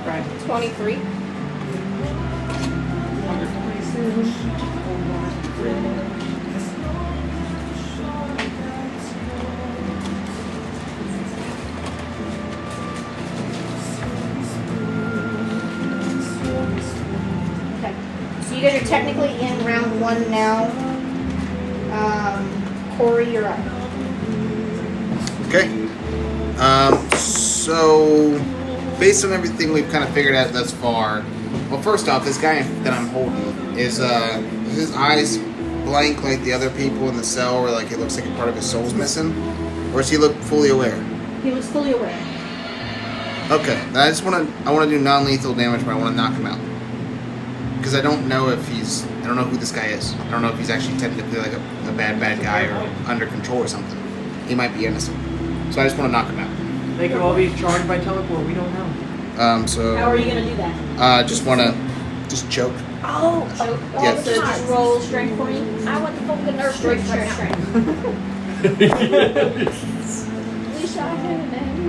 E: Right.
B: 23.
C: Okay. So you guys are technically in round 1 now. Kuori, you're up.
G: Okay. So, based on everything we've kind of figured out thus far, well, first off, this guy that I'm holding is his eyes blank like the other people in the cell, where like it looks like a part of his soul's missing, or does he look fully aware?
C: He looks fully aware.
G: Okay, I want to do non-lethal damage, but I want to knock him out because I don't know if I don't know who this guy is. I don't know if he's actually technically like a bad guy or under control or something. He might be innocent, so I just want to knock him out.
E: They could all be charged by Telecorp. We don't know.
G: So
C: How are you gonna do that?
G: just want to just choke.
C: Oh,
B: Choke.
G: Yeah.
B: So just roll strength for me. I want the fucking nerve strength.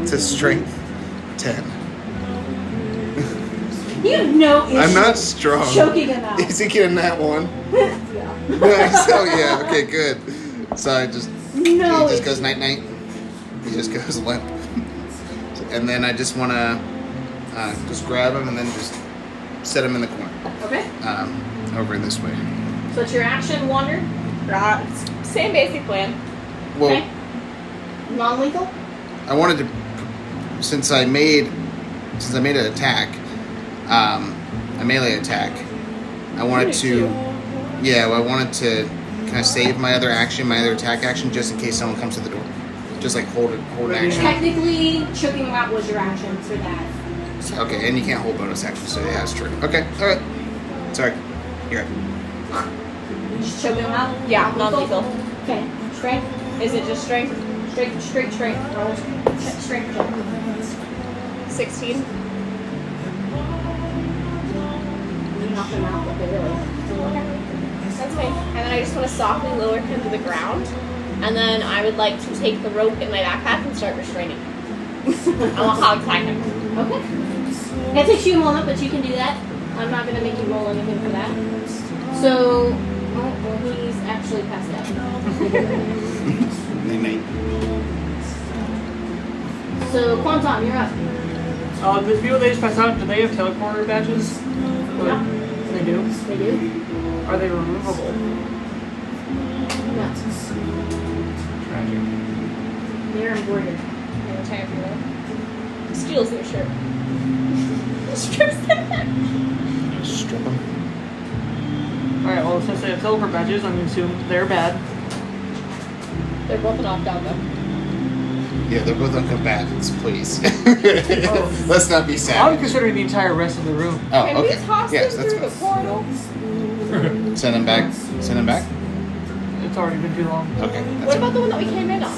G: It's a strength 10.
C: you have no issue
G: I'm not strong.
C: choking him out.
G: Is he getting that one?
C: Yeah.
G: Nice. Oh yeah. Okay. Good. So I just
C: No.
G: he just goes night night. He just goes limp. And then I just want to just grab him and then just set him in the corner.
B: Okay.
G: Over in this way.
B: So it's your action, Wander. Same basic plan.
G: Well,
C: Okay. Non-lethal?
G: I wanted to, since I made an attack, a melee attack. I wanted to, I wanted to kind of save my other attack action, just in case someone comes to the door. Just like hold an action.
C: Technically, choking him out was your action for that.
G: Okay, and you can't hold bonus action, so yeah, that's true. Okay, all right. Sorry, you're right.
C: You just choke him out?
B: Yeah, non-lethal.
C: Okay. Strength?
B: Is it just strength?
C: Straight strength. Roll. Strength check.
B: 16.
C: You knock him out, but really.
B: That's fine. And then I just want to softly lower him to the ground. And then I would like to take the rope in my backpack and start restraining. I will hog tie him.
C: Okay. That takes you a moment, but you can do that. I'm not going to make you roll anything for that. So, he's actually passed out.
G: Night.
C: So, Quantum, you're up.
E: The people they just passed out, do they have Telecorp badges?
C: Yeah.
E: They do?
C: They do?
E: Are they removable?
C: No.
E: Tragic.
C: They're embroidered.
B: Time for that. Steals their shirt. Strips them.
G: Strip him.
E: Alright, well, since they have Telecorp badges, I'm going to assume they're bad.
B: They're both knocked out though.
G: Yeah, they're both uncombatants, please.
E: Oh.
G: Let's not be
E: I'm
G: savage.
E: considering the entire rest of the room.
G: Oh,
B: Can
G: okay.
B: we toss
G: Yes,
B: them
G: that's
B: through the
G: fine.
B: portal?
G: Send him back. Send him back?
E: It's already been too long.
G: Okay.
B: What
G: That's
B: about the one that we came in on?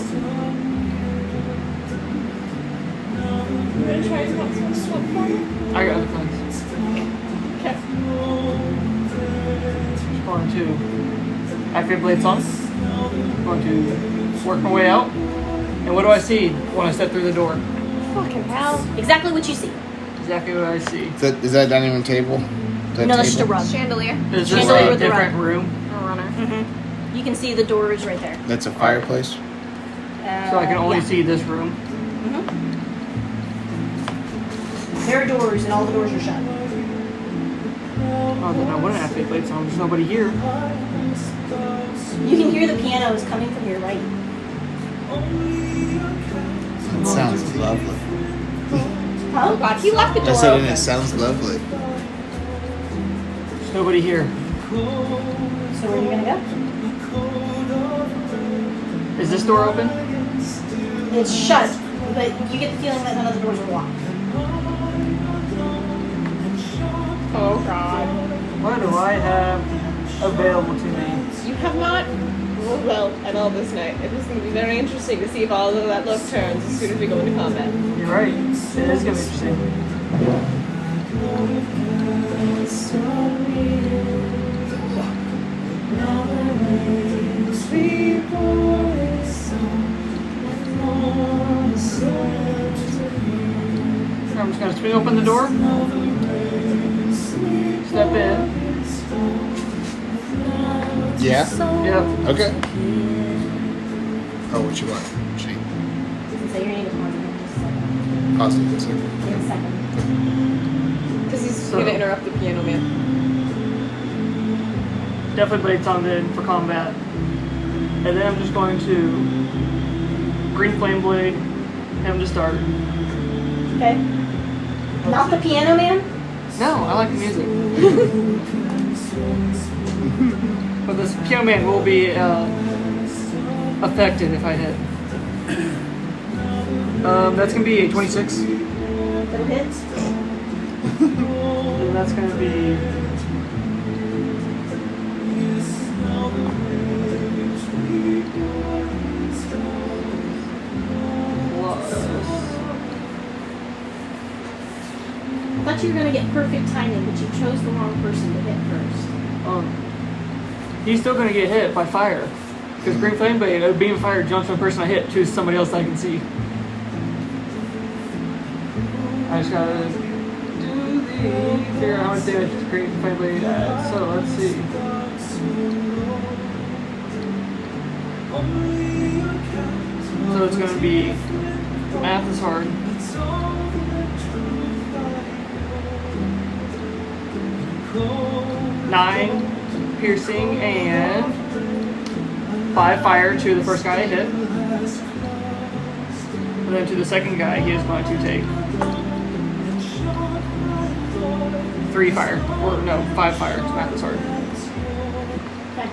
B: We're gonna try and toss one to the portal?
E: I got other plans.
B: Okay.
E: Just going to activate Blade Song. Going to work my way out. And what do I see when I step through the door?
B: Fucking hell.
C: Exactly what you see.
E: Exactly what I see.
G: Is that dining room table? Is that
C: No, that's just a
G: table?
C: run.
B: Chandelier.
E: Is this
C: Chandelier
E: a
C: with the
E: different
C: run.
E: room?
B: A runner.
C: Mm-hmm. You can see the door is right there.
G: That's a fireplace?
E: So I can only
C: yeah.
E: see this room.
C: Mm-hmm. There are doors, and all the doors are shut.
E: Oh, then I wouldn't activate Blade Song. There's nobody here.
C: You can hear the pianos coming from your right.
G: It sounds lovely.
B: Oh
C: Huh?
B: god, he left the door
G: I said,
B: open.
G: and it sounds lovely.
E: There's nobody here.
C: So where are you gonna go?
E: Is this door open?
C: It's shut, but you get the feeling that none of the doors are locked.
E: do I have available to me?
B: You have not rolled well at all this night. It is going to be very interesting to see if all of that luck turns as soon as we go into combat.
E: You're right. It is going to be interesting. I'm just going to swing open the door. Step in.
A: Yeah.
E: Yep.
A: Okay. Oh, what you want? Shane.
C: Doesn't say your name is Martin. Just a second.
A: Positive. That's okay.
C: In a second.
B: Because he's
E: So-
B: going to interrupt the piano man.
E: Definitely blades on in for combat. And then I'm just going to Green Flame Blade him to start.
C: Okay. Not the piano man?
E: No, I like the music. But this piano man will be affected if I hit. That's gonna be a 26.
C: That'll hit.
E: And that's gonna be
C: I thought you were going to get perfect timing, but you chose the wrong person to hit first.
E: he's still gonna get hit by fire. Because Green Flame Blade, a beam of fire jumps from the person I hit to somebody else that I can see. I just gotta figure out how much damage Green Flame Blade adds. So let's see. So it's gonna be, math is hard. Nine piercing and 5 fire to the first guy I hit. And then to the second guy, he is going to take 3 fire. Or no, 5 fire, because math is hard.
C: Okay.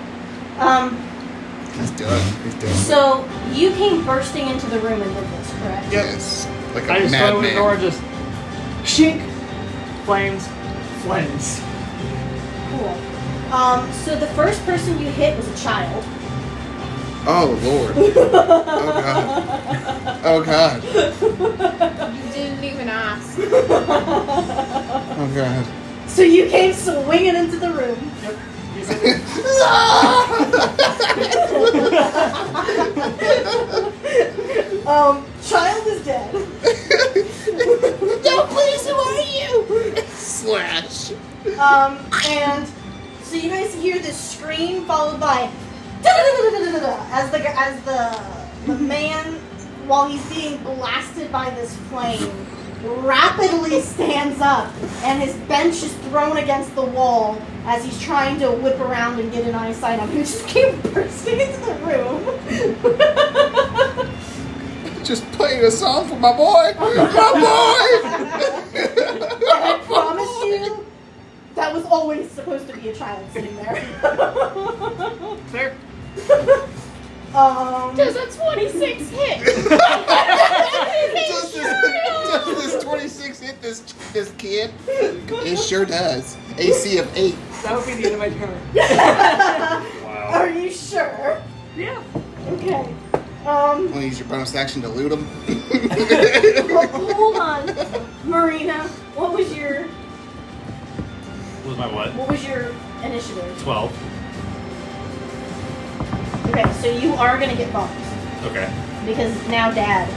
A: He's done. He's done.
C: So you came bursting into the room and did this, correct?
A: Yes. Like
E: I
A: a
E: just go in the door,
A: madman.
E: just shink, flames, flames.
C: Cool. So the first person you hit was a child.
A: Oh Lord. Oh God.
B: You didn't even ask.
A: Oh God.
C: So you came swinging into the room.
E: Yep.
C: Child is dead.
A: No, please, who are you? Slash.
C: And so you guys hear this scream followed by as the man, while he's being blasted by this flame, rapidly stands up and his bench is thrown against the wall as he's trying to whip around and get an eyesight on him. He just came bursting into the room.
A: Just playing a song for my boy. My
C: And I promise you, that was always supposed to be a child sitting there.
E: Fair.
B: Does a 26 hit?
A: Does this 26 hit this kid? It sure does. AC of 8.
E: That would be the end of my turn.
D: Wow.
C: Are you sure?
E: Yeah.
C: Okay.
A: Want to use your bonus action to loot him?
C: Hold on. Marina, what was your
D: What was my what?
C: initiative?
D: 12.
C: Okay, so you are gonna get bumped.
D: Okay.
C: Because now Dad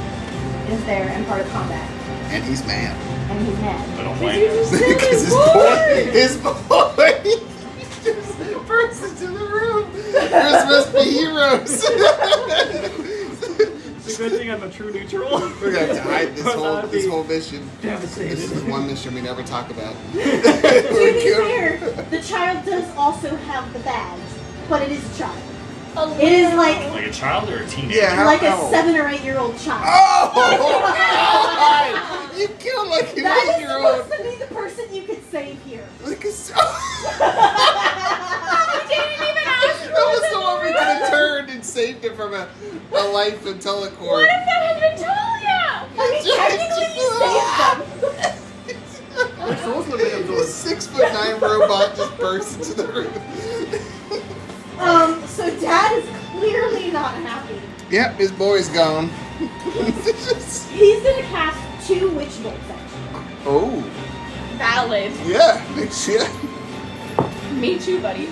C: is there and part of combat.
A: And he's mad.
C: And he's mad.
D: I don't blame him.
A: Because his boy just bursts into the room. Christmas be heroes.
E: It's a good thing I'm a true neutral.
A: We're gonna have to hide this whole mission.
E: Devastated.
A: This is one mission we never talk about.
C: To be fair, the child does also have the badge, but it is a child. It is like
D: Like a child or a teenager?
A: Yeah,
C: like a
A: how old?
C: 7 or 8 year old child.
A: Oh! God! You killed like an
C: That is
A: 8-year-old.
C: supposed to be the person you could save here.
A: Like a
B: Didn't even ask.
A: That was the one we could have turned and saved him from a life in Telecorp.
B: What if that had been Talia?
C: I mean, technically you saved them.
E: Their souls would
A: This 6'9" robot just bursts into the room.
C: So Dad is clearly not happy.
A: Yep, his boy's gone.
C: He's gonna cast 2 witch bolts at you.
A: Oh,
B: Valid.
A: yeah, big shit.
B: Me too, buddy.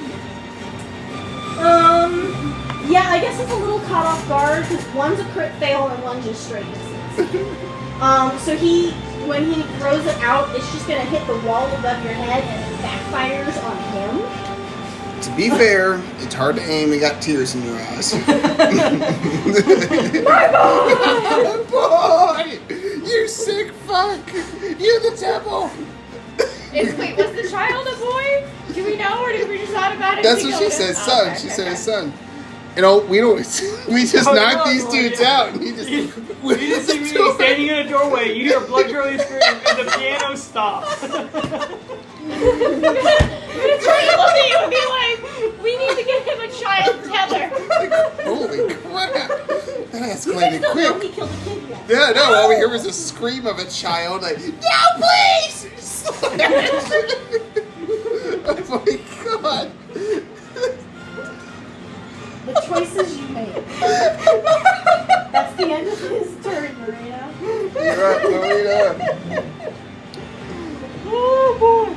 C: Yeah, I guess it's a little caught off guard because one's a crit fail and one's just straight misses. So when he throws it out, it's just gonna hit the wall above your head and it backfires on him.
A: To be fair, it's hard to aim. You got tears in your eyes.
C: My
A: Boy, you sick fuck! You the devil!
B: Wait, was the child a boy? Do we know, or did we just automatically
A: That's what
B: go
A: she
B: with-
A: said,
B: Oh,
A: son.
B: okay,
A: She
B: okay,
A: said
B: okay.
A: his son. You know, we don't. We just
E: Oh,
A: knocked
E: no,
A: these
E: no,
A: dudes
E: yeah.
A: out, and he just.
E: You just see me standing in a doorway. You hear a blood curdling scream, and the piano stops.
B: I'm gonna try to look at you and be like, we need to get him a child tether.
A: Holy crap! That
C: You guys
A: escalated
C: don't know
A: quick.
C: he killed a kid yet.
A: Yeah, no, all we hear was a scream of a child, like, no, please! Oh my god.
C: The choices you made. That's the end of his turn, Marina.
A: You're up, Marina.
C: Oh boy.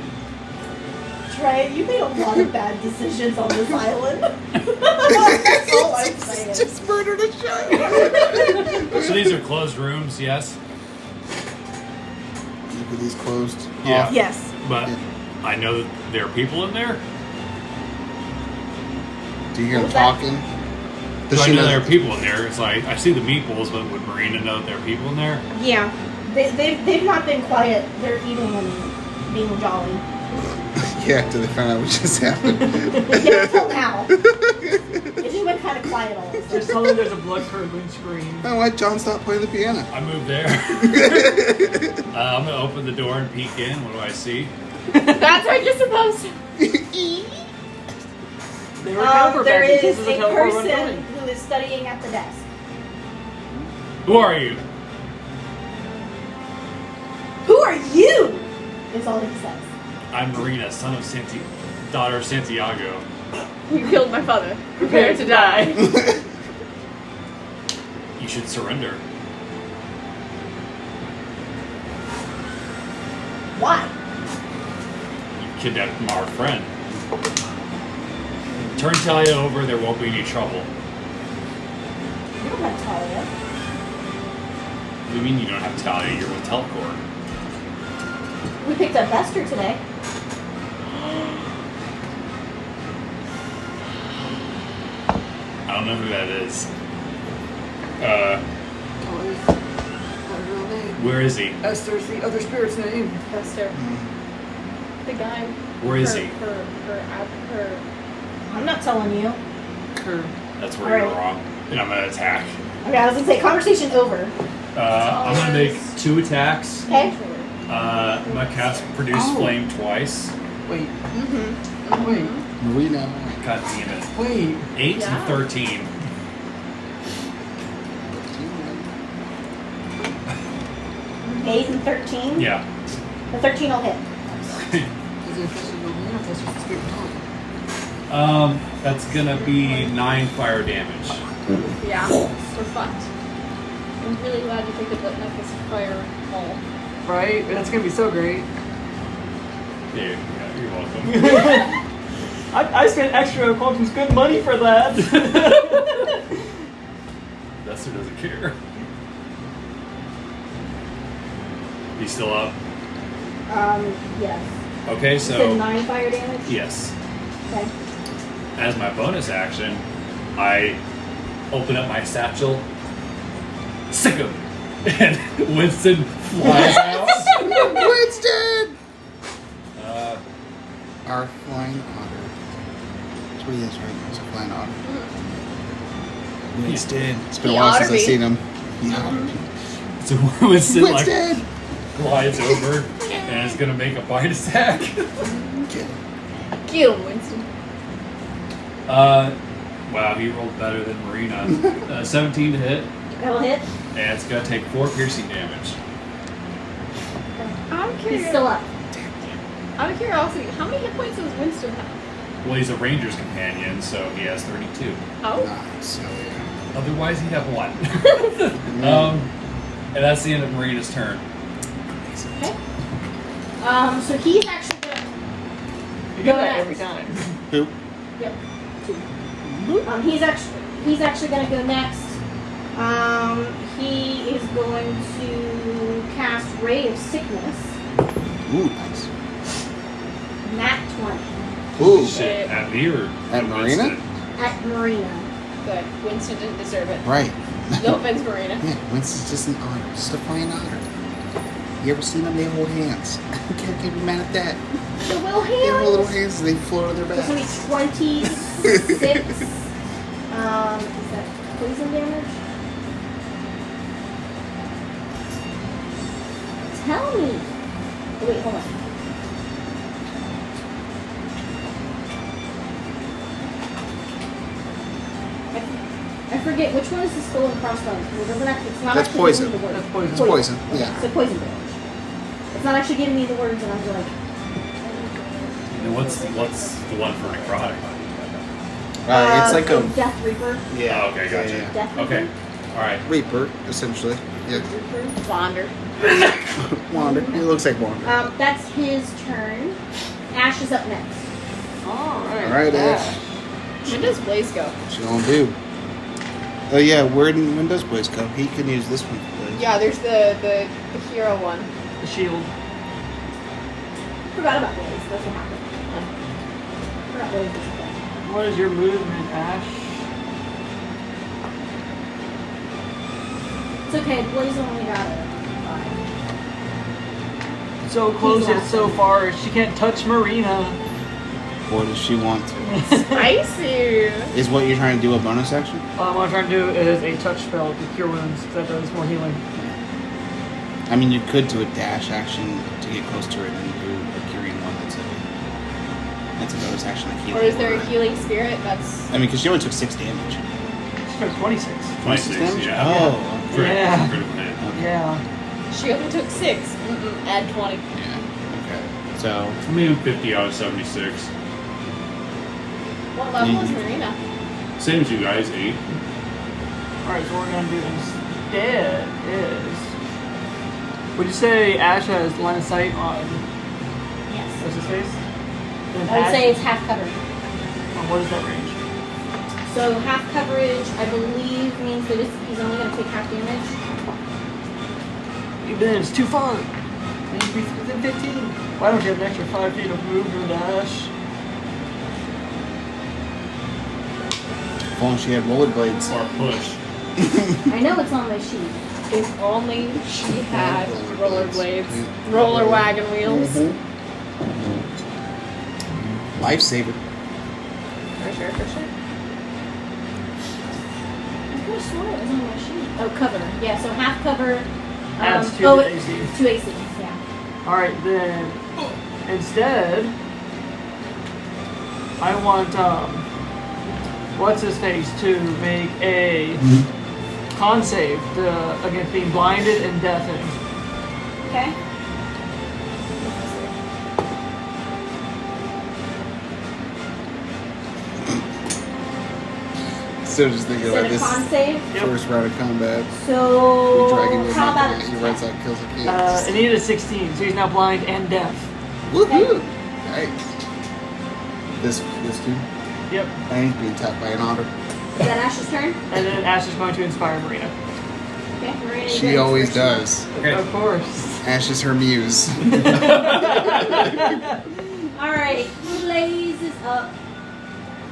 C: Trey, you made a lot of bad decisions on this island. That's all I'm saying.
A: Just murdered a child.
D: So these are closed rooms, yes?
A: Keep these closed.
D: Yeah.
C: Yes.
D: But I know that there are people in there.
A: Do you hear him
C: What's that?
A: talking?
D: Do I know there are people in there? It's like, I see the meeples, but would Marina know that there are people in there?
C: Yeah. They've not been quiet. They're eating and being jolly.
A: Yeah, till they found out what just happened.
C: Yeah, until now. It's just been kind of quiet all of a
E: Just
C: sudden.
E: tell them there's a blood curdling scream.
A: Oh, why John stopped playing the piano?
D: I moved there. I'm gonna open the door and peek in. What do I see?
B: That's what you're supposed to.
E: They were counterfeit
C: There
E: because
C: is
E: of the
C: a
E: teleport
C: person
E: building.
C: who is studying at the desk.
D: Who are you?
C: Who are you? Is all he says.
D: I'm Marina, son of daughter of Santiago.
B: You killed my father. Prepare to die.
D: You should surrender.
C: Why?
D: You kidnapped our friend. Turn Talia over, there won't be any trouble.
C: You don't have Talia.
D: What do you mean you don't have Talia? You're with Telecorp.
C: We picked up Bester today.
D: I don't know who that is. Where is he?
H: Esther's the other spirit's name.
B: Bester. The guy.
D: Where is he?
B: Her.
C: I'm not telling you.
D: That's where you're
C: Alright.
D: wrong. And I'm gonna attack.
C: Okay, I was gonna say conversation over.
D: I'm gonna make 2 attacks.
C: Okay.
D: I'm gonna cast Produce
H: Oh.
D: Flame twice.
H: Wait,
B: Mm-hmm.
H: wait,
A: Marina.
D: God damn it.
H: wait.
D: 8
B: Yeah.
D: and 13.
C: 8 and 13.
D: Yeah.
C: The 13 will hit.
H: Is it officially your man? That's just the spirit talking.
D: That's gonna be 9 fire damage.
B: Yeah. We're fucked. I'm really glad you picked up that necklace of fire hole.
H: Right? That's gonna be so great.
D: Dude, yeah, you're welcome.
E: I spent extra Quantum's good money for that.
D: That's who doesn't care. He's still up.
C: Yes.
D: Okay,
C: You said
D: so
C: 9 fire damage?
D: yes.
C: Okay.
D: As my bonus action, I open up my satchel, sick him, and Winston flies out.
A: Winston!
D: Uh,
A: Our flying otter. That's what he is, right? He's a flying otter. Winston. It's been a
B: He
A: while
B: oughta
A: since I've
B: be.
A: seen him. He oughta be.
D: so Winston like
A: Winston!
D: glides over and is gonna make a bite attack.
A: Kill.
B: Kill him, Winston.
D: Wow, he rolled better than Marina. 17 to hit,
C: That'll hit.
D: and it's gonna take 4 piercing damage.
B: I'm
C: He's
B: curious.
C: still up.
B: Out of curiosity, how many hit points does Winston have?
D: Well, he's a ranger's companion, so he has 32.
B: Oh.
A: Nice. Hell yeah.
D: Otherwise, he'd have 1.
A: Mm.
D: And that's the end of Marina's turn.
C: Okay. So he's actually gonna
E: You
C: go
E: get that
C: next.
E: every time.
G: Who?
C: Yep. 2. He's actually gonna go next. He is going to cast Ray of Sickness.
G: Ooh, nice.
C: Nat 20
G: Ooh.
D: Shit. At me or
A: At Marina?
D: Winston?
C: at Marina.
B: Good. Winston didn't deserve it.
A: Right.
B: No offense, Marina.
A: Yeah, Winston's just an otter. Just a fine otter. You ever seen them? They hold hands. Can't be mad at that.
C: The little
A: They have little
C: hands.
A: hands and they float on their
C: It's gonna
A: backs.
C: be 26. Is that poison damage? Tell me. Oh, wait, hold on. I forget which one is the skull and crossbones. It doesn't actually, it's not
A: That's
C: actually
A: poison.
C: giving me the word.
E: That's poison.
A: It's poison.
C: Okay,
A: Yeah.
C: so poison damage. It's not actually giving me the words, and I'm like,
D: And what's the one for necrotic?
A: It's like a
C: Death Reaper.
A: yeah.
D: Oh, okay, gotcha.
A: Yeah,
C: Death
D: Okay. All right.
A: Reaper, essentially. Yeah.
C: Reaper.
B: Wander.
A: Wander. It looks like Wander.
C: That's his turn. Ash is up next.
E: Alright.
A: All right, Ash.
B: When does Blaze go?
A: What you gonna do? Oh yeah, when does Blaze go? He can use this one for Blaze.
B: Yeah, there's the hero one.
E: The shield.
C: Forgot about Blaze. That's what happened. Forgot Blaze was a thing.
E: What is your movement, Ash?
C: It's okay. Blaze only got a 5.
E: So close
C: He's
E: yet so far. She can't touch Marina.
A: Or does she want to?
B: Spicy.
A: Is what you're trying to do a bonus action?
E: What I'm trying to do is a touch spell to cure wounds. That does more healing.
A: I mean, you could do a dash action to get close to her and then do a curing one. That's a bonus action like healing.
B: Or is there a
A: word.
B: healing spirit? That's
A: I mean, because she only took 6 damage.
E: She took 26.
A: 26 damage?
D: Yeah.
A: Oh, okay.
E: Yeah.
D: Critical hit.
A: Okay.
E: Yeah.
B: she only took 6. Add 20.
A: Yeah. Okay. So,
D: I mean, 50 out of 76.
B: What level is Marina?
D: Same as you guys, 8.
E: Alright, so what we're gonna do instead is. Would you say Ash has line of sight on
C: Yes.
E: what's his face? Then
C: I would
E: Ash-
C: say it's half covered.
E: What is that range?
C: So half coverage, I believe, means that he's only going to take half damage.
E: Then it's too far. Then you'd be within 15. Why don't you have an extra 5 feet of movement, Ash?
A: if only she had rollerblades.
D: Or push.
C: I know it's on my sheet.
B: If only she had
A: Rollerblades.
B: rollerblades. Roller wagon wheels.
A: Lifesaver.
B: For sure, for sure.
C: I could have sworn it was on my sheet. Oh, cover. Yeah, so half cover.
E: Adds 2
C: oh,
E: to AC.
C: 2 AC, yeah.
E: Alright, then instead, I want, what's his face to make a con save against being blinded and deafened.
C: Okay.
A: Still just thinking
C: Is
A: about
C: it a
A: this
C: con save?
A: first round of combat.
C: So,
A: The dragon was
C: how
A: not
C: about
A: gonna, he runs out, kills a kid.
E: It needed a 16, so he's now blind and deaf.
A: Woohoo! Nice. This dude,
E: Yep.
A: and he's being tapped by an otter.
C: is that Ash's turn?
E: And then Ash is going to inspire Marina.
C: Okay, Marina.
A: She always does.
D: Okay.
E: Of course.
A: Ash is her muse.
C: Alright, Blaze is up.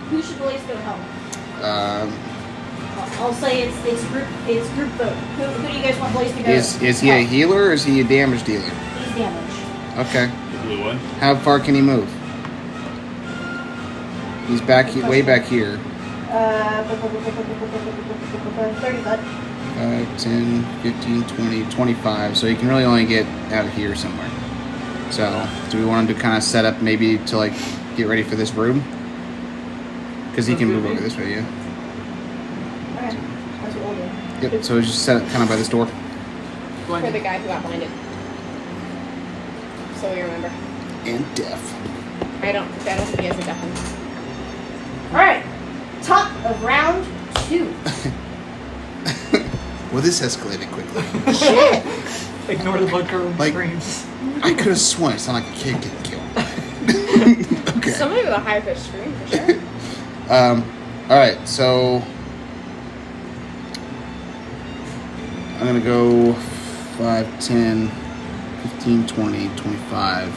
C: Who should Blaze go help? I'll say it's group vote. Who do you guys want Blaze to go?
A: Is he a healer or is he a damage dealer?
C: He's damage.
A: Okay.
D: The blue one.
A: How far can he move? He's back, way back here.
C: 30 foot.
A: 10, 15, 20, 25. So he can really only get out here somewhere. So, do we want him to kind of set up maybe to like get ready for this room? Because he can move over this way, yeah.
C: Okay, that's what we'll do.
A: Yep, so he's just set up kind of by this door.
B: For the guy who got blinded. So we remember.
A: And deaf.
B: I don't think he has a deafened.
C: Alright. Top of round 2.
A: Well, this escalated quickly.
C: Shit!
E: Ignore the bunker
A: Like-
E: screams.
A: I could have sworn it sounded like a kid getting killed. Okay.
B: Somebody with a higher pitched scream for sure.
A: Alright, so I'm gonna go 5, 10, 15, 20, 25.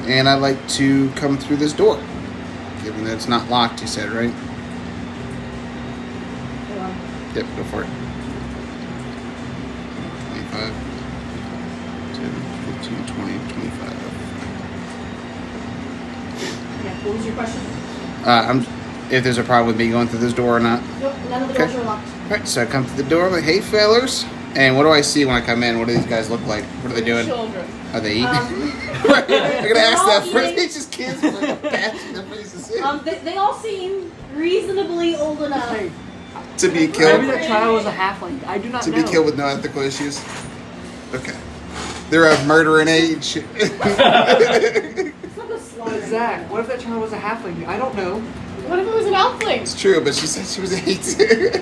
A: And I'd like to come through this door. Given that it's not locked, you said, right? Yep, go for it. 25, 10, 15, 20, 25.
C: Yeah, what was your question?
A: If there's a problem with me going through this door or not.
C: Nope, none of the
A: Okay.
C: doors are locked.
A: Alright, so I come to the door, I'm like, hey, fellers. And what do I see when I come in? What do these guys look like? What are they doing?
B: Children.
A: Are they eating?
C: Um,
A: Right. I'm gonna ask
C: all
A: that first.
C: eating.
A: They just kids with like a patch in their faces
C: They all seem reasonably old enough.
E: Hey,
A: to be
E: maybe
A: killed.
E: that child was a halfling. I do not
A: To
E: know.
A: be killed with no ethical issues. Okay. They're of murdering age.
C: It's not a slaughter.
E: Zach, what if that child was a halfling? I don't know.
B: What if it was an elfling?
A: It's true, but she said she was 8.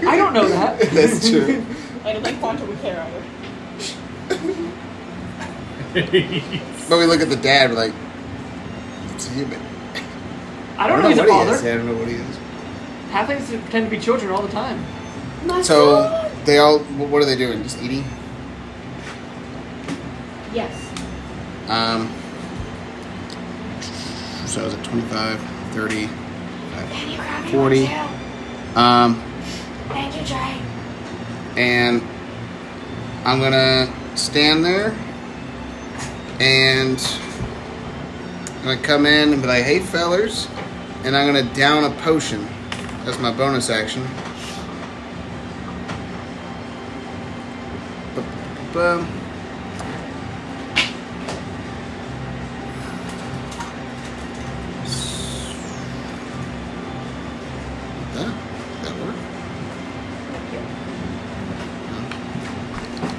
E: I don't know that.
A: That's true.
B: I don't think Quantum would care either.
A: But we look at the dad, we're like, it's a human.
E: I don't know he's a
A: what he
E: father.
A: is. Yeah, I don't know what he is.
E: Halflings pretend to be children all the time.
A: So, they all, what are they doing? Just eating?
C: Yes.
A: So is it 25, 30, 40? And I'm gonna stand there and I'm gonna come in and be like, hey fellers, and I'm gonna down a potion. That's my bonus action. Ba-ba-ba. That work?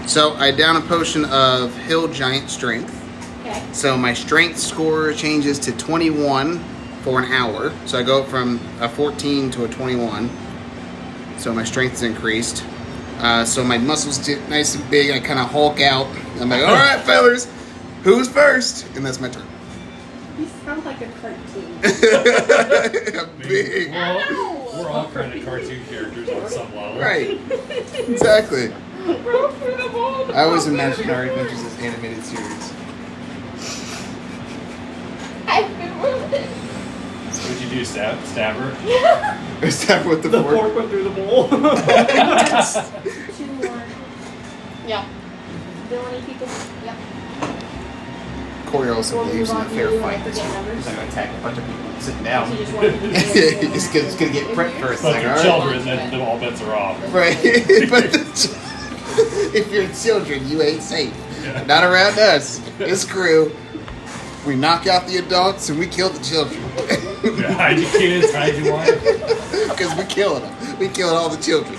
A: So I down a potion of Hill Giant Strength.
C: Okay.
A: So my strength score changes to 21 for an hour. So I go from a 14 to a 21. So my strength's increased. So my muscles get nice and big. I kind of hulk out. I'm like, all right, fellas, who's first? And that's my turn.
C: You sound like a cartoon.
A: I'm big.
D: We're all kind of cartoon characters on some level.
A: Right. Exactly.
B: Roll for the ball.
A: I always imagine our adventures as animated series.
B: I've been wounded.
D: What'd you do, stab her?
A: Or stab with the
E: The
A: fork.
E: fork went through the bowl.
C: 2 more
B: Yeah.
C: villainy people. Yep.
A: Corey also
C: We'll
A: believes in
C: move
A: a
C: on
A: fair
C: to you,
A: fight.
C: I forget numbers.
A: He's not going to attack a bunch of people sitting down.
C: So you just want to
A: He's gonna get prepped first.
D: But
A: Like,
D: they're
A: all right.
D: children, then all bets are off.
A: Right. But if you're children, you ain't safe.
D: Yeah.
A: Not around us. This crew, we knock out the adults and we kill the children.
D: Yeah, hide your kids, hide your wife.
A: Because we killing them. We killing all the children.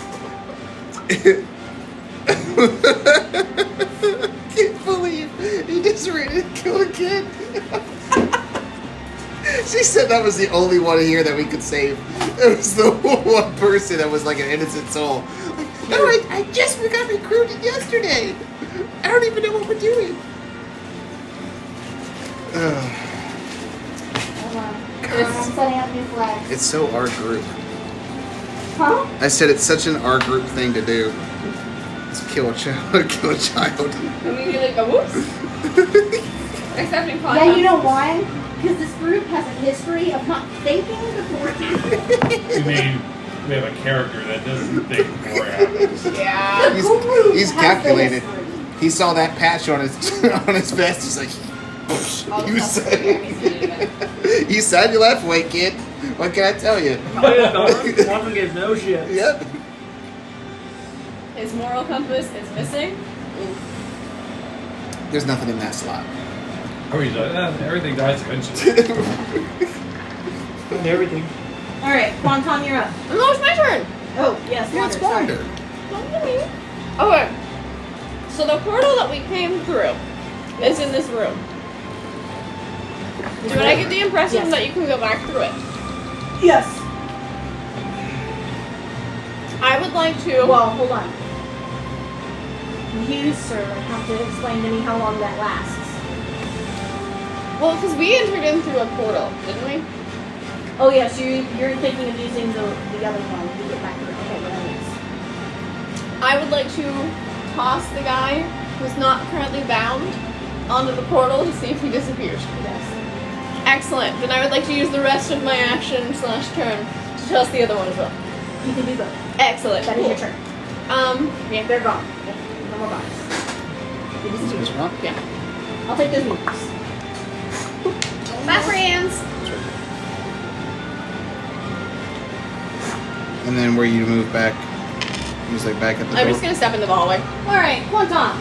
A: Can't believe he just ready to kill a kid. She said that was the only one here that we could save. It was the one person that was like an innocent soul. Like, no, I just got recruited yesterday. I don't even know what we're doing.
C: Hold on. I'm setting up new flags.
A: It's so our group.
C: Huh?
A: I said it's such an our group thing to do. Let's kill a child. Kill a child.
B: And we like go whoops. Except in Quan.
C: Yeah, you know why? Because this group has a history of not thinking before it happens.
D: You mean we have a character that doesn't think before it happens?
B: Yeah.
C: The group
A: He's
C: has the
A: calculated.
C: history.
A: He saw that patch on his on his vest. He's like,
B: All
A: you
B: the stuff that he's
A: said,
B: eating.
A: you said you left weight, kid. What can I tell you?
E: One gives no shit.
A: Yep.
B: His moral compass is missing.
A: There's nothing in that slot.
D: Oh, he's like, everything dies eventually.
E: And everything.
C: Alright, Quantum, you're up.
B: Oh, it's my turn.
C: Oh, yes,
A: Yeah, it's
C: Wander, sorry.
A: Wander.
B: Okay. So the portal that we came through is in this room. Do I get the impression
C: Yes.
B: that you can go back through it?
C: Yes.
B: I would like to.
C: Well, hold on. You, sir, have to explain to me how long that lasts.
B: Well, because we entered in through a portal, didn't we?
C: Oh, yes, you're thinking of using the other one to get back to it. Okay, well, yes.
B: I would like to toss the guy who's not currently bound onto the portal to see if he disappears.
C: Yes.
B: Excellent. Then I would like to use the rest of my action / turn to toss the other one as well.
C: You can do both.
B: Excellent.
C: That is your turn.
B: Yeah.
C: They're gone. No more bodies. It is
A: Just
C: two.
A: wrong?
B: Yeah.
C: I'll take those moves.
B: My friends.
A: And then where you move back? He's like back at the door.
B: I'm just gonna step into the hallway.
C: Alright, Quantum.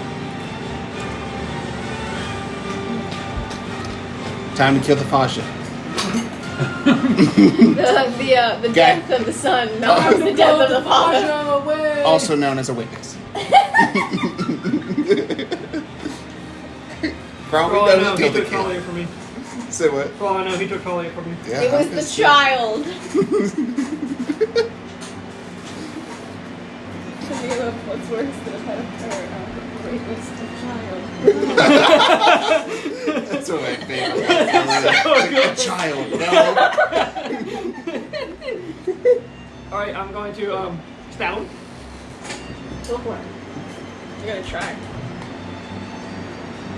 A: Time to kill the Fasha.
B: The death of the son, not the death of the father.
A: Also known as a witness. Probably
E: Oh, I know,
A: doesn't
E: he
A: kill the
E: took Talia
A: kid.
E: from me.
A: Say what?
E: Oh, I know, he took Talia from me.
A: Yeah,
B: It was the child. What's worse than a pedophile or rapist child?
A: That's what I think. A child, no.
E: Alright, I'm going to stab him.
C: Go for it.
B: You're gonna try.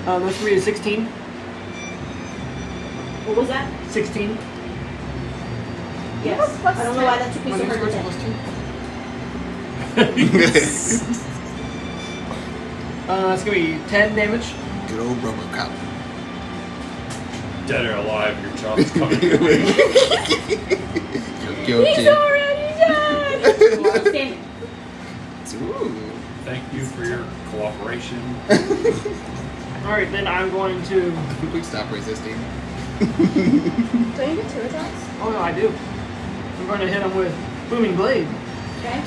E: That's going to be a 16.
C: What was that?
E: 16.
C: Yes. I don't know why that took me
E: My
C: so
E: next
C: hard to
E: score's
C: hit.
E: That's going to be 10 damage.
A: Good old Robocop.
D: Dead or alive, your job is coming your way.
A: You're
B: He's
A: guilty.
B: already dead.
C: Outstanding.
A: Ooh.
D: Thank you for your cooperation.
E: Alright, then I'm going to...
A: Please stop resisting.
B: Don't you get 2 attacks?
E: Oh, no, I do. I'm going to hit him with Booming Blade.
C: Okay.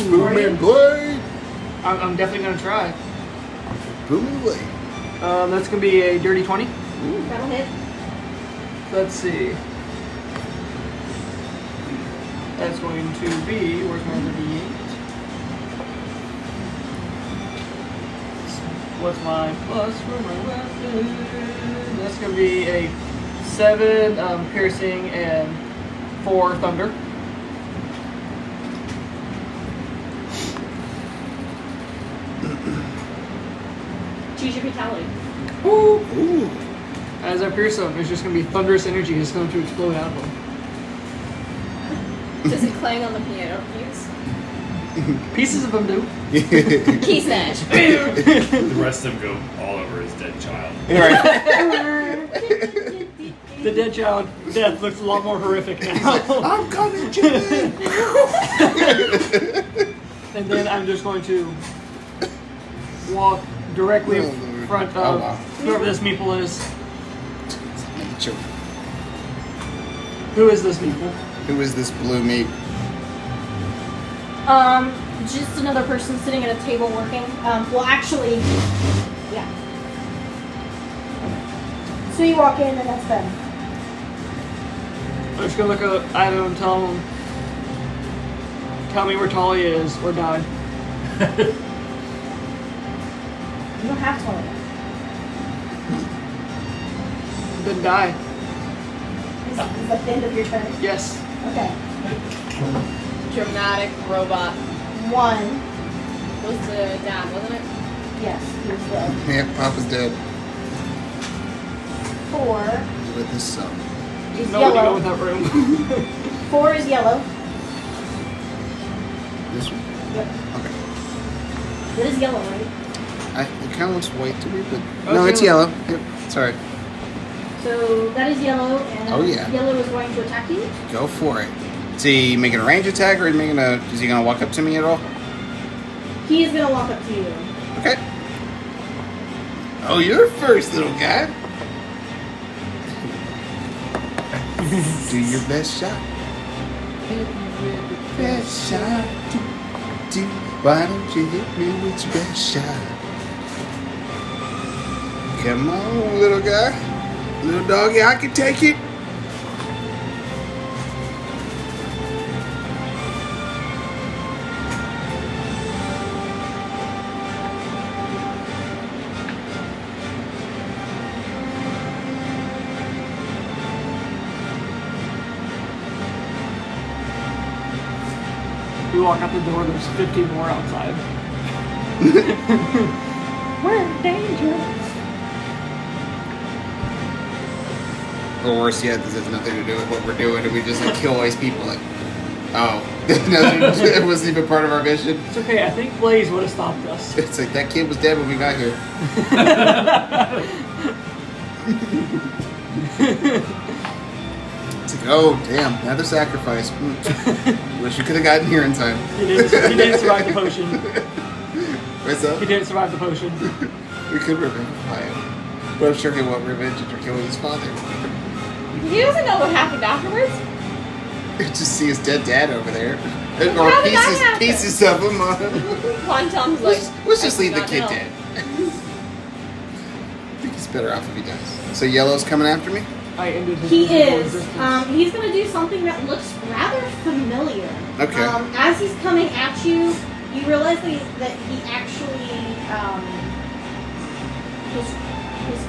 A: Booming blade.
E: I'm definitely going to try.
A: Booming blade.
E: That's going to be a dirty 20.
C: That'll hit.
E: Let's see. That's going to be... Where's my other D8? What's my plus for my weapon? That's going to be a 7 piercing and 4 thunder.
C: Choose your fatality.
A: Ooh.
E: As I pierce him, there's just going to be thunderous energy that's going to explode out of him.
B: Does it clang on the piano keys?
E: Pieces of them do.
B: Key snatch.
D: The rest of them go all over his dead child.
A: Right.
E: The dead child death looks a lot more horrific now.
A: I'm coming, Jimmy.
E: And then I'm just going to walk directly
A: Oh,
E: in
A: Lord.
E: front
A: Oh,
E: of
A: wow.
E: whoever this meeple is.
A: Nature.
E: Who is this meeple?
A: Who is this blue meat?
C: Just another person sitting at a table working. Well, actually, yeah. So you walk in, and that's them.
E: I'm just gonna look at Ido and tell him, tell me where Talia is, or die.
C: You don't have to tell them.
E: Then die.
C: Is that the end of your turn?
E: Yes.
C: Okay.
B: Dramatic robot.
C: 1.
B: Was the dad, wasn't it?
C: Yes, he was dead.
A: Yeah, Papa's dead
C: 4
A: with his son.
C: is
E: Nobody go
C: yellow.
E: with that room.
C: 4 is yellow.
A: This one?
C: Yep.
A: Okay.
C: That is yellow, right?
A: It kind of looks white to me, but
E: Oh,
A: no,
E: it's
A: it's yellow. Yep. Sorry.
C: So that is yellow, and
A: Oh, yeah.
C: yellow is going to attack you.
A: Go for it. Is he making a range attack, or is he gonna walk up to me at all?
C: He is going to walk up to you.
A: Okay. Oh, you're first, little guy. Do your best shot. Best shot. Do Why don't you hit me with your best shot? Come on, little guy. Little doggy, I can take it.
E: We walk out the door, there's 50 more outside. We're in danger.
A: Or worse yet, this has nothing to do with what we're doing, and we just like kill all these people. Like, oh, it wasn't even part of our mission.
E: It's okay, I think Blaze would have stopped us.
A: It's like that kid was dead when we got here. It's like, oh damn, another sacrifice. Wish you could have gotten here in time.
E: He didn't survive the potion.
A: What's up?
E: He didn't survive the potion.
A: We could revenge him. But I'm sure he won't revenge after killing his father.
B: He doesn't know what happened afterwards.
A: Just see his dead dad over there.
B: How
A: Or
B: did that happen?
A: pieces of him on him.
B: Quan Tom's like,
A: Let's just
B: I
A: leave
B: do
A: the
B: not
A: kid
B: know.
A: dead. I think he's better off if he does. So Yellow's coming after me?
E: I ended his
C: He
E: physical
C: is.
E: resistance.
C: He's going to do something that looks rather familiar.
A: Okay.
C: As he's coming at you, you realize that he actually, his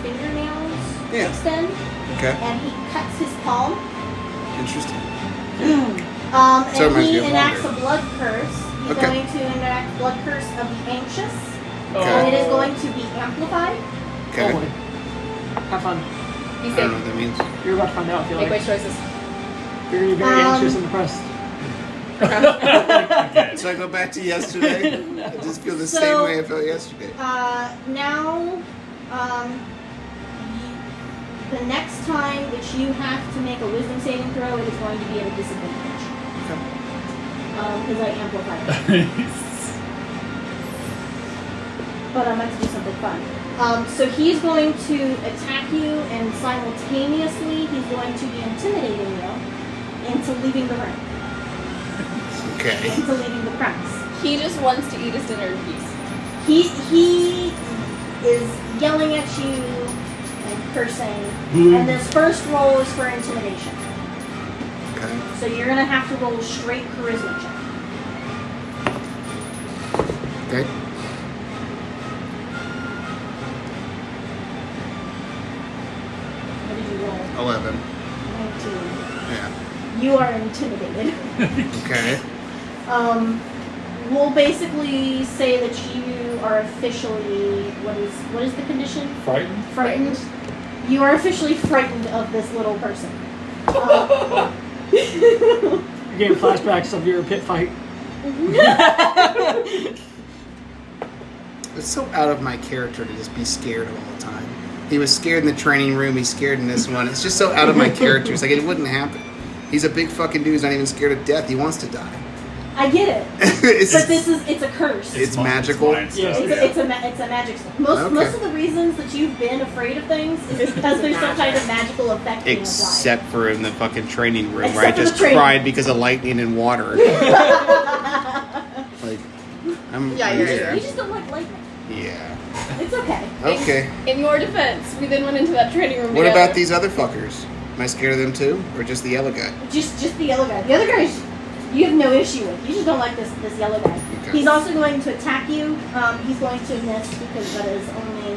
C: fingernails extend,
A: Okay.
C: and he cuts his palm.
A: Interesting. So it
C: And
A: reminds
C: he
A: me of
C: enacts
A: Wander.
C: a blood curse. He's
A: Okay.
C: going to enact blood curse of the anxious.
A: Okay.
C: And it is going to be amplified.
A: Okay.
E: Oh boy. Have fun.
B: He's
A: I don't know
B: safe.
A: what that means.
E: You're about to find out, I feel
B: Make
E: like.
B: wise choices.
E: You're going to be very anxious and depressed.
A: So I go back to yesterday. I just feel the
C: So-
A: same way I felt yesterday.
C: Now, the next time that you have to make a wisdom saving throw, it is going to be at a disadvantage.
A: Okay.
C: Because I amplified it. But I meant to do something fun. So he's going to attack you, and simultaneously he's going to be intimidating you into leaving the room,
A: Okay.
C: into leaving the premise.
B: He just wants to eat his dinner in peace.
C: He is yelling at you and cursing, and this first roll is for intimidation.
A: Okay.
C: So you're gonna have to roll a straight charisma check.
A: Okay.
C: What did you roll?
A: 11.
C: 19.
A: Yeah.
C: You are intimidated.
A: Okay.
C: We'll basically say that you are officially what is the condition?
D: Frightened?
C: Frightened. You are officially frightened of this little person.
E: You're getting flashbacks of your pit fight.
A: It's so out of my character to just be scared all the time. He was scared in the training room. He's scared in this one. It's just so out of my character. It's like it wouldn't happen. He's a big fucking dude who's not even scared of death. He wants to die.
C: I get it,
A: it's
C: but it's a curse.
A: It's magical.
E: Yes.
C: It's a magic stuff. Most of the reasons that you've been afraid of things is because there's some kind of magical effect being applied.
A: Except for in the fucking training room where I
C: Except for the
A: just
C: training.
A: cried because of lightning and water. Like, I'm
B: Yeah, you're
C: You
B: right.
C: just don't like lightning.
A: Yeah.
C: It's okay.
A: Okay.
B: In your defense, we then went into that training room
A: What
B: together.
A: about these other fuckers? Am I scared of them too, or just the yellow guy?
C: Just the yellow guy. The other guys you have no issue with. You just don't like this yellow guy.
A: Okay.
C: He's also going to attack you. He's going to miss because that is only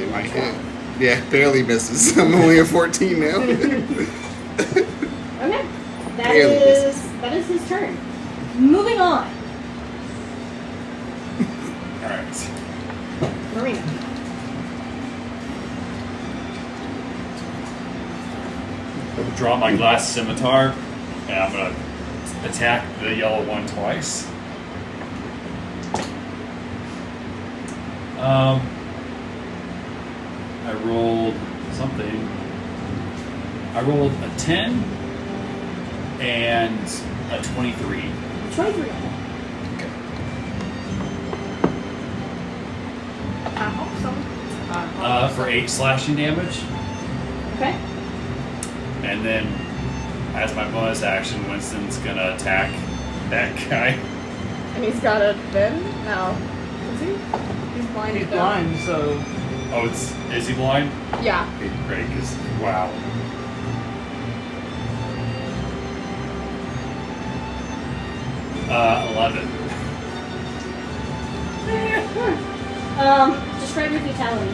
A: It might hit. Yeah, barely misses. I'm only a 14 now.
C: Okay.
A: Barely
C: That is his turn. Moving on.
D: Alright.
C: Marina.
D: I'll draw my glass scimitar, and I'm gonna attack the yellow one twice. I rolled something. I rolled a 10 and a 23.
C: 23.
D: Okay. For 8 slashing damage.
C: Okay.
D: And then, as my bonus action, Winston's gonna attack that guy.
B: And he's got a fin? No. Is he? He's blind.
E: He's
B: though.
E: blind, so
D: Oh, is he blind?
B: Yeah.
D: Okay, great, because, wow. Uh, 11.
F: Describe your fatality.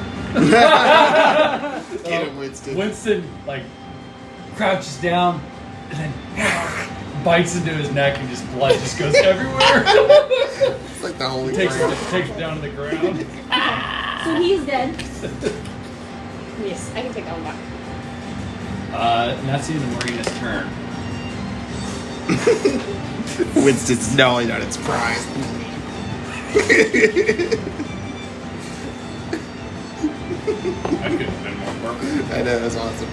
A: Get him, Winston.
D: Winston, like, crouches down and then bites into his neck and just blood just goes everywhere.
A: It's like the holy
D: takes
A: grail.
D: him down to the ground.
F: So he's dead.
B: Yes, I can take that one back.
D: And that's the end of Marina's turn.
A: Winston's gnawing on its prize.
D: That could have been more perfect.
A: I know, that's awesome.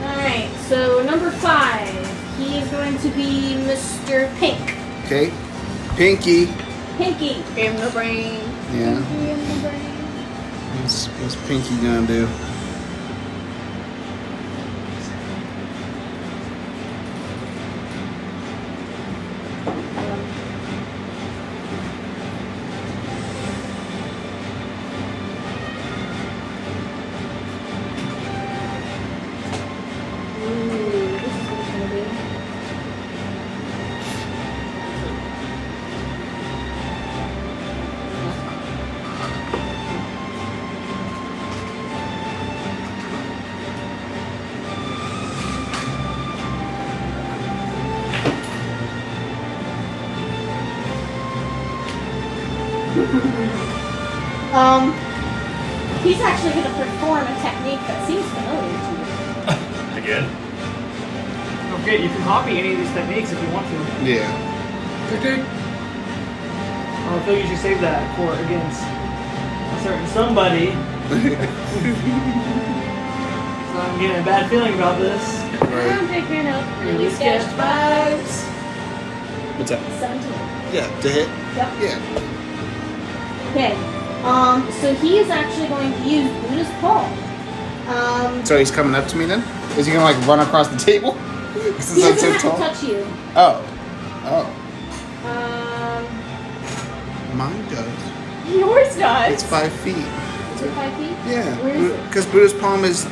F: Alright, so number 5. He is going to be Mr. Pink.
A: Okay. Pinky.
F: Pinky.
B: Give him the brain.
A: Yeah.
B: Give him the brain.
A: What's Pinky gonna do?
F: He's actually going to perform a technique that seems familiar to you.
D: Again.
E: don't forget you can copy any of these techniques if you want to.
A: Yeah.
D: Okay.
E: I feel you should save that for against a certain somebody. So I'm getting a bad feeling about this.
A: Right.
B: I'm picking up really sketch vibes.
A: What's that?
F: 17.
A: Yeah, to hit?
F: Yep.
A: Yeah.
F: Okay. So he is actually going to use Buddha's palm.
A: So he's coming up to me then? Is he gonna like run across the table? Since
F: He
A: I'm
F: doesn't
A: so
F: have
A: tall?
F: to touch you.
A: Oh. Oh. Mine does.
B: Yours does.
A: It's 5 feet.
F: Is it 5 feet?
A: Yeah.
F: Where is it?
A: Because Buddha's palm is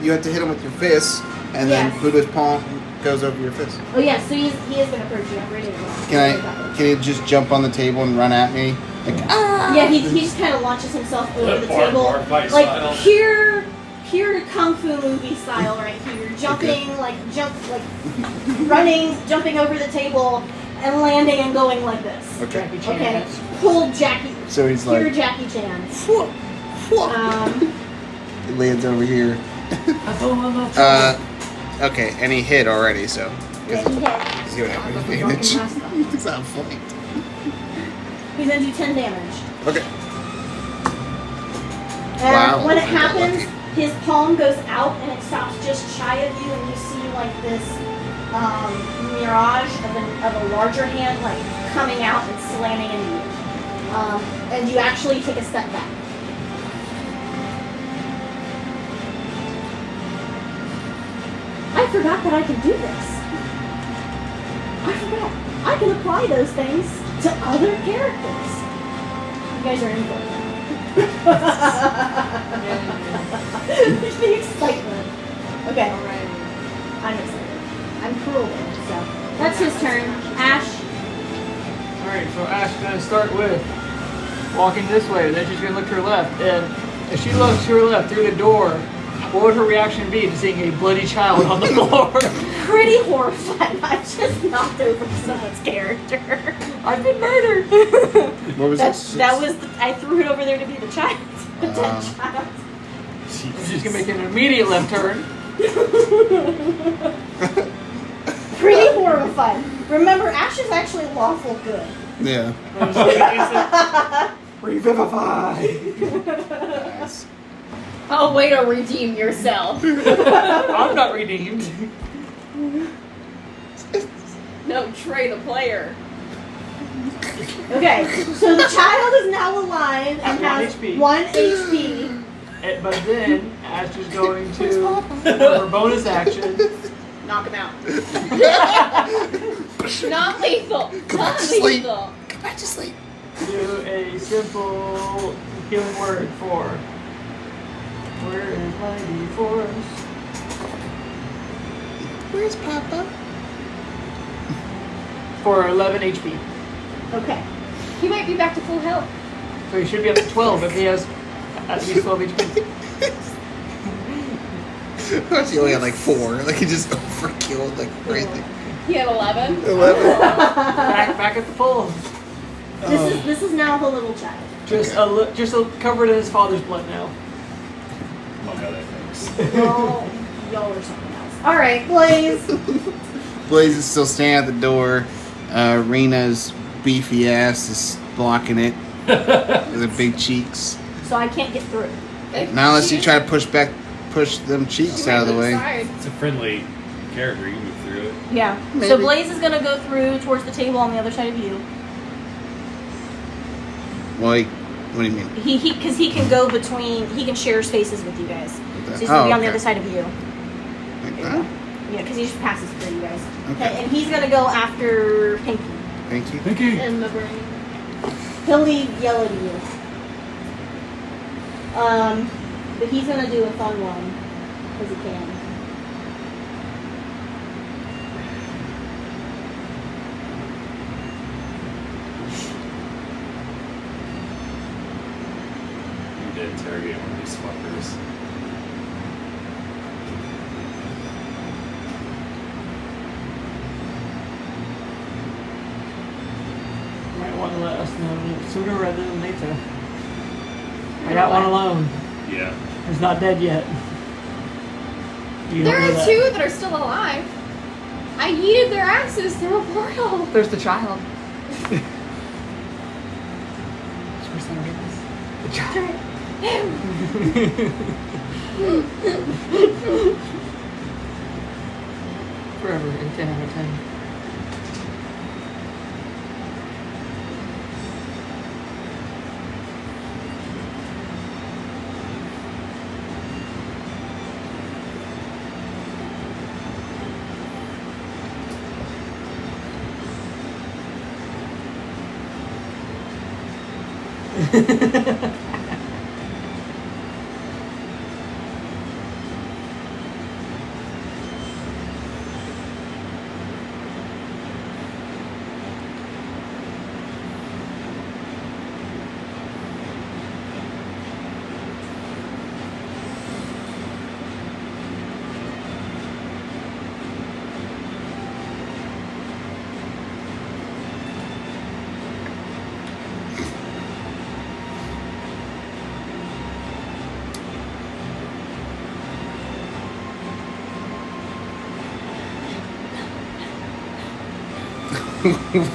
A: you have to hit him with your fist, and
F: Yes.
A: then Buddha's palm goes over your fist.
F: Oh yeah, so he is going to approach you. I'm ready to roll.
A: Can he just jump on the table and run at me? Like, ah!
F: Yeah, he just kind of launches himself over the
D: Bar
F: table,
D: fight
F: like
D: style.
F: pure kung fu movie style right here. Jumping, running, jumping over the table, and landing and going like this.
A: Okay.
E: Jackie Chan.
F: Okay, pull Jackie.
A: So he's
F: Pure
A: like,
F: Jackie Chan.
A: it lands over here. Okay, and he hit already, so.
F: Yeah, he hit.
A: He's gonna have an advantage. Because I'm flanked.
F: He's gonna do 10 damage.
A: Okay.
F: And
A: Wow,
F: when it
A: I got
F: happens,
A: lucky.
F: his palm goes out and it stops just shy of you, and you see like this mirage of a larger hand like coming out and slamming into you. And you actually take a step back. I forgot that I can do this. I forgot. I can apply those things to other characters. You guys are in for it. The excitement. Okay.
B: Alright.
F: I'm excited. I'm cruel though, so. That's his turn. Ash.
E: Alright, so Ash is gonna start with walking this way, then she's gonna look to her left. And if she looks to her left through the door, what would her reaction be to seeing a bloody child on the floor?
F: Pretty horrified. I just knocked over someone's character.
E: I've been murdered!
A: What was this?
F: I threw it over there to be the child. The dead child.
E: She's gonna make an immediate left turn.
F: Pretty horrified. Remember, Ash is actually lawful good.
A: Yeah.
E: Revivify!
A: Nice.
B: Oh, way to redeem yourself.
E: I'm not redeemed.
B: No, Trey the player.
F: Okay, so the child is now alive and
E: At 1
F: has
E: HP.
F: 1 HP.
E: But then Ash is going to, for bonus action,
B: Knock him out. Not lethal.
A: Go back
B: Not
A: to sleep.
B: lethal.
A: Go
G: back to sleep.
E: Do a simple healing word for. Where is my D4s?
G: Where's Papa?
E: For 11 HP.
C: Okay.
B: He might be back to full health.
E: So he should be up to 12 if he has at least 12 HP.
G: He only had like 4. Like he just overkilled like crazy.
B: He had 11.
G: 11.
E: Back at the full.
C: This is now the little child.
E: Just covered in his father's blood now.
D: Oh god, that thinks.
C: Y'all are something else. All right, Blaze.
G: Blaze is still standing at the door. Rena's beefy ass is blocking it with her big cheeks.
C: So I can't get through.
G: Not unless you try to push them cheeks out of the way.
D: It's a friendly character. You can move through it.
F: Yeah.
G: Maybe.
F: So Blaze is gonna go through towards the table on the other side of you.
G: Like, what do you mean?
F: Because he can go between. He can share spaces with you guys. So he's
G: Oh,
F: gonna be on the
G: okay.
F: other side of you.
G: Like that?
F: Yeah, because he just passes through you guys.
G: Okay.
F: And he's gonna go after Pinky.
G: Thank you.
D: Thank you.
B: In the brain.
C: He'll leave yellow to you. But he's gonna do a fun one because he can.
D: You did interrogate one of these fuckers.
E: Might want to let us know sooner rather than later. I got one alone.
D: Yeah.
E: He's not dead yet. You
B: There
E: don't know
B: are
E: that.
B: 2 that are still alive. I yeeted their asses through a portal.
H: There's the child. We're saying this.
E: The child.
H: Forever a 10 out of 10.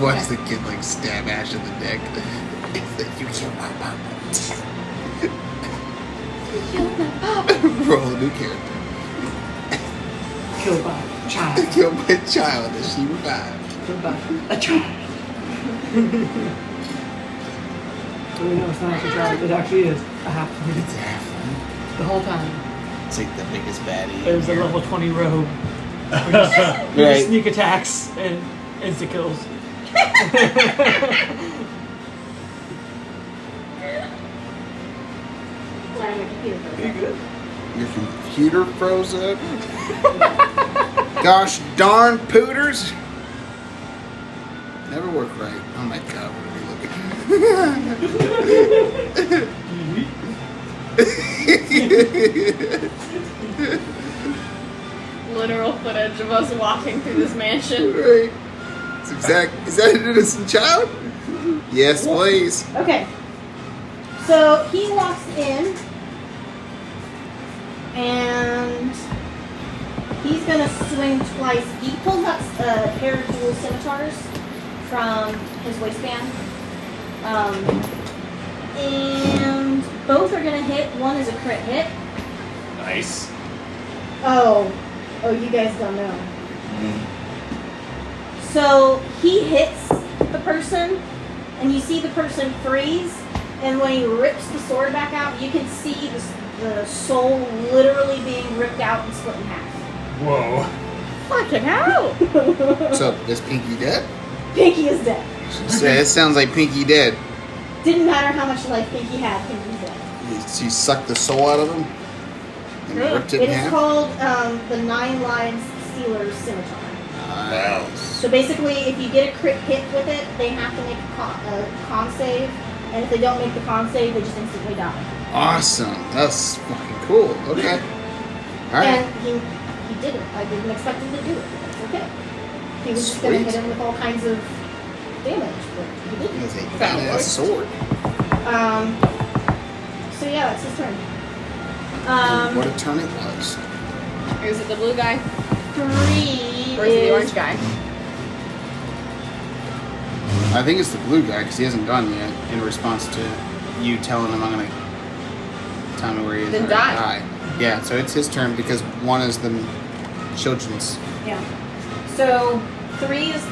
G: Watch the kid like stab Ash in the neck. It's like, you killed my papa. Roll a new character.
E: Killed by a child.
G: Killed my child that she revived.
E: Killed by a child. Well, we know it's not a child. It actually is a half-breed.
G: It's halfling.
E: The whole time.
G: It's like the biggest baddie.
E: It was a level 20 rogue.
G: Right.
E: Sneak attacks and insta kills.
C: Sorry, my computer broke.
E: Pretty good.
G: Your computer froze up. Gosh darn pooters. Never work right. Oh my god, what are we looking
B: Literal footage of us walking through this mansion.
G: Right. It's exact. Is that an innocent child? Yes, please.
C: Okay. So he walks in, and he's gonna swing twice. He pulls out a pair of dual scimitars from his waistband, and both are gonna hit. One is a crit hit.
D: Nice.
C: Oh, you guys don't know. So he hits the person, and you see the person freeze, and when he rips the sword back out, you can see the soul literally being ripped out and split in half.
D: Whoa.
B: Fucking hell!
G: So, is Pinky dead?
C: Pinky is dead.
G: It sounds like Pinky did.
C: Didn't matter how much life Pinky had, Pinky was dead.
G: She sucked the soul out of him and ripped it
C: It
G: in
C: is
G: half.
C: called the Nine Lives Stealer's Scimitar.
D: Wow.
C: So basically, if you get a crit hit with it, they have to make a con save, and if they don't make the con save, they just instantly die.
G: Awesome. That's fucking cool. Okay. All right.
C: And he didn't. I didn't expect him to do it. It's okay. He was just going to
G: Sweet.
C: hit him with all kinds of damage, but he
G: He
C: didn't.
G: has a badass sword.
C: So yeah, that's his turn.
G: What a turn it was.
B: Is it the blue guy?
C: 3
B: Or is it the orange guy?
G: I think it's the blue guy because he hasn't gone yet in response to you telling him I'm going to tell me where he is.
B: Then
G: or
B: die.
G: Yeah, so it's his turn because one is the children's.
C: Yeah. So 3 is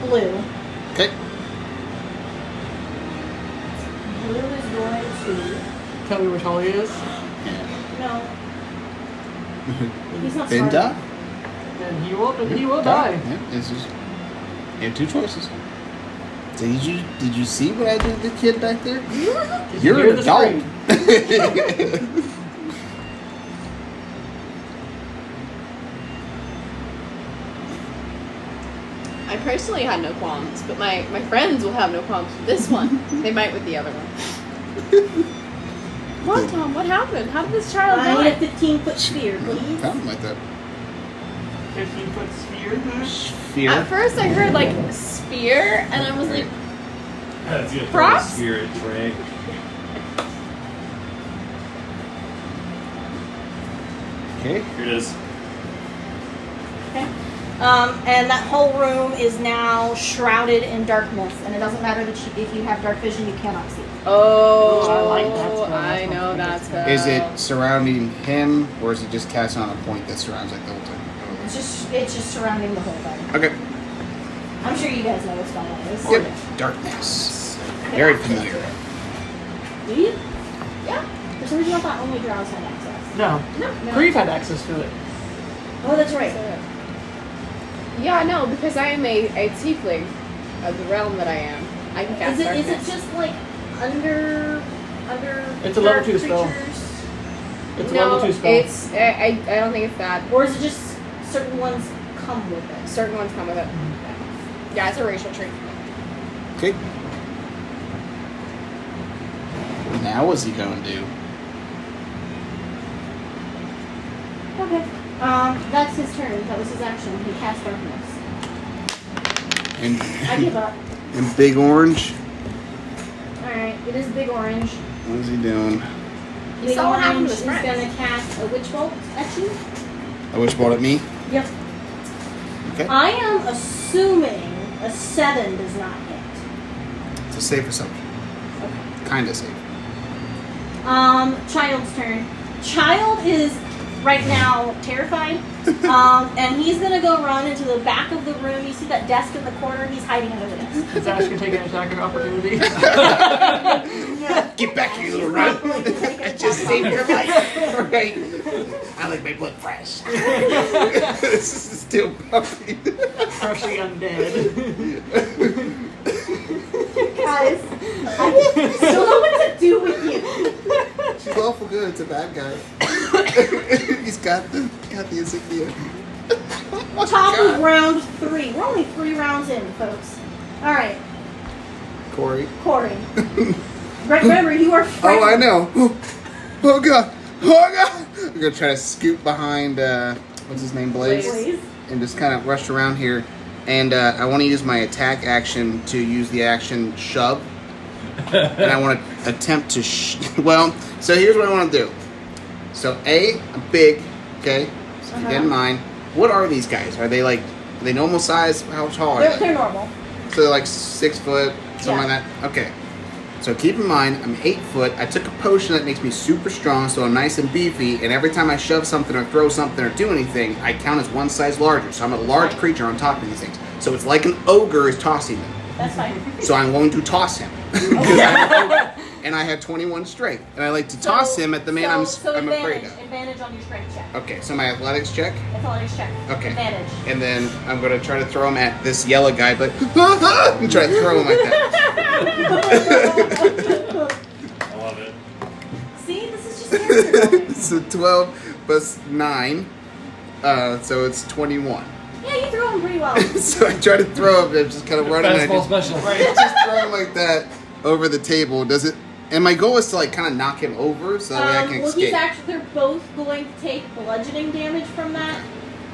C: blue.
G: Okay.
C: Blue is going to.
E: Tell me where Talia is.
G: Yeah.
C: No, he's not
G: Then
C: smart.
G: die?
E: And he will die.
G: Yeah, it's just, you have two choices. Did you see what I did to the kid back there?
E: Did
G: You're
E: hear
G: an
E: the
G: adult.
E: scream?
B: I personally had no qualms, but my friends will have no qualms with this one. They might with the other one. What, Tom? What happened? How did this child
C: I need a
B: die?
C: 15-foot sphere, please.
G: Something like that.
E: 15-foot sphere.
G: Sphere.
B: At first I heard like spear, and I was like,
D: That's gonna throw a
B: Props?
D: spirit Trey.
G: Okay.
D: Here it is.
C: Okay.
F: And that whole room is now shrouded in darkness, and it doesn't matter that if you have dark vision, you cannot see.
B: oh,
E: I like that spell.
B: I
E: That's
B: know
E: my
B: that
E: favorite
B: spell.
G: Is it surrounding him, or is it just cast on a point that surrounds like the whole time?
C: It's just surrounding the whole thing.
G: Okay.
C: I'm sure you guys know what spell that is.
G: Yep. Darkness. Very familiar.
C: Do you? Yeah. For some reason, I thought only drows had access.
E: No.
C: No.
E: Grief had access to it.
C: Oh, that's right.
B: Yeah, no, because I am a tiefling of the realm that I am. I can cast
C: Is it
B: darkness.
C: just like under?
E: It's a level
C: dark
E: 2 spell.
C: creatures?
E: It's a
B: no,
E: level 2 spell.
B: it's I don't think it's that.
C: Or is it just certain ones come with it?
B: Certain ones come with it. Yeah, it's a racial trait.
G: Okay. Now what's he going to do?
C: Okay. That's his turn. That was his action. He cast darkness. I give
G: And,
C: up.
G: and Big Orange?
C: Alright, it is Big Orange.
G: What is he doing?
B: He
C: Big
B: saw what happened
C: Orange
B: to
C: is
B: his friends.
C: gonna cast a Witch Bolt at you.
G: I wish brought at me.
C: Yep.
G: Okay.
C: I am assuming a 7 does not hit.
G: It's a safe assumption.
C: Okay.
G: Kinda safe.
C: Child's turn. Child is right now terrified. And he's gonna go run into the back of the room. You see that desk in the corner? He's hiding under the desk.
E: Is Ash gonna take an attack of opportunity?
G: Get back here, you little rat. I just saved your life. Right. I like my blood fresh. This is still puppy.
E: Freshly undead.
C: Guys, I still know what to do with you.
G: She's awful good. It's a bad guy. He's got the insignia. Oh,
C: Top
G: God.
C: of round 3. We're only 3 rounds in, folks. Alright,
G: Corey.
C: Coori. Remember, you are
G: Oh,
C: frightened.
G: I know. Oh God. Oh God. I'm gonna try to scoot behind. What's his name, Blaze,
C: Please.
G: and just kind of rush around here. And I want to use my attack action to use the action shove. And I want to attempt to well, so here's what I want to do. So I'm big, okay? So keep that in mind. What are these guys? Are they normal size? How tall are
C: They're
G: they?
C: normal.
G: So they're like 6 foot, something
C: Yeah.
G: like that? Okay. So keep in mind, I'm 8 foot. I took a potion that makes me super strong, so I'm nice and beefy, and every time I shove something or throw something or do anything, I count as one size larger. So I'm a large creature on top of these things. So it's like an ogre is tossing me.
C: That's fine.
G: So I'm going to toss him. And and I have 21 strength, and I like to toss him at the man I'm afraid of.
F: Advantage on your strength check.
G: Okay, so my athletics check.
F: Athletics check.
G: Okay.
F: Advantage.
G: And then I'm gonna try to throw him at this yellow guy, but and try to throw him like that.
D: I love it.
F: See, this is just character building.
G: So 12 plus 9, so it's 21.
F: Yeah, you throw him pretty well.
G: So I try to throw him, and just kind of run him, and I
D: Fastball
G: just,
D: special.
G: just throw him like that over the table. Does it? And my goal is to like kind of knock him over so that way I can
F: well,
G: escape.
F: they're both going to take bludgeoning damage from that.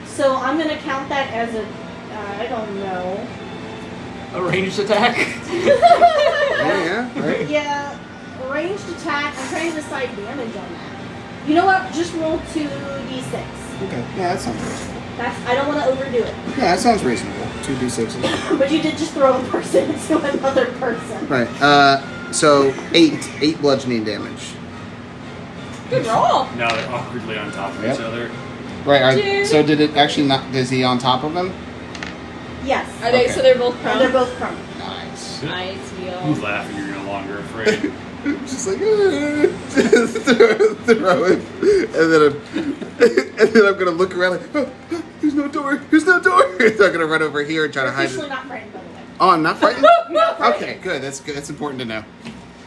F: So I'm going to count that as a, I don't know.
E: A ranged attack.
G: Yeah, right.
F: Yeah, ranged attack. I'm trying to decide damage on that. You know what? Just roll 2d6.
G: Okay, yeah, that sounds reasonable.
F: I don't want to overdo it.
G: Yeah, that sounds reasonable. 2d6s.
F: But you did just throw a person into another person.
G: Right. So 8 bludgeoning damage.
B: Good roll.
D: Now they're awkwardly on top of
G: Yep.
D: each other.
G: Right. So did it actually not? Is he on top of him?
F: Yes.
B: Are they?
G: Okay.
B: So they're both
F: And
B: prone.
F: they're both prone.
G: Nice.
D: Who's
B: Ideal.
D: laughing? You're no longer afraid.
G: Just like throw it, and then I'm gonna look around like, oh, there's no door. There's no door. So I'm gonna run over here and try to
F: You're
G: hide
F: officially
G: it.
F: not frightened, by the way.
G: Oh, I'm not frightened.
F: Not frightened.
G: Okay, good. That's good. That's important to know.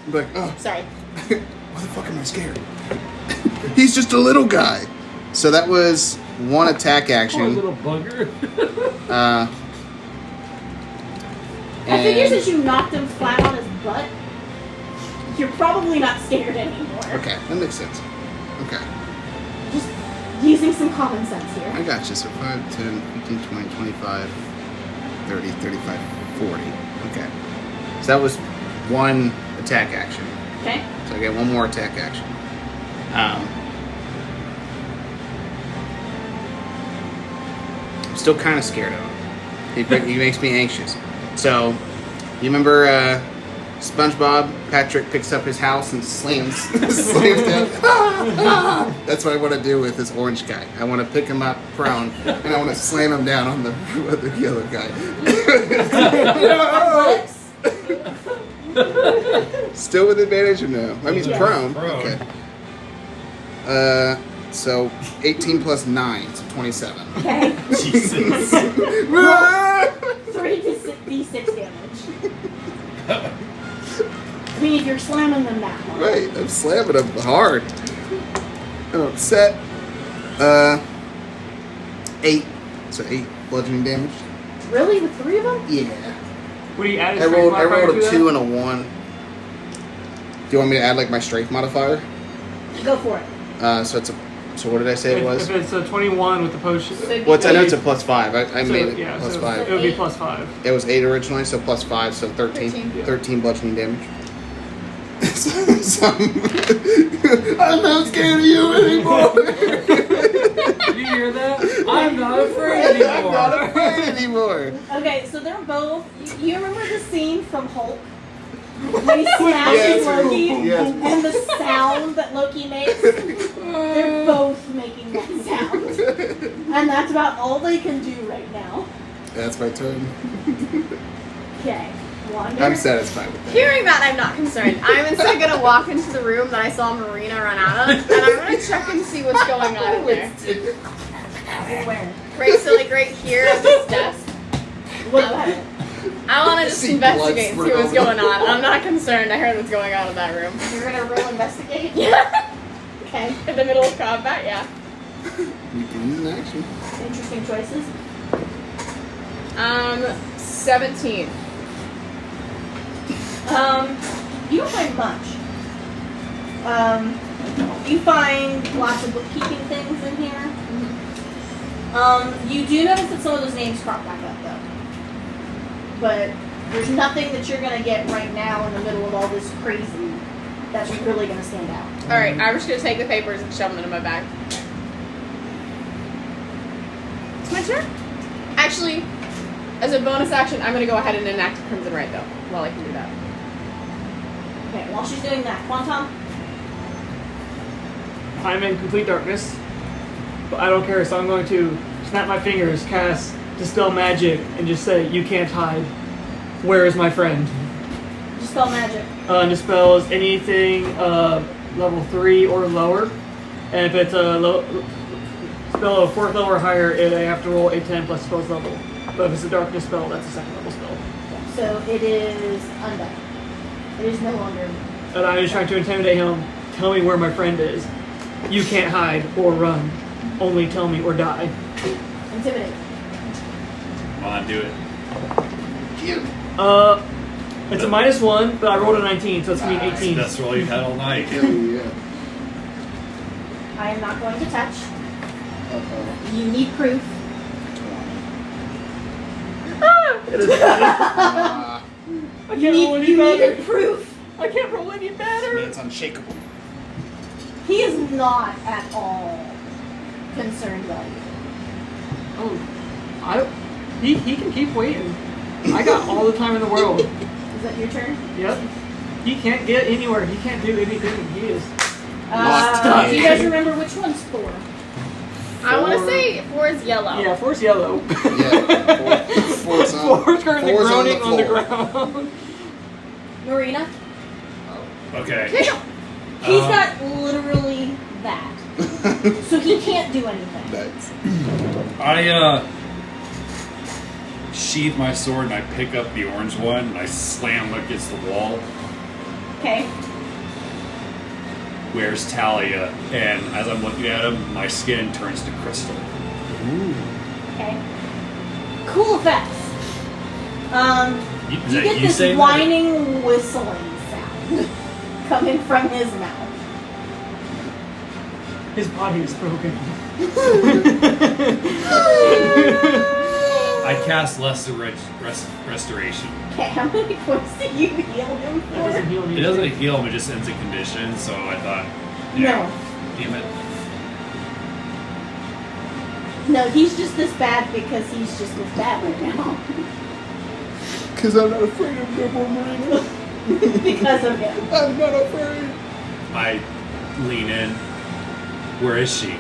G: I'm like, oh,
F: Sorry.
G: why the fuck am I scared? He's just a little guy. So that was one attack
D: Poor
G: action.
D: little bugger.
F: I figure
G: And-
F: since you knocked him flat on his butt, you're probably not scared anymore.
G: Okay, that makes sense. Okay.
F: Just using some common sense here.
G: I got you. So 5, 10, 15, 20, 25, 30, 35, 40. Okay. So that was one attack action.
F: Okay?
G: So I get one more attack action. I'm still kind of scared of him. He makes me anxious. So, you remember SpongeBob? Patrick picks up his house and slams down. That's what I want to do with this orange guy. I want to pick him up prone and I want to slam him down on the yellow guy. Still with advantage or no? I mean, he's
D: Yeah,
G: prone.
D: prone.
G: Okay. So 18 plus 9, so 27.
F: Okay.
D: Jesus.
F: 3d6 damage. I mean, if you're slamming them that hard.
G: Right, I'm slamming him hard. I'm upset. 8. So 8 bludgeoning damage.
F: Really? With 3 of them?
G: Yeah.
E: What do you add?
G: I rolled a 2 and a 1. Do you want me to add like my strength modifier?
F: Go for it.
G: So what did I say it was?
E: If it's a 21 with the potion,
G: Well, I know it's a plus 5. I
E: so,
G: made it
E: yeah,
G: plus
E: so
G: 5.
E: it would be plus 5.
G: It was 8 originally, so plus 5, so 13.
B: 13.
G: 13 bludgeoning damage. I'm not scared of you anymore.
D: Did you hear that? I'm not afraid anymore.
G: I'm not afraid anymore.
F: Okay, so they're both. You remember the scene from Hulk? When he smashes
G: Yes.
F: Loki?
G: Yes.
F: And the sound that Loki makes? They're both making that sound. And that's about all they can do right now.
G: That's my turn.
F: Okay. Wander.
G: I'm satisfied with that.
B: Hearing that, I'm not concerned. I'm instead gonna walk into the room that I saw Marina run out of, and I'm gonna check and see what's going on in there.
F: Where?
B: Right, so like right here at this desk.
F: What about it?
B: I want to just
G: See
B: investigate and
G: blood
B: see what's
G: spurt
B: going
G: over
B: on. I'm not concerned. I heard what's going on in that room.
F: You're gonna real investigate?
B: Yeah.
F: Okay.
B: In the middle of combat, yeah.
G: You can use an action.
F: Interesting choices.
B: 17.
F: You don't find much. You find lots of bookkeeping things in here. You do notice that some of those names crop back up though. But there's nothing that you're gonna get right now in the middle of all this crazy that's really gonna stand out.
B: Alright, I'm just gonna take the papers and shove them into my bag. It's my turn. Actually, as a bonus action, I'm gonna go ahead and enact Crimson Right though, while I can do that.
F: Okay, while she's doing that, Quantum,
E: I'm in complete darkness, but I don't care, so I'm going to snap my fingers, cast Dispel Magic, and just say, "You can't hide. Where is my friend?"
F: just
C: Dispel magic.
E: Dispels anything level 3 or lower. And if it's a spell of 4th level or higher, I have to roll a 10 plus spell's level. But if it's a darkness spell, that's a 2nd level spell.
C: So it is undone. It is no longer.
E: And I'm just trying to intimidate him. Tell me where my friend is. You can't hide or run. Only tell me or die.
C: Intimidate.
D: Come on, do it.
E: It's a -1, but I rolled a 19, so it's gonna be 18.
D: That's all you've had all night.
A: Yeah.
C: I am not going to touch.
A: Uh-oh.
C: You need proof.
E: It is
A: Uh,
E: I can't roll any
C: You
E: better.
C: needed proof.
E: I can't roll any
G: This
E: better.
G: man's unshakable.
C: He is not at all concerned about you.
E: Oh, he can keep waiting. I got all the time in the world.
C: Is that your turn?
E: Yep. He can't get anywhere. He can't do anything. He is.
G: Locked
C: Do you guys remember which one's 4?
B: I want to say 4 is yellow.
E: Yeah, 4's yellow.
A: yeah. Four's on.
E: 4's currently
A: Four's on the
E: groaning on the
A: floor.
E: ground.
C: Marina?
D: Okay.
C: He's got literally that. So he can't do anything.
A: Nice.
D: I sheath my sword and I pick up the orange one and I slam it against the wall.
C: Okay.
D: Where's Talia? And as I'm looking at him, my skin turns to crystal.
C: Okay. Cool effects.
D: Is
C: You
D: that
C: get
D: you
C: this
D: saying
C: whining, whistling sound coming from his mouth.
E: His body is broken.
D: I cast Lesser Restoration.
C: Okay, how many points do you heal him
E: That doesn't
C: for?
E: heal me.
D: It doesn't heal him, it just ends a condition, so I thought,
C: No.
D: damn it.
C: No, he's just this bad because he's just this bad right now.
A: Because I'm not afraid of no more Marina.
C: Because of him.
A: I'm not afraid.
D: I lean in. Where is she?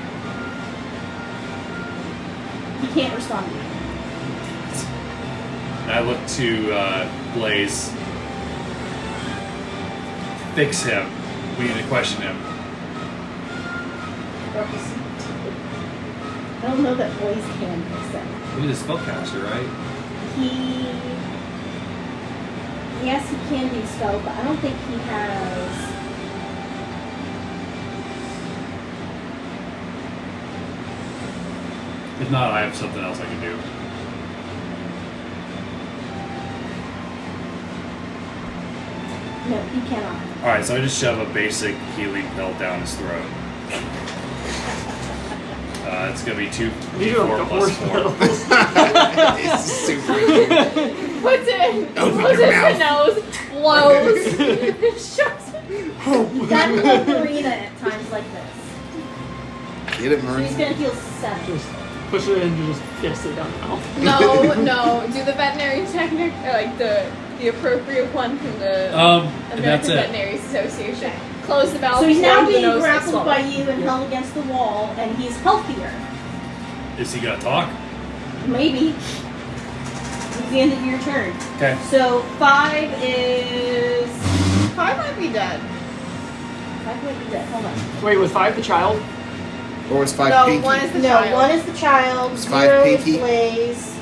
C: He can't respond to you.
D: And I look to Blaze. Fix him. We need to question him.
C: I don't know that boys can fix him.
D: He's a spellcaster, right?
C: Yes, he can do spell, but I don't think he has.
D: If not, I have something else I can do.
C: No, he cannot.
D: Alright, so I just shove a basic healing pill down his throat. It's gonna be 2d4 plus 4.
G: It's super cute.
B: Puts it in.
G: Open
B: Puts
G: your
B: it in
G: mouth.
B: the nose. Blows. Shuts it.
C: That will Marina at times like this.
A: Get it,
C: So he's
A: Marina.
C: gonna heal 7.
E: Just push it in and just fist it down the mouth.
B: No. Do the veterinary technique, like the appropriate one from the
D: And
B: American
D: that's it.
B: Veterinary Association. Close the mouth.
C: So he's now
B: plug the
C: being
B: nose,
C: grappled
B: swallow.
C: by you and held against the wall, and he's healthier.
D: Is he gonna talk?
C: Maybe. It's the end of your turn.
D: Okay.
C: So 5 is.
B: 5 might be dead.
C: 5 might be dead. Hold on.
E: Wait, was 5 the child?
A: Or was 5
B: No,
A: pinky?
B: 1 is the
C: No,
B: child.
C: 1 is the child.
A: Is 5
C: 0
A: pinky?
C: is Blaze.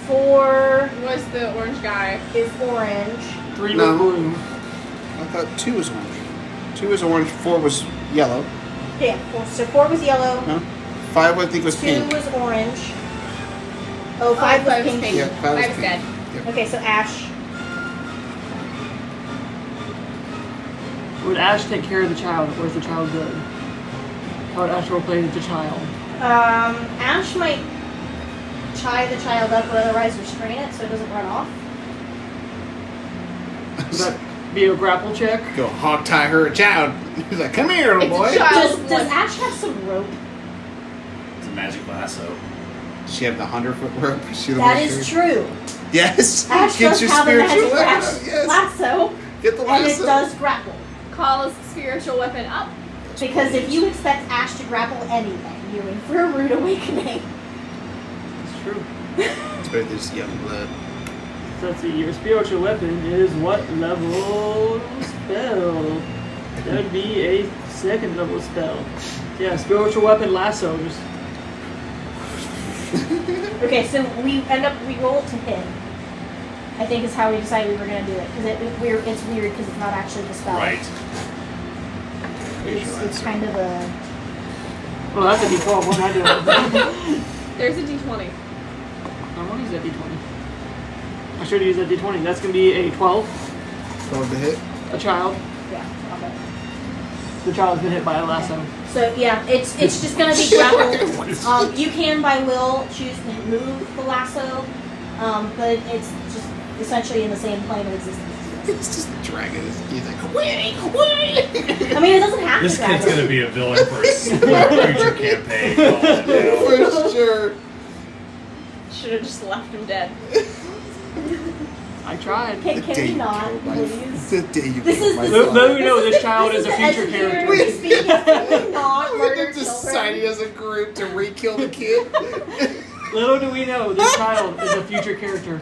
C: 4
B: Was the orange guy.
C: is orange.
E: 3
A: No.
E: was blue.
A: I thought 2 was orange. 2 was orange, 4 was yellow.
C: Yeah, so 4 was yellow.
A: No? 5 I think was
C: 2
A: pink.
C: was orange. Oh, 5 was
B: 5 was
C: pink.
B: pink.
A: Yeah, 5 was
B: 5 is
A: pink.
B: dead.
C: Okay, so Ash.
E: Would Ash take care of the child, or is the child good? How would Ash roleplay the child?
C: Ash might tie the child up or otherwise restrain it so it doesn't run off.
E: Would that be a grapple check?
G: Go hog tie her a child. He's like, come here, little
B: It's a
G: boy.
B: child.
C: Does Ash have some rope?
D: It's a magic lasso.
A: Does she have the 100-foot rope? Is she the
C: That
A: one
C: is
A: who-
C: true.
A: Yes.
C: Ash
A: Get
C: does
A: your
C: have a
A: spiritual
C: magic
A: weapon. Yes.
C: lasso,
A: Get the
C: and it
A: lasso.
C: does grapple.
B: Calls spiritual weapon up.
C: Because if you expect Ash to grapple anything, you're in for a rude awakening.
E: It's true.
A: It's better than this young blood.
E: So let's see, your spiritual weapon is what level spell? That would be a 2nd level spell. Yeah, spiritual weapon lassos.
C: Okay, so we roll to hit. I think is how we decided we were going to do it. Because it's weird because it's not actually the spell.
D: Right.
C: It's kind of a...
E: Well, that's a d12. What am I doing?
B: There's a d20.
E: I want to use that d20. I should use that d20. That's going to be a 12.
A: 12 to hit.
E: A child.
C: Yeah, okay.
E: The child's been hit by a lasso.
C: So yeah, it's just gonna be grappled. You can by will choose to move the lasso, but it's just essentially in the same plane of existence.
A: It's just dragging his teeth like,
C: I mean, it doesn't have
D: This
C: to drag
D: kid's
C: it.
D: gonna be a villain for a future campaign. Oh,
A: for sure.
B: Should have just left him dead.
E: I tried.
C: Can
A: The day
C: we
A: you
C: not,
A: killed my-
C: please?
A: The day you
C: This
A: killed
C: is
A: my
C: this
A: son.
E: Though we know this child is a future character.
C: We're speaking. Can we not
A: We're
C: murder
A: deciding
C: children?
A: as a group to re-kill the kid.
E: Little do we know, this child is a future character.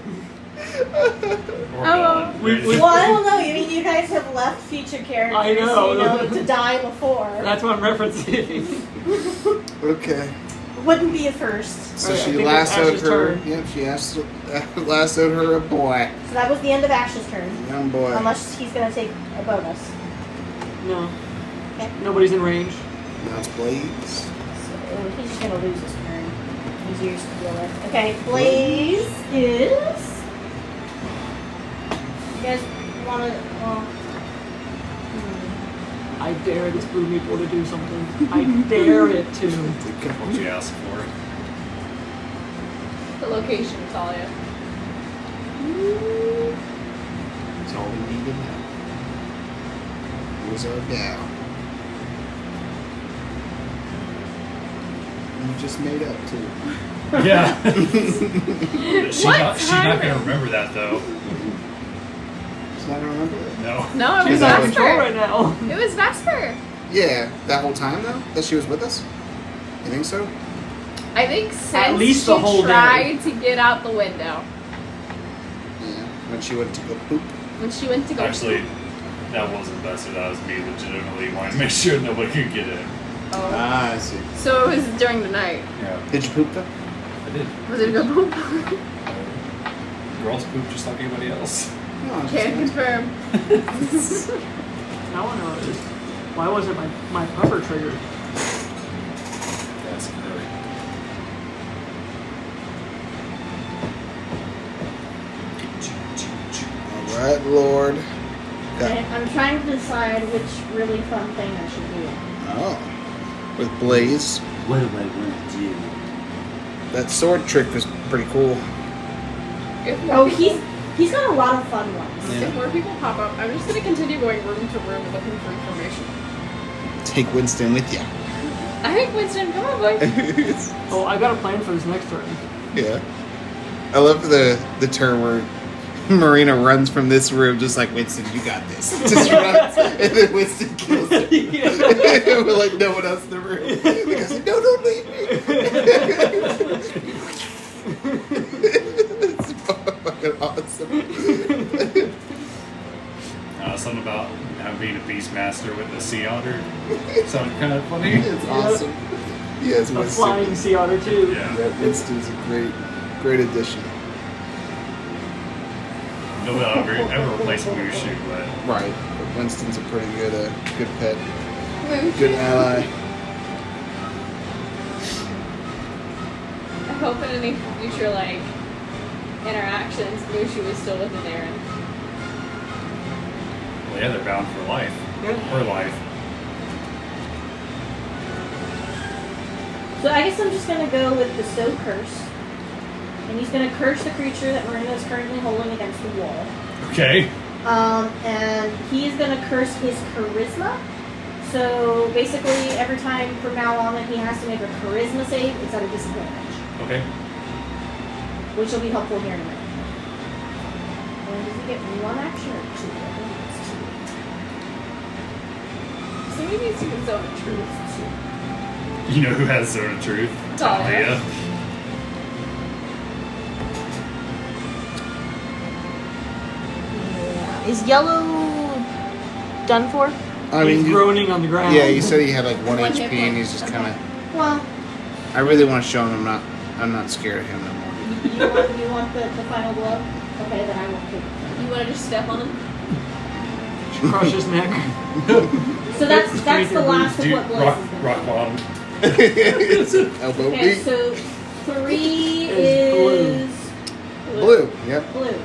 D: Or villain.
E: We-
C: Well, I don't know. I mean, you guys have left future characters,
E: I know.
C: you know, to die before.
E: That's what I'm referencing.
A: Okay.
C: Wouldn't be a first.
A: So
E: Alright, I
A: she
E: think it's
A: lassoed
E: Ash's
A: her.
E: turn.
A: Yep, she lassoed her a boy.
C: So that was the end of Ash's turn.
A: Young boy.
C: Unless he's gonna take a bonus.
E: No.
C: Okay.
E: Nobody's in range.
A: Now it's Blaze.
C: So he's just gonna lose his turn. He's yours to deal with. Okay, Blaze is. You guys wanna?
E: I dare this blue meeple to do something. I dare it to.
D: What you asked for.
B: The location, Talia.
A: That's all we need to know. Who's our gal? You just made up too.
D: Yeah. she's not gonna remember that though.
A: She's not gonna remember it.
D: No.
B: No, it
E: She's
B: was
E: out of control
B: Vesper.
E: right now.
B: It was Vesper.
A: Yeah, that whole time though, that she was with us. You think so?
B: I think since
E: least
B: she
E: the whole day.
B: tried to get out the window
A: Yeah. When she went to go poop.
B: when she went to go.
D: Actually, that wasn't Besser. That was me legitimately wanting to make sure nobody could get in.
B: Oh.
A: Ah, I see.
B: So it was during the night.
D: Yeah.
A: Did you poop though?
D: I did.
B: Was it a good poop?
D: Girls poop just like anybody else.
A: No, I'm just
B: Can't
A: asking.
B: confirm.
E: Now I know is why wasn't my puffer triggered?
D: That's great.
A: All right, Lord.
C: Okay, I'm trying to decide which really fun thing I should do.
A: Oh, with Blaze.
I: What am I going to do?
A: That sword trick was pretty cool.
B: If
C: Oh,
B: more people,
C: he's got a lot of fun ones.
B: if more people pop up, I'm just gonna continue going room to room looking for information.
A: Take Winston with you.
B: I think Winston, come on, boy.
E: Oh, I got a plan for this next turn.
A: Yeah. I love the turn where Marina runs from this room just like, Winston, you got this. Just runs, and then Winston kills her. We're like, no one else in the room. The guy's like, no, don't leave me. It's fucking awesome.
D: Something about being a beastmaster with the sea otter sounded kind of funny.
A: It's awesome. Yes,
E: A
A: Winston.
E: flying sea otter too.
D: Yeah.
A: Yeah, Winston's a great addition.
D: Nobody will ever replace Mushu, but
A: Right. But Winston's a pretty good pet. Good ally.
B: I hope in any future like interactions, Mushu is still with Aaron.
D: well, yeah, they're bound for life.
E: Yeah.
D: Or life.
C: So I guess I'm just gonna go with bestow curse. And he's gonna curse the creature that Marina is currently holding against the wall.
D: Okay.
C: And he's gonna curse his charisma. So basically, every time from now on that he has to make a charisma save, it's at a disadvantage,
D: Okay.
C: which will be helpful here in a minute. And does he get one action or two? I think it's two.
B: Somebody needs to get Zone of Truth.
D: You know who has Zone of Truth?
B: Talia.
F: Is yellow done for?
A: I mean,
E: He's groaning on the ground.
A: yeah, you said he had like 1
B: One
A: HP
B: hit
A: and
B: point.
A: he's just kind of.
C: Well,
A: I really want to show him I'm not scared of him no more.
C: you want the final blow? Okay, then I won't take it.
B: You want to just step on him?
E: Crush his neck.
C: So that's the last of
D: Dude,
C: what blows
D: rock,
C: is gonna
D: rock
C: do.
D: bottom.
A: Elbow
C: Okay,
A: beat.
C: so 3
E: Is
C: is
A: Blue. Yep.
C: blue.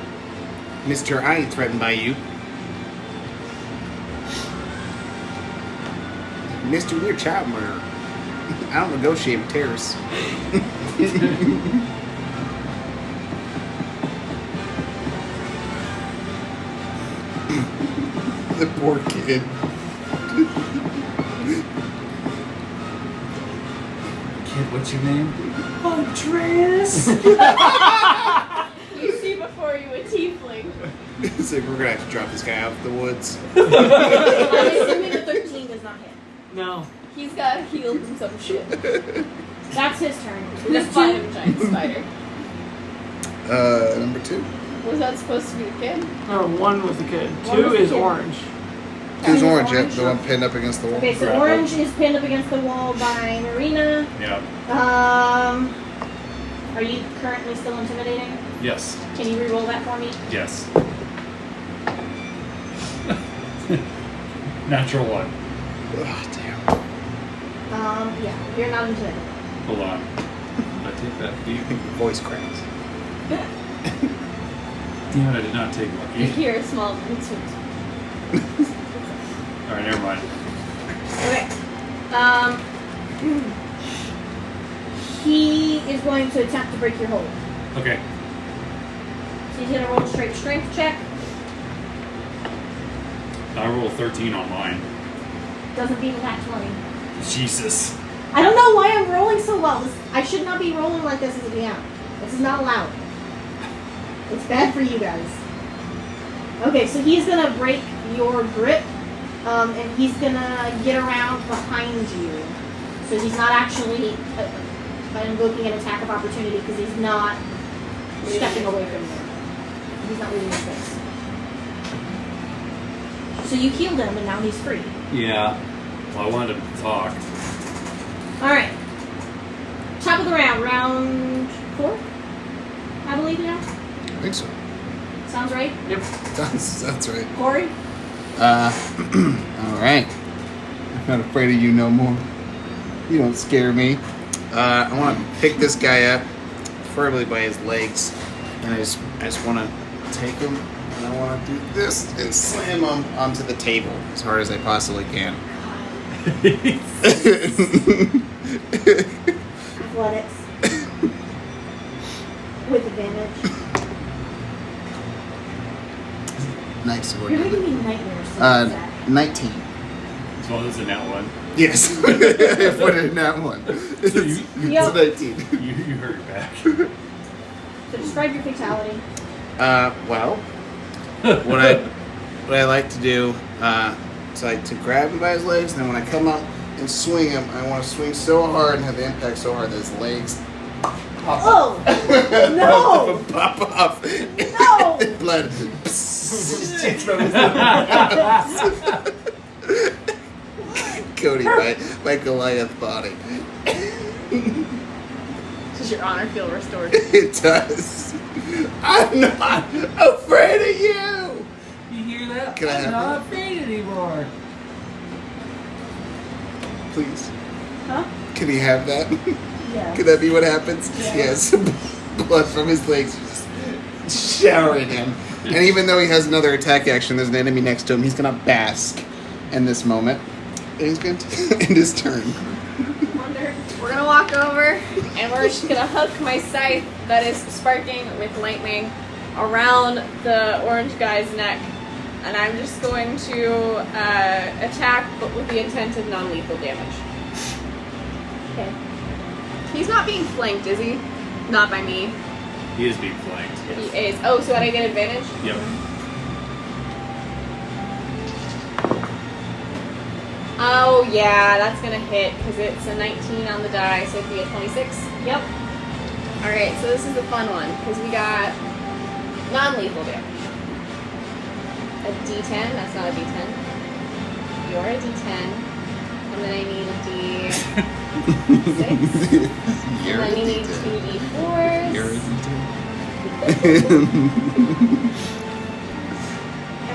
G: Mister, I ain't threatened by you. Mister, you're a child murderer. I don't negotiate with terrorists.
A: The poor kid.
D: Kid, what's your name?
E: Andreas.
B: You see before you a tiefling.
A: It's like we're gonna have to drop this guy out of the woods.
C: I'm assuming the 13 does not hit.
E: No.
B: He's got healed from some shit.
C: That's his turn.
B: With a
C: Who's
B: fire
C: 2?
B: giant spider.
A: Number 2.
B: Was that supposed to be the kid?
E: No, 1 was the kid.
C: One
E: 2
C: was the
E: is
C: kid.
E: orange.
A: Two's
C: Two is
A: orange. Yep,
C: orange.
A: the one pinned up against the wall.
C: Okay, so
D: Grapple.
C: orange is pinned up against the wall by Marina.
D: Yeah.
C: Are you currently still intimidating?
D: Yes.
C: Can you re-roll that for me?
D: Yes. Natural 1.
A: Oh, damn.
C: Yeah, you're not intimidating.
D: Hold on. Did I take that deep?
A: Voice cracks.
D: Damn it, I did not take
B: You
D: lucky.
B: hear a small toot.
D: Alright, never mind.
C: Okay. He is going to attempt to break your hold.
D: Okay.
C: So he's going to roll a straight strength check.
D: I rolled 13 on mine.
C: Doesn't beat a nat 20.
D: Jesus.
C: I don't know why I'm rolling so well. I should not be rolling like this as a DM. This is not allowed. It's bad for you guys. Okay, so he's gonna break your grip, and he's gonna get around behind you. So he's not actually invoking an attack of opportunity because he's not stepping away from you. He's not leaving your space. So you healed him, and now he's free.
D: Yeah. Well, I wanted to talk.
C: All right. Top of the round, round 4, I believe now.
A: I think so.
C: Sounds right.
E: Yep.
A: That's right.
C: Kuori.
A: All right. I'm not afraid of you no more. You don't scare me. I want to pick this guy up, preferably by his legs, and I just want to take him, and I want to do this and slam him onto the table as hard as I possibly can.
C: Athletics. With advantage.
A: Nice.
C: You're making me nightmares. So
A: 19.
D: As well as a nat 1.
A: Yes. I put it in that one. It's
C: Yep.
A: 19.
D: You hurt your back.
C: So describe your fatality.
A: Well, what I like to do is like to grab him by his legs, and then when I come up and swing him, I want to swing so hard and have the impact so hard that his legs pop
C: Oh! No!
A: pop off.
C: No!
A: Blood. Cody, my Goliath body.
B: Does your honor feel restored?
A: It does. I'm not afraid of you.
D: You hear that?
A: Can I have that?
D: afraid anymore.
A: Please.
C: Huh?
A: Can he have that?
C: Yeah.
A: Could that be what happens?
C: Yeah.
A: Yes. Blood from his legs just showering him. And even though he has another attack action, there's an enemy next to him. He's gonna bask in this moment. And he's gonna end his turn.
B: We're gonna walk over and we're just gonna hook my scythe that is sparking with lightning around the orange guy's neck, and I'm just going to attack, but with the intent of non-lethal damage.
C: Okay.
B: He's not being flanked, is he? Not by me.
D: He is being flanked.
B: He is. Oh, so I get advantage?
D: Yep.
B: Oh yeah, that's gonna hit because it's a 19 on the die, so it'd be a 26.
C: Yep.
B: All right, so this is the fun one because we got non-lethal damage. a D10. That's not a D10. You're a D10. And then I need a D6.
A: You're
B: and then you need 2 D4s.
A: You're a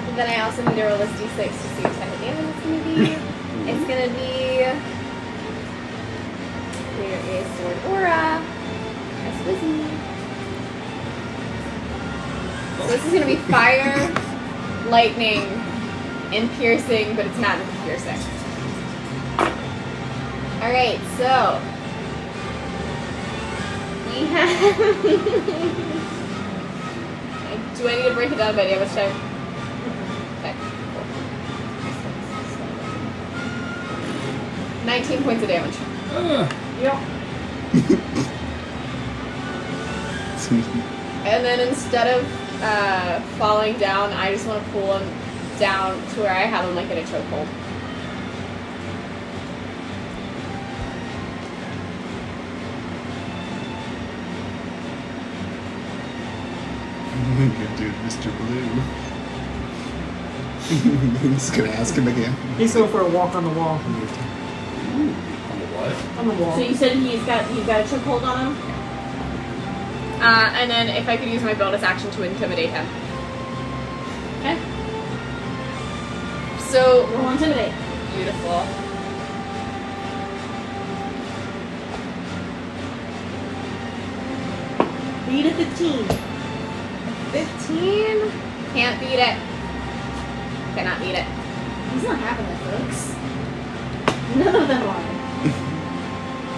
B: And then I also need to roll this D6 to see what type of damage it's going to be. It's going to be... Here is Sword Aura. That's Wizzy. So this is going to be fire, lightning, and piercing, but it's not piercing. Alright, so... We have... Do I need to break it down by damage type? Okay, cool. 19 points of damage.
C: Yep.
B: And then instead of falling down, I just want to pull him down to where I have him like in a chokehold.
A: Good dude, Mr. Blue. I'm just gonna ask him again.
E: He's going for a walk on the wall.
D: On the what?
E: On the wall.
C: So you said you've got a chokehold on him?
B: And then if I could use my bonus action to intimidate him.
C: Okay.
B: So,
C: Roll intimidate.
B: beautiful.
C: Beat a 15.
B: 15? Can't beat it. Cannot beat it.
C: He's not having it, folks. None of them are.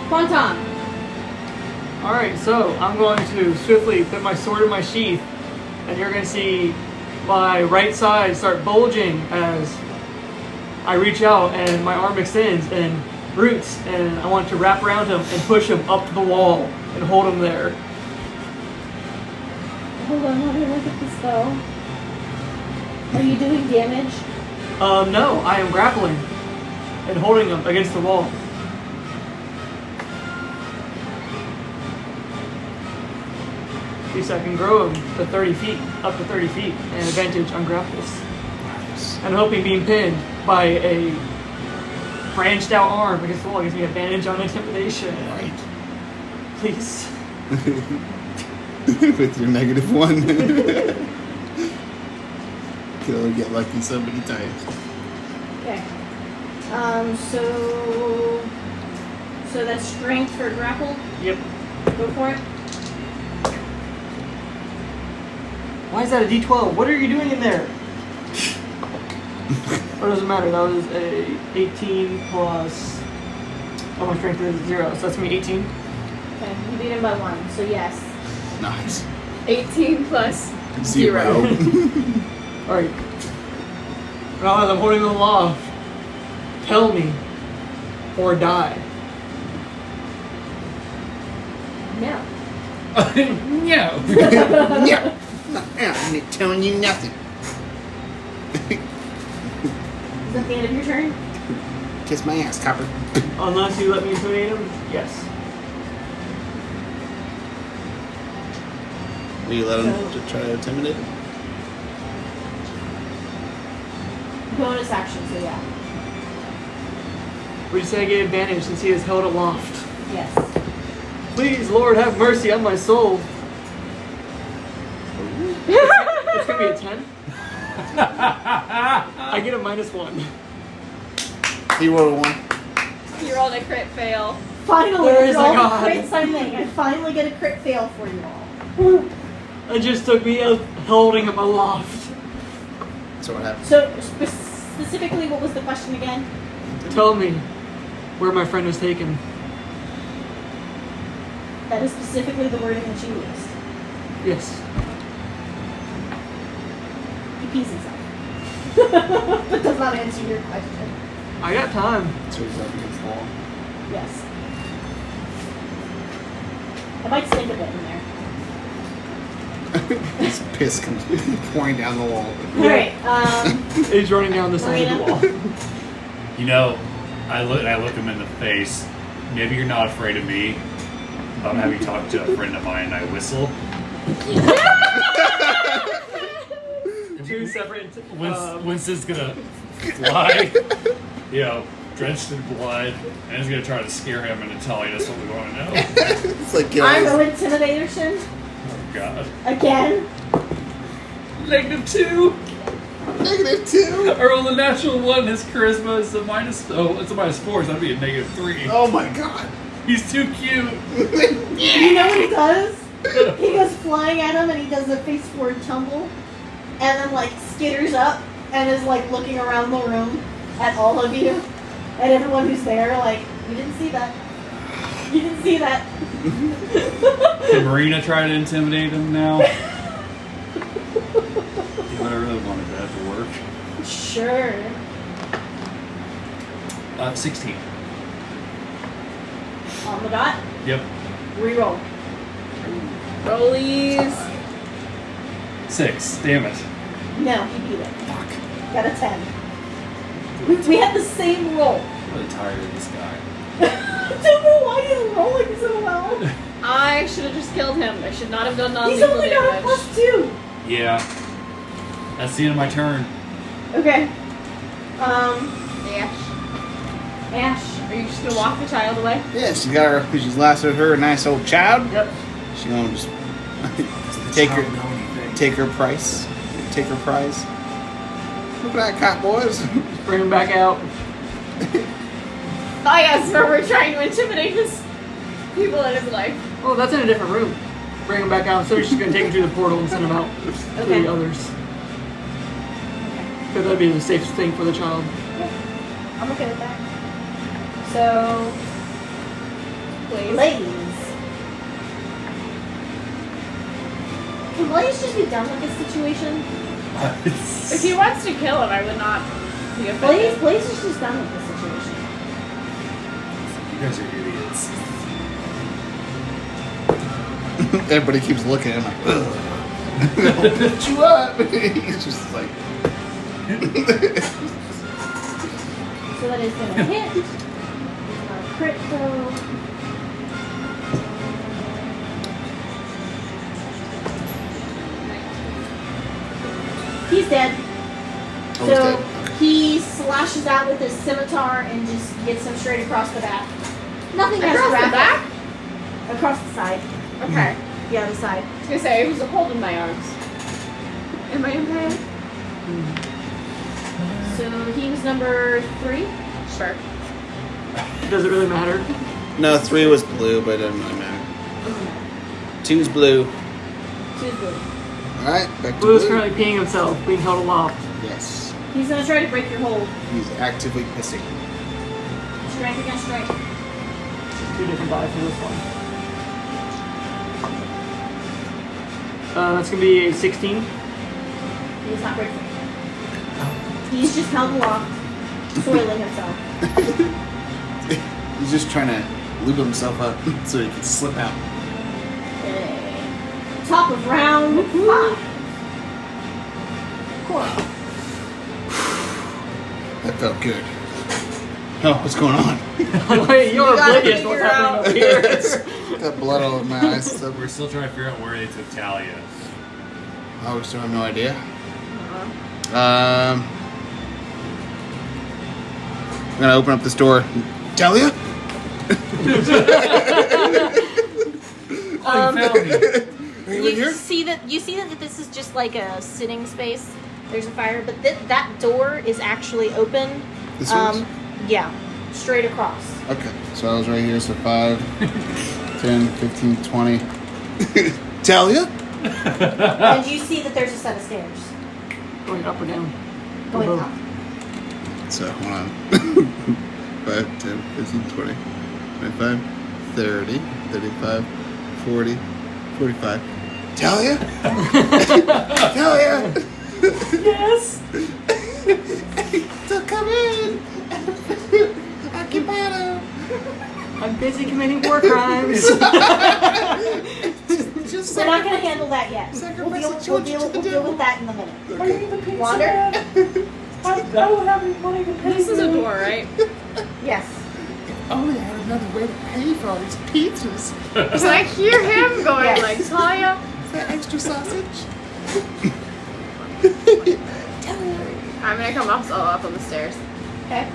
C: Quantum.
E: Alright, so I'm going to swiftly put my sword in my sheath, and you're going to see my right side start bulging as I reach out and my arm extends and roots, and I want to wrap around him and push him up the wall and hold him there.
C: Hold on, let me look at the spell. Are you doing damage?
E: No, I am grappling and holding him against the wall. So I can grow him to 30 feet, up to 30 feet, and advantage on grapples.
A: Nice.
E: And hoping being pinned by a branched out arm against the wall gives me advantage on intimidation.
A: Right.
E: Please.
A: With your -1. Can only get lucky so many times.
C: Okay. So that's strength for grapple.
E: Yep.
C: Go for it.
E: Why is that a D12? What are you doing in there? What does it matter? That was a 18 plus. Oh, my strength is 0, so that's me 18.
C: Okay, you beat him by 1, so yes.
A: Nice.
B: 18 plus
A: 0.
E: Alright. Now as I'm holding the aloft, tell me or die.
C: No.
D: No.
A: Yeah. I'm not telling you nothing.
C: Is that the end of your turn?
A: Kiss my ass, copper.
E: Unless you let me intimidate him, yes.
A: Will you let him to try to intimidate him?
C: Bonus action, so yeah.
E: Would you say I get advantage since he is held aloft?
C: Yes.
E: Please, Lord, have mercy on my soul. It's gonna be a 10. I get a -1.
A: He rolled a 1.
B: You rolled a crit fail.
C: Finally,
E: Where is the
C: roll
E: god?
C: crit something. I finally get a crit fail for you all.
E: It just took me holding him aloft.
A: So what happened?
C: So, specifically, what was the question again?
E: Tell me where my friend was taken.
C: That is specifically the wording that you used.
E: Yes.
C: He pees himself. That does not answer your question.
E: I got time.
A: So he's up against the wall.
C: Yes. I might stink a bit in there.
A: His piss comes pouring down the wall.
C: Alright,
E: He's running down the side of the wall.
D: You know, I look him in the face. Maybe you're not afraid of me. I'm having talked to a friend of mine and I whistle.
E: two separate.
D: Winston's gonna fly, drenched in blood, and he's gonna try to scare him into Talia. That's what we want to know.
A: It's like
C: I'm
A: killing.
C: no intimidation.
D: Oh God.
C: Again.
E: -2.
A: -2.
D: I rolled a natural 1. His charisma is a minus. Oh, it's a -4. So that'd be a -3.
A: Oh my god.
D: He's too cute.
C: You know what he does? He goes flying at him and he does a face forward tumble, and then like skitters up and is like looking around the room at all of you and everyone who's there. Like, you didn't see that. You didn't see that.
D: Can Marina try to intimidate him now?
I: I really wanted that to work.
C: Sure.
D: 16.
C: On the dot.
D: Yep.
C: Reroll.
B: Rollies.
D: 6. Damn it.
C: No, he beat it.
D: Fuck.
C: Got a 10. We had the same roll.
D: I'm really tired of this guy.
C: I don't know why he's rolling so well.
B: I should have just killed him. I should not have done
C: He's
B: non-lethal
C: only got a
B: damage.
C: +2.
D: Yeah. That's the end of my turn.
C: Okay.
B: Ash, are you just gonna walk the child away?
G: Yeah, she's got her. She's lasted her a nice old child.
E: Yep.
G: She gonna just take her price. Take her prize.
A: Look at that cop, boys.
E: Bring him back out.
B: Oh yes, where we're trying to intimidate his people in his life.
E: Oh, that's in a different room. Bring him back out. So she's gonna take him through the portal and send him out to
C: Okay.
E: the others. Because that'd be the safest thing for the child.
C: I'm okay with that. So,
B: Please.
C: ladies. Can Blaze just be done with this situation?
B: If he wants to kill him, I would not be offended.
C: Blaze is just done with this situation.
D: You guys are idiots.
A: Everybody keeps looking at him like, ugh. I'll put you up. He's just like.
C: So that is gonna hit. It's not a crit though. He's dead.
A: Oh, he's
C: So
A: dead.
C: he slashes out with his scimitar and just gets him straight across the back. Nothing has
B: Across the
C: wrapped
B: back?
C: across the side.
B: Okay.
C: Yeah, the side.
B: I was gonna say, who's holding my arms? Am I in pain?
C: So he was number 3.
B: Sure.
E: Does it really matter?
G: No, 3 was blue, but it doesn't really matter. 2's blue.
C: 2's blue.
A: Alright, back to
E: Blue is
A: blue.
E: currently peeing himself, being held aloft.
A: Yes.
C: He's gonna try to break your hold.
A: He's actively pissing.
C: Strength against strength.
E: 2 different dice for this one. That's gonna be a 16.
C: He is not breaking. He's just held aloft, soiling himself.
A: He's just trying to lube himself up so he can slip out.
C: Okay. Top of round 5. Cool.
A: That felt good. Oh, what's going on?
E: Wait, you're
B: You gotta
E: oblivious to what's
B: figure
E: happening
B: out-
E: over here.
A: Got blood all over my eyes. So
D: We're still trying to figure out where they took Talia.
A: oh, we still have no idea.
C: Uh-huh.
A: I'm gonna open up this door. Talia?
D: Oh, you found me.
A: Are you in here?
F: see that this is just like a sitting space. There's a fire, but that door is actually open.
A: This one's?
F: Yeah, straight across.
A: Okay, so I was right here, so 5, 10, 15, 20. Talia?
C: And you see that there's a set of stairs
E: Going up or down?
C: going
E: Above.
C: up.
A: So, hold on. 5, 10, 15, 20, 25, 30, 35, 40, 45. Talia? Talia!
E: Yes!
A: So come in! Occupado!
E: I'm busy committing war crimes.
A: Just
C: We're not going to handle that yet.
A: Sacrifice
C: We'll
A: the
C: deal
A: children to the
C: with
A: devil.
C: that in a minute.
E: Are you the pizza
C: Wander?
E: man? I don't have any money to pay
B: This is a
E: you.
B: door, right?
C: Yes.
A: Only I had another way to pay for all these pizzas.
B: Because I hear him going
C: Yes.
B: like, Talia.
A: Is that extra sausage?
B: I'm gonna come up on the stairs.
C: Okay.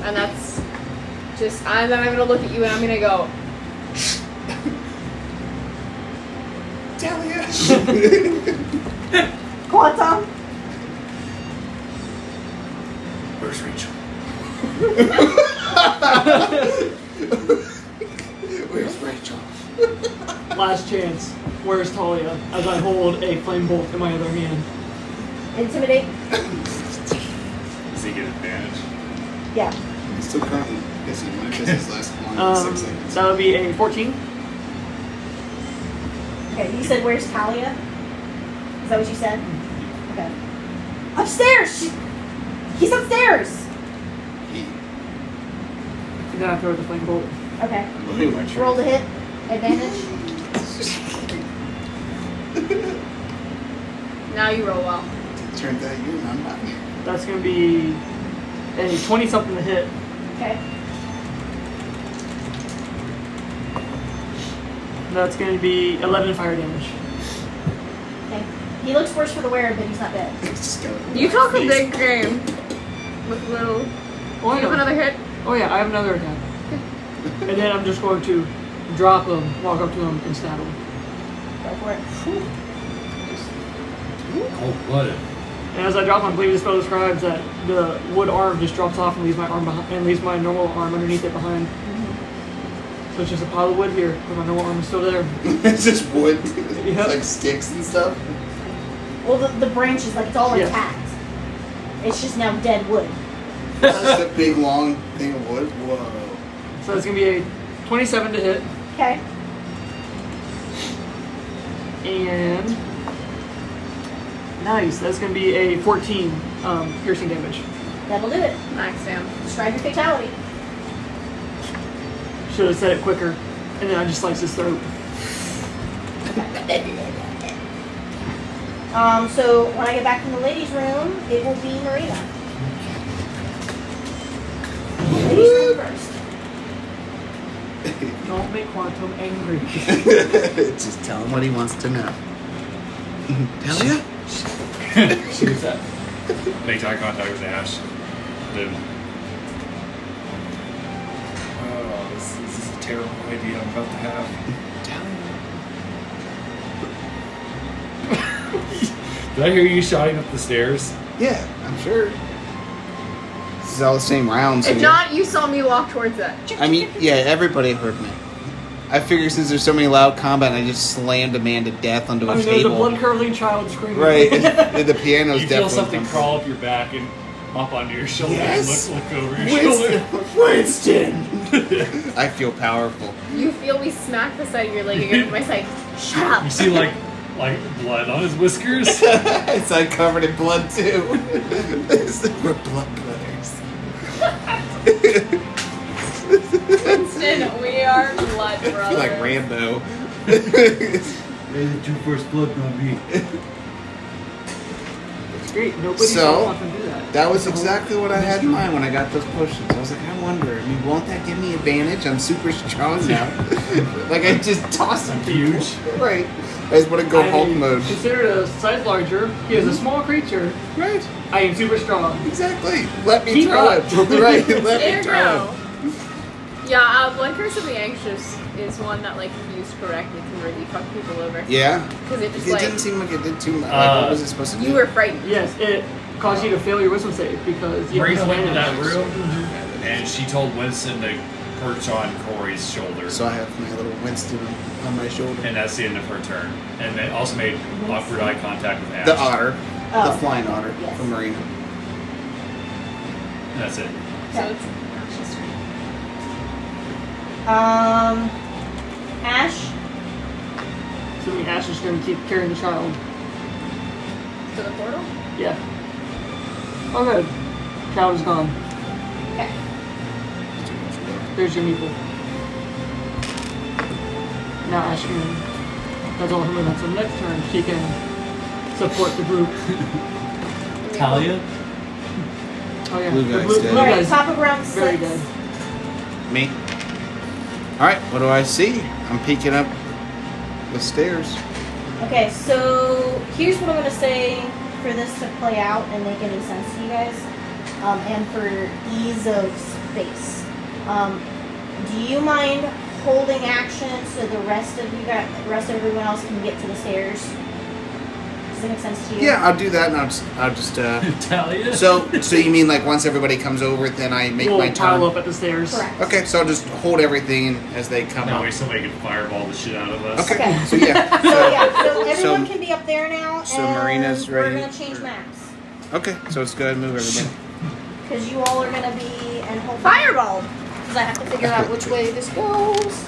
B: And that's just, and then I'm gonna look at you and I'm gonna go,
A: Talia.
C: Quantum.
D: Where's Rachel?
A: Where's Rachel?
E: Last chance. Where's Talia? As I hold a flame bolt in my other hand.
C: Intimidate.
D: Does he get advantage?
C: Yeah.
A: He's still currently busy. When it his last one in 6 seconds.
E: That would be a 14.
C: Okay, you said where's Talia? Is that what you said? Okay. Upstairs! He's upstairs!
E: And then I throw the flame bolt.
C: Okay.
D: Look at my tree.
C: Roll to hit. Advantage.
B: now you roll well.
A: Turns out you're not here.
E: That's going to be a 20-something to hit.
C: Okay.
E: That's going to be 11 fire damage.
C: Okay. He looks worse for the wearer, but he's not dead.
A: It's just going
B: You talk a big game with little.
E: Oh,
B: Do you have another hit?
E: Oh yeah, I have another attack. And then I'm just going to drop him, walk up to him, and stab him.
C: Go for it.
D: Cold-blooded.
E: And as I drop him, I believe the spell describes that the wood arm just drops off and leaves my arm behind, and leaves my normal arm underneath it behind. So it's just a pile of wood here, but my normal arm is still there.
A: It's just wood.
E: Yep.
A: Like sticks and stuff.
C: Well, the branches, like, it's all
E: Yeah.
C: intact. It's just now dead wood.
A: It's just a big long thing of wood. Whoa.
E: So it's going to be a 27 to hit,
C: Okay.
E: and nice, that's going to be a 14 piercing damage.
C: That'll do it.
B: Max down.
C: Describe your fatality.
E: Should have said it quicker, and then I just slice his throat.
C: So when I get back from the ladies' room, it will be Marina. Ladies' room first.
E: Don't make Quantum angry.
A: Just tell him what he wants to know. Talia?
D: Shoot that. Make eye contact with Ash. Then. Oh, this is a terrible idea I'm about to have. Did I hear you shouting up the stairs?
A: Yeah, I'm sure. This is all the same round. So
B: If not, you saw me walk towards that.
A: I mean, yeah, everybody heard me. I figure since there's so many loud combat, I just slammed a man to death onto a
E: There's a
A: table.
E: blood-curdling child screaming.
A: Right, and the piano's
D: You feel
A: definitely
D: something
A: coming.
D: crawl up your back and hop onto your shoulder
A: Yes.
D: and look over your shoulder.
A: Winston! I feel powerful.
B: You feel me smack the side of your leg against my side. Shut up.
D: You see like blood on his whiskers.
A: It's like covered in blood too. We're blood brothers.
B: Winston, we are blood
A: I feel
B: brothers.
A: like Rambo.
I: Hey, the two first blood on me.
E: It's great. Nobody
A: So,
E: saw Quantum do that.
A: That was exactly what I had in mind when I got those potions. I was like, I wonder, I mean, won't that give me advantage? I'm super strong now. Like, I just toss him.
D: Huge.
A: Right. I just want to go Hulk mode.
E: Considered a size larger, he is a small creature.
A: Right.
E: I am super strong.
A: Exactly. Let me
E: Keep
A: throw
E: up.
A: it. Right. Let
B: There
A: me
B: you
A: throw
B: go.
A: it.
B: Yeah, Blood Curse of the Anxious is one that, like, if used correctly, can really fuck people over.
A: Yeah.
B: Because it just,
A: It
B: like,
A: didn't seem like it did too much. Like, what was it supposed to do?
B: you were frightened.
E: Yes, it caused you to fail your wisdom save because you
D: Marina
E: have
D: went into that
E: disadvantage.
D: room and she told Winston to perch on Corey's shoulder.
A: So I have my little Winston on my shoulder.
D: And that's the end of her turn. And they also made awkward eye contact with Ash.
A: The otter.
C: Oh.
A: The flying otter
C: Yes.
A: from Marina.
D: And that's it.
B: So it's Ash's turn.
C: Ash.
E: So Ash is going to keep carrying the child.
B: To the portal?
E: Yeah. Oh, good. Child is gone.
C: Okay.
E: There's your meeple. Now Ash can. That's all her move. So next turn she can support the group.
D: Talia?
E: Oh yeah.
A: Blue
E: The
A: guy's
E: blue
A: dead.
C: Alright,
E: guy's
C: top of round 6.
E: very dead.
A: Me. Alright, what do I see? I'm peeking up the stairs.
C: Okay, so here's what I'm going to say for for this to play out and make any sense to you guys, and for ease of space, do you mind holding action so the rest of everyone else can get to the stairs? Does that make sense to you?
A: Yeah, I'll do that, and I'll just.
D: Talia?
A: So you mean like once everybody comes over, then I make
E: We'll
A: my turn?
E: pile up at the stairs.
C: Correct.
A: Okay, so I'll just hold everything as they come
D: That
A: up.
D: way somebody can fireball the shit out of us.
A: Okay.
C: Okay.
A: So yeah.
C: So everyone can be up there now,
A: so
C: and
A: Marina's ready,
C: we're gonna change maps.
A: Okay, so let's go ahead and move everybody.
C: Because you all are gonna be and hold fireball. Because I have to figure out which way this goes.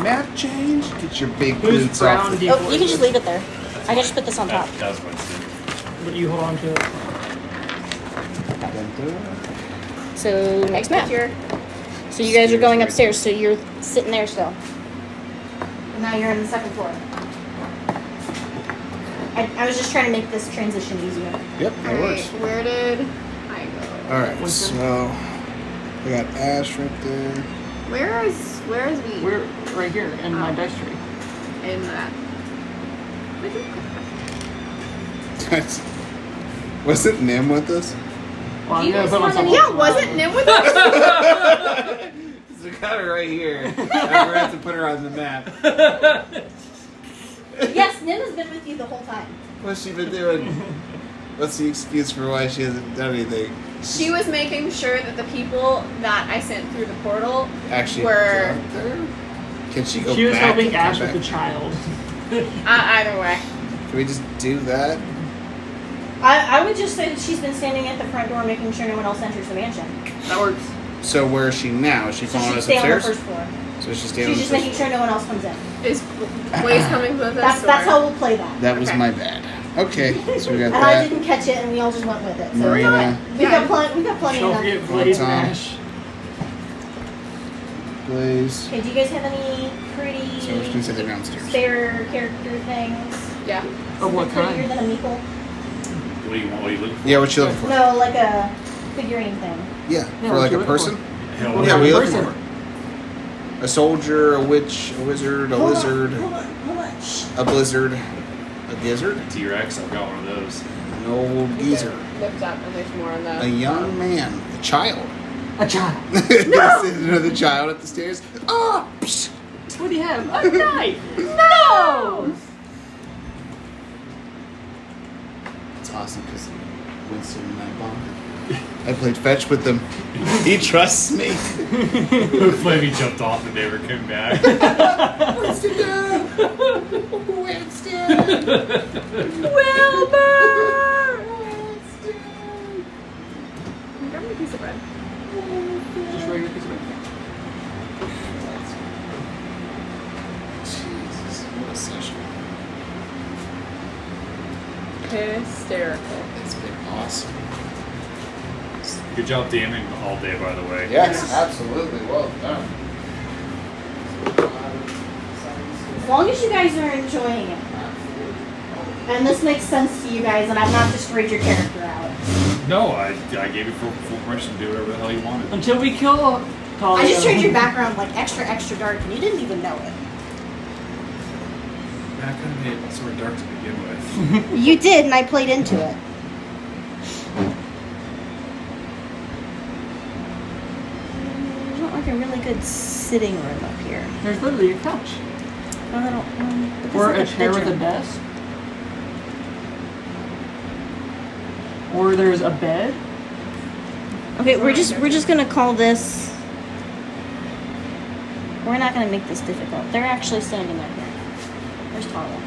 A: Map change. Get your big
E: Who's
A: boots
E: brown
A: off.
C: Oh, you can just leave it there. I can just put this on top.
D: That's what's it.
E: But you hold on to it.
C: So next map. So you guys are going upstairs. So you're sitting there still. And now you're on the second floor. I was just trying to make this transition easier.
A: Yep, that works.
B: Where did I go?
A: All right, so we got Ash right there.
B: Where is we?
E: We're right here in my dice tree.
B: In that.
A: Wasn't Nim with us?
E: Well, I'm
B: You
E: gonna
B: guys
E: put myself
B: wanted-
E: on
B: Yeah, wasn't Nim with us?
A: So we got her right here. I forgot to put her on the map.
C: Yes, Nim has been with you the whole time.
A: What's she been doing? What's the excuse for why she hasn't done anything?
B: She was making sure that the people that I sent through the portal
A: Actually,
B: were
A: out there? Can she go
E: She was
A: back?
E: helping
A: and come
E: Ash with
A: back?
E: the child.
B: either way.
A: Can we just do that?
C: I would just say that she's been standing at the front door making sure no one else enters the mansion.
E: That works.
A: So where is she now? Is she
C: So
A: following
C: she'd
A: us
C: stay on the
A: upstairs?
C: first floor.
A: So she's
C: She's
A: staying on
C: just
A: the
C: making
A: first
C: sure no one else comes in.
B: Is Blaze coming with us?
C: That's
B: or-
C: how we'll play that.
A: That was
B: Okay.
A: my bad. Okay, so we got
C: And I
A: that.
C: didn't catch it, and we all just went with it. So
A: Marina,
C: we got plenty. We got plenty
E: Don't
C: enough.
E: forget Blaze and
A: Tom.
E: Ash.
A: Blaze.
C: Okay, do you guys have any pretty
A: So we're just gonna sit there downstairs.
C: spare character things?
B: Yeah.
E: Of what
C: Prettier
E: kind?
C: than a meeple?
D: What do you want? What are you looking for?
A: Yeah, what you looking for?
C: No, like a figurine thing.
A: Yeah,
E: Yeah,
A: for
E: what
A: like
E: you
A: a
E: looking
A: person?
D: Hell,
E: What
A: Yeah,
E: kind
A: we
E: of
A: looking
E: person?
A: for a soldier, a witch, a wizard, a lizard,
C: Hold on. Shh.
A: a blizzard, a gizzard,
D: T-Rex, I've got one of those.
A: an old geezer,
B: Lift up, and there's more on the.
A: a young man, a child.
E: A child.
A: There's another child at the stairs. Ah! Psh.
E: What do you have? A knife.
C: No!
A: It's awesome because Winston and I bonded. I played fetch with them. He trusts me.
D: Flamey jumped off and never came back.
A: Winston! Winston!
B: Wilbur! Grab me a piece of bread.
E: Just regular piece of bread.
A: Jesus, what a session.
B: Hysterical.
A: It's been awesome.
D: Good job DMing all day, by the way.
A: Yes, absolutely. Well done.
C: As long as you guys are enjoying it. And this makes sense to you guys, and I've not destroyed your character out.
D: No, I gave you full permission to do whatever the hell you wanted.
E: Until we kill Talia.
C: I just turned your background like extra dark, and you didn't even know it.
D: That kind of made it sort of dark to begin with.
C: You did, and I played into it. There's not like a really good sitting room up here.
E: There's literally a couch.
C: Well, I don't. But
E: Or a
C: that's like
E: chair with a
C: bedroom.
E: desk. Or there's a bed.
C: Okay, we're just gonna call this. We're not gonna make this difficult. They're actually standing right here. Where's Talia?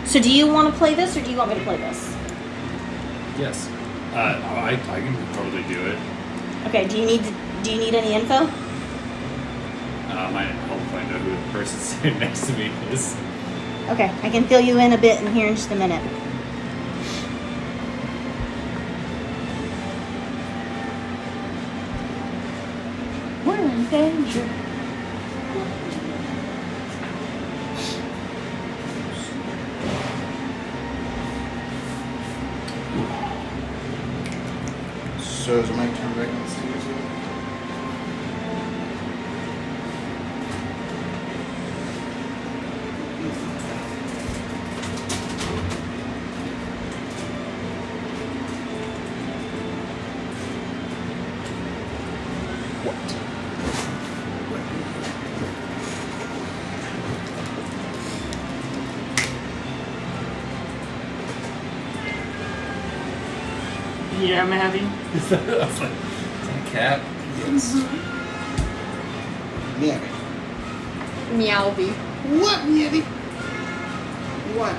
C: So do you want to play this, or do you want me to play this?
D: Yes. I can totally do it.
C: Okay. Do you need any info?
D: I hope I know who the person sitting next to me is.
C: Okay, I can fill you in a bit in here in just a minute. We're in danger.
A: So is it my turn back on stage?
G: What?
E: Yeah, Maddie.
D: I was like, is that a cat?
G: Yes. Yeah.
B: Meowby.
G: What, Yeti? What?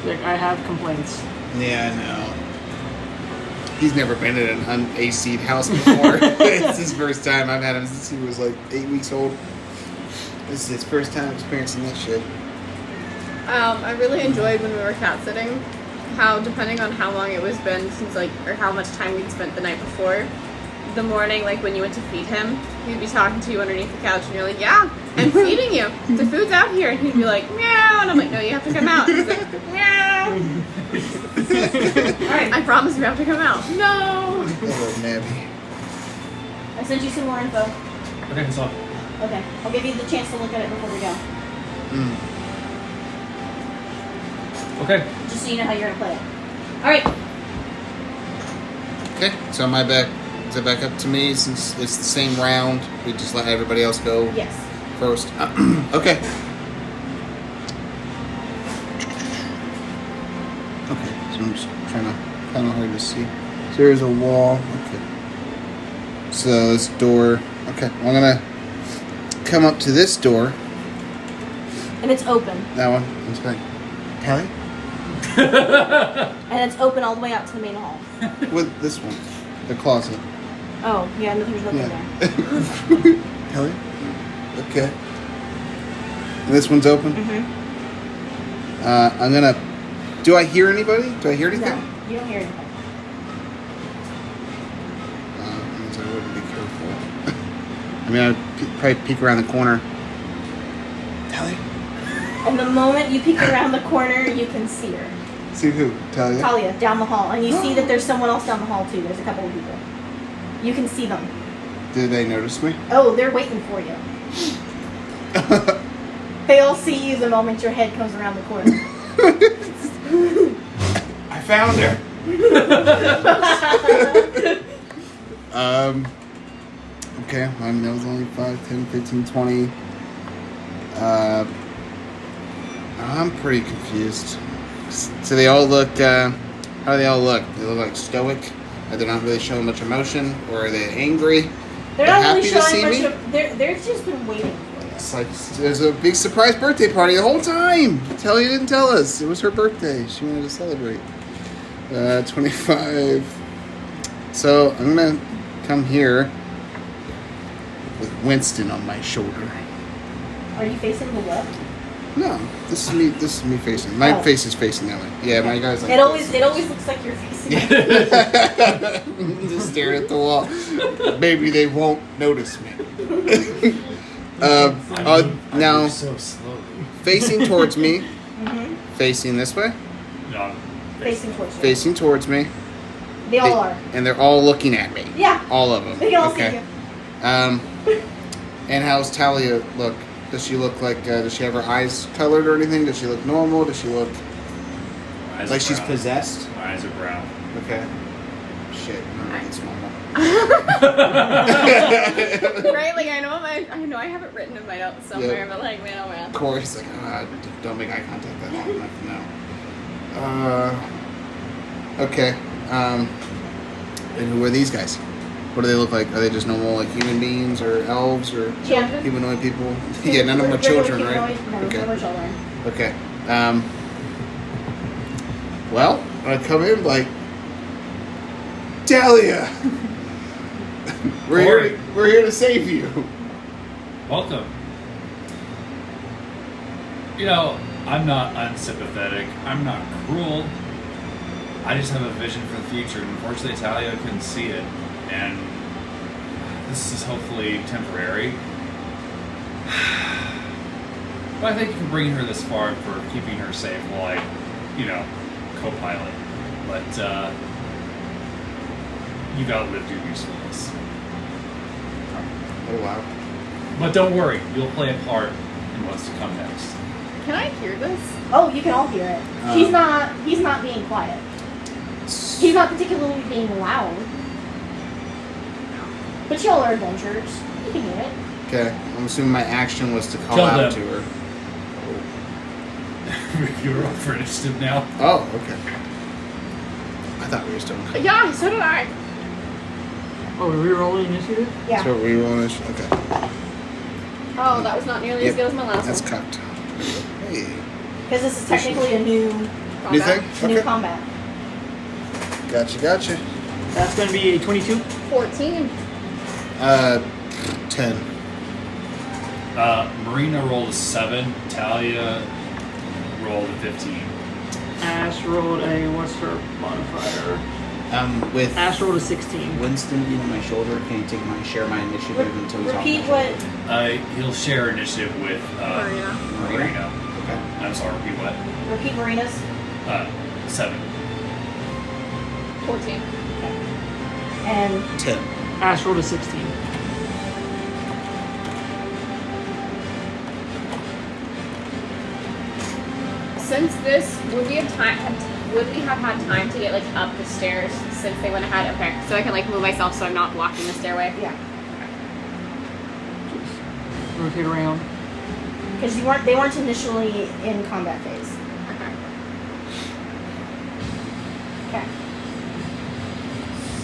E: Like, I have complaints.
G: Yeah, I know. He's never been in an un-AC'd house before. It's his first time. I've had him since he was like 8 weeks old. This is his first time experiencing that shit.
B: I really enjoyed when we were cat sitting, how depending on how long it was been since or how much time we'd spent the night before, the morning, like when you went to feed him, he'd be talking to you underneath the couch and you're like, yeah, I'm feeding you. The food's out here. And he'd be like, meow. And I'm like, no, you have to come out. And he's like, meow. Alright, I promise you have to come out. No.
G: Hello, Nabby.
C: I sent you some more info.
D: Okay, so
C: Okay. I'll give you the chance to look at it before we go.
D: okay.
C: Just so you know how you're going to play it. Alright.
G: Okay, so my back. Is it back up to me since it's the same round? We just let everybody else go
C: Yes.
G: first. Okay. Okay, so I'm just trying to kind of hard to see. So there's a wall. Okay. So this door. Okay, I'm gonna come up to this door.
C: And it's open.
G: That one. That's fine. Talia?
C: And it's open all the way out to the main hall.
G: With this one, the closet.
C: Oh, yeah, no, there's nothing
G: Yeah.
C: there.
G: Talia? Okay. And this one's open.
C: Mm-hmm.
G: I'm gonna. Do I hear anybody? Do I hear anything?
C: No, you don't hear anything.
G: Means I wouldn't be careful. I mean, I'd probably peek around the corner. Talia?
C: And the moment you peek around the corner, you can see her.
G: See who? Talia?
C: Talia, down the hall. And you see that there's someone else down the hall, too. There's a couple of people. You can see them.
G: Did they notice me?
C: Oh, they're waiting for you. They all see you the moment your head comes around the corner.
G: I found her. Okay, I mean, that was only 5, 10, 15, 20. I'm pretty confused. So they all look, how do they all look? They look like stoic? Are they not really showing much emotion? Or are they angry?
C: They're not
G: happy
C: really
G: to
C: showing
G: see
C: much
G: me?
C: of... They've just been waiting for you.
G: It's like there's a big surprise birthday party the whole time. Talia didn't tell us. It was her birthday. She wanted to celebrate. 25. So I'm gonna come here with Winston on my shoulder.
C: Are you facing the what?
G: No, this is me. This is me facing. My
C: Oh.
G: face is facing that way. Yeah, my guy's like.
C: It always looks like you're facing it.
G: Just staring at the wall. Maybe they won't notice me. Now
D: so slowly.
G: facing towards me.
C: Mm-hmm.
G: Facing this way.
D: No,
C: Facing towards you.
G: Facing towards me.
C: They all are.
G: And they're all looking at me.
C: Yeah.
G: All of them.
C: They all
G: okay.
C: see you.
G: And how's Talia look? Does she look like? Does she have her eyes colored or anything? Does she look normal? Does she look
D: eyes
G: like
D: are
G: she's
D: brown.
G: possessed?
D: My eyes are brown.
G: Okay. Shit. No, it's normal.
B: Right? Like I know I have it written in my notes somewhere,
G: Yeah.
B: but like, man, oh man.
G: Corey's like, don't make eye contact that long enough. No. Okay. And who are these guys? What do they look like? Are they just normal, like human beings or elves or
C: Yeah.
G: humanoid people? Yeah, none of them are children, right?
C: No,
G: Okay.
C: no children.
G: Okay. Well, I come in like, Talia, we're here to save you.
D: Welcome. You know, I'm not unsympathetic. I'm not cruel. I just have a vision for the future, and unfortunately, Talia couldn't see it. And this is hopefully temporary. But I think you can bring her this far for keeping her safe while I, co-pilot. But you've outlived your usefulness.
G: Oh wow.
D: But don't worry, you'll play a part in what's to come next.
B: Can I hear this?
C: Oh, you can all hear it. He's not being quiet. He's not particularly being loud. But y'all are adventurers. You can do it.
A: Okay, I'm assuming my action was to call
D: Kill
A: out
D: them.
A: to her.
D: You're up for initiative now.
A: Oh, okay. I thought we were still.
B: Yeah, so did I.
E: Oh, are we rolling initiative?
C: Yeah.
A: So we rolling this. Okay.
B: Oh, that was not nearly as good as my last
A: That's
B: one.
A: cocked. Hey.
C: Because this is technically a new
A: New
B: Combat.
A: thing?
C: new
A: Okay.
C: combat.
A: Gotcha.
E: That's going to be a 22.
B: 14.
A: 10.
D: Marina rolled a 7. Talia rolled a 15.
E: Ash rolled a, what's her modifier?
G: With
E: Ash rolled a 16.
G: Winston being on my shoulder, can you take my share my initiative until he's off
C: Repeat
G: my
C: what?
G: shoulder?
D: He'll share initiative with
B: Marina.
D: Marina.
G: Okay.
D: I'm sorry, repeat what?
C: Repeat Marina's.
D: 7.
B: 14.
C: And
A: 10.
E: Ash rolled a 16.
B: Since this, would we have had time to get like up the stairs since they went ahead? Okay, so I can like move myself so I'm not blocking the stairway.
C: yeah.
E: Rotate around.
C: Because they weren't initially in combat phase.
B: Okay.
C: Okay.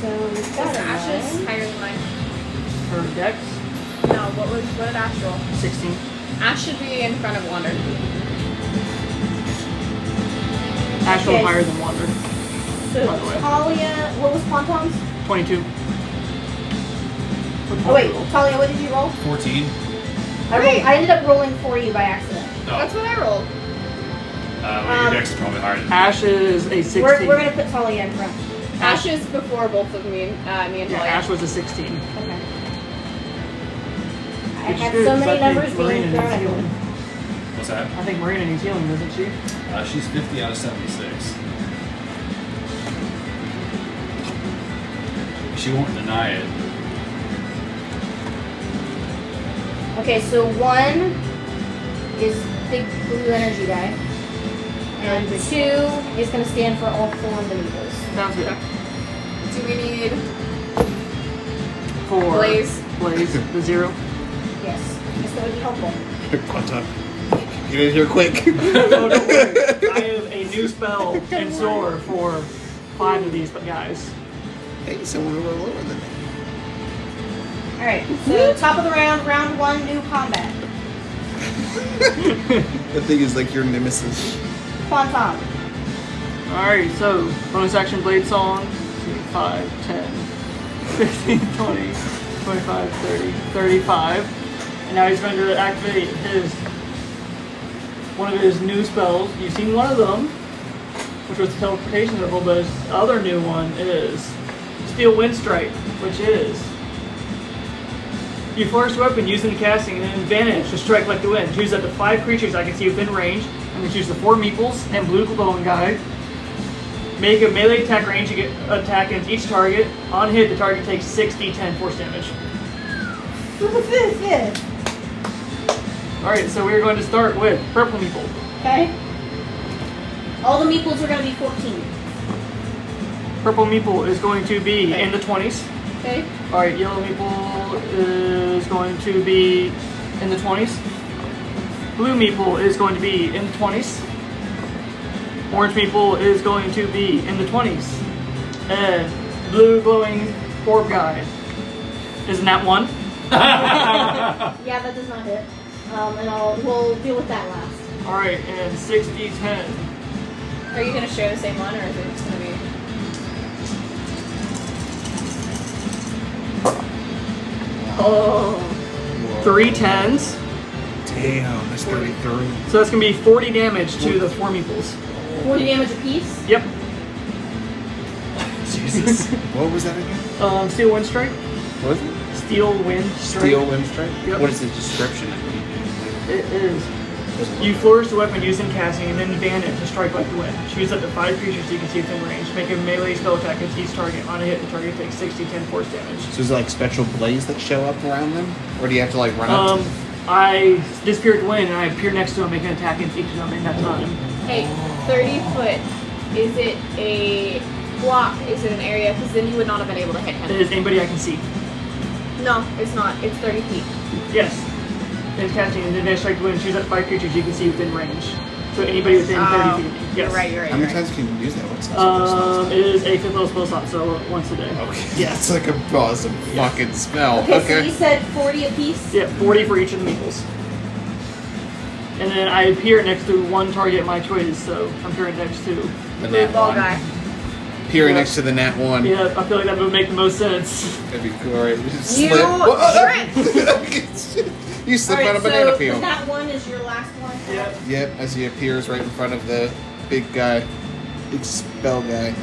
C: So we've
B: This
C: got
B: Ash is
C: it.
B: higher than mine.
E: Her dex,
B: No, what did Ash roll?
E: 16.
B: Ash should be in front of Wander.
E: Ash rolled
C: Okay.
E: higher than Wander.
C: So
E: by the way.
C: Talia, what was Ponton's?
E: 22.
C: Oh wait, Talia, what did you roll?
D: 14.
C: I ended up rolling for you by accident.
D: No.
B: That's what I rolled.
D: Your dex is probably higher than
E: Ash is a 16.
C: We're gonna put Talia in front.
B: Ash is before both of me and
E: Yeah,
B: Talia.
E: Ash was a 16.
C: Okay. I
E: Which
C: had
E: is
C: so
E: good, 'cause
C: many
E: I
C: numbers
E: think
C: being
E: Marina
C: thrown
E: needs
C: at me.
E: healing.
D: What's that?
E: I think Marina needs healing, doesn't she?
D: She's 50 out of 76. She won't deny it.
C: Okay, so 1 is big blue energy guy. And 2 is gonna stand for all 4 of the needles.
E: Sounds good.
B: Do we need
E: 4.
B: Blaze?
E: Blaze, the 0.
C: Yes. Yes, that would be helpful.
A: Quantum. Get in here quick.
E: Oh, don't worry. I have a new spell in store for 5 of these guys.
A: Hey, someone a little lower than me.
C: Alright, so top of the round 1, new combat.
A: That thing is like your nemesis.
C: Quantum.
E: Alright, so bonus action blade song. 5, 10, 15, 20, 25, 30, 35. And now he's going to activate one of his new spells. You've seen one of them, which was the teleportation interval, but his other new one is Steel Wind Strike, which is you force a weapon using the casting and an advantage to strike like the wind. Choose up to 5 creatures I can see within range. I'm going to choose the 4 meeples and blue glowing guy. Make a melee attack range attack against each target. On hit, the target takes 6d10 force damage. Alright, so we're going to start with purple meeple.
C: Okay. All the meeples are gonna be 14.
E: Purple meeple is going to be in the 20s.
C: Okay.
E: Alright, yellow meeple is going to be in the 20s. Blue meeple is going to be in the 20s. Orange meeple is going to be in the 20s. And blue glowing orb guy. Isn't that one?
C: Yeah, that does not hit. And we'll deal with that last.
E: Alright, and 6d10.
B: Are you gonna share the same one, or is it just gonna be?
C: Oh.
E: 3 10s.
A: Damn, that's 33.
E: So that's going to be 40 damage to the 4 meeples.
C: 40 damage apiece.
E: Yep.
A: Jesus. What was that again?
E: Steel Wind Strike.
A: What was it?
E: Steel Wind Strike.
A: Steel Wind Strike?
E: Yep.
G: What is the description of what you do?
E: It is. You flourish the weapon using casting and then advantage to strike like the wind. Choose up to 5 creatures you can see within range. Make a melee spell attack against each target. On a hit, the target takes 6d10 force damage.
A: So is it like special blades that show up around them? Or do you have to like run up to them?
E: I disappear to the wind and I appear next to him, make an attack against each of them in that time.
B: Hey, 30 foot. Is it a block? Is it an area? Because then you would not have been able to hit
E: It
B: him.
E: is anybody I can see.
B: No, it's not. It's 30 feet.
E: Yes. It's catching an advanced strike when shoots at 5 creatures you can see within range. So anybody within 30 feet of me. Yes.
B: You're right.
A: How many times can you use that? What's that?
E: It is a 5th level spell slot, so once a day.
A: Okay. Yeah, it's like a awesome fucking spell.
F: Okay, so
A: Okay.
F: you said 40 apiece?
E: Yeah, 40 for each of the meeples. And then I appear next to one target of my choice, so I'm appearing next to.
A: The
B: Blue
A: nat
B: ball
A: one.
B: guy.
A: Peering next to the nat one.
E: Yeah, I feel like that would make the most sense.
A: That'd be cool, right? You just
B: You
A: slip. You slip
F: Alright,
A: on a banana
F: so
A: peel.
F: that one is your last one?
E: Yep.
A: Yep, as he appears right in front of the big guy. Big spell guy.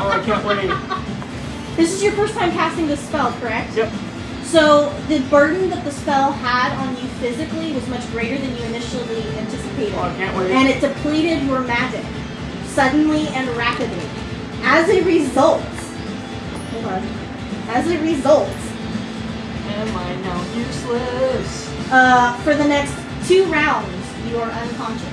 E: Oh, I can't wait.
F: This is your first time casting this spell, correct?
E: Yep.
F: So the burden that the spell had on you physically was much greater than you initially anticipated.
E: Oh, I can't wait.
F: And it depleted your magic suddenly and rapidly. As a result, hold on. As a result,
E: Am I now useless?
F: for the next 2 rounds, you are unconscious.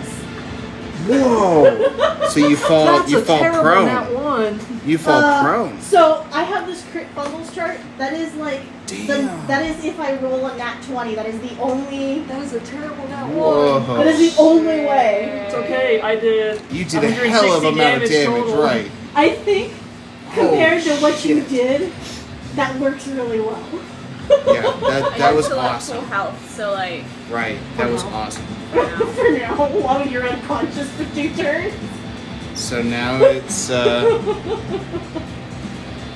A: Whoa! So you fall.
E: That's
A: You
E: a
A: fall
E: terrible
A: prone.
E: nat one.
A: You fall prone.
F: So I have this crit fumbles chart. That is like
A: Damn.
F: that is if I roll a nat 20. That is the only.
E: That is a terrible nat one.
A: Whoa!
F: That is the only way.
E: It's okay, I did.
A: You did a
E: 160
A: hell of a amount of damage,
E: total.
A: right?
F: I think compared to what you
A: shit.
F: did, that works really well.
A: Yeah, that was
B: Full
A: awesome.
B: health, so like.
A: Right, that was awesome.
F: For now, while you're unconscious for 2 turns.
A: So now it's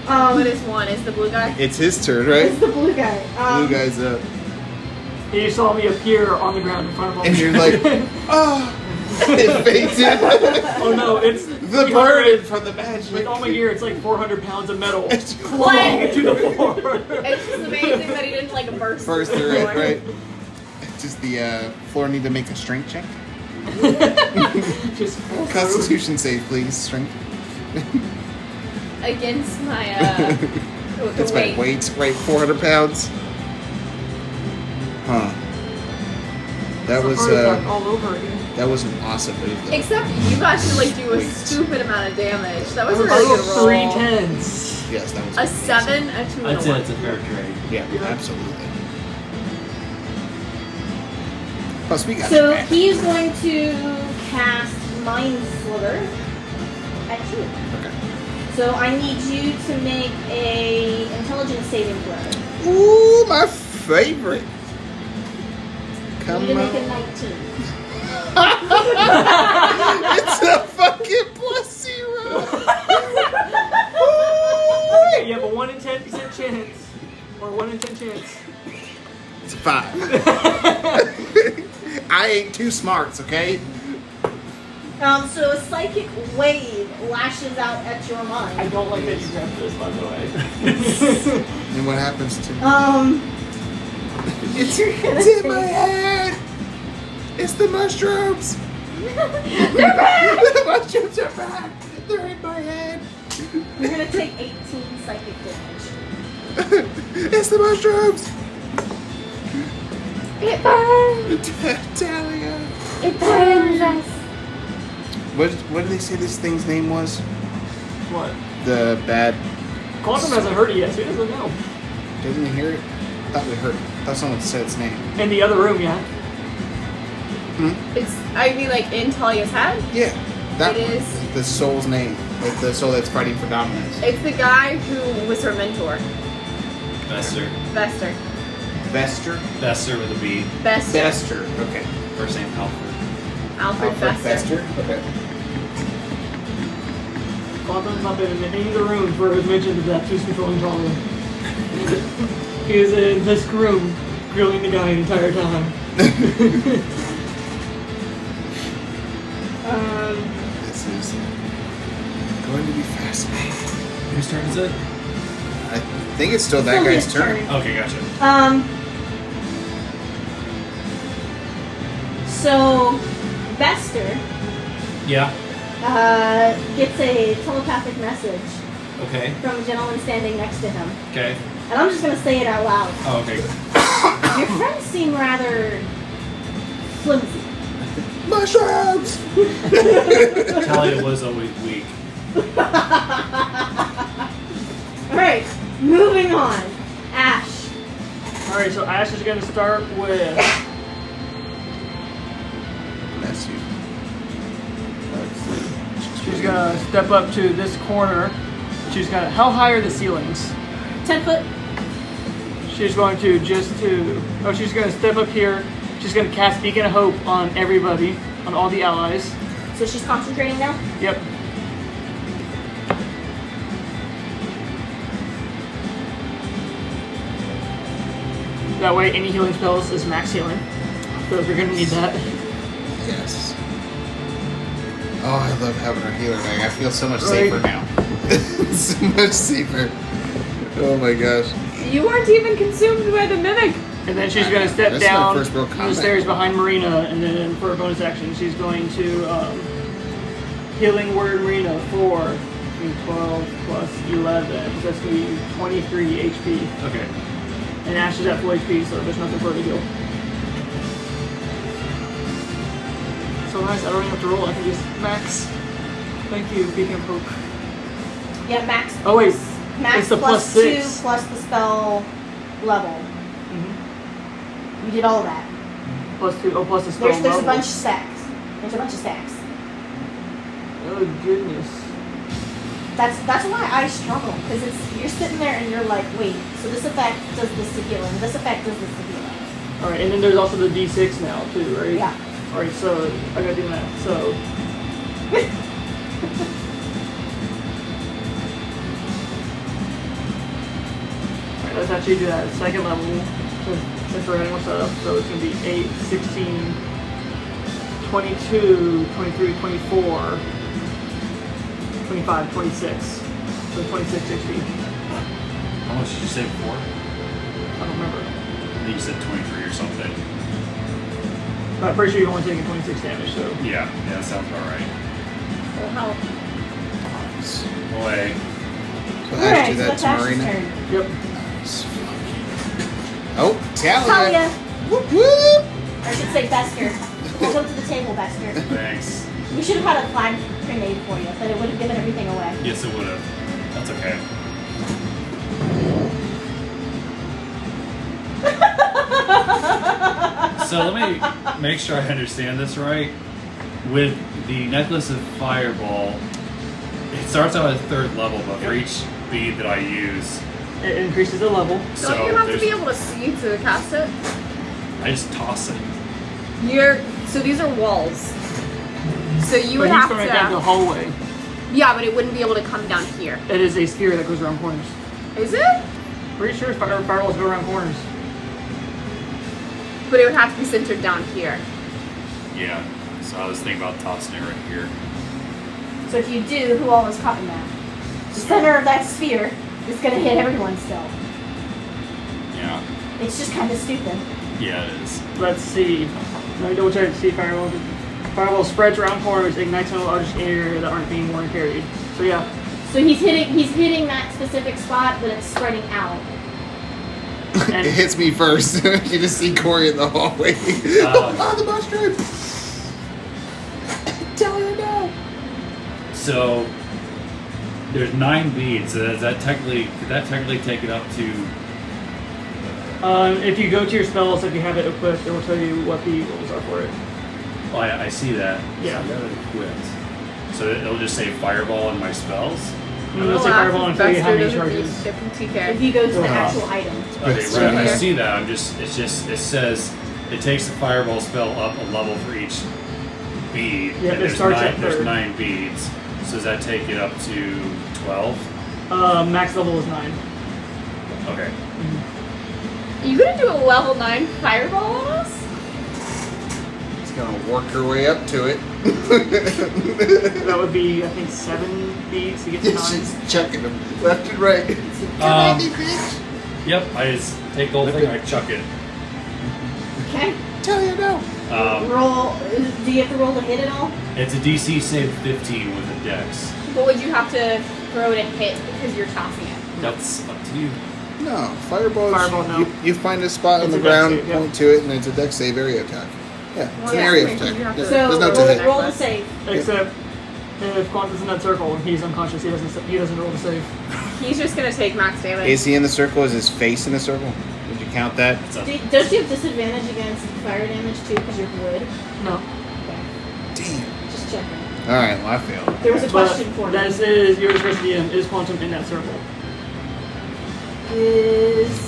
B: What is one? Is the blue guy?
A: it's his turn, right?
F: It's the blue guy.
A: Blue guy's up,
E: You saw me appear on the ground in front of him.
A: and you're like, oh, it fainted.
E: Oh no, it's
A: The
E: 300
A: burden from the magic.
E: With all my gear, it's like 400 pounds of metal
A: It's
E: flying to the floor.
B: It's just amazing that he didn't like burst.
A: First
B: through
A: through
B: the
A: it,
B: floor.
A: right? Does the floor need to make a strength check?
E: Just fall through.
A: Constitution save, please. Strength.
B: Against my the
A: That's my weight, right? 400 pounds. Huh. That was
E: Heart attack all over again.
A: that was an awesome move. Though.
B: Except you got to like do a
A: Wait.
B: stupid amount of damage. That was a
E: I
B: really
E: rolled
B: good roll.
E: 3 10s.
A: Yes, that was
B: A
A: amazing.
B: 7, a 2, and
I: I'd
B: a
I: say
B: 1.
I: it's a fair trade.
A: Yeah, absolutely. Plus, we got
F: So
A: it back.
F: he's going to cast Mind Slither at you.
A: Okay.
F: So I need you to make a intelligence saving throw.
A: Ooh, my favorite.
F: You
A: Come
F: need to
A: on.
F: make a 19.
A: It's a fucking +0.
E: Okay, you have a 1 in 10% chance. Or 1 in 10 chance.
A: It's a 5. I ain't two smarts, okay?
F: So a psychic wave lashes out at your
E: I
F: mind.
E: don't like that you grabbed this, by the way.
A: And what happens to
F: It's
A: in my head? It's the mushrooms!
F: They're back!
A: The mushrooms are back! They're in my head!
F: You're gonna take 18 psychic damage.
A: It's the mushrooms!
B: It burns!
A: Talia!
B: It burns us!
A: What did they say this thing's name was?
E: What?
A: The bad...
E: Quantum hasn't heard it yet, so he doesn't know.
A: Didn't we hear it? Thought we heard it. Thought someone said its name.
E: In the other room, yeah.
B: It's, I mean, like in Talia's head?
A: Yeah. That
B: It
A: one.
B: is.
A: The soul's name. Like the soul that's fighting for dominance.
B: It's the guy who was her mentor,
D: Bester.
B: Vester.
A: Vester?
D: Bester with a B.
B: Vester.
A: Vester. Okay.
D: First name Alfred.
B: Alfred Vester.
A: Okay.
E: Quantum's not been in any of the rooms where it was mentioned that who's controlling Talia. He was in this room, grilling the guy the entire time.
A: This is going to be fascinating.
I: Whose turn is it?
A: I think it's still that guy's turn.
D: Okay, gotcha.
F: So Vester
D: Yeah.
F: gets a telepathic message
D: Okay.
F: from a gentleman standing next to him.
D: Okay.
F: And I'm just gonna say it out loud.
D: Oh, okay.
F: Your friends seem rather flimsy.
A: Mushrooms!
D: Talia was always weak.
C: Moving on. Ash.
E: Alright, so Ash is going to start with.
A: Bless you.
E: She's going to step up to this corner. She's going to. How high are the ceilings?
C: 10 foot.
E: She's going to she's going to step up here. She's going to cast Beacon of Hope on everybody, on all the allies.
C: So she's concentrating now?
E: Yep. That way, any healing spells is max healing. Because we're going to need that.
A: Yes. Oh, I love having our healer bag. I feel so much
E: Right.
A: safer now. So much safer. Oh my gosh.
B: You weren't even consumed by the mimic.
E: And then she's going to step
A: This is my
E: down
A: first real
E: the
A: combat.
E: stairs behind Marina, and then for a bonus action, she's going to Healing Word Marina for 12 plus 11. So that's going to be 23 HP.
D: Okay.
E: And Ash is at full HP, so there's nothing for her to heal. So nice, I don't even have to roll, I can just max. Thank you, Beacon of Hope.
C: Yeah, max.
E: Oh wait,
C: Max
E: it's the
C: plus
E: plus
C: 2
E: 6.
C: plus the spell level.
E: Mhm.
C: You did all of that.
E: Plus 2, oh, plus the spell
C: There's a
E: level.
C: bunch of stacks. There's a bunch of stacks.
E: Oh goodness.
C: That's why I struggle, because you're sitting there and you're like, wait, so this effect does this to heal, and this effect does this to heal.
E: Alright, and then there's also the D6 now too, right?
C: Yeah.
E: Alright, so I gotta do that. So alright, let's actually do that second level. Since we're adding more stuff. So it's gonna be 8, 16, 22, 23, 24, 25, 26. So 26 HP.
D: How much did you say before?
E: I don't remember.
D: I think you said 23 or something.
E: But I'm pretty sure you're only taking 26 damage, so.
D: Yeah, that sounds about right.
B: Well, how?
D: Boy.
A: So Ash
C: Alright,
A: do
C: so
A: that
C: that's
A: to
C: Ash's
A: Marina.
C: turn.
E: Yep.
A: Oh, Talia.
C: Talia.
A: Whoop whoop.
C: Or I should say Bester. Welcome to the table, Bester.
D: Thanks.
C: We should have had a flag grenade for you, but it would have given everything away.
D: Yes, it would have. That's okay. So let me make sure I understand this right. With the Necklace of Fireball, it starts out at 3rd level, but for each bead that I use,
E: It increases the level.
D: so
B: Don't you have to
D: there's-
B: be able to see to cast it?
D: I just toss it.
B: So these are walls. So you
E: But
B: would
E: he's
B: have
E: throwing it down the
B: to.
E: hallway.
B: Yeah, but it wouldn't be able to come down here.
E: It is a sphere that goes around corners.
B: Is it?
E: Pretty sure fireballs go around corners.
B: But it would have to be centered down here.
D: Yeah. So I was thinking about tossing it right here.
C: So if you do, who all is caught in that? The center of that sphere is going to hit everyone still.
D: Yeah.
C: It's just kind of stupid.
D: Yeah, it is.
E: Let's see. Let me double check to see if fireball spreads around corners, ignites in large area that aren't being worn carried. So yeah.
C: So he's hitting that specific spot, but it's spreading out.
E: And
A: It hits me first. You just see Cory in the hallway. Oh, the mushroom! Talia, no!
D: So there's 9 beads. So could that technically take it up to?
E: if you go to your spells, if you have it equipped, it will tell you what the rules are for it.
D: Oh, I see that.
E: Yeah.
D: So I got it equipped. So it'll just say Fireball in my spells.
E: Let's say fireball and tell you how many charges.
B: Different
C: If
B: TK.
C: you go to the
E: Uh-huh.
C: actual item.
D: Okay,
A: It's
D: right. I
B: here.
D: see that. It says it takes the Fireball spell up a level for each bead.
E: Yeah,
D: and
E: it starts at
D: there's
E: 3rd.
D: 9 beads. So does that take it up to 12?
E: Max level is 9.
D: Okay.
B: You gonna do a level 9 fireball on us?
A: It's gonna work her way up to it.
E: That would be, I think, 7 beats to get to 9.
A: She's chucking them left and right. Come
D: Um,
A: at me, bitch!
D: Yep. I just take the whole thing. I chuck it.
C: Okay.
A: Talia, no!
C: Roll. Do you have to roll to hit it all?
D: It's a DC save 15 with a Dex.
B: But would you have to throw it and hit because you're tossing it?
D: That's up to you.
A: No, fireballs.
E: Fireball, no.
A: You find a spot on
E: It's
A: the
E: a dex
A: ground,
E: save, yeah.
A: point to it, and it's a dex save area attack. Yeah, it's
B: Well,
A: an
B: yeah,
A: area
B: so
A: attack.
B: you have
A: There's
B: to-
C: So
A: there's no to
C: roll,
A: hit.
C: roll the save.
E: Except If Quan's in that circle and he's unconscious, he doesn't roll to save.
B: He's just gonna take max damage.
G: Is he in the circle? Is his face in the circle? Would you count that?
C: Don't you have disadvantage against fire damage too because you're wood?
E: No.
C: Okay.
G: Damn.
C: Just checking.
G: Alright, well, I failed.
C: There was a question for
E: That
C: me.
E: is yours versus DM. Is Quantum in that circle?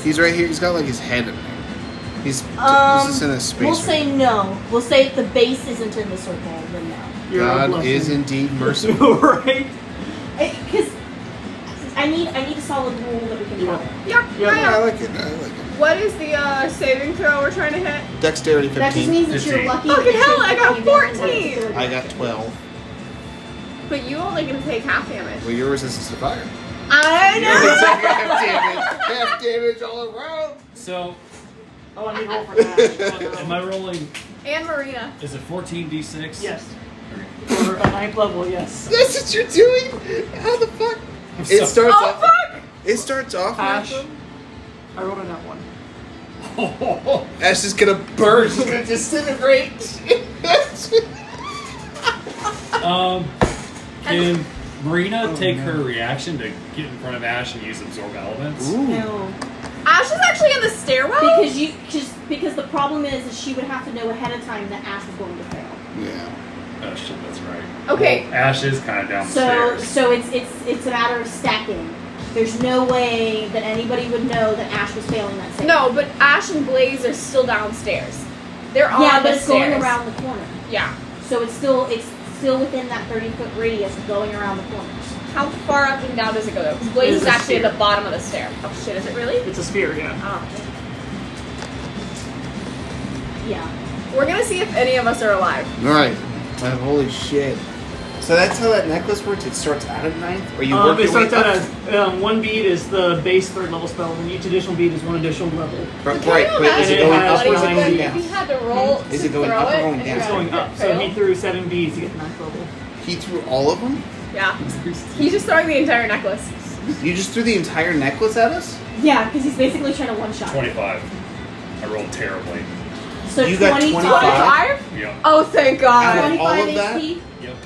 G: He's right here. He's got like his head in there. He's just in a space.
C: We'll say no. We'll say if the base isn't in the circle, then no.
G: God is indeed merciful.
E: Right?
C: Because I need a solid rule that we can follow.
G: I like it.
B: What is the saving throw we're trying to hit?
G: Dexterity 15.
C: That just means that you're
D: 15.
C: lucky.
B: Fucking
C: that
B: hell,
C: you're
B: I got
C: 15
B: 14.
G: I got 12.
B: But you only gonna take half damage.
G: Well, you're resistant to fire.
B: I
G: You're
B: know.
G: taking half damage. Half damage all around.
D: So,
E: Oh, I need to roll for that.
D: am I rolling?
B: And Marina.
D: Is it 14d6?
E: Yes. For a 9th level, yes.
G: That's what you're doing? How the fuck?
D: I'm
G: It
D: so-
G: starts
B: Oh
G: off.
B: fuck!
G: It starts off.
E: Ash.
G: with
E: I rolled a nat 1.
G: Ash is gonna burst. She's gonna disintegrate.
D: Can Marina take her reaction to get in front of Ash and use absorb elements?
G: Ooh.
C: No.
B: Ash is actually in the stairwell.
C: Because the problem is that she would have to know ahead of time that Ash was going to fail.
G: Yeah.
D: Oh shit, that's right.
B: Okay.
D: Well, Ash is kind of down the
C: So
D: stairs.
C: it's a matter of stacking. There's no way that anybody would know that Ash was failing that save.
B: No, but Ash and Blaze are still downstairs. They're on
C: Yeah,
B: the
C: but it's
B: stairs.
C: going around the corner.
B: Yeah.
C: So it's still within that 30-foot radius of going around the corners.
B: How far up and down does it go though? Because Blaze
E: It's
B: is
E: a
B: actually at
E: sphere.
B: the bottom of the stair. Oh shit, is it really?
E: It's a sphere, yeah.
B: Oh.
C: Yeah.
B: We're gonna see if any of us are alive.
G: Alright. Holy shit. So that's how that necklace works? It starts out at 9th? Or you work
E: It
G: your way
E: starts out
G: up?
E: as 1 bead is the base 3rd level spell, and each additional bead is 1 additional level.
G: Right,
B: Can you
G: but is it
B: imagine
G: going
E: has
G: up or is it
E: nine
G: going
B: if
G: down?
B: he had to roll
G: Is
B: to
G: it going
B: throw
G: up or
B: it
G: going
B: and
G: down?
E: It's going up, so he threw 7 beads to get to 9th level.
G: He threw all of them?
B: Yeah. He's just throwing the entire necklace.
G: You just threw the entire necklace at us?
C: Yeah, because he's basically trying to one-shot.
D: 25. I rolled terribly.
C: So
G: You got
C: 25?
B: 25?
D: Yeah.
B: Oh, thank God.
G: Out of all
C: 25
G: of that?
C: HP?
D: Yep.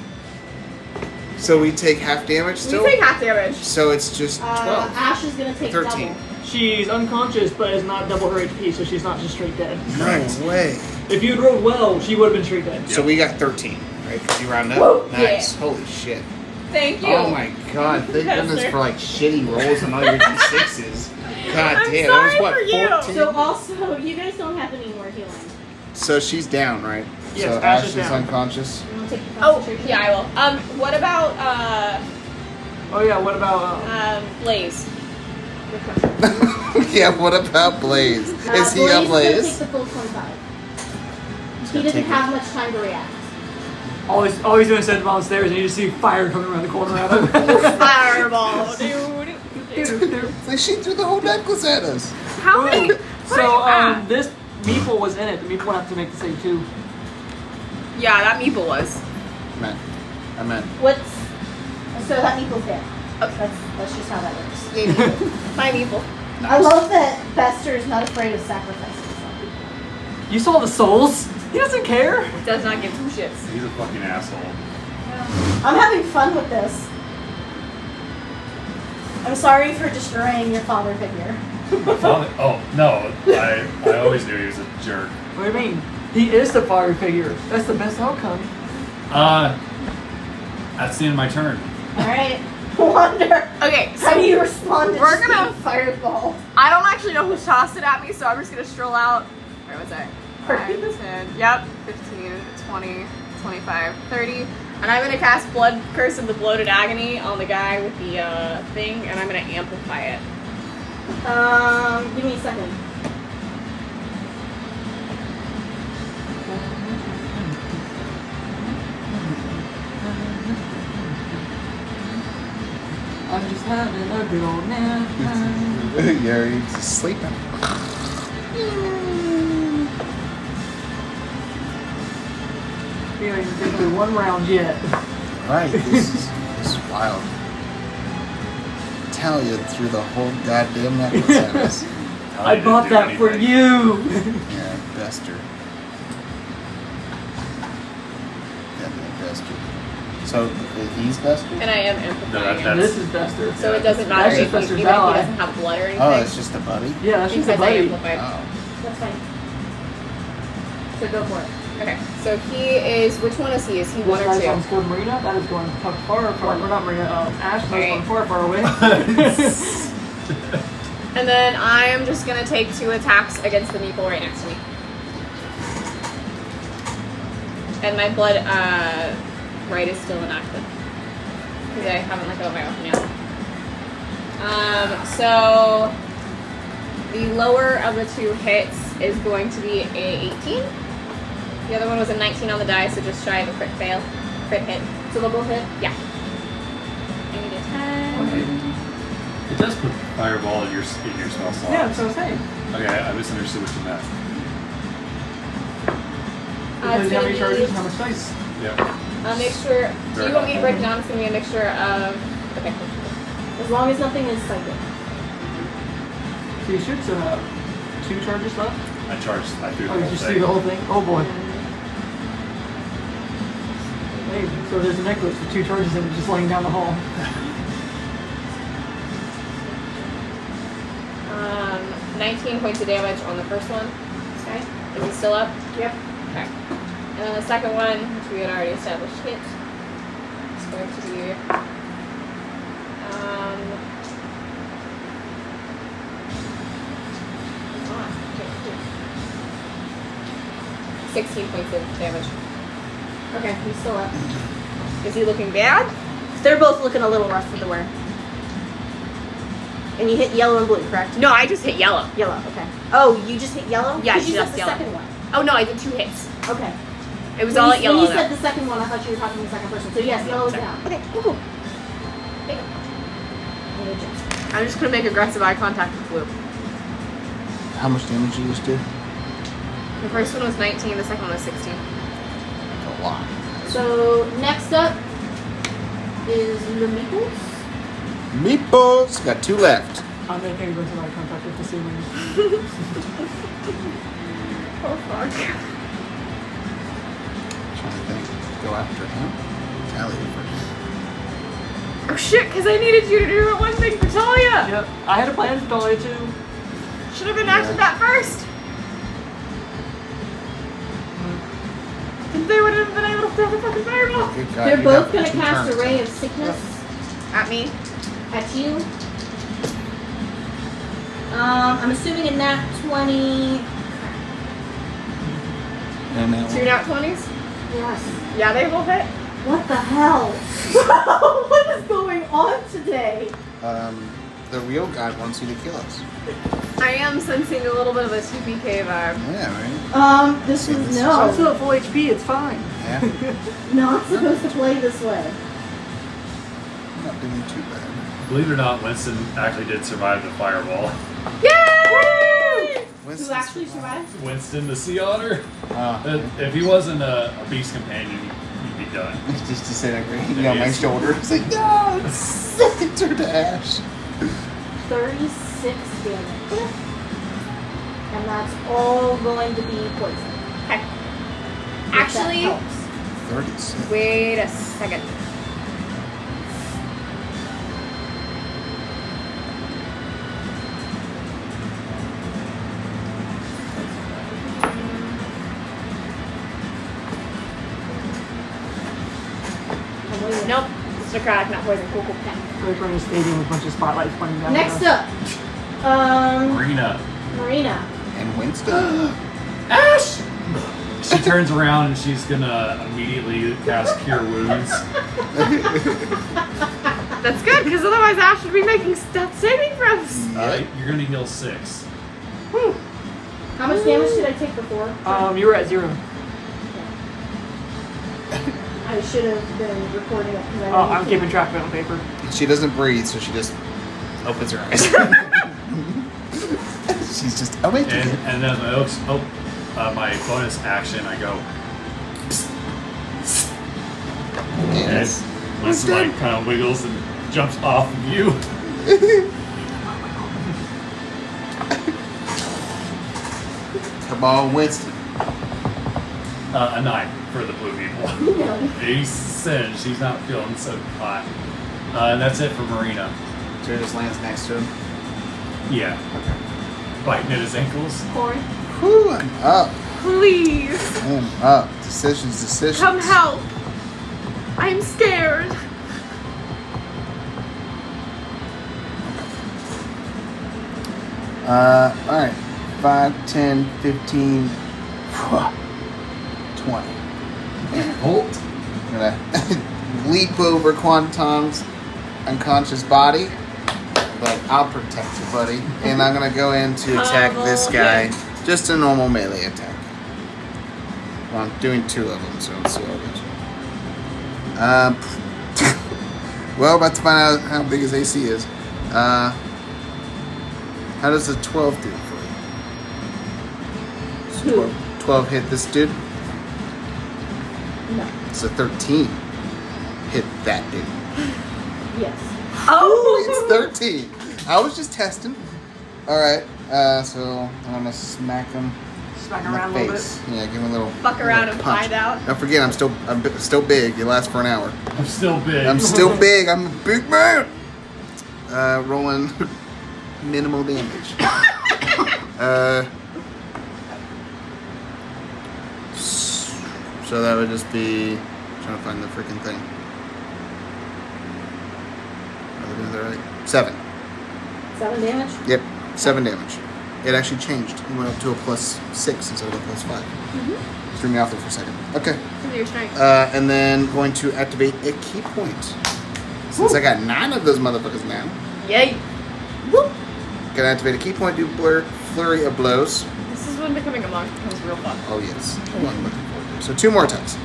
G: So we take half damage still?
B: We take half damage.
G: So it's just 12.
C: Ash is going to take
G: 13.
C: double.
E: She's unconscious, but is not double her HP, so she's not just straight dead.
G: No way.
E: If you'd rolled well, she would have been straight dead.
G: So we got 13, right? Because you round up?
B: Whoa,
G: Nice.
B: yeah.
G: Holy shit.
B: Thank you.
G: Oh my god. Thank goodness for like shitty rolls and all your d6s. God
B: I'm
G: damn.
B: sorry
G: That was what,
B: for you.
G: 14?
C: So also, you guys don't have any more healing.
G: So she's down, right?
E: Yes,
G: so
E: Ash
G: Ash
E: is
G: is
E: down.
G: unconscious.
C: You want to take your
B: Oh,
C: concentration?
B: yeah, I will. What about
E: Oh yeah, what about
B: Blaze?
C: Good question.
G: Yeah, what about Blaze? Is he
C: Blaze
G: a
C: is going to
G: Blaze?
C: take the full 25. He
G: gonna
C: didn't
G: take
C: have much time to react.
E: all he's doing is sitting downstairs, and you just see fire coming around the corner at him.
B: Fireball, dude.
G: It's like she threw the whole necklace at us.
B: How many?
E: So this meeple was in it. The meeple would have to make the save too.
B: Yeah, that meeple was.
G: I meant.
C: So that meeple's dead.
B: Okay.
C: That's just how that works.
B: Yeah, meeple. My meeple.
C: I love that Bester is not afraid of sacrificing some.
E: You saw the souls. He doesn't care.
B: Does not give two shits.
D: He's a fucking asshole.
C: I'm having fun with this. I'm sorry for destroying your father figure.
D: My father. Oh no, I always knew he was a jerk.
E: What do you mean? He is the fire figure. That's the best outcome.
D: That's the end of my turn.
C: Alright. Wonder.
B: Okay,
C: How do you respond to
B: we're
C: just
B: gonna-
C: being fireball?
B: I don't actually know who tossed it at me, so I'm just gonna stroll out. Where was I? 5, 10, yep, 15, 20, 25, 30. And I'm gonna cast Blood Curse of the Bloated Agony on the guy with the thing, and I'm gonna amplify it.
C: Give me a second.
E: I'm just having a good old nap.
G: Yeah, he's just sleeping.
E: We haven't even been through 1 round yet.
G: Right, this is wild. Talia threw the whole goddamn necklace at us.
E: I bought that for you.
G: Yeah, Bester. Goddamn Bester. So he's Bester?
B: And I am
D: No,
B: amplifying
D: that's-
B: it.
E: This is Bester.
B: So it doesn't matter
E: That's
B: if
E: just
B: even
E: Bester's
B: if he
E: ally.
B: doesn't have blood or anything.
G: Oh, it's just a buddy?
E: Yeah, that's just a
B: because I
E: buddy.
B: amplified.
G: Oh.
C: That's fine.
B: So go for it. Okay. So he is. Which one is he? Is he
E: This
B: one or
E: guy's
B: two?
E: on Skilled Marina. That is going far, far. We're not Marina. Ash. That's
B: Alright.
E: going far, far away.
B: And then I am just gonna take 2 attacks against the meeple right next to me. And my blood right is still inactive because I haven't let go of my weapon yet. So the lower of the 2 hits is going to be a 18. The other one was a 19 on the die, so just shy of a crit fail, crit hit. So they'll both hit. Yeah. I need a 10.
D: It does put fireball in your spell slot.
E: Yeah, that's what I'm saying.
D: Okay, I misunderstood what you meant.
E: Because
B: it's
E: how many
B: gonna
E: charges
B: be
E: and how much dice?
D: Yeah.
B: a mixture. Do you want me to break it down? It's gonna be a mixture of. Okay.
C: As long as nothing is psychic.
E: So you should still have 2 charges left.
D: I charged. I threw the
E: Oh, you
D: whole
E: just
D: thing.
E: see the whole thing? Oh boy. Hey, so there's a necklace with 2 charges in it just laying down the hall.
B: 19 points of damage on the first one. Okay. Is he still up? Yep. Okay. And then the second one, which we had already established hit, is going to be 16 points of damage.
C: Okay, he's still up.
B: Is he looking bad?
C: They're both looking a little rough for the wear. And you hit yellow and blue, correct?
B: No, I just hit yellow.
C: Yellow, okay. Oh, you just hit yellow?
B: Yeah,
C: 'Cause you
B: just
C: said the
B: yellow.
C: second one.
B: Oh no, I did 2 hits.
C: Okay.
B: It was
C: When
B: all
C: you,
B: at yellow.
C: When you
B: though.
C: said the second one, I thought you were talking the second person. So yes, yellow is
B: Sorry.
C: down.
B: Okay, cool.
C: I'm gonna adjust.
B: I'm just gonna make aggressive eye contact with blue.
G: How much damage did you just do?
B: The first one was 19, the second one was 16.
G: A lot.
C: So next up is the meeples.
G: Meatballs! Got 2 left.
E: I'm making aggressive eye contact with the ceiling.
B: Oh fuck.
G: Trying to think. Go after him. Talia first.
B: Oh shit, because I needed you to do that one thing for Talia!
E: Yep, I had a plan for Talia too.
B: Should have enacted that first! Then they would have been able to throw the fucking fireball!
G: Good God,
C: They're
G: you
C: both
G: got
C: going to
G: 2
C: cast a
G: turns.
C: ray of sickness
B: At me.
C: at you. I'm assuming a nat 20.
G: And that
B: 2
G: one.
B: nat 20s?
C: Yes.
B: Yeah, they both hit.
C: What the hell? What is going on today?
G: The real God wants you to kill us.
B: I am sensing a little bit of a TPK vibe.
G: Yeah, right?
C: This was
E: I'm
C: no.
E: still at full HP, it's fine.
G: Yeah.
C: Not supposed to play this way.
G: Not doing too bad.
D: Believe it or not, Winston actually did survive the fireball.
B: Yay!
C: Who actually survived?
D: Winston, the Sea Otter.
G: Oh.
D: If he wasn't a beast companion, he'd be done.
G: Just to say that great.
D: Yeah,
G: on my
D: yes.
G: shoulder. It's like, no! It turned to ash.
C: 36 damage. And that's all going to be poison.
B: Okay.
C: If that
B: Actually,
C: helps.
G: 36.
B: wait a second. Nope. It's necrotic, not poison. Cool, cool.
E: So we're in a stadium with a bunch of spotlights pointing down.
C: Next
E: at us.
C: up,
D: Marina.
C: Marina.
G: And Winston.
D: Ash! She turns around and she's gonna immediately cast Cure Wounds.
B: That's good, because otherwise Ash would be making death saving throws.
D: You're gonna heal 6.
C: How much damage did I take before?
E: You were at 0.
C: I should have been recording it because I
E: Oh, I'm keeping track of it on paper.
G: She doesn't breathe, so she just opens her eyes. She's just awake
D: And,
G: again.
D: and then my bonus action, I go.
G: Yes.
D: And Winston like kind of wiggles and jumps off of you.
G: Come on, Winston.
D: A 9 for the blue people.
C: No.
D: He said she's not feeling so hot. And that's it for Marina.
G: So just lands next to him.
D: Yeah. Biting at his ankles.
B: Corey,
A: Whew, I'm up.
B: please
A: I'm up. Decisions.
B: come help. I'm scared.
A: Alright. 5, 10, 15, 20.
I: Halt.
A: I'm gonna leap over Quantum's unconscious body, but I'll protect you, buddy. And I'm gonna go in to attack this guy. Just a normal melee attack. Well, I'm doing 2 of them, so let's see how it goes. Well, about to find out how big his AC is. How does a 12 do for you? Does 12 hit this dude?
C: No.
A: It's a 13. Hit that dude.
C: Yes.
A: Oh, it's 13. I was just testing. All right. So I'm gonna smack him
H: Smack
A: in the
H: around a little
A: face. Yeah, give him a little.
B: Fuck around and
A: punch.
B: find out.
A: Don't forget, I'm still big. It lasts for an hour.
D: I'm still big.
A: I'm still big. I'm a big man. Rolling minimal damage. So that would just be trying to find the freaking thing. Are they doing that right? 7.
C: 7 damage?
A: Yep, 7 damage. It actually changed. It went up to a +6 instead of a +5. Threw me off there for a second. Okay.
B: Because of your strength.
A: And then going to activate a key point. Since I got 9 of those motherfuckers now.
B: Yay.
A: Gonna activate a key point, do flurry of blows.
B: This is when becoming a monk becomes real fun.
A: Oh yes. What I'm looking forward to. So 2 more attacks.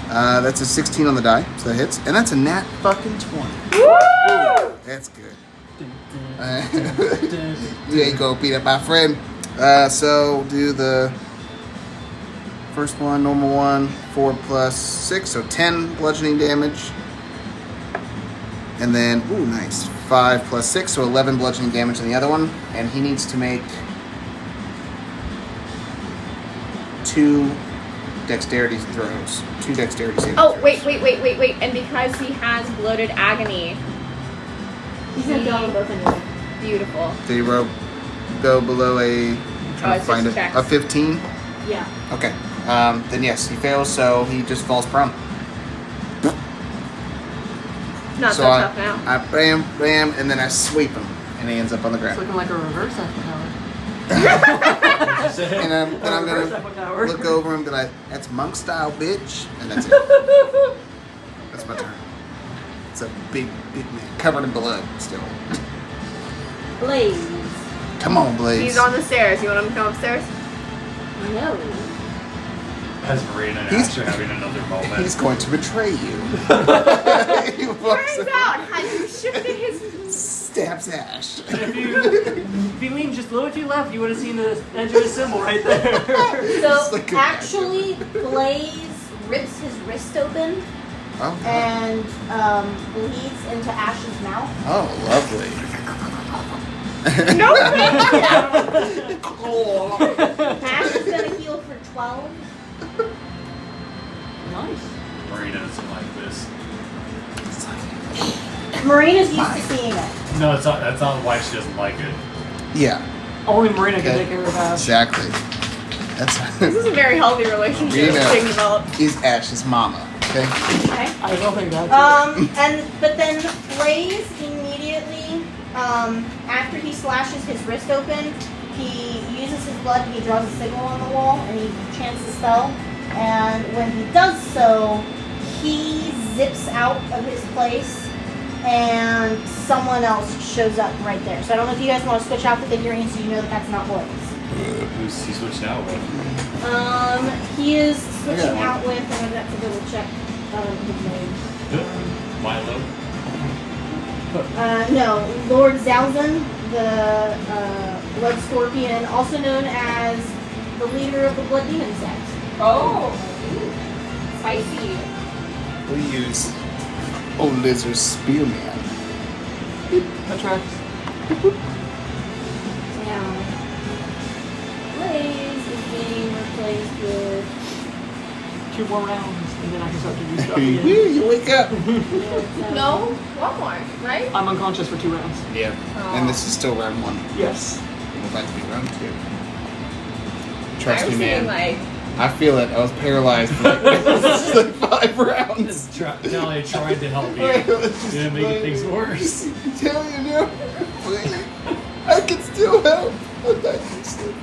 A: That's a 16 on the die, so that hits. And that's a nat fucking 20.
B: Woo!
A: That's good. You ain't gonna beat up my friend. So do the first one, normal one, 4 + 6, so 10 bludgeoning damage. And then, ooh, nice. 5 + 6, so 11 bludgeoning damage on the other one. And he needs to make 2 dexterity throws. 2 dexterity saving
B: Oh,
A: throws.
B: wait. And because he has bloated agony,
C: He's gonna fail on both anyway.
B: beautiful.
A: Did he go below a... trying to
B: it's
A: find
B: just
A: it.
B: checks.
A: A 15?
C: Yeah.
A: Okay. Then yes, he fails, so he just falls prone.
B: Not
A: so
B: so
A: I,
B: tough now.
A: I bam, and then I sweep him, and he ends up on the
H: It's
A: ground.
H: looking like a reverse Eiffel Tower.
A: And then I'm
E: Reverse
A: gonna
E: Eiffel Tower.
A: look over him, that's monk style, bitch, and that's it. That's my turn. It's a big man, covered in blood still.
C: Blaze.
A: Come on, Blaze.
B: He's on the stairs. You want him to come upstairs?
C: No.
D: As Marina and
A: He's-
D: Ash are having another moment.
A: He's going to betray you. He walks
B: Turns
A: up,
B: out, has you shifted his...
A: stabs Ash.
E: If you lean just a little to your left, you would have seen the edge of his symbol right there.
C: So
A: like a-
C: actually, Blaze rips his wrist open
A: Oh, God.
C: and bleeds into Ash's mouth.
A: Oh, lovely.
B: No, thank
C: Ash is gonna heal for 12.
H: Nice.
D: Marina doesn't like this.
C: Marina's used to seeing it.
D: No, it's not. That's not why she doesn't like it.
A: Yeah,
E: Only Marina can
A: Okay.
E: take care of Ash.
A: exactly. That's
B: This is a very healthy relationship
A: You know.
B: being developed.
A: he's Ash's mama. Okay.
C: Okay.
E: I don't think that's
C: But then Blaze immediately, after he slashes his wrist open, he uses his blood, he draws a signal on the wall, and he chants the spell. And when he does so, he zips out of his place, and someone else shows up right there. So I don't know if you guys want to switch out the figurines so you know that that's not Blaze.
D: Who's he switched out with?
C: He is switching
A: one.
C: out with, and I'm going to have to double check his name.
D: Milo.
C: No, Lord Zalzan, the Blood Scorpion, also known as the leader of the Blood Demon sect.
B: Oh. Spicy.
A: We use old lizard spearman.
E: that tracks.
C: Now, Blaze is being replaced with
E: 2 more rounds, and then I can start to do stuff
G: Woo,
E: again.
G: you wake up.
B: No, one more, right?
E: I'm unconscious for 2 rounds.
G: Yeah. And this is still round 1.
E: Yes.
G: We're about to be round 2.
B: I
G: Trust
B: was
G: me,
B: thinking
G: man.
B: like,
G: I feel it. I was paralyzed for like 5 rounds.
D: Talia tried to help you. Didn't make things worse.
G: Tell you no. Please. I can still help. I can still.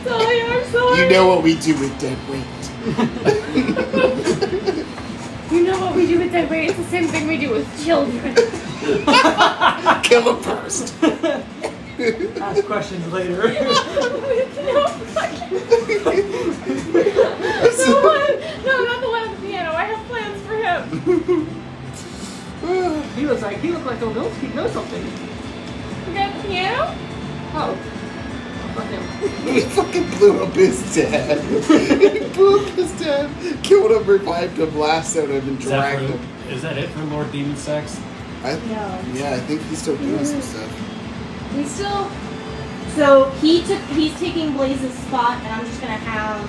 B: Talia, I'm sorry.
G: You know what we do with dead weight.
B: You know what we do with dead weight? It's the same thing we do with children.
G: Kill them first.
E: Ask questions later.
B: No, not the one at the piano. I have plans for him.
E: He looked like he'd know something.
B: The guy at the piano?
E: Oh. Fuck him.
G: He fucking blew up his dad. He blew up his dad, killed him, revived him, lassoed him, and dragged him.
D: Is that it for Lord Demon Sex?
C: No.
G: Yeah, I think he's still doing some stuff.
C: He's still. So he's taking Blaze's spot, and I'm just gonna have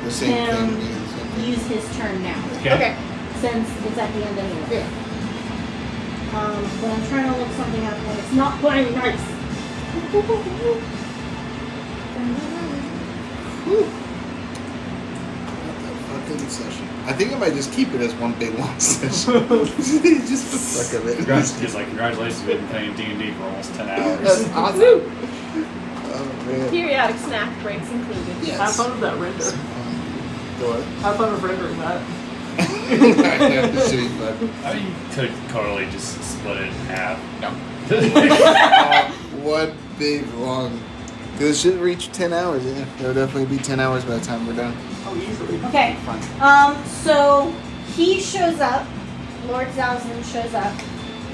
G: The same
C: him
G: thing.
C: use his turn now,
B: Okay.
C: since it's at the end anyway. But I'm trying to look something up, and it's not playing nice.
G: Fucking session. I think I might just keep it as one big long session. Just for the fuck of it.
D: Congratulations, we've been playing D&D for almost 10 hours.
G: That's awesome. Oh man.
B: Periodic snack breaks included.
G: Yes.
E: Have fun with that render.
G: Go ahead.
E: Have fun with rendering that.
G: This should be fun.
D: I mean, you could totally just split it in half.
G: No. One big long. Because it should reach 10 hours, yeah. It'll definitely be 10 hours by the time we're done.
E: Oh, easily.
C: Okay.
G: Fine.
C: So he shows up. Lord Zalzman shows up,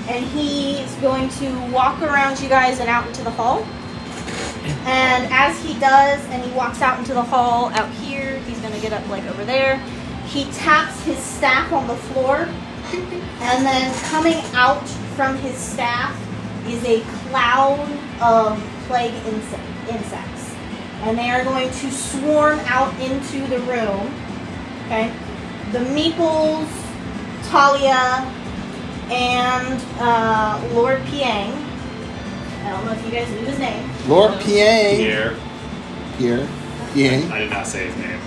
C: and he's going to walk around you guys and out into the hall. And as he does, and he walks out into the hall out here, he's going to get up like over there. He taps his staff on the floor, and then coming out from his staff is a cloud of plague insects. And they are going to swarm out into the room. Okay? The Meeples, Talia, and Lord Piang. I don't know if you guys knew his name.
G: Lord Piang.
D: Pierre.
G: Pierre. Piang.
D: I did not say his name.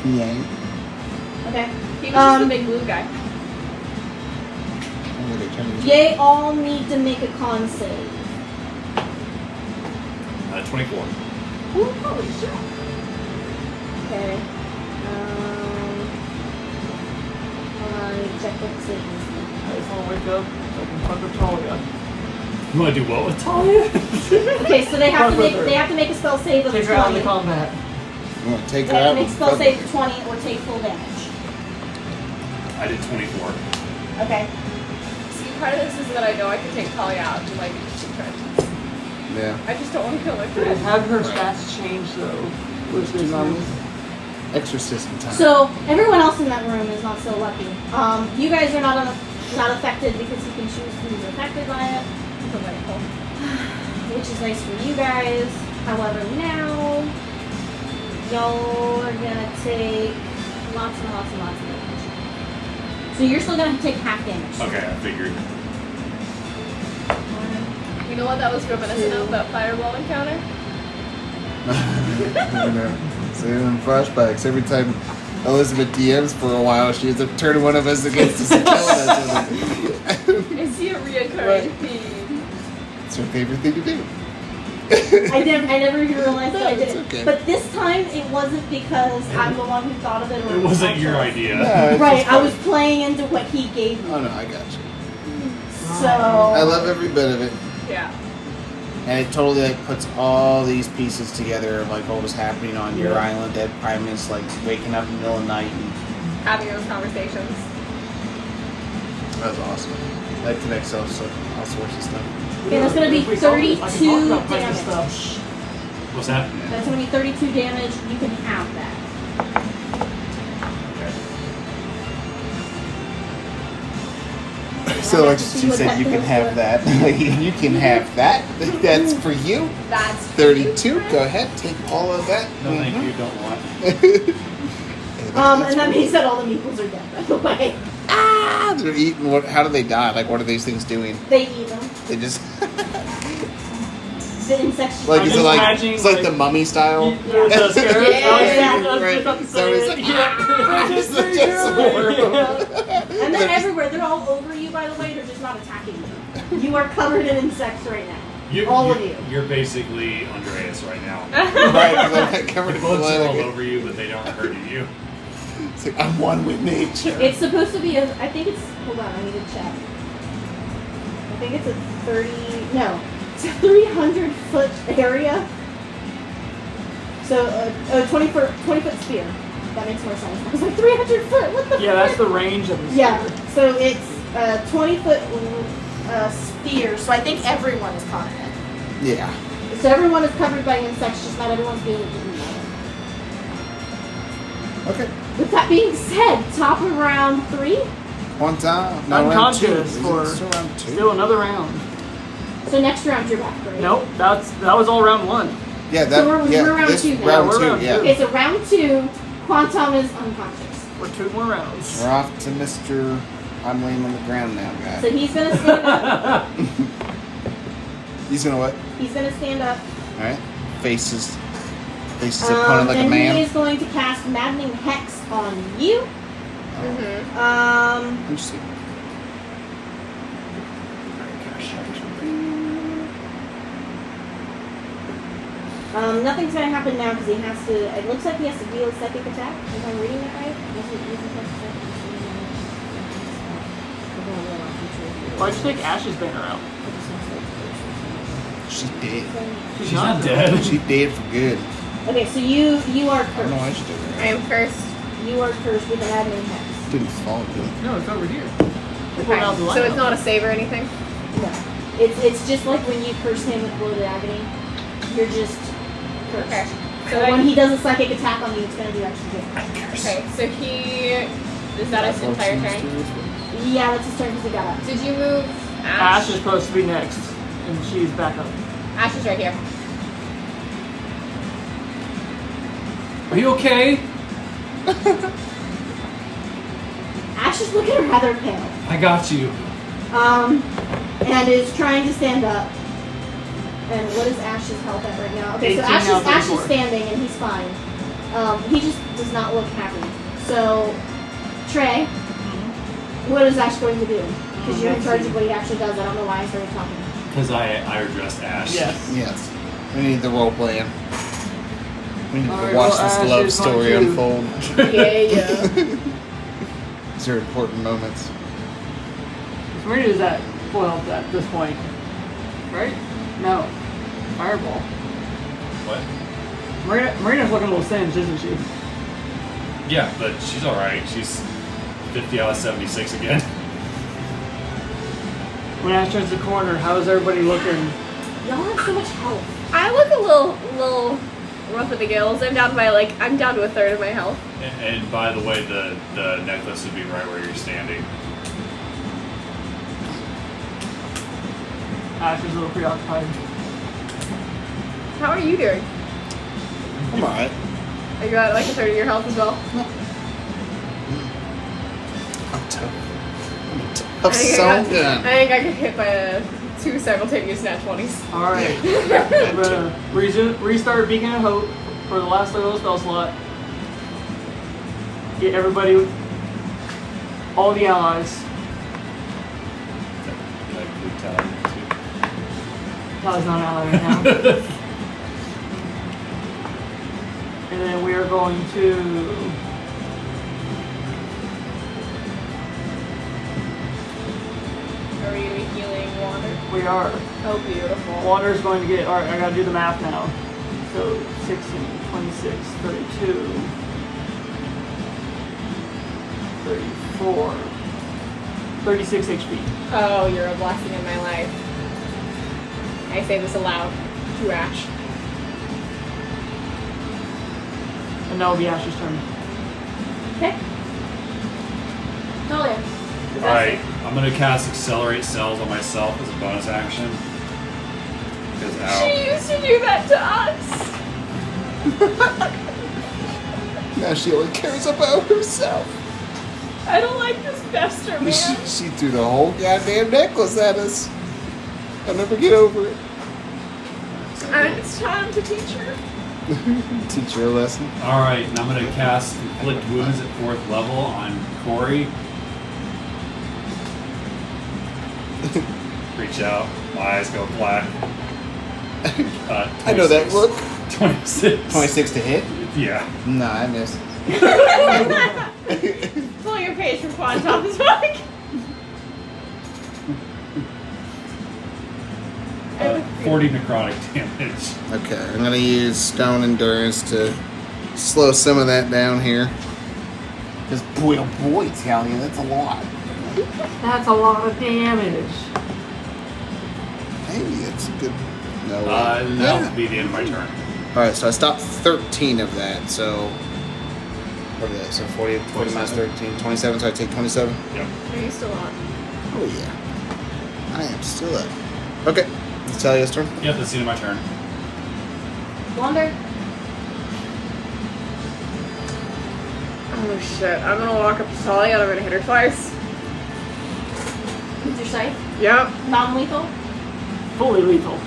G: Piang.
C: Okay.
B: He was just the big blue guy.
G: I'm gonna turn this-
C: They all need to make a con save.
D: 24.
C: Ooh, holy shit. Okay. Hold on, let me check what the savings
E: I just want to wake up so I can fuck with Talia.
D: You want to do what with Talia?
C: Okay, so they have to make a spell save of
E: Take
C: 20.
E: her out of the combat.
G: You want to take
C: They
G: her
C: have
G: out?
C: to make a spell save of 20 or take full damage.
D: I did 24.
C: Okay.
B: See, part of this is that I know I can take Talia out to like shoot trenches.
G: Yeah.
B: I just don't want to kill my
E: They
B: friend.
E: have her stats changed though, which is
G: Exorcism time.
C: So everyone else in that room is not so lucky. You guys are not affected because you can choose who's affected by it, which is nice for you guys. However, now y'all are gonna take lots and lots and lots of damage. So you're still gonna take half damage.
D: Okay, I figured.
B: You know what that was reminiscent of, that fireball encounter?
G: I know. So in flashbacks, every time Elizabeth DMs for a while, she ends up turning one of us against us and killing us.
B: I see a reoccurring theme.
G: It's her favorite thing to do.
C: I never even realized that I did
G: it's
C: it.
G: okay.
C: But this time it wasn't because I'm the one who thought of it. Or
D: It wasn't your idea.
G: Yeah, it's
C: Right,
G: just
C: I
G: fun.
C: was playing into what he gave me.
G: Oh no, I got you.
C: So
G: I love every bit of it.
B: Yeah.
G: And it totally like puts all these pieces together of like what was happening on your island at Primus, like waking up in the middle of the night. And
B: Having those conversations.
G: that was awesome. That connects all sorts of stuff.
C: Okay, that's gonna be
E: If we talk- I can talk
C: 32
E: about Primus
C: damage.
E: stuff.
D: What's that?
C: That's gonna be 32 damage. You can have that.
G: So like she said, you can have that. You can have that. That's for you.
B: That's
G: 32. Go ahead, take all of that.
D: No, thank you. Don't want.
C: And that means that all the meeples are dead, by the way.
A: Ah, they're eating. What? How do they die? Like, what are these things doing?
C: They eat them.
A: They just
C: The insects.
A: like
E: I'm
A: is it
E: just
A: like
E: imagining,
A: it's like
E: like-
A: the mummy style?
E: The scarab?
C: Yeah.
E: I was just about to
A: So
E: say
A: it's
E: it.
A: like,
E: Yeah.
A: just horrible.
C: And they're everywhere. They're all over you, by the way. They're just not attacking you. You are covered in insects right now. All of you.
D: You're basically Andreas right now.
A: Right, 'cause I'm like covered
D: The
A: in
D: bugs
A: blood.
D: are all over you, but they don't hurt you.
A: It's like, I'm one with nature.
C: It's supposed to be I think it's, hold on, I need to check. I think it's a it's a 300-foot area. So, a 20-foot sphere. That makes more sense. I was like, 300 foot, what the
E: Yeah, that's the range of the
C: Yeah,
E: sphere.
C: so it's a 20-foot sphere, so I think everyone is caught in it.
A: Yeah.
C: So everyone is covered by insects, just not everyone's being eaten by it.
A: Okay.
C: With that being said, top of round 3.
A: One time. No, round two.
E: Unconscious
A: Is it
E: for
A: still round two?
E: still another round.
C: So next round you're back, right?
E: Nope, that was all round 1.
A: Yeah, that.
C: So we're
A: yeah,
C: round
A: this
C: two now.
A: round
E: We're
A: two.
E: round
A: Yeah.
E: two.
C: Okay, so round 2, Quantum is unconscious.
E: We're 2 more rounds.
A: We're off to Mr. I'm laying on the ground now, guy.
C: So he's gonna stand up.
A: He's gonna what?
C: He's gonna stand up.
A: All right. Faces opponent like a
C: and
A: man.
C: he is going to cast Maddening Hex on you.
B: Mm-hmm.
A: Interesting.
C: Nothing's gonna happen now because he has to. It looks like he has to deal a psychic attack. If I'm reading it right.
E: Why'd you take Ash's banner out?
A: She's dead.
E: She's
D: not dead.
A: She's dead for good.
C: Okay, so you are
A: I don't know why
C: cursed.
A: she did
B: I
A: that.
B: am cursed.
C: You are cursed with an Maddening Hex.
A: Didn't fall good.
E: No, it's over here.
B: Okay. So it's not a save or anything?
C: No, it's just like when you curse him with bloated agony. You're just cursed.
B: Okay.
C: So when he does a psychic attack on you, it's gonna do extra damage.
B: Okay, so is that his entire turn?
C: Yeah, that's his turn because he got up.
B: Did you move
E: Ash is supposed to be next, and she's back up.
B: Ash is right here.
D: Are you okay?
C: Ash is looking rather pale.
D: I got you.
C: And is trying to stand up. And what is Ash's health at right now? Okay, so
E: 18 now,
C: Ash is
E: 34.
C: standing and he's fine. He just does not look happy. So, Trey, what is Ash going to do? Because you're in charge of what he actually does. I don't know why I started talking.
D: Because I addressed Ash.
E: Yes.
A: Yes. We need the role playing. We need
E: Alright,
A: to watch
E: well,
A: this
E: Ash
A: love
E: is
A: story
E: going to-
A: unfold.
B: Yeah.
A: These are important moments.
E: Marina is at full health at this point. Right? No. Fireball.
D: What?
E: Marina's looking a little singed, isn't she?
D: Yeah, but she's alright. She's 50 out of 76 again.
E: When Ash turns the corner, how is everybody looking?
C: Y'all have so much health.
B: I look a little rough at the gills. I'm down to a third of my health.
D: And by the way, the necklace would be right where you're standing.
E: Ash is a little preoccupied.
B: How are you doing?
A: I'm alright.
B: Are you at like a third of your health as well?
A: I'm tough. I'm a
B: I
A: tough
B: think
A: son
B: I
A: of a gun.
B: think I got hit by 2 simultaneous nat 20s.
E: Alright. I'm gonna restart Beacon of Hope for the last little spell slot. Get everybody, all the allies.
D: Can I include Talia too?
E: Talia's not an ally right now. And then we are going to
B: Are we gonna be healing water?
E: we are.
B: Oh, beautiful.
E: Water's going to get, alright, I gotta do the math now. So 16, 26, 32, 34, 36 HP.
B: Oh, you're a blessing in my life. I say this aloud to Ash.
E: And that will be Ash's turn.
C: Okay. Talia.
D: Alright, I'm gonna cast Accelerate Cells on myself as a bonus action. Because
B: She used to do that to us.
A: Now she only cares about herself.
B: I don't like this Bester, man.
A: She threw the whole goddamn necklace at us. I'll never get over it.
B: And it's time to teach her.
A: Teach her a lesson.
D: Alright, and I'm going to cast Inflict Wounds at 4th level on Kuori. Reach out, my eyes go black.
A: I know that look.
D: 26.
G: 26 to hit?
D: Yeah.
A: Nah, I missed.
B: Pull your page from Quan Tom's book.
D: 40 necrotic damage.
A: Okay, I'm gonna use Stone Endurance to slow some of that down here. Because boy, oh boy, Talia, that's a lot.
E: That's a lot of damage.
A: Hey, it's a good. No.
D: That'll be the end of my turn.
A: Alright, so I stopped 13 of that, so. What is that? So 40 minus 13, 27, so I take 27?
D: Yep.
B: Are you still on?
A: Oh, yeah. I am still up. Okay, it's Talia's turn.
D: Yep, that's the end of my turn.
C: Wander.
B: Oh shit, I'm gonna walk up to Talia and I'm gonna hit her twice.
C: With your scythe.
B: Yep.
C: Non-lethal.
E: Fully lethal.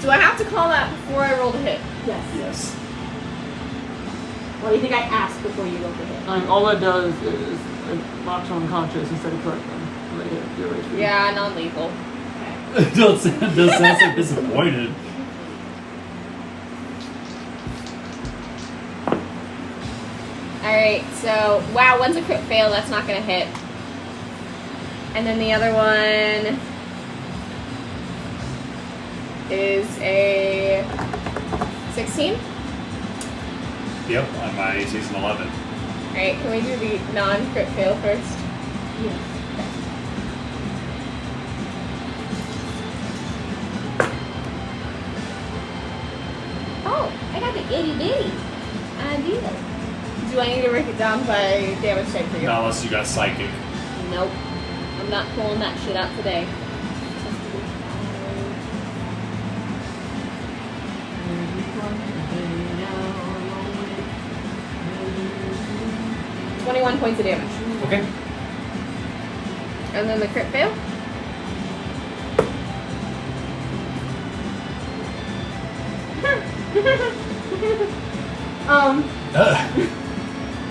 B: Do I have to call that before I roll the hit?
C: Yes.
D: Yes.
C: What do you think I asked before you rolled the hit?
E: All that does is it knocks you unconscious instead of correct them. Let it hit your HP.
B: Yeah, non-lethal.
D: Does sound so disappointed.
B: Alright, so, wow, one's a crit fail, that's not gonna hit. And then the other one is a 16.
D: Yep, on my AC is an 11.
B: Alright, can we do the non-crit fail first?
C: Yes.
B: Oh, I got the itty bitty. I do that. Do I need to break it down by damage type for you?
D: Not unless you got psychic.
B: Nope. I'm not pulling that shit out today. $21 points of damage.
D: Okay.
B: And then the crit fail?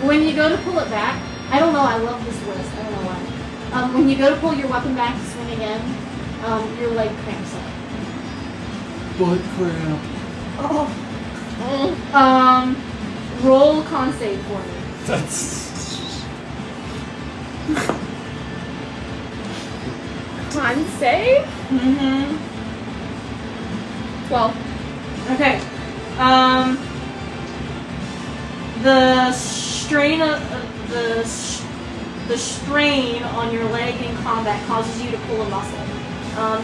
C: When you go to pull it back, I don't know, I love this list, I don't know why. When you go to pull your weapon back to swing again, your leg cramps up.
I: Butt cramp.
C: Oh. Roll con save for me.
D: That's.
B: Con save?
C: Mm-hmm.
B: 12.
C: Okay. The strain of the strain on your leg in combat causes you to pull a muscle.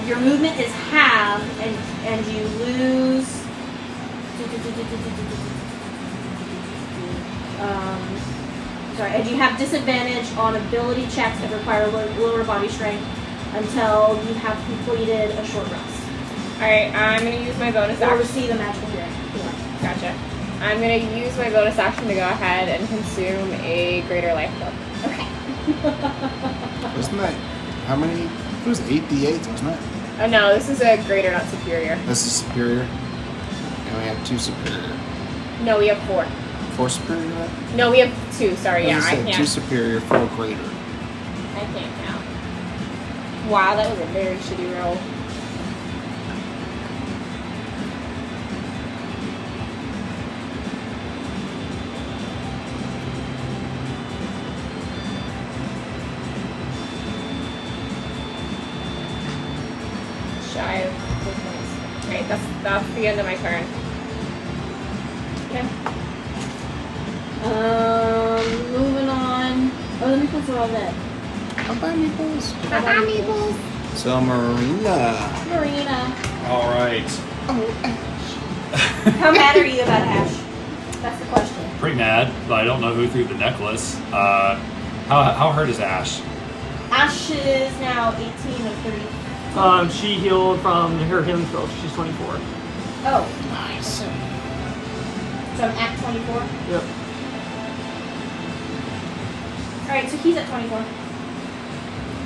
C: Your movement is halved, and you lose. And you have disadvantage on ability checks that require lower body strength until you have completed a short rest.
B: Alright, I'm going to use my bonus
C: Or
B: action.
C: receive a magical healing.
B: Gotcha. I'm going to use my bonus action to go ahead and consume a greater life book.
C: Okay.
A: Wasn't that. How many? It was 8d8, wasn't it?
B: Oh no, this is a greater, not superior.
A: This is superior. And we have 2 superior.
B: No, we have 4.
A: 4 superior, right?
B: No, we have 2. Sorry, yeah,
A: As
B: I
A: said,
B: can't.
A: 2 superior, 4 greater.
B: I can't count. Wow, that was a very shitty roll. Shy of 4 points. Alright, that's the end of my turn. Okay. Moving on. Oh, the meeples are all dead.
A: Bye-bye, meeples.
B: Bye-bye, meeples.
A: So, Marina.
B: Marina.
D: Alright.
C: How mad are you about Ash? That's the question.
D: Pretty mad, but I don't know who threw the necklace. How hurt is Ash?
C: Ash is now 18 of 30.
E: She healed from her healing spell. She's 24.
C: Oh.
A: Nice.
C: So I'm at 24.
E: Yep.
C: Alright, so he's at 24.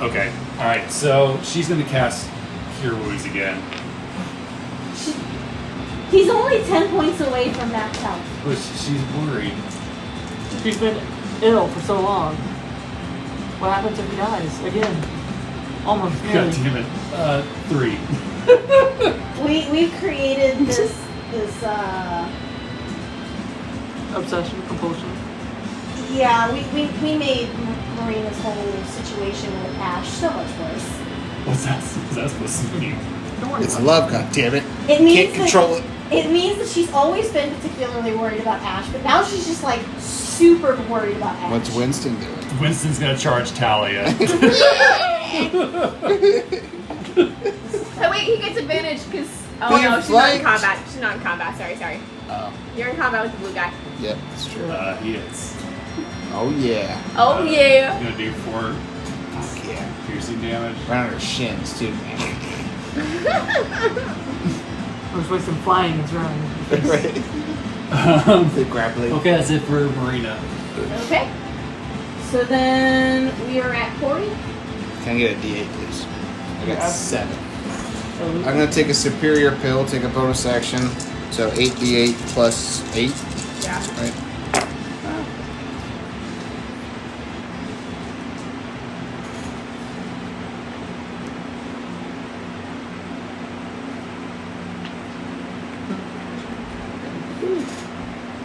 D: Okay. All right. So she's gonna cast Cure Wounds again.
C: He's only 10 points away from max health.
D: But she's worried.
E: She's been ill for so long. What happens if he dies again? Almost.
D: God
E: Nearly.
D: damn it. 3.
C: We've created this
E: Obsession, compulsion.
C: yeah, we made Marina's whole situation with Ash so much worse.
D: What's that supposed to mean?
E: Don't worry
A: It's
E: about
A: love, goddammit.
C: It means
A: Can't control it.
C: It means that she's always been particularly worried about Ash, but now she's just like super worried about Ash.
A: What's Winston doing?
D: Winston's gonna charge Talia.
B: Oh wait, he gets advantage because oh
A: Being
B: no, she's not in
A: flanked.
B: combat. She's not in combat. Sorry.
A: Oh,
B: You're in combat with the blue guy.
A: yep, that's true.
D: He is.
A: Oh yeah.
B: Oh yeah.
D: Gonna do 4
A: Fuck yeah.
D: piercing damage.
A: Right on her shins too, man.
E: I was wasting flying and running.
A: Right. The grappling.
D: Okay, that's it for Marina.
C: Okay. So then we are at Kuori.
A: Can I get a D8, please? I got
E: Yeah.
A: 7. I'm gonna take a superior pill, take a bonus action. So 8d8 plus 8,
B: Yeah.
A: right?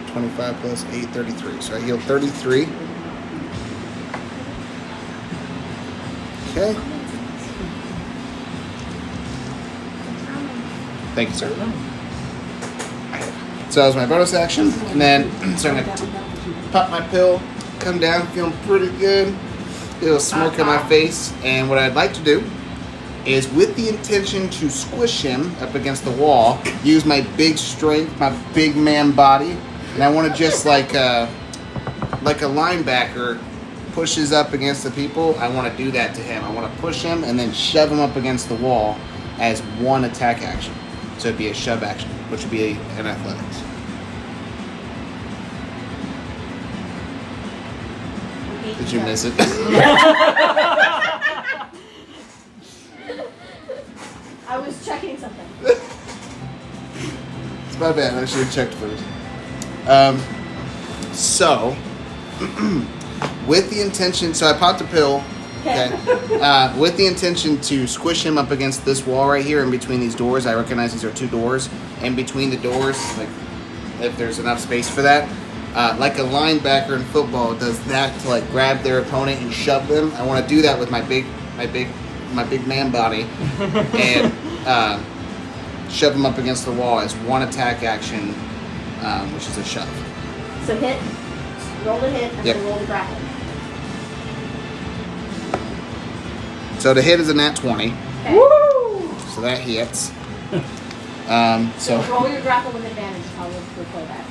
A: $25 plus 8, 33. So I heal 33. Okay. Thank you, sir. So that was my bonus action, and then so I'm gonna pop my pill, come down, feeling pretty good, a little smirk on my face, and what I'd like to do is, with the intention to squish him up against the wall, use my big strength, my big man body, and I want to just like a linebacker pushes up against the people. I want to do that to him. I want to push him and then shove him up against the wall as one attack action. So it'd be a shove action, which would be an athletics. Did you miss it?
C: I was checking something.
A: It's my bad. I should have checked first. So, with the intention, so I popped a pill. Okay. With the intention to squish him up against this wall right here in between these doors. I recognize these are 2 doors. In between the doors, like if there's enough space for that, like a linebacker in football does that to like grab their opponent and shove them. I want to do that with my big man body and shove him up against the wall as one attack action, which is a shove.
C: So hit, roll to hit, and
A: Yep.
C: then roll to grapple.
A: So the hit is a nat 20,
C: Okay.
E: Woo!
A: so that hits.
C: So roll your grapple with advantage is how we'll play that.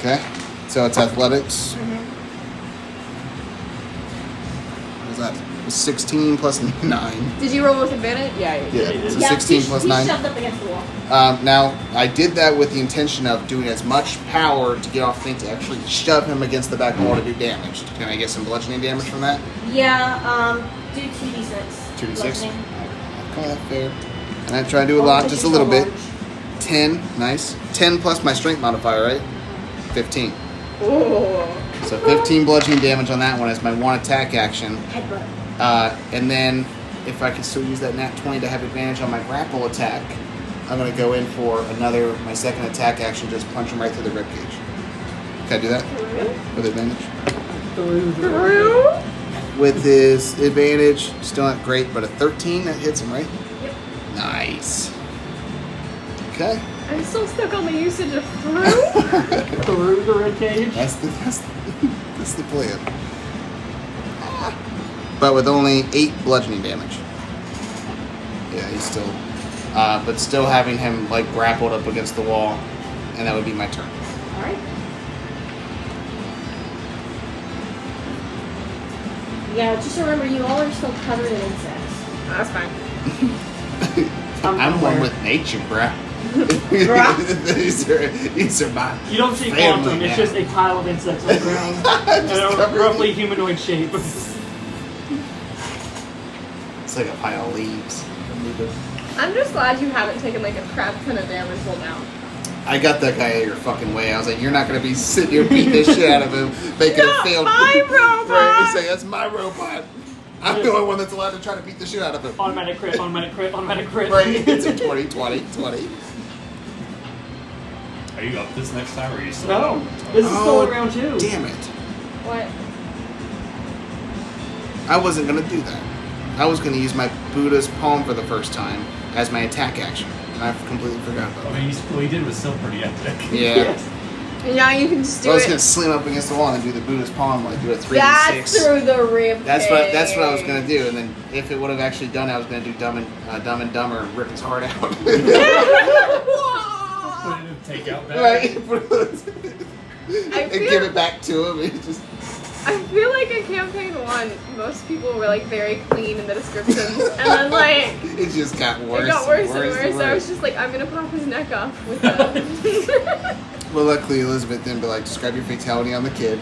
A: Okay, so it's athletics. What is that? It's 16 plus 9.
B: Did you roll with advantage? Yeah.
A: Yeah, so
C: Yeah,
A: 16
C: he's,
A: plus
C: he's
A: 9.
C: shoved up against the wall.
A: Now, I did that with the intention of doing as much power to get off thing to actually shove him against the back wall to do damage. Can I get some bludgeoning damage from that?
C: Yeah, do 2d6.
A: 2d6?
C: Bludgeoning.
A: Okay, that's fair. And I try to do a lot, just a little bit. 10, nice. 10 plus my strength modifier, right? 15.
B: Ooh.
A: So 15 bludgeoning damage on that one as my one attack action.
C: Headbutt.
A: And then, if I can still use that nat 20 to have advantage on my grapple attack, I'm going to go in for my second attack action, just punch him right through the ribcage. Can I do that? With advantage? With his advantage, still not great, but a 13, that hits him, right?
C: Yep.
A: Nice. Okay.
B: I'm still stuck on the usage of through.
E: Through the red cage.
A: That's the plan. But with only 8 bludgeoning damage. Yeah, he's still... but still having him, like, grappled up against the wall. And that would be my turn.
C: Alright. Yeah, just remember, you all are still covered in insects.
B: That's fine.
A: I'm one with nature, bruh.
G: These are my
E: You don't see
G: family
E: quantum, it's
G: now.
E: just a pile of insects on the ground. And a roughly humanoid shape.
G: It's like a pile of leaves.
B: I'm just glad you haven't taken like a crap ton of damage till now.
G: I got that guy out of your fucking way. I was like, you're not gonna be sitting here beating the shit out of him, making a failed.
B: My robot!
G: Right, you say that's my robot. I'm the only one that's allowed to try to beat the shit out of him.
E: Automatic crit, automatic crit, automatic crit.
G: Right, it's a 20, 20, 20.
D: Are you up this next time, or are you still?
E: No, this is still in round 2.
G: Damn it.
B: What?
G: I wasn't gonna do that. I was gonna use my Buddha's palm for the first time as my attack action. And I completely forgot about
D: I
G: that.
D: mean, what he did was still pretty epic.
G: Yeah.
B: And now you can just do
G: I was
B: it.
G: gonna slam up against the wall and do the Buddha's palm, like do a 3d6.
B: That's through the rib.
G: That's what I was gonna do, and then if it would have actually done, I was gonna do Dumb and Dumber and rip his heart out.
D: Put it in a takeout bag.
G: Right.
B: I
G: And
B: feel-
G: give it back to him. And just
B: I feel like in campaign 1, most people were like very clean in the descriptions, and then like
G: it just got worse.
B: it got worse and
G: and
B: worse. I was just like, I'm gonna pop his neck off with a.
G: Well, luckily Elizabeth didn't be like, describe your fatality on the kid.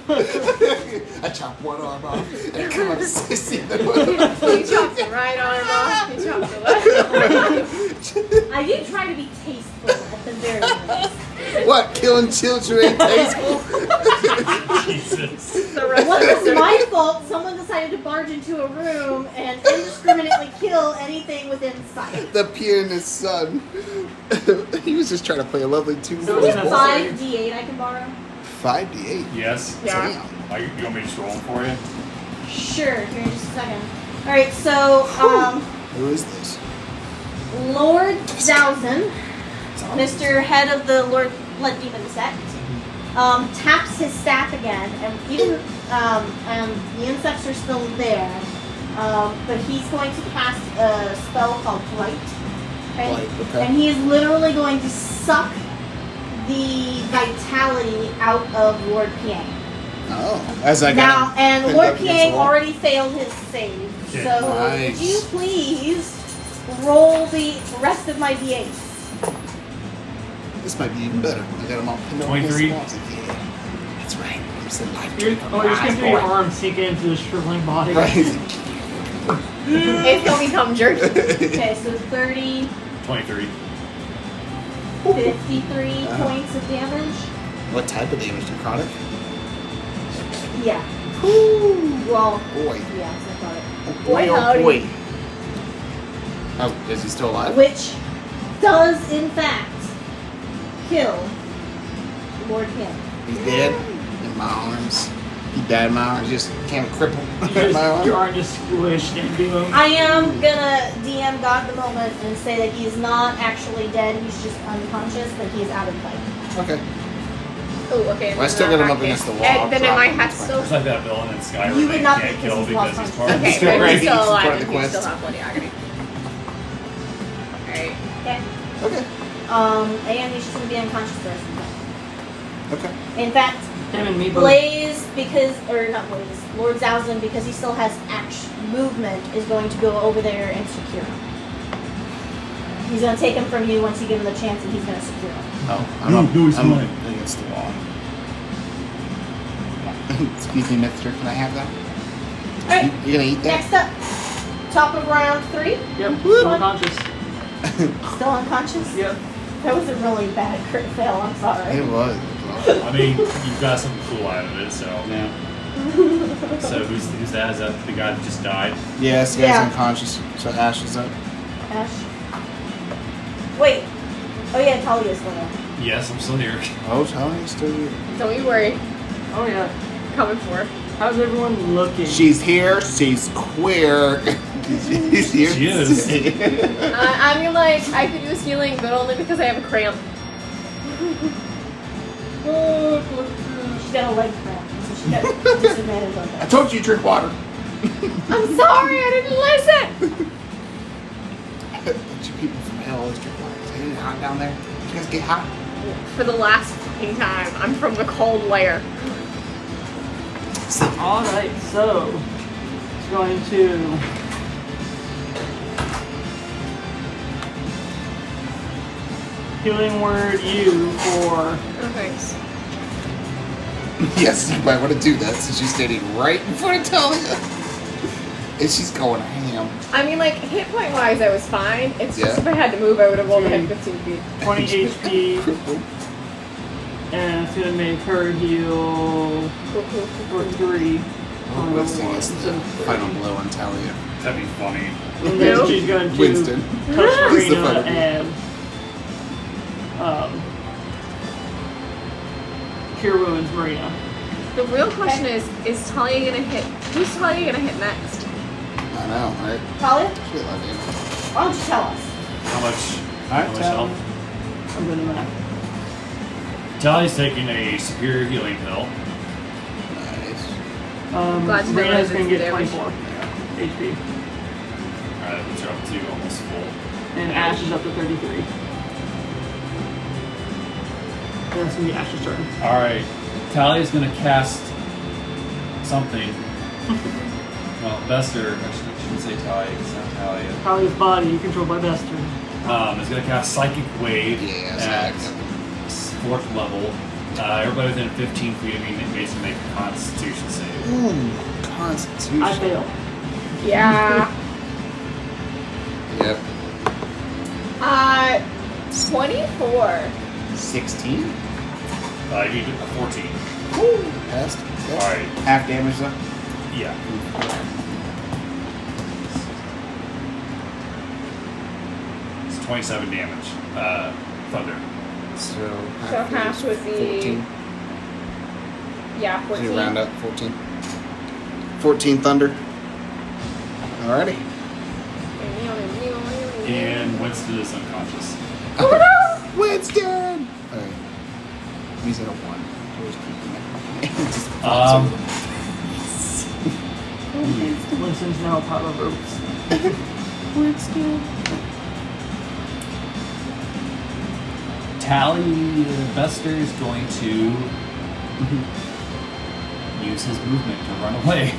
G: I chopped one arm off and come up sissy the
B: He chopped the right arm off. He chopped the left.
C: I did try to be tasteful at the very least.
G: What? Killing children ain't tasteful?
D: Jesus.
B: The
C: It
B: rest
C: wasn't
B: of the
C: my fault. Someone decided to barge into a room and indiscriminately kill anything within sight.
G: The pianist's son. He was just trying to play a lovely tune.
E: So
C: Is
E: it's
C: it
E: necessary.
C: 5d8 I can borrow?
G: 5d8.
D: Yes.
B: Yeah.
G: Damn.
D: You want me to just roll them for you?
C: Sure, here in just a second. Alright, so,
G: Who is this?
C: Lord Zowzen, Mr. Head of the Lord Blood Demon sect, taps his staff again, and even the insects are still there, but he's going to cast a spell called Blight. Okay?
G: Blight, okay.
C: And he is literally going to suck the vitality out of Lord Piang.
G: Oh, as I got
C: Now,
G: him
C: and
G: pinned
C: Lord
G: up against
C: Piang
G: the wall.
C: already failed his save,
D: Okay,
C: so
G: nice.
C: would you please roll the rest of my d8s?
G: This might be even better. I got him all pinned up against
D: 23.
G: the wall. I was like, yeah, that's right. I'm just a life
E: You're
G: drink.
E: just gonna do your arm sink into the shriveling body.
G: Right.
B: It's gonna become jerky.
C: Okay, so 30,
D: 23.
C: 53 points of damage.
G: What type of damage? Necrotic?
C: Yeah. Well,
G: Boy.
C: yeah, it's necrotic.
G: Oh,
B: Boy,
G: oh,
B: howdy.
G: boy. Oh, is he still alive?
C: Which does, in fact, kill Lord Piang.
G: He's dead in my arms. He died in my arms. Just can't cripple
E: Your
G: my arm.
E: arm just squished into him.
C: I am gonna DM God the moment and say that he is not actually dead, he's just unconscious, but he is out of the fight.
G: Okay.
B: Oh, okay.
G: Well, I still got him up against the wall.
B: And then it
G: Drop
B: might
G: him.
B: have
G: It's
B: still.
D: It's like that villain in Skyrim
C: You
D: that
C: would not
D: can't
C: be
D: kill
C: because he's
D: because
C: lost
D: he's part of the
B: Okay,
G: Still
B: but
G: right,
B: he's
G: he's
B: still
G: part
B: alive
G: of
B: and
G: the
B: he
G: quest.
B: still have bloody agony. Alright.
C: Okay?
G: Okay.
C: And he's just gonna be unconscious the rest of the time.
G: Okay.
C: In fact,
E: Him and me both.
C: Blaze, because, or not Blaze, Lord Zowzen, because he still has movement, is going to go over there and secure him. He's going to take him from you once you give him the chance, and he's going to secure him.
G: Oh,
I: No, he's
G: I'm
I: mine.
G: against the wall. Excuse me, mister. Can I have that?
C: Alright,
G: You gonna eat that?
C: next up, top of round 3,
E: Yep, still unconscious.
C: still unconscious?
E: Yep.
C: That was a really bad crit fail, I'm sorry.
G: It was.
D: I mean, you've got something cool out of it, so.
G: Yeah.
D: So who's that? Is that the guy that just died?
G: Yeah, this guy's
C: Yeah.
G: unconscious. So Ash is up.
C: Ash. Wait. Oh yeah, Talia's still there.
D: Yes, I'm still here.
G: Oh, Talia's still here.
B: Don't you worry.
E: Oh yeah.
B: Coming for.
E: How's everyone looking?
G: She's here. She's queer. She's here.
D: She is.
B: I'm like, I could use healing, but only because I have a cramp.
C: She's got a leg cramp, so she got disadvantage on
G: I
C: that.
G: told you to drink water.
B: I'm sorry, I didn't listen!
G: A bunch of people from hell always drink water. Is it hot down there? Did you guys get hot?
B: For the last fucking time, I'm from the cold lair.
E: Alright, so it's going to Healing word you for
B: Oh, thanks.
A: Yes, you might want to do that since she's standing right in front of Talia. And she's going ham.
B: I mean, like, hit point wise, I was fine. It's just
A: Yeah.
B: if I had to move, I would have rolled a hit 15 feet.
E: 20 HP, and it's gonna make her heal for 3.
A: Winston gets the final blow on Talia.
D: That'd be funny.
E: And then she's going to
A: Winston.
E: touch
A: He's the
E: Serena
A: final
E: and cure wounds Marina.
B: The real question is Talia gonna hit? Who's Talia gonna hit next?
A: I know, right?
C: Talia,
A: Shit, love you.
C: why don't you tell us?
D: How much?
A: Alright,
D: How much
A: tell
D: health?
E: I'm gonna math.
D: Talia's taking a superior healing pill.
A: Nice.
B: Glad to
E: Marina's
B: know
E: gonna
B: that
E: get
B: it's
E: 24 HP,
D: Alright, which are up to almost full.
E: and Ash is up to 33. And that's gonna be Ash's turn.
D: Alright, Talia's gonna cast something. Well, Bester, I shouldn't say Talia, it's not Talia.
E: Talia's body controlled by Bester.
D: Is gonna cast Psychic Wave
A: Yeah,
D: at
A: Psychic.
D: 4th level. Everybody within 15 feet of me needs to make a Constitution save.
A: Ooh, Constitution.
E: I fail.
B: Yeah.
A: Yep.
B: 24.
A: 16?
D: You need a 14.
A: Passed.
D: Alright,
G: Half damage though.
D: yeah. It's 27 damage. Thunder.
A: So
B: half would be
A: 14.
B: Yeah,
A: So
B: 14.
A: you round up 14. 14 thunder. Alrighty.
D: And Winston is unconscious.
A: Winston! Alright. He's at a 1. Always keeping that. Just
E: Winston's now a pile of ropes.
A: Winston.
D: Talia Bester is going to use his movement to run away.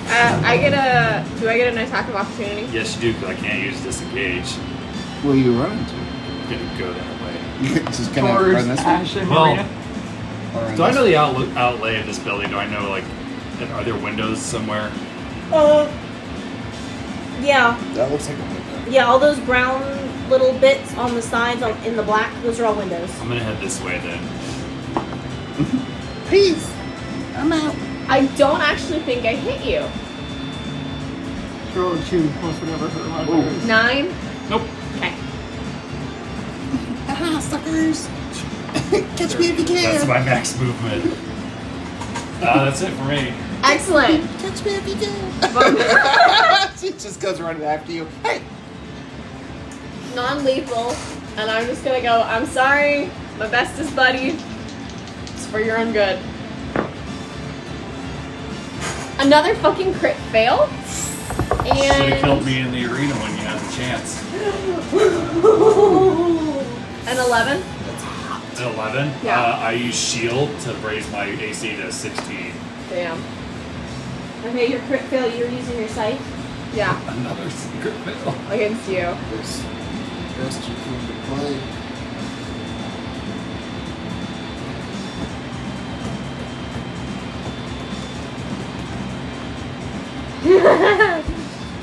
B: Do I get an attack of opportunity?
D: Yes, you do, because I can't use disengage.
A: Where are you running to?
D: I'm gonna go that way.
A: Just gonna
E: Towards
A: run this way?
E: Ash and
D: Well,
E: Marina.
A: Or run
D: Do I
A: this
D: know the outlay of this building? Do I know, like, are there windows somewhere?
F: Yeah.
A: way? That looks like a window.
F: Yeah, all those brown little bits on the sides in the black, those are all windows.
D: I'm gonna head this way then.
A: Peace! I'm out.
B: I don't actually think I hit you.
E: Roll a 2 plus whatever her modifier is.
B: 9.
D: Nope.
B: Okay.
A: Haha, suckers! Catch me if you can!
D: That's my max movement. That's it for me.
B: Excellent.
A: Catch me if you can! She just goes running after you. Hey!
B: Non-lethal, and I'm just gonna go. I'm sorry, my bestest buddy. It's for your own good. Another fucking crit fail.
D: Should have killed
B: And
D: me in the arena when you had the chance.
B: an 11.
D: At 11?
B: Yeah.
D: I use shield to raise my AC to 16.
B: Damn.
F: Okay, your crit fail, you're using your sight.
B: Yeah,
D: Another secret fail.
B: against you.
A: This best you come to play.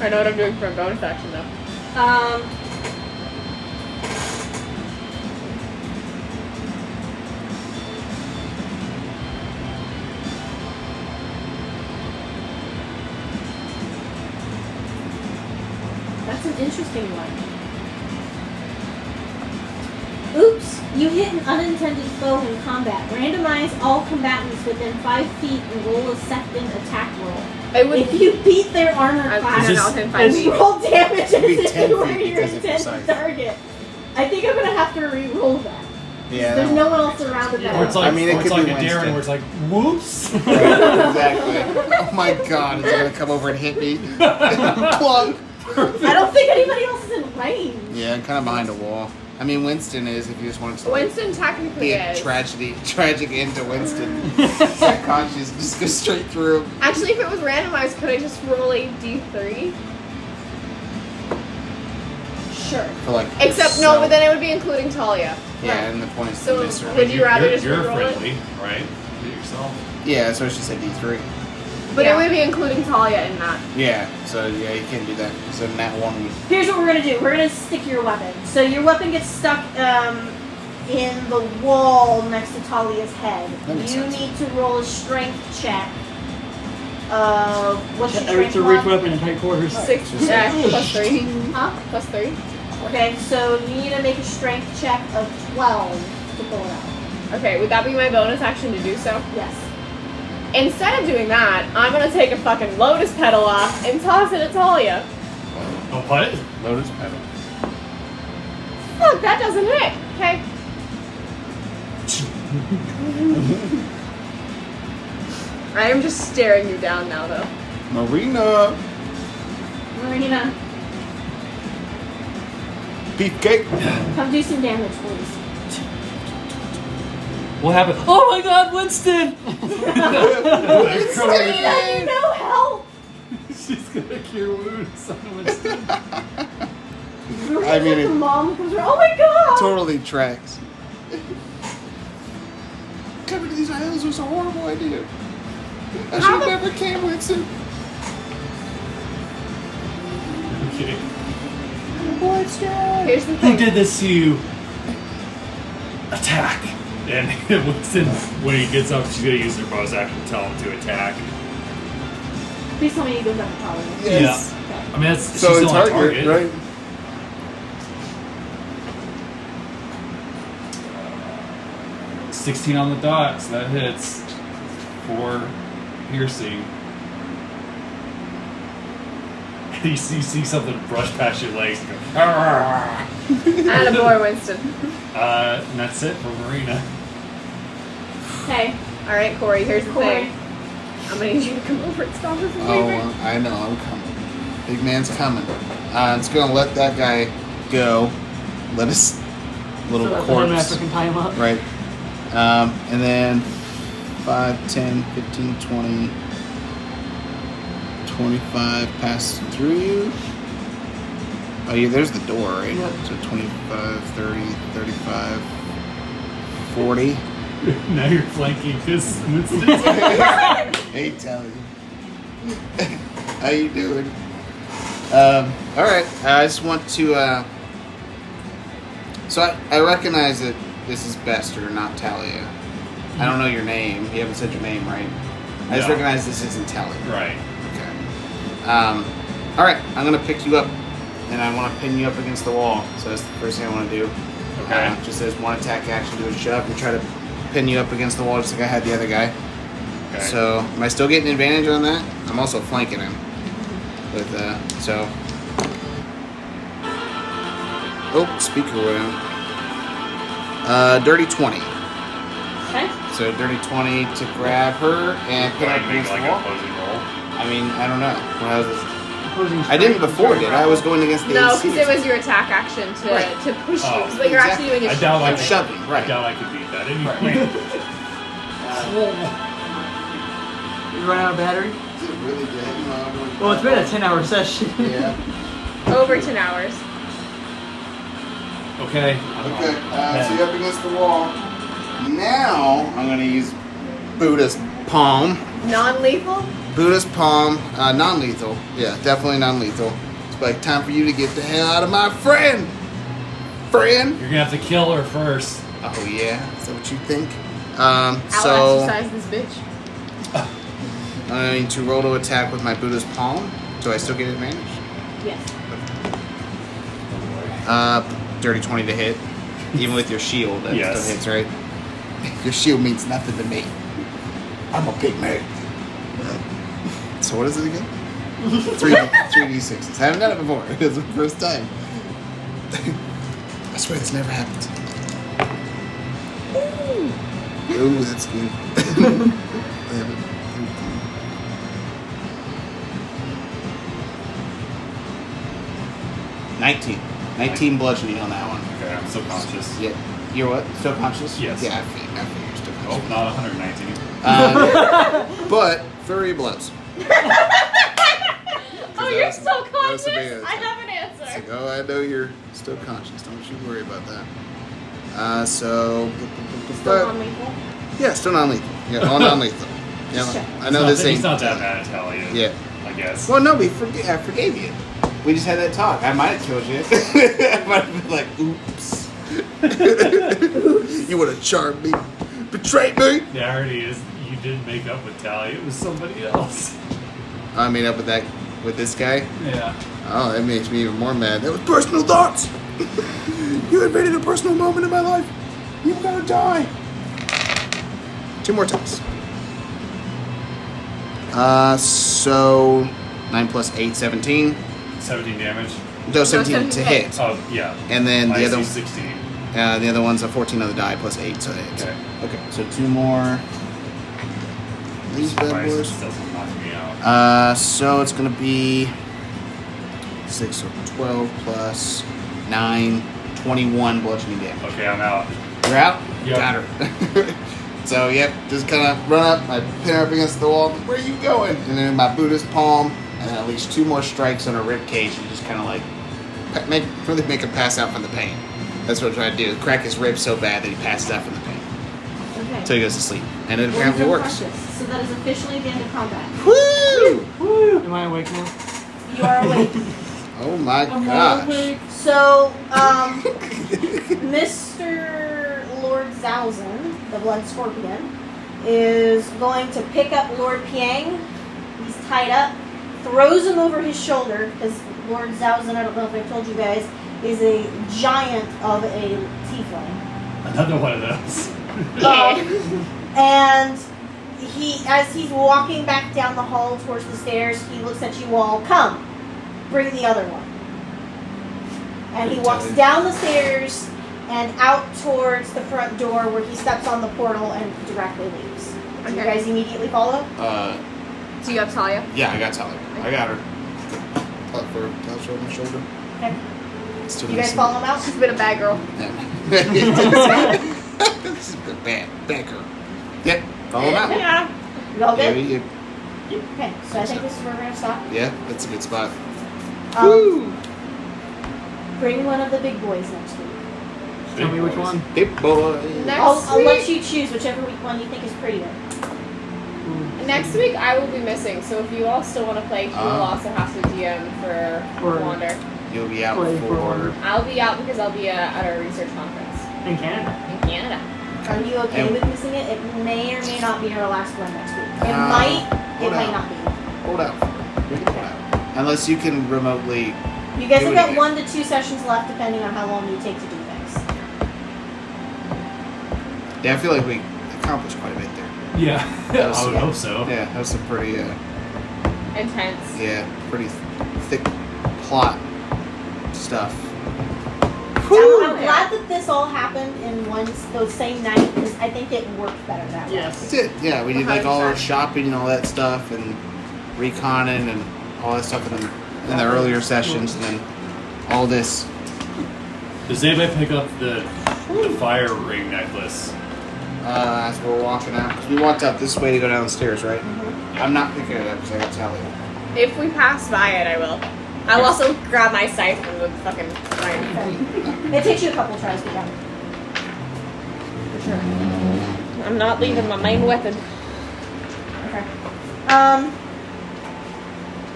B: I know what I'm doing for a bonus action though.
F: That's an interesting one. Oops, you hit an unintended foe in combat. Randomize all combatants within 5 feet and roll a second attack roll.
B: I would.
F: If you beat their armor
B: I'm
F: class,
B: not within 5 feet.
F: roll damage as
A: It'd be
F: if
A: 10
F: you were
A: feet
F: your
A: because of
F: intended
A: precise.
F: target. I think I'm gonna have to re-roll that.
A: Yeah.
F: There's no one else around the
D: Or it's like,
A: I mean, it
D: or it's
A: could
D: like
A: be
D: a Darren
A: Winston.
D: where it's like, whoops.
A: Exactly. Oh my god, is it gonna come over and hit me? Plunk!
F: I don't think anybody else is in range.
A: Yeah, I'm kind of behind a wall. I mean, Winston is, if you just wanted to
B: Winston technically
A: be a
B: is.
A: tragic end to Winston. Psychonscious, just go straight through.
B: Actually, if it was randomized, could I just roll a d3?
C: Sure.
G: For like.
B: Except
G: so-
B: no, but then it would be including Talia.
G: Yeah, and the point is
B: So,
G: to miss her.
B: would you rather just
D: You're
B: reroll it?
D: friendly, right? Do it yourself.
G: Yeah, that's what she said. D3.
B: But
C: Yeah.
B: it would be including Talia in that.
G: Yeah. So yeah, you can't do that. So that one.
C: Here's what we're gonna do. We're gonna stick your weapon. So your weapon gets stuck in the wall next to Talia's head.
G: That makes
C: You
G: sense.
C: need to roll a strength check. What's your
E: It's
C: strength
E: a reach
C: mod?
E: weapon in tight quarters.
B: 6
G: Just
B: plus 3.
C: Huh?
B: Plus 3.
C: Okay, so you need to make a strength check of 12 to pull it out.
B: Okay, would that be my bonus action to do so?
C: Yes.
B: Instead of doing that, I'm gonna take a fucking lotus petal off and toss it at Talia.
D: Oh, what?
G: Lotus pedal.
B: Fuck, that doesn't hit. Okay. I am just staring you down now, though.
G: Marina.
C: Marina,
G: Beefcake.
C: come do some damage, please.
E: What happened? Oh my God, Winston!
C: Marina, no help!
E: She's gonna cure wounds on Winston.
G: I mean,
C: the
G: it
C: mom comes around. Oh my god!
G: totally tracks. Coming to these islands was a horrible idea. I should have never came with it.
D: Okay.
B: Here's the
E: Who
B: thing.
E: did this to you?
D: Attack. And Winston, when he gets up, she's gonna use her bonus action to tell him to attack.
C: Please tell me he goes up to Talia.
G: Yes.
D: I mean, that's
G: So
D: she's
G: it's
D: still on
G: target, right?
D: Uh, 16 on the dot, so that hits. 4 piercing. You see something brush past your legs and go, "Arrgh."
B: Attaboy, Winston.
D: And that's it for Marina.
B: Okay. Alright, Corey, here's the
C: Corey.
B: thing. I'm gonna need you to come over and stop her from
G: Oh,
B: leaving.
G: I know, I'm coming. Big man's coming. It's gonna let that guy go. Let us little
E: So that
G: corpse.
E: I can tie him up.
G: Right. And then 5, 10, 15, 20, 25 pass through you. Oh, yeah, there's the door, right?
E: Yep.
G: So 25, 30, 35, 40.
D: Now you're flanking his Winston.
G: Hey, Talia. How you doing? All right. I just want to. So I recognize that this is Bester, not Talia. I don't know your name. You haven't said your name, right? I just
D: No.
G: recognize this isn't Talia.
D: Right.
G: Okay. All right. I'm gonna pick you up, and I want to pin you up against the wall. So that's the first thing I want to do.
D: Okay.
G: Just as one attack action, do a shove and try to pin you up against the wall, just like I had the other guy.
D: Okay.
G: So, am I still getting advantage on that? I'm also flanking him. With, so. Oh, speaker went out. Dirty 20.
C: Okay.
G: So, dirty 20 to grab her and put her
D: Like,
G: up
D: make
G: against
D: like
G: the
D: a
G: wall.
D: opposing roll.
G: I mean, I don't know. When I was,
E: Opposing
G: I didn't
E: strength
G: before,
E: and
G: did I? I was going against the
B: No,
G: AC.
B: because it was your attack action to,
G: Right.
B: to push
D: Oh,
B: you. But you're actually doing a
D: I doubt
G: I'm
D: I could,
G: shoving,
D: I
G: right.
D: doubt I could beat that anyway.
E: You run out of battery?
G: Is it really dead?
E: Well, it's been a 10-hour session.
G: Yeah.
B: over 10 hours.
D: Okay.
G: Okay, so you're up against the wall. Now, I'm going to use Buddha's palm.
B: Non-lethal?
G: Buddha's palm, non-lethal. Yeah, definitely non-lethal. It's like time for you to get the hell out of my friend. Friend.
D: You're gonna have to kill her first.
G: Oh yeah, is that what you think?
B: I'll
G: So
B: exercise this bitch.
G: I need to roll to attack with my Buddha's palm. Do I still get advantage?
C: Yes.
G: Dirty 20 to hit, even with your shield. That
D: Yes.
G: still hits, right? Your shield means nothing to me. I'm a big man. So what is it again? 3d6s. I haven't done it before. It's the first time. I swear this never happens. Ooh, that's good. 19 bludgeoning on that one.
D: Okay, I'm still conscious.
G: Yeah. You're what? Still conscious?
D: Yes.
G: Yeah, I figured you're still
D: Oh,
G: conscious.
D: not 119.
G: But 30 blows.
B: Oh, you're still
G: that was
B: conscious?
G: the big
B: I have an answer.
G: So
A: back. Oh, I know you're still conscious. Don't you worry about that. So.
C: Still non-lethal?
A: Yeah, still non-lethal. Yeah, all non-lethal. Yeah, I know this ain't.
D: He's not that bad at Talia.
A: Yeah.
D: I guess.
A: Well, no, I forgave you. We just had that talk. I might have killed you. I might have been like, oops. You would have charmed me, betrayed me.
D: The irony is, you didn't make up with Talia. It was somebody else.
A: I made up with this guy.
D: Yeah.
A: Oh, that makes me even more mad. That was personal thoughts. You invaded a personal moment in my life. You're gonna die. 2 more times. So 9 plus 8, 17.
D: 17 damage.
A: No, 17 to hit.
D: Oh, yeah.
A: And then
D: My
A: the other,
D: AC 16.
A: the other one's a 14 on the die plus 8, so it hits. Okay, so 2 more. These bad
D: Surprised
A: boys.
D: it doesn't knock me out.
A: So it's gonna be 6, so 12 plus 9, 21 bludgeoning damage.
D: Okay, I'm out.
A: You're out?
D: Yep.
A: Got her. So, yep, just kind of run up, I pin her up against the wall. Where are you going? And then my Buddhist palm, and then at least 2 more strikes on her rib cage, and just kind of like make him pass out from the pain. That's what I tried to do. Crack his ribs so bad that he passes out from the pain.
C: Okay.
A: So he goes to sleep. And it
C: Well,
A: apparently
C: he's
A: works.
C: unconscious, so that is officially the end of combat.
A: Woo!
E: Am I awake now?
C: You are awake.
A: Oh my
E: I'm
A: gosh.
E: awake.
C: So, Mr. Lord Zhaozen, the Blood Scorpion, is going to pick up Lord Piang. He's tied up, throws him over his shoulder, because Lord Zhaozen, I don't know if I told you guys, is a giant of a tiefling.
D: Another one of those.
C: And as he's walking back down the hall towards the stairs, he looks at you all. Come, bring the other one. And he walks down the stairs and out towards the front door where he steps on the portal and directly leaves. Do you guys immediately follow?
B: Do you have Talia?
A: Yeah, I got Talia. I got her. Touch over my shoulder.
C: Okay.
A: It's too
C: You guys
A: nice.
C: follow him out?
B: She's been a bad girl.
A: This is a bad girl. Yep, follow him out.
C: Yeah. You all good?
A: Yeah,
C: Okay, so I think this is where we're going to stop.
A: yeah, that's a good spot.
C: Bring one of the big boys next week.
E: Tell me which one.
A: Big boy.
C: I'll let you choose whichever one you think is prettier.
B: Next week I will be missing, so if you all still want to play, you will also have to DM for
E: Or-
B: Wander.
A: You'll be out
E: Play
A: for.
E: for-
B: I'll be out because I'll be at a research conference
E: In Canada.
B: in Canada.
C: Are you okay
A: And-
C: with missing it? It may or may not be our last one next week. It
A: hold
C: might
A: out.
C: not be.
A: Hold out. Hold out. Unless you can remotely.
C: You guys
A: Do
C: have
A: it
C: got
A: again.
C: 1 to 2 sessions left depending on how long you take to do things.
A: Yeah, I feel like we accomplished quite a bit there.
D: Yeah.
A: That was-
D: I would hope so.
A: Yeah, that was some pretty.
B: Intense.
A: Yeah, pretty thick plot stuff.
C: I'm glad that this all happened in the same night because I think it worked better that way.
E: Yes.
A: That's it. Yeah, we did like all our shopping and all that stuff and reconning and all that stuff in the earlier sessions, and then all this.
D: Does anybody pick up the fire ring necklace?
A: As we're walking out, because we walked out this way to go downstairs, right? I'm not picking it up because I got Talia.
B: If we pass by it, I will. I'll also grab my scythe from the fucking fire.
C: It takes you a couple tries to get done. For sure.
B: I'm not leaving my main weapon.
C: Okay.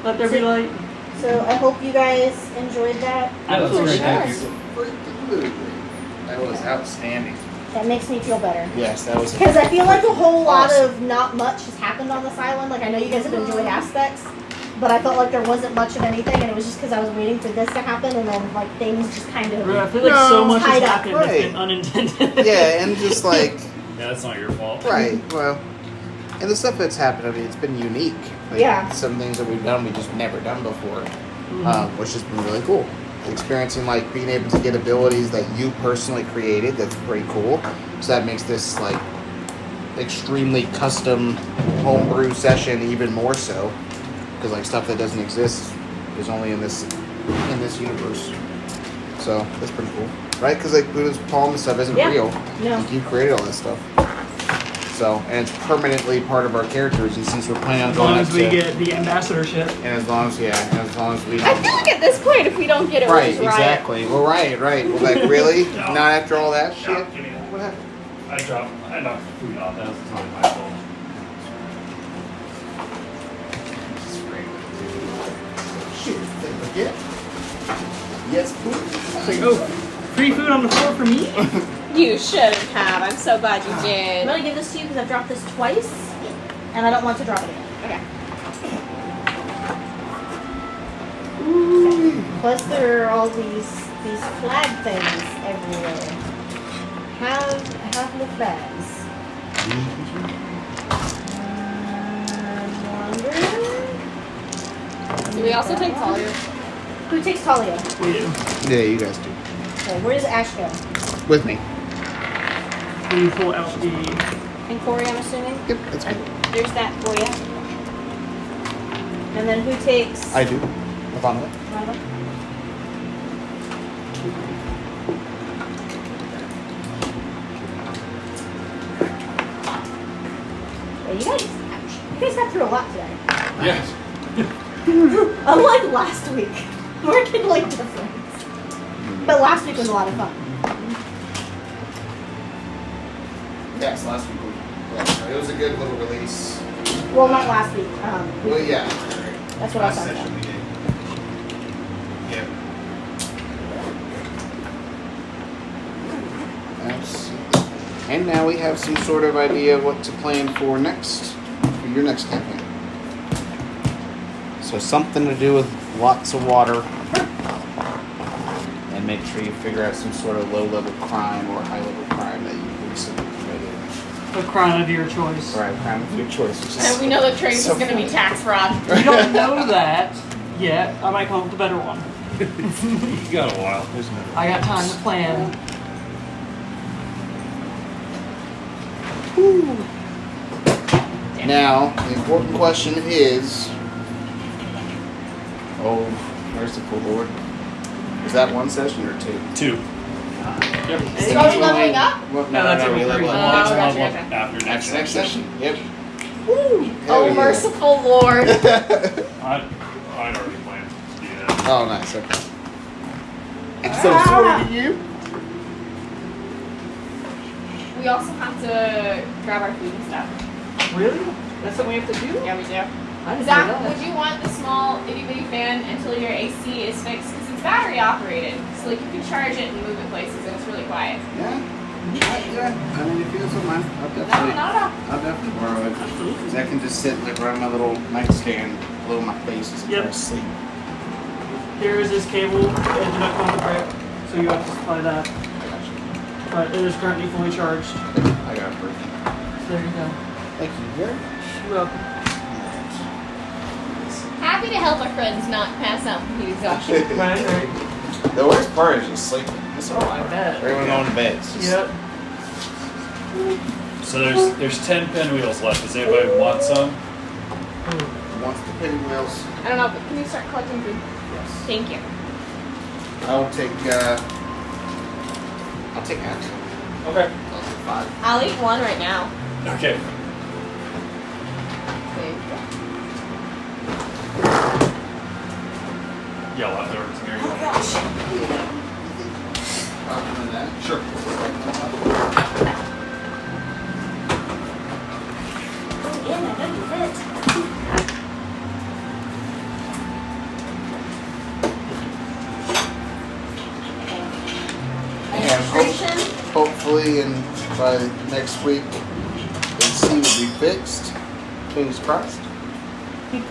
E: Let there be light.
C: So I hope you guys enjoyed that.
E: Absolutely.
C: Sure.
A: That was outstanding.
C: That makes me feel better.
A: Yes, that was.
C: Because I feel like a whole lot
A: Awesome.
C: of not much has happened on this island. Like, I know you guys have enjoyed aspects, but I felt like there wasn't much of anything, and it was just because I was waiting for this to happen, and then, like, things just kind of...
E: I feel like
A: No,
E: so much has
C: tied up.
E: happened that's
A: Right.
E: been unintended.
A: Yeah, and just like.
D: Yeah, that's not your fault.
A: Right, well. And the stuff that's happened, I mean, it's been unique. Like,
C: Yeah.
A: Some things that we've done, we've just never done before, which has been really cool. Experiencing, like, being able to get abilities that you personally created, that's pretty cool. So that makes this, like, extremely custom homebrew session even more so. Because, like, stuff that doesn't exist is only in this universe. So, that's pretty cool. Right? Because, like, Buddha's palm and stuff isn't
C: Yeah.
A: real.
C: No.
A: Like, you created all this stuff.
G: So, and it's permanently part of our characters. And since we're planning on
E: As
G: going
E: long
G: up
E: as we
G: to,
E: get the ambassadorship.
G: and as long as we
B: I
G: don't.
B: feel like at this point, if we don't get it, we'll
G: Right,
B: just riot.
G: exactly. Well, right. Well, like, really?
D: No.
G: Not after all that
D: No,
G: shit?
D: give me that.
G: What happened?
D: I knocked food off. That was totally my fault.
A: Shit, they forget. Yes, please.
E: It's like, oh, free food on the floor for me?
B: You shouldn't have. I'm so glad you
F: I'm
B: did.
F: gonna give this to you because I've dropped this twice, and I don't want to drop it again.
B: Okay.
C: Plus, there are all these flag things everywhere. Have the flags. I'm wondering.
B: Do we also take Talia?
C: Who takes Talia?
E: We do.
G: Yeah, you guys do.
C: Okay, where does Ash go?
G: With me.
E: We pull out the.
F: And Cory, I'm assuming.
G: Yep, that's good.
F: There's that for you.
C: And then who takes?
G: I do. Upon it.
C: Lila? Yeah, you guys got through a lot today.
D: Yes.
C: Unlike last week, we're getting like different. But last week was a lot of fun.
A: Yes, last week. Yeah, it was a good little release.
C: Well, not last week.
A: Well, yeah.
C: That's what I was
A: Last
C: talking
A: session
C: about.
A: we did. Yep.
G: Absolutely. And now we have some sort of idea of what to plan for next, for your next campaign. So something to do with lots of water. And make sure you figure out some sort of low-level crime or high-level crime that you recently committed.
E: A crime of your choice.
G: Or a crime of your choice. Which is
B: And we know that trade
G: so
B: is going to be
G: funny.
B: tax fraud.
E: You don't know that yet. I might come up with a better one.
D: You got a while. There's no.
E: I got time to plan.
G: Now, the important question is... Oh, where's the pool board? Is that one session or two?
D: 2. Yep.
B: Starting leveling up?
G: Well,
E: No, that's
G: we
E: level
G: level
E: three.
G: up
B: Oh,
G: next
B: gotcha,
G: month.
B: gotcha.
D: After
G: Next session. Yep.
B: Oh,
G: Hell yeah.
B: merciful Lord.
D: I'd already planned to do that.
G: Oh, nice. Okay. So
B: Ah.
G: sorry to you.
B: We also have to grab our food and stuff.
E: Really? That's what we have to do?
B: Yeah, we do.
E: I didn't
B: Zach,
E: know
B: would
E: that.
B: you want the small itty bitty fan until your AC is fixed? Because it's battery operated. So like you can charge it and move it places and it's really quiet.
A: Yeah. Yeah. I mean, if you don't mind, I'll
B: No,
A: definitely,
B: no.
A: I'll definitely borrow it.
G: Because I can just sit like right on my little nightstand, below my face and
E: Yep.
G: try to sleep.
E: Here is this cable. It did not come with the brick, so you have to supply that. But it is currently fully charged.
G: I got it. Perfect.
E: So there you go.
G: Thank you very much.
E: You're welcome.
B: Happy to help our friends not pass out from heat exhaustion.
E: Right.
G: The worst part is just sleeping. That's all
E: Oh, I
G: right.
E: bet.
G: Everyone going to bed. It's just-
E: Yep.
D: So there's 10 pinwheels left. Does anybody want some?
G: Wants the pinwheels.
B: I don't know, but can you start collecting food?
G: Yes.
B: Thank you.
G: I'll take half.
D: Okay.
G: I'll take 5.
B: I'll eat one right now.
D: Okay. Yeah, leftovers here.
G: Sure.
C: Yeah, that doesn't fit. Registration.
G: Hopefully, and by next week, the AC will be fixed. Fingers crossed.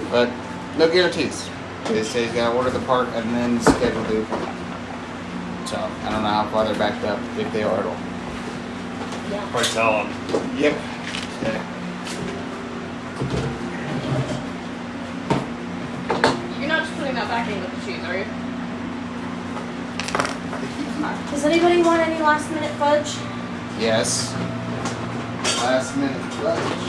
G: But no guarantees. They say you gotta order the part and then schedule the appointment. So I don't know how far they're backed up, if they are at all.
D: Probably tell them.
G: Yep. Okay.
B: You're not just putting that back in with the cheese, are you?
C: Does anybody want any last minute fudge?
G: Yes. Last minute fudge.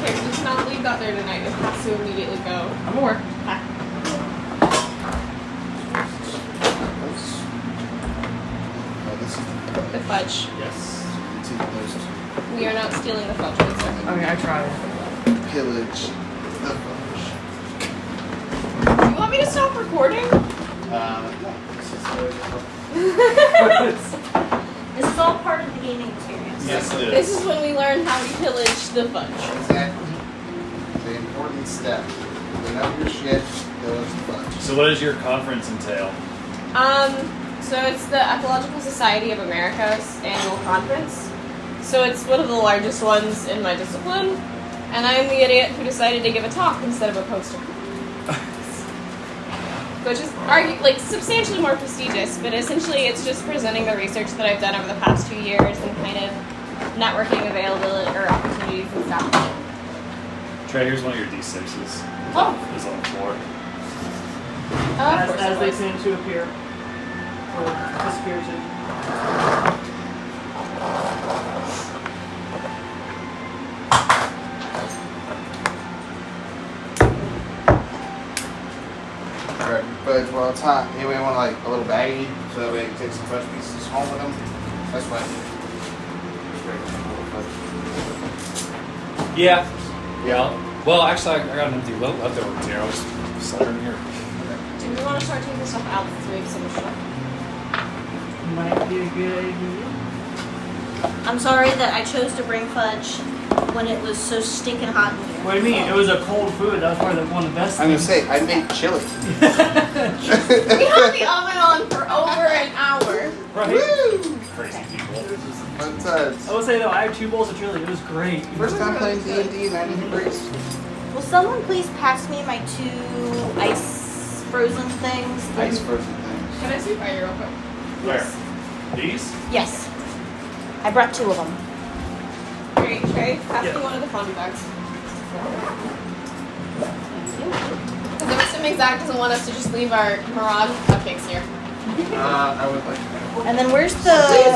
B: Okay, we cannot leave that there tonight. It has to immediately go.
E: I'm aware.
G: This is
B: The fudge.
D: Yes.
G: those two.
B: We are not stealing stealing the fudge, good sir.
E: Okay, I tried.
A: Pillage the fudge.
B: Do you want me to stop recording?
A: No, this is
F: This is all part of the gaming experience.
D: Yes, it
B: This
D: is.
B: is when we learn how to pillage the fudge.
A: exactly the important step. Clean up your shit, pillage the fudge.
D: So, what does your conference entail?
B: So it's the Ecological Society of America's annual conference. So it's one of the largest ones in my discipline, and I'm the idiot who decided to give a talk instead of a poster. Which is substantially more prestigious, but essentially it's just presenting the research that I've done over the past 2 years and kind of networking availability or opportunities and stuff.
D: Trey, here's one of your D6s.
B: Oh.
D: It's on the floor.
B: Of course
E: As
B: it
E: they
B: was.
E: seem to appear. Or disappear to.
A: Grab your fudge while it's hot. Anybody want like a little baggie so that way you can take some fudge pieces home with them? That's what I do. Just regular fudge.
D: Yeah. Yeah. Well, actually, I got an empty leftover container. I'll just slide it in here.
B: Do we want to start taking stuff out since we have so much stuff?
E: Might be a good idea.
F: I'm sorry that I chose to bring fudge when it was so stinking hot in here.
E: What do you mean? It was a cold food. That was probably one of the best
A: I'm gonna
E: things.
A: say I made chili.
B: We had the oven on for over an hour.
E: Right?
A: Woo!
D: Crazy people.
A: Fun times.
E: I will say though, I had 2 bowls of chili. It was great.
A: First time playing D&D in 90 degrees.
F: Will someone please pass me my 2 ice frozen things?
A: Ice frozen things.
B: Can I see by you real quick?
D: Where? These?
F: Yes. I brought 2 of them.
B: Great, Trey. Pass
E: Yeah.
B: me one of the fondue bags. Because I'm assuming Zach doesn't want us to just leave our mirage cupcakes here.
A: I would like to.
F: And then where's
B: Please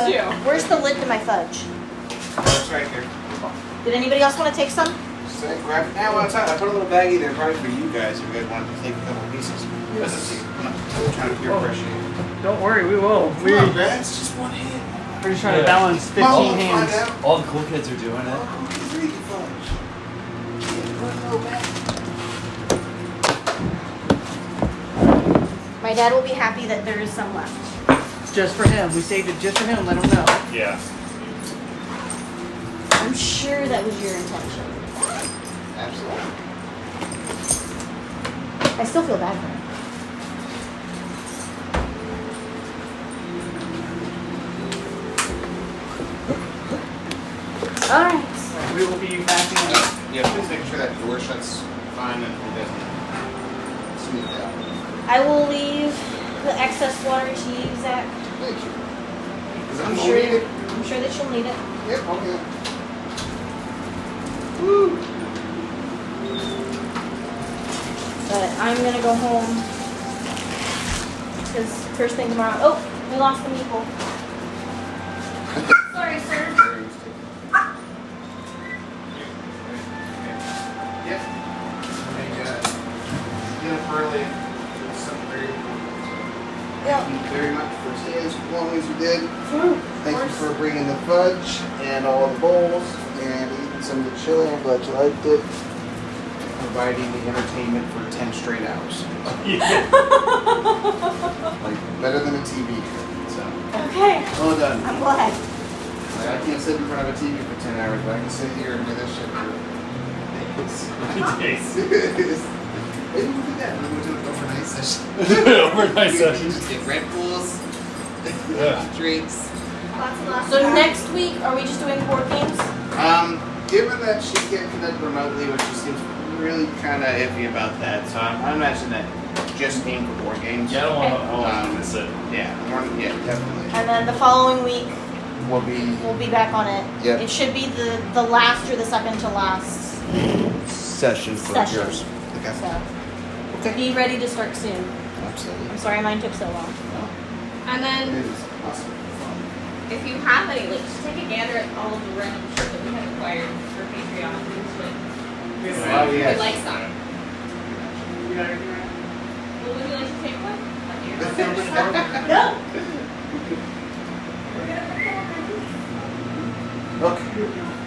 B: do.
F: where's the lid to my fudge?
A: That's right here.
F: Did anybody else want to take some?
A: Say, grab it. Now, outside. I put a little baggie there probably for you guys if you guys wanted to take a couple pieces. That's up to you. Come on. I'm trying to peer pressure you.
E: Don't worry, we will.
A: Come on, Brad. It's just one hit.
E: We're just trying to
D: Yeah.
E: balance 15
A: Mom will find
E: hands.
A: out.
D: All the cool kids are doing it.
A: Oh, who's eating fudge? Yeah, one little bag.
F: My dad will be happy that there is some left.
E: Just for him. We saved it just for him. Let him know.
D: Yeah.
F: I'm sure that was your intention.
A: Absolutely.
F: I still feel bad for him. Alright.
E: We will be backing up.
A: Yeah, please make sure that door shuts fine and it doesn't smooth out.
F: I will leave the excess water to you, Zach.
A: Thank you. Is that
F: I'm
A: all
F: sure,
A: we need?
F: I'm sure that you'll need it.
A: Yep, okay. Woo!
F: But I'm gonna go home. Because first thing tomorrow. Oh, we lost the meeple. Sorry, sir.
A: Yep. Get up early. Do something very important.
F: Yeah.
A: Thank you very much for staying as long as you did.
F: Sure.
A: Thank you for bringing the fudge and all the bowls and eating some of the chili. I'm glad you liked it. Providing the entertainment for 10 straight hours.
D: Yeah.
A: Like, better than a TV. So,
F: Okay.
A: well done.
F: I'm glad.
A: Like, I can't sit in front of a TV for 10 hours, but I can sit here and do this shit for days. Maybe we'll do that. Maybe we'll do an overnight session.
D: Overnight
A: You
D: session.
A: just get Red Bulls,
D: Yeah.
A: drinks.
F: So next week, are we just doing board games?
A: Given that she can't connect remotely, which she seems really kind of iffy about that, so I imagine that just aim for board games.
D: Yeah, I don't want to miss it.
A: Yeah, definitely.
F: And then the following week,
A: We'll be
F: we'll be back on it.
A: Yep.
F: It should be the last or the second to last
A: session for
F: session.
A: yours. Okay.
F: So
A: Okay.
F: be ready to start soon.
A: Absolutely.
F: I'm sorry mine took so long.
B: And
A: It
B: then,
A: is awesome.
B: if you have any links, take a gander at all of the random shit that we have acquired for Patreon.
A: Oh,
B: We
A: yes.
B: like some.
E: You got everything right?
B: Well, would you like to take one?
F: No.
A: Okay.